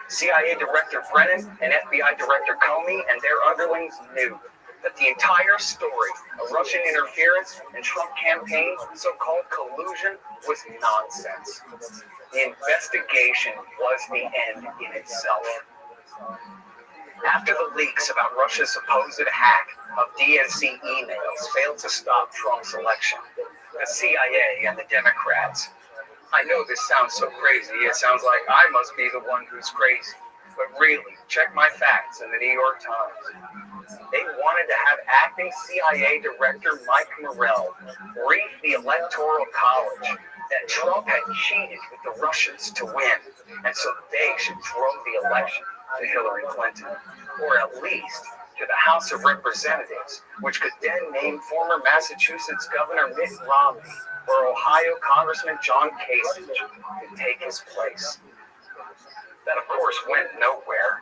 CIA Director Brennan and FBI Director Comey and their underlings knew that the entire story of Russian interference and Trump campaign, so-called collusion, was nonsense. The investigation was the end in itself. After the leaks about Russia's supposed hack of DNC emails failed to stop Trump's election, the CIA and the Democrats, I know this sounds so crazy, it sounds like I must be the one who's crazy. But really, check my facts in the New York Times. They wanted to have acting CIA Director Mike Morrell brief the Electoral College that Trump had cheated with the Russians to win, and so they should throw the election to Hillary Clinton, or at least to the House of Representatives, which could then name former Massachusetts Governor Mitt Romney or Ohio Congressman John Kasich to take his place. That, of course, went nowhere.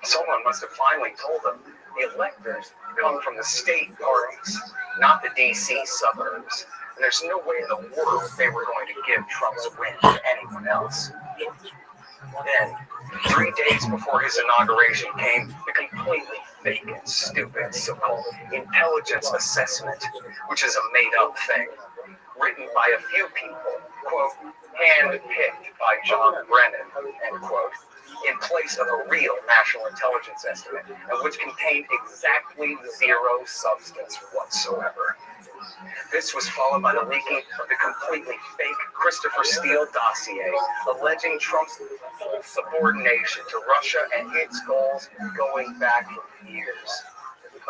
Someone must have finally told them the electors come from the state parties, not the D.C. suburbs. And there's no way in the world they were going to give Trump's win to anyone else. Then, 3 days before his inauguration came the completely fake and stupid so-called intelligence assessment, which is a made-up thing, written by a few people, quote, hand-picked by John Brennan, end quote, in place of a real national intelligence estimate, and which contained exactly zero substance whatsoever. This was followed by the leaking of the completely fake Christopher Steele dossier, alleging Trump's full subordination to Russia and its goals going back years.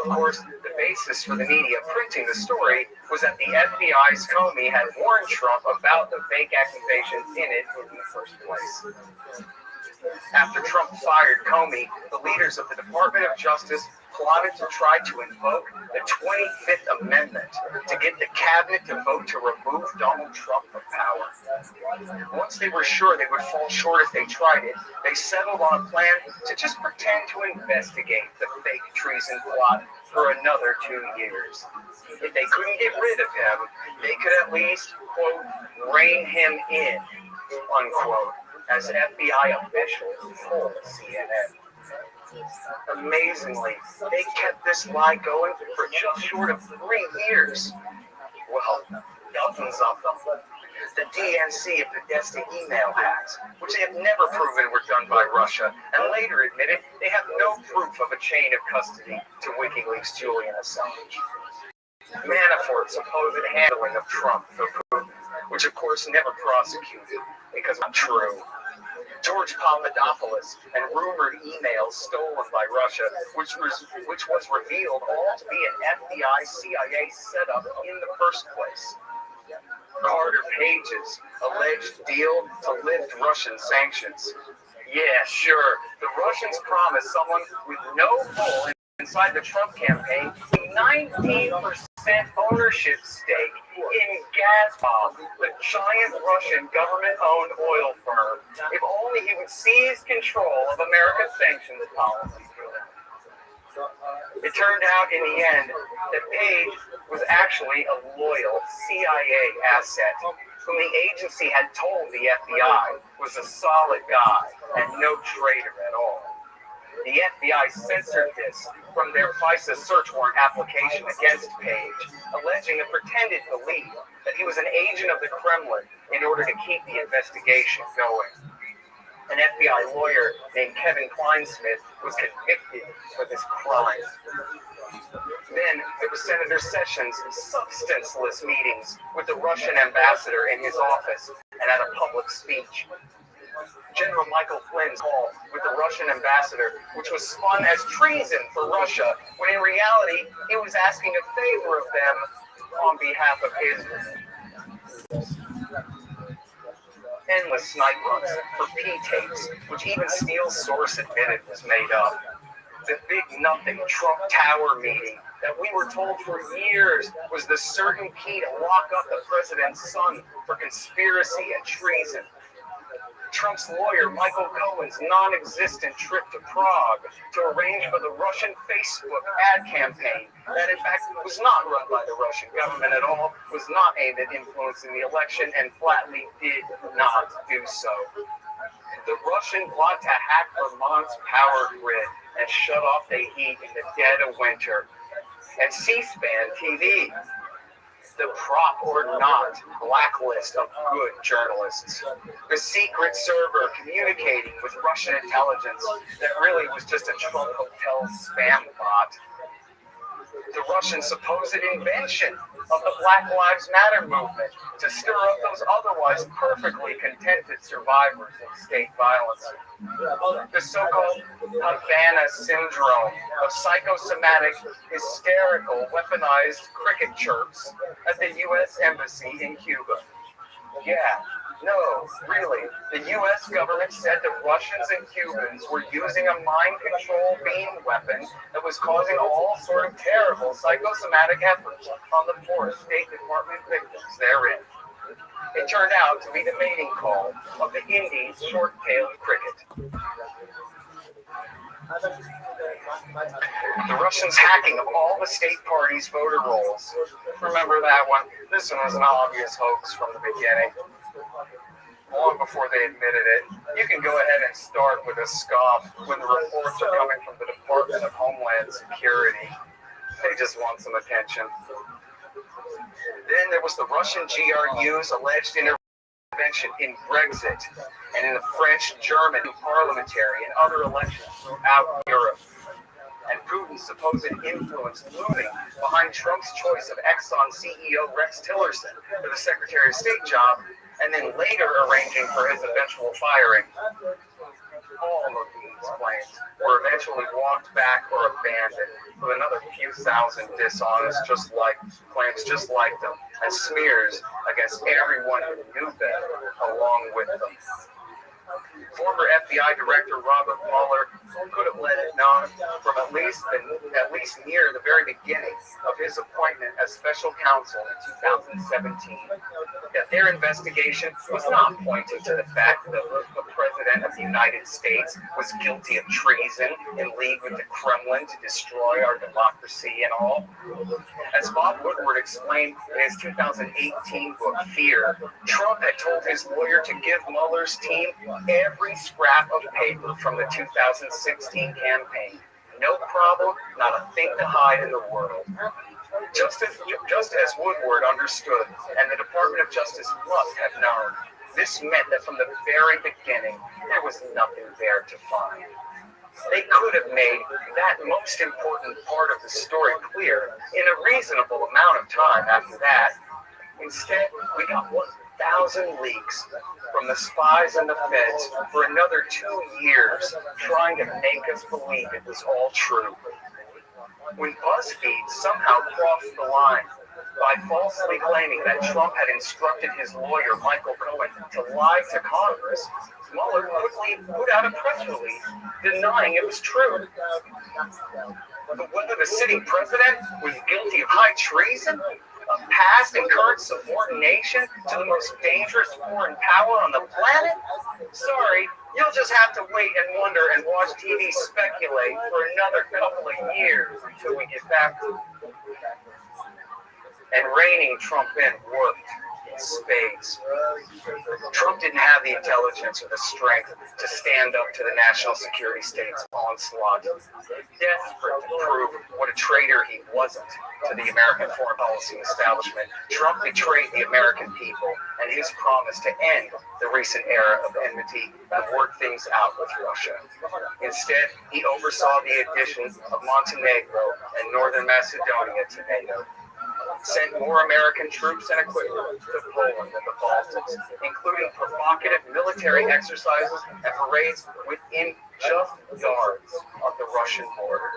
Of course, the basis for the media printing the story was that the FBI's Comey had warned Trump about the fake accusations in it in the first place. After Trump fired Comey, the leaders of the Department of Justice plotted to try to invoke the 25th Amendment to get the cabinet to vote to remove Donald Trump from power. Once they were sure they would fall short if they tried it, they settled on a plan to just pretend to investigate the fake treason plot for another 2 years. If they couldn't get rid of him, they could at least, quote, rein him in, unquote, as FBI officials told CNN. Amazingly, they kept this lie going for just short of 3 years. Well, dozens of them. The DNC of Podesta email hacks, which they have never proven were done by Russia, and later admitted they have no proof of a chain of custody to WikiLeaks' Julian Assange. Manafort's supposed handling of Trump for Putin, which of course never prosecuted because it's true. George Papadopoulos and rumored emails stolen by Russia, which was revealed all to be an FBI CIA setup in the first place. Carter Page's alleged deal to lift Russian sanctions. Yeah, sure, the Russians promised someone with no pull inside the Trump campaign a 19% ownership stake in Gazprom, the giant Russian government-owned oil firm, if only he would seize control of America's sanctions policy. It turned out in the end that Page was actually a loyal CIA asset whom the agency had told the FBI was a solid guy and no traitor at all. The FBI censored this from their FISA search warrant application against Page, alleging a pretended belief that he was an agent of the Kremlin in order to keep the investigation going. An FBI lawyer named Kevin Kleinsmith was convicted for this crime. Then there was Senator Sessions' substanceless meetings with the Russian ambassador in his office and at a public speech. General Michael Flynn's call with the Russian ambassador, which was spun as treason for Russia, when in reality he was asking a favor of them on behalf of Israel. Endless snipe runs for P-tapes, which even Steele's source admitted was made up. The big nothing Trump Tower meeting that we were told for years was the certain key to lock up the president's son for conspiracy and treason. Trump's lawyer, Michael Cohen's non-existent trip to Prague to arrange for the Russian Facebook ad campaign that in fact was not run by the Russian government at all, was not aimed at influencing the election, and flatly did not do so. The Russian plot to hack Vermont's power grid and shut off the heat in the dead of winter. And C-SPAN TV, the prop or not blacklist of good journalists. The secret server communicating with Russian intelligence that really was just a Trump Hotel spam bot. the Russian supposed invention of the Black Lives Matter movement to stir up those otherwise perfectly contented survivors of state violence. The so-called Havana syndrome of psychosomatic, hysterical, weaponized cricket chirps at the U.S. Embassy in Cuba. Yeah, no, really. The U.S. government said that Russians and Cubans were using a mind control beam weapon that was causing all sort of terrible psychosomatic efforts on the poor State Department victims therein. It turned out to be the mating call of the Indies short-tailed cricket. The Russians hacking of all the state parties' voter rolls. Remember that one? This one was an obvious hoax from the beginning. Long before they admitted it. You can go ahead and start with a scoff when the reports are coming from the Department of Homeland Security. They just want some attention. Then there was the Russian GRU's alleged intervention in Brexit and in the French, German, parliamentary and other elections throughout Europe. And Putin's supposed influence looming behind Trump's choice of Exxon CEO Rex Tillerson for the Secretary of State job, and then later arranging for his eventual firing. All of these claims were eventually walked back or abandoned, with another few thousand dishonest claims just like them, and smears against everyone who knew better along with them. Former FBI Director Robert Mueller could have let it known from at least near the very beginning of his appointment as special counsel in 2017 that their investigation was not pointing to the fact that the President of the United States was guilty of treason in league with the Kremlin to destroy our democracy and all. As Bob Woodward explained in his 2018 book, Fear, Trump had told his lawyer to give Mueller's team every scrap of paper from the 2016 campaign. No problem, not a thing to hide in the world. Just as Woodward understood, and the Department of Justice must have known, this meant that from the very beginning, there was nothing there to find. They could have made that most important part of the story clear in a reasonable amount of time after that. Instead, we got 1,000 leaks from the spies and the feds for another 2 years, trying to make us believe it was all true. When BuzzFeed somehow crossed the line by falsely claiming that Trump had instructed his lawyer, Michael Cohen, to lie to Congress, Mueller quickly put out a press release denying it was true. But whether the sitting president was guilty of high treason, of past and current subordination to the most dangerous foreign power on the planet? Sorry, you'll just have to wait and wonder and watch TV speculate for another couple of years until we get back to it. And reining Trump in worked in spades. Trump didn't have the intelligence or the strength to stand up to the national security state's onslaught. Desperate to prove what a traitor he wasn't to the American foreign policy establishment, Trump betrayed the American people and his promise to end the recent era of enmity and work things out with Russia. Instead, he oversaw the addition of Montenegro and Northern Macedonia to NATO, sent more American troops and equipment to Poland and the Baltics, including provocative military exercises and parades within just yards of the Russian border.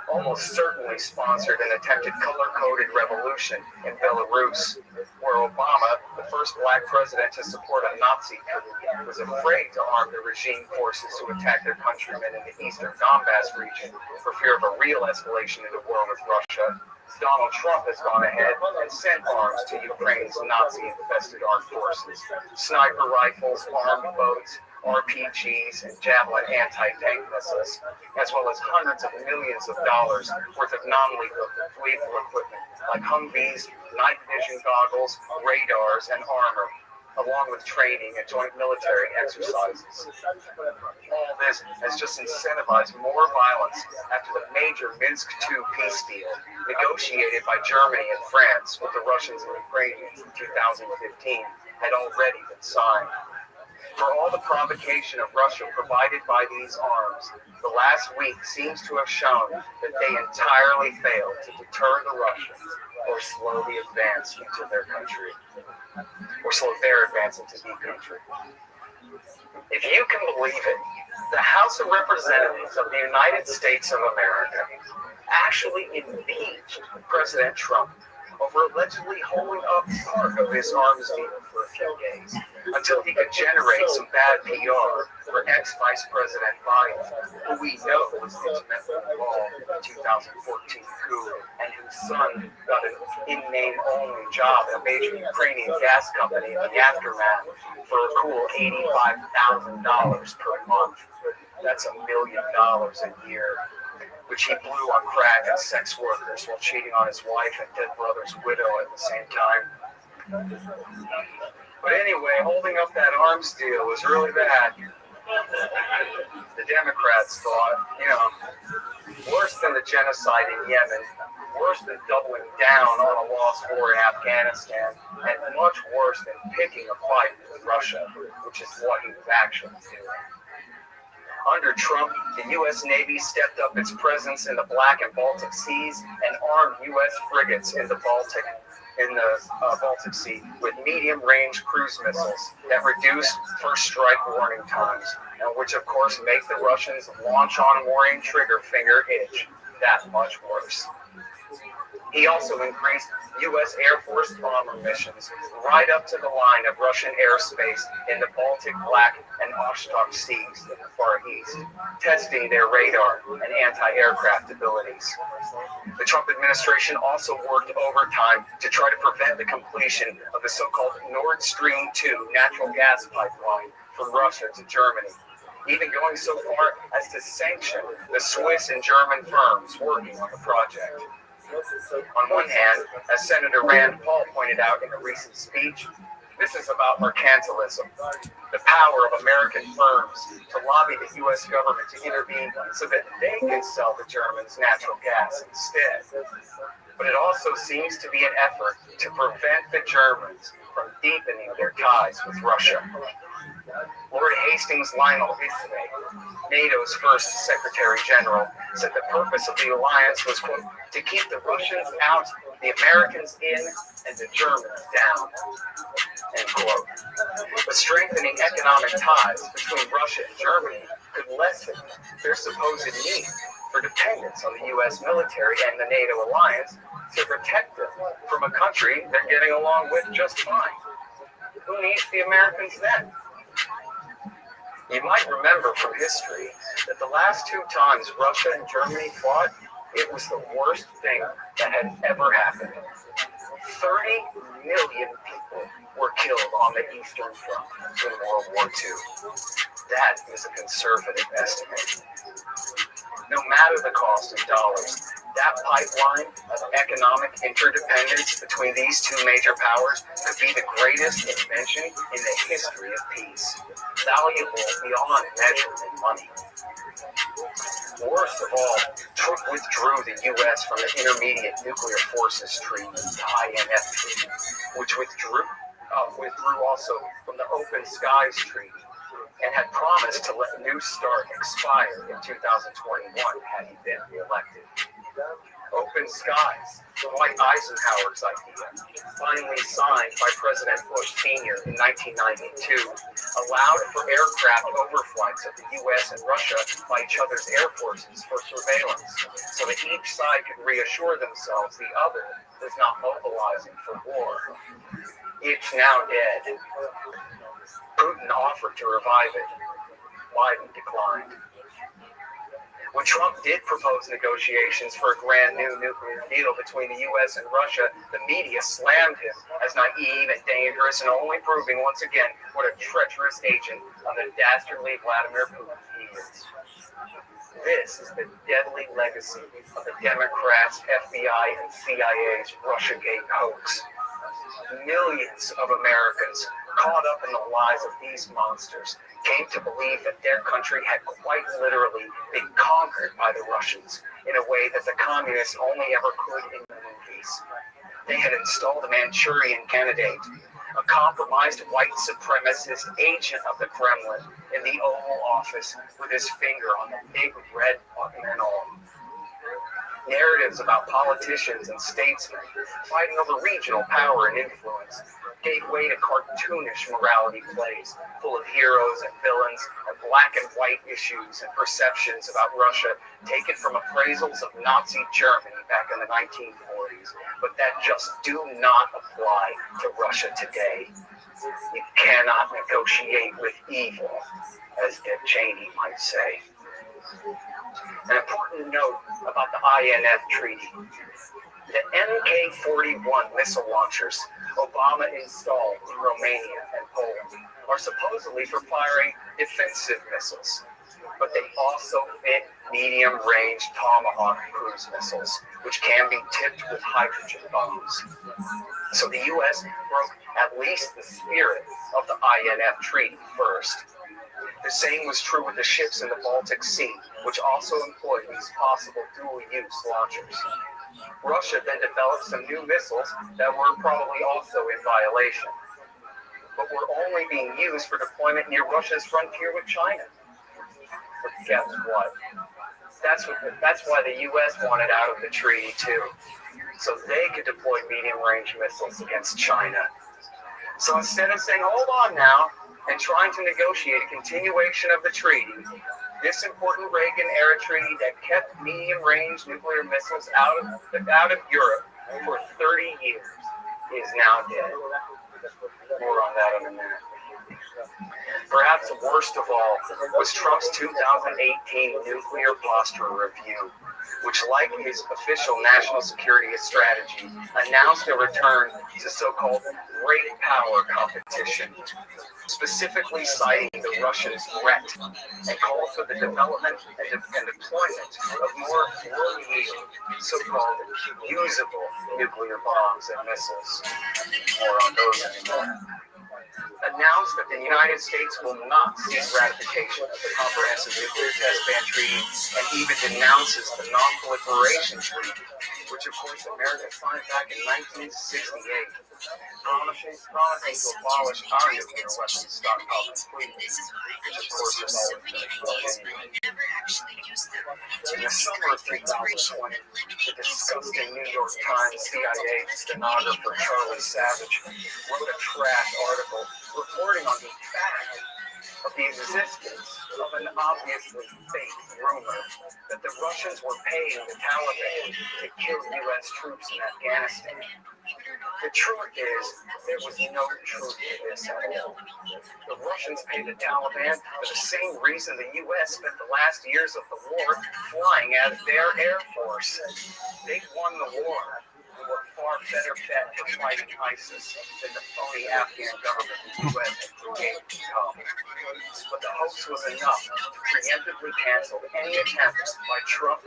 Almost certainly sponsored an attempted color-coded revolution in Belarus, where Obama, the first black president to support a Nazi coup, was afraid to arm the regime forces who attacked their countrymen in the eastern Donbass region for fear of a real escalation into war with Russia. Donald Trump has gone ahead and sent arms to Ukraine's Nazi-infested armed forces. Sniper rifles, armed boats, RPGs, and Javelin anti-tank missiles, as well as hundreds of millions of dollars worth of non-lethal equipment like Humvees, night vision goggles, radars, and armor, along with training and joint military exercises. All this has just incentivized more violence after the major Minsk II peace deal, negotiated by Germany and France with the Russians and Ukrainians in 2015, had already been signed. For all the provocation of Russia provided by these arms, the last week seems to have shown that they entirely failed to deter the Russians or slow the advance into their country, or slow their advance into the country. If you can believe it, the House of Representatives of the United States of America actually impeached President Trump over allegedly holding up part of his arms deal for a few days until he could generate some bad PR for ex-Vice President Biden, who we know was intimately involved in the 2014 coup and whose son got an in-name-only job at a major Ukrainian gas company in the aftermath for a cool $85,000 per month. That's $1 million a year, which he blew on crack and sex workers while cheating on his wife and dead brother's widow at the same time. But anyway, holding up that arms deal was really bad. The Democrats thought, worse than the genocide in Yemen, worse than doubling down on a lost war in Afghanistan, and much worse than picking a fight with Russia, which is what he was actually doing. Under Trump, the U.S. Navy stepped up its presence in the Black and Baltic Seas and armed U.S. frigates in the Baltic Sea with medium-range cruise missiles that reduced first strike warning times, and which of course make the Russians' launch-on-warning trigger finger itch that much worse. He also increased U.S. Air Force bomber missions right up to the line of Russian airspace in the Baltic, Black, and Okhotsk Seas in the Far East, testing their radar and anti-aircraft abilities. The Trump administration also worked overtime to try to prevent the completion of the so-called Nord Stream 2 natural gas pipeline from Russia to Germany, even going so far as to sanction the Swiss and German firms working on the project. On one hand, as Senator Rand Paul pointed out in a recent speech, this is about mercantilism, the power of American firms to lobby the U.S. government to intervene so that they can sell the Germans natural gas instead. But it also seems to be an effort to prevent the Germans from deepening their ties with Russia. Lord Hastings Lionel Ismay, NATO's first Secretary General, said the purpose of the alliance was, quote, to keep the Russians out, the Americans in, and the Germans down, end quote. But strengthening economic ties between Russia and Germany could lessen their supposed need for dependence on the U.S. military and the NATO alliance to protect them from a country they're getting along with just fine. Who needs the Americans then? You might remember from history that the last two times Russia and Germany fought, it was the worst thing that had ever happened. 30 million people were killed on the Eastern Front in World War II. That is a conservative estimate. No matter the cost in dollars, that pipeline of economic interdependence between these two major powers could be the greatest invention in the history of peace, valuable beyond measure in money. Worst of all, Trump withdrew the U.S. from the Intermediate Nuclear Forces Treaty, the INF Treaty, which withdrew also from the Open Skies Treaty, and had promised to let New START expire in 2021 had he been reelected. Open Skies, Dwight Eisenhower's idea, finally signed by President Bush Sr. in 1992, allowed for aircraft overflights of the U.S. and Russia by each other's air forces for surveillance, so that each side could reassure themselves the other was not mobilizing for war. It's now dead. Putin offered to revive it. Biden declined. When Trump did propose negotiations for a brand new nuclear deal between the U.S. and Russia, the media slammed him as naive and dangerous and only proving once again what a treacherous agent of the dastardly Vladimir Putin he is. This is the deadly legacy of the Democrats, FBI, and CIA's Russiagate hoax. Millions of Americans caught up in the lies of these monsters came to believe that their country had quite literally been conquered by the Russians in a way that the communists only ever could in the movies. They had installed a Manchurian candidate, a compromised white supremacist agent of the Kremlin in the Oval Office with his finger on the big red button and all. Narratives about politicians and statesmen fighting over regional power and influence gave way to cartoonish morality plays full of heroes and villains and black and white issues and perceptions about Russia taken from appraisals of Nazi Germany back in the 1940s, but that just do not apply to Russia today. You cannot negotiate with evil, as Dick Cheney might say. An important note about the INF Treaty. The Mk-41 missile launchers Obama installed in Romania and Poland are supposedly for firing defensive missiles, but they also fit medium-range Tomahawk cruise missiles, which can be tipped with hydrogen bombs. So the U.S. broke at least the spirit of the INF Treaty first. The same was true with the ships in the Baltic Sea, which also employed these possible dual-use launchers. Russia then developed some new missiles that were probably also in violation, but were only being used for deployment near Russia's frontier with China. But guess what? That's why the U.S. wanted out of the treaty too, so they could deploy medium-range missiles against China. So instead of saying, hold on now, and trying to negotiate a continuation of the treaty, this important Reagan-era treaty that kept medium-range nuclear missiles out of Europe for 30 years is now dead. More on that in a minute. Perhaps the worst of all was Trump's 2018 nuclear posture review, which, like his official national security strategy, announced a return to so-called great power competition, specifically citing the Russian threat and called for the development and deployment of more world-leading, so-called usable nuclear bombs and missiles. More on those anymore. Announced that the United States will not seek ratification of the Comprehensive Nuclear Test Ban Treaty, and even denounces the Non-Proliferation Treaty, which of course America signed back in 1968, promising to abolish our nuclear weapons stockpile completely, which of course is always been anyway. In the summer of 2020, the disgusting New York Times CIA stenographer Charlie Savage wrote a trash article reporting on the fact of the existence of an obviously fake rumor that the Russians were paying the Taliban to kill U.S. troops in Afghanistan. The truth is, there was no truth to this at all. The Russians paid the Taliban for the same reason the U.S. spent the last years of the war flying out of their Air Force. They won the war and were far better bet for fighting ISIS than the phony Afghan government the U.S. had created to come. But the hoax was enough to preemptively cancel any attempt by Trump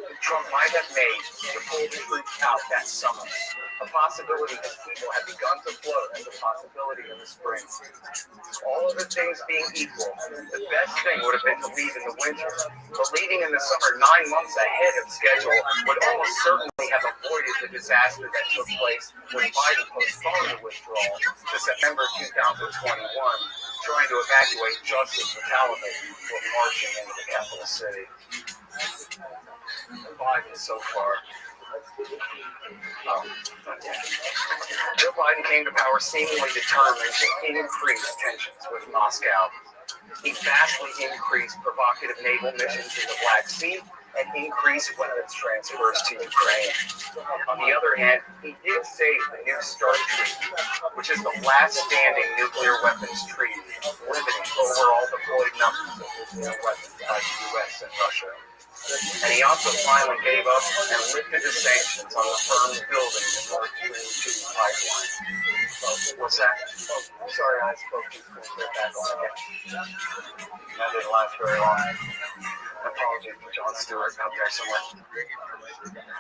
might have made to pull the troops out that summer. A possibility that people had begun to float as a possibility in the spring. All other things being equal, the best thing would have been to leave in the winter, but leaving in the summer 9 months ahead of schedule would almost certainly have avoided the disaster that took place when Biden postponed the withdrawal to September 2021, trying to evacuate just as the Taliban were marching into the capital city. Biden so far. Joe Biden came to power seemingly determined to increase tensions with Moscow. He vastly increased provocative naval missions in the Black Sea and increased weapons transfers to Ukraine. On the other hand, he did save the New START Treaty, which is the last standing nuclear weapons treaty, limiting overall deployed numbers of nuclear weapons by the U.S. and Russia. And he also finally gave up and lifted the sanctions on the firms building the Nord Stream 2 pipeline. What's that? Oh, sorry, I spoke too quick. Back on again. That didn't last very long. Apologies to Jon Stewart out there somewhere.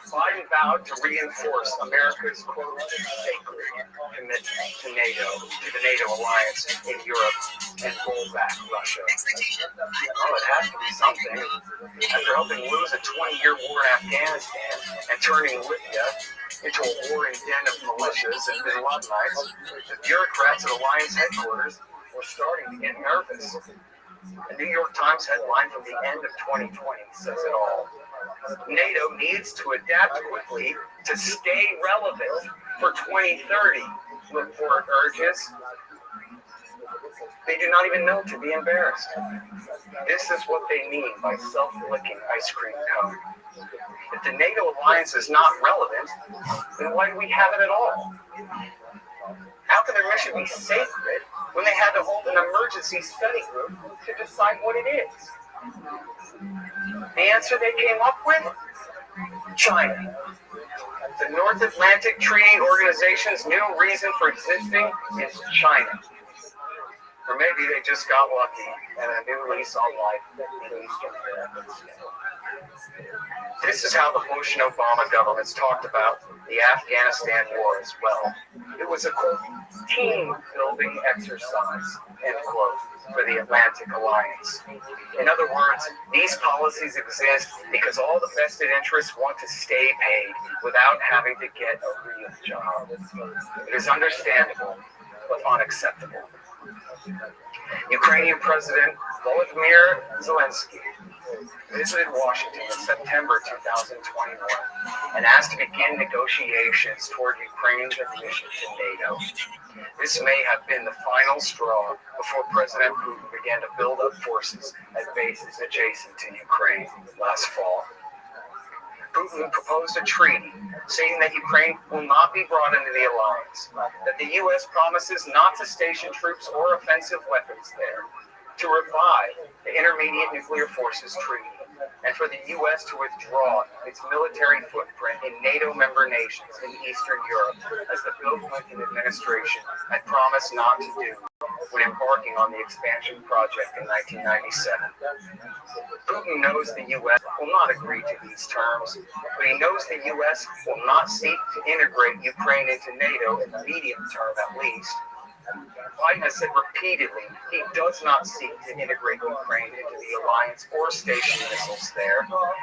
Biden vowed to reinforce America's, quote, sacred commitment to NATO, to the NATO alliance in Europe, and roll back Russia. Well, it has to be something. After helping lose a 20-year war in Afghanistan and turning Libya into a warring den of militias and bin Ladenites, the bureaucrats at alliance headquarters were starting to get nervous. A New York Times headline from the end of 2020 says it all. NATO needs to adapt quickly to stay relevant for 2030, report urges. They do not even know to be embarrassed. This is what they mean by self-licking ice cream cone. If the NATO alliance is not relevant, then why do we have it at all? How can their mission be sacred when they had to hold an emergency study group to decide what it is? The answer they came up with? China. The North Atlantic Treaty Organization's new reason for existing is China. Or maybe they just got lucky and a new lease on life in Eastern Europe. This is how the Bush and Obama governments talked about the Afghanistan war as well. It was a, quote, team-building exercise, end quote, for the Atlantic Alliance. In other words, these policies exist because all the vested interests want to stay paid without having to get a real job. It is understandable, but unacceptable. Ukrainian President Volodymyr Zelensky visited Washington in September 2021 and asked to begin negotiations toward Ukraine's admission to NATO. This may have been the final straw before President Putin began to build up forces at bases adjacent to Ukraine last fall. Putin proposed a treaty stating that Ukraine will not be brought into the alliance, that the U.S. promises not to station troops or offensive weapons there, to revive the Intermediate Nuclear Forces Treaty, and for the U.S. to withdraw its military footprint in NATO member nations in Eastern Europe, as the Bill Clinton administration had promised not to do when embarking on the expansion project in 1997. Putin knows the U.S. will not agree to these terms, but he knows the U.S. will not seek to integrate Ukraine into NATO in the medium term at least. Biden has said repeatedly he does not seek to integrate Ukraine into the alliance or station missiles there,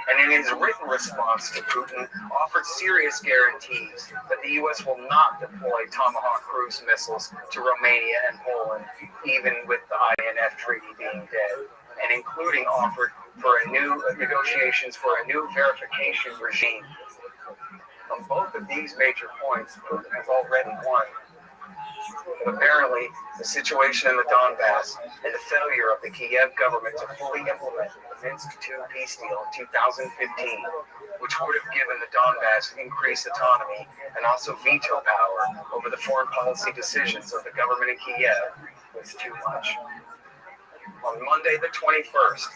and in his written response to Putin, offered serious guarantees that the U.S. will not deploy Tomahawk cruise missiles to Romania and Poland, even with the INF treaty being dead, and including offered for negotiations for a new verification regime. On both of these major points, Putin has already won. But apparently, the situation in the Donbass and the failure of the Kiev government to fully implement the Minsk II peace deal in 2015, which would have given the Donbass increased autonomy and also veto power over the foreign policy decisions of the government in Kiev, was too much. On Monday the 21st,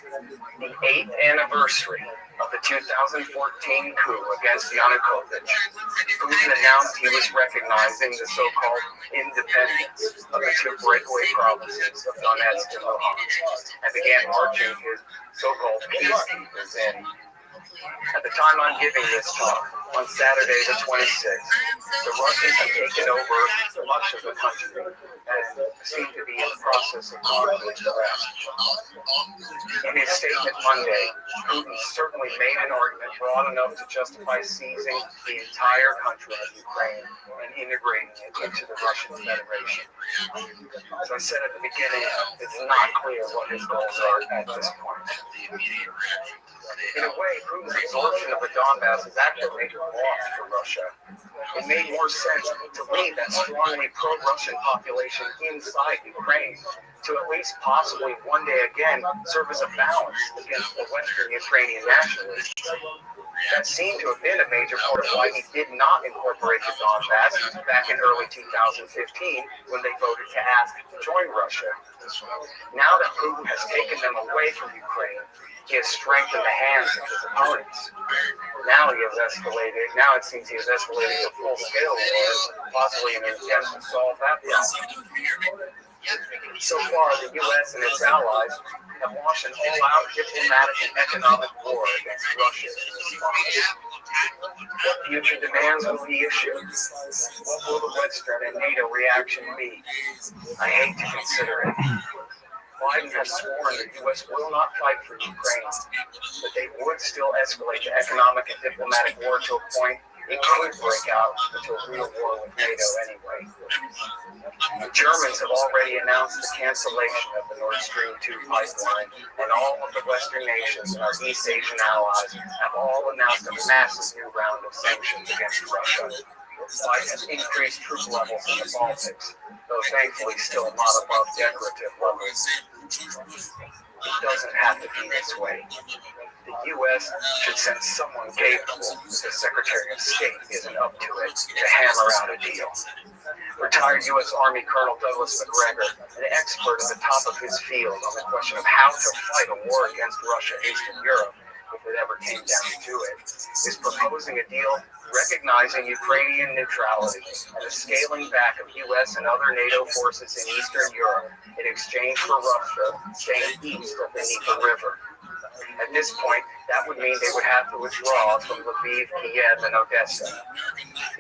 the 8th anniversary of the 2014 coup against Yanukovych, Putin announced he was recognizing the so-called independence of the two breakaway provinces of Donetsk and Luhansk, and began marching his so-called peacekeepers in. At the time I'm giving this talk, on Saturday the 26th, the Russians have taken over much of the country and seem to be in the process of conquering the rest. In his statement Monday, Putin certainly made an argument broad enough to justify seizing the entire country of Ukraine and integrating it into the Russian Federation. As I said at the beginning, it's not clear what his goals are at this point. In a way, Putin's absorption of the Donbass is actually a major loss for Russia. It made more sense to leave that strongly pro-Russian population inside Ukraine to at least possibly one day again serve as a balance against the Western Ukrainian nationalists. That seemed to have been a major part of why he did not incorporate the Donbass back in early 2015 when they voted to ask to join Russia. Now that Putin has taken them away from Ukraine, he has strengthened the hands of his opponents. Now it seems he has escalated to full-scale war, possibly in an attempt to solve that problem. So far, the U.S. and its allies have launched an all-out diplomatic and economic war against Russia in response. What future demands will be issued? What will the Western and NATO reaction be? I hate to consider it. Biden has sworn the U.S. will not fight for Ukraine, but they would still escalate the economic and diplomatic war to a point it could break out into a real war with NATO anyway. The Germans have already announced the cancellation of the Nord Stream 2 pipeline, and all of the Western nations and our East Asian allies have all announced a massive new round of sanctions against Russia. Biden has increased troop levels in the Baltics, though thankfully still not above decorative levels. It doesn't have to be this way. The U.S. should send someone capable, if the Secretary of State isn't up to it, to hammer out a deal. Retired U.S. Army Colonel Douglas McGregor, an expert at the top of his field on the question of how to fight a war against Russia and Eastern Europe, if it ever came down to it, is proposing a deal recognizing Ukrainian neutrality and the scaling back of U.S. and other NATO forces in Eastern Europe in exchange for Russia staying east of the Dnieper River. At this point, that would mean they would have to withdraw from Lviv, Kiev, and Odessa.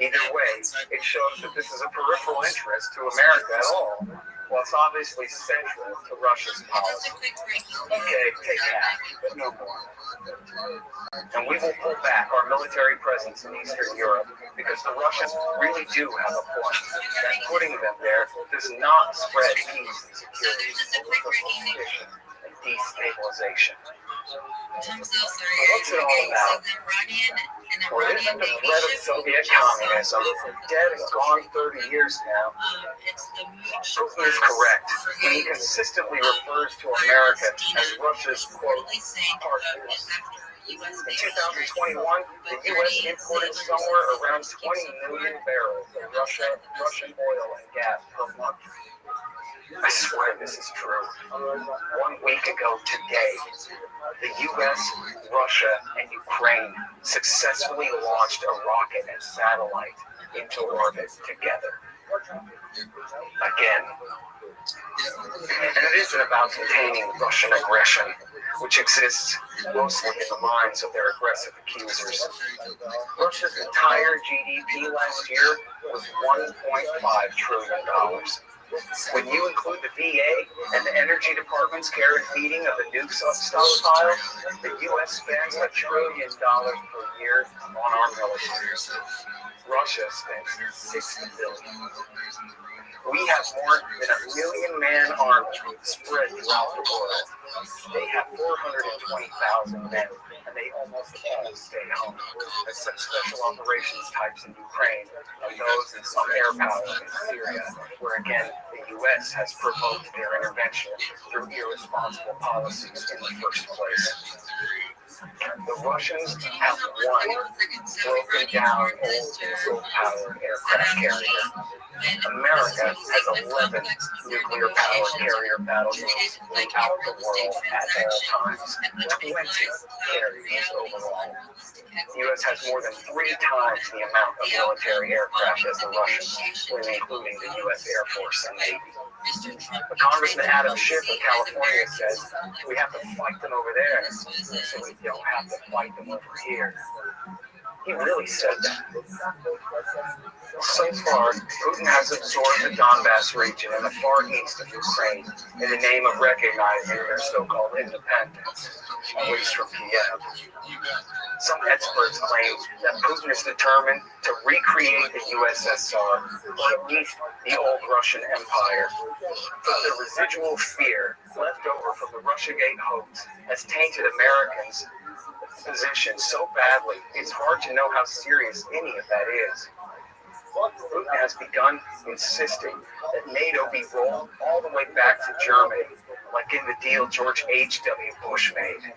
Either way, it shows that this is a peripheral interest to America at all, while it's obviously central to Russia's policy. Okay, take that, but no more. And we will pull back our military presence in Eastern Europe because the Russians really do have a point that putting them there does not spread peace and security, but suspicion and destabilization. What's it all about? Well, isn't the threat of Soviet communism dead and gone 30 years now? Putin is correct when he consistently refers to America as Russia's, quote, partners. In 2021, the U.S. imported somewhere around 20 million barrels of Russian oil and gas per month. I swear this is true. 1 week ago today, the U.S., Russia, and Ukraine successfully launched a rocket and satellite into orbit together. Again. And it isn't about containing Russian aggression, which exists mostly in the minds of their aggressive accusers. Russia's entire GDP last year was $1.5 trillion. When you include the VA and the Energy Department's care and feeding of the nuke stockpile, the U.S. spends $1 trillion per year on our military. Russia spends $60 billion. We have more than 1 million-man army spread throughout the world. They have 420,000 men, and they almost all stay home, as such special operations types in Ukraine are those in some air power in Syria, where again the U.S. has provoked their intervention through irresponsible policies in the first place. The Russians have one broken down old diesel-powered aircraft carrier. America has 11 nuclear-powered carrier battle groups throughout the world at all times, 20 carriers overall. The U.S. has more than 3 times the amount of military aircraft as the Russians, when including the U.S. Air Force and Navy. But Congressman Adam Schiff of California says we have to fight them over there, so we don't have to fight them over here. He really said that. So far, Putin has absorbed the Donbass region and the far east of Ukraine in the name of recognizing their so-called independence, at least from Kiev. Some experts claim that Putin is determined to recreate the USSR, or at least the old Russian Empire. But the residual fear left over from the Russiagate hoax has tainted Americans' position so badly, it's hard to know how serious any of that is. Putin has begun insisting that NATO be rolled all the way back to Germany, like in the deal George H.W. Bush made.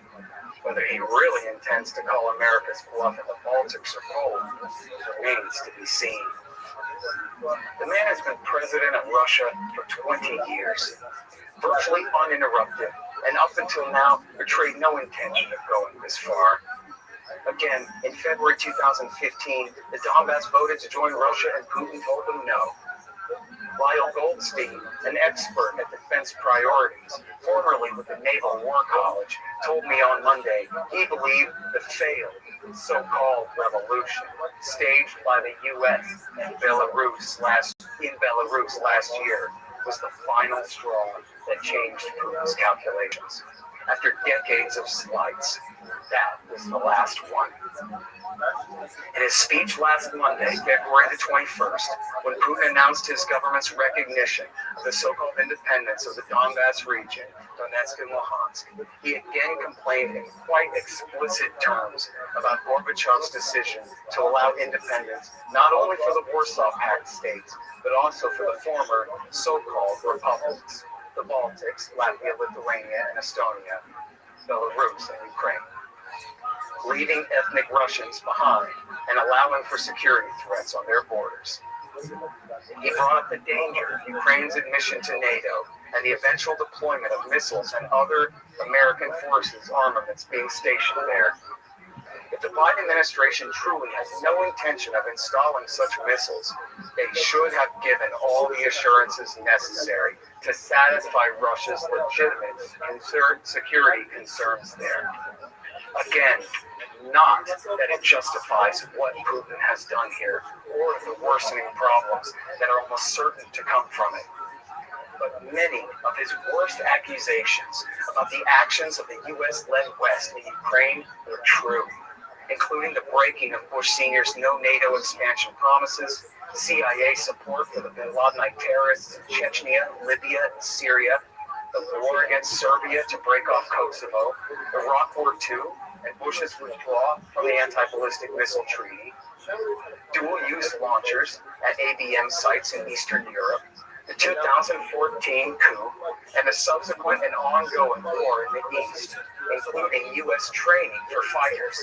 Whether he really intends to call America's bluff in the Baltics or cold remains to be seen. The man has been president of Russia for 20 years, virtually uninterrupted, and up until now betrayed no intention of going this far. Again, in February 2015, the Donbass voted to join Russia and Putin told them no. Lyle Goldstein, an expert at defense priorities, formerly with the Naval War College, told me on Monday he believed the failed so-called revolution staged by the U.S. and Belarus last year was the final straw that changed Putin's calculations. After decades of slights, that was the last one. In his speech last Monday, February the 21st, when Putin announced his government's recognition of the so-called independence of the Donbass region, Donetsk and Luhansk, he again complained in quite explicit terms about Gorbachev's decision to allow independence not only for the Warsaw Pact states, but also for the former so-called republics, the Baltics, Latvia, Lithuania, and Estonia, Belarus, and Ukraine, leaving ethnic Russians behind and allowing for security threats on their borders. He brought up the danger of Ukraine's admission to NATO and the eventual deployment of missiles and other American forces armaments being stationed there. If the Biden administration truly has no intention of installing such missiles, they should have given all the assurances necessary to satisfy Russia's legitimate security concerns there. Again, not that it justifies what Putin has done here or the worsening problems that are almost certain to come from it. But many of his worst accusations about the actions of the U.S.-led West in Ukraine were true, including the breaking of Bush Sr.'s no NATO expansion promises, CIA support for the bin Ladenite terrorists in Chechnya, Libya, and Syria, the war against Serbia to break off Kosovo, Iraq War II, and Bush's withdrawal from the Anti-Ballistic Missile Treaty, dual-use launchers at ABM sites in Eastern Europe, the 2014 coup, and the subsequent and ongoing war in the East, including U.S. training for fighters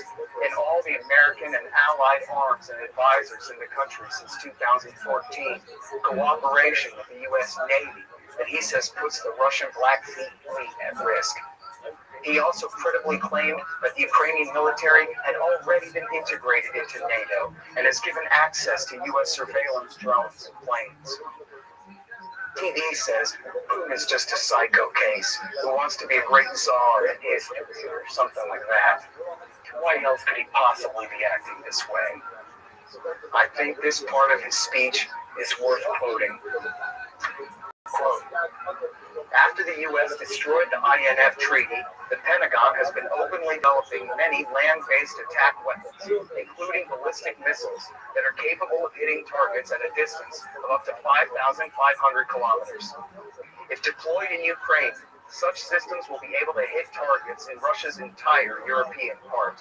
in all the American and Allied arms and advisors in the country since 2014, cooperation with the U.S. Navy that he says puts the Russian Black Sea Fleet at risk. He also credibly claimed that the Ukrainian military had already been integrated into NATO and has given access to U.S. surveillance drones and planes. TV says Putin is just a psycho case who wants to be a great czar in history or something like that. Why else could he possibly be acting this way? I think this part of his speech is worth quoting. Quote, after the U.S. destroyed the INF Treaty, the Pentagon has been openly developing many land-based attack weapons, including ballistic missiles that are capable of hitting targets at a distance of up to 5,500 kilometers. If deployed in Ukraine, such systems will be able to hit targets in Russia's entire European part.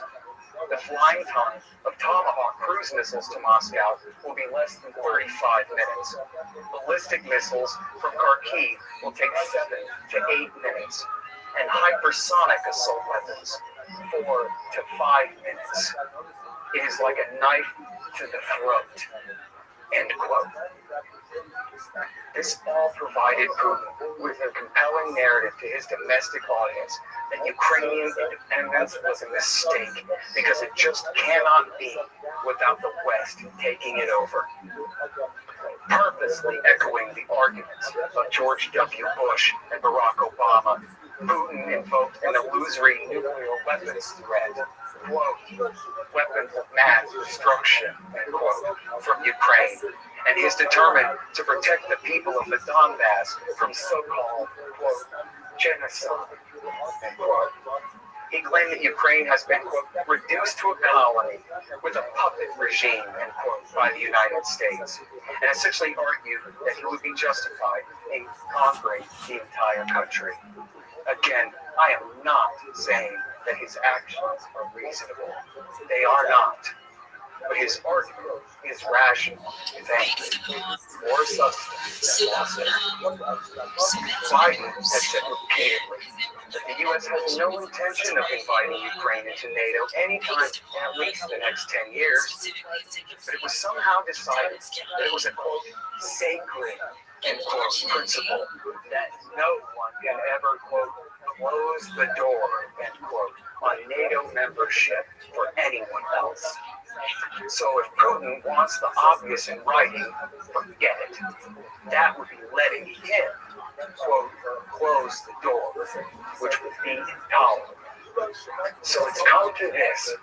The flying time of Tomahawk cruise missiles to Moscow will be less than 35 minutes. Ballistic missiles from Kharkiv will take 7 to 8 minutes, and hypersonic assault weapons 4 to 5 minutes. It is like a knife to the throat. End quote. This all provided Putin with a compelling narrative to his domestic audience that Ukrainian independence was a mistake because it just cannot be without the West taking it over. Purposely echoing the arguments of George W. Bush and Barack Obama, Putin invoked an illusory nuclear weapons threat, quote, weapons of mass destruction, end quote, from Ukraine, and he is determined to protect the people of the Donbass from so-called, quote, genocide, end quote. He claimed that Ukraine has been, quote, reduced to a colony with a puppet regime, end quote, by the United States, and essentially argued that he would be justified in conquering the entire country. Again, I am not saying that his actions are reasonable. They are not. But his argument is rational, thank you, more substance than nothing. Biden has said repeatedly that the U.S. has no intention of inviting Ukraine into NATO anytime in at least the next 10 years. But it was somehow decided that it was a, quote, sacred, end quote, principle that no one can ever, quote, close the door, end quote, on NATO membership for anyone else. So if Putin wants the obvious in writing, forget it. That would be letting him, quote, close the door, which would be intolerable. So it's come to this.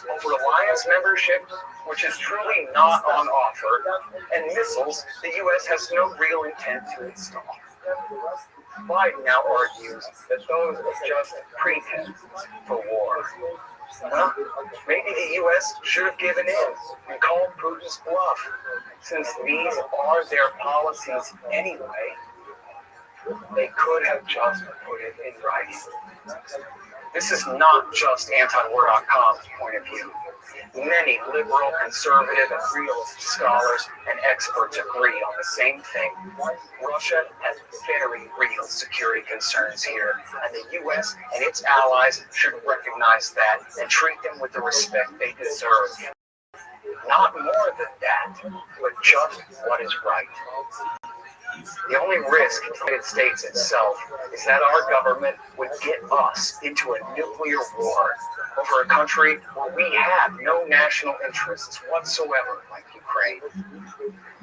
Over alliance membership, which is truly not on offer, and missiles the U.S. has no real intent to install. Biden now argues that those are just pretexts for war. Well, maybe the U.S. should have given in and called Putin's bluff, since these are their policies anyway. They could have just put it in writing. This is not just antiwar.com's point of view. Many liberal, conservative, and realist scholars and experts agree on the same thing. Russia has very real security concerns here, and the U.S. and its allies should recognize that and treat them with the respect they deserve. Not more than that, but just what is right. The only risk to the United States itself is that our government would get us into a nuclear war over a country where we have no national interests whatsoever, like Ukraine.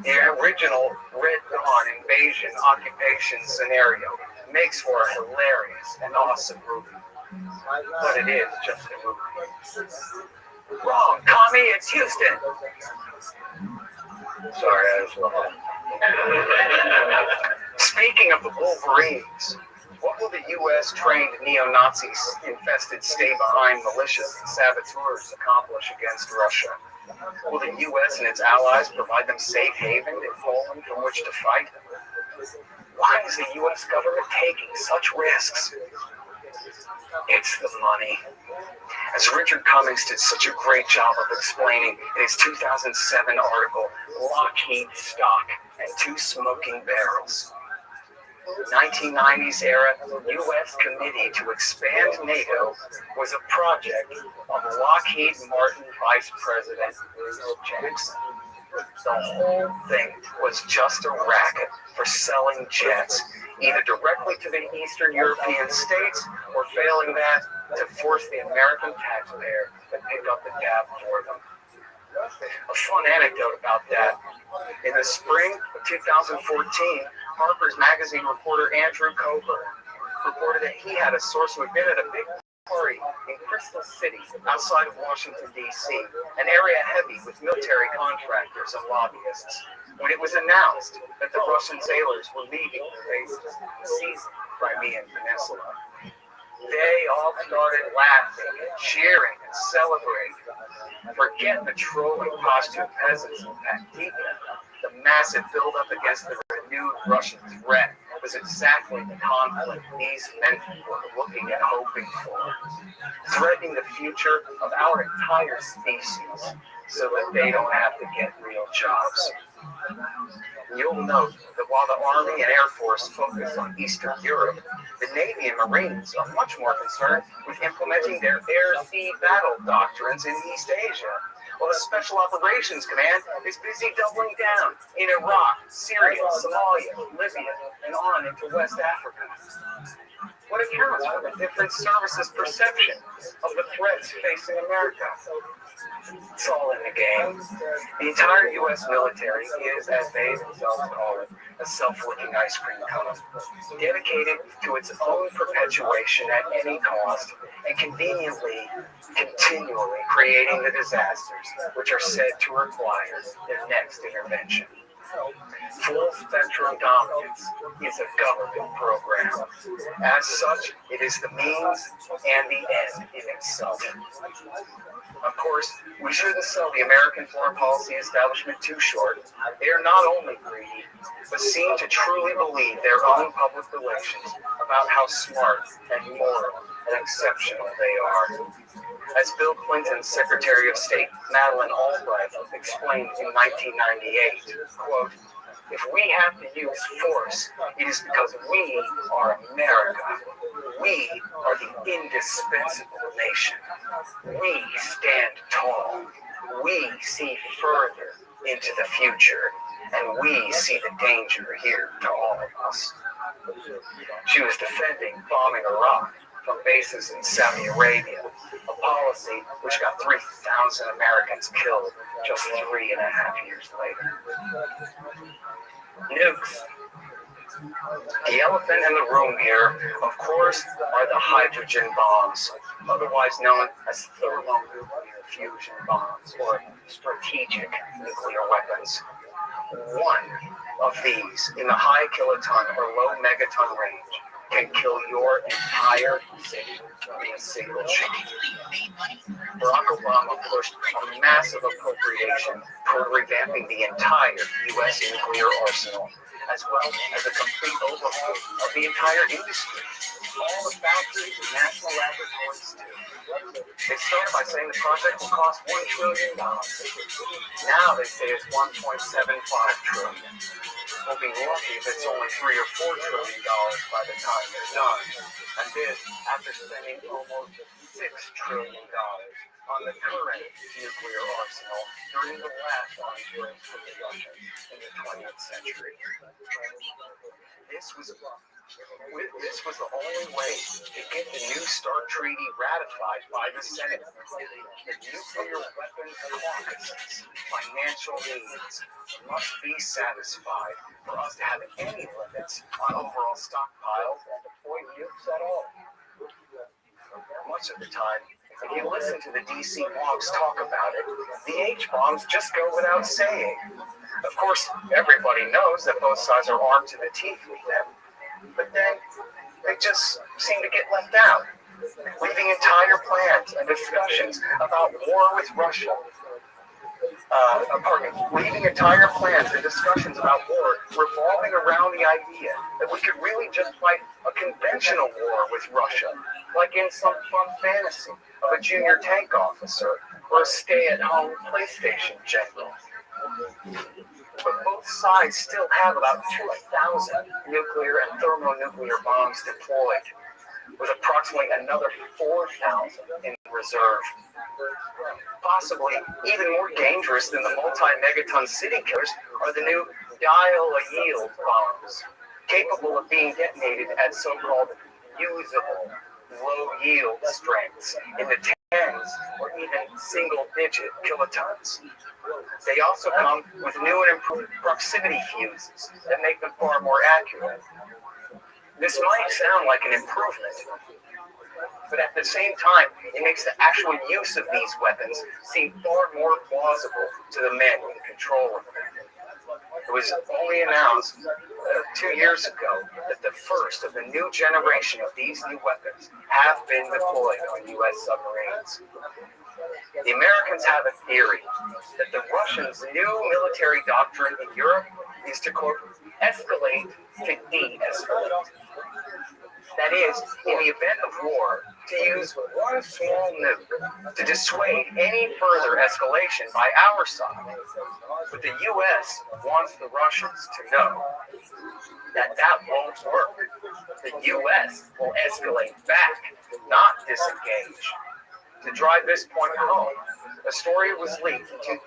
The original Red Dawn invasion occupation scenario makes for a hilarious and awesome movie. But it is just a movie. Wrong, commie, it's Houston! Sorry, I was wrong. Speaking of the Wolverines, what will the U.S.-trained neo-Nazis infested stay-behind militias and saboteurs accomplish against Russia? Will the U.S. and its allies provide them safe haven in Poland from which to fight? Why is the U.S. government taking such risks? It's the money. As Richard Cummings did such a great job of explaining in his 2007 article, Lockheed Stock and Two Smoking Barrels. 1990s era U.S. committee to expand NATO was a project of Lockheed Martin Vice President Bruce Jackson. The whole thing was just a racket for selling jets, either directly to the Eastern European states or failing that, to force the American taxpayer to pick up the tab for them. A fun anecdote about that. In the spring of 2014, Harper's Magazine reporter Andrew Coburn reported that he had a source who had been at a big party in Crystal City outside of Washington, D.C., an area heavy with military contractors and lobbyists, when it was announced that the Russian sailors were leaving their bases in the seasoned Crimean Peninsula. They all started laughing and cheering and celebrating. Forget the trolling costume peasants in Paktika. The massive buildup against the renewed Russian threat was exactly the conflict these men were looking and hoping for, threatening the future of our entire species so that they don't have to get real jobs. You'll note that while the Army and Air Force focus on Eastern Europe, the Navy and Marines are much more concerned with implementing their air-sea battle doctrines in East Asia, while the Special Operations Command is busy doubling down in Iraq, Syria, Somalia, Libya, and on into West Africa. What accounts for the different services' perception of the threats facing America? It's all in the game. The entire U.S. military is, as they themselves call it, a self-licking ice cream cone, dedicated to its own perpetuation at any cost, and conveniently, continually creating the disasters which are said to require their next intervention. Full spectrum dominance is a government program. As such, it is the means and the end in itself. Of course, we shouldn't sell the American foreign policy establishment too short. They are not only greedy, but seem to truly believe their own public relations about how smart and moral and exceptional they are. As Bill Clinton's Secretary of State, Madeleine Albright, explained in 1998, quote, "If we have to use force, it is because we are America. We are the indispensable nation. We stand tall. We see further into the future, and we see the danger here to all of us." She was defending bombing Iraq from bases in Saudi Arabia, a policy policy, which got 3,000 Americans killed just 3.5 years later. Nukes. The elephant in the room here, of course, are the hydrogen bombs, otherwise known as thermonuclear fusion bombs or strategic nuclear weapons. One of these in the high kiloton or low megaton range can kill your entire city in a single shot. Barack Obama pushed a massive appropriation toward revamping the entire U.S. nuclear arsenal, as well as a complete overhaul of the entire industry. All the factories and national laboratories too. They started by saying the project will cost $1 trillion. Now they say it's $1.75 trillion. We'll be lucky if it's only $3 or $4 trillion by the time they're done. And this after spending almost $6 trillion on the current nuclear arsenal during the last ongoing for the Russians in the 20th century. This was the only way to get the New START treaty ratified by the Senate. The nuclear weapons caucus's financial needs must be satisfied for us to have any limits on overall stockpiles and deploy nukes at all. Much of the time, if you listen to the DC blogs talk about it, the H-bombs just go without saying. Of course, everybody knows that both sides are armed to the teeth with them, but then they just seem to get left out, leaving entire plans and discussions about war with Russia. Leaving entire plans and discussions about war revolving around the idea that we could really just fight a conventional war with Russia, like in some fun fantasy of a junior tank officer or a stay-at-home PlayStation general. But both sides still have about 2,000 nuclear and thermonuclear bombs deployed, with approximately another 4,000 in reserve. Possibly even more dangerous than the multi-megaton city killers are the new dial-a-yield bombs, capable of being detonated at so-called usable low-yield strengths in the tens or even single-digit kilotons. They also come with new and improved proximity fuses that make them far more accurate. This might sound like an improvement, but at the same time, it makes the actual use of these weapons seem far more plausible to the men in control of them. It was only announced 2 years ago that the first of the new generation of these new weapons have been deployed on U.S. submarines. The Americans have a theory that the Russians' new military doctrine in Europe is to, quote, escalate to de-escalate. That is, in the event of war, to use one small nuke to dissuade any further escalation by our side. But the U.S. wants the Russians to know that that won't work. The U.S. will escalate back, not disengage. To drive this point home, a story was leaked in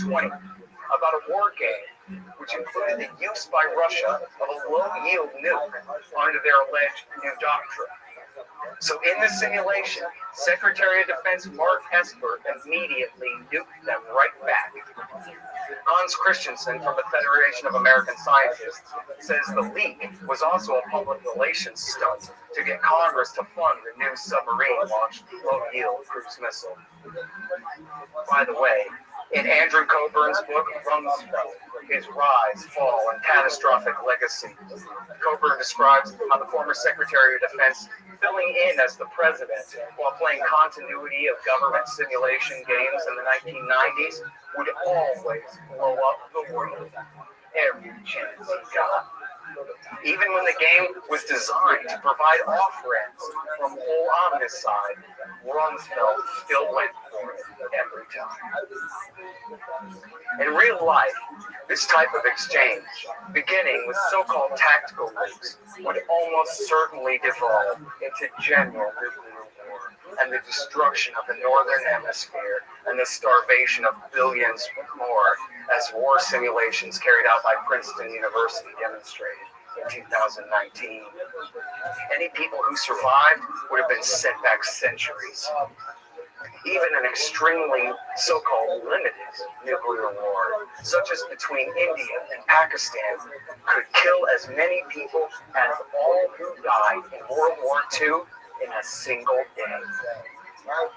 2020 about a war game which included the use by Russia of a low-yield nuke under their alleged new doctrine. So in the simulation, Secretary of Defense Mark Esper immediately nuked them right back. Hans Christensen from the Federation of American Scientists says the leak was also a public relations stunt to get Congress to fund the new submarine-launched low-yield cruise missile. By the way, in Andrew Coburn's book, Rumsfeld, His Rise, Fall, and Catastrophic Legacy, Coburn describes how the former Secretary of Defense, filling in as the president while playing continuity of government simulation games in the 1990s, would always blow up the world every chance he got. Even when the game was designed to provide off-ramps from whole on this side, Rumsfeld still went for it every time. In real life, this type of exchange, beginning with so-called tactical nukes, would almost certainly devolve into general nuclear war and the destruction of the northern hemisphere and the starvation of billions more, as war simulations carried out by Princeton University demonstrated in 2019. Any people who survived would have been sent back centuries. Even an extremely so-called limited nuclear war, such as between India and Pakistan, could kill as many people as all who died in World War II in a single day.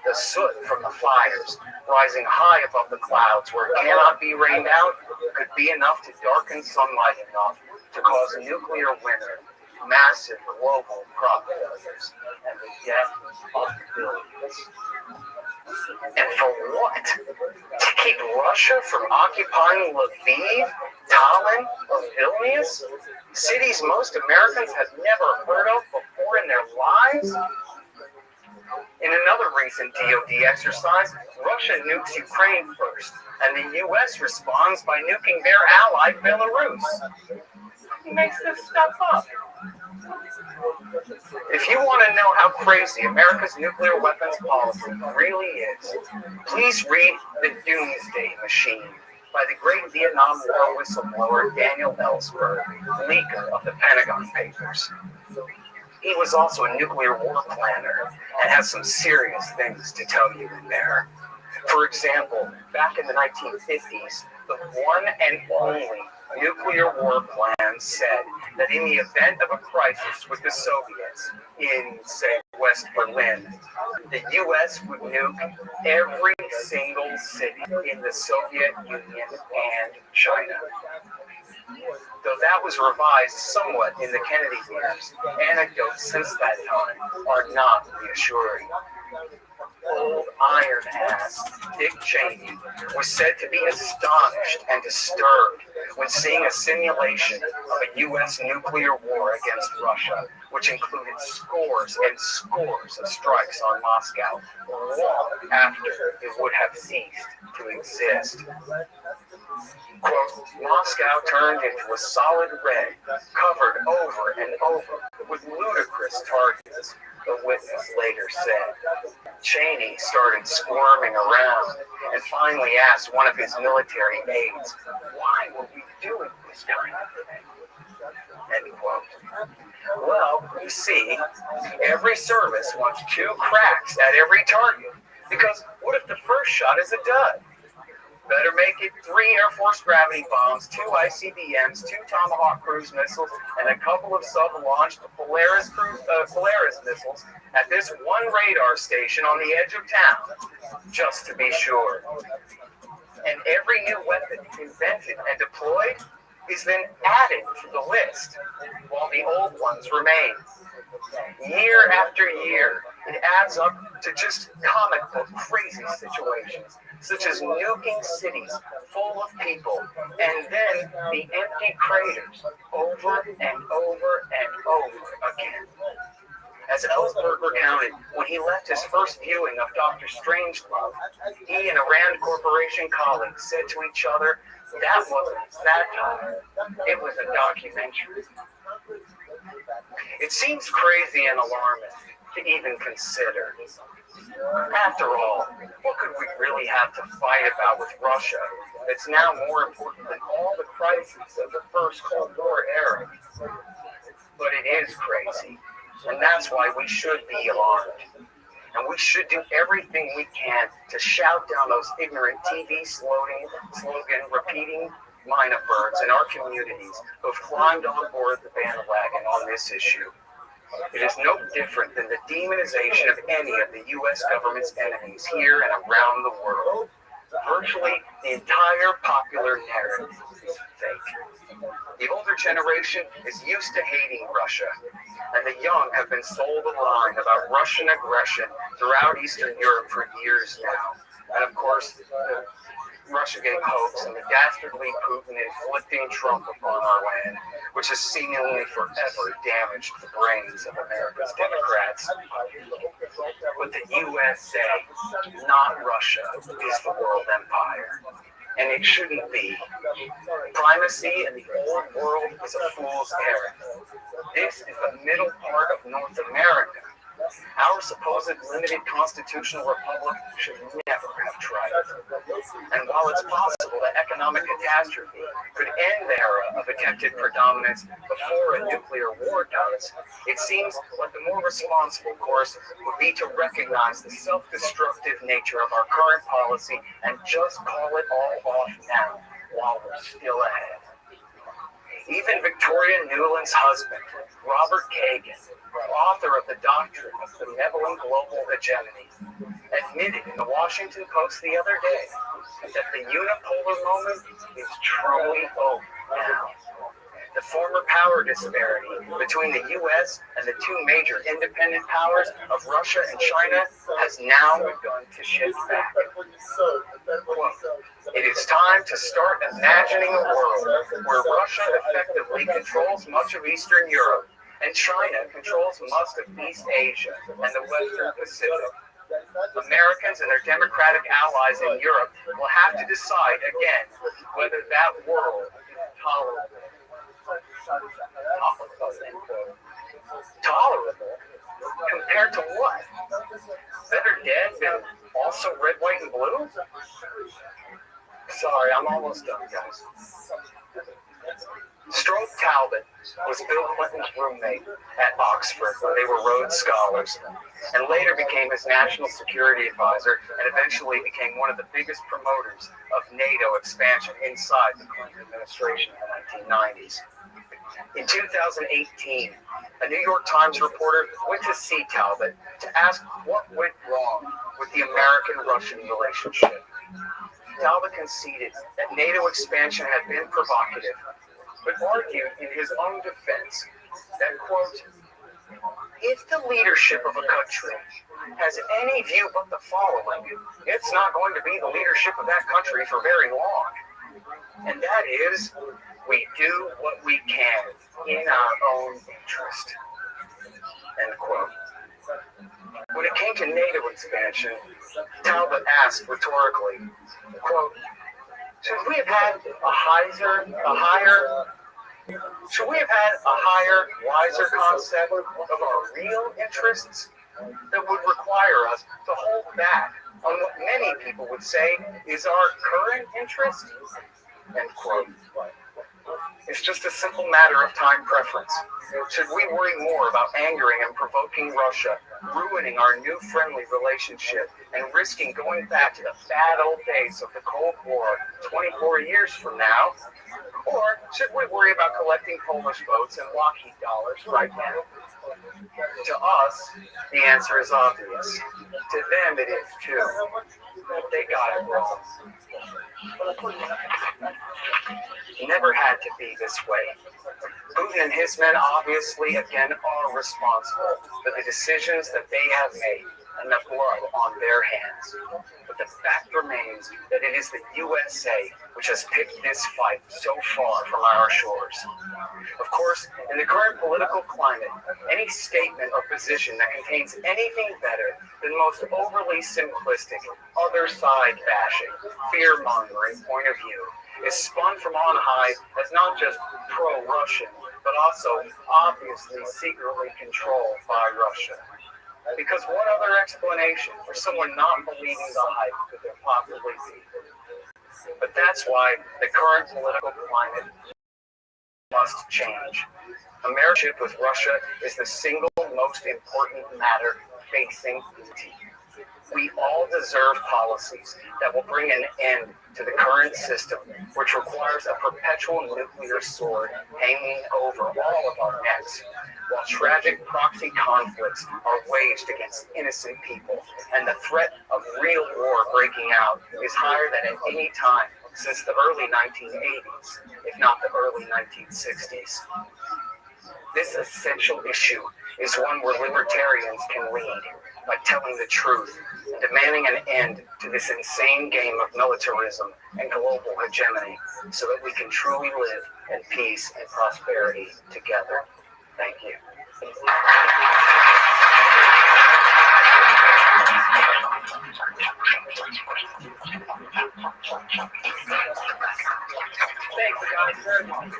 The soot from the fires, rising high above the clouds where it cannot be rained out, could be enough to darken sunlight enough to cause a nuclear winter, massive global crop failures, and the death of billions. And for what? To keep Russia from occupying Lviv, Tallinn, or Vilnius? Cities most Americans have never heard of before in their lives? In another recent DoD exercise, Russia nukes Ukraine first, and the U.S. responds by nuking their ally, Belarus. Who makes this stuff up? If you want to know how crazy America's nuclear weapons policy really is, please read The Doomsday Machine by the great Vietnam War whistleblower Daniel Ellsberg, leaker of the Pentagon Papers. He was also a nuclear war planner and has some serious things to tell you in there. For example, back in the 1950s, the one and only nuclear war plan said that in the event of a crisis with the Soviets in, say, West Berlin, the U.S. would nuke every single city in the Soviet Union and China. Though that was revised somewhat in the Kennedy years, anecdotes since that time are not reassuring. Old iron-ass Dick Cheney was said to be astonished and disturbed when seeing a simulation of a U.S. nuclear war against Russia, which included scores and scores of strikes on Moscow long after it would have ceased to exist. Quote, Moscow turned into a solid red, covered over and over with ludicrous targets, the witness later said. Cheney started squirming around and finally asked one of his military aides, why were we doing this kind of thing? End quote. Well, you see, every service wants 2 cracks at every target, because what if the first shot is a dud? Better make it 3 Air Force gravity bombs, 2 ICBMs, 2 Tomahawk cruise missiles, and a couple of sub-launched Polaris missiles at this one radar station on the edge of town, just to be sure. And every new weapon invented and deployed is then added to the list, while the old ones remain. Year after year, it adds up to just comic book crazy situations, such as nuking cities full of people, and then the empty craters over and over and over again. As Ellsberg recounted, when he left his first viewing of Dr. Strangelove, he and a Rand Corporation colleague said to each other, that wasn't satire, it was a documentary. It seems crazy and alarming to even consider. After all, what could we really have to fight about with Russia that's now more important than all the crises of the first Cold War era? But it is crazy, and that's why we should be alarmed. And we should do everything we can to shout down those ignorant TV slogan repeating minor birds in our communities who have climbed on board the bandwagon on this issue. It is no different than the demonization of any of the U.S. government's enemies here and around the world. Virtually the entire popular narrative is fake. The older generation is used to hating Russia, and the young have been sold a line about Russian aggression throughout Eastern Europe for years now. And of course, the Russiagate hoax and the dastardly Putin inflicting Trump upon our land, which has seemingly forever damaged the brains of America's Democrats. But the USA, not Russia, is the world empire. And it shouldn't be. Primacy in the old world is a fool's errand. This is the middle part of North America, Our supposed limited constitutional republic should never have tried it. And while it's possible that economic catastrophe could end the era of attempted predominance before a nuclear war does, it seems like the more responsible course would be to recognize the self-destructive nature of our current policy and just call it all off now, while we're still ahead. Even Victoria Nuland's husband, Robert Kagan, author of The Doctrine of Benevolent Global Hegemony, admitted in the Washington Post the other day that the unipolar moment is truly over now. The former power disparity between the U.S. and the two major independent powers of Russia and China has now begun to shift back. Quote, "It is time to start imagining a world where Russia effectively controls much of Eastern Europe and China controls most of East Asia and the Western Pacific. Americans and their democratic allies in Europe will have to decide again whether that world is tolerable." Tolerable? Compared to what? Better dead than also red, white, and blue? Sorry, I'm almost done, guys. Stroke Talbot was Bill Clinton's roommate at Oxford when they were Rhodes Scholars, and later became his national security advisor and eventually became one of the biggest promoters of NATO expansion inside the Clinton administration in the 1990s. In 2018, a New York Times reporter went to see Talbot to ask what went wrong with the American-Russian relationship. Talbot conceded that NATO expansion had been provocative, but argued in his own defense that, quote, "If the leadership of a country has any view but the following, it's not going to be the leadership of that country for very long. And that is, we do what we can in our own interest." End quote. When it came to NATO expansion, Talbot asked rhetorically, quote, "Should we have had a higher, wiser concept of our real interests that would require us to hold back on what many people would say is our current interest?" End quote. It's just a simple matter of time preference. Should we worry more about angering and provoking Russia, ruining our new friendly relationship, and risking going back to the bad old days of the Cold War 24 years from now? Or should we worry about collecting Polish votes and Lockheed dollars right now? To us, the answer is obvious. To them, it is too. They got it wrong. It never had to be this way. Putin and his men obviously again are responsible for the decisions that they have made and the blood on their hands. But the fact remains that it is the USA which has picked this fight so far from our shores. Of course, in the current political climate, any statement or position that contains anything better than most overly simplistic, other side bashing, fear-mongering point of view is spun from on high as not just pro-Russian, but also obviously secretly controlled by Russia. Because what other explanation for someone not believing the hype could there possibly be? But that's why the current political climate must change. American with Russia is the single most important matter facing Putin. We all deserve policies that will bring an end to the current system, which requires a perpetual nuclear sword hanging over all of our necks, while tragic proxy conflicts are waged against innocent people, and the threat of real war breaking out is higher than at any time since the early 1980s, if not the early 1960s. This essential issue is one where libertarians can lead by telling the truth and demanding an end to this insane game of militarism and global hegemony so that we can truly live in peace and prosperity together. Thank you. Thanks, guys, very much.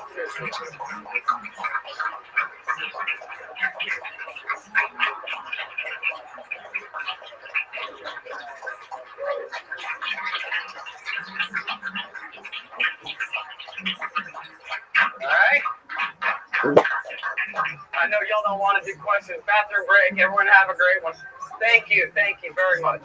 questions. Bathroom break. Everyone have a great one. Thank you. Thank you very much.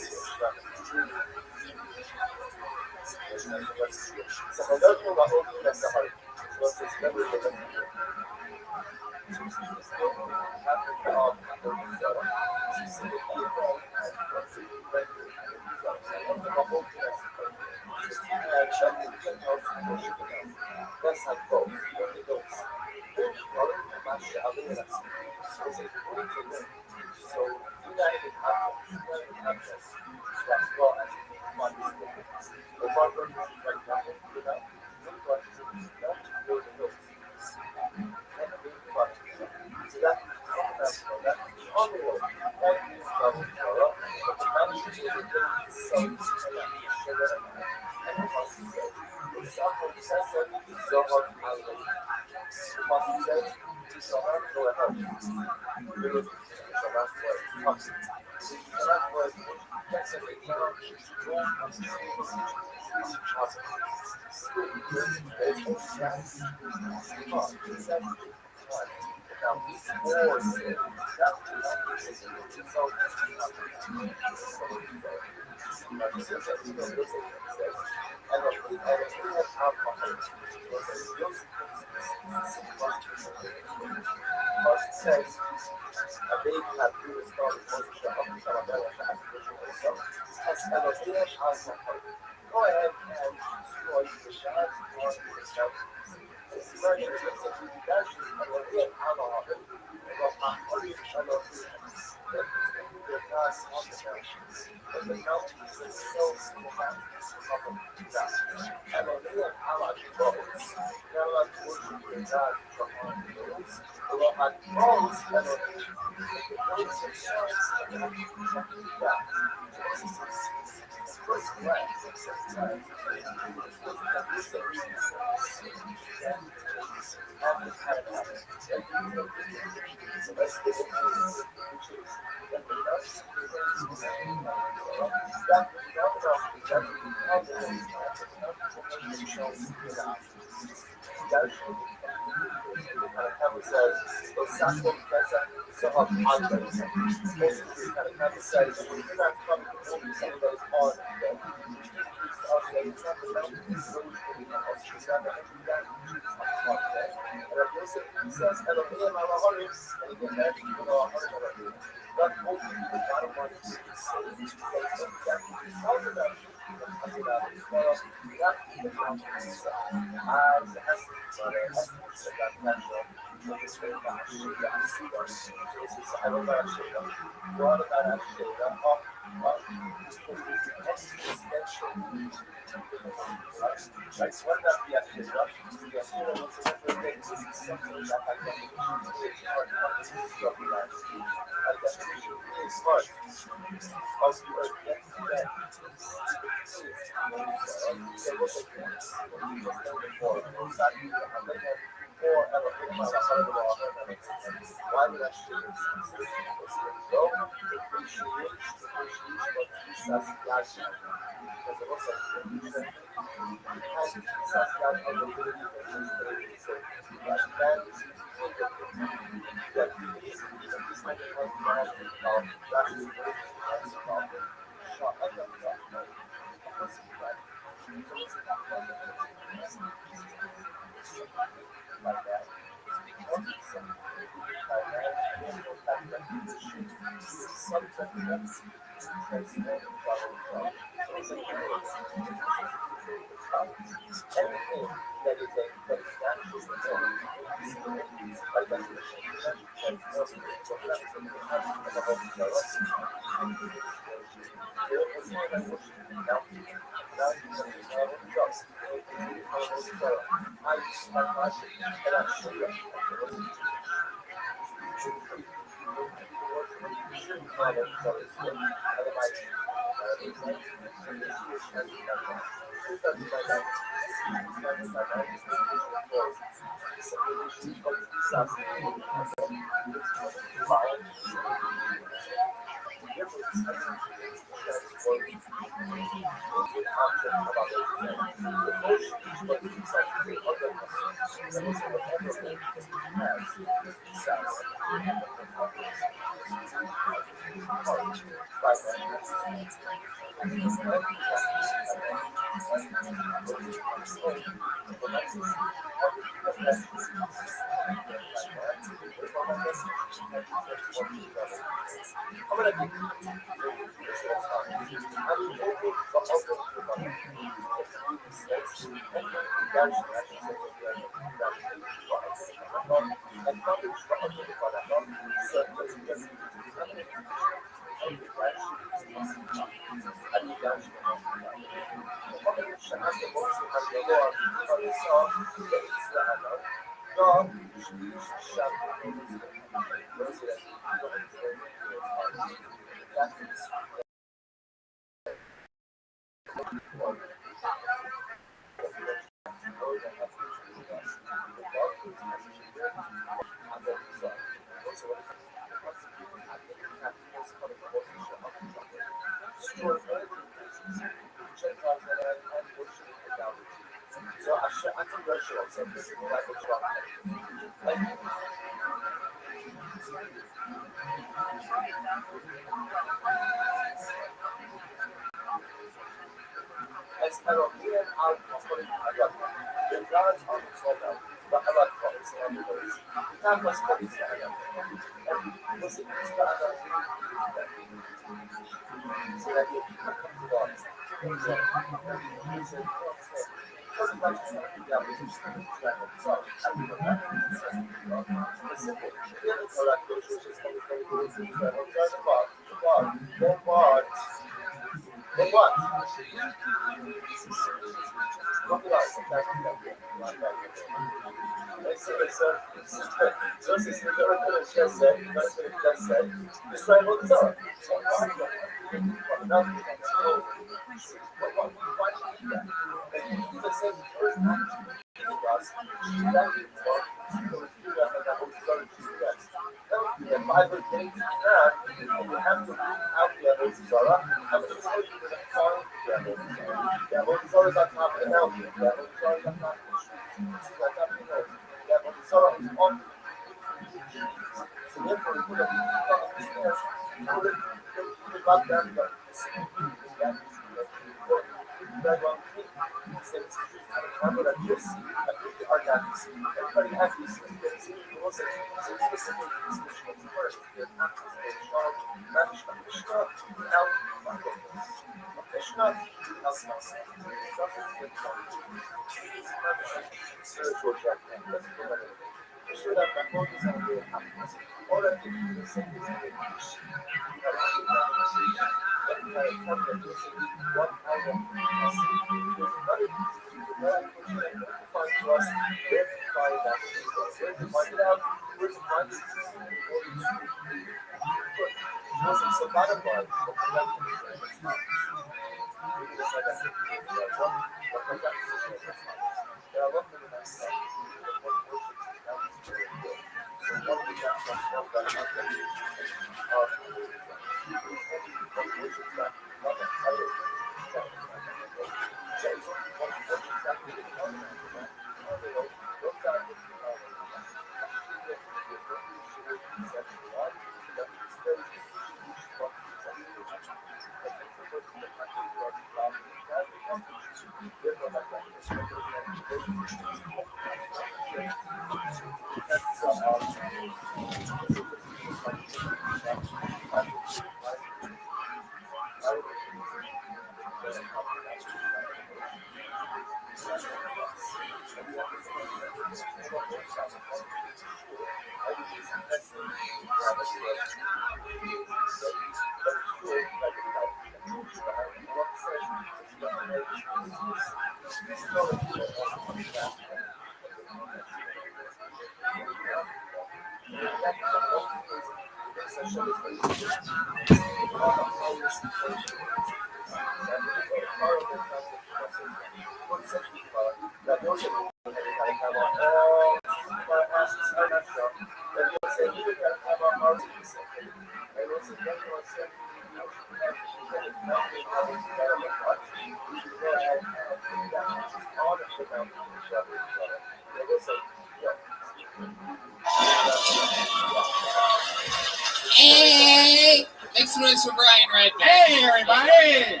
Hey! Make some noise for Brian right now. Hey, everybody!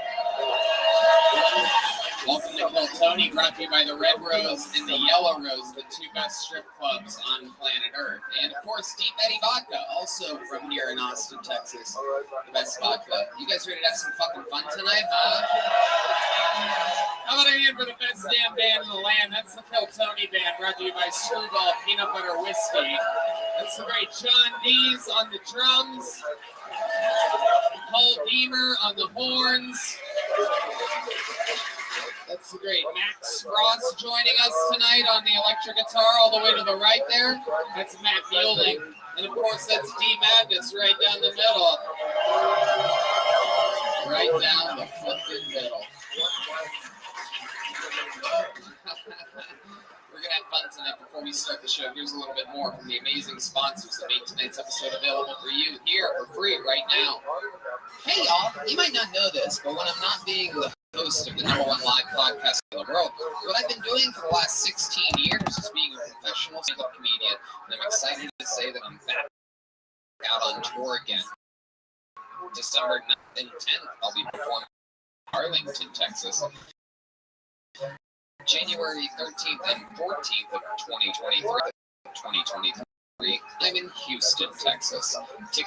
Welcome to Kill Tony, brought to you by the Red Rose and the Yellow Rose, the two best strip clubs on planet Earth. And of course, Deep Eddy Vodka, also from here in Austin, Texas. The best vodka. You guys ready to have some fucking fun tonight, huh? How about a hand for the best damn band in the land? That's the Kill Tony Band, brought to you by Screwball Peanut Butter Whiskey. That's the great John Dees on the drums. Paul Deemer on the horns. That's the great Max Frost joining us tonight on the electric guitar all the way to the right there. That's Matt Mueling. And of course, that's D Madness right down the middle. Right down the fucking middle. We're going to have fun tonight before we start the show. Here's a little bit more from the amazing sponsors that make tonight's episode available for you here for free right now. Hey, y'all. You might not know this, but when I'm not being the host of the #1 live podcast in the world, what I've been doing for the last 16 years is being a professional stand-up comedian, and I'm excited to say that I'm back out on tour again. December 9th and 10th, I'll be performing in Arlington, Texas. January 13th and 14th of 2023, I'm in Houston, Texas. Tickets